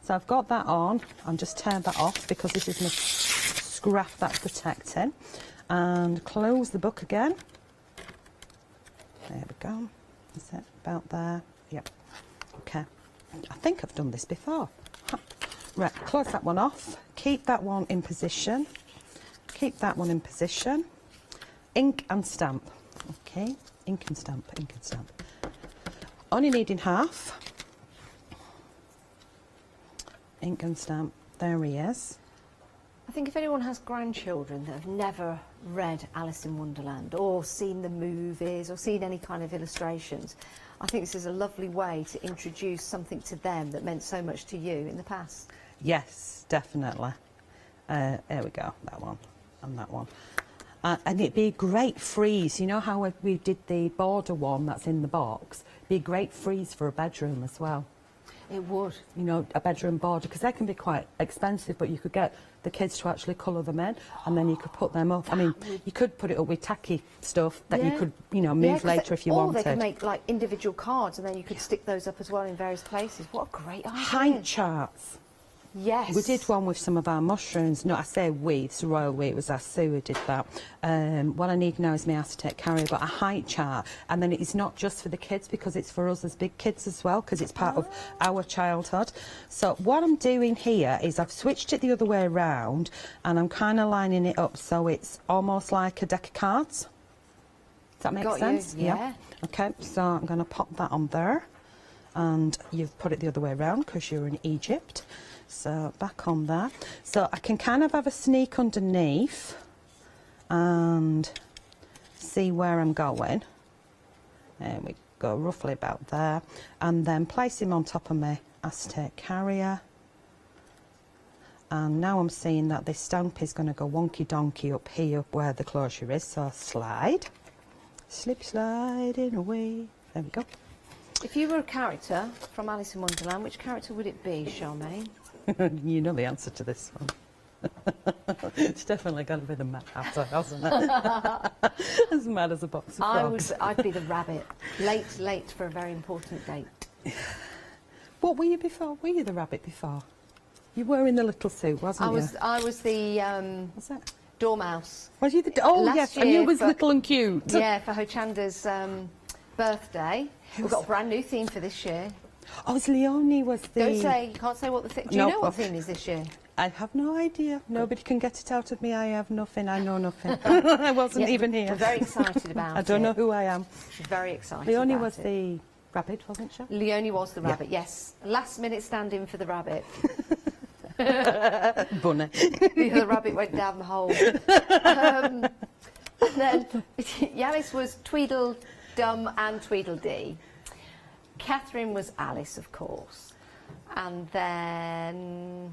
So I've got that on. I'm just tearing that off because this is my scrap that's protecting. And close the book again. There we go. Is it about there? Yep. Okay. I think I've done this before. Right, close that one off. Keep that one in position. Keep that one in position. Ink and stamp. Okay, ink and stamp, ink and stamp. Only needing half. Ink and stamp. There he is. I think if anyone has grandchildren that have never read Alice in Wonderland or seen the movies or seen any kind of illustrations, I think this is a lovely way to introduce something to them that meant so much to you in the past. Yes, definitely. There we go, that one and that one. And it'd be a great freeze. You know how we did the border one that's in the box? It'd be a great freeze for a bedroom as well. It would. You know, a bedroom border, because they can be quite expensive, but you could get the kids to actually colour them in, and then you could put them up. I mean, you could put it up with tacky stuff that you could, you know, move later if you wanted. Or they could make like individual cards, and then you could stick those up as well in various places. What a great idea. Height charts. Yes. We did one with some of our mushrooms. No, I say we, it's royal we, it was our Sue who did that. What I need now is my acetate carrier, but a height chart. And then it's not just for the kids, because it's for us as big kids as well, because it's part of our childhood. So what I'm doing here is I've switched it the other way around, and I'm kind of lining it up so it's almost like a deck of cards. Does that make sense? Yeah. Okay, so I'm going to pop that on there. And you've put it the other way around because you're in Egypt. So back on that. So I can kind of have a sneak underneath and see where I'm going. There we go, roughly about there. And then place him on top of my acetate carrier. And now I'm seeing that this stamp is going to go wonky donkey up here where the closure is. So slide, slip sliding away. There we go. If you were a character from Alice in Wonderland, which character would it be, Charmaine? You know the answer to this one. It's definitely going to be the Mad Hatter, hasn't it? As mad as a box of frogs. I'd be the rabbit. Late for a very important date. What were you before? Were you the rabbit before? You were in the little suit, wasn't you? I was the What's that? Dormouse. Was you the? Oh Last yes, I knew it was for, little and cute. Yeah, for Hochanda's birthday. We've got a brand new theme for this year. Oh, it's Leonie was the... Don't say, you can't say what the theme... Do you know what the theme is this year? I have no idea. Nobody can get it out of me. I have nothing. I know nothing. I wasn't even here. We're very excited about it. I don't know who I am. She's very excited Leonie about was the rabbit, wasn't she? Leonie was the rabbit, yes. Last minute stand-in for the rabbit. Bunny. The other rabbit went down the hole. And then Yanis was Tweedledum and Tweedledee. Catherine was Alice, of course. And then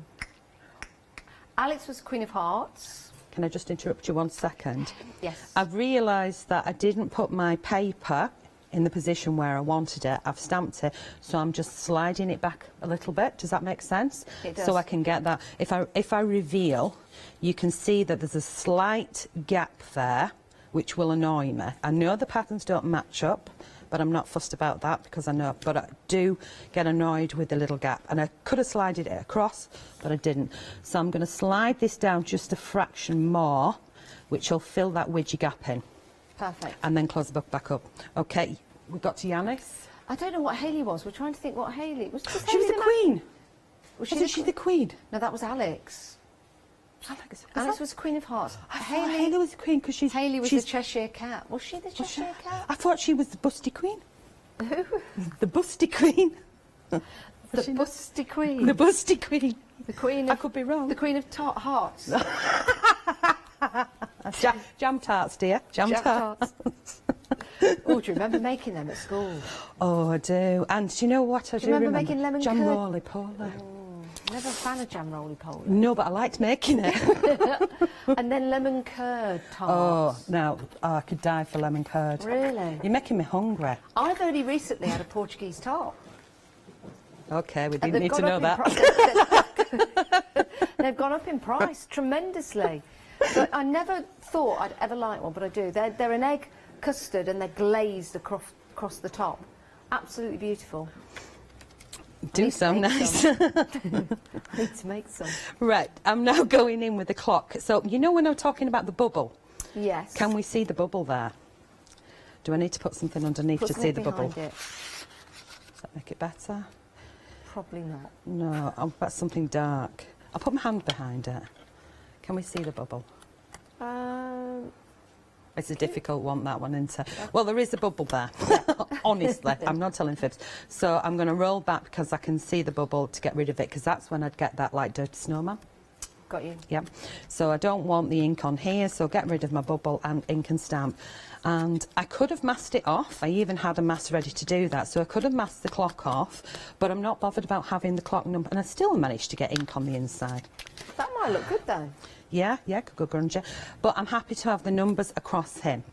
Alex was Queen of Hearts. Can I just interrupt you 1 second? Yes. I've realised that I didn't put my paper in the position where I wanted it. I've stamped it, so I'm just sliding it back a little bit. Does that make sense? It does. So I can get that. If I reveal, you can see that there's a slight gap there, which will annoy me. I know the patterns don't match up, but I'm not fussed about that because I know, but I do get annoyed with the little gap. And I could have slided it across, but I didn't. So I'm going to slide this down just a fraction more, which will fill that widgy gap in. Perfect. And then close the book back up. Okay, we got to Yanis. I don't know what Hayley was. We're trying to think what Hayley was. She was the queen. Wasn't she the queen? No, that was Alex. Alice was Queen of Hearts. Hayley was the queen because she's... Hayley was the Cheshire Cat. Was she the Cheshire Cat? I thought she was the busty queen. Who? The busty queen. The busty queen. The busty queen. The queen of... I could be wrong. The Queen of Hearts. Jam tarts, dear. Jam tarts. Oh, do you remember making them at school? Oh, I do. And do you know what I do remember? Making lemon jam curd? roly-poly. Never a fan of jam roly-poly. No, but I liked making it. And then lemon curd tarts. Oh, no. Oh, I could die for lemon curd. Really? You're making me hungry. I've only recently had a Portuguese tart. Okay, we didn't need to know that. They've gone up in price tremendously. But I never thought I'd ever like one, but I do. They're an egg custard and they're glazed across the top. Absolutely beautiful. Do sound nice. I need to make some. Right, I'm now going in with the clock. So, you know when I'm talking about the bubble? Yes. Can we see the bubble there? Do I need to put something underneath to see the bubble? It. Does that make it better? Probably not. No, I'll put something dark. I'll put my hand behind it. Can we see the bubble? It's a difficult one, that one, isn't it? Well, there is a bubble there. Honestly, I'm not telling fibs. So I'm going to roll back because I can see the bubble to get rid of it, because that's when I'd get that, like, dirty snowman. Got you. Yep. So I don't want the ink on here, so get rid of my bubble and ink and stamp. And I could have masked it off. I even had a mask ready to do that. So I could have masked the clock off, but I'm not bothered about having the clock number. And I still managed to get ink on the inside. That might look good, though. Yeah, could go grungy. But I'm happy to have the numbers across him.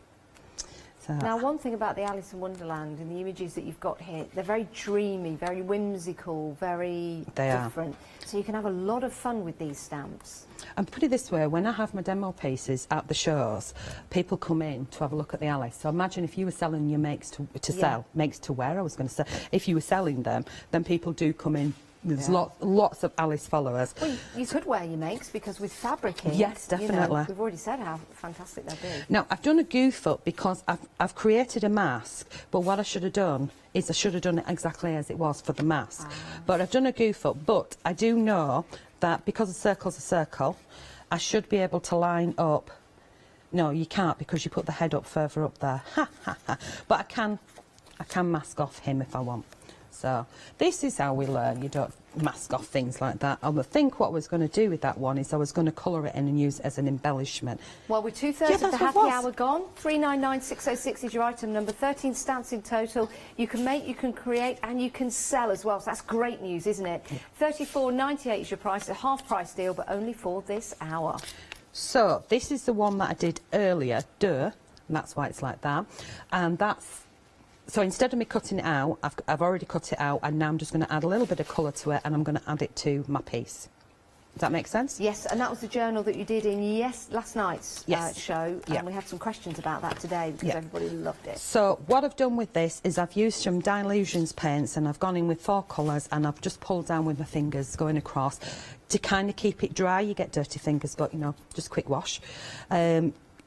So. Now, one thing about the Alice in Wonderland and the images that you've got here, they're very dreamy, very whimsical, very different. So you can have a lot of fun with these stamps. And put it this way, when I have my demo pieces at the shows, people come in to have a look at the Alice. So imagine if you were selling your makes to sell, makes to wear, I was going to say, if you were selling them, then people do come in. There's lots of Alice followers. Well, you could wear your makes because with fabric in, yes, definitely. You know, we've already said how fantastic they'll be. Now, I've done a goof up because I've created a mask, but what I should have done is I should have done it exactly as it was for the mask. But I've done a goof up, but I do know that because a circle's a circle, I should be able to line up. No, you can't because you put the head up further up there. But I can mask off him if I want. So this is how we learn. You don't mask off things like that. I think what I was going to do with that one is I was going to colour it in and use it as an embellishment. Well, we're 2/3 of the happy hour gone. 399606 is your item number. 13 stamps in total. You can make, you can create, and you can sell as well. So that's great news, isn't it? $34.98 is your price. A half price deal, but only for this hour. So this is the one that I did earlier, and that's why it's like that. And that's. So instead of me cutting it out, I've already cut it out, and now I'm just going to add a little bit of colour to it, and I'm going to add it to my piece. Does that make sense? Yes, and that was the journal that you did in last night's show, and we had some questions about that today because everybody loved it. So what I've done with this is I've used some Dilutions paints, and I've gone in with 4 colours, and I've just pulled down with my fingers going across to kind of keep it dry. You get dirty fingers, but, you know, just quick wash.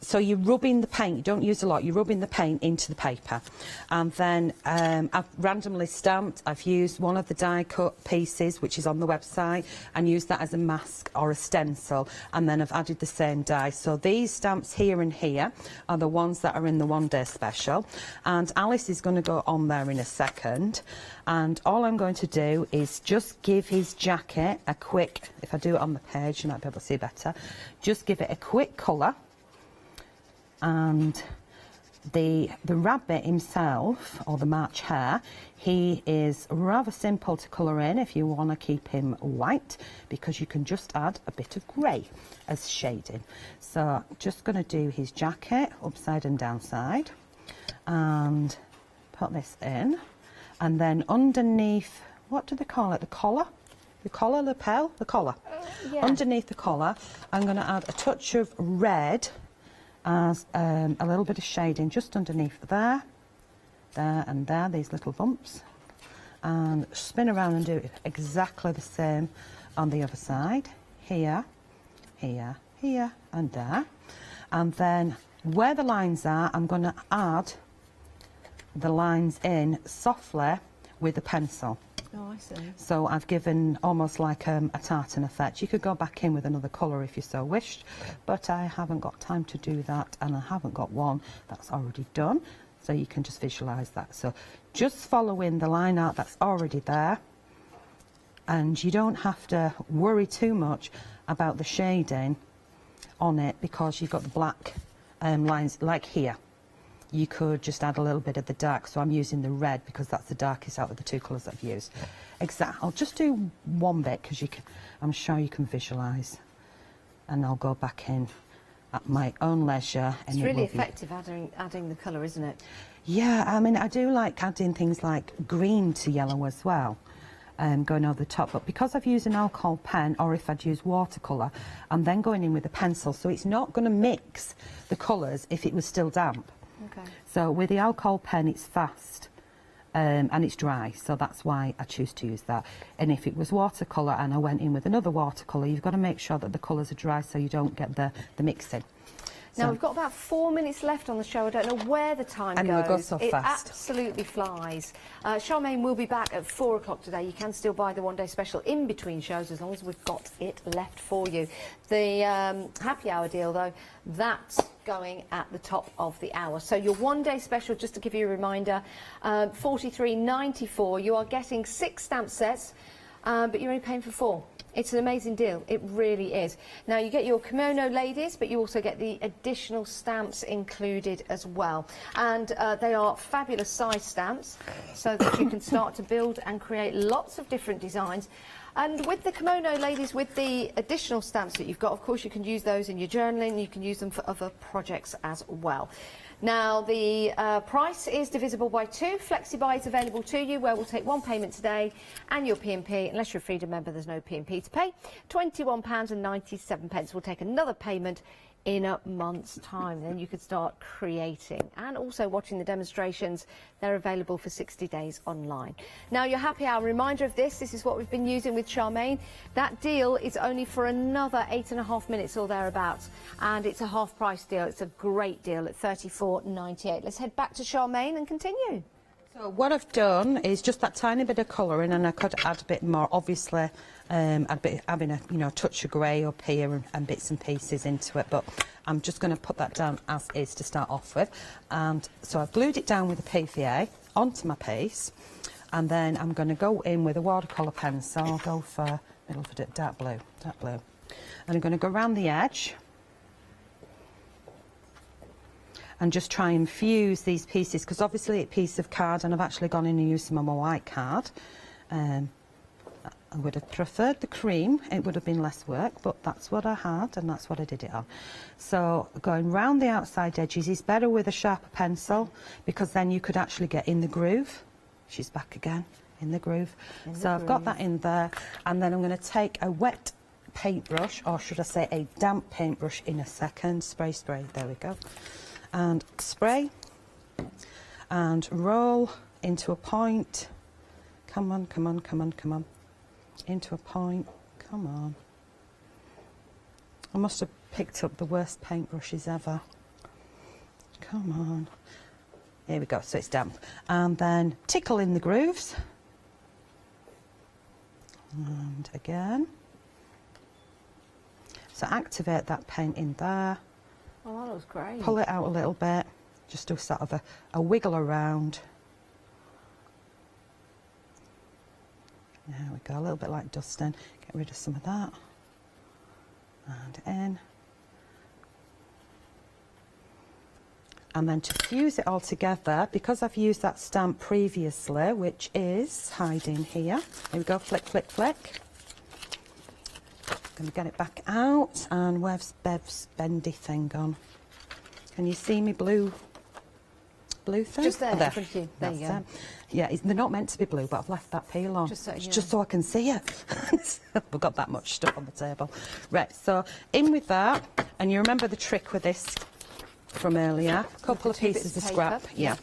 So you're rubbing the paint, you don't use a lot, you're rubbing the paint into the paper. And then I've randomly stamped, I've used one of the die cut pieces, which is on the website, and used that as a mask or a stencil, and then I've added the same die. So these stamps here and here are the ones that are in the one-day special. And Alice is going to go on there in a second. And all I'm going to do is just give his jacket a quick, if I do it on the page, you might be able to see better, just give it a quick colour. And the rabbit himself, or the March hare, he is rather simple to colour in if you want to keep him white, because you can just add a bit of grey as shading. So just going to do his jacket upside and downside and put this in, and then underneath, what do they call it, the collar? The collar, lapel? The collar. Underneath the collar, I'm going to add a touch of red as a little bit of shading just underneath there and there, these little bumps, and spin around and do it exactly the same on the other side, here, here, here and there. And then where the lines are, I'm going to add the lines in softly with a pencil. Oh, I see. So I've given almost like a tartan effect. You could go back in with another colour if you so wished, but I haven't got time to do that, and I haven't got one that's already done, so you can just visualise that. So just following the line art that's already there, and you don't have to worry too much about the shading on it because you've got the black lines like here. You could just add a little bit of the dark, so I'm using the red because that's the darkest out of the 2 colours I've used. I'll just do one bit because I'm sure you can visualise, and I'll go back in at my own leisure. It's really effective adding the colour, isn't it? Yeah, I mean, I do like adding things like green to yellow as well, going over the top, but because I've used an alcohol pen, or if I'd use watercolour, I'm then going in with a pencil, so it's not going to mix the colours if it was still damp. Okay. So with the alcohol pen, it's fast and it's dry, so that's why I choose to use that. And if it was watercolour and I went in with another watercolour, you've got to make sure that the colours are dry so you don't get the mixing. Now, we've got about 4 minutes left on the show. I don't know where the time goes. It goes so fast. It absolutely flies. Charmaine will be back at 4 o'clock today. You can still buy the one-day special in between shows as long as we've got it left for you. The happy hour deal, though, that's going at the top of the hour. So your one-day special, just to give you a reminder, $43.94. You are getting 6 stamp sets, but you're only paying for 4. It's an amazing deal, it really is. Now you get your kimono ladies, but you also get the additional stamps included as well. And they are fabulous size stamps, so that you can start to build and create lots of different designs. And with the kimono, ladies, with the additional stamps that you've got, of course, you can use those in your journaling. You can use them for other projects as well. Now, the price is divisible by 2. FlexiBuy is available to you, where we'll take one payment today, and your P&P, unless you're a Freedom member, there's no P&P to pay, £21.97. We'll take another payment in a month's time. Then you could start creating and also watching the demonstrations. They're available for 60 days online. Now, your happy hour reminder of this is what we've been using with Charmaine. That deal is only for another 8.5 minutes or thereabouts, and it's a half price deal. It's a great deal at $34.98. Let's head back to Charmaine and continue. So what I've done is just that tiny bit of colouring, and I could add a bit more. Obviously, I'd be having a touch of grey up here and bits and pieces into it, but I'm just going to put that down as is to start off with. And so I've glued it down with a PVA onto my piece, and then I'm going to go in with a watercolour pencil. I'll go for middle of it, dark blue, and I'm going to go around the edge and just try and fuse these pieces, because obviously it's a piece of card, and I've actually gone in and used some of my white card. I would have preferred the cream, it would have been less work, but that's what I had and that's what I did it on. So going round the outside edges is better with a sharper pencil, because then you could actually get in the groove. She's back again, in the groove. So I've got that in there, and then I'm going to take a wet paintbrush, or should I say a damp paintbrush, in a second. Spray, there we go. And spray and roll into a point. Come on, come on, come on, come on. Into a point. Come on. I must have picked up the worst paintbrushes ever. Come on. Here we go, so it's damp. And then tickle in the grooves. And again. So activate that paint in there. Oh, that looks great. Pull it out a little bit, just do sort of a wiggle around. There we go, a little bit like dusting. Get rid of some of that. And in. And then to fuse it all together, because I've used that stamp previously, which is hiding here. Here we go, flick, flick, flick. Going to get it back out, and where's Bev's bendy thing gone? Can you see me blue thing? Just there, oh, there. in front of you. There you go. Yeah, they're not meant to be blue, but I've left that peel on. Just so I can see it. We've got that much stuff on the table. Right, so in with that, and you remember the trick with this from earlier. A couple of pieces of scrap. Yeah.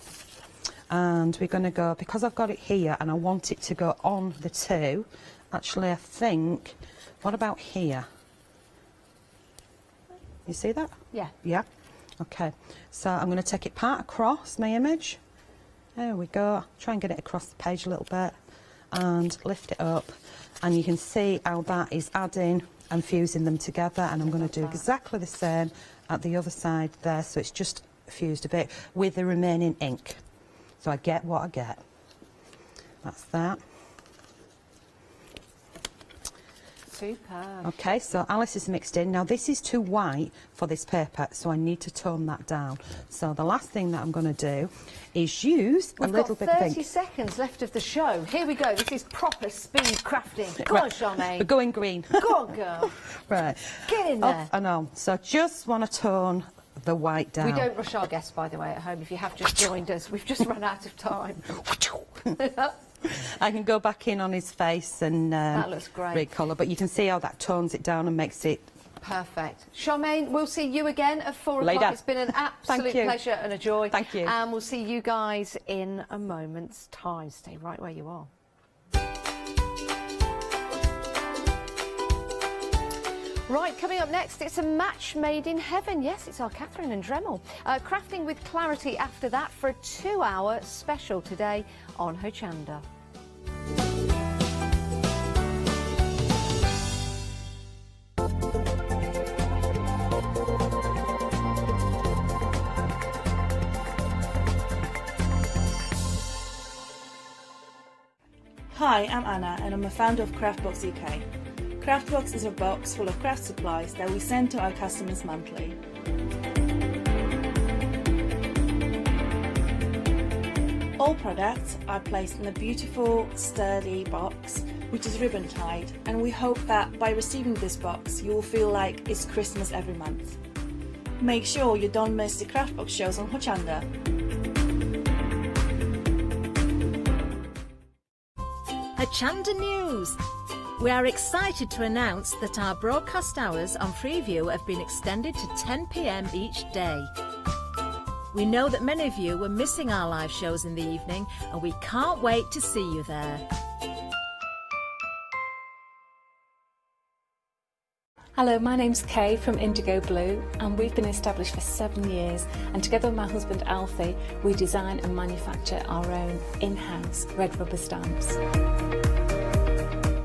And we're going to go, because I've got it here and I want it to go on the two, actually I think, what about here? You see that? Yeah. Yeah? Okay. So I'm going to take it part across my image. There we go. Try and get it across the page a little bit and lift it up. And you can see how that is adding and fusing them together. And I'm going to do exactly the same at the other side there. So it's just fused a bit with the remaining ink. So I get what I get. That's that. Superb. Okay, so Alice is mixed in. Now this is too white for this paper, so I need to tone that down. So the last thing that I'm going to do is use a little bit of ink. We've got 30 seconds left of the show. Here we go. This is proper speed crafting. Go on, Charmaine. We're going green. Go on, girl. Right. Get in there. I know. So just want to tone the white down. We don't rush our guests, by the way, at home. If you have just joined us, we've just run out of time. I can go back in on his face and that looks great. recolour, but you can see how that tones it down and makes it perfect. Charmaine, we'll see you again at 4 Later. o'clock. It's been an absolute pleasure and a joy. Thank you. And we'll see you guys in a moment's time. Stay right where you are. Right, coming up next, it's a match made in heaven. Yes, it's our Catherine and Dremel. Crafting with clarity after that for a 2-hour special today on Hochanda. Hi, I'm Anna and I'm a founder of Craftbox UK. Craftbox is a box full of craft supplies that we send to our customers monthly. All products are placed in a beautiful, sturdy box which is ribbon tied, and we hope that by receiving this box you will feel like it's Christmas every month. Make sure you don't miss the craft box shows on Hochanda. Hochanda News. We are excited to announce that our broadcast hours on Freeview have been extended to 10 p.m. each day. We know that many of you were missing our live shows in the evening, and we can't wait to see you there. Hello, my name's Kay from Indigo Blue, and we've been established for 7 years, and together with my husband Alfie we design and manufacture our own in-house red rubber stamps.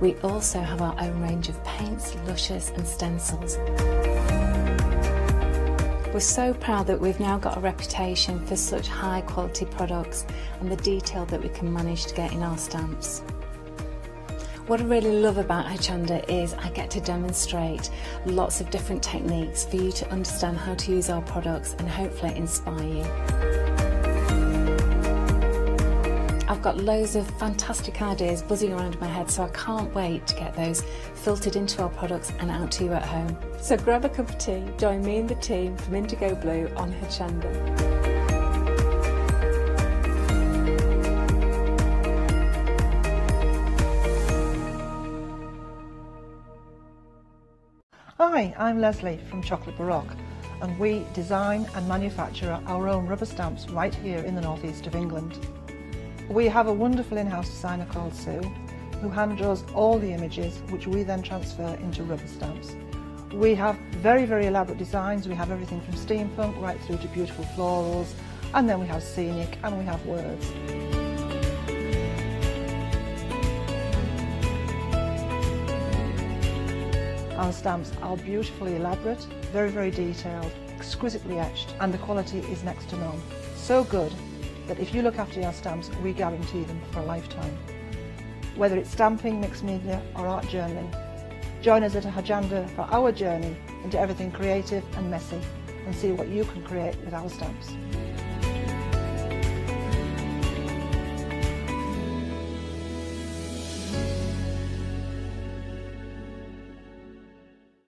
We also have our own range of paints, lushes and stencils. We're so proud that we've now got a reputation for such high quality products and the detail that we can manage to get in our stamps. What I really love about Hochanda is I get to demonstrate lots of different techniques for you to understand how to use our products and hopefully inspire you. I've got loads of fantastic ideas buzzing around in my head, so I can't wait to get those filtered into our products and out to you at home. So grab a cup of tea, join me and the team from Indigo Blue on Hochanda. Hi, I'm Leslie from Chocolate Baroque, and we design and manufacture our own rubber stamps right here in the northeast of England. We have a wonderful in-house designer called Sue, who hand draws all the images, which we then transfer into rubber stamps. We have very, very elaborate designs. We have everything from steampunk right through to beautiful florals, and then we have scenic and we have words. Our stamps are beautifully elaborate, very, very detailed, exquisitely etched, and the quality is next to none. So good that if you look after your stamps, we guarantee them for a lifetime. Whether it's stamping, mixed media or art journaling, join us at Hochanda for our journey into everything creative and messy, and see what you can create with our stamps.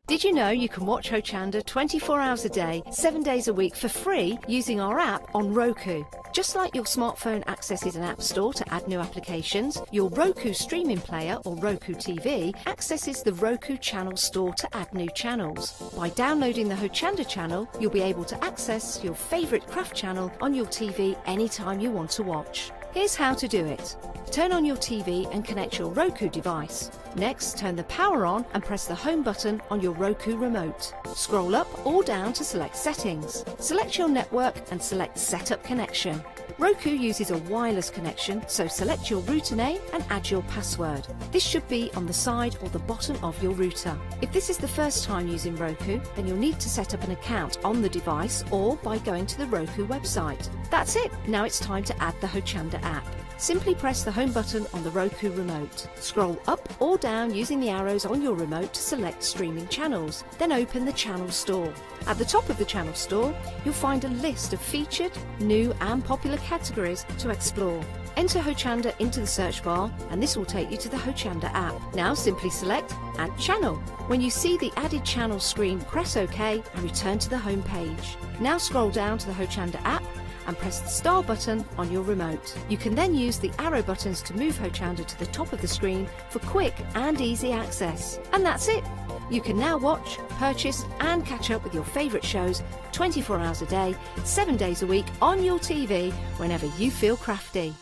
Did you know you can watch Hochanda 24 hours a day, 7 days a week for free using our app on Roku? Just like your smartphone accesses an app store to add new applications, your Roku streaming player or Roku TV accesses the Roku channel store to add new channels. By downloading the Hochanda channel, you'll be able to access your favourite craft channel on your TV anytime you want to watch. Here's how to do it. Turn on your TV and connect your Roku device. Next, turn the power on and press the home button on your Roku remote. Scroll up or down to select settings. Select your network and select Setup Connection. Roku uses a wireless connection, so select your router name and add your password. This should be on the side or the bottom of your router. If this is the first time using Roku, then you'll need to set up an account on the device or by going to the Roku website. That's it. Now it's time to add the Hochanda app. Simply press the home button on the Roku remote. Scroll up or down using the arrows on your remote to select streaming channels. Then open the channel store. At the top of the channel store, you'll find a list of featured, new and popular categories to explore. Enter Hochanda into the search bar and this will take you to the Hochanda app. Now simply select Add Channel. When you see the added channel screen, press OK and return to the home page. Now scroll down to the Hochanda app and press the star button on your remote. You can then use the arrow buttons to move Hochanda to the top of the screen for quick and easy access. And that's it! You can now watch, purchase and catch up with your favourite shows 24 hours a day, 7 days a week on your TV whenever you feel crafty.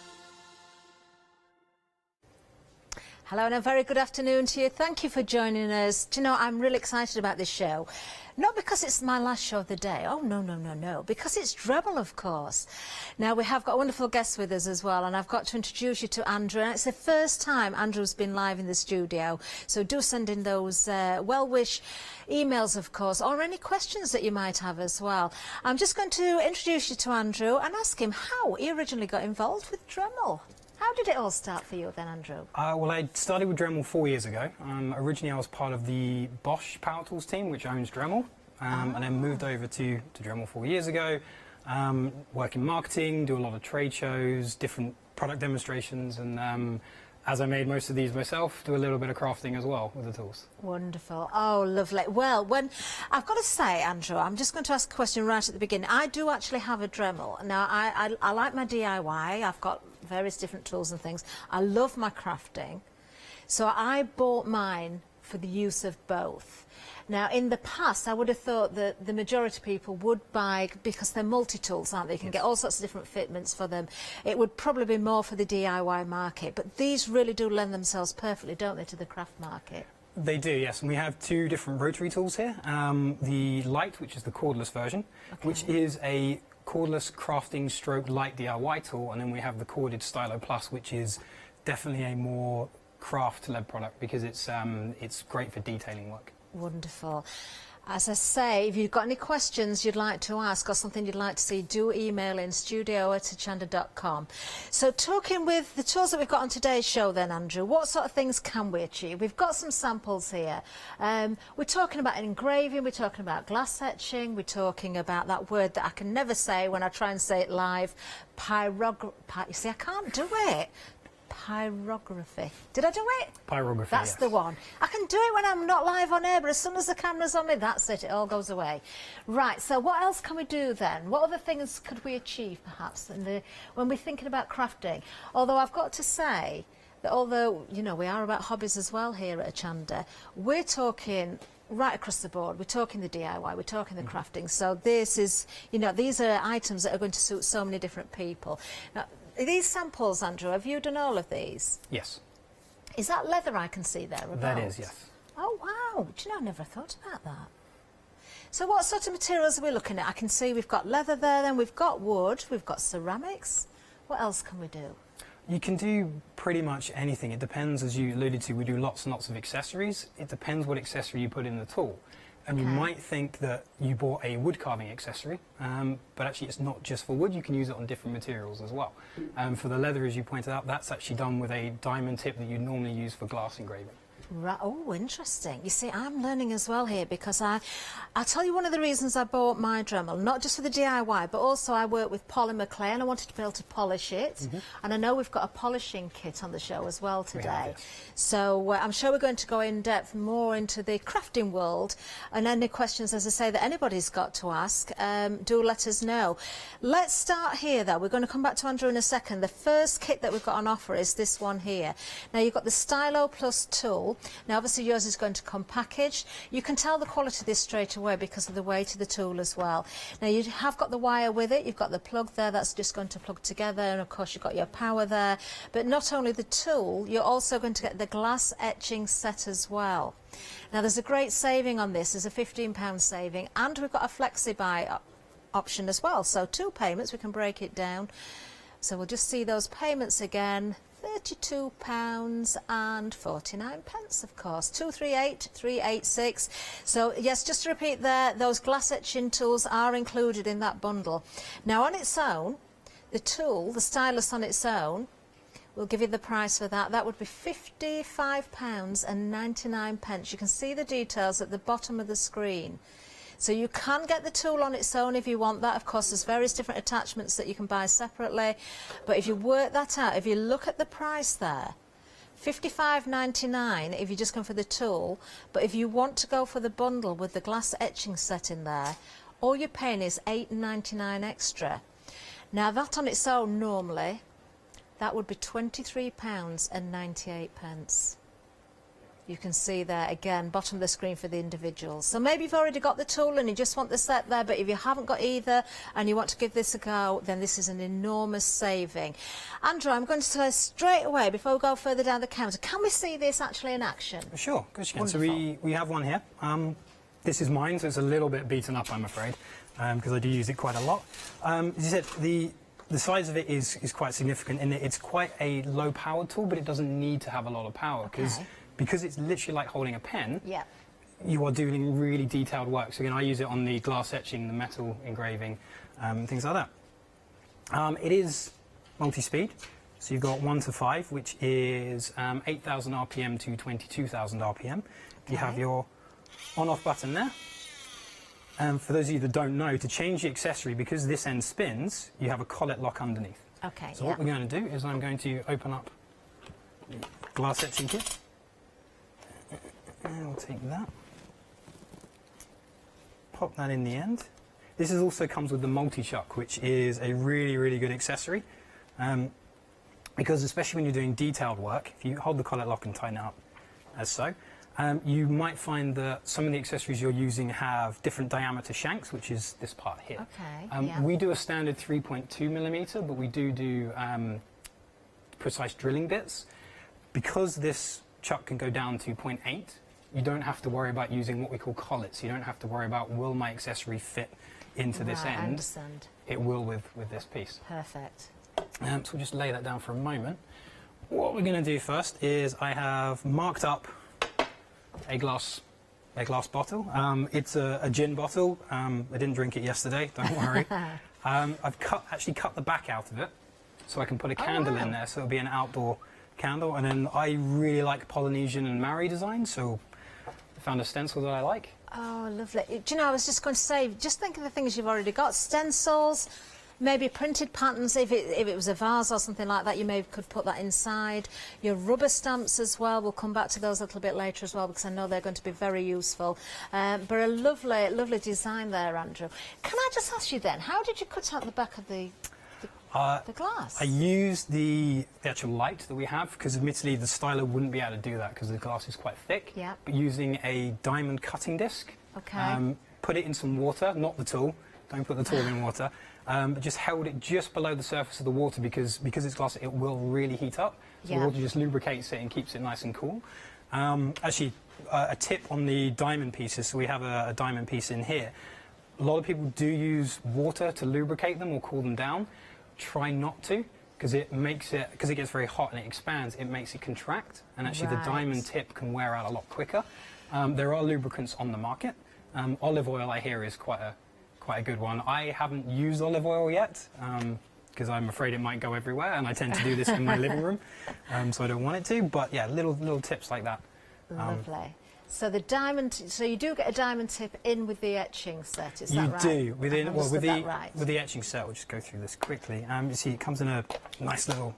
Hello and a very good afternoon to you. Thank you for joining us. Do you know, I'm really excited about this show. Not because it's my last show of the day. Oh, no. Because it's Dremel, of course. Now, we have got a wonderful guest with us as well, and I've got to introduce you to Andrew. And it's the first time Andrew's been live in the studio. So do send in those well-wish emails, of course, or any questions that you might have as well. I'm just going to introduce you to Andrew and ask him how he originally got involved with Dremel. How did it all start for you then, Andrew? Well, I started with Dremel 4 years ago. Originally, I was part of the Bosch Power Tools team, which owns Dremel, and then moved over to Dremel 4 years ago. Work in marketing, do a lot of trade shows, different product demonstrations, and as I made most of these myself, do a little bit of crafting as well with the tools. Wonderful. Oh, lovely. Well, when I've got to say, Andrew, I'm just going to ask a question right at the beginning. I do actually have a Dremel. Now, I like my DIY. I've got various different tools and things. I love my crafting. So I bought mine for the use of both. Now, in the past, I would have thought that the majority of people would buy, because they're multi-tools, aren't they? You can get all sorts of different fitments for them. It would probably be more for the DIY market, but these really do lend themselves perfectly, don't they, to the craft market? They do, yes, and we have two different rotary tools here. The Light, which is the cordless version, which is a cordless crafting stroke light DIY tool, and then we have the corded Stylo Plus, which is definitely a more craft-led product because it's great for detailing work. Wonderful. As I say, if you've got any questions you'd like to ask or something you'd like to see, do email in studio@hochanda.com. So talking with the tools that we've got on today's show then, Andrew, what sort of things can we achieve? We've got some samples here. We're talking about engraving, we're talking about glass etching, we're talking about that word that I can never say when I try and say it live, you see, I can't do it. Pyrography. Did I do it? Pyrography, That's yes. the one. I can do it when I'm not live on air, but as soon as the camera's on me, that's it. It all goes away. Right, so what else can we do then? What other things could we achieve, perhaps, when we're thinking about crafting? Although I've got to say that although, you know, we are about hobbies as well here at Hochanda, we're talking right across the board. We're talking the DIY, we're talking the crafting. So this is, you know, these are items that are going to suit so many different people. Now, these samples, Andrew, have you done all of these? Yes. Is that leather I can see there? That is, yes. Oh, wow. Do you know, I never thought about that. So what sort of materials are we looking at? I can see we've got leather there, then we've got wood, we've got ceramics. What else can we do? You can do pretty much anything. It depends, as you alluded to, we do lots and lots of accessories. It depends what accessory you put in the tool. And you might think that you bought a wood carving accessory, but actually it's not just for wood, you can use it on different materials as well. For the leather, as you pointed out, that's actually done with a diamond tip that you normally use for glass engraving. Right. Oh, interesting. You see, I'm learning as well here because I'll tell you one of the reasons I bought my Dremel, not just for the DIY, but also I work with polymer clay and I wanted to be able to polish it. And I know we've got a polishing kit on the show as well today. Have, yes. So I'm sure we're going to go in depth more into the crafting world, and any questions, as I say, that anybody's got to ask, do let us know. Let's start here though. We're going to come back to Andrew in a second. The first kit that we've got on offer is this one here. Now you've got the Stylo Plus tool. Now obviously yours is going to come packaged. You can tell the quality of this straight away because of the weight of the tool as well. Now you have got the wire with it, you've got the plug there, that's just going to plug together, and of course you've got your power there. But not only the tool, you're also going to get the glass etching set as well. Now there's a great saving on this, there's a £15 saving, and we've got a flexi-buy option as well. So 2 payments, we can break it down. So we'll just see those payments again. £32.49, of course. 238,386. So yes, just to repeat there, those glass etching tools are included in that bundle. Now on its own, the tool, the stylus on its own, we'll give you the price for that. That would be £55.99. You can see the details at the bottom of the screen. So you can get the tool on its own if you want that. Of course, there's various different attachments that you can buy separately. But if you work that out, if you look at the price there, £55.99 if you're just going for the tool. But if you want to go for the bundle with the glass etching set in there, all you're paying is £8.99 extra. Now that on its own normally, that would be £23.98. You can see there again, bottom of the screen for the individuals. So maybe you've already got the tool and you just want the set there, but if you haven't got either and you want to give this a go, then this is an enormous saving. Andrew, I'm going to say straight away, before we go further down the counter, can we see this actually in action? Sure, of course you can. So we have one here. This is mine, so it's a little bit beaten up, I'm afraid, because I do use it quite a lot. As you said, the size of it is quite significant in that it's quite a low power tool, but it doesn't need to have a lot of power because it's literally like holding a pen. Yeah. You are doing really detailed work. So again, I use it on the glass etching, the metal engraving, things like that. It is multi-speed. So you've got 1 to 5, which is 8,000 RPM to 22,000 RPM. You have your on-off button there. For those of you that don't know, to change the accessory, because this end spins, you have a collet lock underneath. Okay. So what we're going to do is I'm going to open up glass etching kit. And we'll take that. Pop that in the end. This also comes with the multi-chuck, which is a really, really good accessory. Because especially when you're doing detailed work, if you hold the collet lock and tighten it up as so, you might find that some of the accessories you're using have different diameter shanks, which is this part here. Okay, yeah. We do a standard 3.2mm, but we do precise drilling bits. Because this chuck can go down to 0.8, you don't have to worry about using what we call collets. You don't have to worry about, will my accessory fit into this end? I understand. It will with this piece. Perfect. So we'll just lay that down for a moment. What we're going to do first is I have marked up a glass bottle. It's a gin bottle. I didn't drink it yesterday, don't worry. I've actually cut the back out of it so I can put a candle in there, so it'll be an outdoor candle. And then I really like Polynesian and Maori design, so I found a stencil that I like. Oh, lovely. Do you know, I was just going to say, just think of the things you've already got. Stencils, maybe printed patterns. If it was a vase or something like that, you maybe could put that inside. Your rubber stamps as well. We'll come back to those a little bit later as well, because I know they're going to be very useful. But a lovely, lovely design there, Andrew. Can I just ask you then, how did you cut out the back of the glass? I used the actual light that we have, because admittedly the styler wouldn't be able to do that because the glass is quite thick. Yeah. But using a diamond cutting disc, okay. Put it in some water, not the tool, don't put the tool in water, but just held it just below the surface of the water, because it's glass, it will really heat up. So the water just lubricates it and keeps it nice and cool. Actually, a tip on the diamond pieces, so we have a diamond piece in here. A lot of people do use water to lubricate them or cool them down. Try not to, because it gets very hot and it expands, it makes it contract, and actually the diamond tip can wear out a lot quicker. There are lubricants on the market. Olive oil, I hear, is quite a good one. I haven't used olive oil yet, because I'm afraid it might go everywhere, and I tend to do this in my living room, so I don't want it to, but yeah, little tips like that. Lovely. So the diamond, so you do get a diamond tip in with the etching set, is that right? You do. With the etching set, we'll just go through this quickly. You see it comes in a nice little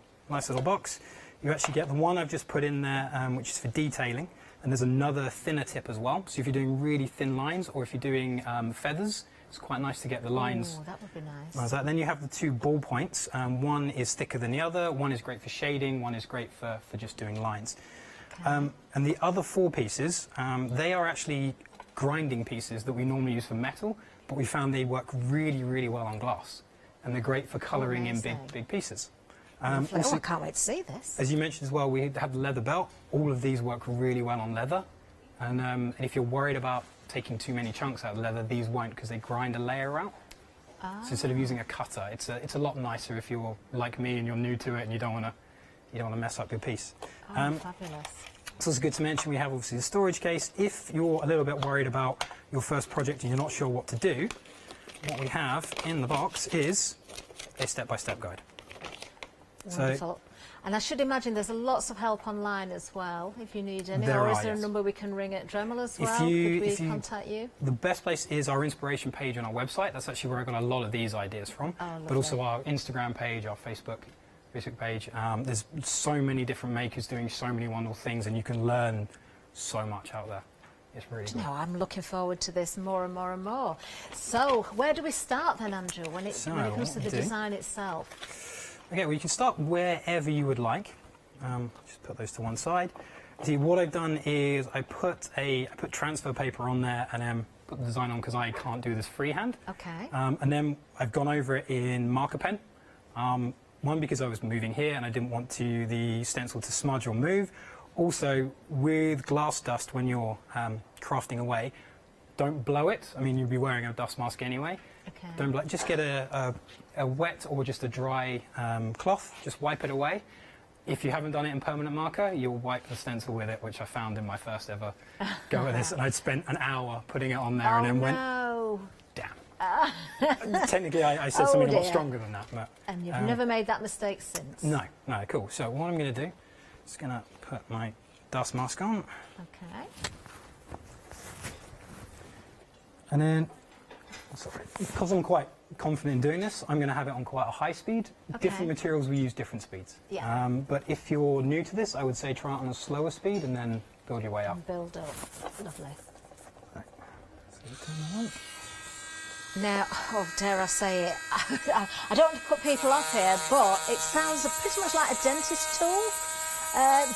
box. You actually get the one I've just put in there, which is for detailing, and there's another thinner tip as well. So if you're doing really thin lines, or if you're doing feathers, it's quite nice to get the lines. Oh, that would be nice. Like that. Then you have the two ball points. One is thicker than the other, one is great for shading, one is great for just doing lines. Okay. And the other four pieces, they are actually grinding pieces that we normally use for metal, but we found they work really, really well on glass, and they're great for colouring in big pieces. Also, I can't wait to see this. As you mentioned as well, we have the leather belt. All of these work really well on leather, and if you're worried about taking too many chunks out of leather, these won't, because they grind a layer out. So instead of using a cutter, it's a lot nicer if you're like me and you're new to it and you don't want to mess up your piece. Fabulous. So it's good to mention we have obviously the storage case. If you're a little bit worried about your first project and you're not sure what to do, what we have in the box is a step-by-step guide. Wonderful. And I should imagine there's lots of help online as well, if you need any. There or is are, there yes. a number we can ring at Dremel as well? Could we contact you? The best place is our inspiration page on our website. That's actually where I got a lot of these ideas from. But also our Instagram page, our Facebook page. There's so many different makers doing so many wonderful things, and you can learn so much out there. It's really good. No, I'm looking forward to this more and more and more. So, where do we start then, Andrew, when it comes to the design itself? Okay, well, you can start wherever you would like. Just put those to one side. See, what I've done is I put transfer paper on there and then put the design on, because I can't do this freehand. Okay. And then I've gone over it in marker pen. One, because I was moving here and I didn't want the stencil to smudge or move. Also, with glass dust, when you're crafting away, don't blow it. I mean, you'll be wearing a dust mask anyway. Okay. Don't blow it. Just get a wet or just a dry cloth. Just wipe it away. If you haven't done it in permanent marker, you'll wipe the stencil with it, which I found in my first ever go at this. And I'd spent an hour putting it on there and then went, damn. Technically, I said something a lot stronger than that. But, and you've never made that mistake since? No, cool. So what I'm going to do is going to put my dust mask on. Okay. And then Sorry. Because I'm quite confident in doing this, I'm going to have it on quite a high speed. Okay. Different materials will use different speeds. Yeah. But if you're new to this, I would say try it on a slower speed and then build your way up. And build up. Lovely. Right. So you turn that on. Now, oh, dare I say it, I don't want to put people off here, but it sounds pretty much like a dentist tool.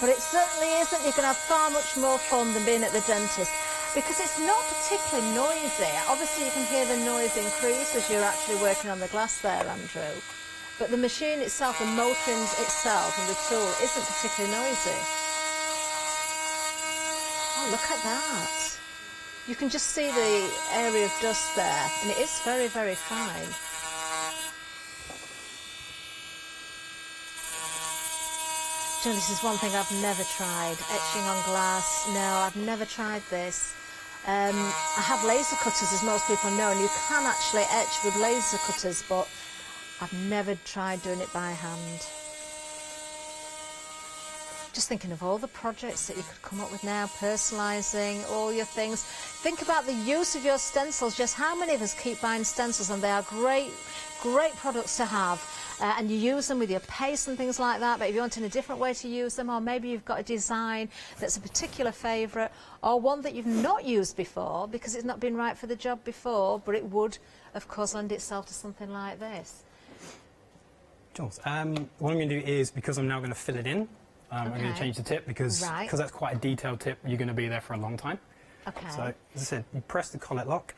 But it certainly isn't. You can have far much more fun than being at the dentist because it's not particularly noisy. Obviously, you can hear the noise increase as you're actually working on the glass there, Andrew. But the machine itself, the motoring itself and the tool isn't particularly noisy. Oh, look at that. You can just see the area of dust there, and it is very, very fine. Joe, this is one thing I've never tried, etching on glass. No, I've never tried this. I have laser cutters, as most people know, and you can actually etch with laser cutters, but I've never tried doing it by hand. Just thinking of all the projects that you could come up with now, personalising all your things. Think about the use of your stencils. Just how many of us keep buying stencils, and they are great, great products to have. And you use them with your paste and things like that, but if you want in a different way to use them, or maybe you've got a design that's a particular favourite, or one that you've not used before because it's not been right for the job before, but it would, of course, lend itself to something like this. Jules, what I'm going to do is, because I'm now going to fill it in, I'm going to change the tip because that's quite a detailed tip. You're going to be there for a long time. Okay. So, as I said, you press the collet lock,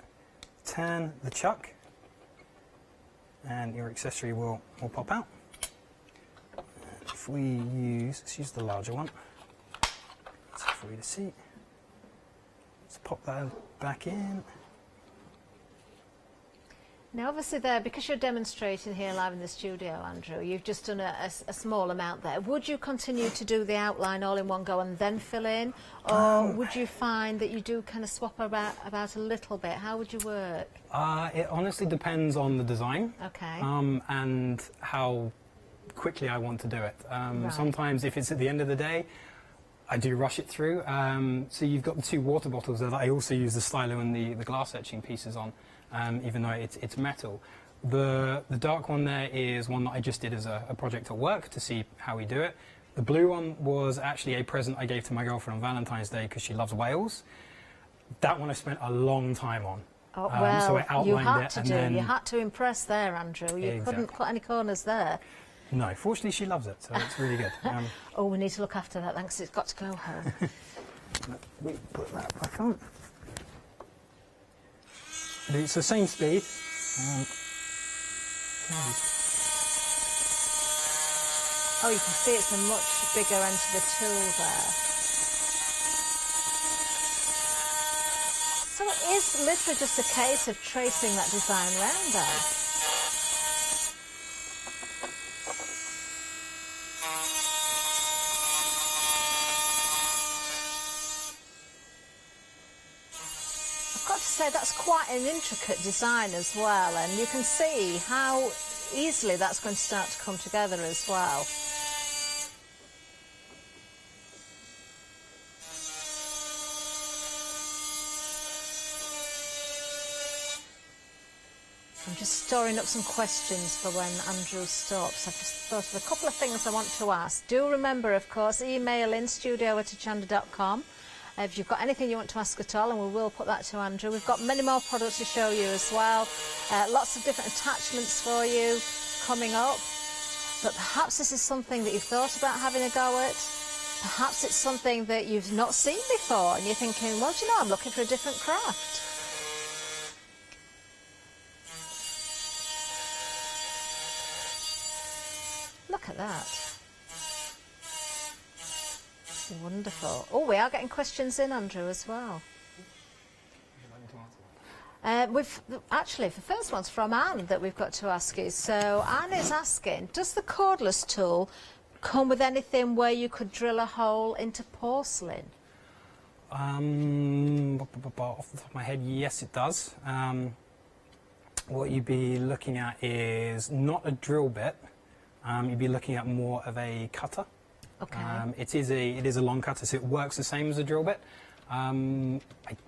turn the chuck, and your accessory will pop out. If we let's use the larger one. It's for you to see. Let's pop that back in. Now, obviously there, because you're demonstrating here live in the studio, Andrew, you've just done a small amount there. Would you continue to do the outline all in one go and then fill in? Or would you find that you do kind of swap about a little bit? How would you work? It honestly depends on the design. Okay. And how quickly I want to do it. Sometimes if it's at the end of the day, I do rush it through. So you've got the two water bottles that I also use the stylo and the glass etching pieces on. Even though it's metal. The dark one there is one that I just did as a project at work to see how we do it. The blue one was actually a present I gave to my girlfriend on Valentine's Day because she loves whales. That one I spent a long time on. Oh, well, so I outlined you had it to and do. then... You had to impress there, Andrew. You couldn't cut any corners there. No, fortunately she loves it, so it's really good. Oh, we need to look after that then because it's got to go home. Let me put that back on. It's the same speed. Oh, you can see it's a much bigger end to the tool there. So it is literally just a case of tracing that design round there. That's quite an intricate design as well, and you can see how easily that's going to start to come together as well. I'm just storing up some questions for when Andrew stops. I've just thought of a couple of things I want to ask. Do remember, of course, email in studio@hochanda.com. If you've got anything you want to ask at all, and we will put that to Andrew. We've got many more products to show you as well. Lots of different attachments for you coming up. But perhaps this is something that you've thought about having a go at. Perhaps it's something that you've not seen before, and you're thinking, well, do you know, I'm looking for a different craft. Look at that. Wonderful. Oh, we are getting questions in, Andrew, as well. Actually, the first one's from Anne that we've got to ask you. So Anne is asking, does the cordless tool come with anything where you could drill a hole into porcelain? Off the top of my head, yes, it does. What you'd be looking at is not a drill bit. You'd be looking at more of a cutter. Okay. It is a long cutter, so it works the same as a drill bit. I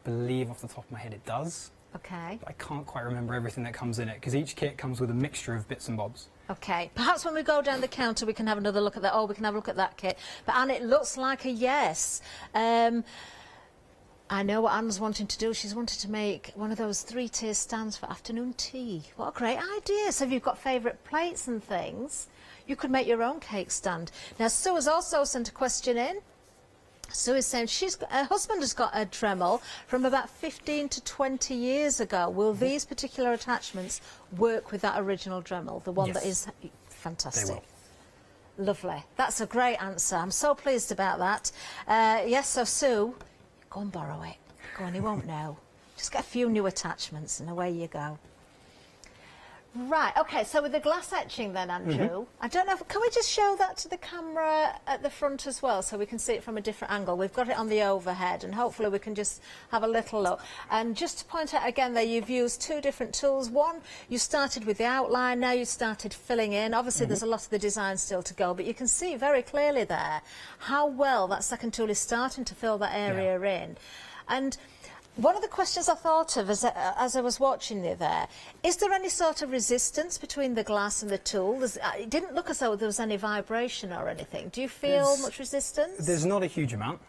believe off the top of my head it does. Okay. I can't quite remember everything that comes in it because each kit comes with a mixture of bits and bobs. Okay, perhaps when we go down the counter we can have another look at that. Oh, we can have a look at that kit. But Anne, it looks like a yes. I know what Anne's wanting to do. She's wanted to make one of those 3-tier stands for afternoon tea. What a great idea. So if you've got favourite plates and things, you could make your own cake stand. Now, Sue has also sent a question in. Sue is saying her husband has got a Dremel from about 15 to 20 years ago. Will these particular attachments work with that original Dremel, the one that is fantastic? They will. Lovely. That's a great answer. I'm so pleased about that. Yes, so Sue, go and borrow it. Go on, he won't know. Just get a few new attachments and away you go. Right, okay, so with the glass etching then, Andrew, I don't know, can we just show that to the camera at the front as well so we can see it from a different angle? We've got it on the overhead and hopefully we can just have a little look. And just to point out again there, you've used 2 different tools. One, you started with the outline, now you started filling in. Obviously there's a lot of the design still to go, but you can see very clearly there how well that second tool is starting to fill that area in. And one of the questions I thought of as I was watching you there, is there any sort of resistance between the glass and the tool? It didn't look as though there was any vibration or anything. Do you feel much resistance? There's not a huge amount.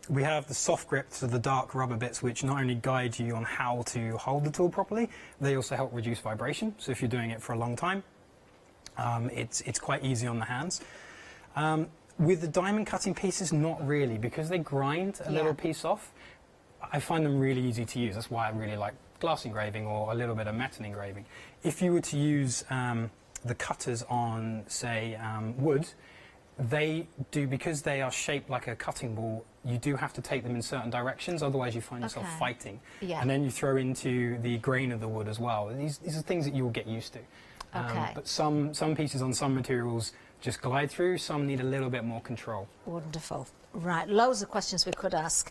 We have the soft grip, so the dark rubber bits, which not only guide you on how to hold the tool properly, they also help reduce vibration. So if you're doing it for a long time, it's quite easy on the hands. With the diamond cutting pieces, not really, because they grind a little piece off. I find them really easy to use. That's why I really like glass engraving or a little bit of metal engraving. If you were to use the cutters on, say, wood, they do, because they are shaped like a cutting ball, you do have to take them in certain directions, otherwise you find yourself fighting. And then you throw into the grain of the wood as well. These are things that you will get used to. But some pieces on some materials just glide through, some need a little bit more control. Wonderful. Right, loads of questions we could ask.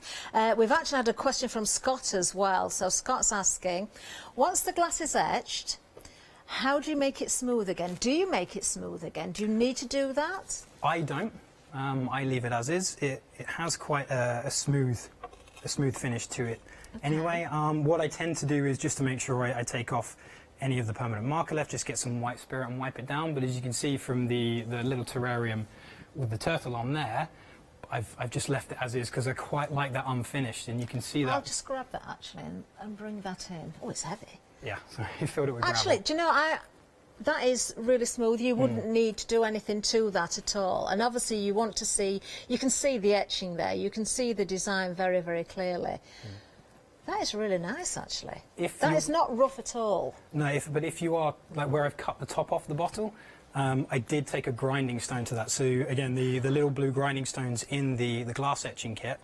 We've actually had a question from Scott as well. So Scott's asking, once the glass is etched, how do you make it smooth again? Do you make it smooth again? Do you need to do that? I don't. I leave it as is. It has quite a smooth finish to it. Anyway, what I tend to do is just to make sure I take off any of the permanent marker left, just get some white spirit and wipe it down. But as you can see from the little terrarium with the turtle on there, I've just left it as is because I quite like that unfinished, and you can see that. I'll just grab that actually and bring that in. Oh, it's heavy. Yeah, so you filled it with actually, gravel. do you know, that is really smooth. You wouldn't need to do anything to that at all. And obviously you want to see, you can see the etching there. You can see the design very, very clearly. That is really nice, actually. That is not rough at all. No, but if you are, like where I've cut the top off the bottle, I did take a grinding stone to that. So again, the little blue grinding stones in the glass etching kit,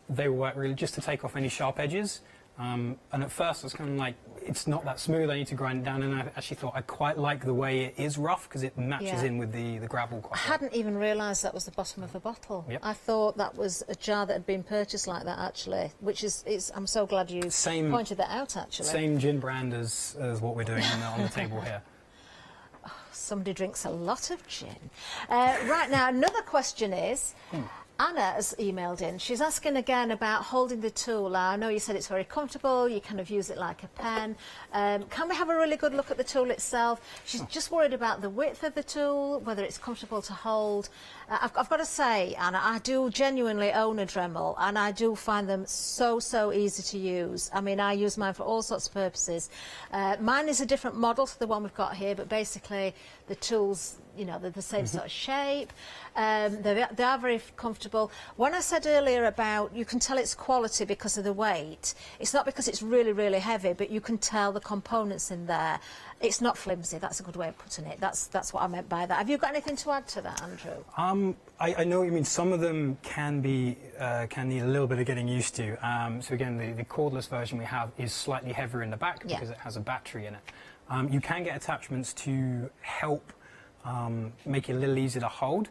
they work really just to take off any sharp edges. And at first I was kind of like, it's not that smooth, I need to grind it down, and I actually thought I quite like the way it is rough because it matches in with the gravel quite well. I hadn't even realised that was the bottom of the bottle. I thought that was a jar that had been purchased like that actually, which is I'm so glad you pointed that out actually. Same gin brand as what we're doing on the table here. Oh, somebody drinks a lot of gin. Right now, another question is, Anna has emailed in. She's asking again about holding the tool. I know you said it's very comfortable, you kind of use it like a pen. Can we have a really good look at the tool itself? She's just worried about the width of the tool, whether it's comfortable to hold. I've got to say, Anna, I do genuinely own a Dremel and I do find them so easy to use. I mean, I use mine for all sorts of purposes. Mine is a different model to the one we've got here, but basically the tools, you know, they're the same sort of shape. They are very comfortable. When I said earlier about you can tell it's quality because of the weight, it's not because it's really heavy, but you can tell the components in there. It's not flimsy. That's a good way of putting it. That's what I meant by that. Have you got anything to add to that, Andrew? I know what you mean. Some of them can need a little bit of getting used to. So again, the cordless version we have is slightly heavier in the back because it has a battery in it. You can get attachments to help make it a little easier to hold.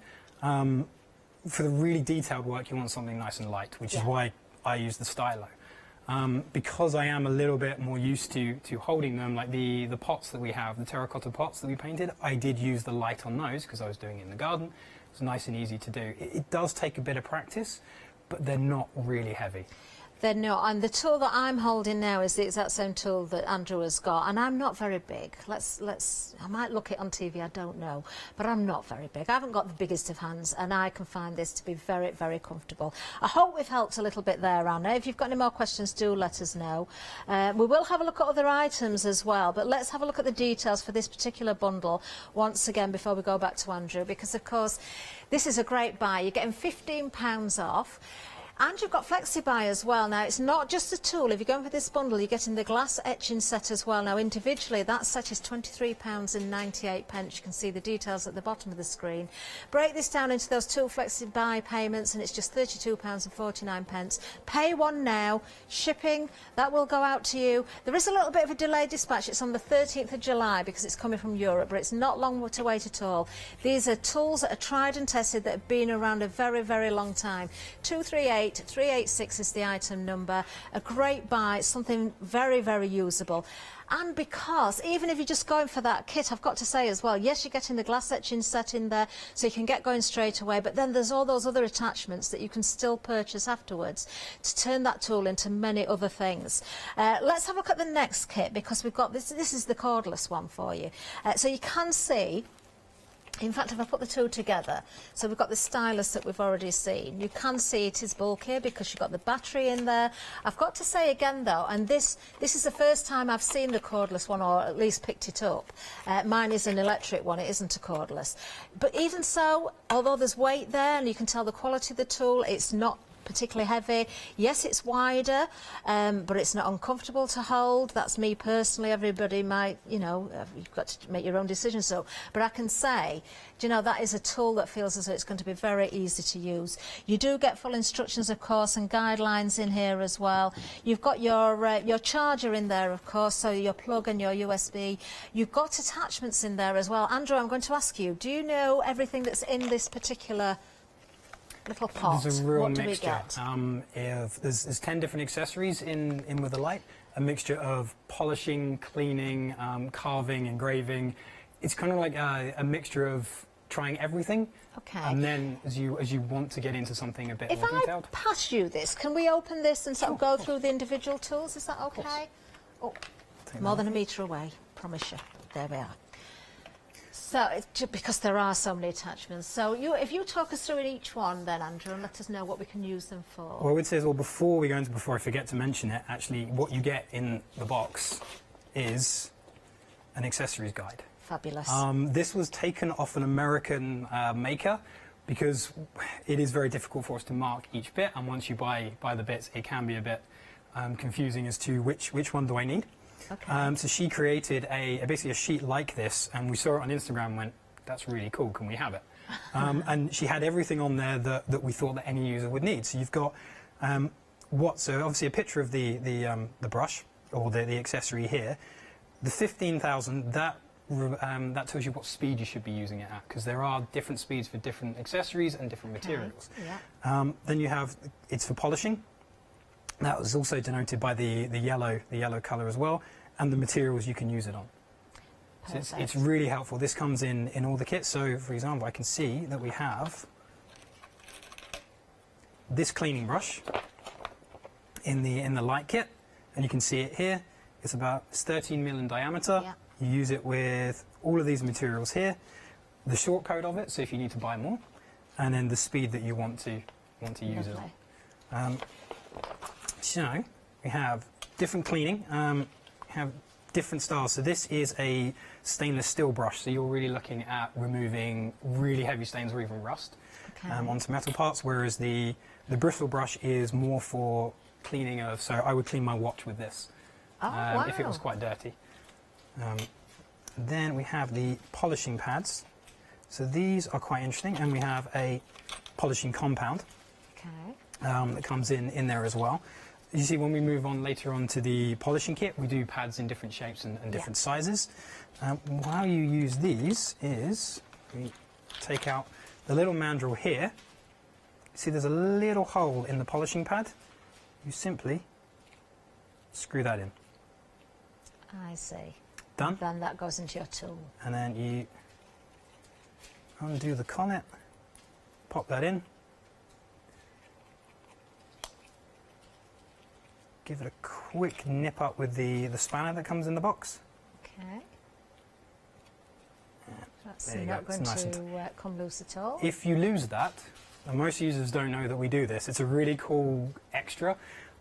For the really detailed work, you want something nice and light, which is why I use the stylo. Because I am a little bit more used to holding them, like the pots that we have, the terracotta pots that we painted, I did use the light on those because I was doing it in the garden. It's nice and easy to do. It does take a bit of practice, but they're not really heavy. They're not, and the tool that I'm holding now is the exact same tool that Andrew has got, and I'm not very big. I might look it on TV, I don't know, but I'm not very big. I haven't got the biggest of hands, and I can find this to be very, very comfortable. I hope we've helped a little bit there, Anna. If you've got any more questions, do let us know. We will have a look at other items as well, but let's have a look at the details for this particular bundle once again before we go back to Andrew, because of course this is a great buy. You're getting £15 off. And you've got FlexiBuy as well. Now, it's not just a tool. If you're going for this bundle, you're getting the glass etching set as well. Now, individually, that set is £23.98. You can see the details at the bottom of the screen. Break this down into those two FlexiBuy payments, and it's just £32.49. Pay one now. Shipping, that will go out to you. There is a little bit of a delayed dispatch. It's on the 13th of July because it's coming from Europe, but it's not long to wait at all. These are tools that are tried and tested that have been around a very, very long time. 238-386 is the item number. A great buy, something very, very usable. And because, even if you're just going for that kit, I've got to say as well, yes, you're getting the glass etching set in there, so you can get going straight away, but then there's all those other attachments that you can still purchase afterwards to turn that tool into many other things. Let's have a look at the next kit, because we've got this is the cordless one for you. So you can see, in fact, if I put the two together, so we've got the stylus that we've already seen. You can see it is bulkier because you've got the battery in there. I've got to say again, though, and this is the first time I've seen the cordless one, or at least picked it up. Mine is an electric one, it isn't a cordless. But even so, although there's weight there, and you can tell the quality of the tool, it's not particularly heavy. Yes, it's wider, but it's not uncomfortable to hold. That's me personally. Everybody might, you know, you've got to make your own decisions. So, but I can say, do you know, that is a tool that feels as though it's going to be very easy to use. You do get full instructions, of course, and guidelines in here as well. You've got your charger in there, of course, so your plug and your USB. You've got attachments in there as well. Andrew, I'm going to ask you, do you know everything that's in this particular little pot? There's a real what mixture. Do we get? There's 10 different accessories in with the light. A mixture of polishing, cleaning, carving, engraving. It's kind of like a mixture of trying everything. Okay. And then as you want to get into something a bit If more I detailed. pass you this, can we open this and sort of go through the individual tools? Is that okay? Oh, more than a metre away, promise you. There we are. So, because there are so many attachments. So, if you talk us through each one then, Andrew, and let us know what we can use them for. What I would say is, well, before I forget to mention it, actually, what you get in the box is an accessories guide. Fabulous. This was taken off an American maker because it is very difficult for us to mark each bit, and once you buy the bits, it can be a bit confusing as to which one do I need. Okay. So she created basically a sheet like this, and we saw it on Instagram and went, that's really cool, can we have it? And she had everything on there that we thought that any user would need. So you've got so obviously a picture of the brush, or the accessory here. The 15,000, that tells you what speed you should be using it at, because there are different speeds for different accessories and different materials. Yeah. Then you have, it's for polishing. That was also denoted by the yellow colour as well, and the materials you can use it on. So it's really helpful. This comes in all the kits. So, for example, I can see that we have this cleaning brush in the light kit, and you can see it here. It's 13 mil in diameter. Yeah. You use it with all of these materials here. The short code of it, so if you need to buy more, and then the speed that you want to use it on. So we have different cleaning, have different styles. So this is a stainless steel brush, so you're really looking at removing really heavy stains or even rust onto metal parts, whereas the bristle brush is more for cleaning of, so I would clean my watch with this if it was quite dirty. Then we have the polishing pads. So these are quite interesting, and we have a polishing compound that comes in there as well. You see, when we move on later on to the polishing kit, we do pads in different shapes and different sizes. How you use these is, we take out the little mandrel here. See, there's a little hole in the polishing pad. You simply screw that in. I see. Done? Then that goes into your tool. And then you undo the collet, pop that in. give it a quick nip up with the spanner that comes in the box. Okay. That's There you not go. going It's nice to come loose at all. If you lose that, and most users don't know that we do this, it's a really cool extra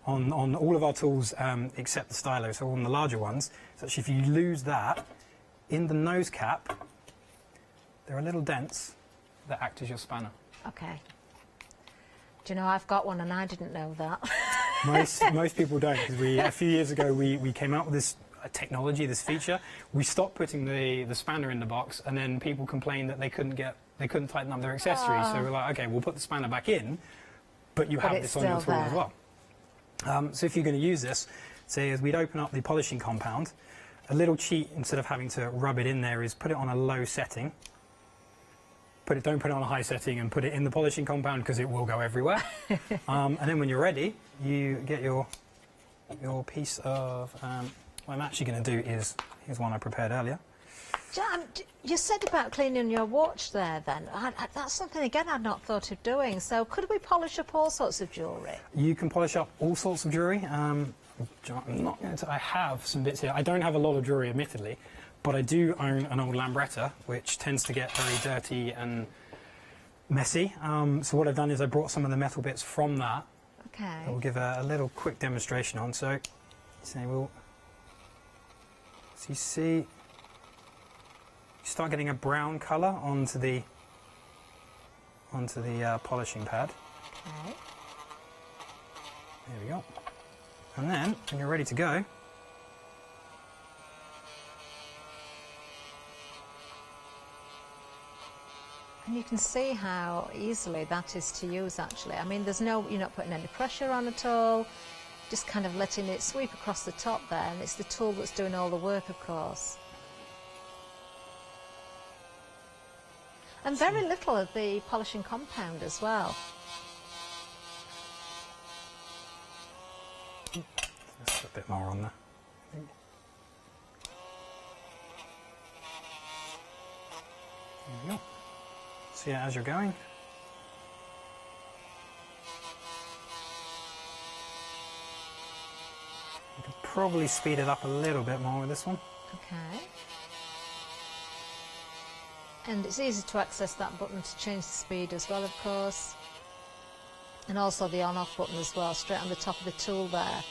on all of our tools except the stylo, so on the larger ones. So actually if you lose that, in the nose cap, there are little dents that act as your spanner. Okay. Do you know, I've got one and I didn't know that. Most people don't, because a few years ago we came out with this technology, this feature. We stopped putting the spanner in the box, and then people complained that they couldn't tighten up their accessories. So we're like, okay, we'll put the spanner back in, but you have this on your tool as well. So if you're going to use this, say as we'd open up the polishing compound, a little cheat instead of having to rub it in there is put it on a low setting. Don't put it on a high setting and put it in the polishing compound because it will go everywhere. And then when you're ready, you get your piece of. What I'm actually going to do is here's one I prepared earlier. You said about cleaning your watch there. Then that's something again I'd not thought of doing. So could we polish up all sorts of jewellery? You can polish up all sorts of jewellery. I'm not going to. I have some bits here. I don't have a lot of jewellery, admittedly. But I do own an old Lambretta, which tends to get very dirty and messy. So what I've done is I brought some of the metal bits from that. Okay. We'll give a little quick demonstration on. So you see, you start getting a brown colour onto the polishing pad. Okay. There we go. And then when you're ready to go. And you can see how easily that is to use actually. I mean, you're not putting any pressure on at all, just kind of letting it sweep across the top there, and it's the tool that's doing all the work, of course. And very little of the polishing compound as well. Let's put a bit more on there. There we go. So yeah, as you're going, you can probably speed it up a little bit more with this one. Okay. And it's easy to access that button to change the speed as well, of course. And also the on-off button as well, straight on the top of the tool there.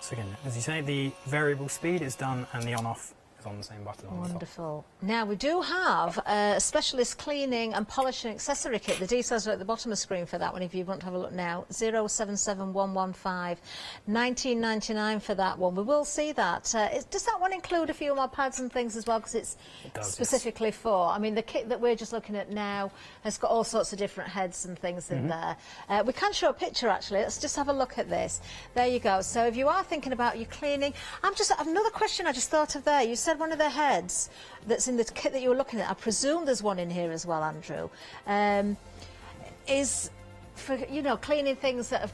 So again, as you say, the variable speed is done and the on-off is on the same button on the top. Wonderful. Now we do have a specialist cleaning and polishing accessory kit. The details are at the bottom of the screen for that one if you want to have a look now. 077115 1999 for that one. We will see that. Does that one include a few more pads and things as well, because it does, specifically yes. For? I mean, the kit that we're just looking at now has got all sorts of different heads and things in there. We can show a picture actually. Let's just have a look at this. There you go. So if you are thinking about your cleaning, another question I just thought of there. You said one of the heads that's in the kit that you were looking at, I presume there's one in here as well, Andrew, is for, you know, cleaning things that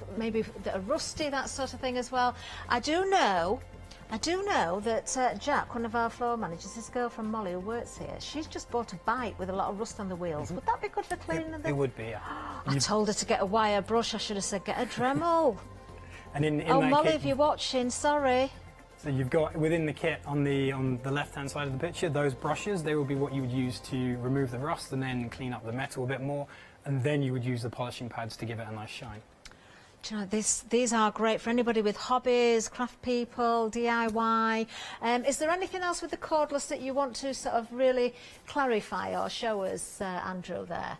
are rusty, that sort of thing as well. I do know that Jack, one of our floor managers, this girl from Molly who works here, she's just bought a bike with a lot of rust on the wheels. Would that be good for cleaning them? It would be, yeah. I told her to get a wire brush. I should have said get a Dremel. And in oh, that Molly, kit, if you're watching, sorry. So you've got within the kit on the left-hand side of the picture, those brushes, they will be what you would use to remove the rust and then clean up the metal a bit more, and then you would use the polishing pads to give it a nice shine. Do you know, these are great for anybody with hobbies, craft people, DIY. Is there anything else with the cordless that you want to sort of really clarify or show us, Andrew, there?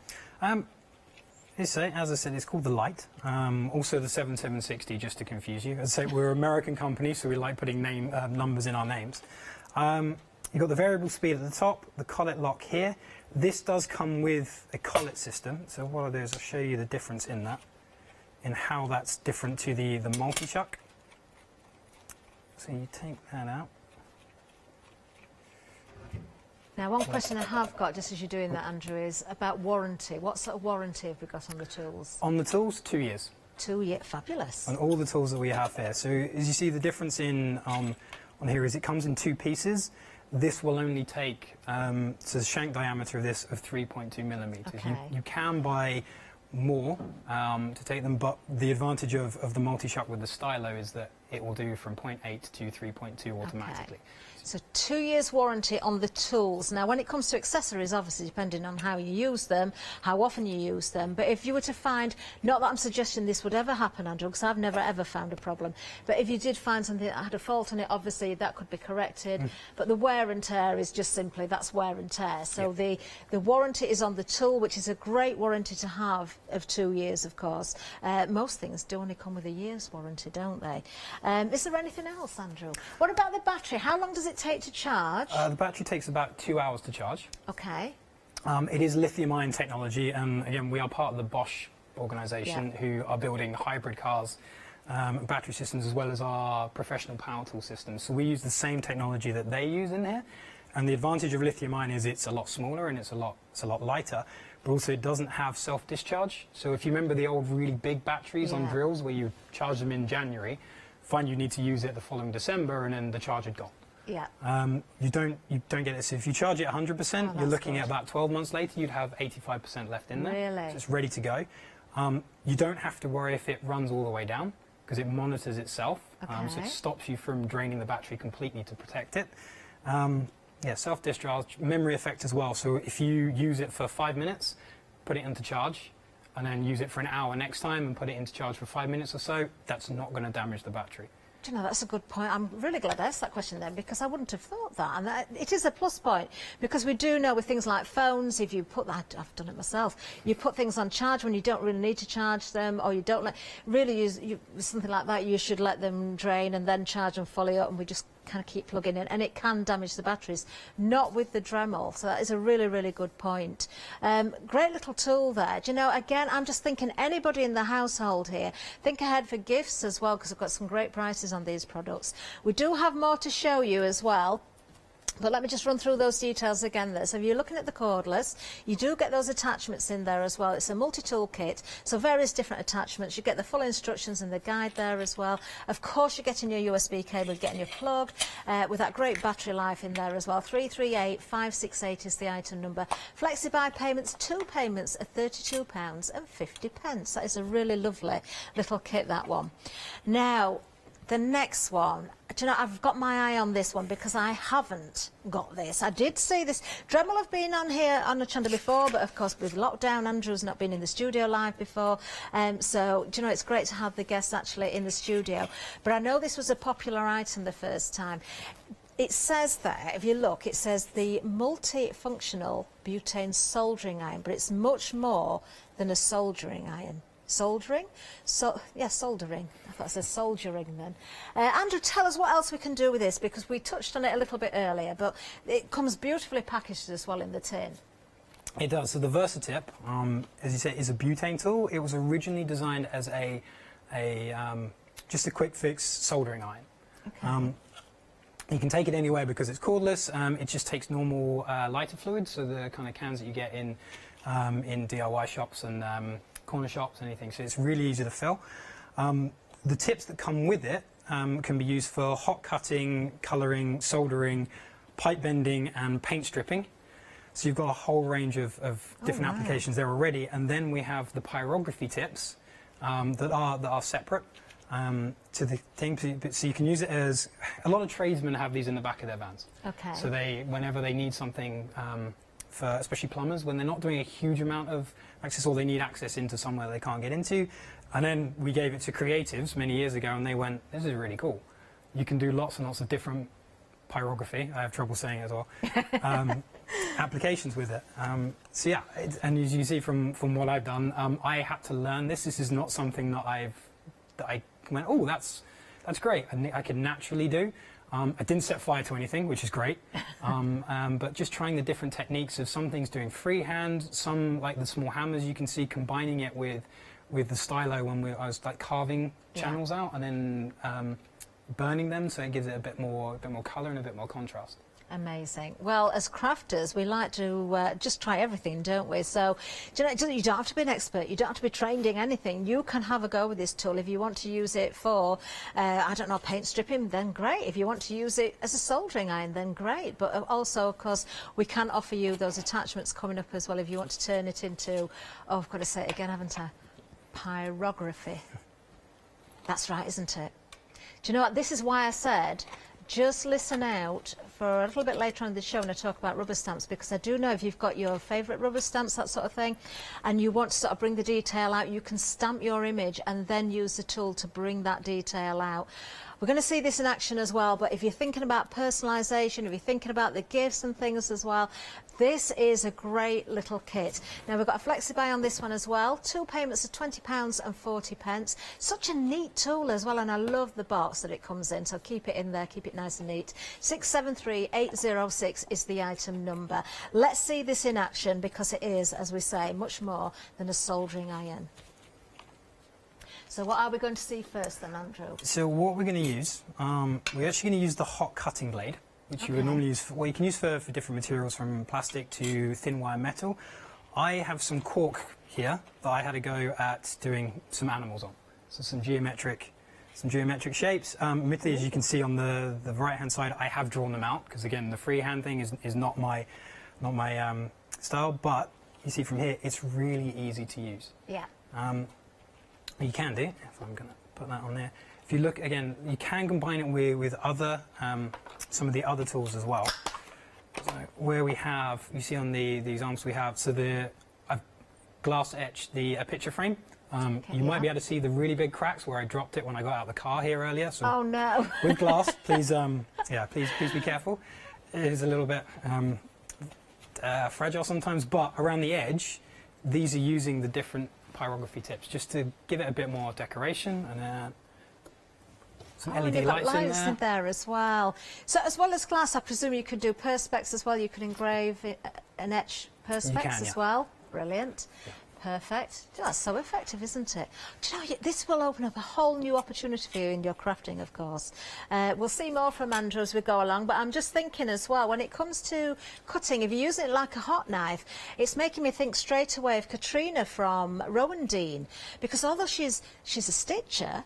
As I said, it's called the Light. Also the 7760, just to confuse you. As I say, we're an American company, so we like putting numbers in our names. You've got the variable speed at the top, the collet lock here. This does come with a collet system, so what I'll do is I'll show you the difference in that, in how that's different to the multi-chuck. So you take that out. Now, one question I have got, just as you're doing that, Andrew, is about warranty. What sort of warranty have we got on the tools? On the tools, 2 years. 2 years, fabulous. On all the tools that we have here. So as you see, the difference on here is it comes in two pieces. this will only take, so the shank diameter of this of 3.2 millimeters. Okay. You can buy more to take them, but the advantage of the multi-shock with the stylo is that it will do from 0.8 to 3.2 automatically. Okay. So 2 years warranty on the tools. Now when it comes to accessories, obviously depending on how you use them, how often you use them, but if you were to find, not that I'm suggesting this would ever happen, Andrew, because I've never ever found a problem, but if you did find something that had a fault on it, obviously that could be corrected, but the wear and tear is just simply, that's wear and tear. So the warranty is on the tool, which is a great warranty to have of 2 years, of course. Most things do only come with a year's warranty, don't they? Is there anything else, Andrew? What about the battery? How long does it take to charge? The battery takes about 2 hours to charge. Okay. It is lithium-ion technology, and again, we are part of the Bosch organisation who are building hybrid cars, battery systems, as well as our professional power tool systems. So we use the same technology that they use in here, and the advantage of lithium-ion is it's a lot smaller and it's a lot lighter, but also it doesn't have self-discharge. So if you remember the old really big batteries on drills where you charge them in January, find you need to use it the following December, and then the charge had gone. Yeah. You don't get it. So if you charge it 100%, you're looking at about 12 months later, you'd have 85% left in there. Really? So it's ready to go. You don't have to worry if it runs all the way down, because it monitors itself. So it stops you from draining the battery completely to protect it. Yeah, self-discharge, memory effect as well. So if you use it for 5 minutes, put it into charge, and then use it for an hour next time and put it into charge for 5 minutes or so, that's not going to damage the battery. Do you know, that's a good point. I'm really glad I asked that question then, because I wouldn't have thought that. And it is a plus point, because we do know with things like phones, if you put that, I've done it myself, you put things on charge when you don't really need to charge them, or you don't really use something like that, you should let them drain and then charge them fully up, and we just kind of keep plugging in, and it can damage the batteries. Not with the Dremel, so that is a really, really good point. Great little tool there. Do you know, again, I'm just thinking anybody in the household here, think ahead for gifts as well, because I've got some great prices on these products. We do have more to show you as well. But let me just run through those details again there. So if you're looking at the cordless, you do get those attachments in there as well. It's a multi-tool kit, so various different attachments. You get the full instructions and the guide there as well. Of course, you're getting your USB cable, you're getting your plug, with that great battery life in there as well. 338568 is the item number. Flexi-buy payments, 2 payments at £32.50. That is a really lovely little kit, that one. Now, the next one, do you know, I've got my eye on this one because I haven't got this. I did see this. Dremel have been on here on Hochanda before, but of course with lockdown, Andrew's not been in the studio live before. So, do you know, it's great to have the guests actually in the studio. But I know this was a popular item the first time. It says there, if you look, it says the multifunctional butane soldering iron, but it's much more than a soldering iron. Soldering? Yeah, soldering. I thought it said soldiering then. Andrew, tell us what else we can do with this, because we touched on it a little bit earlier, but it comes beautifully packaged as well in the tin. It does. So the Versatip, as you say, is a butane tool. It was originally designed as just a quick fix soldering iron. Okay. You can take it anywhere because it's cordless. It just takes normal lighter fluid, so the kind of cans that you get in DIY shops and corner shops, anything. So it's really easy to fill. The tips that come with it can be used for hot cutting, colouring, soldering, pipe bending, and paint stripping. So you've got a whole range of different applications there already. And then we have the pyrography tips that are separate to the thing. So you can use it as, a lot of tradesmen have these in the back of their vans. Okay. So whenever they need something, for especially plumbers, when they're not doing a huge amount of access, or they need access into somewhere they can't get into. And then we gave it to creatives many years ago, and they went, this is really cool. You can do lots and lots of different pyrography, I have trouble saying it as well, applications with it. So yeah, and as you see from what I've done, I had to learn this. This is not something that I went, oh, that's great, I can naturally do. I didn't set fire to anything, which is great, but just trying the different techniques of some things doing freehand, some like the small hammers you can see, combining it with the stylo when I was like carving channels out and then burning them, so it gives it a bit more colour and a bit more contrast. Amazing. Well, as crafters, we like to just try everything, don't we? So, do you know, you don't have to be an expert. You don't have to be trained in anything. You can have a go with this tool. If you want to use it for, I don't know, paint stripping, then great. If you want to use it as a soldering iron, then great. But also, of course, we can offer you those attachments coming up as well if you want to turn it into, oh, I've got to say it again, haven't I? Pyrography. That's right, isn't it? Do you know what? This is why I said, just listen out for a little bit later on in the show when I talk about rubber stamps, because I do know if you've got your favourite rubber stamps, that sort of thing, and you want to sort of bring the detail out, you can stamp your image and then use the tool to bring that detail out. We're going to see this in action as well, but if you're thinking about personalisation, if you're thinking about the gifts and things as well, this is a great little kit. Now, we've got a flexi-buy on this one as well. 2 payments of £20 and 40p. Such a neat tool as well, and I love the box that it comes in, so keep it in there, keep it nice and neat. 673806 is the item number. Let's see this in action, because it is, as we say, much more than a soldering iron. So what are we going to see first then, Andrew? So what we're going to use, we're actually going to use the hot cutting blade, which you would normally use, well, you can use for different materials, from plastic to thin wire metal. I have some cork here that I had a go at doing some animals on. So some geometric shapes. Admittedly, as you can see on the right hand side, I have drawn them out, because again, the freehand thing is not my style, but you see from here, it's really easy to use. Yeah. You can do, if I'm going to put that on there. If you look again, you can combine it with other, some of the other tools as well. So where we have, you see on the examples we have, so I've glass etched a picture frame. You might be able to see the really big cracks where I dropped it when I got out of the car here earlier. So oh no! With glass, please, please be careful. It is a little bit fragile sometimes, but around the edge, these are using the different pyrography tips just to give it a bit more decoration, and some LED lights in there. As well. So as well as glass, I presume you could do perspex as well. You could engrave and etch perspex as well. Brilliant. Yeah. Perfect. That's so effective, isn't it? Do you know, this will open up a whole new opportunity for you in your crafting, of course. We'll see more from Andrew as we go along, but I'm just thinking as well, when it comes to cutting, if you use it like a hot knife, it's making me think straight away of Katrina from Rowan Dean, because although she's a stitcher,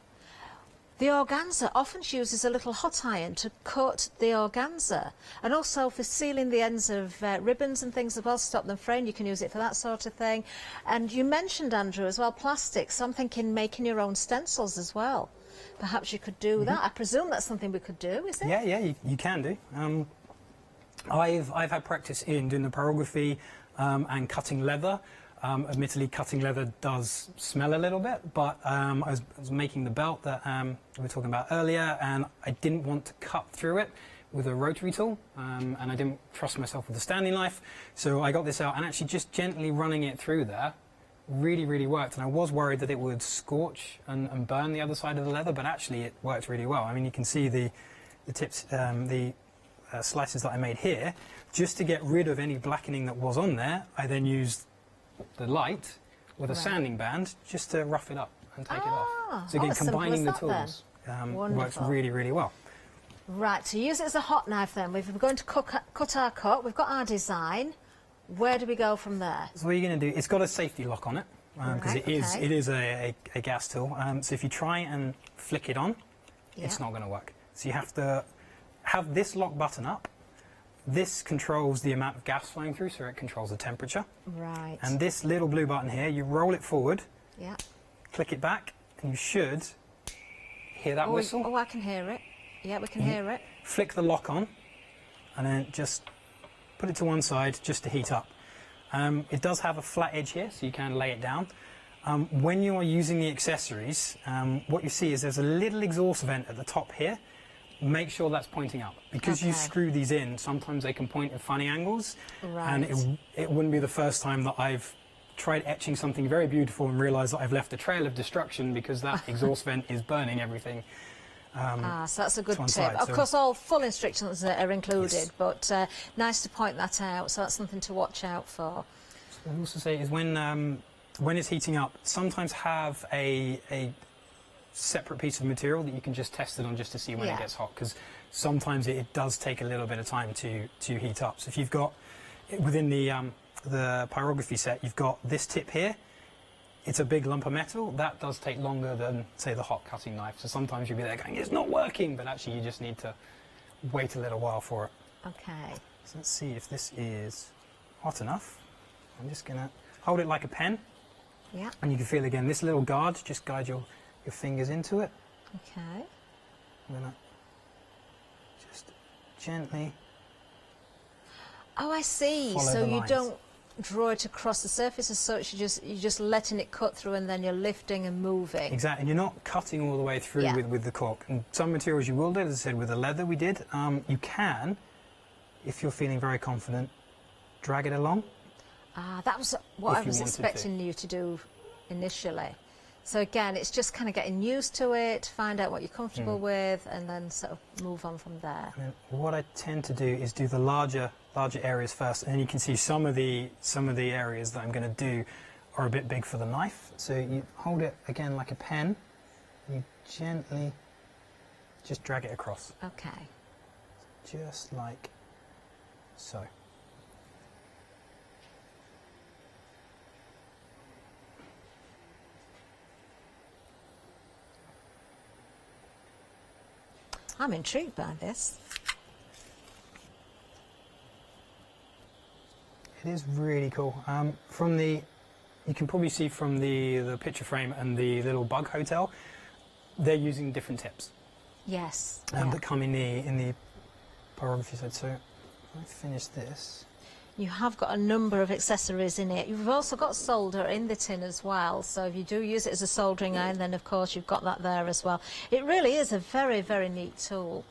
the organza often she uses a little hot iron to cut the organza, and also for sealing the ends of ribbons and things as well, stop them fraying. You can use it for that sort of thing. And you mentioned, Andrew, as well, plastics. So I'm thinking making your own stencils as well. Perhaps you could do that. I presume that's something we could do, is it? Yeah, you can do. I've had practice in doing the pyrography and cutting leather. Admittedly, cutting leather does smell a little bit, but I was making the belt that we were talking about earlier, and I didn't want to cut through it with a rotary tool, and I didn't trust myself with a standing knife, so I got this out, and actually just gently running it through there really worked. And I was worried that it would scorch and burn the other side of the leather, but actually it worked really well. I mean, you can see the tips, the slices that I made here. Just to get rid of any blackening that was on there, I then used the light with a sanding band just to rough it up and take it off. So again, combining the tools works really well. Right, so use it as a hot knife then. We're going to cut our cut. We've got our design. Where do we go from there? So what you're going to do, it's got a safety lock on it, because it is a gas tool. So if you try and flick it on, it's not going to work. So you have to have this lock button up. This controls the amount of gas flowing through, so it controls the temperature. Right. And this little blue button here, you roll it forward, yeah, click it back, and you should hear that whistle. Oh, I can hear it. Yeah, we can hear it. Flick the lock on, and then just put it to one side just to heat up. It does have a flat edge here, so you can lay it down. When you are using the accessories, what you see is there's a little exhaust vent at the top here. Make sure that's pointing up, because you screw these in, sometimes they can point at funny angles, and it wouldn't be the first time that I've tried etching something very beautiful and realised that I've left a trail of destruction because that exhaust vent is burning everything. So that's a good tip. Of course, all full instructions are included, but nice to point that out, so that's something to watch out for. What I also say is when it's heating up, sometimes have a separate piece of material that you can just test it on just to see when it gets hot, because sometimes it does take a little bit of time to heat up. So if you've got, within the pyrography set, you've got this tip here, it's a big lump of metal, that does take longer than, say, the hot cutting knife. So sometimes you'll be there going, it's not working, but actually you just need to wait a little while for it. Okay. So let's see if this is hot enough. I'm just going to hold it like a pen. Yeah. And you can feel again this little guard, just guide your fingers into it. Okay. I'm going to just gently. Oh, I see. Follow So the you lines. don't draw it across the surface as such, you're just letting it cut through and then you're lifting and moving. Exactly, and you're not cutting all the way through Yeah. with the cork. And some materials you will do, as I said, with the leather we did, you can, if you're feeling very confident, drag it along. Ah, that was what I If you was wanted expecting you to do initially. So again, it's just kind of getting used to it, find out what you're comfortable with, and then sort of move on from there. And then what I tend to do is do the larger areas first, and then you can see some of the areas that I'm going to do are a bit big for the knife. So you hold it again like a pen, and you gently just drag it across. Okay. Just like so. I'm intrigued by this. It is really cool. You can probably see from the picture frame and the little bug hotel, they're using different tips. Yes. That come in the pyrography side. So I finish this. You have got a number of accessories in it. You've also got solder in the tin as well, so if you do use it as a soldering iron, then of course you've got that there as well. It really is a very, very neat tool.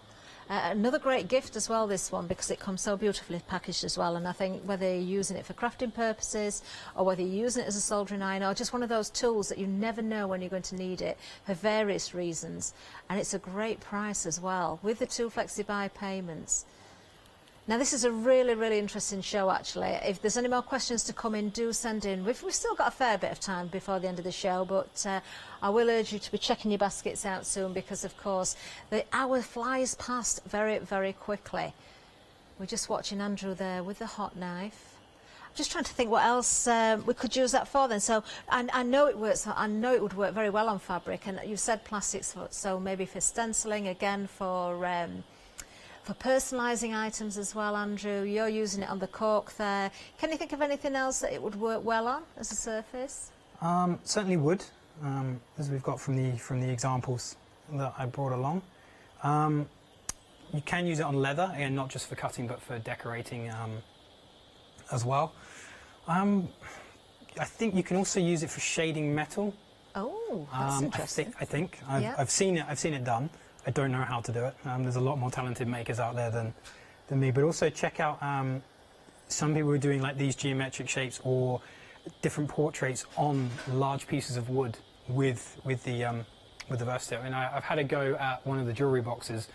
Another great gift as well, this one, because it comes so beautifully packaged as well, and I think whether you're using it for crafting purposes or whether you're using it as a soldering iron or just one of those tools that you never know when you're going to need it for various reasons, and it's a great price as well with the 2 flexi-buy payments. Now this is a really, really interesting show actually. If there's any more questions to come in, do send in. We've still got a fair bit of time before the end of the show, but I will urge you to be checking your baskets out soon because of course the hour flies past very, very quickly. We're just watching Andrew there with the hot knife. I'm just trying to think what else we could use that for then. So I know it works. I know it would work very well on fabric, and you said plastics, so maybe for stenciling, again for personalising items as well, Andrew. You're using it on the cork there. Can you think of anything else that it would work well on as a surface? Certainly wood, as we've got from the examples that I brought along. You can use it on leather, again, not just for cutting but for decorating as well. I think you can also use it for shading metal. Oh, that's interesting. I think I've seen it done. I don't know how to do it. There's a lot more talented makers out there than me. But also check out some people are doing like these geometric shapes or different portraits on large pieces of wood with the Versatile. And I've had a go at one of the jewellery boxes.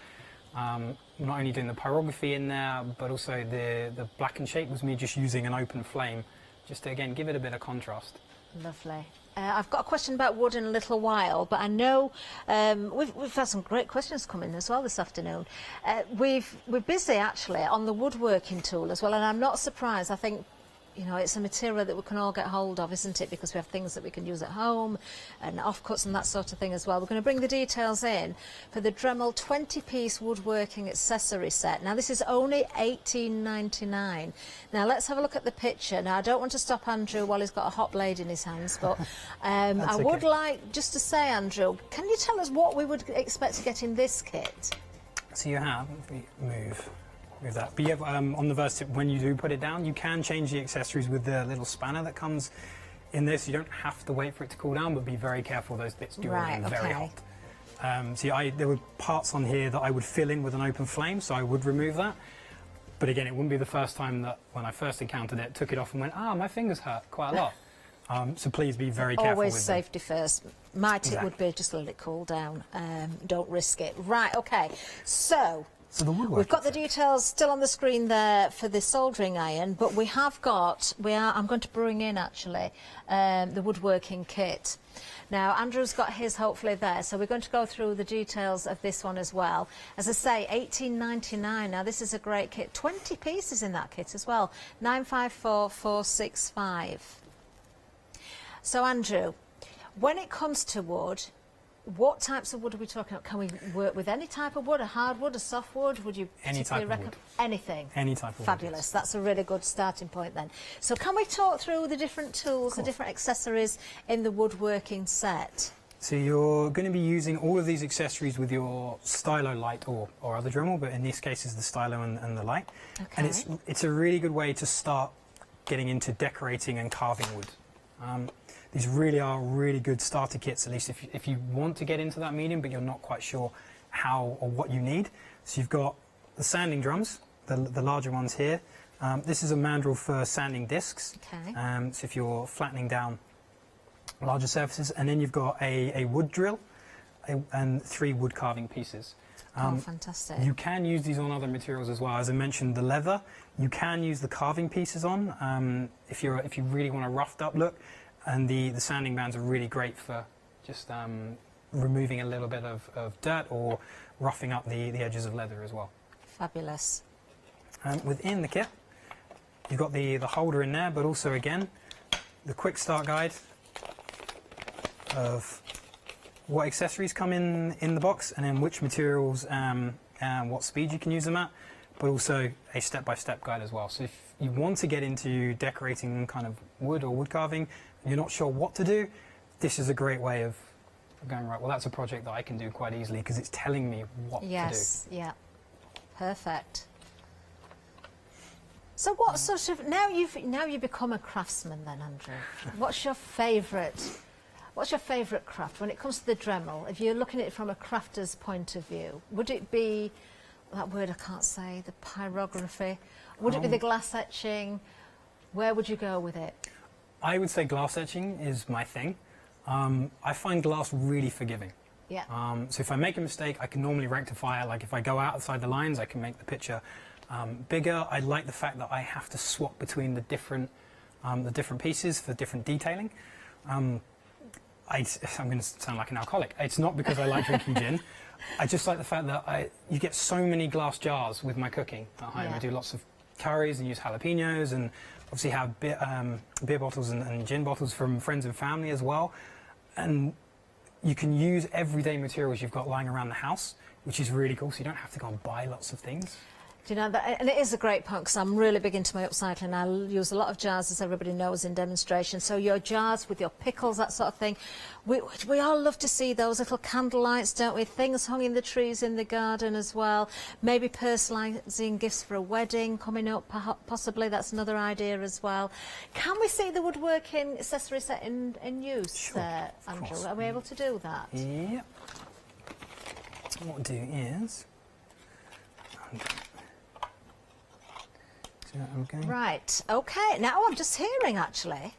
Not only doing the pyrography in there, but also the blackened shape was me just using an open flame, just to again give it a bit of contrast. Lovely. I've got a question about wood in a little while, but I know we've had some great questions come in as well this afternoon. We're busy actually on the woodworking tool as well, and I'm not surprised. I think, you know, it's a material that we can all get hold of, isn't it? Because we have things that we can use at home and offcuts and that sort of thing as well. We're going to bring the details in for the Dremel 20-piece woodworking accessory set. Now, this is only $18.99. Now, let's have a look at the picture. Now, I don't want to stop Andrew while he's got a hot blade in his hands, but I would like just to say, Andrew, can you tell us what we would expect to get in this kit? So you have, if we move that. But yeah, on the Versatile, when you do put it down, you can change the accessories with the little spanner that comes in this. You don't have to wait for it to cool down, but be very careful. Those bits do remain very hot. There were parts on here that I would fill in with an open flame, so I would remove that. But again, it wouldn't be the first time that when I first encountered it, took it off and went, my fingers hurt quite a lot. So please be very careful Always with safety first. My tip would be just let it cool down. Don't risk it. Right, okay. So So the woodwork. We've got the details still on the screen there for the soldering iron, but we have got, I'm going to bring in actually the woodworking kit. Now Andrew's got his hopefully there, so we're going to go through the details of this one as well. As I say, $18.99. Now this is a great kit, 20 pieces in that kit as well, 954465. So Andrew, when it comes to wood, what types of wood are we talking about? Can we work with any type of wood, a hardwood, a softwood? Would you Any type of wood. Anything? Any type of Fabulous. wood. That's a really good starting point then. So can we talk through the different tools, the different accessories in the woodworking set? So you're going to be using all of these accessories with your stylo light or other Dremel, but in this case is the stylo and the light. Okay. And it's a really good way to start getting into decorating and carving wood. These really are really good starter kits, at least if you want to get into that medium, but you're not quite sure how or what you need. So you've got the sanding drums, the larger ones here. This is a mandrel for sanding discs. Okay. So if you're flattening down larger surfaces, and then you've got a wood drill and 3 wood carving pieces. Oh, fantastic. You can use these on other materials as well. As I mentioned, the leather, you can use the carving pieces on if you really want a roughed up look. And the sanding bands are really great for just removing a little bit of dirt or roughing up the edges of leather as well. Fabulous. Within the kit, you've got the holder in there, but also again, the quick start guide of what accessories come in the box and then which materials and what speed you can use them at, but also a step-by-step guide as well. So if you want to get into decorating kind of wood or wood carving, you're not sure what to do, this is a great way of going, right, well, that's a project that I can do quite easily because it's telling me what to do. Yes, yeah. Perfect. So what sort of, now you've become a craftsman then, Andrew, what's your favourite craft when it comes to the Dremel? If you're looking at it from a crafter's point of view, would it be, that word I can't say, the pyrography? Would it be the glass etching? Where would you go with it? I would say glass etching is my thing. I find glass really forgiving. Yeah. So if I make a mistake, I can normally rectify it. Like if I go outside the lines, I can make the picture bigger. I like the fact that I have to swap between the different pieces for different detailing. I'm going to sound like an alcoholic. It's not because I like drinking gin. I just like the fact that you get so many glass jars with my cooking at home. Yeah. I do lots of curries and use jalapenos and obviously have beer bottles and gin bottles from friends and family as well. And you can use everyday materials you've got lying around the house, which is really cool, so you don't have to go and buy lots of things. Do you know that? And it is a great point because I'm really big into my upcycling. I use a lot of jars, as everybody knows, in demonstration. So your jars with your pickles, that sort of thing. We all love to see those little candle lights, don't we? Things hung in the trees in the garden as well. Maybe personalising gifts for a wedding coming up, possibly. That's another idea as well. Can we see the woodworking accessory set in use, Sure, Andrew? Are we able to do that? Yeah. What I'll do is... Okay. Right, okay, now I'm just hearing actually,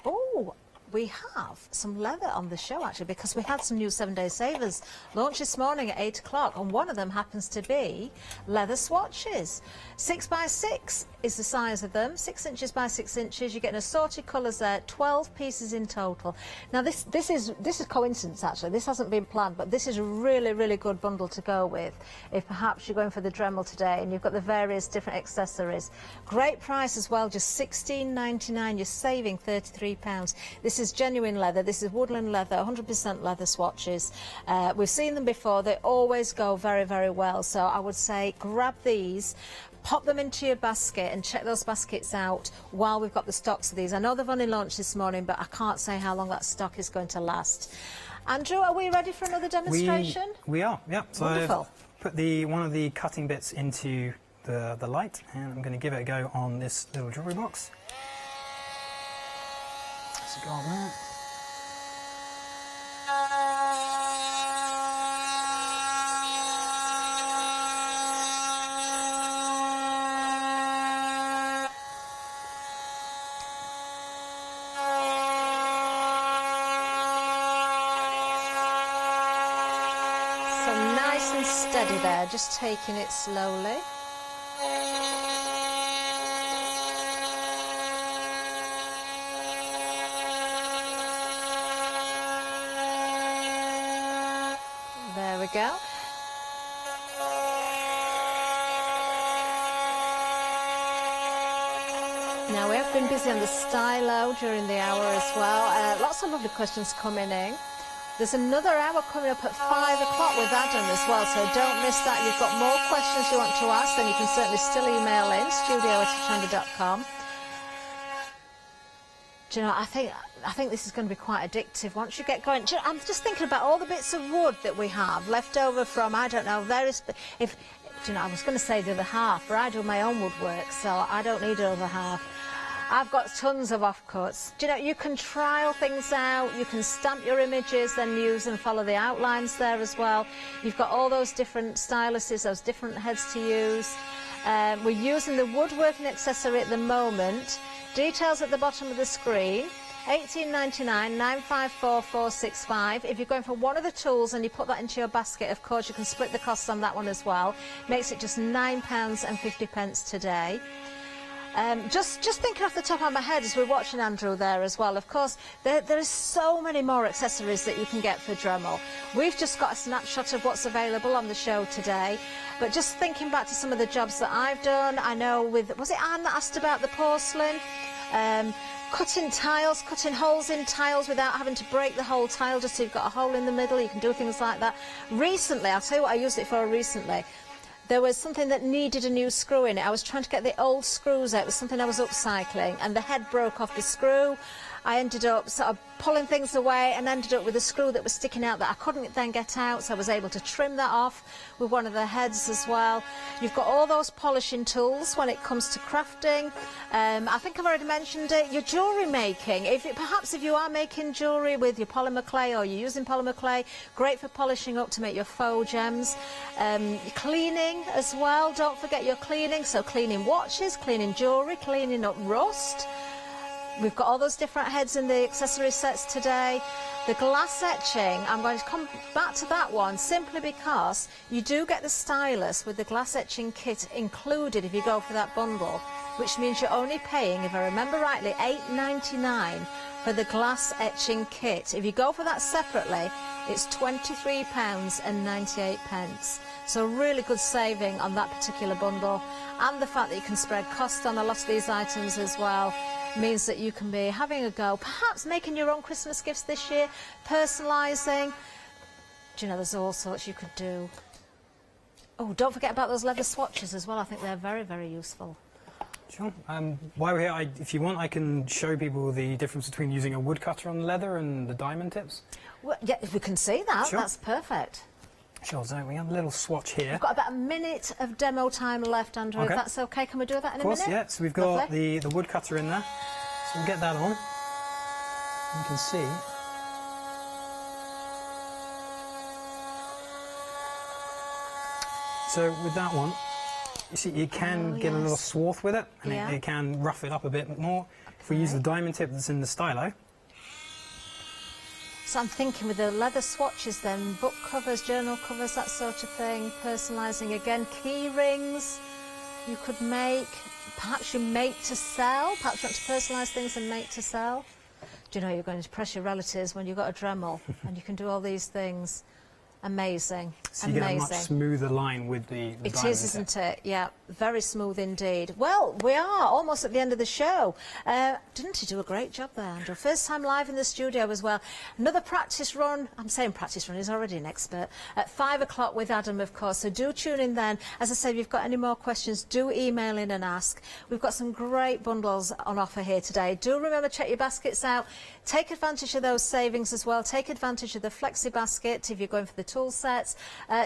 oh, we have some leather on the show actually because we had some new 7-day savers launched this morning at 8 o'clock and one of them happens to be leather swatches. 6x6 is the size of them, 6 inches by 6 inches. You get an assorted colours there, 12 pieces in total. Now this is coincidence actually, this hasn't been planned, but this is a really good bundle to go with if perhaps you're going for the Dremel today and you've got the various different accessories. Great price as well, just $16.99, you're saving £33. This is genuine leather, this is woodland leather, 100% leather swatches. We've seen them before, they always go very well, so I would say grab these, pop them into your basket and check those baskets out while we've got the stocks of these. I know they've only launched this morning, but I can't say how long that stock is going to last. Andrew, are we ready for another demonstration? We are, yeah. So Wonderful. I've put one of the cutting bits into the light and I'm going to give it a go on this little jewellery box. So go on there. and steady there, just taking it slowly. There we go. Now we have been busy on the stylo during the hour as well. Lots of lovely questions coming in. There's another hour coming up at 5 o'clock with Adam as well, so don't miss that. If you've got more questions you want to ask, then you can certainly still email in, studio@hochanda.com. Do you know, I think this is going to be quite addictive once you get going. Do you know, I'm just thinking about all the bits of wood that we have left over from, I don't know, various... Do you know, I was going to say the other half, but I do my own woodwork, so I don't need the other half. I've got tons of offcuts. Do you know, you can trial things out, you can stamp your images, then use and follow the outlines there as well. You've got all those different styluses, those different heads to use. We're using the woodworking accessory at the moment. Details at the bottom of the screen. $18.99, 954465. If you're going for one of the tools and you put that into your basket, of course, you can split the costs on that one as well. Makes it just £9.50 today. Just thinking off the top of my head as we're watching Andrew there as well, of course, there is so many more accessories that you can get for Dremel. We've just got a snapshot of what's available on the show today, but just thinking back to some of the jobs that I've done, I know was it Anne that asked about the porcelain? Cutting tiles, cutting holes in tiles without having to break the whole tile, just so you've got a hole in the middle, you can do things like that. Recently, I'll tell you what I used it for recently. There was something that needed a new screw in it. I was trying to get the old screws out. It was something I was upcycling, and the head broke off the screw. I ended up sort of pulling things away and ended up with a screw that was sticking out that I couldn't then get out, so I was able to trim that off with one of the heads as well. You've got all those polishing tools when it comes to crafting. I think I've already mentioned it. Your jewellery making. Perhaps if you are making jewellery with your polymer clay or you're using polymer clay, great for polishing up to make your faux gems. Cleaning as well. Don't forget your cleaning. So cleaning watches, cleaning jewellery, cleaning up rust. We've got all those different heads in the accessory sets today. The glass etching, I'm going to come back to that one simply because you do get the stylus with the glass etching kit included if you go for that bundle, which means you're only paying, if I remember rightly, $8.99 for the glass etching kit. If you go for that separately, it's £23.98. So really good saving on that particular bundle, and the fact that you can spread cost on a lot of these items as well means that you can be having a go, perhaps making your own Christmas gifts this year, personalising. Do you know, there's all sorts you could do. Oh, don't forget about those leather swatches as well. I think they're very, very useful. Sure. While we're here, if you want, I can show people the difference between using a woodcutter on leather and the diamond tips. Well, yeah, if we can see that, sure. That's perfect. Sure, so we have a little swatch here. We've got about a minute of demo time left, Andrew, if that's okay. Can we do that in a minute? Of course, yeah. So we've got the woodcutter in there. So we'll get that on. You can see. So with that one, you see you can get a little swath with it, and it can rough it up a bit more. If we use the diamond tip that's in the stylo. So I'm thinking with the leather swatches then, book covers, journal covers, that sort of thing, personalising again, key rings you could make, perhaps you make to sell, perhaps you want to personalise things and make to sell. Do you know you're going to impress your relatives when you've got a Dremel and you can do all these things? Amazing. So you get a much smoother line with the It is, isn't it? Yeah, very smooth indeed. Well, we are almost at the end of the show. Didn't you do a great job there, Andrew? First time live in the studio as well. Another practice run. I'm saying practice run, he's already an expert. At 5 o'clock with Adam, of course, so do tune in then. As I say, if you've got any more questions, do email in and ask. We've got some great bundles on offer here today. Do remember, check your baskets out. Take advantage of those savings as well. Take advantage of the flexi basket if you're going for the tool sets.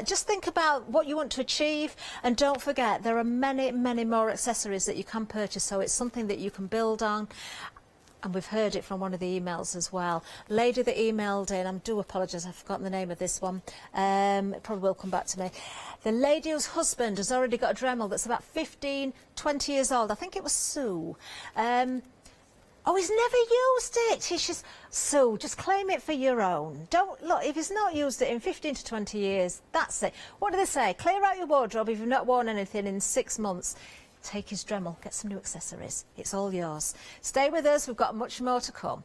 Just think about what you want to achieve, and don't forget there are many, many more accessories that you can purchase, so it's something that you can build on. And we've heard it from one of the emails as well. Lady that emailed in, I do apologise, I've forgotten the name of this one. It probably will come back to me. The lady whose husband has already got a Dremel that's about 15, 20 years old. I think it was Sue. Oh, he's never used it. He's just, Sue, just claim it for your own. Don't, look, if he's not used it in 15 to 20 years, that's it. What do they say? Clear out your wardrobe if you've not worn anything in 6 months. Take his Dremel, get some new accessories. It's all yours. Stay with us, we've got much more to come.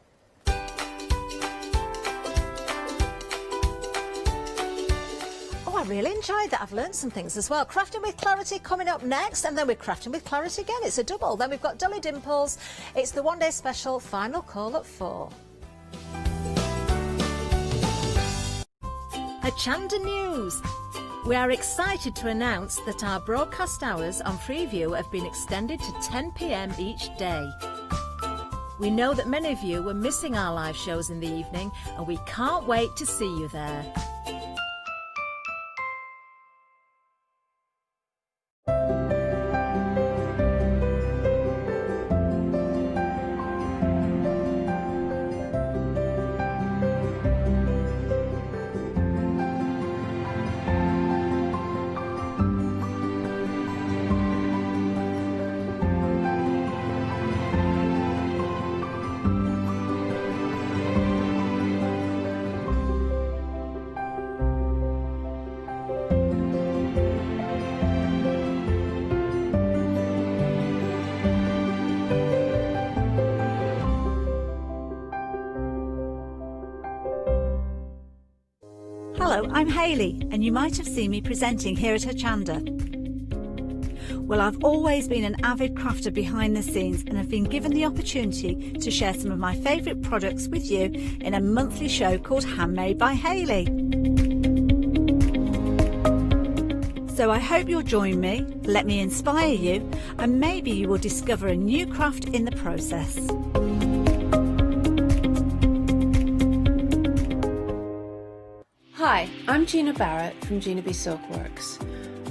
Oh, I really enjoyed that. I've learned some things as well. Crafting with Clarity coming up next, and then we're crafting with Clarity again. It's a double. Then we've got Dolly Dimples. It's the one-day special, final call at 4. Hochanda News. We are excited to announce that our broadcast hours on Freeview have been extended to 10 p.m. each day. We know that many of you were missing our live shows in the evening, and we can't wait to see you there. Hello, I'm Hayley, and you might have seen me presenting here at Hochanda. Well, I've always been an avid crafter behind the scenes and have been given the opportunity to share some of my favourite products with you in a monthly show called Handmade by Hayley. So I hope you'll join me, let me inspire you, and maybe you will discover a new craft in the process. Hi, I'm Gina Barrett from Gina B Silkworks.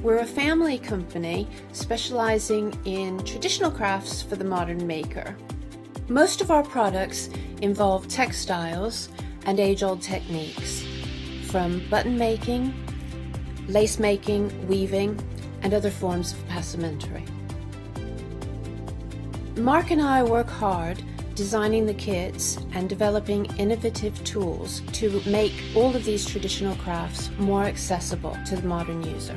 We're a family company specialising in traditional crafts for the modern maker. Most of our products involve textiles and age-old techniques, from button making, lace making, weaving, and other forms of passementerie. Mark and I work hard designing the kits and developing innovative tools to make all of these traditional crafts more accessible to the modern user.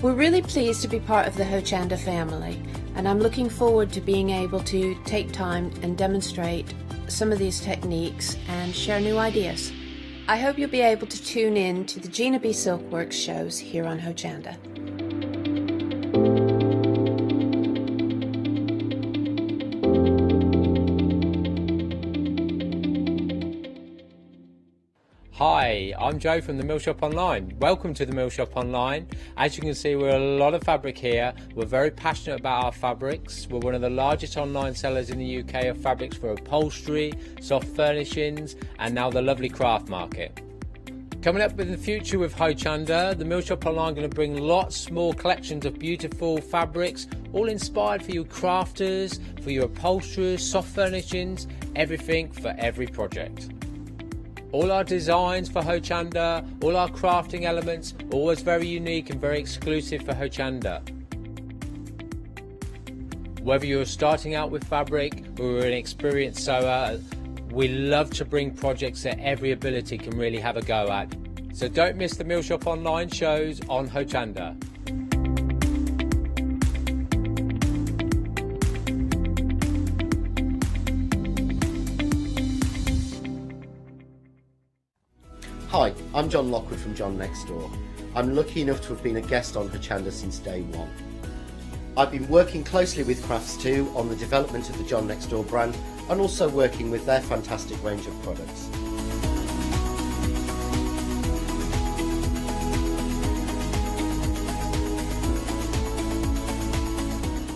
We're really pleased to be part of the Hochanda family, and I'm looking forward to being able to take time and demonstrate some of these techniques and share new ideas. I hope you'll be able to tune in to the Gina B Silkworks shows here on Hochanda. Hi, I'm Joe from the Mill Shop Online. Welcome to the Mill Shop Online. As you can see, we're a lot of fabric here. We're very passionate about our fabrics. We're one of the largest online sellers in the UK of fabrics for upholstery, soft furnishings, and now the lovely craft market. Coming up in the future with Hochanda, the Mill Shop Online going to bring lots more collections of beautiful fabrics, all inspired for you crafters, for your upholsterers, soft furnishings, everything for every project. All our designs for Hochanda, all our crafting elements, always very unique and very exclusive for Hochanda. Whether you're starting out with fabric or an experienced sewer, we love to bring projects that every ability can really have a go at. So don't miss the Mill Shop Online shows on Hochanda. Hi, I'm John Lockwood from John Next Door. I'm lucky enough to have been a guest on Hochanda since day one. I've been working closely with Crafts2 on the development of the John Next Door brand and also working with their fantastic range of products.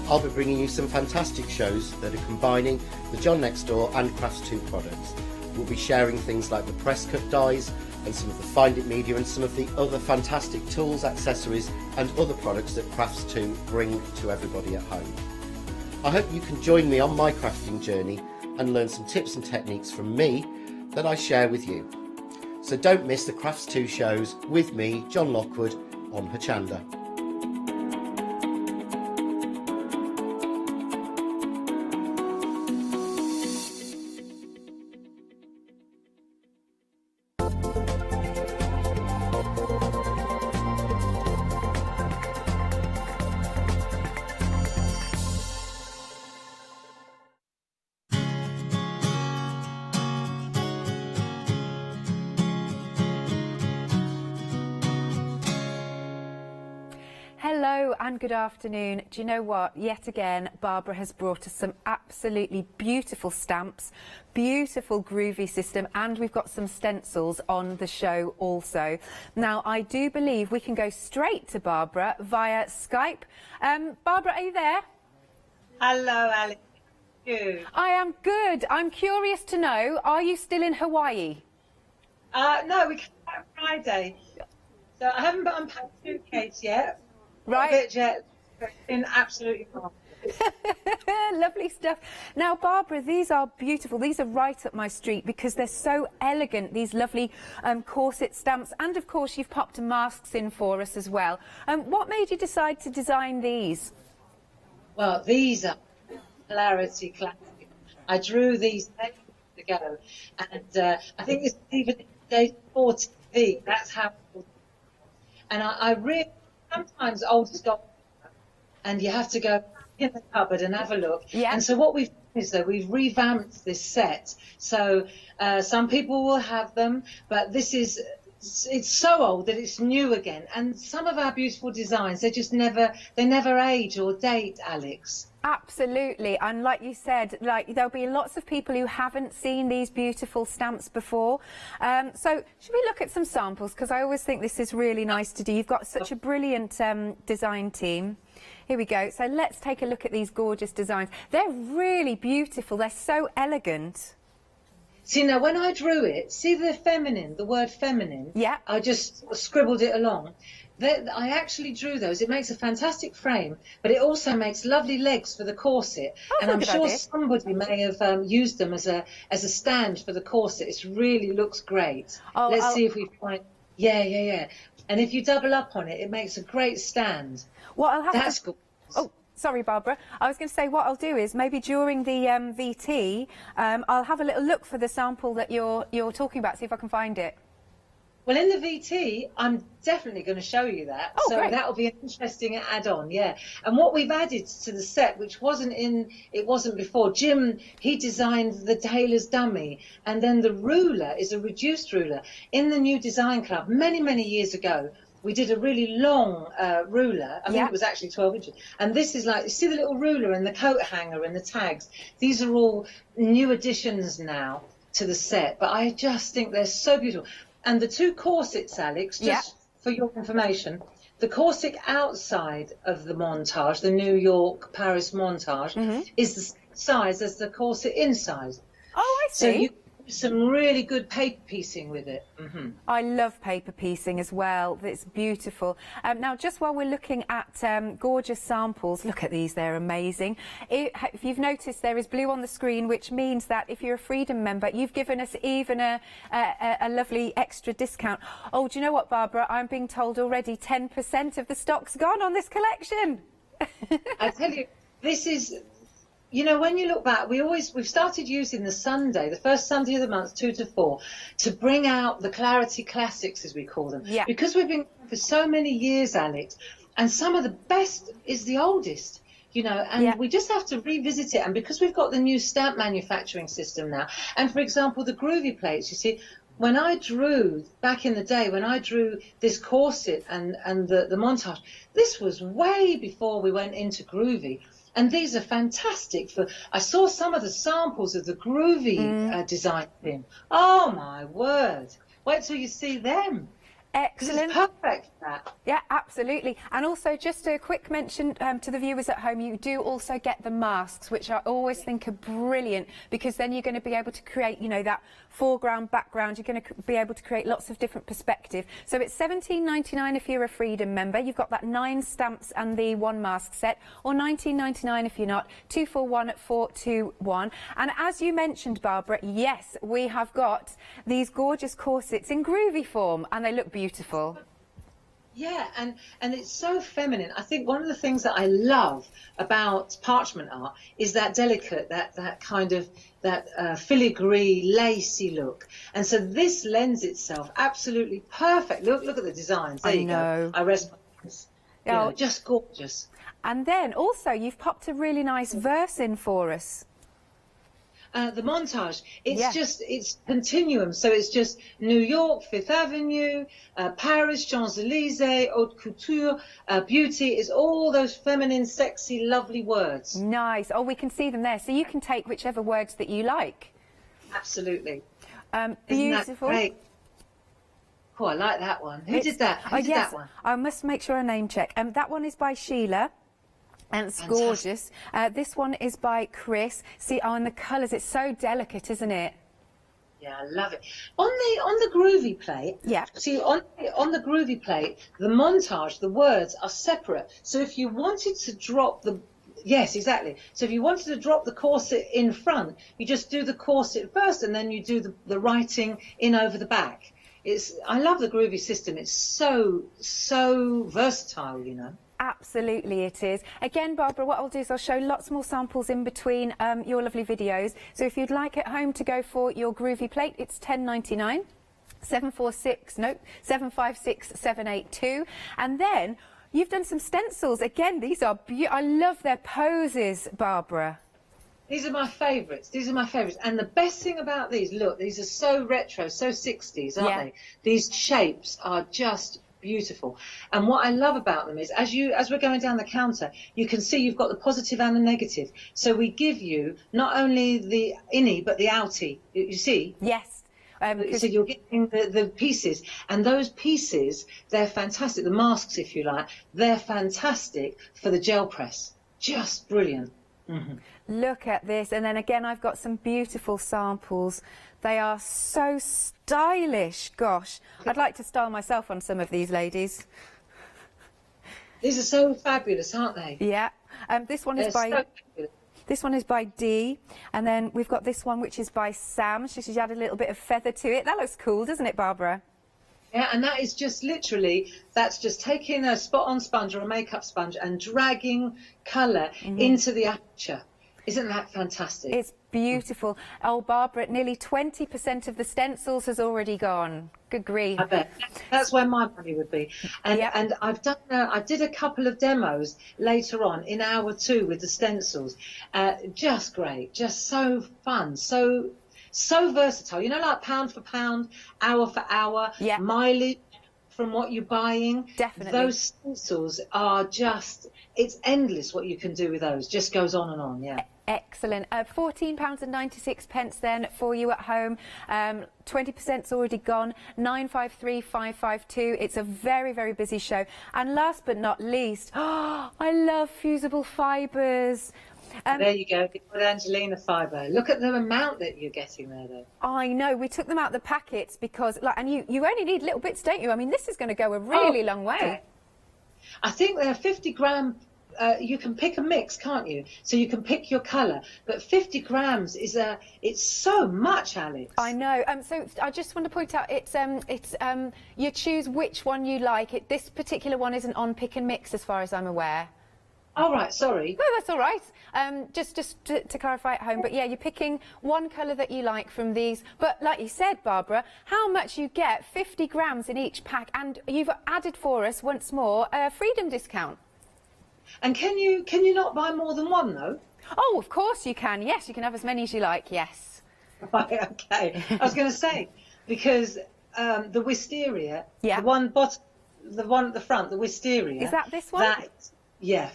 I'll be bringing you some fantastic shows that are combining the John Next Door and Crafts2 products. We'll be sharing things like the press cut dies and some of the Find It media and some of the other fantastic tools, accessories and other products that Crafts2 bring to everybody at home. I hope you can join me on my crafting journey and learn some tips and techniques from me that I share with you. So don't miss the Crafts2 shows with me, John Lockwood, on Hochanda. Hello and good afternoon. Do you know what? Yet again, Barbara has brought us some absolutely beautiful stamps, beautiful groovy system, and we've got some stencils on the show also. Now, I do believe we can go straight to Barbara via Skype. Barbara, are you there? Hello, Alex. You? I am good. I'm curious to know, are you still in Hawaii? No, we came back Friday. So I haven't unpacked the suitcase yet. Right. A bit yet. It's been absolutely fun. Lovely stuff. Now, Barbara, these are beautiful. These are right up my street because they're so elegant, these lovely corset stamps. And, of course, you've popped masks in for us as well. What made you decide to design these? Well, these are Clarity Classic. I drew these 10 years ago. And I think it's even day 40. That's how... And I really... Sometimes old stock, and you have to go in the cupboard and have a look. Yeah. And so what we've done is that we've revamped this set. So some people will have them, but this is, it's so old that it's new again. And some of our beautiful designs, they never age or date, Alex. Absolutely, and like you said, there'll be lots of people who haven't seen these beautiful stamps before. So should we look at some samples? Because I always think this is really nice to do. You've got such a brilliant design team. Here we go. So let's take a look at these gorgeous designs. They're really beautiful. They're so elegant. See, now when I drew it, see the feminine, the word feminine? Yeah. I just scribbled it along. I actually drew those. It makes a fantastic frame, but it also makes lovely legs for the corset. And I'm sure somebody may have used them as a stand for the corset. It really looks great. Oh, Let's see if we find... Yeah. And if you double up on it, it makes a great stand. Well, I'll have That's good. Oh, sorry, Barbara. I was going to say what I'll do is maybe during the VT, I'll have a little look for the sample that you're talking about, see if I can find it. Well, in the VT, I'm definitely going to show you that. Oh, so great. That'll be an interesting add-on, yeah. And what we've added to the set, which wasn't before, Jim, he designed the tailor's dummy, and then the ruler is a reduced ruler. In the new design club, many, many years ago, we did a really long ruler. I think it was actually 12 inches. And this is like, you see the little ruler and the coat hanger and the tags? These are all new additions now to the set, but I just think they're so beautiful. And the two corsets, Alex, just for your information, the corset outside of the montage, the New York, Paris montage, is the same size as the corset inside. Oh, I see. So you some really good paper piecing with it. I love paper piecing as well. It's beautiful. Now, just while we're looking at gorgeous samples, look at these, they're amazing. If you've noticed, there is blue on the screen, which means that if you're a Freedom member, you've given us even a lovely extra discount. Oh, do you know what, Barbara? I'm being told already 10% of the stock's gone on this collection. I tell you, this is... You know, when you look back, we've started using the Sunday, the first Sunday of the month, 2 to 4, to bring out the Clarity Classics, as we call them. Yeah. Because we've been for so many years, Alex, and some of the best is the oldest, you know, and we just have to revisit it. And because we've got the new stamp manufacturing system now, and for example, the groovy plates, you see, when I drew, back in the day, when I drew this corset and the montage, this was way before we went into groovy. And these are fantastic. I saw some of the samples of the groovy design thing. Oh, my word. Wait till you see them. Excellent. It's perfect for that. Yeah, absolutely. And also, just a quick mention to the viewers at home, you do also get the masks, which I always think are brilliant, because then you're going to be able to create, you know, that foreground, background. You're going to be able to create lots of different perspective. So it's $17.99 if you're a Freedom member. You've got that 9 stamps and the 1 mask set, or $19.99 if you're not, 241-421. And as you mentioned, Barbara, yes, we have got these gorgeous corsets in groovy form, and they look beautiful. Yeah, and it's so feminine. I think one of the things that I love about parchment art is that delicate, that kind of, that filigree, lacy look. And so this lends itself absolutely perfect. Look at the designs. There you go. I rest my case. You know, just gorgeous. And then also you've popped a really nice verse in for us. the montage. It's Yeah. just, it's continuum. So it's just New York, Fifth Avenue, Paris, Champs-Élysées, haute couture, beauty. Is all those feminine, sexy, lovely words. Nice. Oh, we can see them there. So you can take whichever words that you like. Absolutely. Beautiful. Isn't that great? Oh, I like that one. Who did that? Who did yes, that one? I must make sure I name check. That one is by Sheila. And it's Fantastic. gorgeous. This one is by Chris. See, and the colours, it's so delicate, isn't it? Yeah, I love it. On the groovy plate, yeah. See, on the groovy plate, the montage, the words are separate. So if you wanted to drop the yes, exactly. So if you wanted to drop the corset in front, you just do the corset first, and then you do the writing in over the back. I love the groovy system. It's so versatile, you know. Absolutely it is. Again, Barbara, what I'll do is I'll show lots more samples in between your lovely videos. So if you'd like at home to go for your groovy plate, it's $10.99. 756-782. And then you've done some stencils. Again, these are I love their poses, Barbara. These are my favourites. These are my favourites. And the best thing about these, look, these are so retro, so 60s, aren't they? These shapes are just beautiful. And what I love about them is as we're going down the counter, you can see you've got the positive and the negative. So we give you not only the innie but the outie. You see? Yes. So you're getting the pieces, and those pieces, they're fantastic. The masks, if you like, they're fantastic for the gel press. Just brilliant. Mm-hmm. Look at this. And then again, I've got some beautiful samples. They are so stylish. Gosh, I'd like to style myself on some of these ladies. These are so fabulous, aren't they? Yeah. This one is by this one is by Dee, and then we've got this one which is by Sam. She's added a little bit of feather to it. That looks cool, doesn't it, Barbara? Yeah, and that is just literally, that's just taking a spot-on sponge or a makeup sponge and dragging colour into the aperture. Isn't that fantastic? It's beautiful. Oh, Barbara, nearly 20% of the stencils has already gone. Good grief. I bet. That's where my money would be. And and I did a couple of demos later on in hour 2 with the stencils. Just great. Just so fun. So versatile. You know, like pound for pound, hour for hour, mileage from what you're buying. Definitely. Those stencils are just, it's endless what you can do with those. Just goes on and on, yeah. Excellent. £14.96 then for you at home. 20%'s already gone. 953552. It's a very, very busy show. And last but not least, I love fusible fibres. There you go, with Angelina fibre. Look at the amount that you're getting there, though. I know, we took them out of the packets because, and you only need little bits, don't you? I mean, this is going to go a really long way. I think they're 50 gram. You can pick a mix, can't you? So you can pick your colour, but 50 grams is it's so much, Alex. I know. So I just want to point out, you choose which one you like. This particular one isn't on pick and mix, as far as I'm aware. Oh, right, sorry. No, that's all right. Just to clarify at home. But yeah, you're picking one colour that you like from these. But like you said, Barbara, how much you get, 50 grams in each pack. And you've added for us, once more, a freedom discount. And can you not buy more than one, though? Oh, of course you can. Yes, you can have as many as you like, yes. Right, OK. I was going to say, because the wisteria, the one bottom, the one at the front, the wisteria. Is that this one? Yeah,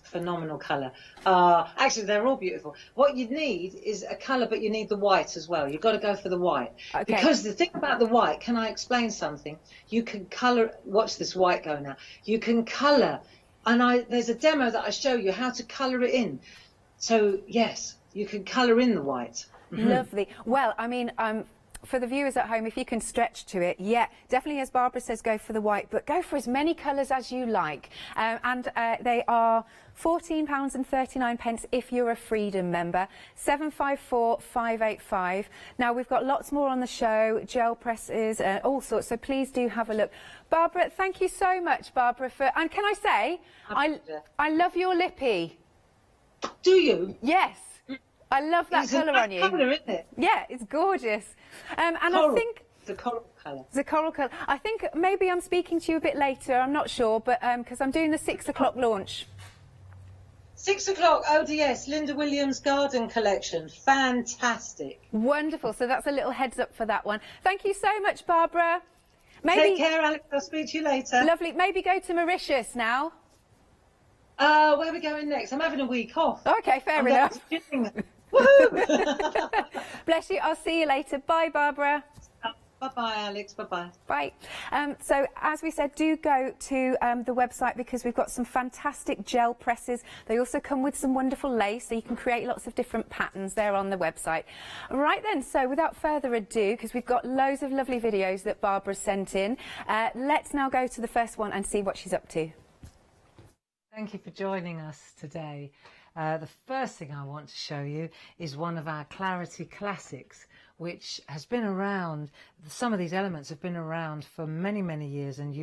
phenomenal colour. Actually, they're all beautiful. What you need is a colour, but you need the white as well. You've got to go for the white. Okay. Because the thing about the white, can I explain something? You can colour, watch this white go now. You can colour, and there's a demo that I show you how to colour it in. So, yes, you can colour in the white. Lovely. Well, I mean, for the viewers at home, if you can stretch to it, definitely, as Barbara says, go for the white, but go for as many colours as you like. They are £14.39 if you're a Freedom member. 754585. Now, we've got lots more on the show, gel presses, all sorts, so please do have a look. Barbara, thank you so much, Barbara, and can I say, I love your lippy. Do you? Yes. I love that colour on you. Colour, isn't it? Yeah, it's gorgeous. And coral. I think the coral colour. The coral colour. I think maybe I'm speaking to you a bit later. I'm not sure, but because I'm doing the 6 o'clock launch. 6 o'clock, ODS, Linda Williams Garden Collection. Fantastic. Wonderful. So that's a little heads up for that one. Thank you so much, Barbara. Maybe, take care, Alex. I'll speak to you later. Lovely. Maybe go to Mauritius now. Where are we going next? I'm having a week off. Okay, fair enough. Woohoo! Bless you. I'll see you later. Bye, Barbara. Bye-bye, Alex. Bye-bye. Bye. So, as we said, do go to the website because we've got some fantastic gel presses. They also come with some wonderful lace, so you can create lots of different patterns there on the website. Right then, so without further ado, because we've got loads of lovely videos that Barbara sent in, let's now go to the first one and see what she's up to. Thank you for joining us today. The first thing I want to show you is one of our Clarity Classics, which has been around. Some of these elements have been around for many, many years, and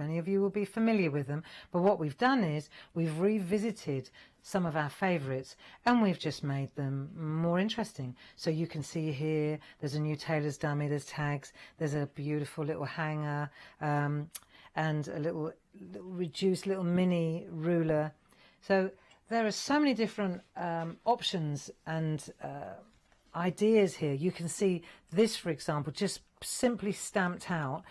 many of you will be familiar with them. But what we've done is we've revisited some of our favourites and we've just made them more interesting. So you can see here there's a new tailor's dummy, there's tags, there's a beautiful little hanger, and a little reduced little mini ruler. So there are so many different options and ideas here. You can see this, for example, just simply stamped out.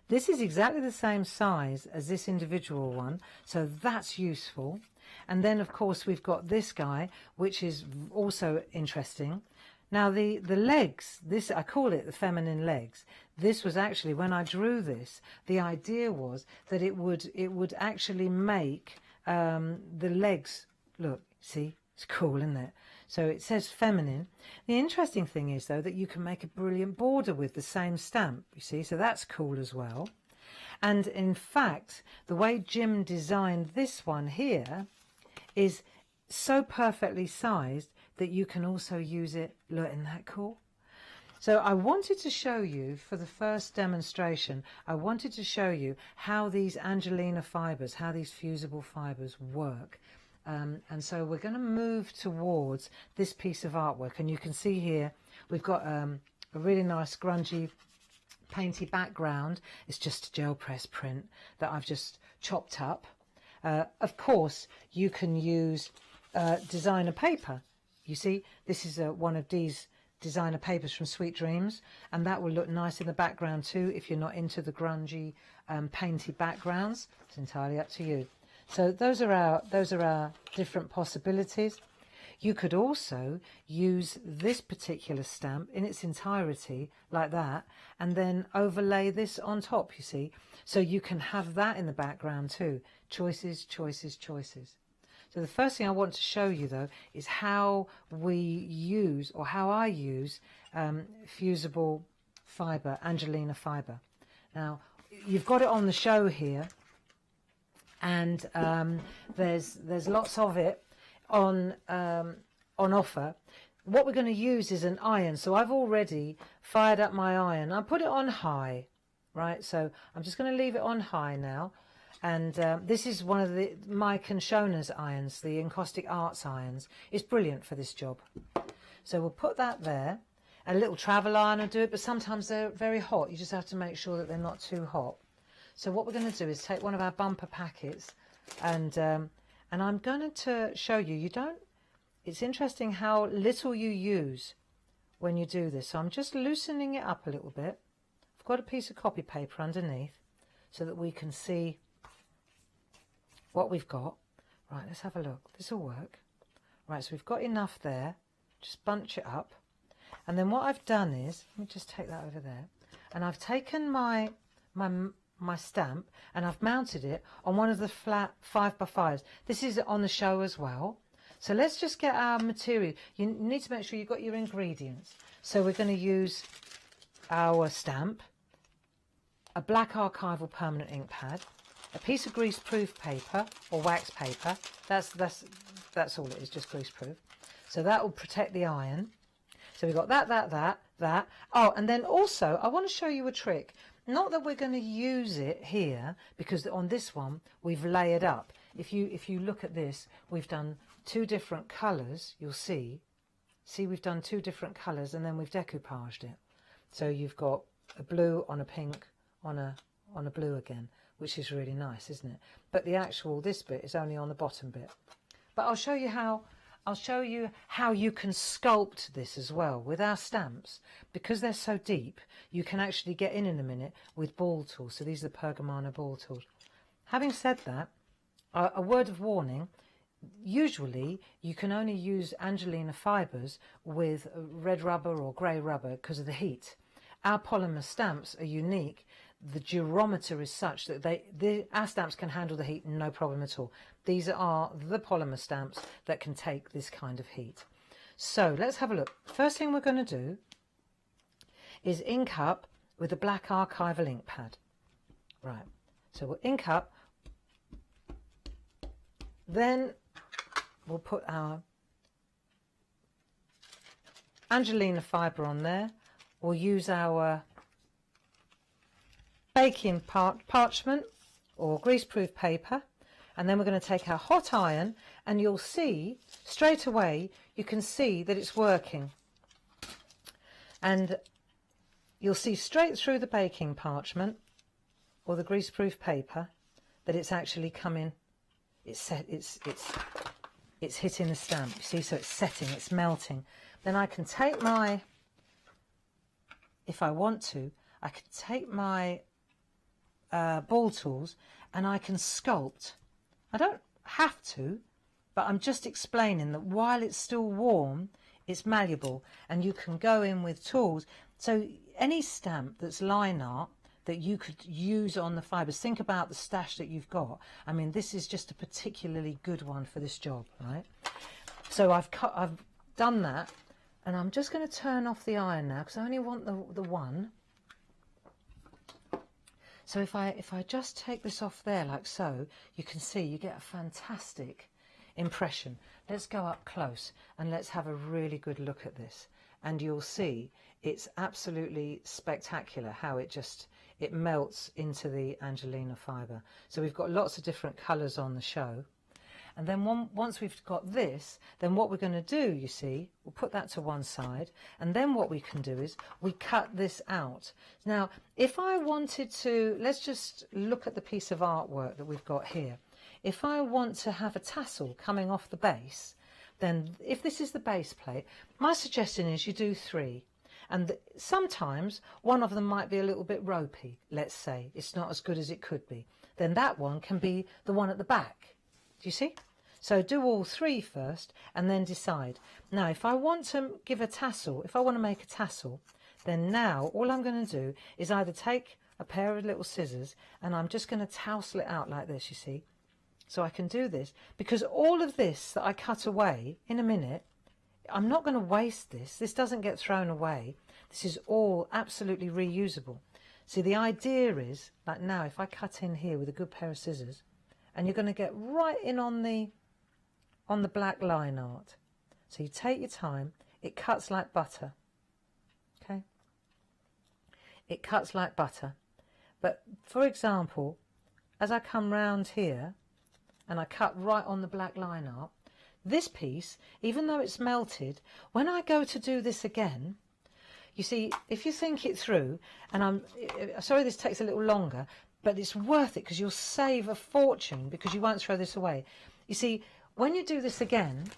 This is exactly the same size as this individual one, so that's useful. And then of course we've got this guy, which is also interesting. Now the legs, this, I call it the feminine legs. This was actually, when I drew this, the idea was that it would actually make the legs look, see, it's cool, isn't it? So it says feminine. The interesting thing is though that you can make a brilliant border with the same stamp, you see, so that's cool as well. And in fact, the way Jim designed this one here is so perfectly sized that you can also use it. Look, isn't that cool? So I wanted to show you, for the first demonstration, I wanted to show you how these angelina fibres, how these fusible fibres work. And so we're going to move towards this piece of artwork, and you can see here we've got a really nice grungy painty background. It's just a gel press print that I've just chopped up. Of course you can use designer paper. You see, this is one of these designer papers from Sweet Dreams, and that will look nice in the background too if you're not into the grungy painty backgrounds. It's entirely up to you. So those are our different possibilities. You could also use this particular stamp in its entirety like that, and then overlay this on top, you see. So you can have that in the background too. Choices, choices, choices. So the first thing I want to show you though is how we use, or how I use, fusible fibre, angelina fibre. Now you've got it on the show here, and there's lots of it on offer. What we're going to use is an iron. So I've already fired up my iron. I put it on high, right? So I'm just going to leave it on high now. And this is one of the Mike and Shona's irons, the Encaustic Arts irons. It's brilliant for this job. So we'll put that there. A little travel iron will do it, but sometimes they're very hot. You just have to make sure that they're not too hot. So what we're going to do is take one of our bumper packets, and I'm going to show you, it's interesting how little you use when you do this. So I'm just loosening it up a little bit. I've got a piece of copy paper underneath so that we can see what we've got. Right, let's have a look. This will work. Right, so we've got enough there. Just bunch it up. And then what I've done is, let me just take that over there, and I've taken my stamp and I've mounted it on one of the flat 5x5s. This is on the show as well. So let's just get our material. You need to make sure you've got your ingredients. So we're going to use our stamp, a black archival permanent ink pad, a piece of greaseproof paper or wax paper. That's all it is, just greaseproof. So that will protect the iron. So we've got that. Oh, and then also I want to show you a trick. Not that we're going to use it here, because on this one we've layered up. If you look at this, we've done two different colours. You'll see we've done two different colours, and then we've decoupaged it. So you've got a blue on a pink on a blue again, which is really nice, isn't it? But the actual, this bit is only on the bottom bit. But I'll show you how you can sculpt this as well with our stamps. Because they're so deep, you can actually get in a minute with ball tools. So these are the Pergamano ball tools. Having said that, a word of warning, usually you can only use Angelina fibres with red rubber or grey rubber because of the heat. Our polymer stamps are unique. The durometer is such that our stamps can handle the heat, no problem at all. These are the polymer stamps that can take this kind of heat. So let's have a look. First thing we're going to do is ink up with a black archival ink pad. Right, so we'll ink up, then we'll put our Angelina fibre on there. We'll use our baking parchment or greaseproof paper, and then we're going to take our hot iron, and you'll see straight away, you can see that it's working, and you'll see straight through the baking parchment or the greaseproof paper that it's actually coming, it's hitting the stamp, you see, so it's setting, it's melting. Then I can take my, if I want to, I can take my ball tools and I can sculpt. I don't have to, but I'm just explaining that while it's still warm, it's malleable, and you can go in with tools. So any stamp that's line art that you could use on the fibres, think about the stash that you've got. I mean, this is just a particularly good one for this job, right? So I've done that, and I'm just going to turn off the iron now because I only want the one. So if I just take this off there like so, you can see you get a fantastic impression. Let's go up close and let's have a really good look at this, and you'll see it's absolutely spectacular how it melts into the Angelina fibre. So we've got lots of different colours on the show. And then once we've got this, then what we're going to do, you see, we'll put that to one side, and then what we can do is we cut this out. Now, if I wanted to, let's just look at the piece of artwork that we've got here. If I want to have a tassel coming off the base, then if this is the base plate, my suggestion is you do 3. And sometimes one of them might be a little bit ropey, let's say. It's not as good as it could be. Then that one can be the one at the back. Do you see? So do all 3 first and then decide. Now, if I want to give a tassel, if I want to make a tassel, then now all I'm going to do is either take a pair of little scissors and I'm just going to tousle it out like this, you see. So I can do this because all of this that I cut away in a minute, I'm not going to waste this. This doesn't get thrown away. This is all absolutely reusable. See, the idea is, like now, if I cut in here with a good pair of scissors, and you're going to get right in on the black line art. So you take your time. It cuts like butter. Okay? It cuts like butter. But for example, as I come round here and I cut right on the black line art, this piece, even though it's melted, when I go to do this again, you see, if you think it through, and I'm sorry this takes a little longer, but it's worth it because you'll save a fortune because you won't throw this away. You see, when you do this again,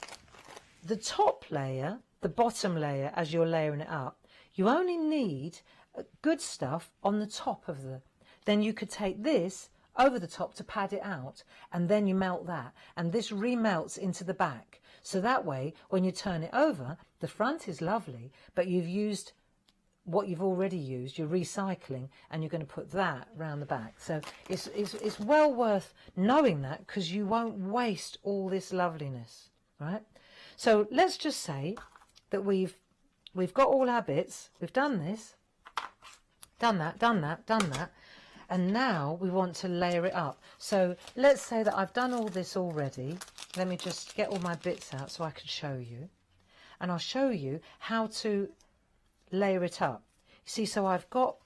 the top layer, the bottom layer, as you're layering it up, you only need good stuff on the top of the... Then you could take this over the top to pad it out, and then you melt that, and this remelts into the back. So that way, when you turn it over, the front is lovely, but you've used what you've already used, you're recycling, and you're going to put that round the back. So it's well worth knowing that because you won't waste all this loveliness, right? So let's just say that we've got all our bits, we've done this, done that, and now we want to layer it up. So let's say that I've done all this already. Let me just get all my bits out so I can show you, and I'll show you how to layer it up. You see, so I've got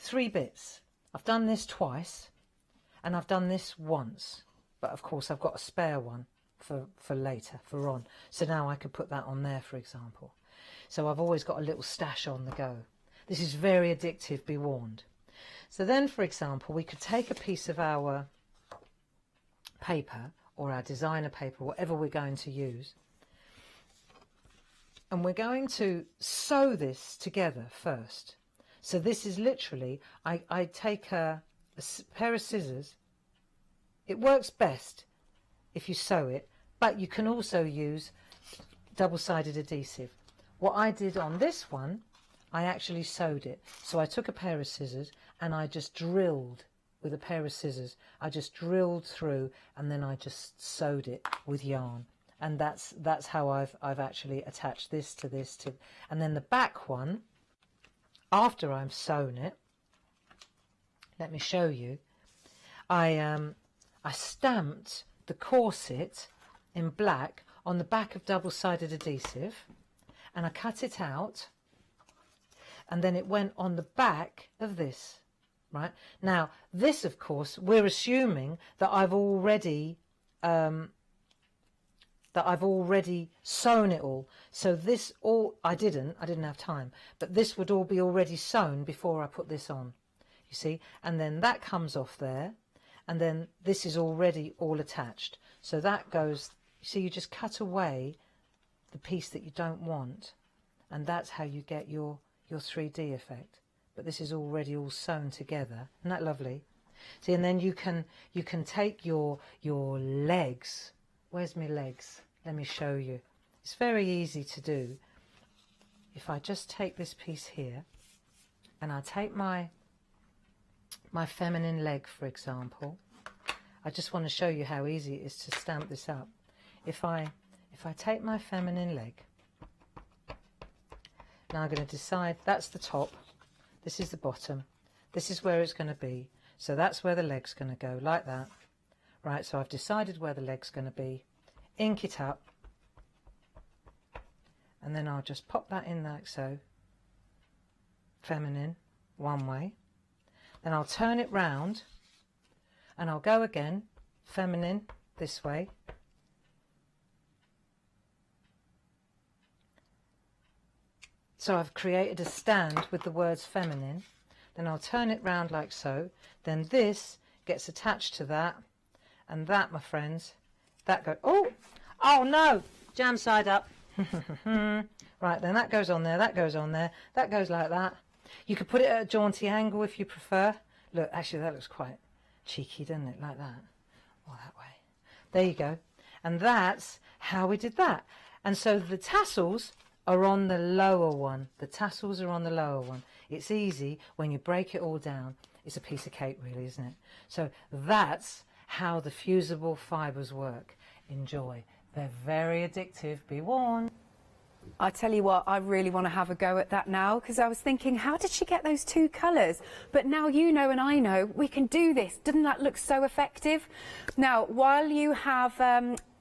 3 bits. I've done this twice and I've done this once, but of course I've got a spare one for later, for on. So now I could put that on there, for example. So I've always got a little stash on the go. This is very addictive, be warned. So then, for example, we could take a piece of our paper or our designer paper, whatever we're going to use. And we're going to sew this together first. So this is literally, I take a pair of scissors. It works best if you sew it, but you can also use double-sided adhesive. What I did on this one, I actually sewed it. So I took a pair of scissors and I just drilled with a pair of scissors. I just drilled through and then I just sewed it with yarn. And that's how I've actually attached this to this to, and then the back one, after I've sewn it, let me show you. I stamped the corset in black on the back of double-sided adhesive, and I cut it out, and then it went on the back of this. Right now, this, of course, we're assuming that I've already sewn it all. So this all, I didn't have time, but this would all be already sewn before I put this on, you see. And then that comes off there, and then this is already all attached. So that goes, you see, you just cut away the piece that you don't want, and that's how you get your 3D effect. But this is already all sewn together. Isn't that lovely? See, and then you can take your legs. Where's my legs? Let me show you. It's very easy to do. If I just take this piece here, and I take my feminine leg, for example. I just want to show you how easy it is to stamp this up. If I take my feminine leg, now I'm going to decide that's the top, this is the bottom, this is where it's going to be. So that's where the leg's going to go, like that. Right, so I've decided where the leg's going to be. Ink it up, and then I'll just pop that in like so. Feminine, one way. Then I'll turn it round, and I'll go again, feminine, this way. So I've created a stand with the words feminine. Then I'll turn it round like so. Then this gets attached to that, and that, my friends, that goes, oh no, jam side up. Right, then that goes on there, that goes on there, that goes like that. You could put it at a jaunty angle if you prefer. Look, actually that looks quite cheeky, doesn't it, like that, or that way. There you go. And that's how we did that. And so the tassels are on the lower one. The tassels are on the lower one. It's easy when you break it all down. It's a piece of cake, really, isn't it? So that's how the fusible fibres work. Enjoy. They're very addictive, be warned. I tell you what, I really want to have a go at that now, because I was thinking, how did she get those two colours? But now you know and I know we can do this. Doesn't that look so effective? Now, while you have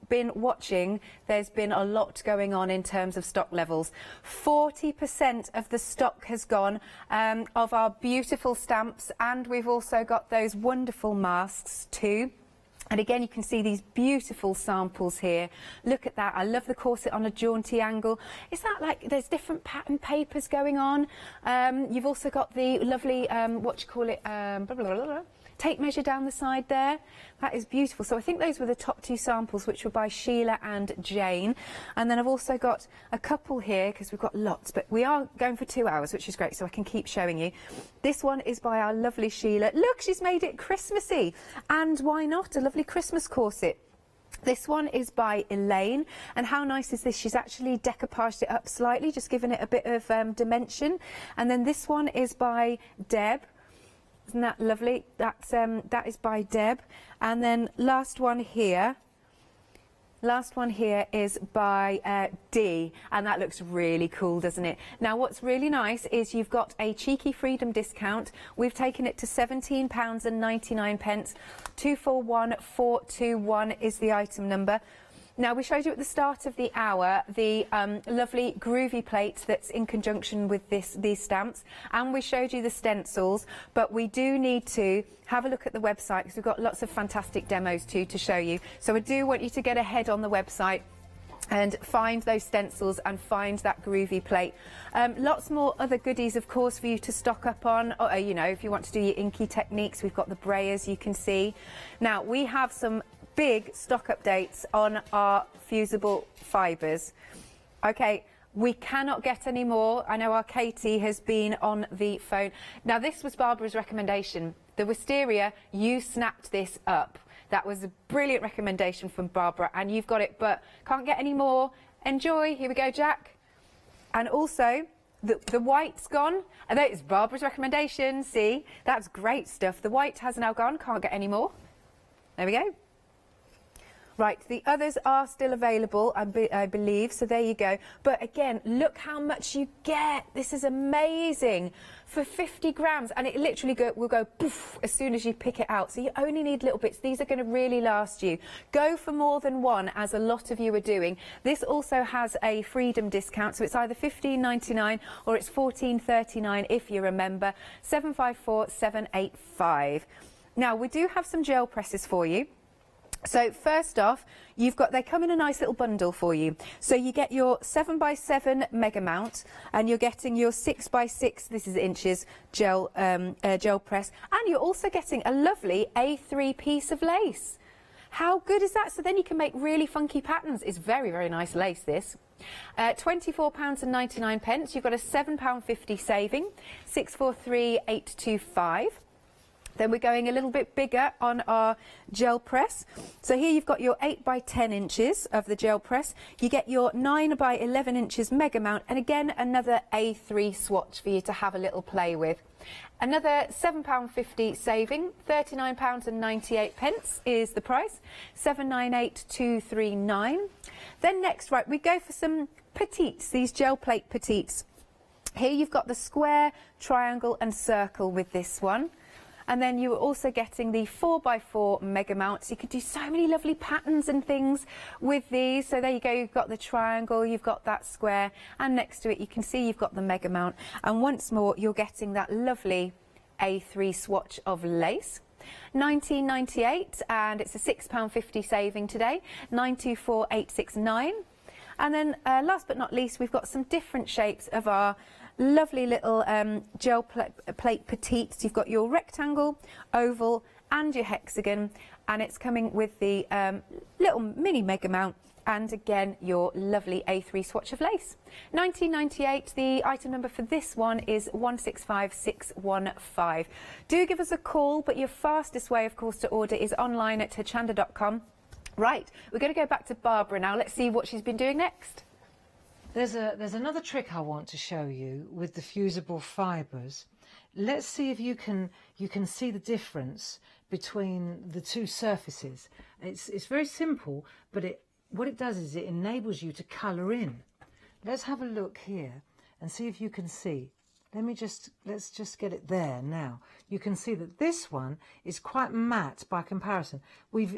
been watching, there's been a lot going on in terms of stock levels. 40% of the stock has gone of our beautiful stamps, and we've also got those wonderful masks too. And again, you can see these beautiful samples here. Look at that. I love the corset on a jaunty angle. Is that like there's different pattern papers going on? You've also got the lovely, what do you call it, tape measure down the side there. That is beautiful. So I think those were the top two samples, which were by Sheila and Jane. And then I've also got a couple here, because we've got lots, but we are going for 2 hours, which is great, so I can keep showing you. This one is by our lovely Sheila. Look, she's made it Christmassy. And why not? A lovely Christmas corset. This one is by Elaine, and how nice is this? She's actually decoupaged it up slightly, just given it a bit of dimension. And then this one is by Deb. Isn't that lovely? That's that is by Deb. And then last one here is by Dee, and that looks really cool, doesn't it? Now what's really nice is you've got a cheeky freedom discount. We've taken it to £17.99. 241421 is the item number. Now, we showed you at the start of the hour the lovely groovy plate that's in conjunction with these stamps, and we showed you the stencils, but we do need to have a look at the website, because we've got lots of fantastic demos too to show you. So I do want you to get ahead on the website and find those stencils and find that groovy plate. Lots more other goodies, of course, for you to stock up on. You know, if you want to do your inky techniques, we've got the brayers, you can see. Now, we have some big stock updates on our fusible fibres. Okay, we cannot get any more. I know our Katie has been on the phone. Now, this was Barbara's recommendation. The wisteria, you snapped this up. That was a brilliant recommendation from Barbara, and you've got it, but can't get any more. Enjoy. Here we go, Jack. And also, the white's gone. And that is Barbara's recommendation. See, that's great stuff. The white has now gone. Can't get any more. There we go. Right, the others are still available, I believe, so there you go. But again, look how much you get. This is amazing. For 50 grams, and it literally will go poof as soon as you pick it out. So you only need little bits. These are going to really last you. Go for more than one, as a lot of you are doing. This also has a freedom discount, so it's either $15.99 or it's $14.39 if you remember. 754785. Now, we do have some gel presses for you. So first off, they come in a nice little bundle for you. So you get your 7x7 mega mount, and you're getting your 6x6, this is inches, gel press, and you're also getting a lovely A3 piece of lace. How good is that? So then you can make really funky patterns. It's very, very nice lace, this. £24.99. You've got a £7.50 saving, 643,825. Then we're going a little bit bigger on our gel press. So here you've got your 8x10 inches of the gel press. You get your 9x11 inches mega mount, and again another A3 swatch for you to have a little play with. Another £7.50 saving, £39.98 is the price, 798,239. Then next, right, we go for some petites, these gel plate petites. Here you've got the square, triangle and circle with this one. And then you were also getting the 4x4 mega mounts. You could do so many lovely patterns and things with these. So there you go, you've got the triangle, you've got that square, and next to it you can see you've got the mega mount. And once more, you're getting that lovely A3 swatch of lace. £19.98, and it's a £6.50 saving today, 924,869. And then last but not least, we've got some different shapes of our lovely little gel plate petites. You've got your rectangle, oval and your hexagon, and it's coming with the little mini mega mount, and again your lovely A3 swatch of lace. £19.98. The item number for this one is 165615. Do give us a call, but your fastest way of course to order is online at hochanda.com. Right, we're going to go back to Barbara now. Let's see what she's been doing next. There's another trick I want to show you with the fusible fibres. Let's see if you can see the difference between the two surfaces. It's very simple, but what it does is it enables you to colour in. Let's have a look here and see if you can see. Let's just get it there now. You can see that this one is quite matte by comparison.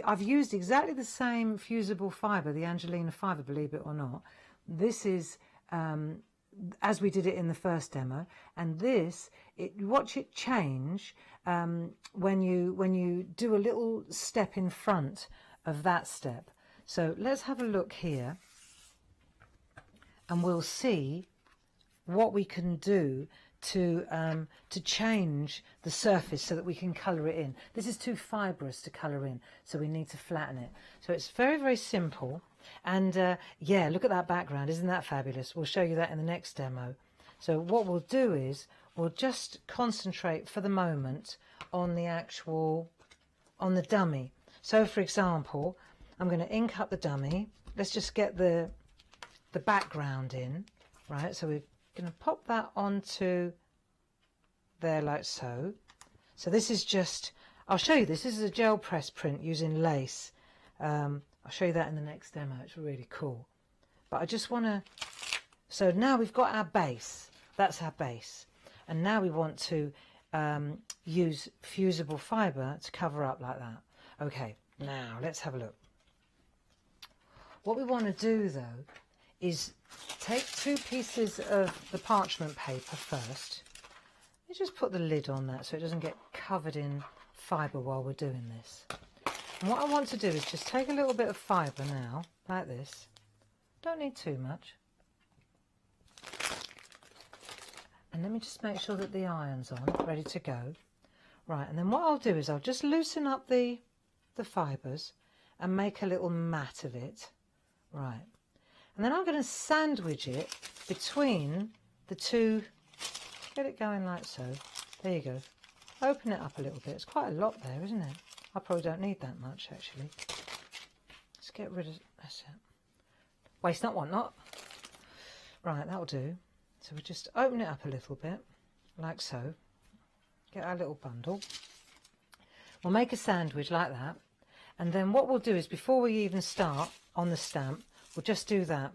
I've used exactly the same fusible fibre, the Angelina fibre, believe it or not. This is as we did it in the first demo, and watch it change when you do a little step in front of that step. So let's have a look here, and we'll see what we can do to change the surface so that we can colour it in. This is too fibrous to colour in, so we need to flatten it. So it's very, very simple. And yeah, look at that background. Isn't that fabulous? We'll show you that in the next demo. So what we'll do is we'll just concentrate for the moment on the dummy. So for example, I'm going to ink up the dummy. Let's just get the background in, right? So we're going to pop that onto there like so. So this is just, I'll show you this. This is a gel press print using lace. I'll show you that in the next demo. It's really cool. But I just want to, so now we've got our base. That's our base. And now we want to use fusible fibre to cover up like that. Okay, now let's have a look. What we want to do though is take 2 pieces of the parchment paper first. You just put the lid on that so it doesn't get covered in fibre while we're doing this. And what I want to do is just take a little bit of fibre now, like this. Don't need too much. And let me just make sure that the iron's on, ready to go. Right, and then what I'll do is I'll just loosen up the fibres, and make a little mat of it. Right. And then I'm going to sandwich it between the two. Get it going like so. There you go. Open it up a little bit. It's quite a lot there, isn't it? I probably don't need that much, actually. Let's get rid of... That's it. Waste not, want not. Right, that'll do. So we just open it up a little bit, like so. Get our little bundle. We'll make a sandwich like that. And then what we'll do is, before we even start on the stamp, we'll just do that.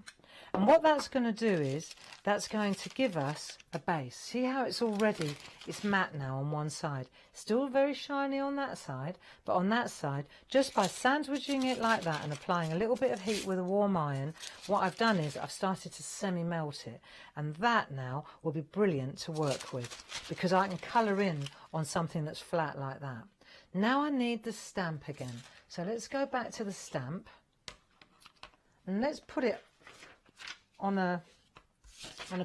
And what that's going to do is, that's going to give us a base. See how it's already, it's matte now on one side. Still very shiny on that side, but on that side, just by sandwiching it like that and applying a little bit of heat with a warm iron, what I've done is I've started to semi-melt it. And that now will be brilliant to work with, because I can colour in on something that's flat like that. Now I need the stamp again. So let's go back to the stamp. And let's put it on a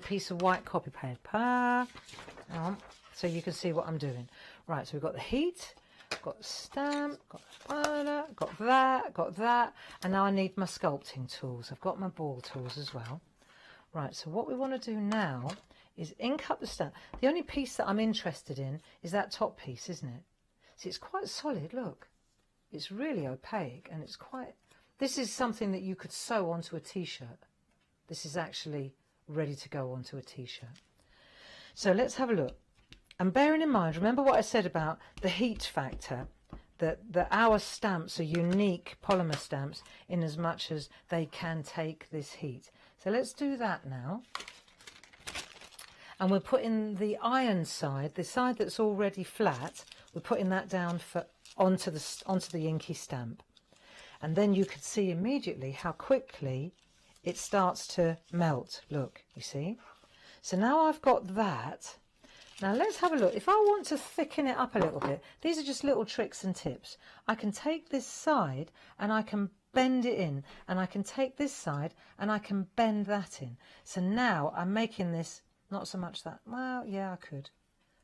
piece of white copy paper, so you can see what I'm doing. Right, so we've got the heat, got the stamp, got the powder, got that, and now I need my sculpting tools. I've got my ball tools as well. Right, so what we want to do now is ink up the stamp. The only piece that I'm interested in is that top piece, isn't it? See, it's quite solid, look. It's really opaque, and it's quite... This is something that you could sew onto a t-shirt. This is actually ready to go onto a t-shirt. So let's have a look. And bearing in mind, remember what I said about the heat factor, that our stamps are unique polymer stamps in as much as they can take this heat. So let's do that now. And we're putting the iron side, the side that's already flat, we're putting that down onto the inky stamp. And then you can see immediately how quickly it starts to melt. Look, you see? So now I've got that. Now let's have a look. If I want to thicken it up a little bit, these are just little tricks and tips. I can take this side and I can bend it in, and I can take this side and I can bend that in. So now I'm making this, not so much that, well, yeah, I could,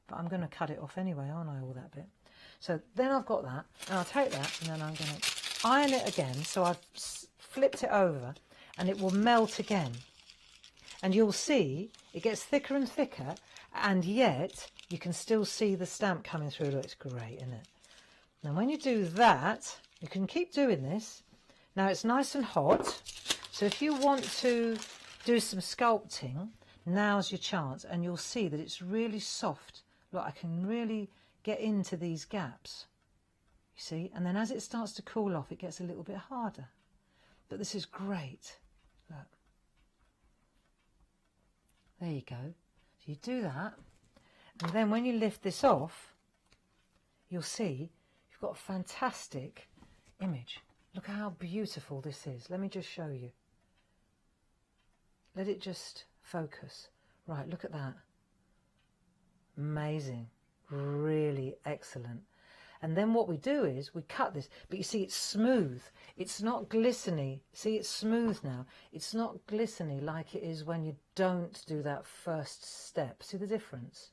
but I'm going to cut it off anyway, aren't I, all that bit. So then I've got that, and I'll take that and then I'm going to iron it again. So I've flipped it over and it will melt again. And you'll see it gets thicker and thicker, and yet you can still see the stamp coming through. Look, it's great, isn't it? Now when you do that, you can keep doing this. Now it's nice and hot, so if you want to do some sculpting, now's your chance, and you'll see that it's really soft. Look, I can really get into these gaps, you see, and then as it starts to cool off, it gets a little bit harder. But this is great. Look. There you go. So you do that, and then when you lift this off, you'll see you've got a fantastic image. Look how beautiful this is. Let me just show you. Let it just focus. Right, look at that. Amazing. Really excellent. And then what we do is we cut this, but you see it's smooth. It's not glistening. See, it's smooth now. It's not glistening like it is when you don't do that first step. See the difference?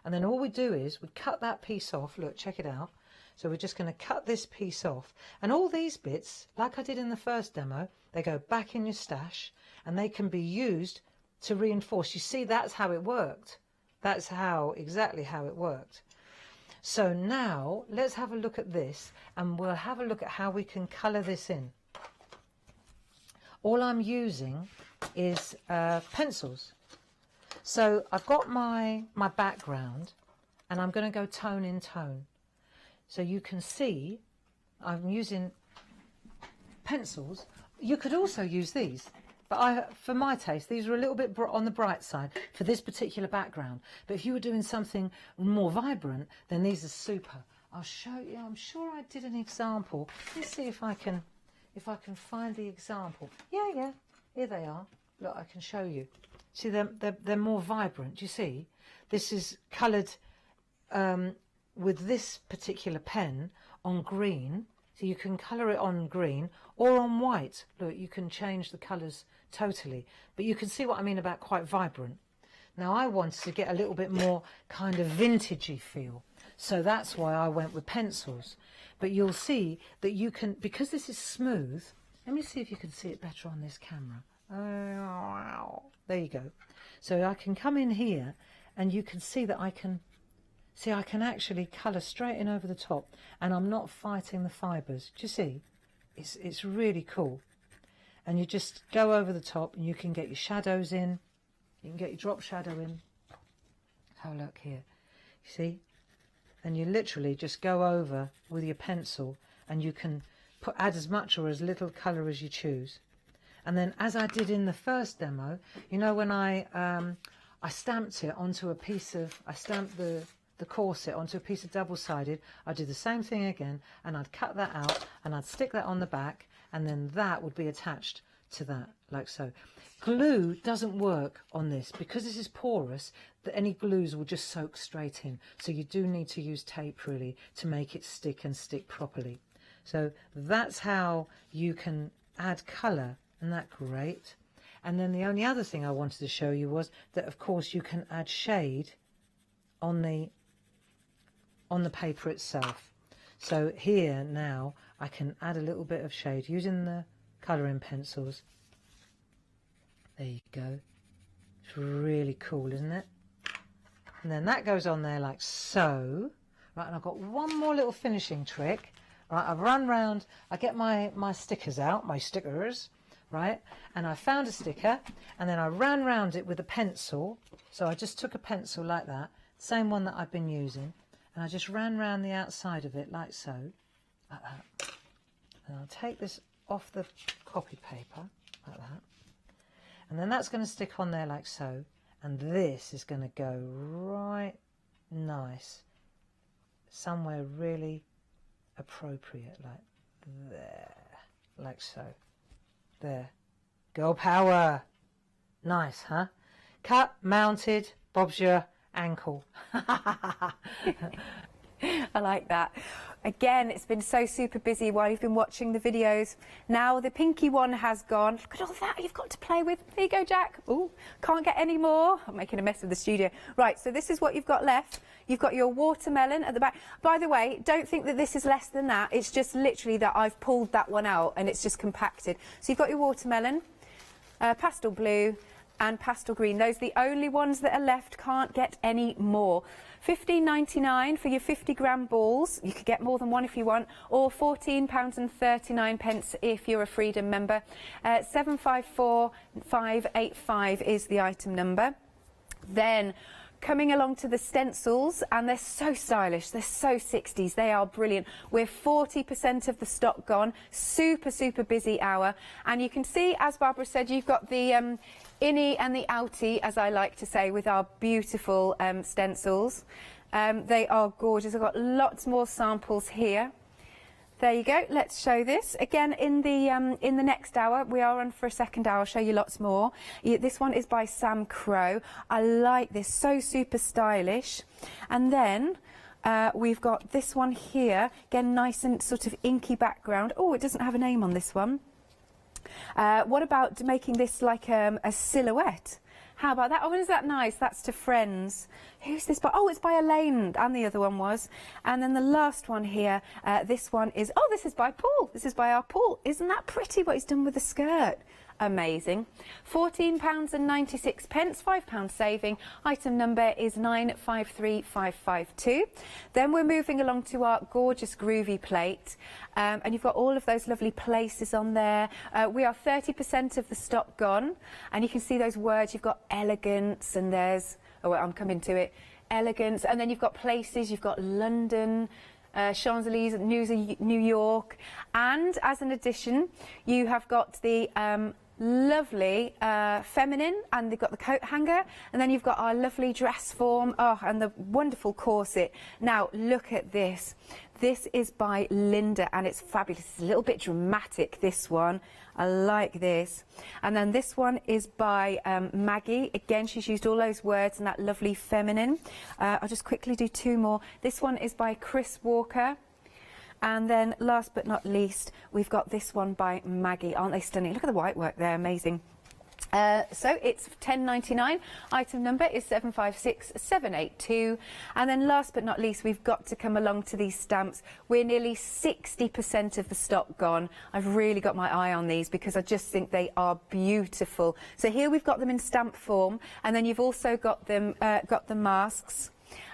And then all we do is we cut that piece off. Look, check it out. So we're just going to cut this piece off. And all these bits, like I did in the first demo, they go back in your stash and they can be used to reinforce. You see, that's how it worked. That's exactly how it worked. So now let's have a look at this, and we'll have a look at how we can colour this in. All I'm using is pencils. So I've got my background, and I'm going to go tone in tone. So you can see I'm using pencils. You could also use these, but for my taste, these are a little bit on the bright side for this particular background. But if you were doing something more vibrant, then these are super. I'll show you. I'm sure I did an example. Let's see if I can find the example. Yeah, here they are. Look, I can show you. See, they're more vibrant. Do you see? This is coloured with this particular pen on green. So you can colour it on green or on white. Look, you can change the colours totally. But you can see what I mean about quite vibrant. Now I wanted to get a little bit more kind of vintagey feel. So that's why I went with pencils. But you'll see that you can, because this is smooth, let me see if you can see it better on this camera. There you go. So I can come in here and you can see that I can actually colour straight in over the top, and I'm not fighting the fibres. Do you see? It's really cool. And you just go over the top and you can get your shadows in. You can get your drop shadow in. Have a look here. You see? And you literally just go over with your pencil and you can add as much or as little colour as you choose. And then, as I did in the first demo, you know, when I stamped it onto a piece of, I stamped the corset onto a piece of double-sided, I'd do the same thing again, and I'd cut that out and I'd stick that on the back, and then that would be attached to that, like so. Glue doesn't work on this because this is porous, that any glues will just soak straight in. So you do need to use tape really to make it stick and stick properly. So that's how you can add colour. Isn't that great? And then the only other thing I wanted to show you was that, of course, you can add shade on the paper itself. So here now I can add a little bit of shade using the colouring pencils. There you go. It's really cool, isn't it? And then that goes on there like so. Right, and I've got one more little finishing trick. Right, I've run round, I get my stickers out, my stickers, right, and I found a sticker, and then I ran round it with a pencil. So I just took a pencil like that, same one that I've been using, and I just ran round the outside of it like so, like that. And I'll take this off the copy paper like that, and then that's going to stick on there like so, and this is going to go right nice somewhere really appropriate, like there, like so. There. Girl power. Nice, huh? Cut, mounted, bob's your ankle. I like that. Again, it's been so super busy while you've been watching the videos. Now the pinky one has gone. Look at all that you've got to play with. There you go, Jack. Ooh, can't get any more. I'm making a mess of the studio. Right, so this is what you've got left. You've got your watermelon at the back. By the way, don't think that this is less than that. It's just literally that I've pulled that one out and it's just compacted. So you've got your watermelon, pastel blue and pastel green. Those are the only ones that are left. Can't get any more. £15.99 for your 50-gram balls. You could get more than one if you want, or £14.39 if you're a Freedom member. 754585 is the item number. Then coming along to the stencils, and they're so stylish, they're so 60s, they are brilliant. We're 40% of the stock gone, super, super busy hour. And you can see, as Barbara said, you've got the innie and the outie, as I like to say, with our beautiful stencils. They are gorgeous. I've got lots more samples here. There you go. Let's show this again in the next hour. We are on for a second hour. I'll show you lots more. This one is by Sam Crow. I like this, so super stylish. And then we've got this one here, again, nice and sort of inky background. Oh, it doesn't have a name on this one. What about making this like a silhouette? How about that? Oh, isn't that nice? That's to Friends. Who's this by? Oh, it's by Elaine, and the other one was. And then the last one here, this one is, oh, this is by Paul. This is by our Paul. Isn't that pretty what he's done with the skirt? Amazing. £14.96, £5 saving. Item number is 953552. Then we're moving along to our gorgeous groovy plate. And you've got all of those lovely places on there. We are 30% of the stock gone. And you can see those words. You've got elegance, and there's, oh, I'm coming to it, elegance. And then you've got places, you've got London, Champs-Élysées, New York. And as an addition, you have got the lovely feminine, and they've got the coat hanger, and then you've got our lovely dress form, oh, and the wonderful corset. Now look at this. This is by Linda, and it's fabulous. It's a little bit dramatic, this one. I like this. And then this one is by Maggie. Again, she's used all those words and that lovely feminine. I'll just quickly do two more. This one is by Chris Walker. And then last but not least, we've got this one by Maggie. Aren't they stunning? Look at the white work there, amazing. So it's £10.99. Item number is 756782. And then last but not least, we've got to come along to these stamps. We're nearly 60% of the stock gone. I've really got my eye on these because I just think they are beautiful. So here we've got them in stamp form, and then you've also got them got the masks.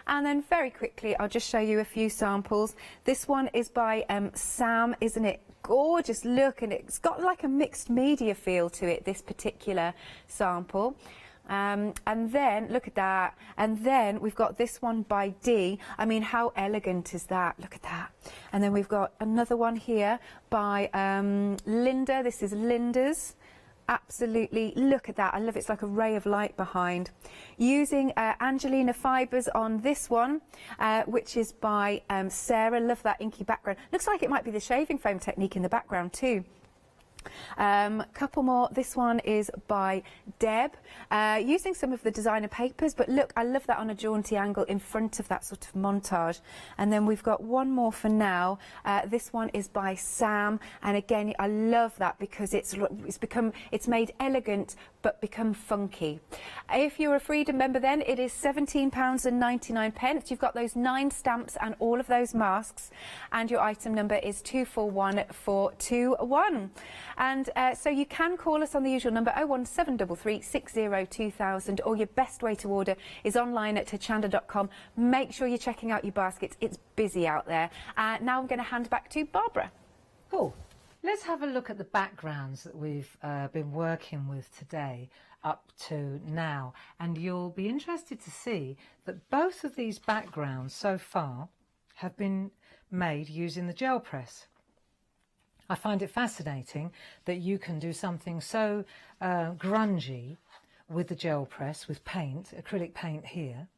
And then very quickly, I'll just show you a few samples. This one is by Sam, isn't it? Gorgeous look, and it's got like a mixed media feel to it, this particular sample. And then look at that, and then we've got this one by Dee. I mean, how elegant is that? Look at that. And then we've got another one here by Linda. This is Linda's. Absolutely, look at that. I love it. It's like a ray of light behind. Using Angelina fibres on this one, which is by Sarah. Love that inky background. Looks like it might be the shaving foam technique in the background too. Couple more. This one is by Deb, using some of the designer papers, but look, I love that on a jaunty angle in front of that sort of montage. And then we've got one more for now. This one is by Sam, and again, I love that because it's made elegant but become funky. If you're a Freedom member, then it is £17.99. You've got those 9 stamps and all of those masks, and your item number is 241421. And so you can call us on the usual number 01733 60 2000, or your best way to order is online at hochanda.com. Make sure you're checking out your baskets. It's busy out there. Now I'm going to hand back to Barbara. Cool. Let's have a look at the backgrounds that we've been working with today up to now, and you'll be interested to see that both of these backgrounds so far have been made using the gel press. I find it fascinating that you can do something so grungy with the gel press, with paint, acrylic paint here,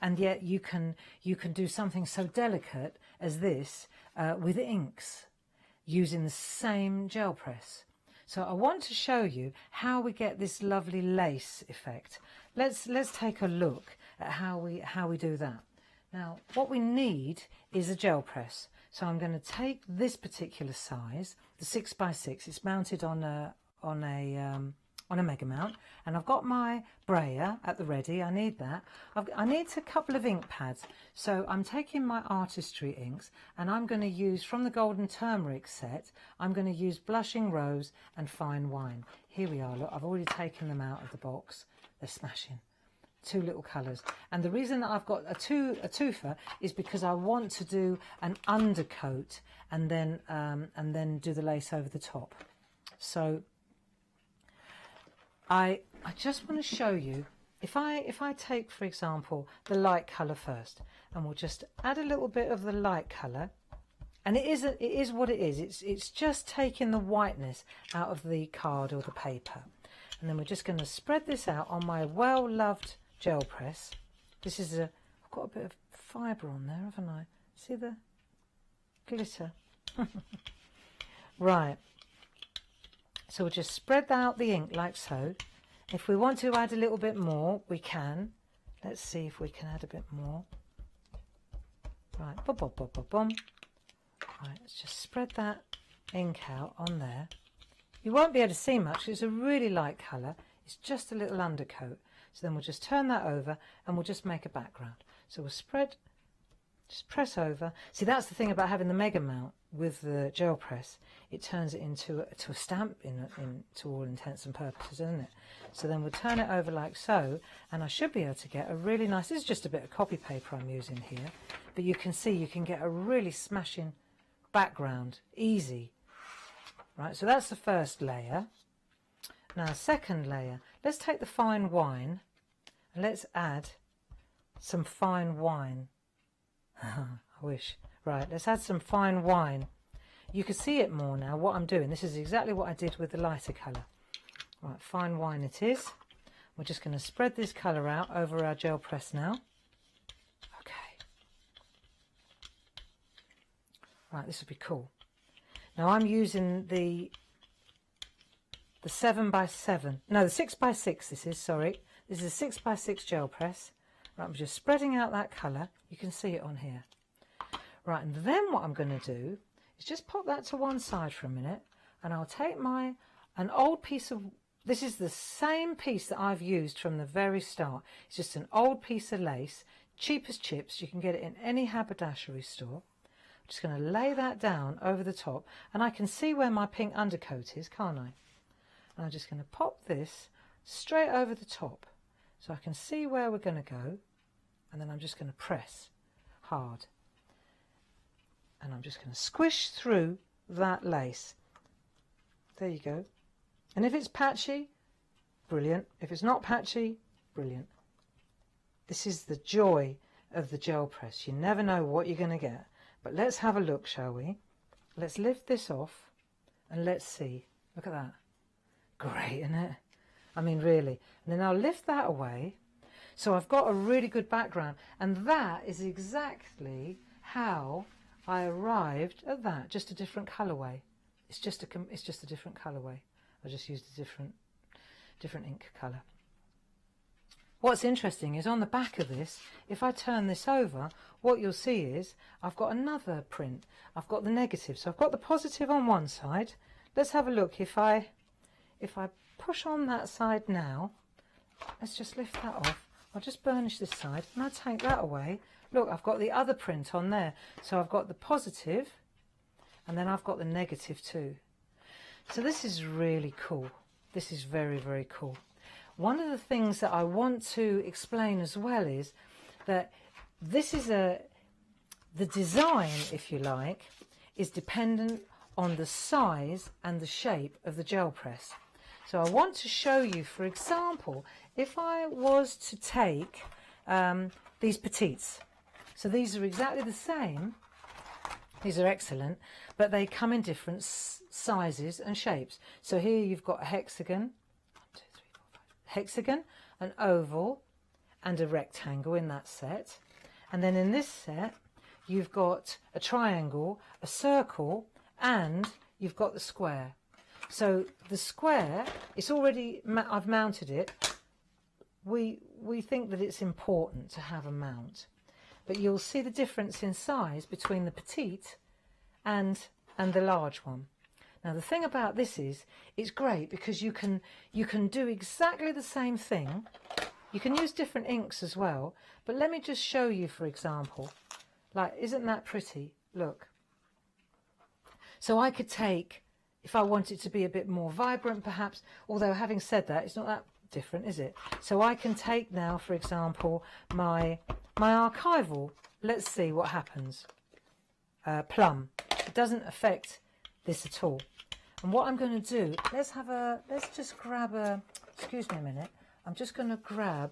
and yet you can do something so delicate as this with inks using the same gel press. So I want to show you how we get this lovely lace effect. Let's take a look at how we do that. Now, what we need is a gel press. So I'm going to take this particular size, the 6x6. It's mounted on a mega mount, and I've got my brayer at the ready. I need that. I need a couple of ink pads. So I'm taking my artistry inks, and I'm going to use from the Golden Turmeric set. I'm going to use Blushing Rose and Fine Wine. Here we are. Look, I've already taken them out of the box. They're smashing. 2 little colours, and the reason that I've got a twofer is because I want to do an undercoat and then do the lace over the top. So I just want to show you, if I take, for example, the light colour first, and we'll just add a little bit of the light colour, and it is what it is. It's just taking the whiteness out of the card or the paper, and then we're just going to spread this out on my well-loved gel press. This is I've got a bit of fibre on there, haven't I? See the glitter? Right. So we'll just spread out the ink like so. If we want to add a little bit more, we can. Let's see if we can add a bit more. Right. Boom, boom, boom, boom, boom. Right. Let's just spread that ink out on there. You won't be able to see much. It's a really light colour. It's just a little undercoat. So then we'll just turn that over and we'll just make a background. So we'll spread, just press over. See, that's the thing about having the mega mount with the gel press. It turns it into a stamp to all intents and purposes, doesn't it? So then we'll turn it over like so, and I should be able to get a really nice, this is just a bit of copy paper I'm using here, but you can see you can get a really smashing background, easy. Right, so that's the first layer. Now, second layer, let's take the fine wine and let's add some fine wine. I wish. Right, let's add some fine wine. You can see it more now, what I'm doing. This is exactly what I did with the lighter colour. Right, fine wine it is. We're just going to spread this colour out over our gel press now. Okay. Right, this would be cool. Now I'm using the 7x7, no, the 6x6 this is, sorry. This is a 6x6 gel press. Right, I'm just spreading out that colour. You can see it on here. Right, and then what I'm going to do is just pop that to one side for a minute, and I'll take an old piece of this is the same piece that I've used from the very start. It's just an old piece of lace, cheap as chips. You can get it in any haberdashery store. I'm just going to lay that down over the top, and I can see where my pink undercoat is, can't I? And I'm just going to pop this straight over the top so I can see where we're going to go, and then I'm just going to press hard. And I'm just going to squish through that lace. There you go. And if it's patchy, brilliant. If it's not patchy, brilliant. This is the joy of the gel press. You never know what you're going to get. But let's have a look, shall we? Let's lift this off and let's see. Look at that. Great, isn't it? I mean, really. And then I'll lift that away. So I've got a really good background. And that is exactly how I arrived at that. Just a different colourway. It's just a different colourway. I just used a different ink colour. What's interesting is on the back of this, if I turn this over, what you'll see is I've got another print. I've got the negative. So I've got the positive on one side. Let's have a look. If I push on that side now, let's just lift that off. I'll just burnish this side and I'll take that away. Look, I've got the other print on there. So I've got the positive and then I've got the negative too. So this is really cool. This is very, very cool. One of the things that I want to explain as well is that this is the design, if you like, is dependent on the size and the shape of the gel press. So I want to show you, for example, if I was to take these petites. So these are exactly the same. These are excellent, but they come in different sizes and shapes. So here you've got a hexagon, an oval and a rectangle in that set. And then in this set you've got a triangle, a circle, and you've got the square. So the square, it's already, I've mounted it. We think that it's important to have a mount, but you'll see the difference in size between the petite and the large one. Now the thing about this is it's great because you can do exactly the same thing. You can use different inks as well, but let me just show you, for example, like, isn't that pretty? Look. So I could take, if I wanted to be a bit more vibrant perhaps, although having said that, it's not that different, is it? So I can take now, for example, my archival. Let's see what happens. Plum. It doesn't affect this at all. And what I'm going to do, let's just grab a, excuse me a minute, I'm just going to grab,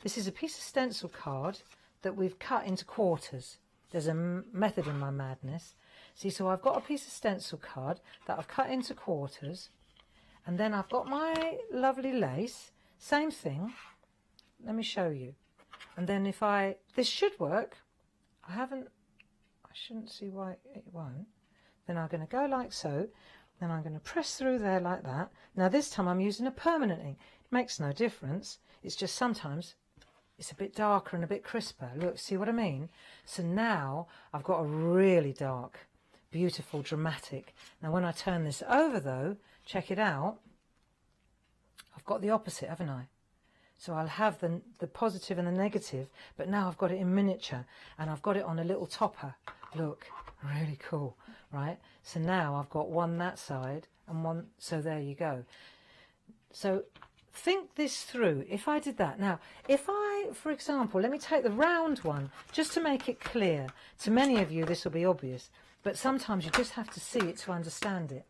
this is a piece of stencil card that we've cut into quarters. There's a method in my madness. See, so I've got a piece of stencil card that I've cut into quarters, and then I've got my lovely lace, same thing. Let me show you. And then if this should work. I shouldn't see why it won't. Then I'm going to go like so, then I'm going to press through there like that. Now this time I'm using a permanent ink. It makes no difference. It's just sometimes it's a bit darker and a bit crisper. Look, see what I mean? So now I've got a really dark, beautiful, dramatic. Now when I turn this over though, check it out. I've got the opposite, haven't I? So I'll have the positive and the negative, but now I've got it in miniature and I've got it on a little topper. Look, really cool, right? So now I've got one that side and one, so there you go. So think this through. If I did that, now if I, for example, let me take the round one just to make it clear. To many of you this will be obvious, but sometimes you just have to see it to understand it.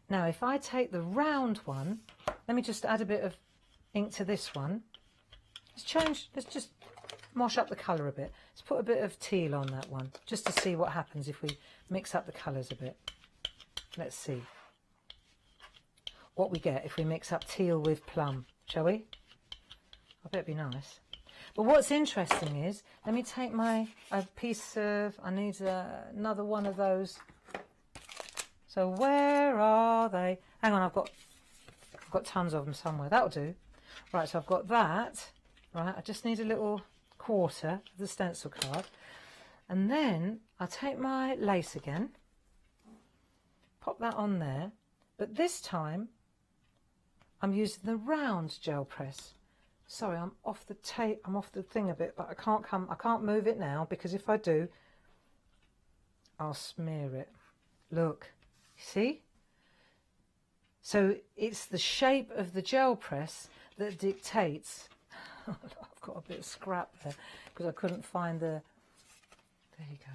Now if I take the round one, let me just add a bit of ink to this one. Let's just mosh up the colour a bit. Let's put a bit of teal on that one just to see what happens if we mix up the colours a bit. Let's see what we get if we mix up teal with plum, shall we? I bet it'd be nice. But what's interesting is, let me take a piece of, I need another one of those. So where are they? Hang on, I've got tons of them somewhere. That'll do. Right, so I've got that. Right, I just need a little quarter of the stencil card. And then I'll take my lace again, pop that on there. But this time, I'm using the round gel press. Sorry, I'm off the tape. I'm off the thing a bit, but I can't move it now, because if I do, I'll smear it. Look, see? So it's the shape of the gel press that dictates. I've got a bit of scrap there because I couldn't find the. There you go.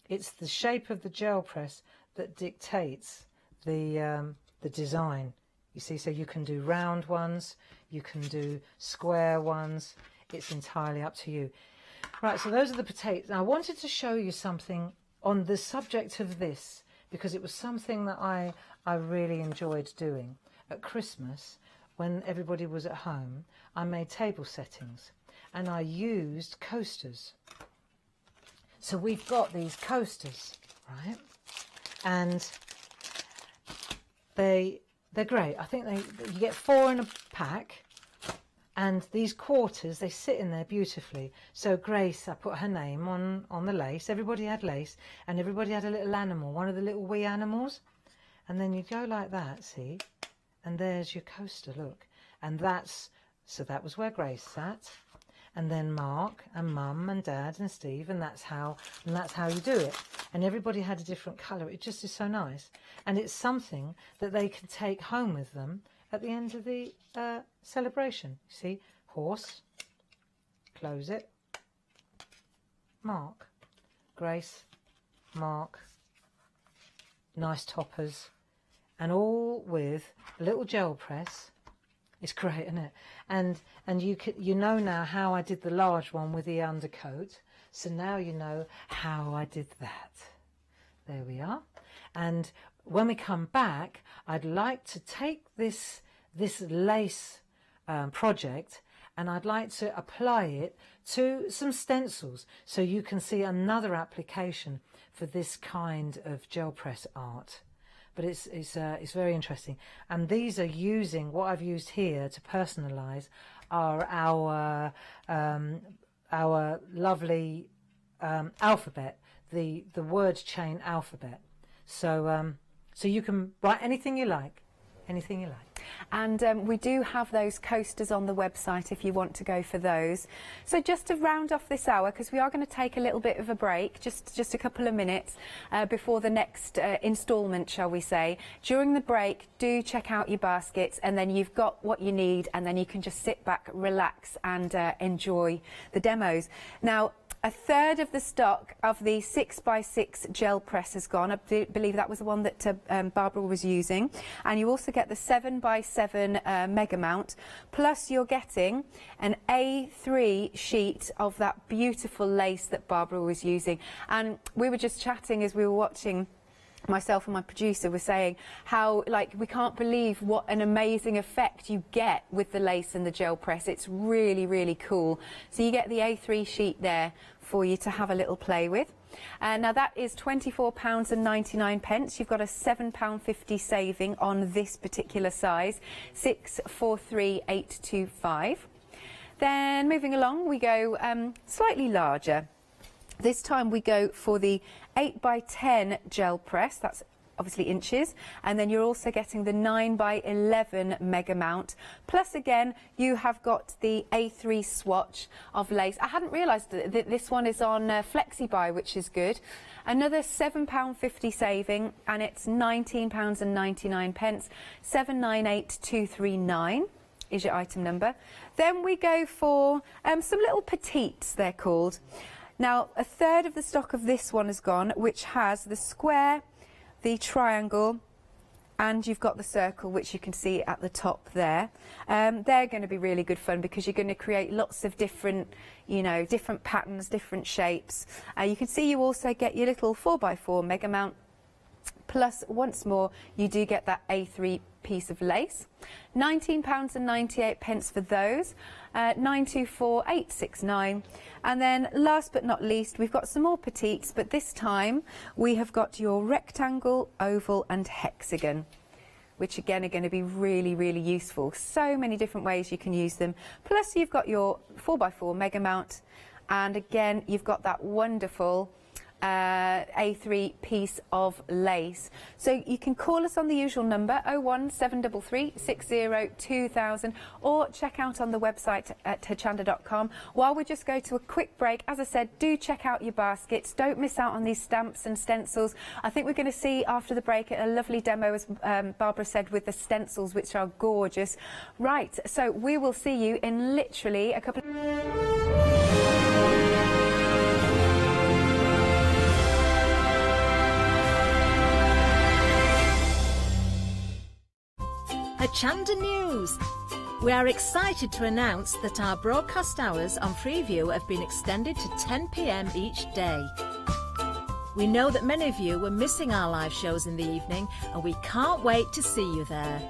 It's the shape of the gel press that dictates the design. You see, so you can do round ones, you can do square ones. It's entirely up to you. Right, so those are the potatoes. Now, I wanted to show you something on the subject of this, because it was something that I really enjoyed doing. At Christmas, when everybody was at home, I made table settings and I used coasters. So we've got these coasters, right? And they're great. I think you get 4 in a pack, and these quarters, they sit in there beautifully. So Grace, I put her name on the lace. Everybody had lace, and everybody had a little animal, one of the little wee animals. And then you go like that, see? And there's your coaster, look. And that was where Grace sat. And then Mark and Mum and Dad and Steve, and that's how you do it. And everybody had a different colour. It just is so nice. And it's something that they can take home with them at the end of the celebration. You see, horse, close it, Mark, Grace, Mark, nice toppers, and all with a little gel press. It's great, isn't it? And you know now how I did the large one with the undercoat. So now you know how I did that. There we are. And when we come back, I'd like to take this lace project, and I'd like to apply it to some stencils, so you can see another application for this kind of gel press art. But it's very interesting. And these are using what I've used here to personalise are our lovely alphabet, the word chain alphabet. So so you can write anything you like, anything you like. And we do have those coasters on the website if you want to go for those. So just to round off this hour, because we are going to take a little bit of a break, just a couple of minutes before the next instalment, shall we say. During the break, do check out your baskets, and then you've got what you need, and then you can just sit back, relax, and enjoy the demos. Now, a third of the stock of the 6x6 gel press has gone. I believe that was the one that Barbara was using. And you also get the 7x7 mega mount. Plus you're getting an A3 sheet of that beautiful lace that Barbara was using. And we were just chatting as we were watching. Myself and my producer were saying how, like, we can't believe what an amazing effect you get with the lace and the gel press. It's really, really cool. So you get the A3 sheet there for you to have a little play with. Now that is £24.99. You've got a £7.50 saving on this particular size, 643825. Then moving along, we go slightly larger. This time we go for the 8x10 gel press, that's obviously inches, and then you're also getting the 9x11 mega mount. Plus again, you have got the A3 swatch of lace. I hadn't realised that this one is on FlexiBuy, which is good. Another £7.50 saving, and it's £19.99, 798239. Is your item number. Then we go for some little petites, they're called. Now, a third of the stock of this one has gone, which has the square, the triangle, and you've got the circle, which you can see at the top there. They're going to be really good fun because you're going to create lots of different, different patterns, different shapes. You can see you also get your little 4x4 mega mount. Plus, once more, you do get that A3 piece of lace. £19.98 for those, 924869. And then last but not least, we've got some more petites, but this time we have got your rectangle, oval and hexagon, which again are going to be really, really useful. So many different ways you can use them. Plus you've got your 4x4 mega mount, and again you've got that wonderful A3 piece of lace. So you can call us on the usual number 01733 60 2000 or check out on the website at hochanda.com. While we just go to a quick break, as I said, do check out your baskets. Don't miss out on these stamps and stencils. I think we're going to see after the break a lovely demo, as Barbara said, with the stencils, which are gorgeous. Right, so we will see you in literally a couple of... Hochanda News. We are excited to announce that our broadcast hours on Freeview have been extended to 10 p.m. each day. We know that many of you were missing our live shows in the evening, and we can't wait to see you there.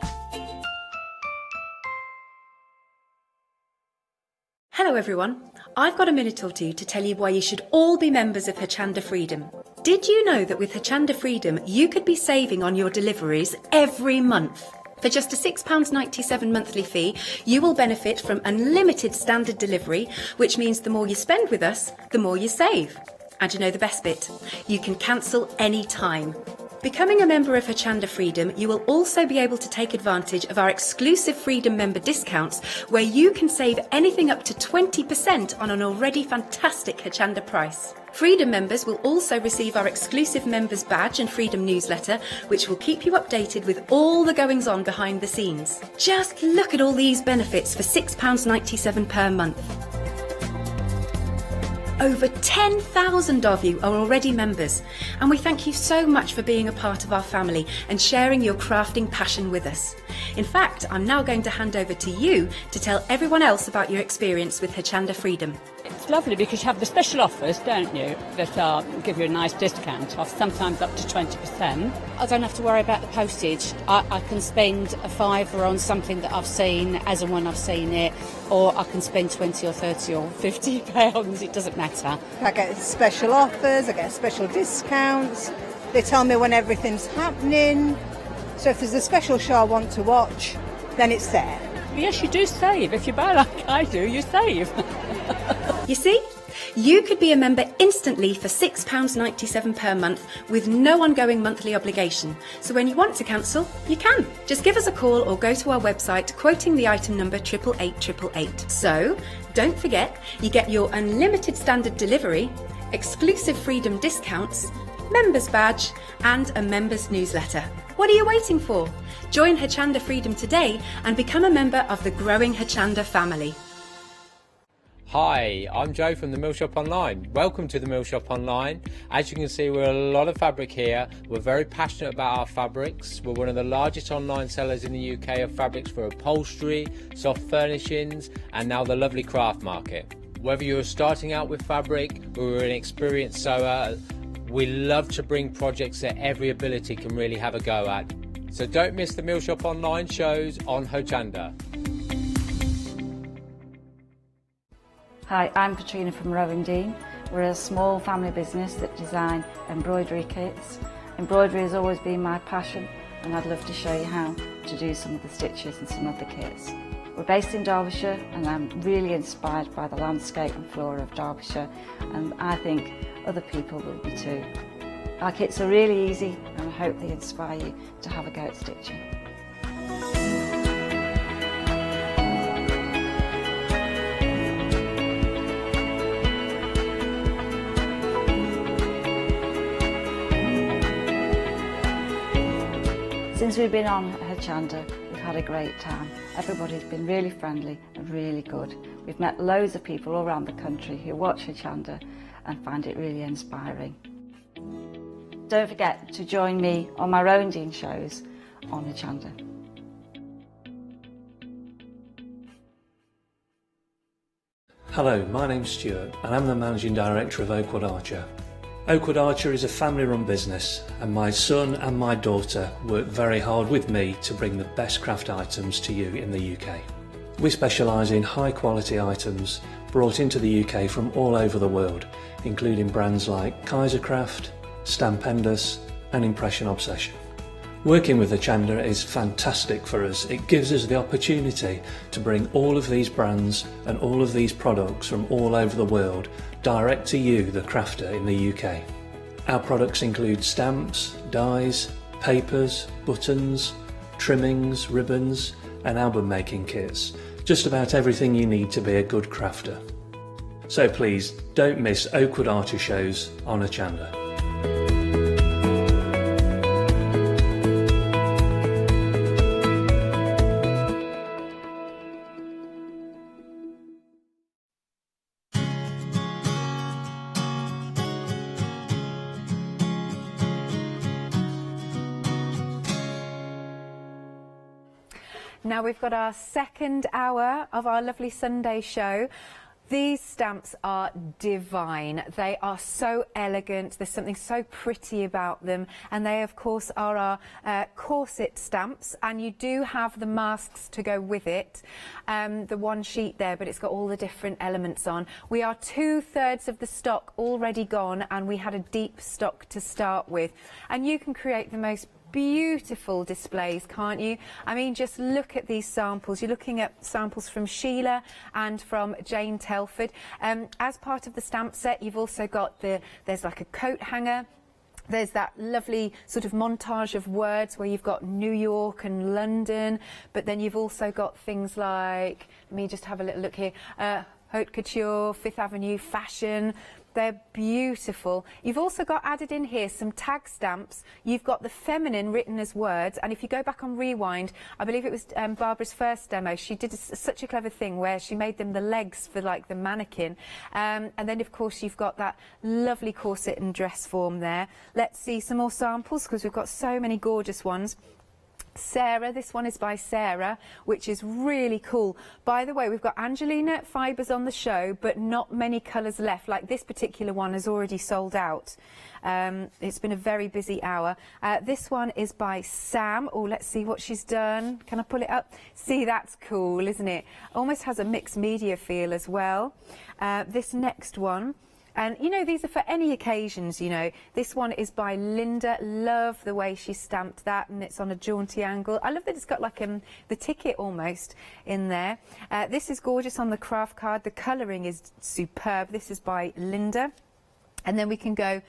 Hello everyone, I've got a minute or two to tell you why you should all be members of Hochanda Freedom. Did you know that with Hochanda Freedom you could be saving on your deliveries every month? For just a £6.97 monthly fee, you will benefit from unlimited standard delivery, which means the more you spend with us, the more you save. And you know the best bit? You can cancel any time. Becoming a member of Hochanda Freedom, you will also be able to take advantage of our exclusive Freedom member discounts, where you can save anything up to 20% on an already fantastic Hochanda price. Freedom members will also receive our exclusive members badge and Freedom newsletter, which will keep you updated with all the goings on behind the scenes. Just look at all these benefits for £6.97 per month. Over 10,000 of you are already members, and we thank you so much for being a part of our family and sharing your crafting passion with us. In fact, I'm now going to hand over to you to tell everyone else about your experience with Hochanda Freedom. It's lovely because you have the special offers, don't you, that give you a nice discount off, sometimes up to 20%. I don't have to worry about the postage. I can spend a £5 on something that I've seen as and when I've seen it, or I can spend 20 or 30 or £50, it doesn't matter. I get special offers, I get special discounts, they tell me when everything's happening, so if there's a special show I want to watch, then it's there. Yes, you do save. If you buy like I do, you save. You see? You could be a member instantly for £6.97 per month with no ongoing monthly obligation. So when you want to cancel, you can. Just give us a call or go to our website quoting the item number 88888. So don't forget, you get your unlimited standard delivery, exclusive Freedom discounts, members badge and a members newsletter. What are you waiting for? Join Hochanda Freedom today and become a member of the growing Hochanda family. Hi, I'm Joe from the Mill Shop Online. Welcome to the Mill Shop Online. As you can see, we're a lot of fabric here. We're very passionate about our fabrics. We're one of the largest online sellers in the UK of fabrics for upholstery, soft furnishings, and now the lovely craft market. Whether you're starting out with fabric or you're an experienced sewer, we love to bring projects that every ability can really have a go at. So don't miss the Mill Shop Online shows on Hochanda. Hi, I'm Katrina from Rowing Dean. We're a small family business that design embroidery kits. Embroidery has always been my passion, and I'd love to show you how to do some of the stitches and some of the kits. We're based in Derbyshire, and I'm really inspired by the landscape and flora of Derbyshire, and I think other people will be too. Our kits are really easy, and I hope they inspire you to have a go at stitching. Since we've been on Hochanda, we've had a great time. Everybody's been really friendly and really good. We've met loads of people all around the country who watch Hochanda and find it really inspiring. Don't forget to join me on my Rowing Dean shows on Hochanda. Hello, my name's Stuart and I'm the Managing Director of Oakwood Archer. Oakwood Archer is a family-run business, and my son and my daughter work very hard with me to bring the best craft items to you in the UK. We specialise in high-quality items brought into the UK from all over the world, including brands like Kaisercraft, Stampendous and Impression Obsession. Working with Hochanda is fantastic for us. It gives us the opportunity to bring all of these brands and all of these products from all over the world direct to you, the crafter in the UK. Our products include stamps, dies, papers, buttons, trimmings, ribbons and album making kits. Just about everything you need to be a good crafter. So please don't miss Oakwood Archer shows on Hochanda. Now we've got our second hour of our lovely Sunday show. These stamps are divine. They are so elegant. There's something so pretty about them. And they, of course, are our corset stamps. And you do have the masks to go with it. The one sheet there, but it's got all the different elements on. We are 2/3 of the stock already gone, and we had a deep stock to start with. And you can create the most beautiful displays, can't you? I mean, just look at these samples. You're looking at samples from Sheila and from Jane Telford. As part of the stamp set, you've also got there's like a coat hanger. There's that lovely sort of montage of words where you've got New York and London, but then you've also got things like, let me just have a little look here, Haute Couture, Fifth Avenue Fashion. They're beautiful. You've also got added in here some tag stamps. You've got the feminine written as words, and if you go back on Rewind, I believe it was Barbara's first demo, she did such a clever thing where she made them the legs for like the mannequin. And then of course you've got that lovely corset and dress form there. Let's see some more samples because we've got so many gorgeous ones. Sarah, this one is by Sarah, which is really cool. By the way, we've got Angelina fibres on the show, but not many colours left. Like this particular one has already sold out. It's been a very busy hour. This one is by Sam. Oh, let's see what she's done. Can I pull it up? See, that's cool, isn't it? Almost has a mixed media feel as well. This next one. And, you know, these are for any occasions, you know. This one is by Linda. Love the way she stamped that, and it's on a jaunty angle. I love that it's got like the ticket almost in there. This is gorgeous on the craft card. The colouring is superb. This is by Linda. And then we can go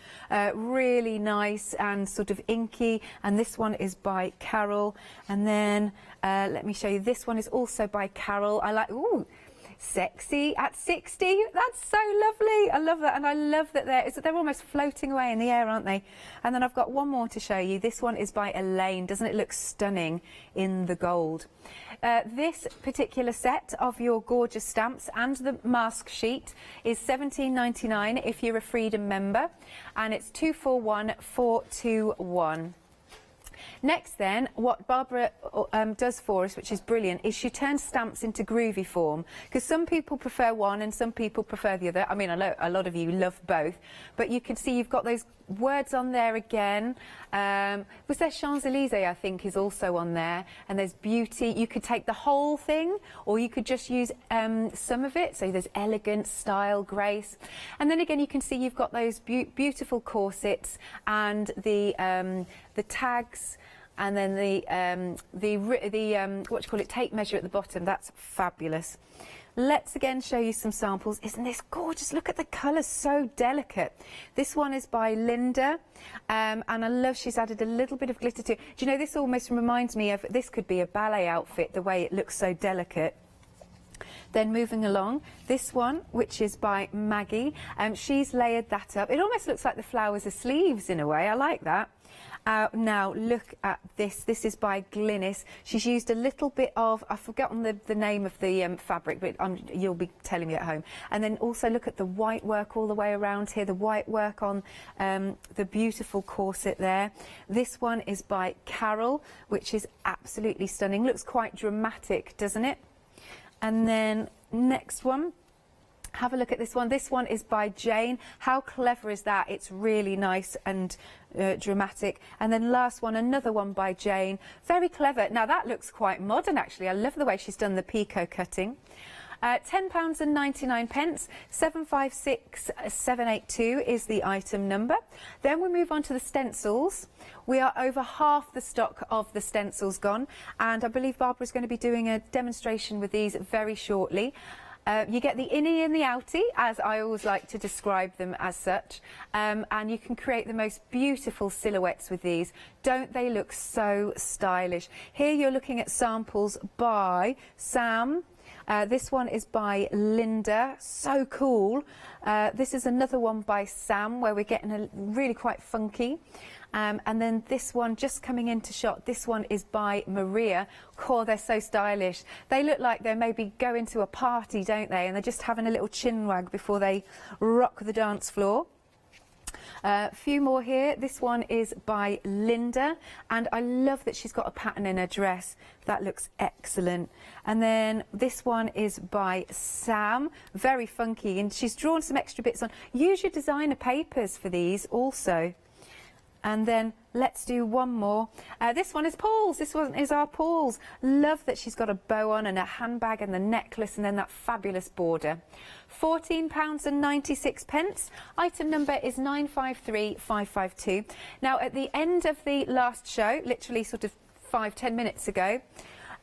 really nice and sort of inky. And this one is by Carol. And then let me show you. This one is also by Carol. I like, ooh. Sexy at 60. That's so lovely. I love that, and I love that they're almost floating away in the air, aren't they? And then I've got one more to show you. This one is by Elaine. Doesn't it look stunning in the gold? This particular set of your gorgeous stamps and the mask sheet is $17.99 if you're a Freedom member, and it's 241421. Next then, what Barbara does for us, which is brilliant, is she turns stamps into groovy form, because some people prefer one and some people prefer the other. I mean, I know a lot of you love both, but you can see you've got those words on there again. Was there Champs-Élysées, I think, is also on there, and there's beauty. You could take the whole thing, or you could just use some of it. So there's elegance, style, grace, and then again you can see you've got those beautiful corsets and the tags, and then the what you call it, tape measure at the bottom. That's fabulous. Let's again show you some samples. Isn't this gorgeous? Look at the colours, so delicate. This one is by Linda, and I love she's added a little bit of glitter to it. Do you know, this almost reminds me of, this could be a ballet outfit, the way it looks so delicate. Then moving along, this one, which is by Maggie, she's layered that up. It almost looks like the flowers are sleeves in a way. I like that. Now look at this. This is by Glynis. She's used a little bit of, I've forgotten the name of the fabric, but you'll be telling me at home. And then also look at the white work all the way around here, the white work on the beautiful corset there. This one is by Carol, which is absolutely stunning. Looks quite dramatic, doesn't it? And then next one. Have a look at this one. This one is by Jane. How clever is that? It's really nice and dramatic. And then last one, another one by Jane. Very clever. Now that looks quite modern actually. I love the way she's done the picot cutting. £10.99, 756782 is the item number. Then we move on to the stencils. We are over half the stock of the stencils gone, and I believe Barbara's going to be doing a demonstration with these very shortly. You get the innie and the outie, as I always like to describe them as such, and you can create the most beautiful silhouettes with these. Don't they look so stylish? Here you're looking at samples by Sam. This one is by Linda, so cool. This is another one by Sam where we're getting a really quite funky. And then this one just coming into shot, this one is by Maria. Oh, they're so stylish. They look like they're maybe going to a party, don't they? And they're just having a little chin wag before they rock the dance floor. A few more here. This one is by Linda, and I love that she's got a pattern in her dress. That looks excellent. And then this one is by Sam, very funky, and she's drawn some extra bits on. Use your designer papers for these also. And then let's do one more. This one is Paul's. This one is our Paul's. Love that she's got a bow on and a handbag and the necklace and then that fabulous border. £14.96. Item number is 953552. Now, at the end of the last show, literally sort of 5-10 minutes ago,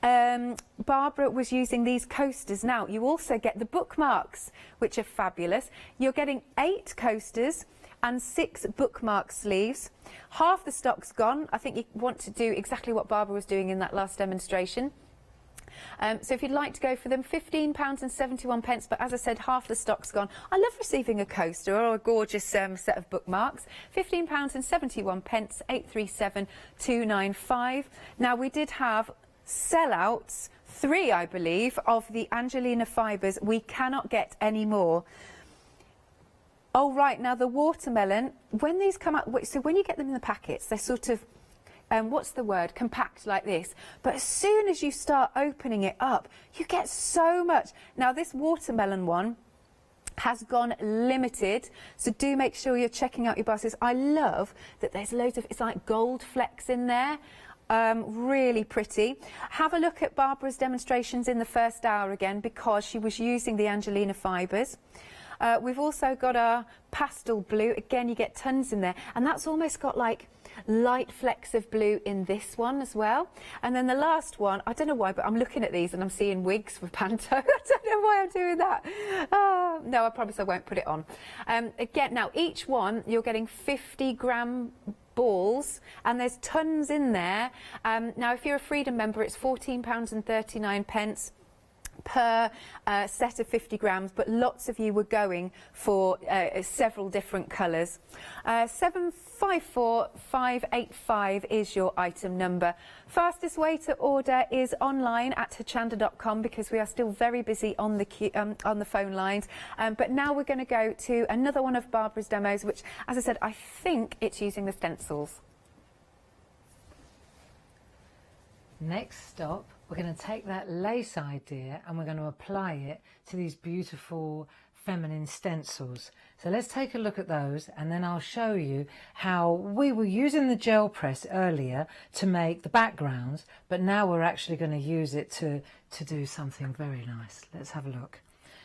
Barbara was using these coasters. Now, you also get the bookmarks, which are fabulous. You're getting 8 coasters and 6 bookmark sleeves. Half the stock's gone. I think you want to do exactly what Barbara was doing in that last demonstration. So if you'd like to go for them, £15.71, but as I said, half the stock's gone. I love receiving a coaster or a gorgeous set of bookmarks. £15.71, 837295. Now, we did have sellouts, 3 I believe, of the Angelina fibres. We cannot get any more. Oh, right, now the watermelon, when these come out, so when you get them in the packets, they're sort of, what's the word, compact like this. But as soon as you start opening it up, you get so much. Now, this watermelon one has gone limited, so do make sure you're checking out your baskets. I love that there's loads of, it's like gold flecks in there. Really pretty. Have a look at Barbara's demonstrations in the first hour again, because she was using the Angelina fibres. We've also got our pastel blue. Again, you get tons in there. And that's almost got like light flecks of blue in this one as well. And then the last one, I don't know why, but I'm looking at these and I'm seeing wigs for Panto. I don't know why I'm doing that. Oh, no, I promise I won't put it on. Again, now each one, you're getting 50-gram balls, and there's tons in there. Now, if you're a Freedom member, it's £14.39 per set of 50 grams, but lots of you were going for several different colours. 754585 is your item number. Fastest way to order is online at hochanda.com, because we are still very busy on the phone lines. But now we're going to go to another one of Barbara's demos, which, as I said, I think it's using the stencils. Next stop, we're going to take that lace idea and we're going to apply it to these beautiful feminine stencils. So let's take a look at those, and then I'll show you how we were using the gel press earlier to make the backgrounds, but now we're actually going to use it to do something very nice. Let's have a look.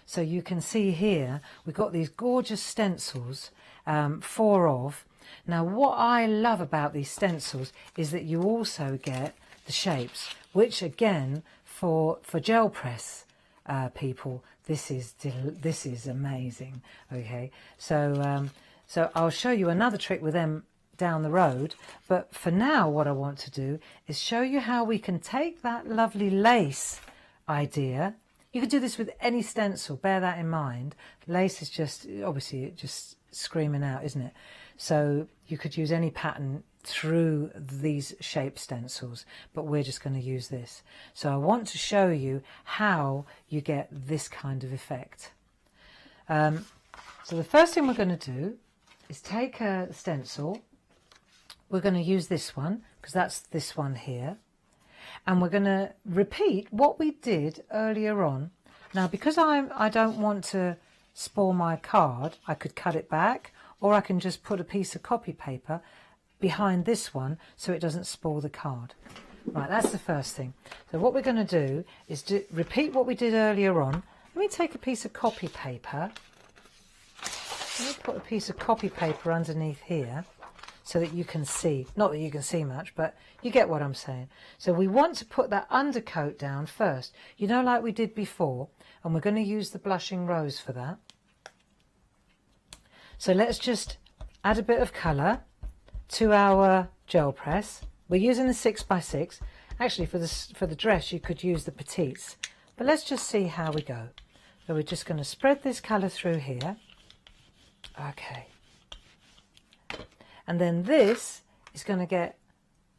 So you can see here we've got these gorgeous stencils, 4 of. Now, what I love about these stencils is that you also get the shapes, which again for gel press people, this is amazing. Okay, so I'll show you another trick with them down the road, but for now what I want to do is show you how we can take that lovely lace idea. You could do this with any stencil, bear that in mind. Lace is just obviously just screaming out, isn't it? So you could use any pattern through these shape stencils, but we're just going to use this. So I want to show you how you get this kind of effect. So the first thing we're going to do is take a stencil. We're going to use this one because that's this one here, and we're going to repeat what we did earlier on. Now, because I don't want to spoil my card, I could cut it back, or I can just put a piece of copy paper behind this one so it doesn't spoil the card. Right, that's the first thing. So what we're going to do is repeat what we did earlier on. Let me take a piece of copy paper. Let me put a piece of copy paper underneath here so that you can see. Not that you can see much, but you get what I'm saying. So we want to put that undercoat down first, you know, like we did before, and we're going to use the blushing rose for that. So let's just add a bit of colour to our gel press. We're using the 6x6. Actually, for the dress, you could use the petites, but let's just see how we go. So we're just going to spread this colour through here. Okay. And then this is going to get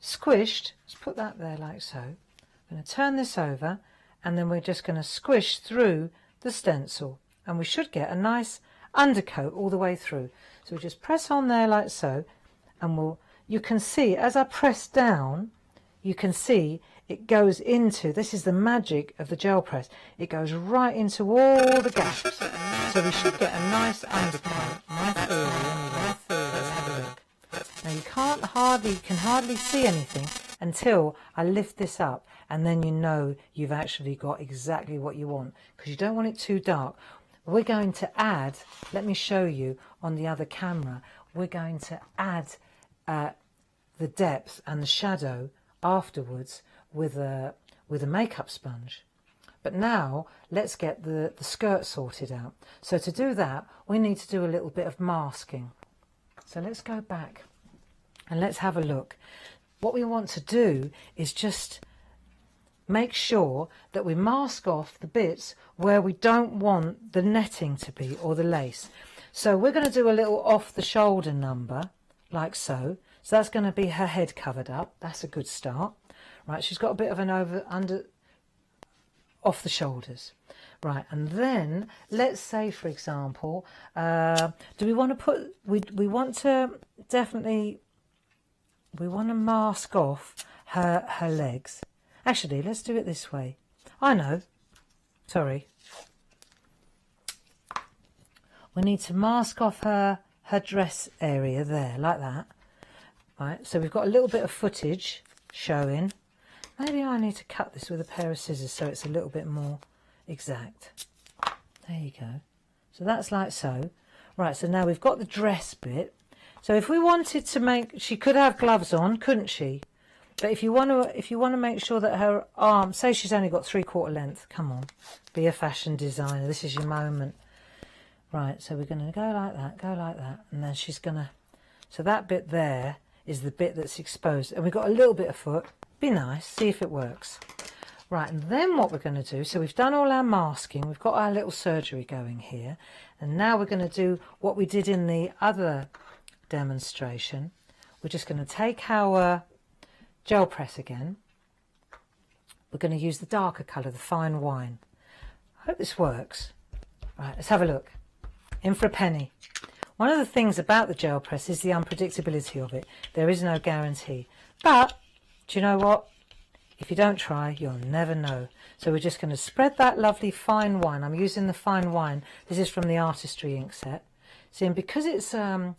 squished. Let's put that there like so. I'm going to turn this over, and then we're just going to squish through the stencil, and we should get a nice undercoat all the way through. So we just press on there like so, and you can see as I press down, you can see it goes into, this is the magic of the gel press, it goes right into all the gaps. So we should get a nice undercoat. My theory anyway. Let's have a look. Now you can hardly see anything until I lift this up, and then you know you've actually got exactly what you want, because you don't want it too dark. We're going to add, let me show you on the other camera, we're going to add the depth and the shadow afterwards with a makeup sponge. But now let's get the skirt sorted out. So to do that, we need to do a little bit of masking. So let's go back and let's have a look. What we want to do is just make sure that we mask off the bits where we don't want the netting to be, or the lace. So we're going to do a little off the shoulder number like so. So that's going to be her head covered up. That's a good start. Right, she's got a bit of an off the shoulders. Right, and then let's say, for example, do we want to put, we want to mask off her legs. Actually, let's do it this way. I know, sorry. We need to mask off her dress area there, like that. Right, so we've got a little bit of footage showing. Maybe I need to cut this with a pair of scissors so it's a little bit more exact. There you go. So that's like so. Right, so now we've got the dress bit. So if we wanted to make, she could have gloves on, couldn't she? But if you want to make sure that her arm, say she's only got 3/4 length, come on, be a fashion designer. This is your moment. Right, so we're going to go like that, and then she's going to, so that bit there is the bit that's exposed, and we've got a little bit of foot. Be nice, see if it works. Right, and then what we're going to do, so we've done all our masking, we've got our little surgery going here, and now we're going to do what we did in the other demonstration. We're just going to take our gel press again. We're going to use the darker colour, the fine wine. I hope this works. Right, let's have a look. In for a penny. One of the things about the gel press is the unpredictability of it. There is no guarantee. But, do you know what? If you don't try, you'll never know. So we're just going to spread that lovely fine wine. I'm using the fine wine. This is from the Artistry ink set. See, and because it's a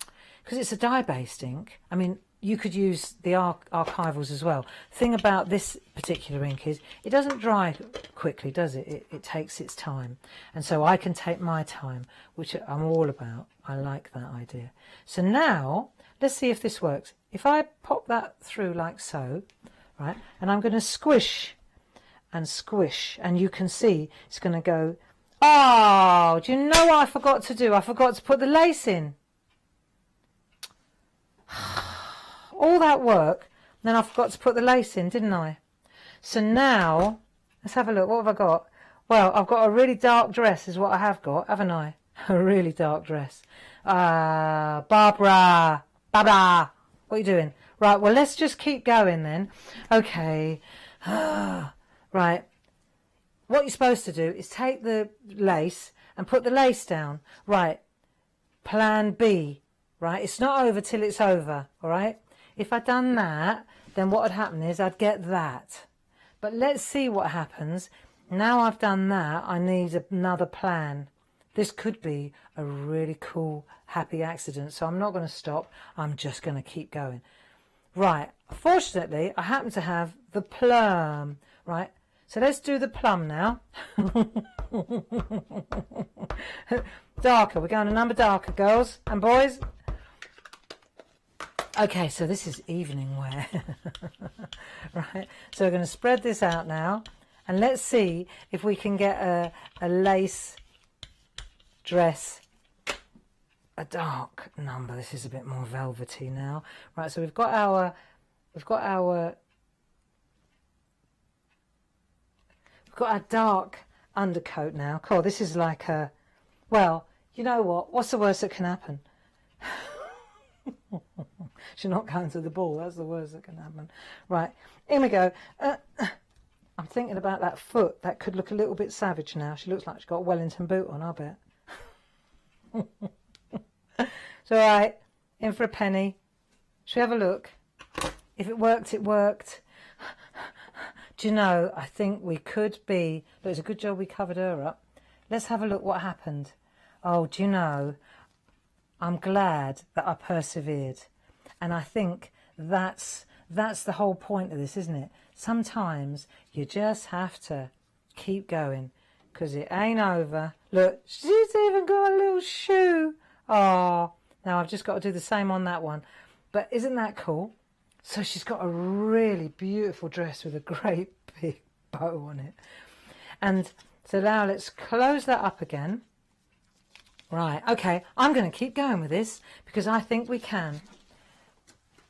dye-based ink, I mean, you could use the archivals as well. The thing about this particular ink is it doesn't dry quickly, does it? It takes its time. And so I can take my time, which I'm all about. I like that idea. So now, let's see if this works. If I pop that through like so, right, and I'm going to squish and squish, and you can see it's going to go, oh, do you know what I forgot to do? I forgot to put the lace in. All that work, then I forgot to put the lace in, didn't I? So now, let's have a look. What have I got? Well, I've got a really dark dress is what I have got, haven't I? A really dark dress. Barbara, what are you doing? Right, well, let's just keep going then. Okay. Right. What you're supposed to do is take the lace and put the lace down. Right. Plan B. Right. It's not over till it's over. All right. If I'd done that, then what would happen is I'd get that. But let's see what happens. Now I've done that, I need another plan. This could be a really cool, happy accident. So I'm not going to stop. I'm just going to keep going. Right. Fortunately, I happen to have the plum. Right. So let's do the plum now. Darker. We're going a number darker, girls and boys. Okay, so this is evening wear. Right, so we're going to spread this out now, and let's see if we can get a lace dress, a dark number. This is a bit more velvety now. Right, so we've got our dark undercoat now. Cool, this is like a, well, you know what? What's the worst that can happen? She's not going to the ball. That's the worst that can happen. Right, in we go. I'm thinking about that foot. That could look a little bit savage now. She looks like she's got a Wellington boot on, I bet. It's all right. In for a penny. Shall we have a look? If it worked, it worked. Do you know, I think we could be... Look, it's a good job we covered her up. Let's have a look what happened. Oh, do you know, I'm glad that I persevered. And I think that's the whole point of this, isn't it? Sometimes you just have to keep going, because it ain't over. Look, she's even got a little shoe. Oh, now I've just got to do the same on that one. But isn't that cool? So she's got a really beautiful dress with a great big bow on it. And so now let's close that up again. Right, okay, I'm going to keep going with this because I think we can.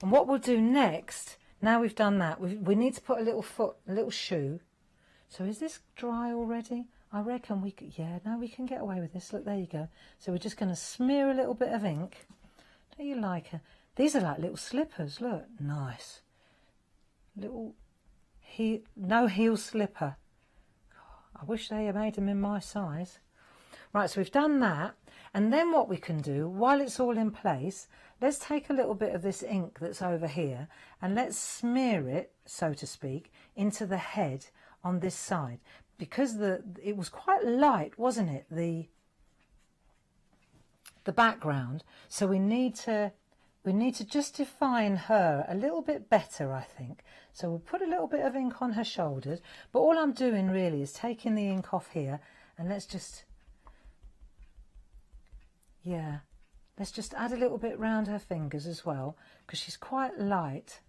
And what we'll do next, now we've done that, we need to put a little shoe. So is this dry already? I reckon we could, yeah, now we can get away with this. Look, there you go. So we're just going to smear a little bit of ink. Don't you like her? These are like little slippers, look, nice. Little, no heel slipper. I wish they had made them in my size. Right, so we've done that. And then what we can do, while it's all in place, let's take a little bit of this ink that's over here and let's smear it, so to speak, into the head on this side. Because it was quite light, wasn't it, the background. So we need to just define her a little bit better, I think. So we'll put a little bit of ink on her shoulders, but all I'm doing really is taking the ink off here and let's just, yeah, let's just add a little bit round her fingers as well, because she's quite light.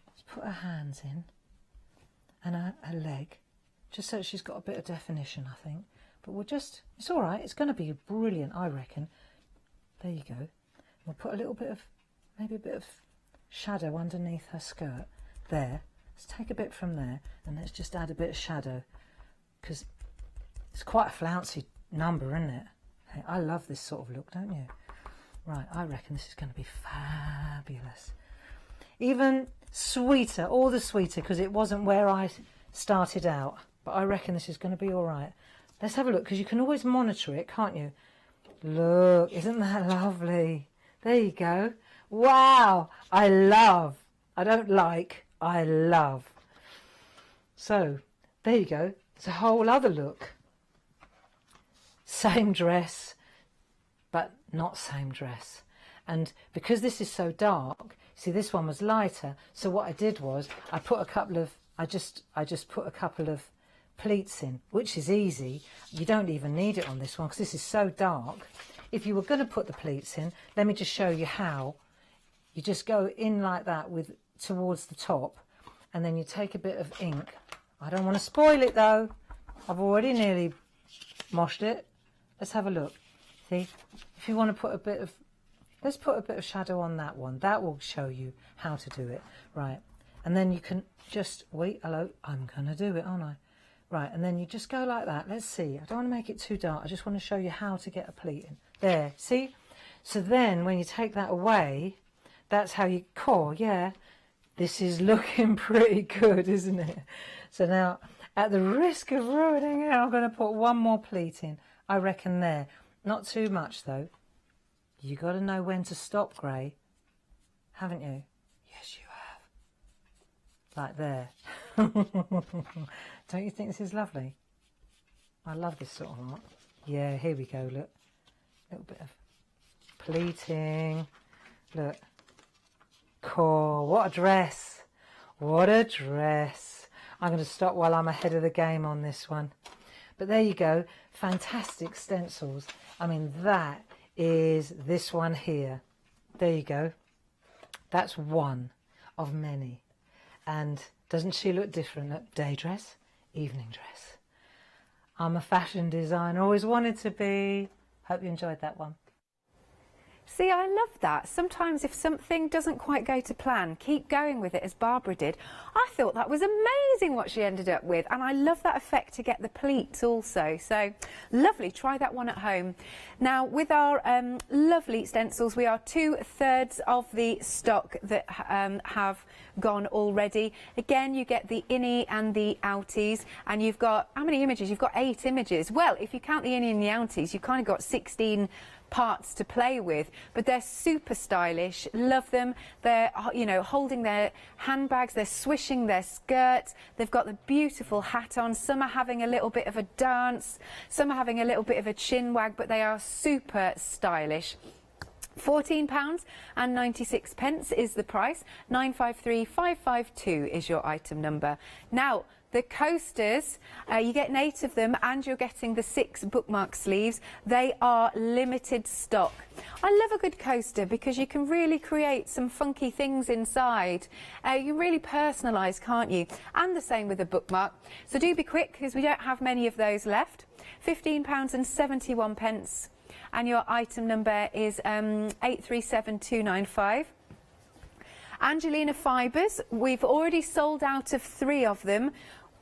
Let's put her hands in and her leg, just so she's got a bit of definition, I think. But we'll just, it's all right, it's going to be brilliant, I reckon. There you go. We'll put a little bit of, maybe a bit of shadow underneath her skirt. There. Let's take a bit from there and let's just add a bit of shadow, because it's quite a flouncy number, isn't it? Hey, I love this sort of look, don't you? Right, I reckon this is going to be fabulous. Even sweeter, all the sweeter, because it wasn't where I started out. But I reckon this is going to be all right. Let's have a look, because you can always monitor it, can't you? Look, isn't that lovely? There you go. Wow, I love. I don't like, I love. So, there you go. It's a whole other look. Same dress, but not same dress. And because this is so dark, see, this one was lighter. So what I did was I put a couple of, I just put a couple of pleats in, which is easy. You don't even need it on this one because this is so dark. If you were going to put the pleats in, let me just show you how. You just go in like that with towards the top, and then you take a bit of ink. I don't want to spoil it though. I've already nearly moshed it. Let's have a look. See, if you want to put a bit of, let's put a bit of shadow on that one. That will show you how to do it. Right, and then you can just, wait, hello, I'm going to do it, aren't I? Right, and then you just go like that. Let's see. I don't want to make it too dark. I just want to show you how to get a pleat in. There, see? So then when you take that away, that's how you core, yeah. This is looking pretty good, isn't it? So now, at the risk of ruining it, I'm going to put one more pleat in. I reckon there. Not too much, though. You got to know when to stop, Gray. Haven't you? Yes, you have. Like there. Don't you think this is lovely? I love this sort of art. Yeah, here we go, look. A little bit of pleating. Look. Cool. What a dress. What a dress. I'm going to stop while I'm ahead of the game on this one. But there you go. Fantastic stencils. I mean, that is this one here. There you go. That's one of many. And doesn't she look different? Look, day dress, evening dress. I'm a fashion designer, always wanted to be. Hope you enjoyed that one. See, I love that. Sometimes if something doesn't quite go to plan, keep going with it, as Barbara did. I thought that was amazing what she ended up with, and I love that effect to get the pleats also. So lovely, try that one at home. Now, with our lovely stencils, we are 2/3 of the stock that have gone already. Again, you get the innie and the outies, and you've got, how many images? You've got 8 images. Well, if you count the innie and the outies, you've kind of got 16 parts to play with, but they're super stylish. Love them. They're, you know, holding their handbags, they're swishing their skirts, they've got the beautiful hat on. Some are having a little bit of a dance, some are having a little bit of a chin wag, but they are super stylish. £14.96 is the price. 953552 is your item number. Now, the coasters, you're getting 8 of them, and you're getting the 6 bookmark sleeves. They are limited stock. I love a good coaster because you can really create some funky things inside. You can really personalise, can't you? And the same with a bookmark. So do be quick because we don't have many of those left. £15.71. And your item number is 837295. Angelina fibres, we've already sold out of 3 of them.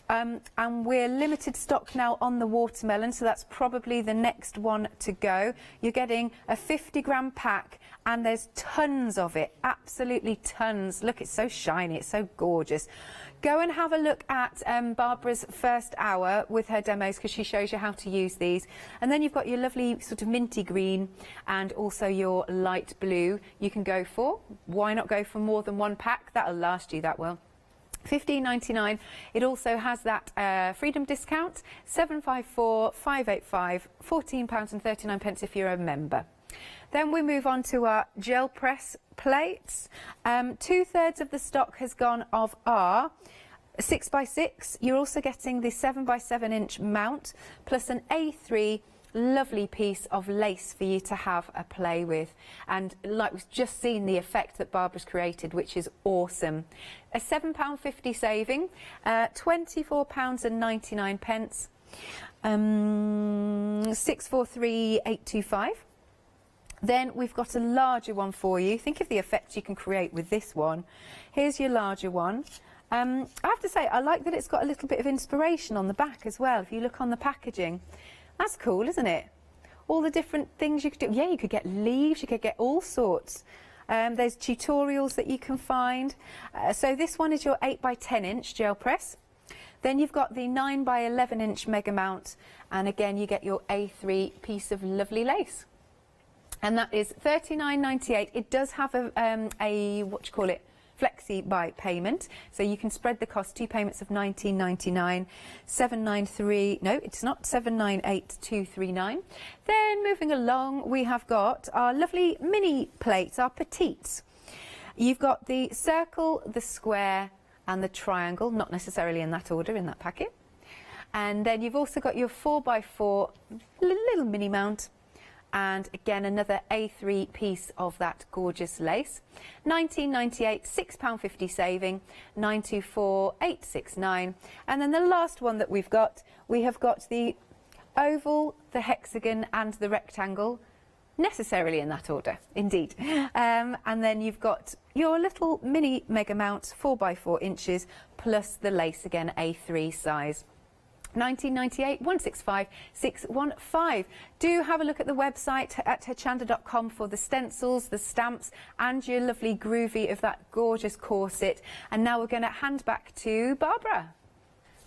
And we're limited stock now on the watermelon, so that's probably the next one to go. You're getting a 50-gram pack, and there's tons of it, absolutely tons. Look, it's so shiny, it's so gorgeous. Go and have a look at Barbara's first hour with her demos, because she shows you how to use these. And then you've got your lovely sort of minty green and also your light blue you can go for. Why not go for more than 1 pack? That'll last you that well. £15.99. It also has that freedom discount. 754-585, £14.39 if you're a member. Then we move on to our gel press plates. 2/3 of the stock has gone of our 6x6. You're also getting the 7x7 inch mount plus an A3 lovely piece of lace for you to have a play with, and like we've just seen the effect that Barbara's created, which is awesome. A £7.50 saving, £24.99, 643825. Then we've got a larger one for you. Think of the effect you can create with this one. Here's your larger one. I have to say, I like that it's got a little bit of inspiration on the back as well. If you look on the packaging, that's cool, isn't it? All the different things you could do. Yeah, you could get leaves, you could get all sorts. There's tutorials that you can find. So this one is your 8x10 inch gel press. Then you've got the 9x11 inch mega mount, and again you get your A3 piece of lovely lace. And that is $39.98. It does have a what do you call it, flexi buy payment, so you can spread the cost. 2 payments of $19.99, 793. No, it's not, 798,239. Then moving along, we have got our lovely mini plates, our petites. You've got the circle, the square, and the triangle, not necessarily in that order in that packet. And then you've also got your 4x4 little mini mount. And again, another A3 piece of that gorgeous lace. $19.98, £6.50 saving, 924,869. And then the last one that we have got the oval, the hexagon and the rectangle, necessarily in that order, indeed. And then you've got your little mini mega mount, 4x4 inches, plus the lace, again, A3 size. $19.98, 165,615. Do have a look at the website at hochanda.com for the stencils, the stamps, and your lovely groovy of that gorgeous corset. And now we're going to hand back to Barbara.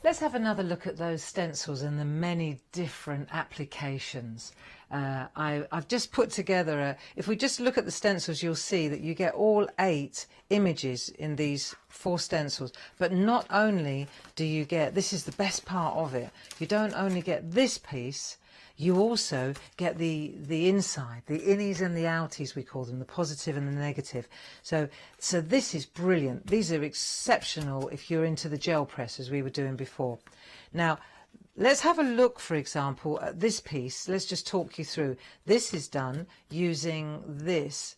Let's have another look at those stencils and the many different applications. I've just put together, if we just look at the stencils, you'll see that you get all 8 images in these 4 stencils. But not only do you get, this is the best part of it, you don't only get this piece, you also get the inside, the innies and the outies, we call them, the positive and the negative. So this is brilliant. These are exceptional if you're into the gel press, as we were doing before. Now, let's have a look, for example, at this piece. Let's just talk you through. This is done using this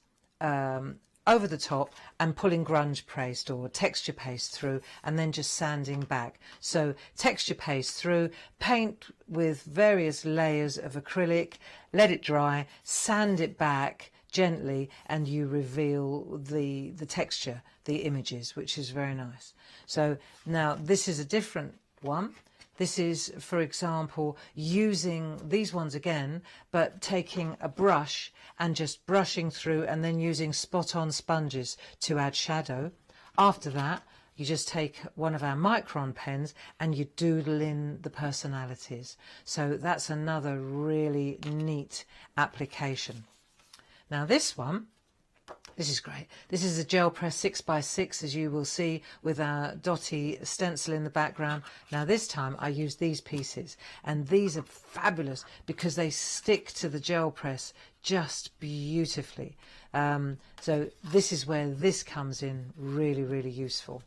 over the top and pulling grunge paste or texture paste through, and then just sanding back. So texture paste through, paint with various layers of acrylic, let it dry, sand it back gently, and you reveal the texture, the images, which is very nice. So now this is a different one. This is, for example, using these ones again, but taking a brush and just brushing through and then using spot-on sponges to add shadow. After that, you just take one of our micron pens and you doodle in the personalities. So that's another really neat application. Now this one, this is great. This is a gel press 6x6, as you will see, with our dotty stencil in the background. Now this time I used these pieces, and these are fabulous because they stick to the gel press just beautifully. So this is where this comes in really, really useful.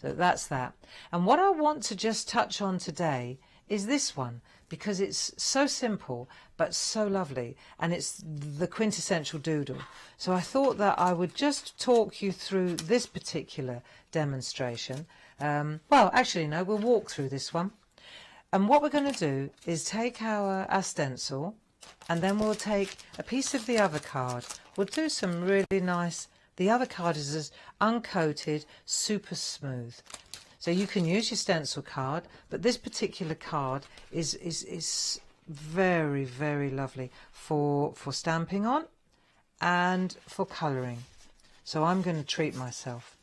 So that's that. And what I want to just touch on today is this one, because it's so simple but so lovely, and it's the quintessential doodle. So I thought that I would just talk you through this particular demonstration. Well, actually no, we'll walk through this one. And what we're going to do is take our stencil, and then we'll take a piece of the other card. We'll do some really nice, the other card is as uncoated, super smooth. So you can use your stencil card, but this particular card is very, very lovely for stamping on and for colouring. So I'm going to treat myself.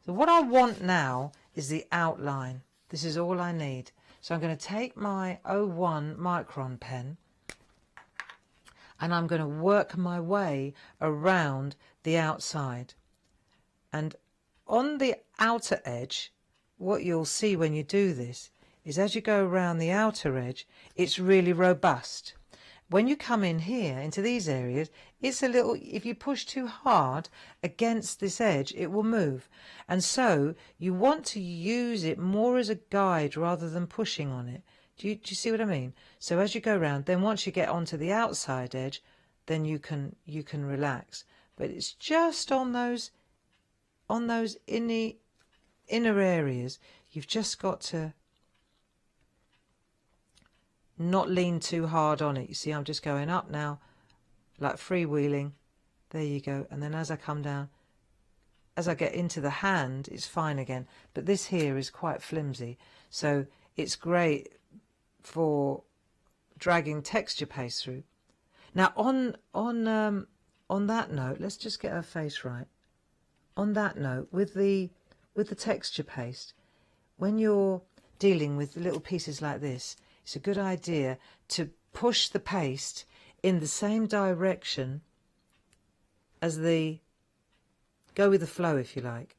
So what I want now is the outline. This is all I need. So I'm going to take my 01 micron pen and I'm going to work my way around the outside. And on the outer edge, what you'll see when you do this is as you go around the outer edge, it's really robust. When you come in here into these areas, it's a little, if you push too hard against this edge, it will move. And so you want to use it more as a guide rather than pushing on it. Do you see what I mean? So as you go around, then once you get onto the outside edge, then you can relax. But it's just on those inner areas, you've just got to not lean too hard on it. You see, I'm just going up now, like freewheeling. There you go. And then as I come down, as I get into the hand, it's fine again. But this here is quite flimsy, so it's great for dragging texture paste through. Now on that note, let's just get her face right. On that note, with the texture paste, when you're dealing with little pieces like this, it's a good idea to push the paste in the same direction as go with the flow, if you like.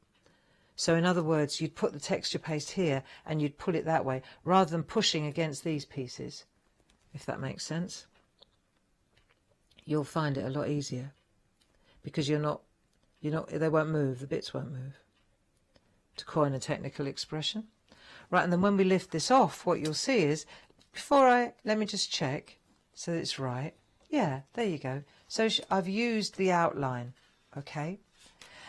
So in other words, you'd put the texture paste here and you'd pull it that way rather than pushing against these pieces, if that makes sense. You'll find it a lot easier because they won't move, the bits won't move, to coin a technical expression. Right, and then when we lift this off, what you'll see is, let me just check so that it's right. Yeah, there you go. So I've used the outline, okay?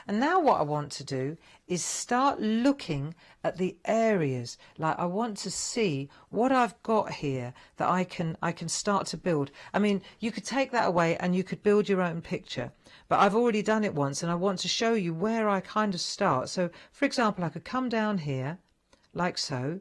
And now what I want to do is start looking at the areas. Like I want to see what I've got here that I can start to build. I mean, you could take that away and you could build your own picture. But I've already done it once and I want to show you where I kind of start. So, for example, I could come down here like so.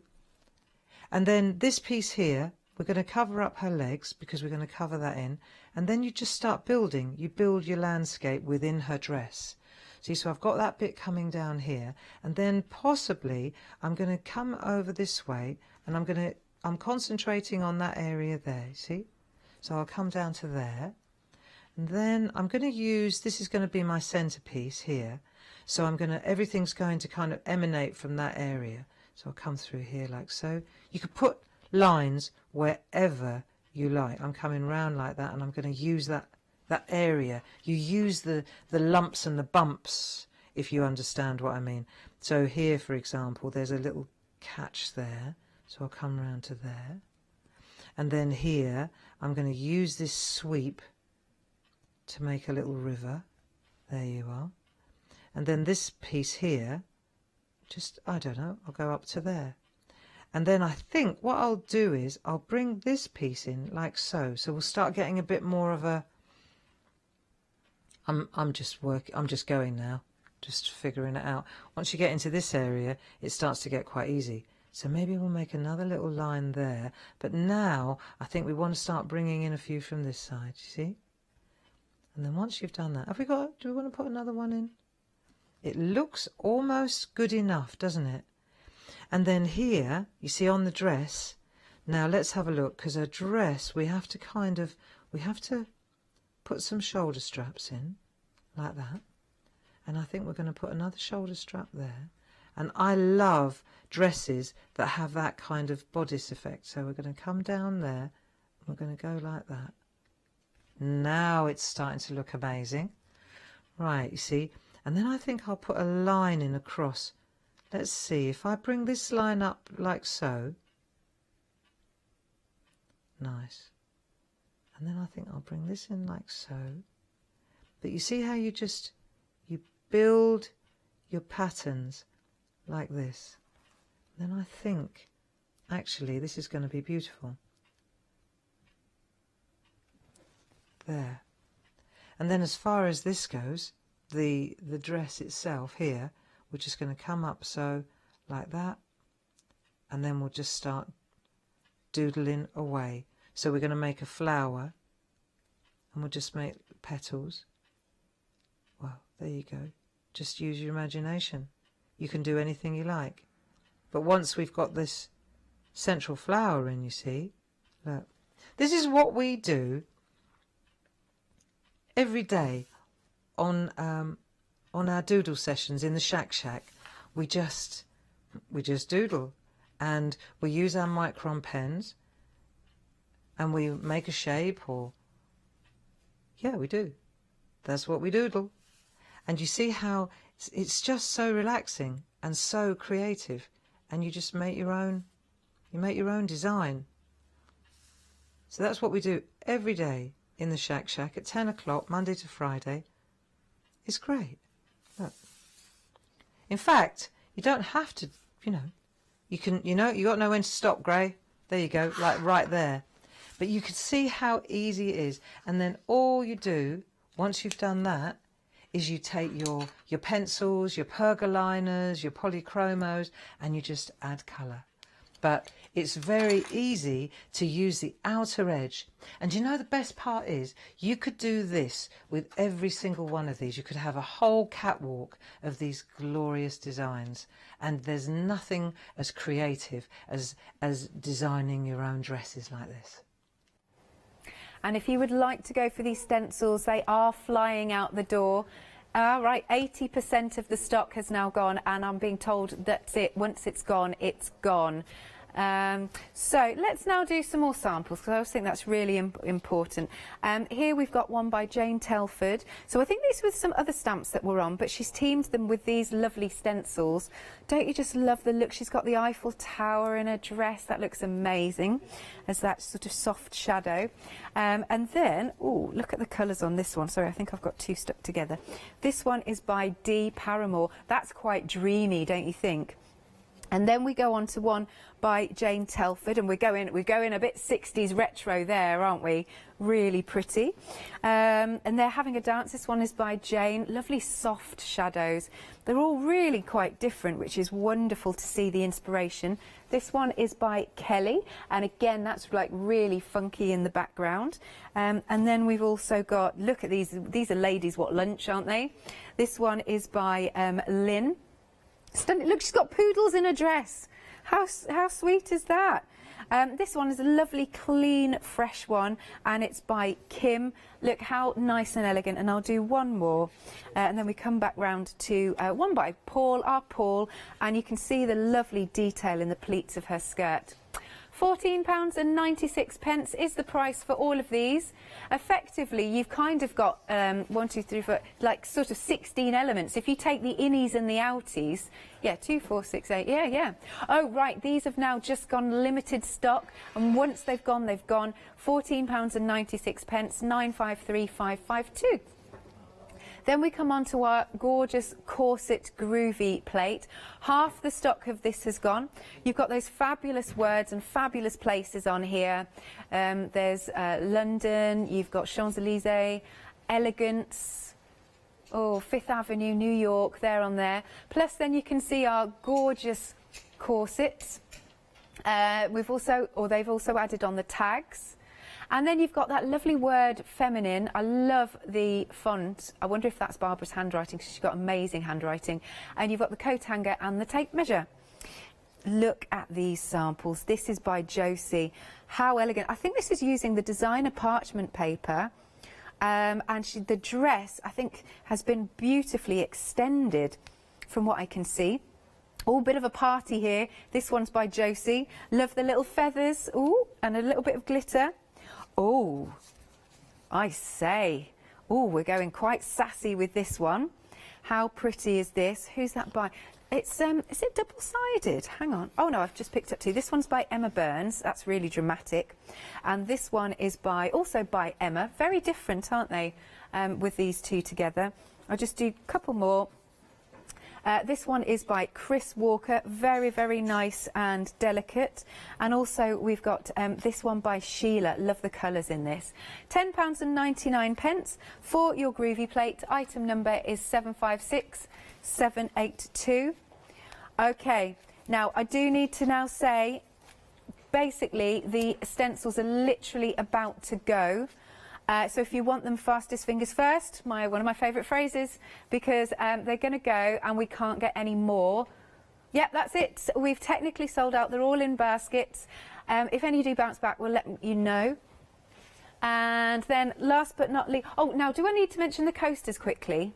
And then this piece here, we're going to cover up her legs because we're going to cover that in. And then you just start building. You build your landscape within her dress. See, so I've got that bit coming down here, and then possibly I'm going to come over this way, and I'm concentrating on that area there, see? So I'll come down to there, and then I'm going to use, this is going to be my centerpiece here, so everything's going to kind of emanate from that area. So I'll come through here like so. You could put lines wherever you like. I'm coming round like that, and I'm going to use that area. You use the lumps and the bumps, if you understand what I mean. So here, for example, there's a little catch there, so I'll come round to there, and then here I'm going to use this sweep to make a little river. There you are. And then this piece here, just, I don't know, I'll go up to there. And then I think what I'll do is I'll bring this piece in like so. So we'll start getting a bit more of a, I'm just going now, just figuring it out. Once you get into this area, it starts to get quite easy. So maybe we'll make another little line there. But now I think we want to start bringing in a few from this side, you see? And then once you've done that, do we want to put another one in? It looks almost good enough, doesn't it? And then here, you see on the dress, now let's have a look, because a dress, we have to put some shoulder straps in, like that. And I think we're going to put another shoulder strap there. And I love dresses that have that kind of bodice effect. So we're going to come down there, we're going to go like that. Now it's starting to look amazing. Right, you see, and then I think I'll put a line in across. Let's see, if I bring this line up like so, nice. And then I think I'll bring this in like so. But you see how you build your patterns like this. Then I think, actually, this is going to be beautiful. There. And then as far as this goes, the dress itself here, we're just going to come up so, like that, and then we'll just start doodling away. So we're going to make a flower, and we'll just make petals. Well, there you go. Just use your imagination. You can do anything you like. But once we've got this central flower in, you see, look, this is what we do every day on our doodle sessions in the Shack. We just doodle, and we use our micron pens, and we make a shape, or yeah, we do. That's what we doodle. And you see how it's just so relaxing and so creative, and you just make your own design. So that's what we do every day in the Shack at 10 o'clock, Monday to Friday. It's great. Look. In fact, you don't have to, you got no when to stop, Gray. There you go, like right there. But you can see how easy it is. And then all you do, once you've done that, is you take your pencils, your pergoliners, your polychromos, and you just add colour. But it's very easy to use the outer edge. And the best part is, you could do this with every single one of these. You could have a whole catwalk of these glorious designs. And there's nothing as creative as designing your own dresses like this. And if you would like to go for these stencils, they are flying out the door. Right, 80% of the stock has now gone, and I'm being told that's it. Once it's gone, it's gone. So let's now do some more samples, because I always think that's really important. Here we've got one by Jane Telford. So I think these were some other stamps that were on, but she's teamed them with these lovely stencils. Don't you just love the look? She's got the Eiffel Tower in her dress. That looks amazing, as that sort of soft shadow. And then, oh, look at the colours on this one. Sorry, I think I've got two stuck together. This one is by Dee Paramore. That's quite dreamy, don't you think? And then we go on to one by Jane Telford, and we're going a bit 60s retro there, aren't we? Really pretty. And they're having a dance. This one is by Jane. Lovely soft shadows. They're all really quite different, which is wonderful to see the inspiration. This one is by Kelly, and again, that's like really funky in the background. And then we've also got, look at these. These are ladies what lunch, aren't they? This one is by Lynn. Stunning. Look, she's got poodles in her dress. How sweet is that? This one is a lovely, clean, fresh one, and it's by Kim. Look how nice and elegant. And I'll do one more, and then we come back round to one by Paul, our Paul, and you can see the lovely detail in the pleats of her skirt. £14.96 is the price for all of these. Effectively, you've kind of got 1, 2, 3, 4, like sort of 16 elements. If you take the innies and the outies, yeah, 2, 4, 6, 8, yeah. Oh, right, these have now just gone limited stock, and once they've gone, they've gone. £14.96, 953552. Then we come on to our gorgeous corset groovy plate. Half the stock of this has gone. You've got those fabulous words and fabulous places on here. There's London, you've got Champs-Élysées, Elegance, oh, Fifth Avenue, New York, there on there. Plus then you can see our gorgeous corsets. They've also added on the tags. And then you've got that lovely word feminine. I love the font. I wonder if that's Barbara's handwriting, because she's got amazing handwriting. And you've got the coat hanger and the tape measure. Look at these samples. This is by Josie. How elegant. I think this is using the designer parchment paper. And the dress, I think, has been beautifully extended from what I can see. Oh, bit of a party here. This one's by Josie. Love the little feathers. Ooh, and a little bit of glitter. Oh, I say. Oh, we're going quite sassy with this one. How pretty is this? Who's that by? It's is it double-sided? Hang on. Oh no, I've just picked up two. This one's by Emma Burns. That's really dramatic. And this one is also by Emma. Very different, aren't they? With these two together. I'll just do a couple more. This one is by Chris Walker, very, very nice and delicate. And also we've got this one by Sheila. Love the colours in this. £10.99 for your groovy plate. Item number is 756782. Okay, now I do need to now say, basically the stencils are literally about to go. So if you want them fastest fingers first, one of my favourite phrases, because they're going to go and we can't get any more. Yep, that's it. We've technically sold out. They're all in baskets. If any do bounce back, we'll let you know. And then last but not least, oh, now do I need to mention the coasters quickly?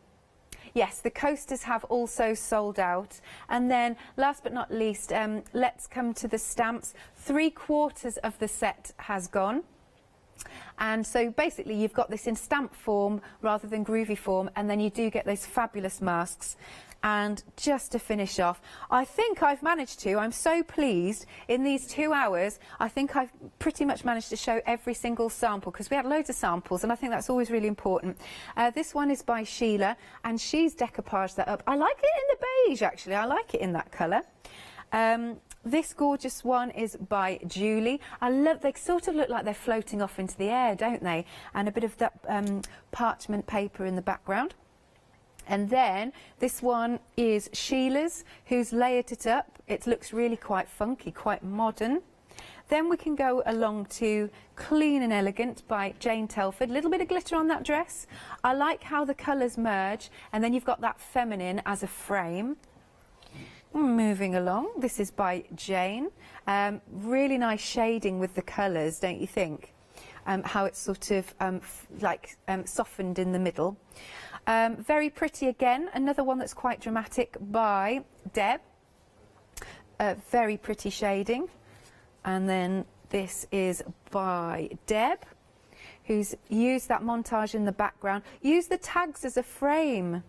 Yes, the coasters have also sold out. And then last but not least, let's come to the stamps. 3/4 of the set has gone. And so basically you've got this in stamp form rather than groovy form, and then you do get those fabulous masks. And just to finish off, I think I've managed to, I'm so pleased, in these 2 hours, I think I've pretty much managed to show every single sample, because we had loads of samples, and I think that's always really important. This one is by Sheila, and she's decoupaged that up. I like it in the beige, actually. I like it in that colour. This gorgeous one is by Julie. I love, they sort of look like they're floating off into the air, don't they? And a bit of that parchment paper in the background. And then this one is Sheila's, who's layered it up. It looks really quite funky, quite modern. Then we can go along to Clean and Elegant by Jane Telford. A little bit of glitter on that dress. I like how the colours merge, and then you've got that feminine as a frame. Moving along, this is by Jane. Really nice shading with the colours, don't you think? How it's sort of softened in the middle. Very pretty again, another one that's quite dramatic by Deb. Very pretty shading. And then this is by Deb, who's used that montage in the background. Use the tags as a frame.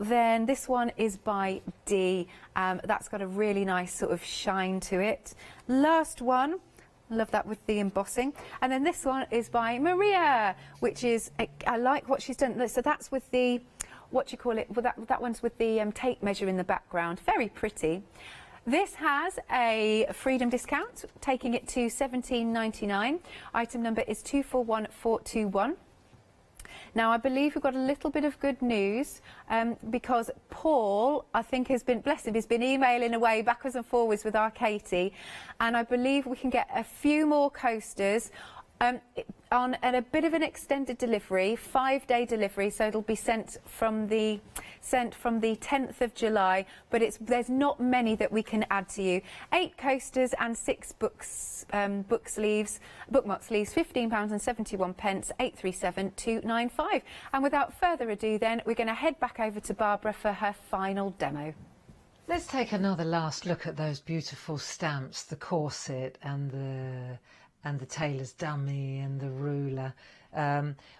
Then this one is by Dee. That's got a really nice sort of shine to it. Last one, love that with the embossing. And then this one is by Maria, which is, I like what she's done. So that's with the, what do you call it? Well, that one's with the tape measure in the background. Very pretty. This has a freedom discount, taking it to £17.99. Item number is 241421. Now, I believe we've got a little bit of good news because Paul, I think, has been, bless him, he's been emailing away backwards and forwards with our Katie, and I believe we can get a few more coasters on a bit of an extended delivery, 5-day delivery, so it'll be sent from the 10th of July, but there's not many that we can add to you. 8 coasters and 6 bookmark sleeves, £15.71, 837295. And without further ado then, we're going to head back over to Barbara for her final demo. Let's take another last look at those beautiful stamps, the corset and the tailor's dummy and the ruler.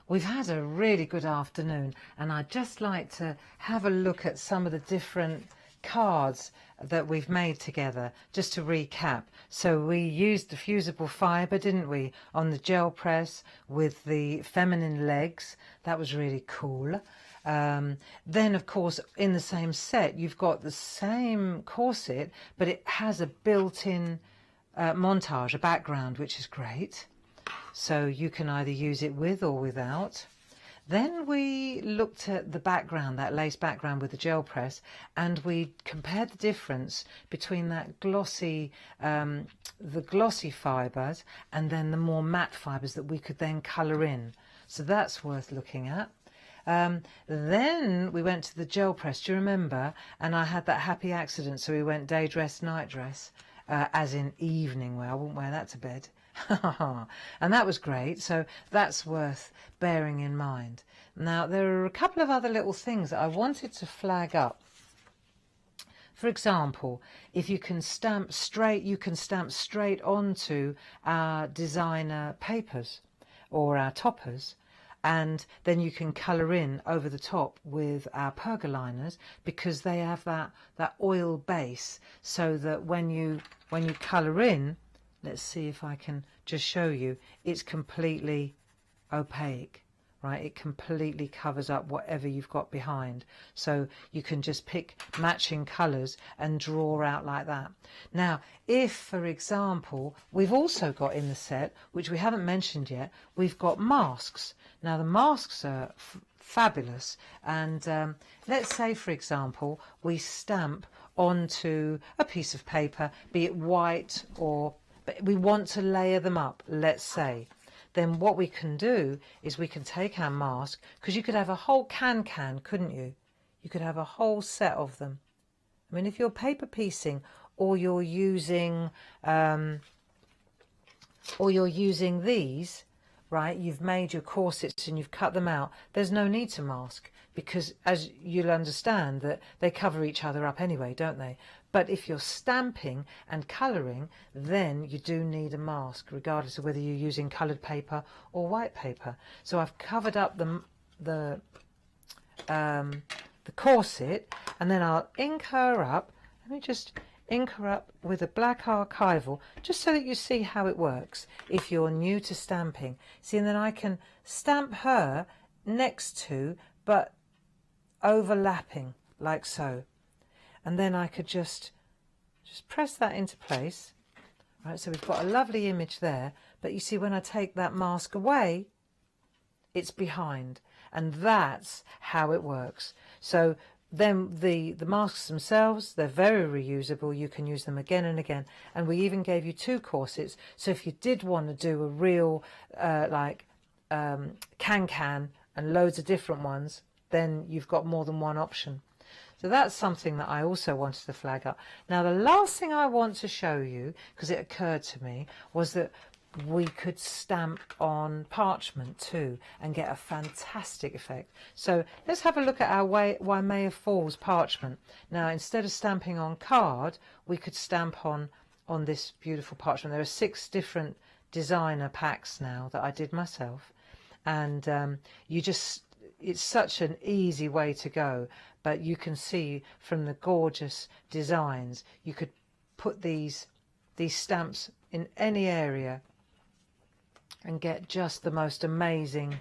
We've had a really good afternoon, and I'd just like to have a look at some of the different cards that we've made together, just to recap. So we used the fusible fibre, didn't we, on the gel press with the feminine legs. That was really cool. Then, of course, in the same set, you've got the same corset, but it has a built-in montage, a background, which is great. So you can either use it with or without. Then we looked at the background, that lace background with the gel press, and we compared the difference between that glossy, the glossy fibres and then the more matte fibres that we could then colour in. So that's worth looking at. Then we went to the gel press, do you remember? And I had that happy accident, so we went day dress, night dress, as in evening wear. I wouldn't wear that to bed. And that was great, so that's worth bearing in mind. Now, there are a couple of other little things that I wanted to flag up. For example, if you can stamp straight, you can stamp straight onto our designer papers or our toppers, and then you can colour in over the top with our pergoliners, because they have that oil base, so that when you colour in, let's see if I can just show you, it's completely opaque, right? It completely covers up whatever you've got behind. So you can just pick matching colours and draw out like that. Now, if, for example, we've also got in the set, which we haven't mentioned yet, we've got masks. Now, the masks are fabulous. And let's say, for example, we stamp onto a piece of paper, be it white or... but we want to layer them up, let's say. Then what we can do is we can take our mask, because you could have a whole can, couldn't you? You could have a whole set of them. I mean, if you're paper piecing or you're using these, right, you've made your corsets and you've cut them out, there's no need to mask, because as you'll understand that they cover each other up anyway, don't they? But if you're stamping and colouring, then you do need a mask, regardless of whether you're using coloured paper or white paper. So I've covered up the corset, and then I'll ink her up. Let me just ink her up with a black archival, just so that you see how it works if you're new to stamping. See, and then I can stamp her next to, but overlapping, like so. And then I could just press that into place. Right, so we've got a lovely image there, but you see when I take that mask away, it's behind, and that's how it works. So then the masks themselves, they're very reusable. You can use them again and again, and we even gave you 2 corsets, so if you did want to do a real can and loads of different ones, then you've got more than one option. So that's something that I also wanted to flag up. Now, the last thing I want to show you, because it occurred to me, was that we could stamp on parchment too and get a fantastic effect. So let's have a look at our Waimea Falls parchment. Now, instead of stamping on card, we could stamp on this beautiful parchment. There are 6 different designer packs now that I did myself, and it's such an easy way to go. But you can see from the gorgeous designs, you could put these stamps in any area and get just the most amazing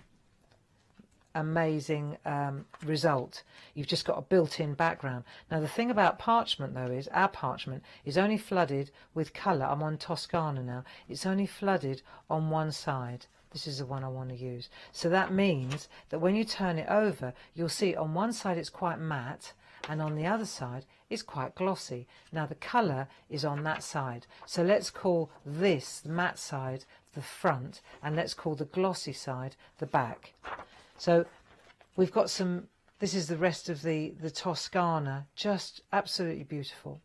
result. You've just got a built-in background. Now, the thing about parchment, though, is our parchment is only flooded with colour. I'm on Toscana now. It's only flooded on one side. This is the one I want to use. So that means that when you turn it over, you'll see on one side it's quite matte, and on the other side it's quite glossy. Now, the colour is on that side. So let's call this, the matte side, the front, and let's call the glossy side the back. So we've got this is the rest of the Toscana, just absolutely beautiful.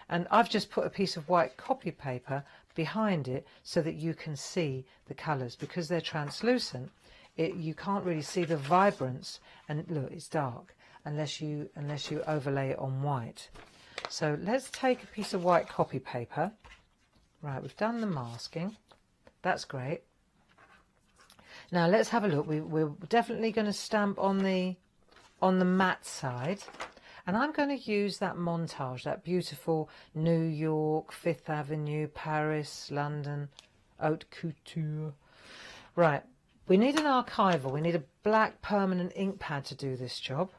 And I've just put a piece of white copy paper behind it so that you can see the colours. Because they're translucent, you can't really see the vibrance, and look, it's dark unless you overlay it on white. So let's take a piece of white copy paper. Right, we've done the masking. That's great. Now let's have a look. We're definitely going to stamp on the matte side, And I'm going to use that montage, that beautiful New York, Fifth Avenue, Paris, London, haute couture. Right, we need an archival. We need a black permanent ink pad to do this job.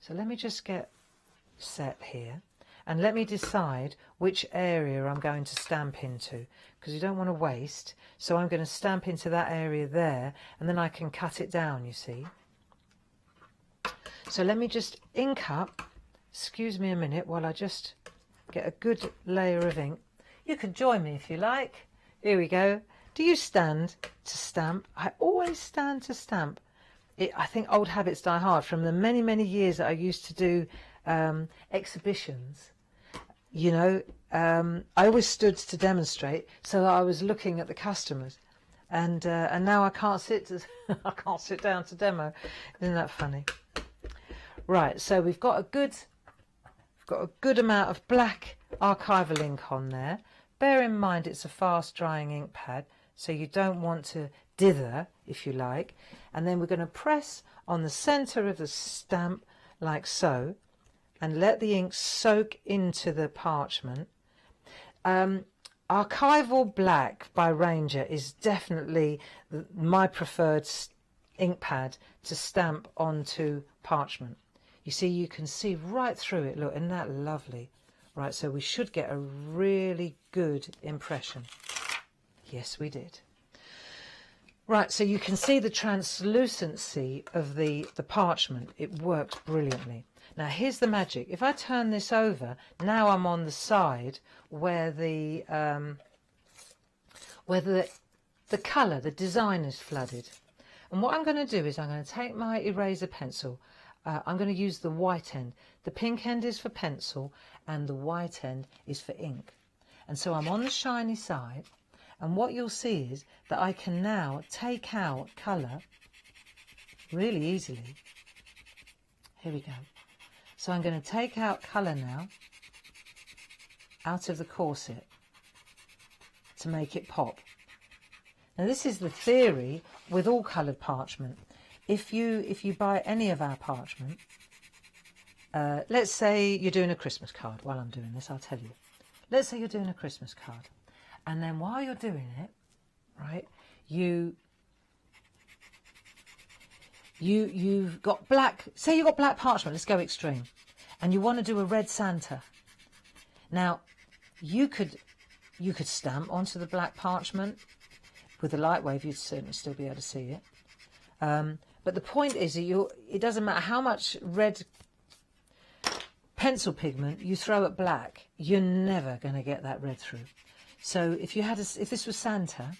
So let me just get set here. And let me decide which area I'm going to stamp into, because you don't want to waste. So I'm going to stamp into that area there, and then I can cut it down, you see. So let me just ink up. Excuse me a minute while I just get a good layer of ink. You can join me if you like. Here we go. Do you stand to stamp? I always stand to stamp. I think old habits die hard. From the many, many years that I used to do exhibitions, you know, I always stood to demonstrate, so I was looking at the customers, and now I can't sit I can't sit down to demo. Isn't that funny? Right, so we've got a good amount of black archival ink on there. Bear in mind it's a fast drying ink pad, so you don't want to dither, if you like. And then we're going to press on the centre of the stamp like so, and let the ink soak into the parchment. Archival Black by Ranger is definitely my preferred ink pad to stamp onto parchment. You see, you can see right through it. Look, isn't that lovely? Right, so we should get a really good impression. Yes, we did. Right, so you can see the translucency of the parchment. It works brilliantly. Now here's the magic. If I turn this over, now I'm on the side where the colour, the design is flooded. And what I'm going to do is I'm going to take my eraser pencil. I'm going to use the white end. The pink end is for pencil and the white end is for ink. And so I'm on the shiny side, and what you'll see is that I can now take out colour really easily. Here we go. So I'm going to take out colour now out of the corset to make it pop. Now this is the theory with all coloured parchment. If you buy any of our parchment, let's say you're doing a Christmas card. While I'm doing this, I'll tell you. Let's say you're doing a Christmas card, and then while you're doing it, right, you've got black, say you've got black parchment, let's go extreme, and you want to do a red Santa. Now, you could stamp onto the black parchment. With a light wave, you'd certainly still be able to see it. But the point is that it doesn't matter how much red pencil pigment you throw at black, you're never going to get that red through. So if this was Santa,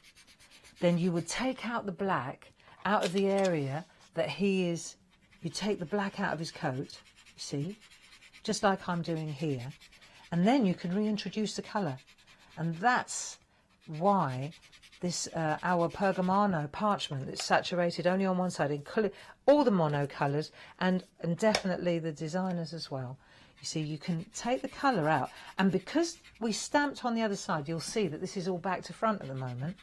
then you would take out the black out of the area that he is. You take the black out of his coat, you see, just like I'm doing here, and then you can reintroduce the colour. And that's why this our Pergamano parchment that's saturated only on one side, include all the mono colours and definitely the designers as well. You see, you can take the colour out, and because we stamped on the other side, you'll see that this is all back to front at the moment.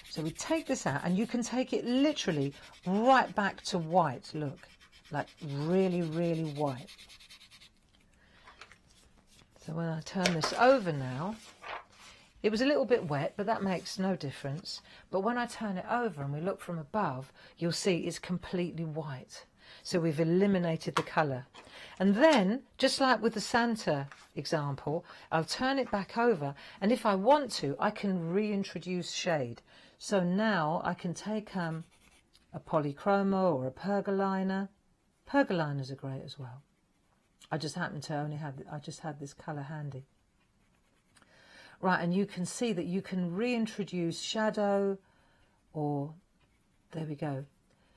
So we take this out, and you can take it literally right back to white, look, like really, really white. So when I turn this over now, it was a little bit wet, but that makes no difference. But when I turn it over and we look from above, you'll see it's completely white. So we've eliminated the colour. And then, just like with the Santa example, I'll turn it back over, and if I want to, I can reintroduce shade. So now I can take a polychromo or a pergoliner. Pergoliners are great as well. I just happen to only have, I just had this colour handy. Right, and you can see that you can reintroduce shadow, or there we go.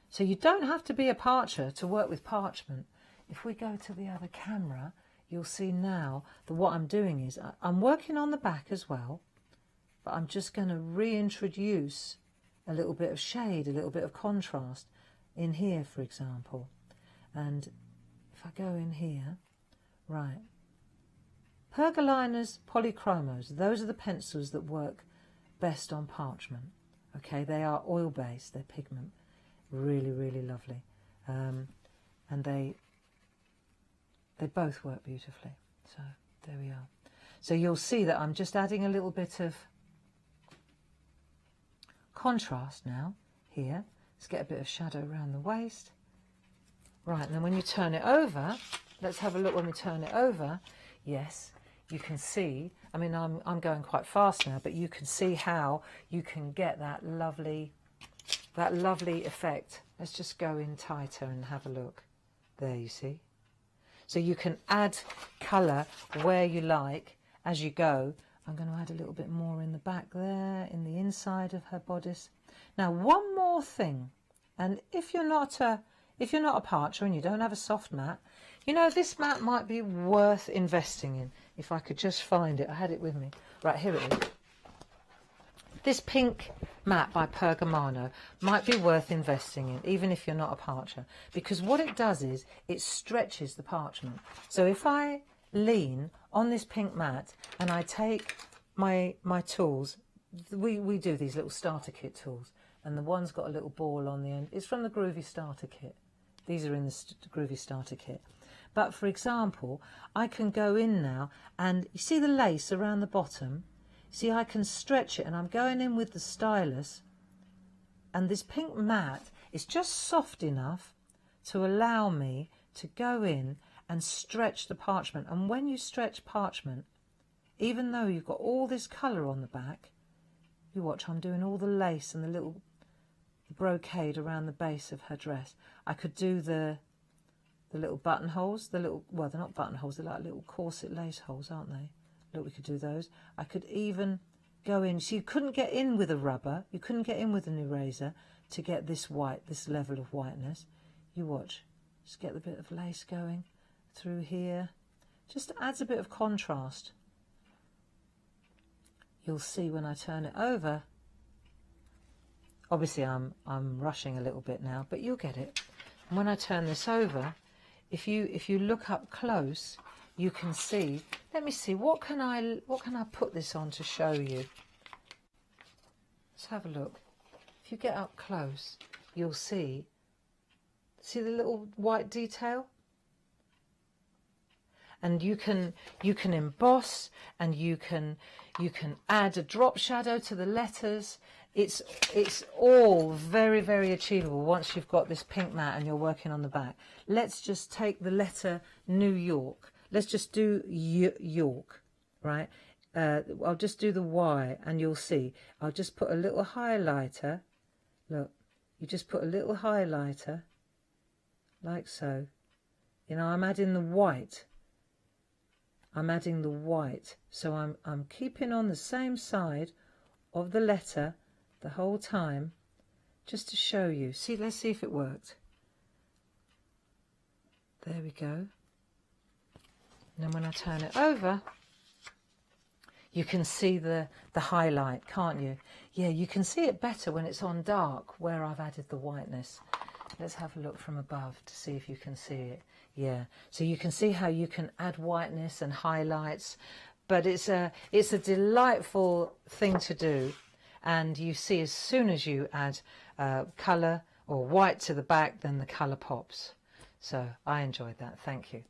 So you don't have to be a parcher to work with parchment. If we go to the other camera, you'll see now that what I'm doing is I'm working on the back as well, but I'm just going to reintroduce a little bit of shade, a little bit of contrast in here, for example. And if I go in here, right, pergoliners, polychromos, those are the pencils that work best on parchment. Okay, they are oil-based, they're pigment, really, really lovely. And they They both work beautifully. So there we are. So you'll see that I'm just adding a little bit of contrast now here. Let's get a bit of shadow around the waist. Right, and then when you turn it over, let's have a look when we turn it over. Yes, you can see, I mean, I'm going quite fast now, but you can see how you can get that lovely effect. Let's just go in tighter and have a look. There, you see. So you can add colour where you like as you go. I'm going to add a little bit more in the back there, in the inside of her bodice. Now, one more thing, and if you're not a parcher and you don't have a soft mat, you know, this mat might be worth investing in. If I could just find it, I had it with me. Right, here it is. This pink mat by Pergamano might be worth investing in, even if you're not a parcher, because what it does is it stretches the parchment. So if I lean on this pink mat and I take my tools, we do these little starter kit tools, and the one's got a little ball on the end. It's from the Groovy Starter Kit. These are in the Groovy Starter Kit. But for example, I can go in now and you see the lace around the bottom? See, I can stretch it, and I'm going in with the stylus, and this pink mat is just soft enough to allow me to go in and stretch the parchment. And when you stretch parchment, even though you've got all this colour on the back, you watch, I'm doing all the lace and the little brocade around the base of her dress. I could do the little buttonholes, well, they're not buttonholes, they're like little corset lace holes, aren't they? Look, we could do those. I could even go in. So you couldn't get in with a rubber, you couldn't get in with an eraser to get this white, this level of whiteness. You watch. Just get the bit of lace going through here. Just adds a bit of contrast. You'll see when I turn it over. Obviously I'm rushing a little bit now, but you'll get it. And when I turn this over, if you look up close, you can see. Let me see, what can I put this on to show you? Let's have a look. If you get up close, you'll see the little white detail? And you can emboss, and you can add a drop shadow to the letters. It's all very, very achievable once you've got this pink mat and you're working on the back. Let's just take the letter New York. Let's just do York, right? I'll just do the Y, and you'll see. I'll just put a little highlighter. Look, you just put a little highlighter, like so. You know, I'm adding the white. I'm adding the white. So I'm keeping on the same side of the letter the whole time, just to show you. See, let's see if it worked. There we go. And then when I turn it over, you can see the highlight, can't you? Yeah, you can see it better when it's on dark, where I've added the whiteness. Let's have a look from above to see if you can see it. Yeah, so you can see how you can add whiteness and highlights, but it's a delightful thing to do. And you see, as soon as you add colour or white to the back, then the colour pops. So I enjoyed that. Thank you.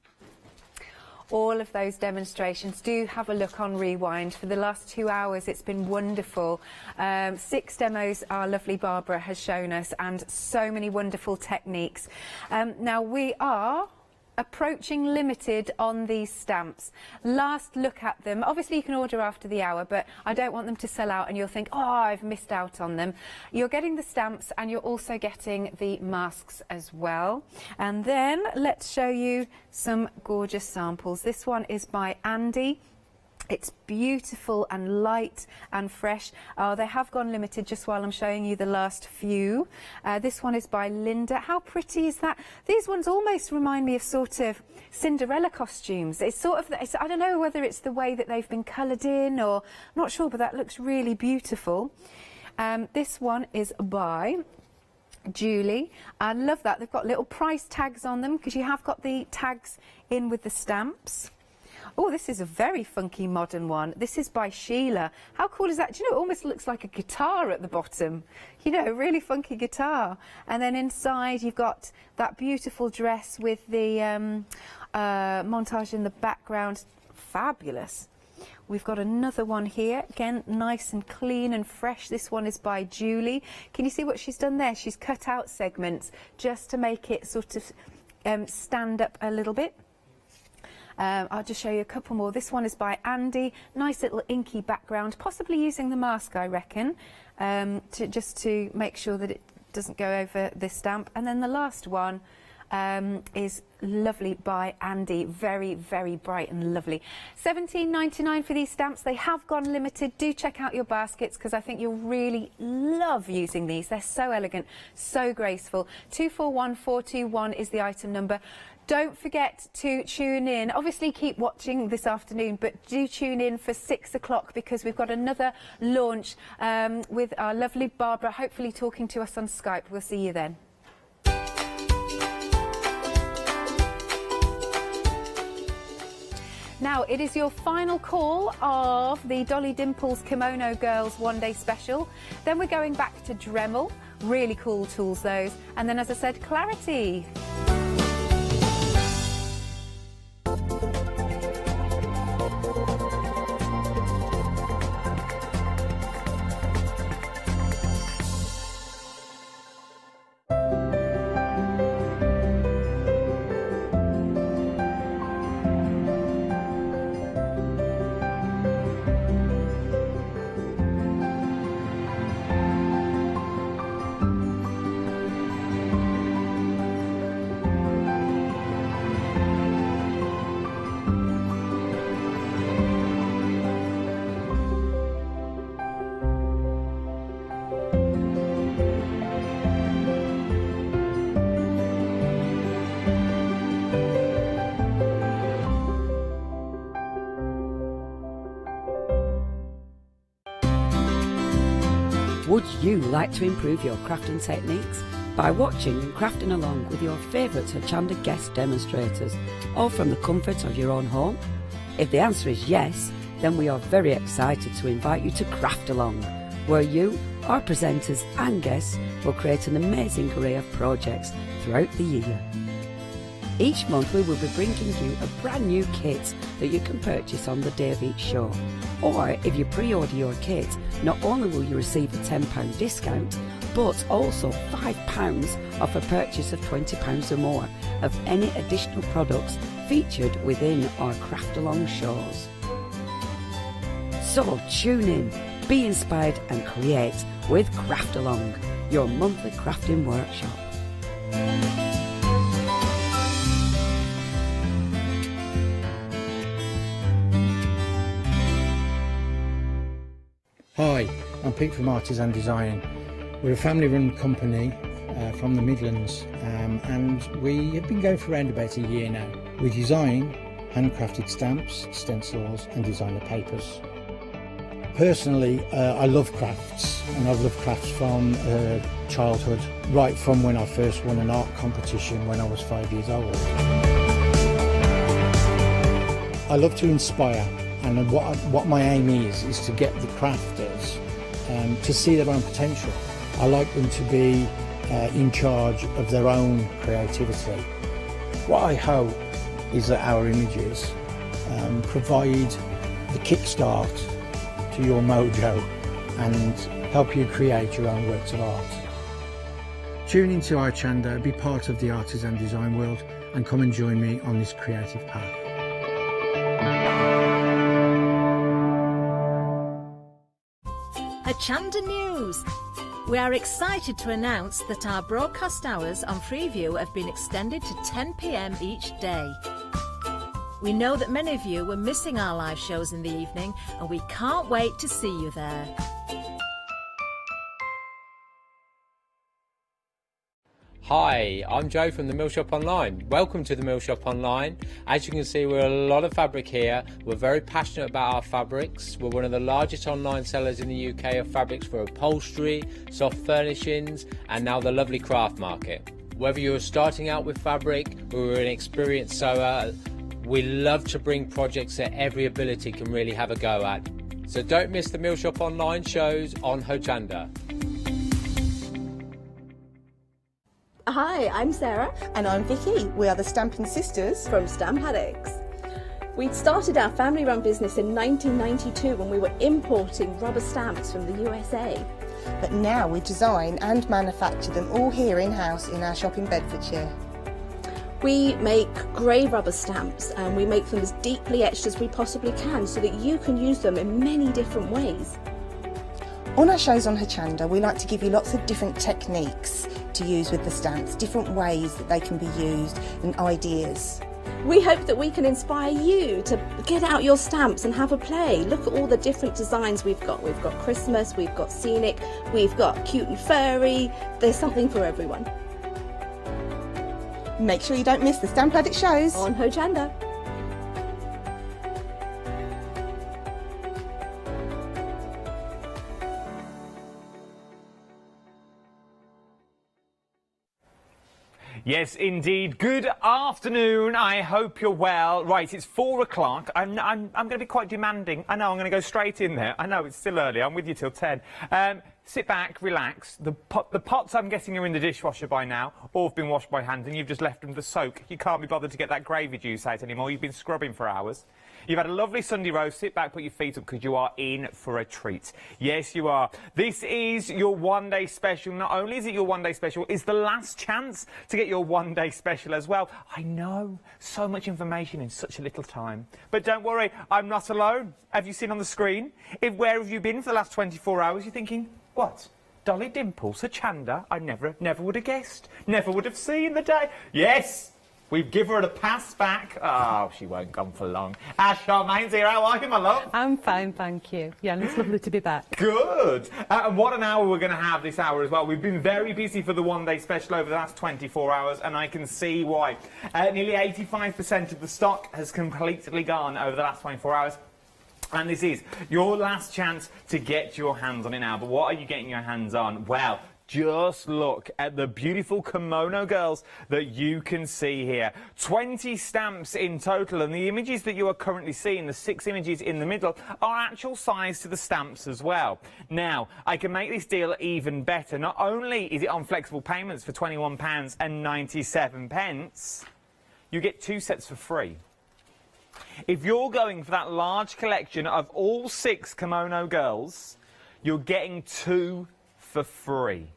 All of those demonstrations, do have a look on Rewind. For the last 2 hours, it's been wonderful. 6 demos our lovely Barbara has shown us, and so many wonderful techniques. Now we are approaching limited on these stamps. Last look at them. Obviously you can order after the hour, but I don't want them to sell out and you'll think, oh, I've missed out on them. You're getting the stamps, and you're also getting the masks as well. And then let's show you some gorgeous samples. This one is by Andy. It's beautiful and light and fresh. They have gone limited just while I'm showing you the last few. This one is by Linda. How pretty is that? These ones almost remind me of sort of Cinderella costumes. It's sort of, I don't know whether it's the way that they've been coloured in, or I'm not sure, but that looks really beautiful. This one is by Julie. I love that. They've got little price tags on them, because you have got the tags in with the stamps. Oh, this is a very funky modern one. This is by Sheila. How cool is that? Do you know, it almost looks like a guitar at the bottom. You know, a really funky guitar. And then inside you've got that beautiful dress with the montage in the background. Fabulous. We've got another one here, again, nice and clean and fresh. This one is by Julie. Can you see what she's done there? She's cut out segments just to make it sort of stand up a little bit. I'll just show you a couple more. This one is by Andy. Nice little inky background, possibly using the mask, I reckon, just to make sure that it doesn't go over this stamp. And then the last one is lovely by Andy. Very, very bright and lovely. $17.99 for these stamps. They have gone limited. Do check out your baskets because I think you'll really love using these. They're so elegant, so graceful. 241421 is the item number. Don't forget to tune in. Obviously, keep watching this afternoon, but do tune in for 6 o'clock because we've got another launch with our lovely Barbara, hopefully talking to us on Skype. We'll see you then. Now, it is your final call of the Dolly Dimples Kimono Girls one-day special. Then we're going back to Dremel. Really cool tools, those. And then, as I said, Clarity. Would you like to improve your crafting techniques by watching and crafting along with your favourite Hochanda guest demonstrators, or from the comfort of your own home? If the answer is yes, then we are very excited to invite you to Craft Along, where you, our presenters and guests, will create an amazing array of projects throughout the year. Each month we will be bringing you a brand new kit that you can purchase on the day of each show. Or if you pre-order your kit, not only will you receive a £10 discount, but also £5 off a purchase of £20 or more of any additional products featured within our Craft Along shows. So tune in, be inspired and create with Craft Along, your monthly crafting workshop. Hi, I'm Pete from Artists and Design. We're a family-run company from the Midlands, and we have been going for around about a year now. We design handcrafted stamps, stencils and designer papers. Personally, I love crafts, and I've loved crafts from childhood, right from when I first won an art competition when I was 5 years old. I love to inspire. And what my aim is to get the crafters to see their own potential. I like them to be in charge of their own creativity. What I hope is that our images provide the kickstart to your mojo and help you create your own works of art. Tune into Hochanda, be part of the artists and design world, and come and join me on this creative path. Hochanda News. We are excited to announce that our broadcast hours on Freeview have been extended to 10 p.m. each day. We know that many of you were missing our live shows in the evening, and we can't wait to see you there. Hi, I'm Joe from the Mill Shop Online. Welcome to the Mill Shop Online. As you can see, we're a lot of fabric here. We're very passionate about our fabrics. We're one of the largest online sellers in the UK of fabrics for upholstery, soft furnishings, and now the lovely craft market. Whether you're starting out with fabric or you're an experienced sewer, We love to bring projects that every ability can really have a go at. So don't miss the Mill Shop Online shows on Hochanda. Hi, I'm Sarah. And I'm Vicky. We are the Stamping Sisters from Stamp Addicts. We'd started our family-run business in 1992 when we were importing rubber stamps from the USA. But now we design and manufacture them all here in-house in our shop in Bedfordshire. We make grey rubber stamps and we make them as deeply etched as we possibly can so that you can use them in many different ways. On our shows on Hochanda, we like to give you lots of different techniques to use with the stamps, different ways that they can be used and ideas. We hope that we can inspire you to get out your stamps and have a play. Look at all the different designs we've got. We've got Christmas, we've got scenic, we've got cute and furry. There's something for everyone. Make sure you don't miss the Stamp Addict shows on Hochanda. Yes, indeed. Good afternoon. I hope you're well. Right, it's 4 o'clock. I'm going to be quite demanding. I know, I'm going to go straight in there. I know, it's still early. I'm with you till 10. Sit back, relax. The pots, I'm guessing, are in the dishwasher by now, or have been washed by hand, and you've just left them to soak. You can't be bothered to get that gravy juice out anymore. You've been scrubbing for hours. You've had a lovely Sunday roast. Sit back, put your feet up, because you are in for a treat. Yes, you are. This is your one-day special. Not only is it your one-day special, it's the last chance to get your one-day special as well. I know, so much information in such a little time. But don't worry, I'm not alone. Have you seen on the screen? Where have you been for the last 24 hours? You're thinking, what? Dolly, dimples, Hochanda? I never would have guessed. Never would have seen the day. Yes! We've given her a pass back. Oh, she won't come for long. Charmaine's here. How are you, my love? I'm fine, thank you. Yeah, and it's lovely to be back. Good. And what an hour we're going to have this hour as well. We've been very busy for the one-day special over the last 24 hours, and I can see why. Nearly 85% of the stock has completely gone over the last 24 hours. And this is your last chance to get your hands on it now. But what are you getting your hands on? Well, just look at the beautiful kimono girls that you can see here. 20 stamps in total, and the images that you are currently seeing, the 6 images in the middle, are actual size to the stamps as well. Now, I can make this deal even better. Not only is it on flexible payments for £21.97, you get 2 sets for free. If you're going for that large collection of all 6 kimono girls, you're getting 2 for free.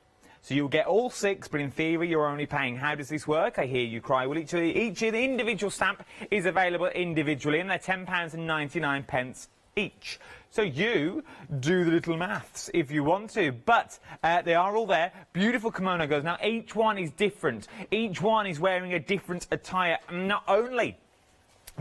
So you'll get all 6, but in theory you're only paying. How does this work? I hear you cry. Well, each individual stamp is available individually, and they're £10.99 each. So you do the little maths if you want to, but they are all there. Beautiful kimono girls. Now, each one is different. Each one is wearing a different attire. Not only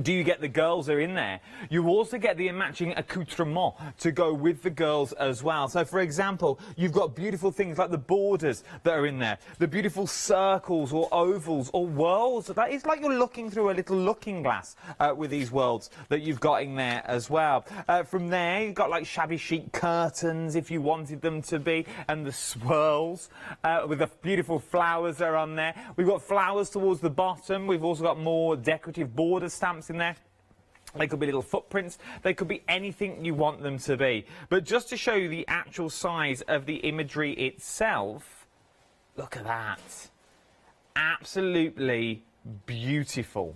do you get the girls that are in there, you also get the matching accoutrement to go with the girls as well. So, for example, you've got beautiful things like the borders that are in there, the beautiful circles or ovals or worlds. That is like you're looking through a little looking glass with these worlds that you've got in there as well. From there, you've got like shabby chic curtains if you wanted them to be, and the swirls with the beautiful flowers that are on there. We've got flowers towards the bottom. We've also got more decorative border stamps in there. They could be little footprints, they could be anything you want them to be. But just to show you the actual size of the imagery itself, look at that. Absolutely beautiful.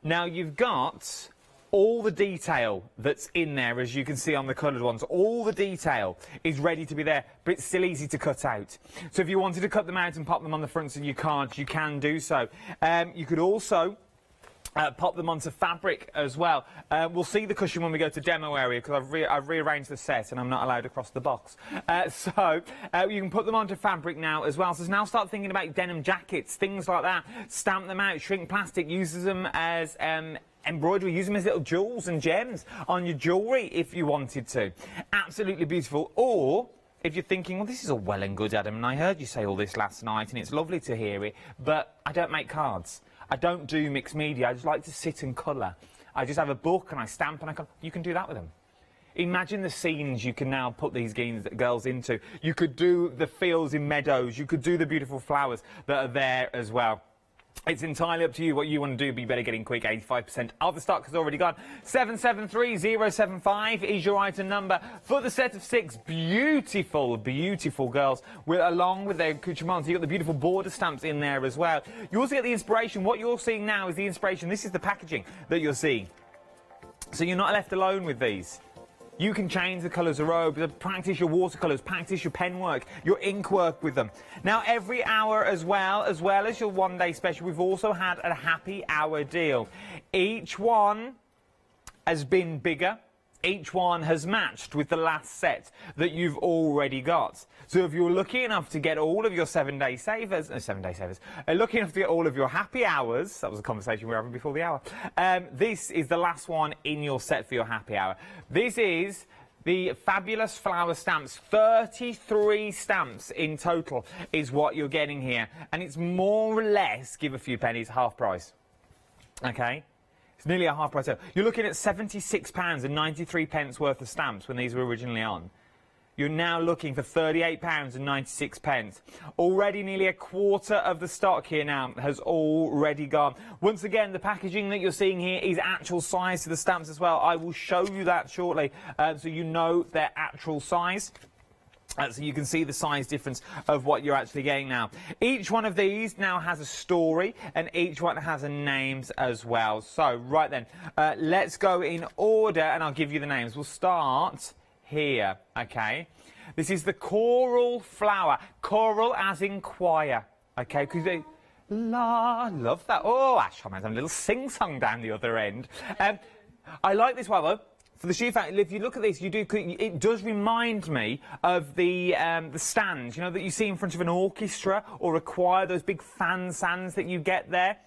Now you've got all the detail that's in there, as you can see on the coloured ones. All the detail is ready to be there, but it's still easy to cut out. So if you wanted to cut them out and pop them on the front and you can't, you can do so. You could also pop them onto fabric as well. We'll see the cushion when we go to demo area, because I've rearranged the set and I'm not allowed across the box. So you can put them onto fabric now as well. So now start thinking about denim jackets, things like that. Stamp them out, shrink plastic, uses them as embroidery, use them as little jewels and gems on your jewellery if you wanted to. Absolutely beautiful. Or if you're thinking, well, this is all well and good, Adam, and I heard you say all this last night and it's lovely to hear it, but I don't make cards. I don't do mixed media. I just like to sit and colour. I just have a book and I stamp and you can do that with them. Imagine the scenes you can now put these girls into. You could do the fields in meadows. You could do the beautiful flowers that are there as well. It's entirely up to you what you want to do, but you better get in quick. 85% of the stock has already gone. 773075 is your item number for the set of 6 beautiful, beautiful girls, along with their accoutrements. You've got the beautiful border stamps in there as well. You also get the inspiration. What you're seeing now is the inspiration. This is the packaging that you're seeing. So you're not left alone with these. You can change the colours of robes, practice your watercolours, practice your pen work, your ink work with them. Now, every hour as well as your one-day special, we've also had a happy hour deal. Each one has been bigger. Each one has matched with the last set that you've already got. So if you're lucky enough to get all of your 7-day savers, lucky enough to get all of your happy hours, that was a conversation we were having before the hour, this is the last one in your set for your happy hour. This is the fabulous flower stamps. 33 stamps in total is what you're getting here. And it's more or less, give a few pennies, half price. Okay? It's nearly a half price sale. You're looking at £76.93 worth of stamps when these were originally on. You're now looking for £38.96. Already nearly a quarter of the stock here now has already gone. Once again, the packaging that you're seeing here is actual size to the stamps as well. I will show you that shortly so you know their actual size. So you can see the size difference of what you're actually getting now. Each one of these now has a story, and each one has a names as well. So, right then, let's go in order, and I'll give you the names. We'll start here, okay? This is the coral flower. Coral as in choir, okay? Because they... love that. Oh, Ash, I'm having a little sing-song down the other end. I like this one, though. For the sheer fact, if you look at this, it does remind me of the stands, you know, that you see in front of an orchestra or a choir, those big fan stands that you get there.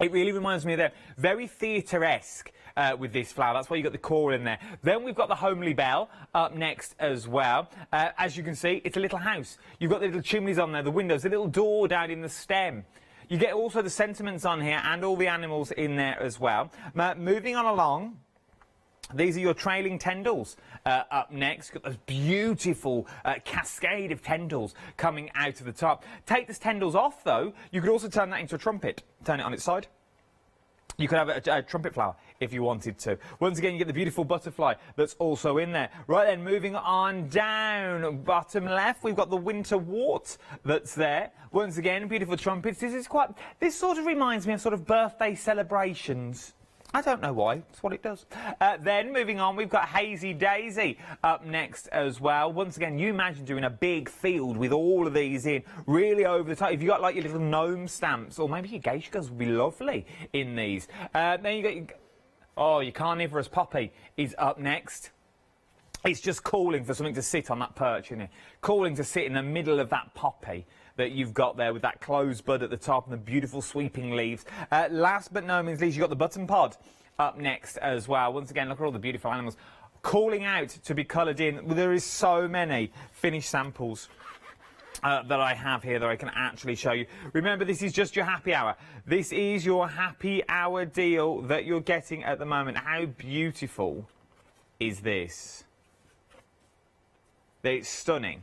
It really reminds me of that. Very theatre-esque with this flower. That's why you got the coral in there. Then we've got the homely bell up next as well. As you can see, it's a little house. You've got the little chimneys on there, the windows, the little door down in the stem. You get also the sentiments on here and all the animals in there as well. Moving on along, these are your trailing tendrils up next. Got those beautiful cascade of tendrils coming out of the top. Take the tendrils off, though. You could also turn that into a trumpet. Turn it on its side. You could have a trumpet flower if you wanted to. Once again, you get the beautiful butterfly that's also in there. Right then, moving on down, bottom left, we've got the winter wart that's there. Once again, beautiful trumpets. This sort of reminds me of sort of birthday celebrations. I don't know why, it's what it does. Then, moving on, we've got Hazy Daisy up next as well. Once again, you imagine doing a big field with all of these in, really over the top. If you've got, like, your little gnome stamps, or maybe your geisha girls would be lovely in these. Then you got your carnivorous poppy is up next. It's just calling for something to sit on that perch, isn't it? Calling to sit in the middle of that poppy that you've got there with that closed bud at the top and the beautiful sweeping leaves. Last but no means least, you've got the button pod up next as well. Once again, look at all the beautiful animals calling out to be coloured in. There is so many finished samples that I have here that I can actually show you. Remember, this is just your happy hour. This is your happy hour deal that you're getting at the moment. How beautiful is this? It's stunning.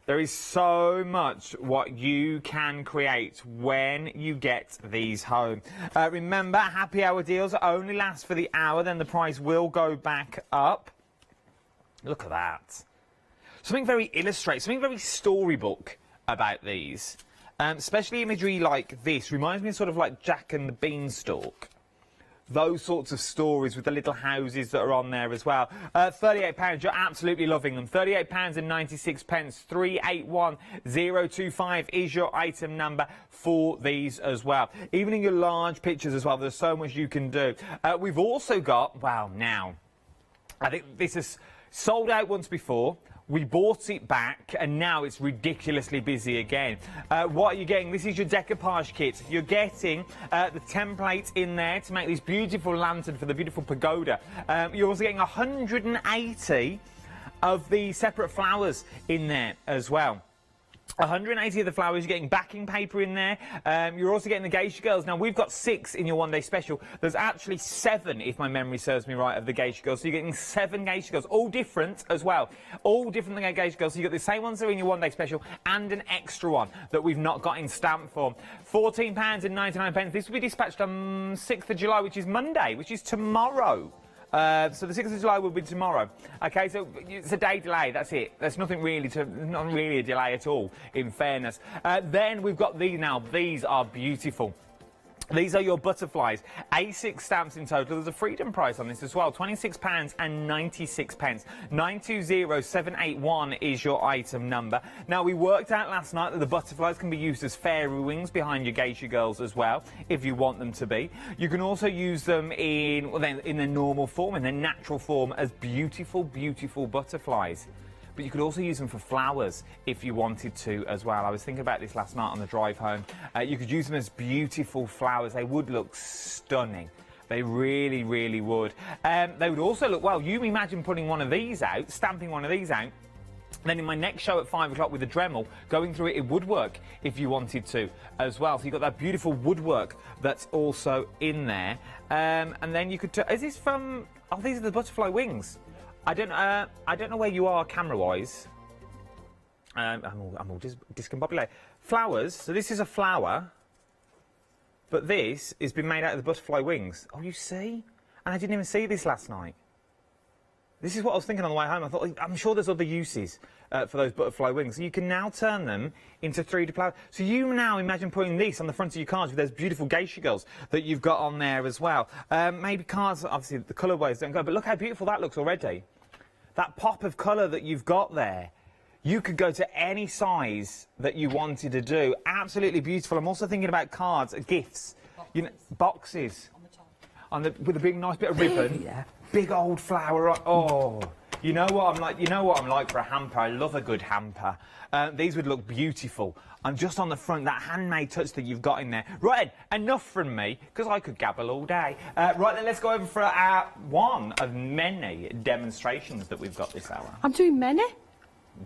There is so much what you can create when you get these home. Remember, happy hour deals only last for the hour, then the price will go back up. Look at that. Something very illustrated, something very storybook about these. Especially imagery like this. Reminds me of sort of like Jack and the Beanstalk. Those sorts of stories with the little houses that are on there as well. £38, you're absolutely loving them. £38.96, 381025 is your item number for these as well. Even in your large pictures as well, there's so much you can do. We've also got, well, now, I think this is sold out once before. We bought it back, and now it's ridiculously busy again. What are you getting? This is your decoupage kit. You're getting the template in there to make this beautiful lantern for the beautiful pagoda. You're also getting 180 of the separate flowers in there as well. 180 of the flowers, you're getting backing paper in there. You're also getting the Geisha Girls. Now, we've got 6 in your one-day special. There's actually 7, if my memory serves me right, of the Geisha Girls. So you're getting 7 Geisha Girls, all different as well. All different than Geisha Girls. So you've got the same ones that are in your one-day special and an extra one that we've not got in stamp form. £14.99. This will be dispatched on 6th of July, which is Monday, which is tomorrow. So the 6th of July will be tomorrow. Okay, so it's a day delay, that's it. There's nothing really not really a delay at all, in fairness. Then we've got these now. These are beautiful. These are your butterflies. A6 stamps in total. There's a freedom price on this as well. £26.96. 920781 is your item number. Now, we worked out last night that the butterflies can be used as fairy wings behind your Geisha Girls as well, if you want them to be. You can also use them in their normal form, in their natural form, as beautiful, beautiful butterflies. But you could also use them for flowers if you wanted to as well. I was thinking about this last night on the drive home. You could use them as beautiful flowers. They would look stunning. They really, really would. They would also look, well, you imagine putting one of these out, stamping one of these out, then in my next show at 5 o'clock with the Dremel, going through it in woodwork if you wanted to as well. So you've got that beautiful woodwork that's also in there. And then you could... Is this from... Oh, these are the butterfly wings. I don't know where you are camera-wise. I'm all discombobulated. Flowers. So this is a flower, but this has been made out of the butterfly wings. Oh, you see? And I didn't even see this last night. This is what I was thinking on the way home. I thought, I'm sure there's other uses for those butterfly wings. So you can now turn them into 3D flowers. So you now imagine putting this on the front of your cards with those beautiful Geisha Girls that you've got on there as well. Maybe cards, obviously the colourways don't go, but look how beautiful that looks already. That pop of colour that you've got there. You could go to any size that you wanted to do. Absolutely beautiful. I'm also thinking about cards, gifts, you know, boxes. With a big nice bit of ribbon. Yeah. Big old flower. Oh, you know what I'm like. You know what I'm like for a hamper. I love a good hamper. These would look beautiful. And just on the front, that handmade touch that you've got in there. Right, then, enough from me, because I could gabble all day. Right, then, let's go over for our one of many demonstrations that we've got this hour. I'm doing many.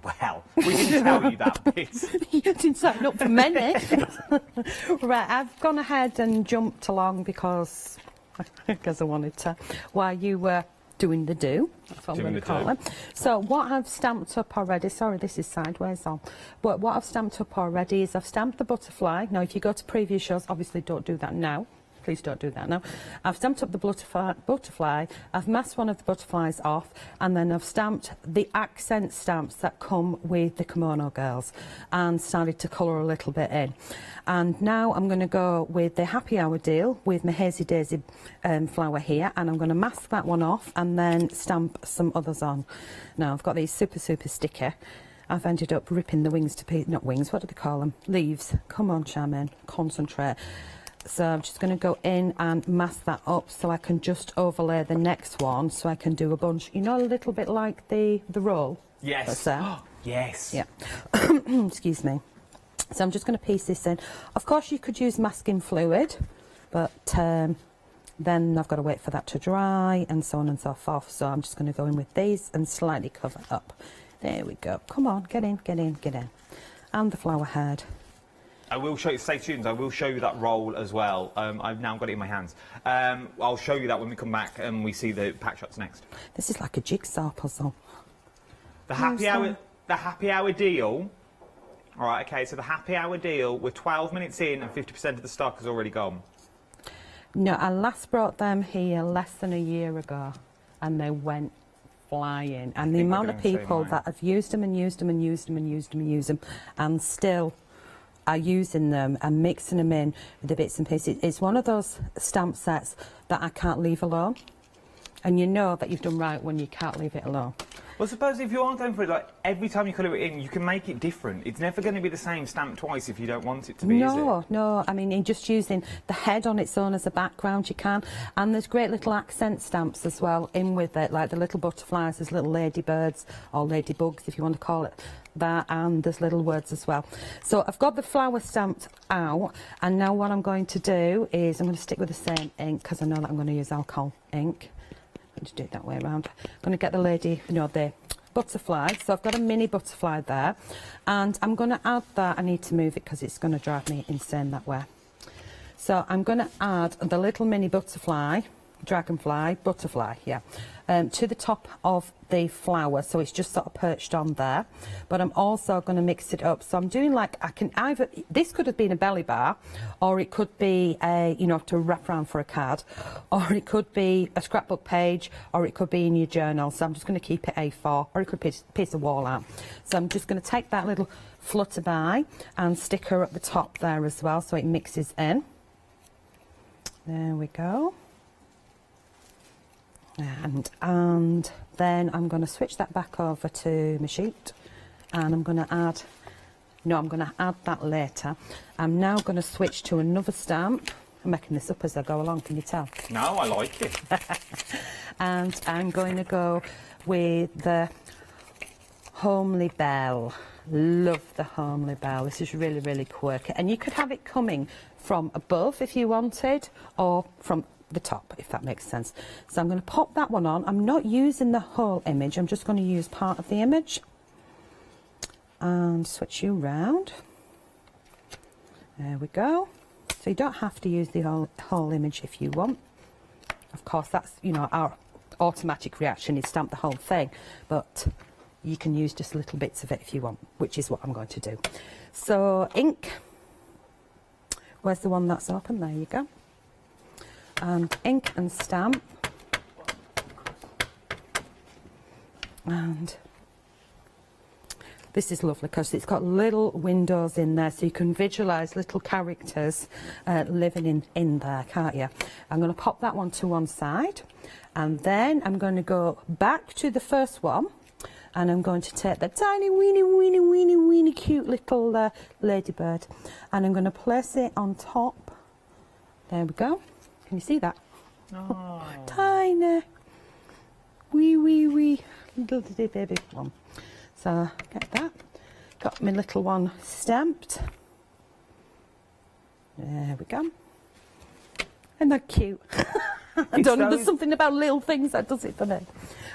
Well, we didn't tell you that bit. You didn't sign up for many. Right, I've gone ahead and jumped along because I wanted to, while you were doing the do, that's what I'm going to call it. So what I've stamped up already, sorry this is sideways on, but what I've stamped up already is I've stamped the butterfly. Now if you go to previous shows, obviously don't do that now. Please don't do that now. I've stamped up the butterfly, I've masked one of the butterflies off, and then I've stamped the accent stamps that come with the kimono girls and started to colour a little bit in. And now I'm going to go with the Happy Hour deal with my Hazy Daisy flower here, and I'm going to mask that one off and then stamp some others on. Now I've got these super sticky. I've ended up ripping the wings to pieces, not wings, what do they call them? Leaves. Come on, Charmaine, concentrate. So I'm just going to go in and mask that up so I can just overlay the next one so I can do a bunch, you know, a little bit like the roll. Yes. Yes. Yeah. Excuse me. So I'm just going to piece this in. Of course you could use masking fluid, but then I've got to wait for that to dry and so on and so forth. So I'm just going to go in with these and slightly cover up. There we go. Come on, get in. And the flower head. I will show you, stay tuned, I will show you that roll as well. I've now got it in my hands. I'll show you that when we come back and we see the pack shots next. This is like a jigsaw puzzle. The happy hour deal. All right, okay, so the happy hour deal, we're 12 minutes in and 50% of the stock has already gone. No, I last brought them here less than a year ago and they went flying. And the amount of people that have used them and still are using them and mixing them in with the bits and pieces. It's one of those stamp sets that I can't leave alone. And you know that you've done right when you can't leave it alone. Well, suppose if you are going for it, like, every time you colour it in, you can make it different. It's never going to be the same stamp twice if you don't want it to be, is it? No. I mean, you're just using the head on its own as a background, you can. And there's great little accent stamps as well in with it, like the little butterflies, there's little ladybirds, or ladybugs, if you want to call it that, and there's little words as well. So I've got the flower stamped out, and now what I'm going to do is I'm going to stick with the same ink, because I know that I'm going to use alcohol ink. Just do it that way around. I'm going to get the butterfly. So I've got a mini butterfly there, and I'm going to add that. I need to move it because it's going to drive me insane that way. So I'm going to add the little mini butterfly, butterfly, yeah, to the top of the flower, so it's just sort of perched on there. But I'm also going to mix it up. So I'm doing like, I can either, this could have been a belly bar, or it could be a, you know, to wrap around for a card, or it could be a scrapbook page, or it could be in your journal. So I'm just going to keep it A4, or it could be a piece of wall art. So I'm just going to take that little flutterby and stick her at the top there as well, so it mixes in. There we go. And then I'm going to switch that back over to my sheet, and I'm going to add, no, I'm going to add that later. I'm now going to switch to another stamp. I'm making this up as I go along, can you tell? No, I like it. And I'm going to go with the Homely Bell. Love the Homely Bell. This is really, really quirky. And you could have it coming from above if you wanted, or from the top, if that makes sense. So I'm going to pop that one on. I'm not using the whole image, I'm just going to use part of the image. And switch you round. There we go. So you don't have to use the whole image if you want. Of course, that's, you know, our automatic reaction is stamp the whole thing, but you can use just little bits of it if you want, which is what I'm going to do. So ink, where's the one that's open? There you go. And ink and stamp, and this is lovely because it's got little windows in there, so you can visualise little characters living in there, can't you? I'm going to pop that one to one side, and then I'm going to go back to the first one, and I'm going to take that tiny weeny cute little ladybird, and I'm going to place it on top. There we go. Can you see that? Oh. Tiny, wee little baby one. So get that. Got my little one stamped. There we go. Isn't that cute? I don't know. There's something about little things that does it for me.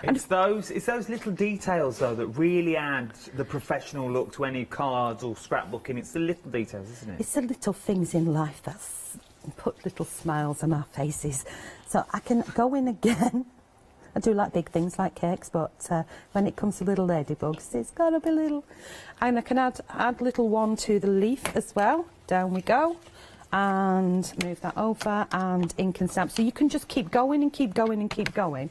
It's those little details though that really add the professional look to any cards or scrapbooking. It's the little details, isn't it? It's the little things in life that's put little smiles on our faces. So I can go in again. I do like big things like cakes, but when it comes to little ladybugs, it's got to be little. And I can add little one to the leaf as well. Down we go. And move that over, and ink and stamp. So you can just keep going and keep going and keep going.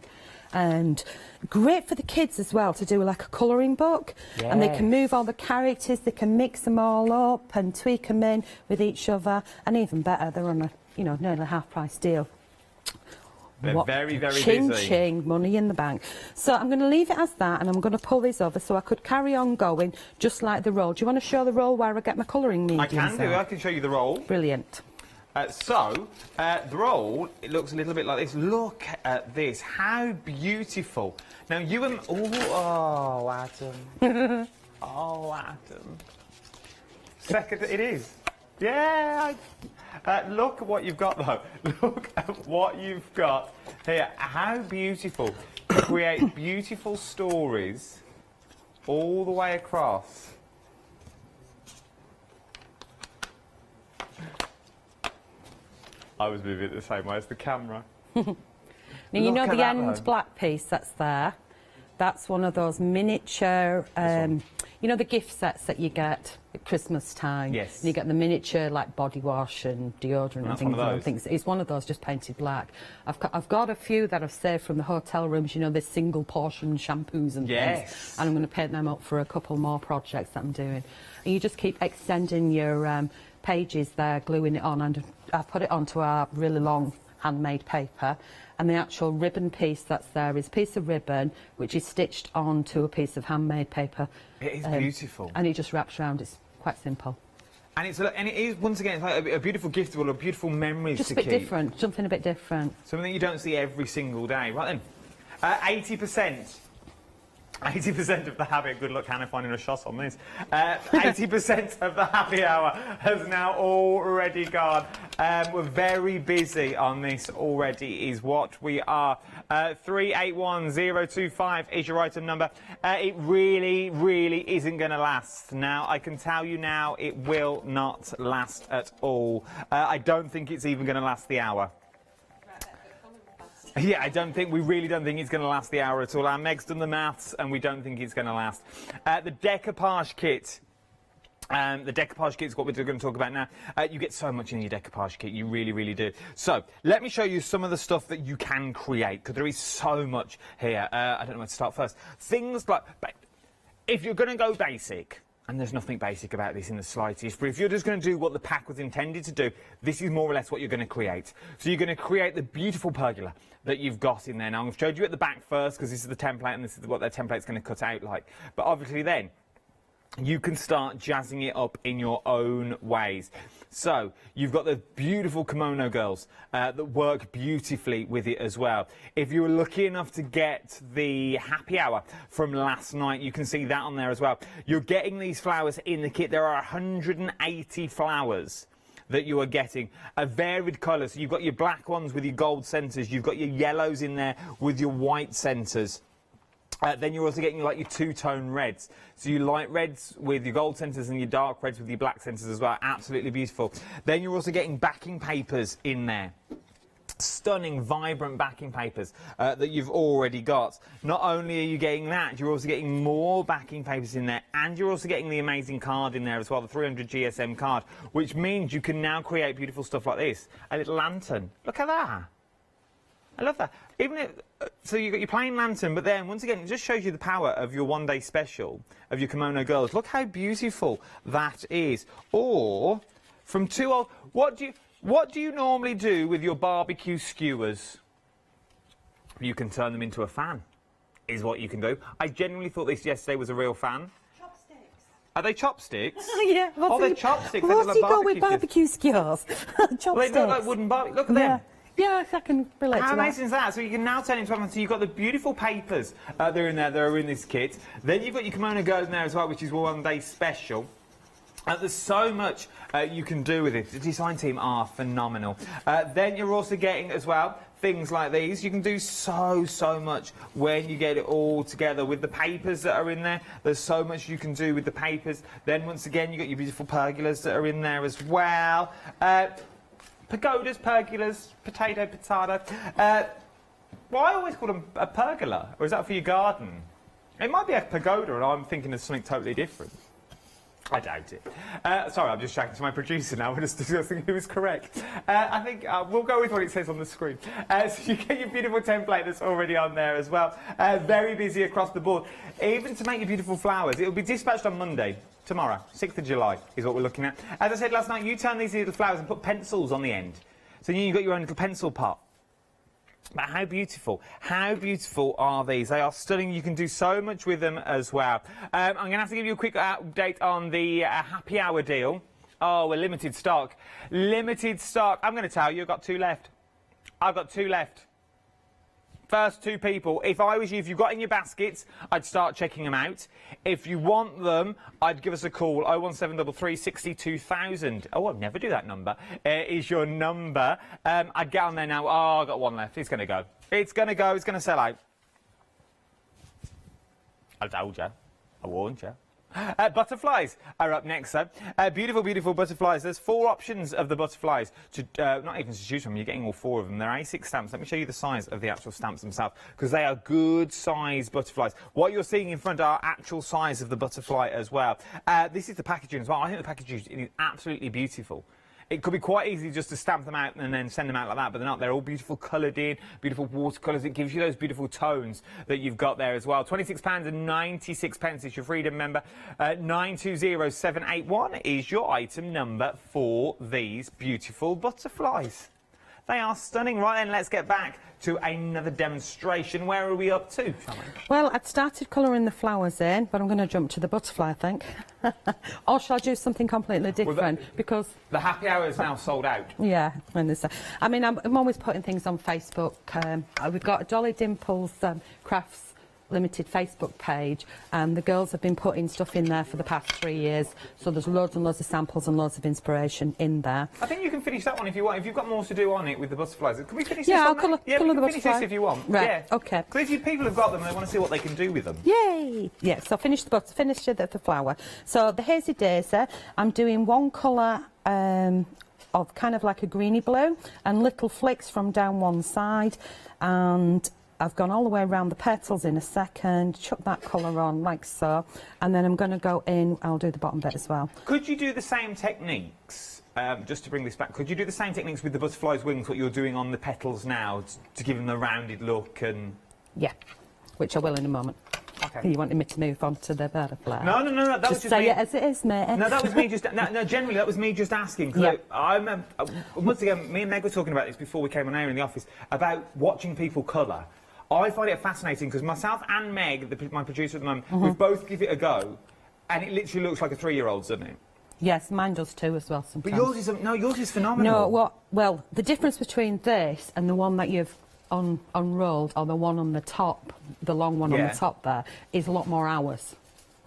And great for the kids as well to do like a colouring book. Yes. And they can move all the characters, they can mix them all up and tweak them in with each other. And even better, they're on a, you know, nearly half price deal. They're very, very ching, busy. Ching, money in the bank. So I'm going to leave it as that, and I'm going to pull this over so I could carry on going just like the roll. Do you want to show the roll where I get my colouring mediums? I can do. I can show you the roll. Brilliant. The roll, it looks a little bit like this. Look at this. How beautiful. Now, you and... Oh, Adam. Oh, Adam. Second, it is. Yeah. Look at what you've got, though. Look at what you've got here. How beautiful. Create beautiful stories all the way across. I was moving it the same way as the camera. Now, you know the end black piece that's there? That's one of those miniature, you know the gift sets that you get at Christmas time? Yes. And you get the miniature, like, body wash and deodorant and things. It's one of those just painted black. I've got a few that I've saved from the hotel rooms, you know, the single portion shampoos and things. And I'm going to paint them up for a couple more projects that I'm doing. And you just keep extending your pages there, gluing it on, and I put it onto our really long handmade paper, and the actual ribbon piece that's there is a piece of ribbon which is stitched onto a piece of handmade paper. It is beautiful. And it just wraps around. It's quite simple. And it is, once again, it's like a beautiful gift or a beautiful memories just to keep. Just a bit keep. different, something a bit different. Something that you don't see every single day. Right then, 80%. 80% of the happy... Good luck, Hannah, finding a shot on this. 80% of the happy hour has now already gone. We're very busy on this already, is what we are. 381025 is your item number. It really, really isn't going to last. Now, I can tell you now, it will not last at all. I don't think it's even going to last the hour. Yeah, we really don't think it's going to last the hour at all. Our Meg's done the maths, and we don't think it's going to last. The decoupage kit. The decoupage kit is what we're going to talk about now. You get so much in your decoupage kit, you really, really do. So, let me show you some of the stuff that you can create, because there is so much here. I don't know where to start first. Things like, if you're going to go basic, and there's nothing basic about this in the slightest, but if you're just going to do what the pack was intended to do, this is more or less what you're going to create. So you're going to create the beautiful pergola that you've got in there. Now, I've showed you at the back first, because this is the template, and this is what their template's going to cut out like. But obviously then, you can start jazzing it up in your own ways. So, you've got the beautiful kimono girls that work beautifully with it as well. If you were lucky enough to get the happy hour from last night, you can see that on there as well. You're getting these flowers in the kit. There are 180 flowers that you are getting, a varied colour. So you've got your black ones with your gold centres, you've got your yellows in there with your white centres. Then you're also getting like your two-tone reds. So you light reds with your gold centres and your dark reds with your black centres as well. Absolutely beautiful. Then you're also getting backing papers in there. Stunning, vibrant backing papers that you've already got. Not only are you getting that, you're also getting more backing papers in there, and you're also getting the amazing card in there as well, the 300 GSM card, which means you can now create beautiful stuff like this. A little lantern. Look at that. I love that. Even if, so you've got your plain lantern, but then, once again, it just shows you the power of your one-day special, of your kimono girls. Look how beautiful that is. Or, from two old... What do you normally do with your barbecue skewers? You can turn them into a fan, is what you can do. I genuinely thought this yesterday was a real fan. Chopsticks. Are they chopsticks? Yeah. Oh, they're chopsticks. What's he got with barbecue skewers? Chopsticks. Well, they look like wooden barbecue. Look at them. Yeah, I can relate to that. How amazing is that? So you can now turn it into something. So you've got the beautiful papers that are in there, that are in this kit. Then you've got your kimono girls in there as well, which is one day special. There's so much you can do with it. The design team are phenomenal. Then you're also getting as well things like these. You can do so much when you get it all together with the papers that are in there. There's so much you can do with the papers. Then once again, you've got your beautiful pergolas that are in there as well. Pagodas, pergolas, potato. Well, I always call them a pergola, or is that for your garden? It might be a pagoda, and I'm thinking of something totally different. I doubt it. Sorry, I'm just chatting to my producer now. We're just discussing who is correct. I think we'll go with what it says on the screen. So you get your beautiful template that's already on there as well. Very busy across the board. Even to make your beautiful flowers, it'll be dispatched on Monday. Tomorrow, 6th of July, is what we're looking at. As I said last night, you turn these little flowers and put pencils on the end. So you've got your own little pencil pot. But how beautiful are these? They are stunning. You can do so much with them as well. I'm going to have to give you a quick update on the happy hour deal. Oh, we're limited stock. Limited stock. I'm going to tell you, I've got 2 left. I've got 2 left. First 2 people. If I was you, if you've got in your baskets, I'd start checking them out. If you want them, I'd give us a call. 01733 60 2000. Oh, I'll never do that number. Is your number. I'd get on there now. Oh, I've got 1 left. It's going to go. It's going to go. It's going to sell out. I told you. I warned you. Butterflies are up next, though. Beautiful, beautiful butterflies. There's 4 options of the butterflies, not even to choose from. You're getting all 4 of them. They're A6 stamps. Let me show you the size of the actual stamps themselves, because they are good size butterflies. What you're seeing in front are actual size of the butterfly as well. This is the packaging as well. I think the packaging is absolutely beautiful. It could be quite easy just to stamp them out and then send them out like that, but they're not. They're all beautiful coloured in, beautiful watercolours. It gives you those beautiful tones that you've got there as well. £26.96 is your Freedom member. 920781 is your item number for these beautiful butterflies. They are stunning. Right then, let's get back to another demonstration. Where are we up to, shall we? Well, I'd started colouring the flowers in, but I'm going to jump to the butterfly, I think. Or shall I do something completely different? Because the happy hour is now sold out. Yeah, I mean, I'm always putting things on Facebook. We've got Dolly Dimples crafts Limited Facebook page, and the girls have been putting stuff in there for the past 3 years, so there's loads and loads of samples and loads of inspiration in there. I think you can finish that one if you want. If you've got more to do on it with the butterflies, can we finish Yeah, this I'll one? colour, Yeah, colour we the can finish butterfly. this if you want. Right, yeah. okay. Because if people have got them and they want to see what they can do with them. Yay! Yeah, so finish the flower. So the Hazy Daisy, I'm doing one colour of kind of like a greeny blue and little flicks from down one side, and I've gone all the way around the petals in a second, chuck that colour on like so, and then I'm going to go in, I'll do the bottom bit as well. Could you do the same techniques, just to bring this back, could you do the same techniques with the butterfly's wings, what you're doing on the petals now, to give them the rounded look and... Yeah, which I will in a moment. Okay. You wanted me to move on to the butterfly? No, that was just say me. it as it is, mate. No, that was me just... No, generally, that was me just asking. Cause Yeah. once again, me and Meg were talking about this before we came on air in the office, about watching people colour. I find it fascinating because myself and Meg, my producer at the moment, we've both give it a go, and it literally looks like a 3-year-old's, doesn't it? Yes, mine does too as well sometimes. But yours is phenomenal. No, well, the difference between this and the one that you've unrolled, or the one on the top, the long one on the top there, is a lot more hours.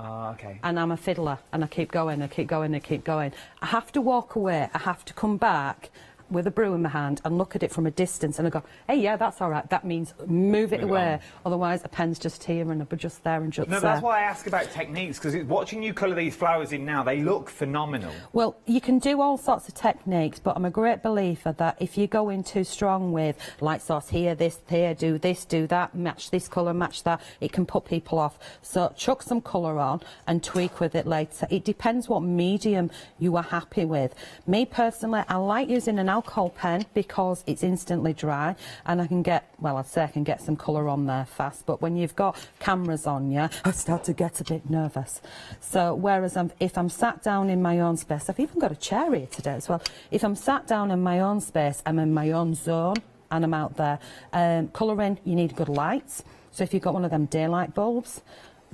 Okay. And I'm a fiddler, and I keep going, I keep going, I keep going. I have to walk away, I have to come back with a brew in my hand and look at it from a distance, and I go, hey, yeah, that's all right. That means move it away. Otherwise, a pen's just here and just there and just No, there. that's why I ask about techniques, because watching you colour these flowers in now, they look phenomenal. Well, you can do all sorts of techniques, but I'm a great believer that if you go in too strong with light source here, this, here, do this, do that, match this colour, match that, it can put people off. So chuck some colour on and tweak with it later. It depends what medium you are happy with. Me personally, I like using an alcohol pen because it's instantly dry, and I can get, well, I'd say I can get some colour on there fast, but when you've got cameras on you, I start to get a bit nervous. So whereas if I'm sat down in my own space, I've even got a chair here today as well, if I'm sat down in my own space, I'm in my own zone and I'm out there. Colouring, you need good lights, so if you've got one of them daylight bulbs,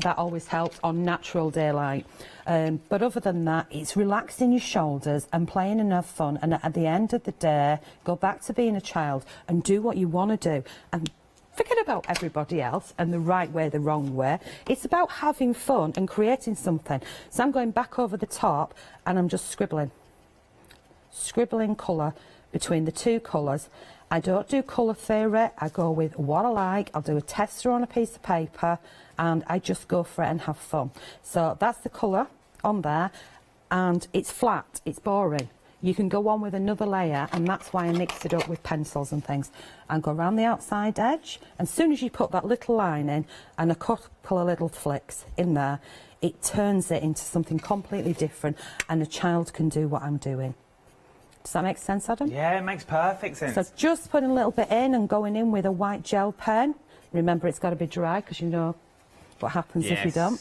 that always helps on natural daylight. But other than that, it's relaxing your shoulders and playing enough fun, and at the end of the day, go back to being a child and do what you want to do, and forget about everybody else and the right way, the wrong way. It's about having fun and creating something. So I'm going back over the top and I'm just scribbling colour between the two colours. I don't do colour theory, I go with what I like. I'll do a tester on a piece of paper and I just go for it and have fun. So that's the colour on there, and it's flat, it's boring. You can go on with another layer, and that's why I mix it up with pencils and things, and go around the outside edge. And as soon as you put that little line in and a couple of little flicks in there, it turns it into something completely different, and a child can do what I'm doing. Does that make sense, Adam? Yeah, it makes perfect sense. So just putting a little bit in and going in with a white gel pen. Remember, it's got to be dry, because you know what happens if you don't.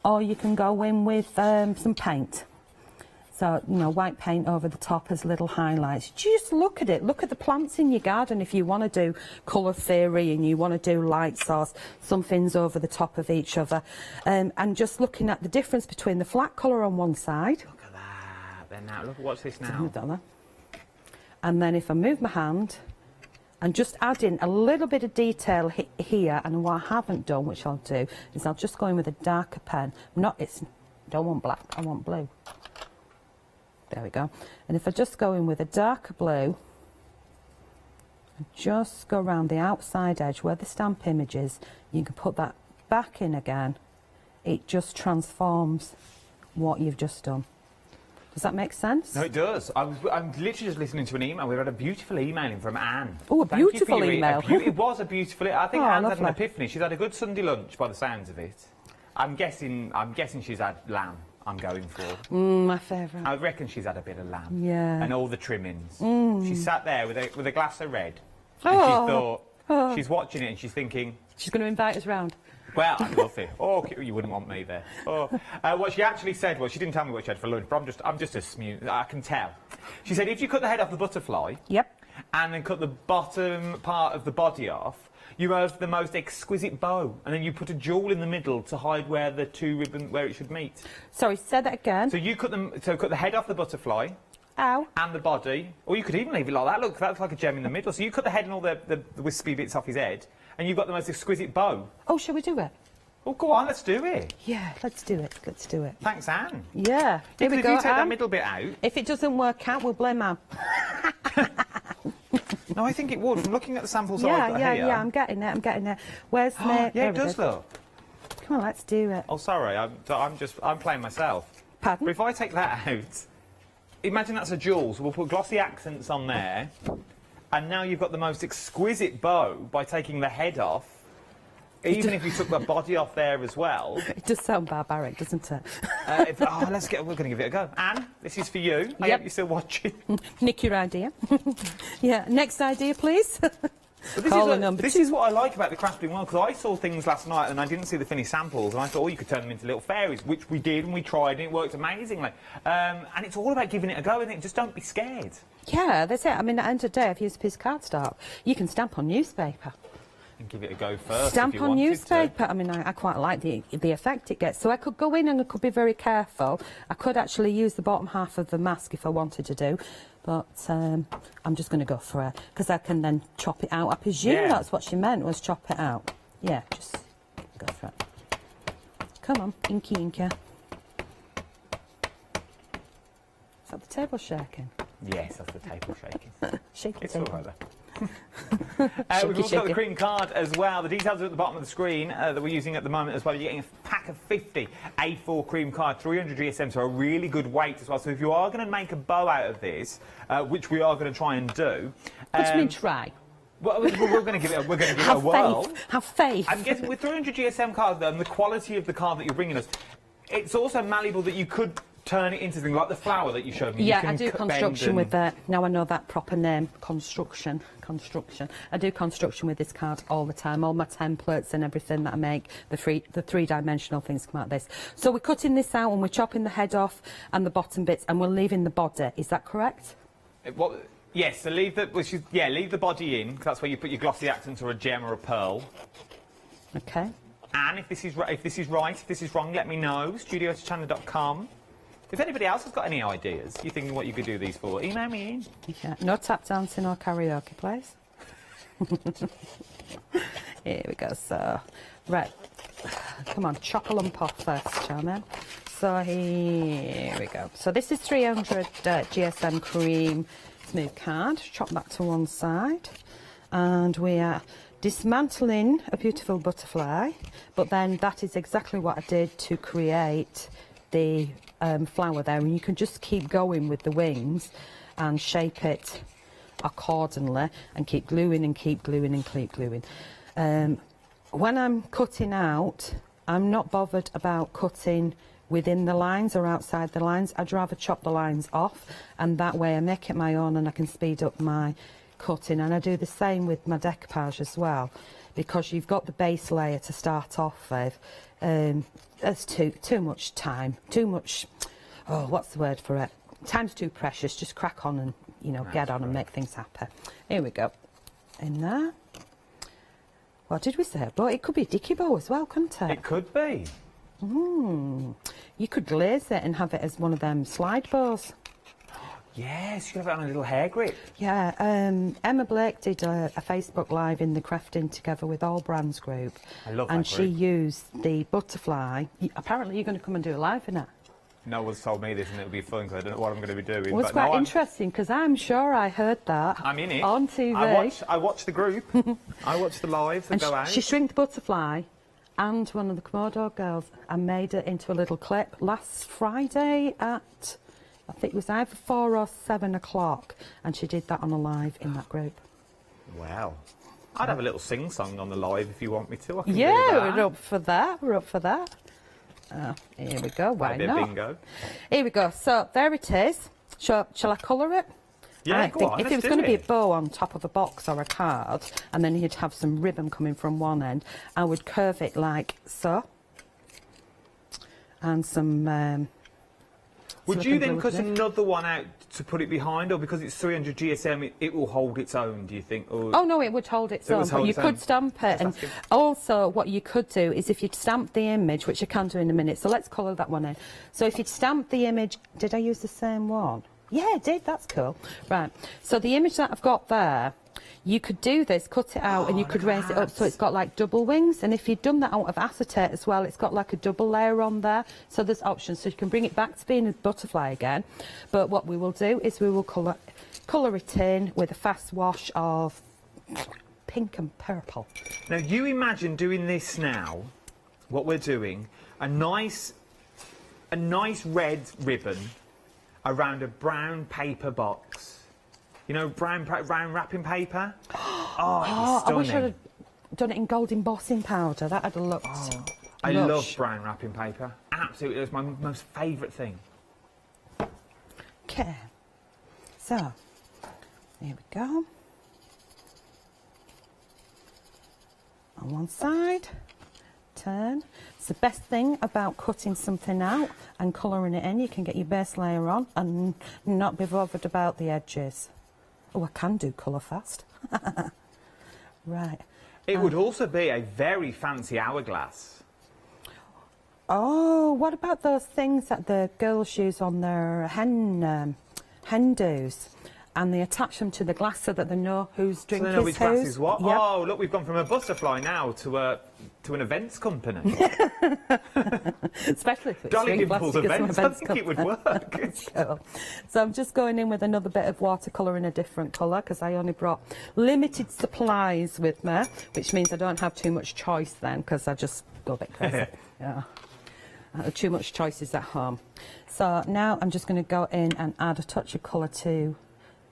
Or you can go in with some paint. So, you know, white paint over the top as little highlights. Just look at it. Look at the plants in your garden if you want to do colour theory and you want to do light source, some things over the top of each other. And just looking at the difference between the flat colour on one side. Look at that. Then now, look, watch this now. And then if I move my hand and just add in a little bit of detail here, and what I haven't done, which I'll do, is I'll just go in with a darker pen. Don't want black, I want blue. There we go. And if I just go in with a darker blue, and just go around the outside edge where the stamp image is, you can put that back in again. It just transforms what you've just done. Does that make sense? No, it does. I'm literally just listening to an email. We've had a beautiful email in from Anne. Oh, a beautiful email. It was a beautiful. I think Anne's had an lovely. epiphany. She's had a good Sunday lunch by the sounds of it. I'm guessing she's had lamb. I'm going for. My favourite. I reckon she's had a bit of lamb. Yeah. And all the trimmings. She sat there with a glass of red, and she thought she's watching it and she's thinking she's going to invite us round. Well, I'd love it. Oh, you wouldn't want me there. Oh. What she actually said was, she didn't tell me what she had for lunch, but I'm just a smooth. I can tell. She said, if you cut the head off the butterfly, and then cut the bottom part of the body off, you have the most exquisite bow, and then you put a jewel in the middle to hide where the two ribbons where it should meet. Sorry, say that again. So you cut the head off the butterfly. Ow. And the body, or you could even leave it like that. Look, that's like a gem in the middle. So you cut the head and all the wispy bits off his head, and you've got the most exquisite bow. Oh, shall we do it? Well, go on, let's do it. Yeah, let's do it. Let's do it. Thanks, Anne. Yeah. Here we If go, you take that Anne. middle bit out... If it doesn't work out, we'll blame Anne. No, I think it would. From looking at the samples Yeah, I've got here... yeah, I'm getting it, I'm getting it. Where's my... Yeah, it does look. Come on, let's do it. Oh, sorry, I'm playing myself. Pardon? But if I take that out, imagine that's a jewel, so we'll put glossy accents on there, and now you've got the most exquisite bow by taking the head off. Even if you took the body off there as well. It does sound barbaric, doesn't it? We're going to give it a go. Anne, this is for you. I hope you're still watching. Nick your idea. Yeah, next idea, please. This is what I like about the crafting world, because I saw things last night and I didn't see the finished samples, and I thought, oh, you could turn them into little fairies, which we did and we tried, and it worked amazingly. And it's all about giving it a go, isn't it? Just don't be scared. Yeah, that's it. I mean, at the end of the day, I've used a piece of cardstock. You can stamp on newspaper. And give it a go first. Stamp if you on wanted newspaper. To. I mean, I quite like the effect it gets. So I could go in and I could be very careful. I could actually use the bottom half of the mask if I wanted to do. But I'm just going to go for it, because I can then chop it out. I presume that's what she meant, was chop it out. Yeah, just go for it. Come on, inky inky. Is that the table shaking? Yes, that's the table shaking. Shaky It's table. all right there. We've also got the cream card as well. The details are at the bottom of the screen that we're using at the moment as well. You're getting a pack of 50 A4 cream card, 300 GSM, so a really good weight as well. So if you are going to make a bow out of this, which we are going to try and do... What do you mean try? Well, we're going to give it a whirl. Have faith. I'm guessing with 300 GSM cards, and the quality of the card that you're bringing us, it's also malleable that you could turn it into things like the flower that you showed me. Yeah, I do construction with that. Now I know that proper name, construction. I do construction with this card all the time. All my templates and everything that I make, the three-dimensional things come out of this. So we're cutting this out and we're chopping the head off and the bottom bits, and we're leaving the body. Is that correct? Yes, so leave the body in, because that's where you put your glossy accent or a gem or a pearl. Okay. And if this is right, if this is wrong, let me know. studio@hochanda.com. If anybody else has got any ideas, you're thinking what you could do these for, email me in. Yeah. No tap dancing or karaoke, please. Here we go. So, right. Come on, chop a lump off first, Charmin. So here we go. So this is 300 GSM cream smooth card. Chop that to one side. And we are dismantling a beautiful butterfly. But then that is exactly what I did to create the flower there, and you can just keep going with the wings and shape it accordingly and keep gluing and keep gluing and keep gluing. When I'm cutting out, I'm not bothered about cutting within the lines or outside the lines. I'd rather chop the lines off, and that way I make it my own and I can speed up my cutting. And I do the same with my decoupage as well, because you've got the base layer to start off with. That's too much time, too much, oh, what's the word for it? Time's too precious. Just crack on and, you know, get on and make things happen. Here we go. In there. What did we say? But it could be a dicky bow as well, couldn't it? It could be. You could glaze it and have it as one of them slide bows. Yes, you could have it on a little hair grip. Yeah, Emma Blake did a Facebook Live in the Crafting Together with All Brands group. I love that And group. she used the butterfly. Apparently you're going to come and do a live in it. No one's told me this, and it'll be fun, because I don't know what I'm going to be doing. Well, it's but quite no, interesting, because I'm sure I heard that I'm in it. on TV. I watch the group. I watch the lives that And go out. she shrinked the butterfly and one of the Komodo girls and made it into a little clip last Friday at, I think it was either 4 or 7 o'clock, and she did that on a live in that group. Wow. I'd have a little sing-song on the live if you want me to. I can do Yeah, that. we're up for that. We're up for that. Here we go. Why Might be a not? bingo. Here we go. So there it is. Shall I colour it? Yeah, I go think on, if let's it was do going to be a it. bow on top of a box or a card, and then you'd have some ribbon coming from one end, I would curve it like so. And some... Would you then cut another one out to put it behind, or because it's 300 GSM, it will hold its own, do you think? Or... Oh, no, it would hold its own, but you could stamp it. And also, what you could do is if you'd stamp the image, which I can do in a minute, so let's colour that one in. So if you'd stamp the image... Did I use the same one? Yeah, I did. That's cool. Right. So the image that I've got there, you could do this, cut it out, and you could raise it up so it's got like double wings. And if you'd done that out of acetate as well, it's got like a double layer on there. So there's options. So you can bring it back to being a butterfly again. But what we will do is we will colour it in with a fast wash of pink and purple. Now you imagine doing this now, what we're doing, a nice red ribbon around a brown paper box. You know, brown wrapping paper? Oh, I wish I'd have done it in gold embossing powder. That had looked I love brown wrapping paper. Absolutely, it's my most favourite thing. Okay. So, here we go. On one side, turn. It's the best thing about cutting something out and colouring it in. You can get your base layer on and not be bothered about the edges. Oh, I can do colour fast. Right. It would also be a very fancy hourglass. Oh, what about those things that the girls use on their hen do's? And they attach them to the glass so that they know whose drink so they know is which glass whose. is what? Yep. Oh, look, we've gone from a butterfly now to an events company. Especially if it's Dolly drink Dimples glass, events. I think it would work. Cool. So I'm just going in with another bit of watercolour in a different colour because I only brought limited supplies with me, which means I don't have too much choice then because I just go a bit crazy. Yeah. Too much choices at home. So now I'm just going to go in and add a touch of colour to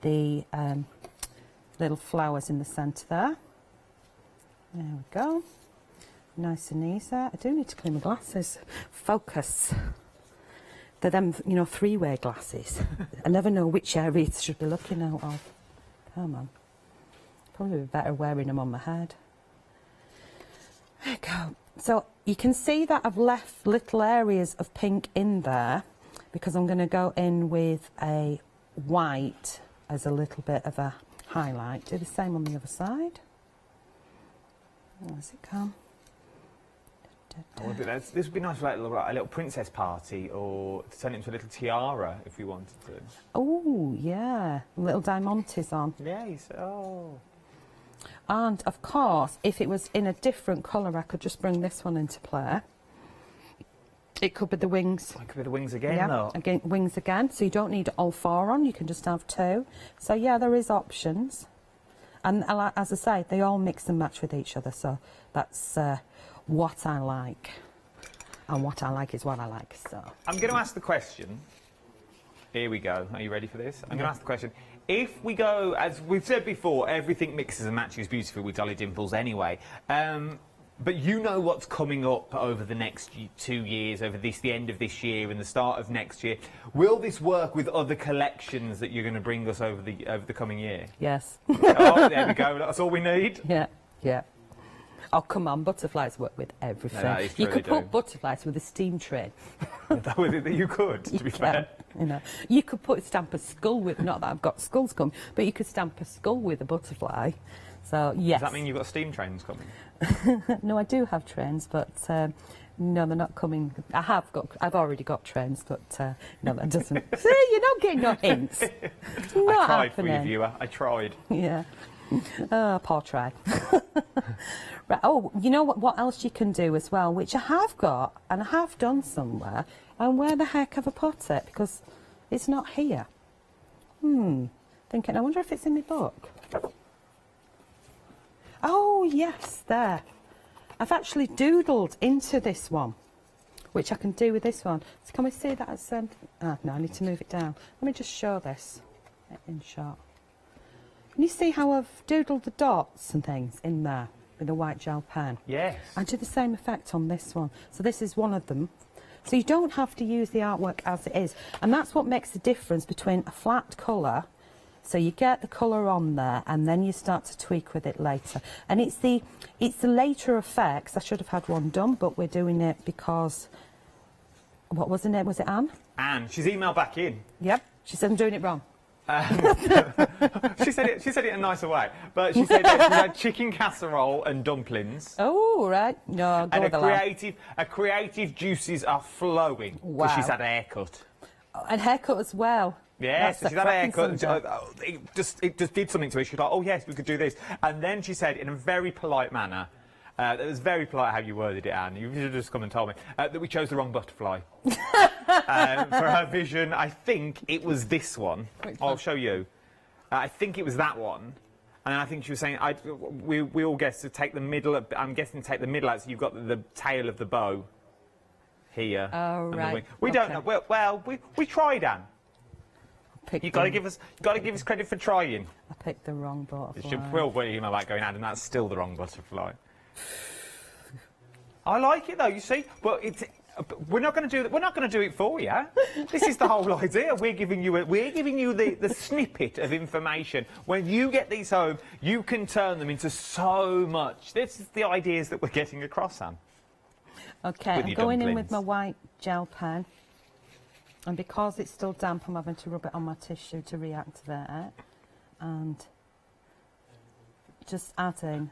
the little flowers in the centre there. There we go. Nice and easy. I do need to clean my glasses. Focus. They're them, you know, three-way glasses. I never know which areas I should be looking out of. Come on. Probably be better wearing them on my head. There you go. So you can see that I've left little areas of pink in there because I'm going to go in with a white as a little bit of a highlight. Do the same on the other side. Where's it come? This would be nice for like a little princess party, or to turn it into a little tiara if we wanted to. Oh, yeah. Little diamantes on. Yes, oh. And, of course, if it was in a different colour, I could just bring this one into play. It could be the wings. It could be the wings again, though. Again, wings again. So you don't need all four on. You can just have two. So, yeah, there is options. And, as I say, they all mix and match with each other. So that's what I like. And what I like is what I like. So I'm going to ask the question. Here we go. Are you ready for this? I'm going to ask the question. If we go, as we've said before, everything mixes and matches beautifully with Dolly Dimples anyway. But you know what's coming up over the next 2 years, over the end of this year and the start of next year. Will this work with other collections that you're going to bring us over the coming year? Yes. Oh, there we go. That's all we need. Yeah, yeah. Oh, come on, butterflies work with everything. No, that is true, you could they put do. butterflies with a steam train. You could, to be fair. You know, you could stamp a skull with, not that I've got skulls coming, but you could stamp a skull with a butterfly. So, yes. Does that mean you've got steam trains coming? No, I do have trains, but no, they're not coming. I've already got trains, but no, that doesn't. See, you're not getting no hints. It's not I tried happening. for you, viewer. I tried. Yeah. Oh, poor try. Right. Oh, you know what else you can do as well, which I have got and I have done somewhere, and where the heck have I put it? Because it's not here. Thinking, I wonder if it's in my book. Oh, yes, there. I've actually doodled into this one, which I can do with this one. So can we see that as... no, I need to move it down. Let me just show this in short. Can you see how I've doodled the dots and things in there with a white gel pen? Yes. I do the same effect on this one. So this is one of them. So you don't have to use the artwork as it is. And that's what makes the difference between a flat colour. So you get the colour on there and then you start to tweak with it later. And it's the later effects. I should have had one done, but we're doing it because... What was the name? Was it Anne? Anne. She's emailed back in. Yep. She said I'm doing it wrong. She said it in a nicer way, but she said that she had chicken casserole and dumplings. Oh, right. No, go and with the lamb. a creative juices are flowing. Wow. She's had a haircut. Oh, and haircut as well. Yes, That's so she's had a cracking haircut. It just did something to her. She was like, oh, yes, we could do this. And then she said, in a very polite manner, it was very polite how you worded it, Anne. You should have just come and told me that we chose the wrong butterfly. For her vision, I think it was this one. I'll show you. I think it was that one. And then I think she was saying, we all guessed to take the middle. I'm guessing to take the middle out, so you've got the tail of the bow here. Oh, right. We don't know. Well, we tried, Anne. You've got to give us credit for trying. I picked the wrong butterfly. She will put email back going, Anne, and that's still the wrong butterfly. I like it though, you see, but we're not going to do that. We're not going to do it for you. This is the whole idea. We're giving you the snippet of information. When you get these home, you can turn them into so much. This is the ideas that we're getting across, Anne. Okay, I'm going in with my white gel pen, and because it's still damp, I'm having to rub it on my tissue to reactivate it, and just adding.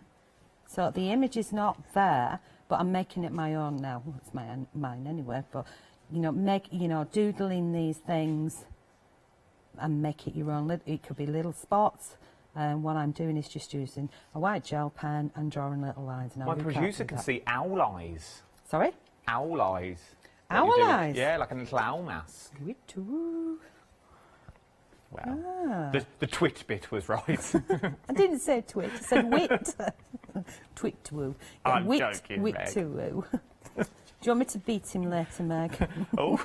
So the image is not there, but I'm making it my own now. Well, it's mine anyway. But doodling these things and make it your own. It could be little spots. What I'm doing is just using a white gel pen and drawing little lines. Now, my producer can see owl eyes. Sorry? Owl eyes. Owl eyes? Yeah, like a little owl mask. Well, the twit bit was right. I didn't say twit, I said wit. Twit-woo. I'm wit, joking, wit-woo. Do you want me to beat him later, Meg? Oh,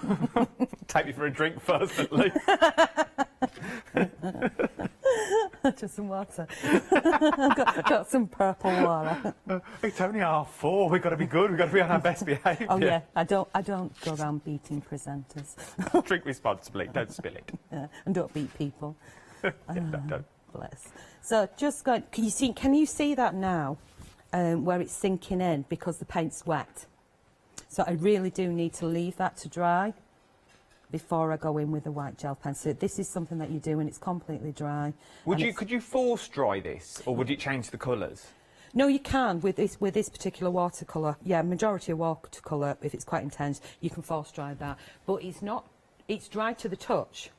take me for a drink first, at least. Just some water. got some purple water. It's only 4:30. We've got to be good. We've got to be on our best behaviour. Oh yeah, I don't go around beating presenters. Drink responsibly. Don't spill it. Yeah, and don't beat people. Don't. Bless. So just go. Can you see that now, where it's sinking in because the paint's wet? So I really do need to leave that to dry before I go in with the white gel pen. So this is something that you do when it's completely dry. Could you force dry this, or would it change the colours? No, you can with this particular watercolour. Yeah, majority of watercolour, if it's quite intense, you can force dry that. But it's dry to the touch,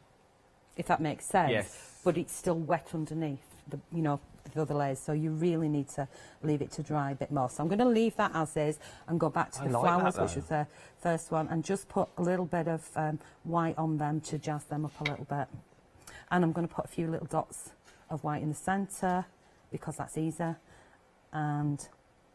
if that makes sense. Yes. But it's still wet underneath the other layers, so you really need to leave it to dry a bit more. So I'm going to leave that as is and go back to the flowers, which was the first one, and just put a little bit of white on them to jazz them up a little bit. And I'm going to put a few little dots of white in the centre because that's easier, and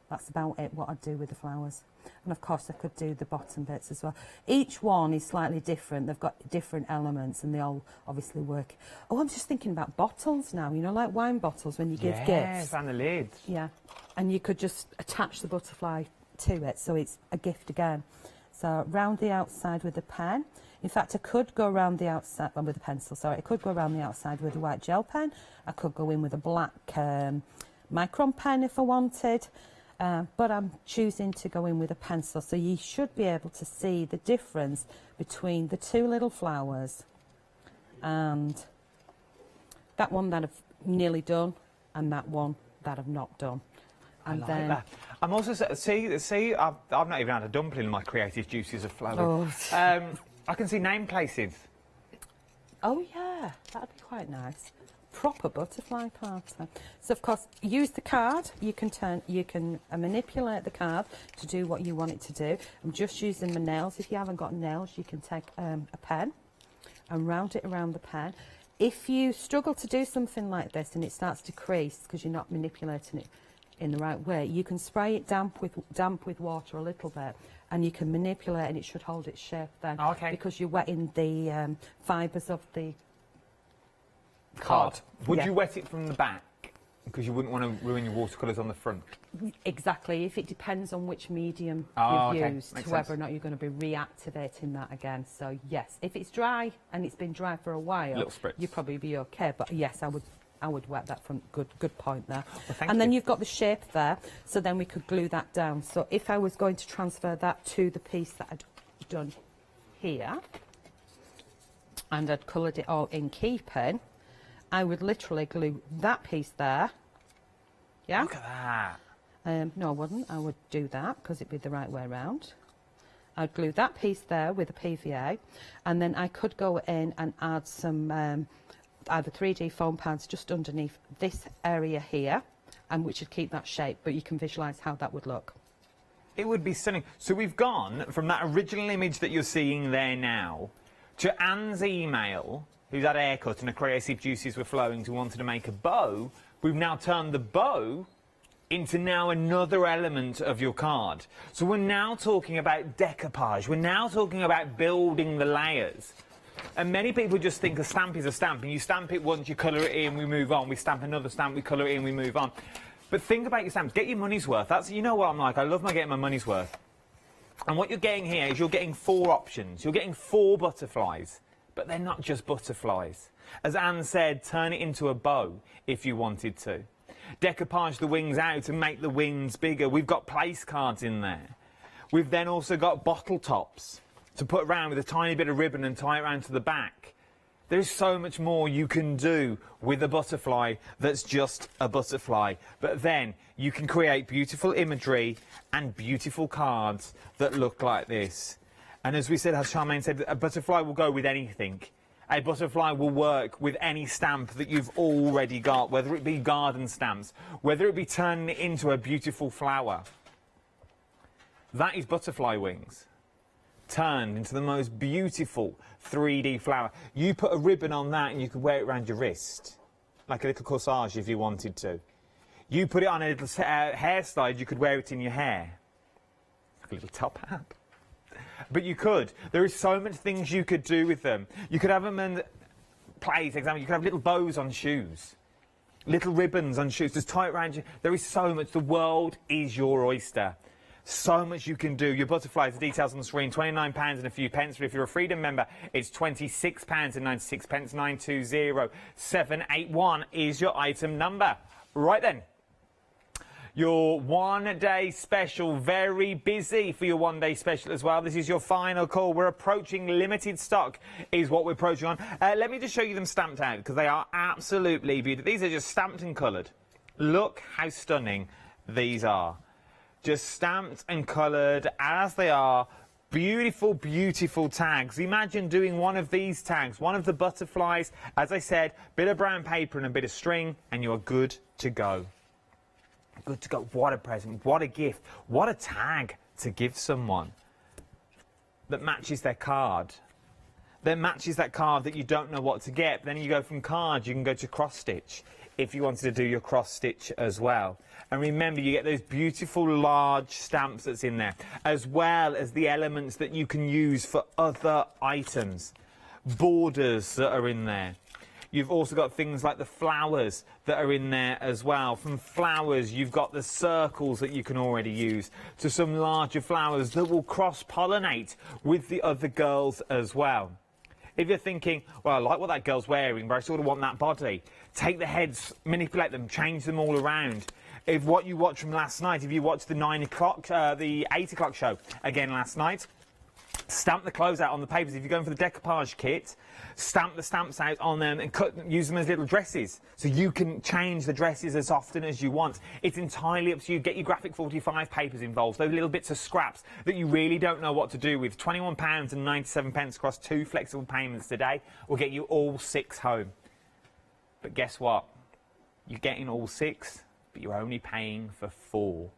that's about it, what I'd do with the flowers. And of course I could do the bottom bits as well. Each one is slightly different. They've got different elements and they all obviously work. Oh, I'm just thinking about bottles now, like wine bottles when you give gifts. Yes, and the lids. Yeah, and you could just attach the butterfly to it, so it's a gift again. So round the outside with a pen. In fact, I could go around the outside with a pencil, sorry. I could go around the outside with a white gel pen. I could go in with a black micron pen if I wanted. But I'm choosing to go in with a pencil, so you should be able to see the difference between the two little flowers and that one that I've nearly done and that one that I've not done. And I like that. I'm also see. I've not even had a dumpling in my creative juices of flower. Oh. I can see name places. Oh yeah, that'd be quite nice. Proper butterfly party. So of course, use the card. You can manipulate the card to do what you want it to do. I'm just using my nails. If you haven't got nails, you can take a pen and round it around the pen. If you struggle to do something like this and it starts to crease because you're not manipulating it in the right way, you can spray it damp with water a little bit, and you can manipulate, and it should hold its shape then. Okay. Because you're wetting the fibres of the card. Would you wet it from the back? Because you wouldn't want to ruin your watercolours on the front. Exactly. If it depends on which medium you've used, Makes whether sense. or not you're going to be reactivating that again. So yes, if it's dry and it's been dry for a while, Little spritz. you'd probably be okay. But yes, I would wet that front. Good point there. Well, and then you've got the shape there. So then we could glue that down. So if I was going to transfer that to the piece that I'd done here, and I'd coloured it all in keeping, I would literally glue that piece there. Yeah? Look at that. No, I wouldn't. I would do that because it'd be the right way around. I'd glue that piece there with a PVA, and then I could go in and add some either 3D foam pads just underneath this area here, and which would keep that shape, but you can visualise how that would look. It would be stunning. So we've gone from that original image that you're seeing there now to Anne's email, who's had a haircut and her creative juices were flowing, who wanted to make a bow. We've now turned the bow into now another element of your card. So we're now talking about decoupage. We're now talking about building the layers. And many people just think a stamp is a stamp, and you stamp it once, you colour it in, we move on. We stamp another stamp, we colour it in, we move on. But think about your stamps. Get your money's worth. That's, you know what I'm like. I love getting my money's worth. And what you're getting here is you're getting 4 options. You're getting 4 butterflies. But they're not just butterflies. As Anne said, turn it into a bow if you wanted to. Decoupage the wings out and make the wings bigger. We've got place cards in there. We've then also got bottle tops to put around with a tiny bit of ribbon and tie it around to the back. There's so much more you can do with a butterfly that's just a butterfly. But then you can create beautiful imagery and beautiful cards that look like this. And as we said, as Charmaine said, a butterfly will go with anything. A butterfly will work with any stamp that you've already got, whether it be garden stamps, whether it be turning it into a beautiful flower. That is butterfly wings, turned into the most beautiful 3D flower. You put a ribbon on that and you could wear it around your wrist, like a little corsage if you wanted to. You put it on a little hairstyle, you could wear it in your hair, like a little top hat. But you could. There is so much things you could do with them. You could have them in plays, example. You could have little bows on shoes, little ribbons on shoes. Just tie it around you. There is so much. The world is your oyster. So much you can do. Your butterflies, the details on the screen, £29 and a few pence. But if you're a Freedom member, it's £26 and 96 pence. 920781 is your item number. Right then. Your one-day special, very busy for your one-day special as well. This is your final call. We're approaching limited stock is what we're approaching on. Let me just show you them stamped out because they are absolutely beautiful. These are just stamped and coloured. Look how stunning these are. Just stamped and coloured as they are. Beautiful, beautiful tags. Imagine doing one of these tags, one of the butterflies. As I said, bit of brown paper and a bit of string, and you are good to go. Good to go. What a present, what a gift, what a tag to give someone that matches their card. That matches that card that you don't know what to get. Then you go from cards, you can go to cross stitch if you wanted to do your cross stitch as well. And remember, you get those beautiful large stamps that's in there, as well as the elements that you can use for other items. Borders that are in there. You've also got things like the flowers that are in there as well. From flowers, you've got the circles that you can already use, to some larger flowers that will cross-pollinate with the other girls as well. If you're thinking, well, I like what that girl's wearing, but I sort of want that body, take the heads, manipulate them, change them all around. If what you watched from last night, if you watched the 9 o'clock, the 8 o'clock show again last night, stamp the clothes out on the papers. If you're going for the decoupage kit, stamp the stamps out on them and use them as little dresses. So you can change the dresses as often as you want. It's entirely up to you. Get your graphic 45 papers involved. Those little bits of scraps that you really don't know what to do with. £21 and 97 pence across 2 flexible payments today will get you all 6 home. But guess what? You're getting all 6, but you're only paying for 4.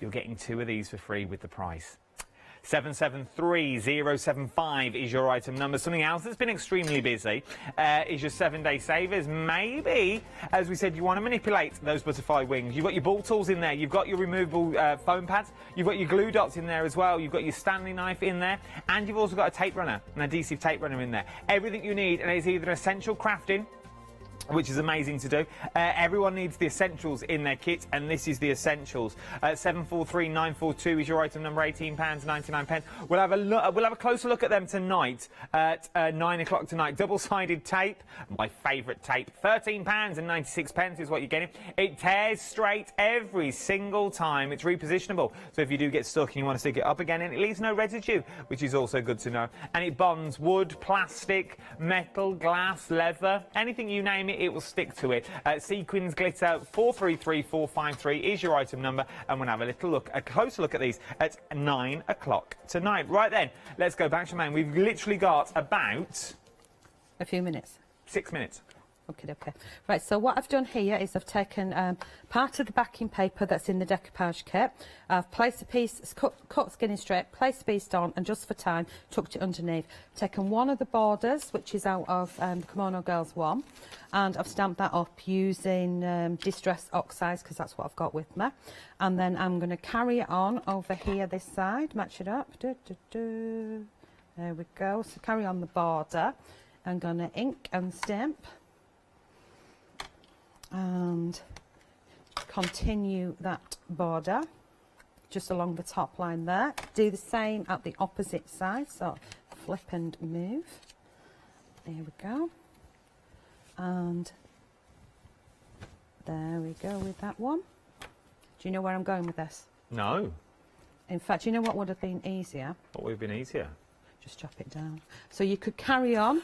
You're getting 2 of these for free with the price. 773075 is your item number. Something else that's been extremely busy is your 7-day savers. Maybe, as we said, you want to manipulate those butterfly wings. You've got your ball tools in there. You've got your removable foam pads. You've got your glue dots in there as well. You've got your Stanley knife in there. And you've also got a tape runner, an adhesive tape runner in there. Everything you need, and it's either essential crafting, which is amazing to do. Everyone needs the essentials in their kit, and this is the essentials. 743942 is your item number, £18.99. We'll have a closer look at them tonight at 9 o'clock tonight. Double-sided tape, my favourite tape. £13.96 is what you're getting. It tears straight every single time. It's repositionable, so if you do get stuck and you want to stick it up again, and it leaves no residue, which is also good to know. And it bonds wood, plastic, metal, glass, leather, anything you name it. it will stick to it. Sequins glitter 433453 is your item number, and we'll have a closer look at these at 9 o'clock tonight. Right then, let's go back to Maine. We've literally got about a few minutes. 6 minutes. Okay. Right, so what I've done here is I've taken part of the backing paper that's in the decoupage kit. I've placed a piece, cut skinny straight, placed a piece on, and just for time, tucked it underneath. Taken one of the borders, which is out of the Kimono Girls one, and I've stamped that up using Distress Oxides, because that's what I've got with me. And then I'm going to carry it on over here this side, match it up. There we go. So carry on the border. I'm going to ink and stamp. And continue that border just along the top line there. Do the same at the opposite side, so flip and move. There we go. And there we go with that one. Do you know where I'm going with this? No. In fact, you know what would have been easier? What would have been easier? Just chop it down. So you could carry on.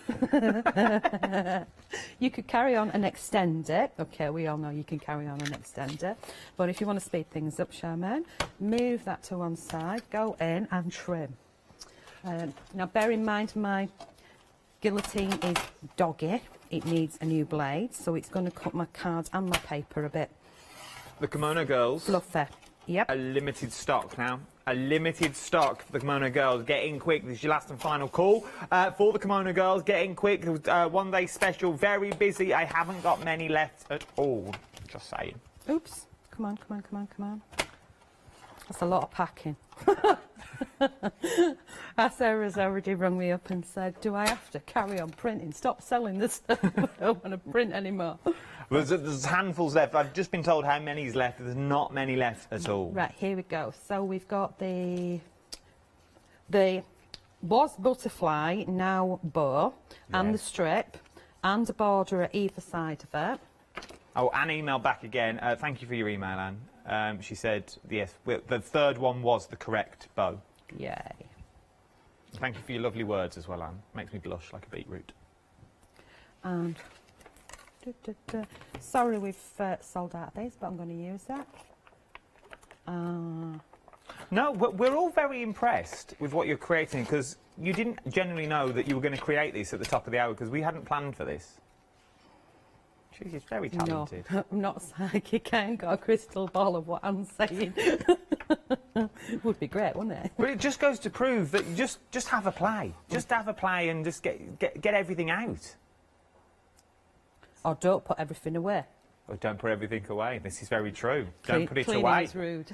You could carry on and extend it. Okay, we all know you can carry on and extend it. But if you want to speed things up, Charmaine, move that to one side, go in and trim. Now bear in mind my guillotine is doggy. It needs a new blade, so it's going to cut my cards and my paper a bit. The Kimono Girls. Fluffy. Yep. A limited stock now. A limited stock for the Kimono Girls. Get in quick. This is your last and final call for the Kimono Girls. Get in quick. One day special. Very busy. I haven't got many left at all. Just saying. Oops. Come on. That's a lot of packing. Sarah's already rung me up and said, do I have to carry on printing? Stop selling this stuff. I don't want to print anymore. There's handfuls left. I've just been told how many's left. There's not many left at all. Right, here we go. So we've got the was butterfly, now bow, and the strip, and a border at either side of it. Oh, Anne emailed back again. Thank you for your email, Anne. She said, yes, the third one was the correct bow. Yay. Thank you for your lovely words as well, Anne. Makes me blush like a beetroot. And sorry we've sold out of these, but I'm going to use that. No, we're all very impressed with what you're creating, because you didn't generally know that you were going to create this at the top of the hour, because we hadn't planned for this. She's very talented. No, I'm not psychic. I ain't got a crystal ball of what I'm saying. Would be great, wouldn't it? But it just goes to prove that you just have a play. Just have a play and just get everything out. Or don't put everything away. Or don't put everything away. This is very true. Don't put it cleaning away. Is rude.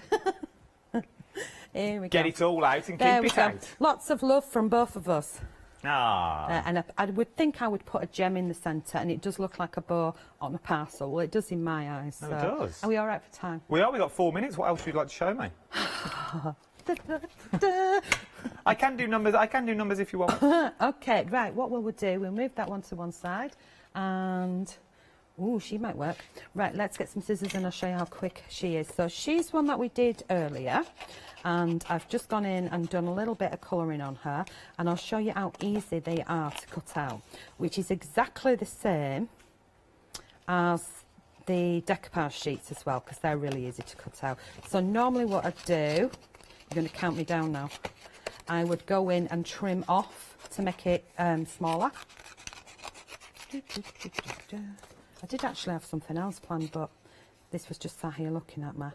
Here we Get go. it all out and There keep we it go. out. Lots of love from both of us. Ah. And I would think I would put a gem in the centre, and it does look like a bow on a parcel. Well, it does in my eyes. No, so. it does. Are we all right for time? We are. We've got 4 minutes. What else would you like to show me? I can do numbers. I can do numbers if you want. Okay, right. What will we do? We'll move that one to one side, and ooh, she might work. Right, let's get some scissors and I'll show you how quick she is. So she's one that we did earlier, and I've just gone in and done a little bit of colouring on her, and I'll show you how easy they are to cut out, which is exactly the same as the decoupage sheets as well, because they're really easy to cut out. So normally what I do, you're going to count me down now, I would go in and trim off to make it smaller. I did actually have something else planned, but this was just sat here looking at me.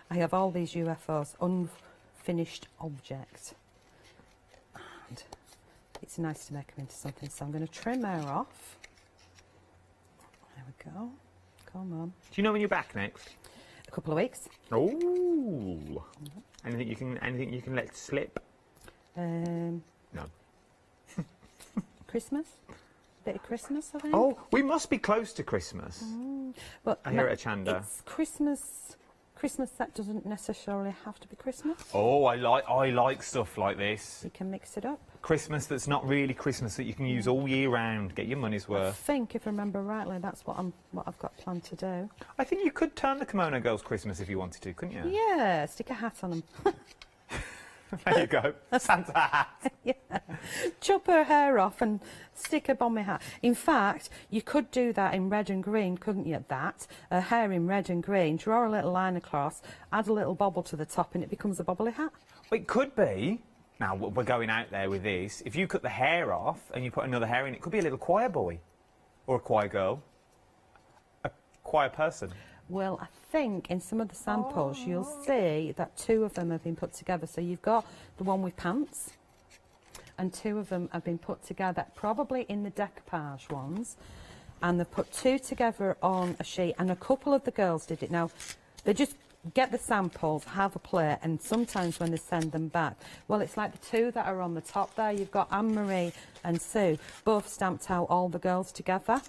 I have all these UFOs, unfinished objects. And it's nice to make them into something, so I'm going to trim her off. There we go. Come on. Do you know when you're back next? A couple of weeks. Oh. Anything you can let slip? No. Christmas? Bit of Christmas, I think. Oh, we must be close to Christmas. But I hear it at Hochanda. It's Christmas. Christmas that doesn't necessarily have to be Christmas. Oh, I like stuff like this. You can mix it up. Christmas that's not really Christmas, that you can use all year round. Get your money's I worth. think, if I remember rightly, that's what I've got planned to do. I think you could turn the Kimono Girls Christmas if you wanted to, couldn't you? Yeah, stick a hat on them. There you go. Santa hat. Yeah. Chop her hair off and stick a bomber hat. In fact, you could do that in red and green, couldn't you? Her hair in red and green, draw a little line across, add a little bobble to the top and it becomes a bobbly hat. Well, it could be. Now, we're going out there with this. If you cut the hair off and you put another hair in, it could be a little choir boy or a choir girl, a choir person. Well, I think in some of the samples you'll see that 2 of them have been put together. So you've got the one with pants and 2 of them have been put together, probably in the decoupage ones. And they've put 2 together on a sheet and a couple of the girls did it. Now, they just get the samples, have a play, and sometimes when they send them back, well, it's like the 2 that are on the top there. You've got Anne-Marie and Sue, both stamped out all the girls together.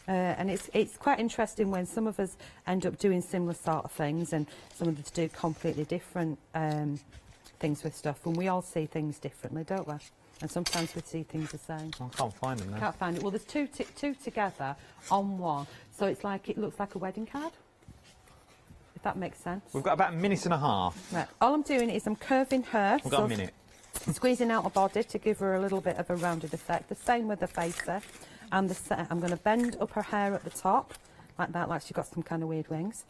And it's quite interesting when some of us end up doing similar sort of things and some of us do completely different things with stuff, and we all see things differently, don't we? And sometimes we see things the same. I can't find them now. Can't find it. Well, there's two together on one, so it's like, it looks like a wedding card, if that makes sense. We've got about a minute and a half. Right. All I'm doing is I'm curving her. We've got a minute. Squeezing out her body to give her a little bit of a rounded effect. The same with the facer. And I'm going to bend up her hair at the top, like that, like she's got some kind of weird wings.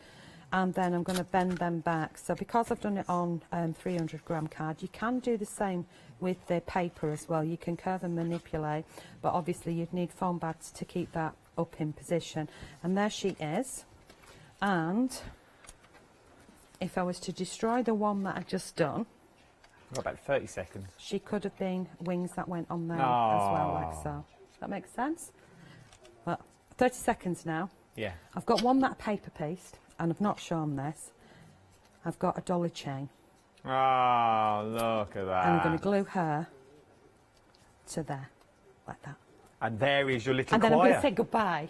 And then I'm going to bend them back. So because I've done it on 300-gram card, you can do the same with the paper as well. You can curve and manipulate, but obviously you'd need foam bags to keep that up in position. And there she is. And if I was to destroy the one that I've just done, I've got about 30 seconds. She could have been wings that went on there as well, like so. That makes sense? Well, 30 seconds now. Yeah. I've got one that paper pieced, and I've not shown this. I've got a Dolly chain. Oh, look at that. And I'm going to glue her to there, like that. And there is your little and then choir. I'm going to say goodbye.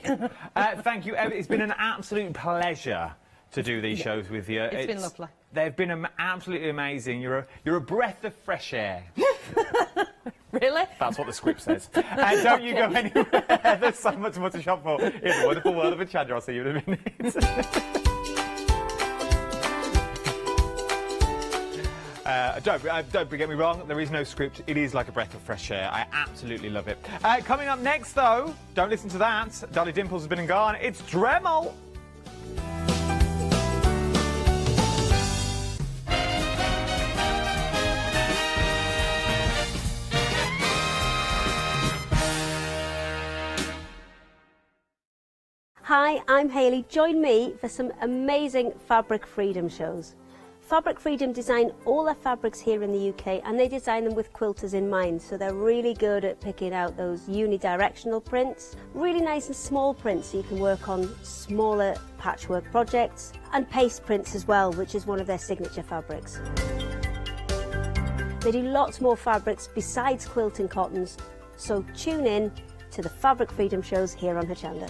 Thank you, It's been an absolute pleasure to do these shows with you. It's been lovely. They've been absolutely amazing. You're a breath of fresh air. Really? That's what the script says. Don't you go anywhere. There's so much more to shop for in the wonderful world of Hochanda. I'll see you in a minute. Don't get me wrong, there is no script. It is like a breath of fresh air. I absolutely love it. Coming up next, though, don't listen to that. Dolly Dimples has been and gone. It's Dremel. Hi, I'm Hayley. Join me for some amazing Fabric Freedom shows. Fabric Freedom design all their fabrics here in the UK, and they design them with quilters in mind, so they're really good at picking out those unidirectional prints, really nice and small prints so you can work on smaller patchwork projects, and paste prints as well, which is one of their signature fabrics. They do lots more fabrics besides quilt and cottons, so tune in to the Fabric Freedom shows here on Hochanda.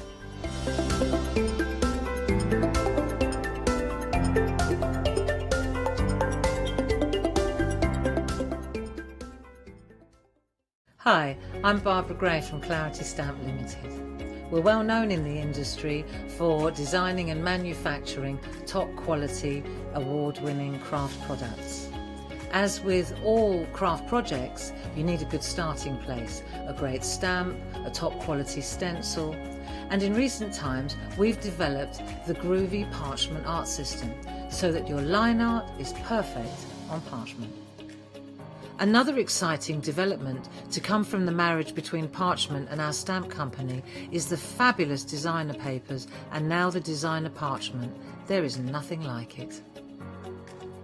Hi, I'm Barbara Gray from Clarity Stamp Limited. We're well known in the industry for designing and manufacturing top quality, award-winning craft products. As with all craft projects, you need a good starting place, a great stamp, a top quality stencil, and in recent times we've developed the groovy parchment art system so that your line art is perfect on parchment. Another exciting development to come from the marriage between parchment and our stamp company is the fabulous designer papers and now the designer parchment. There is nothing like it.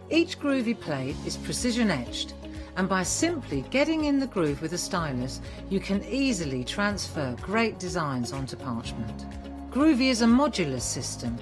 Each groovy plate is precision etched, and by simply getting in the groove with a stylus, you can easily transfer great designs onto parchment. Groovy is a modular system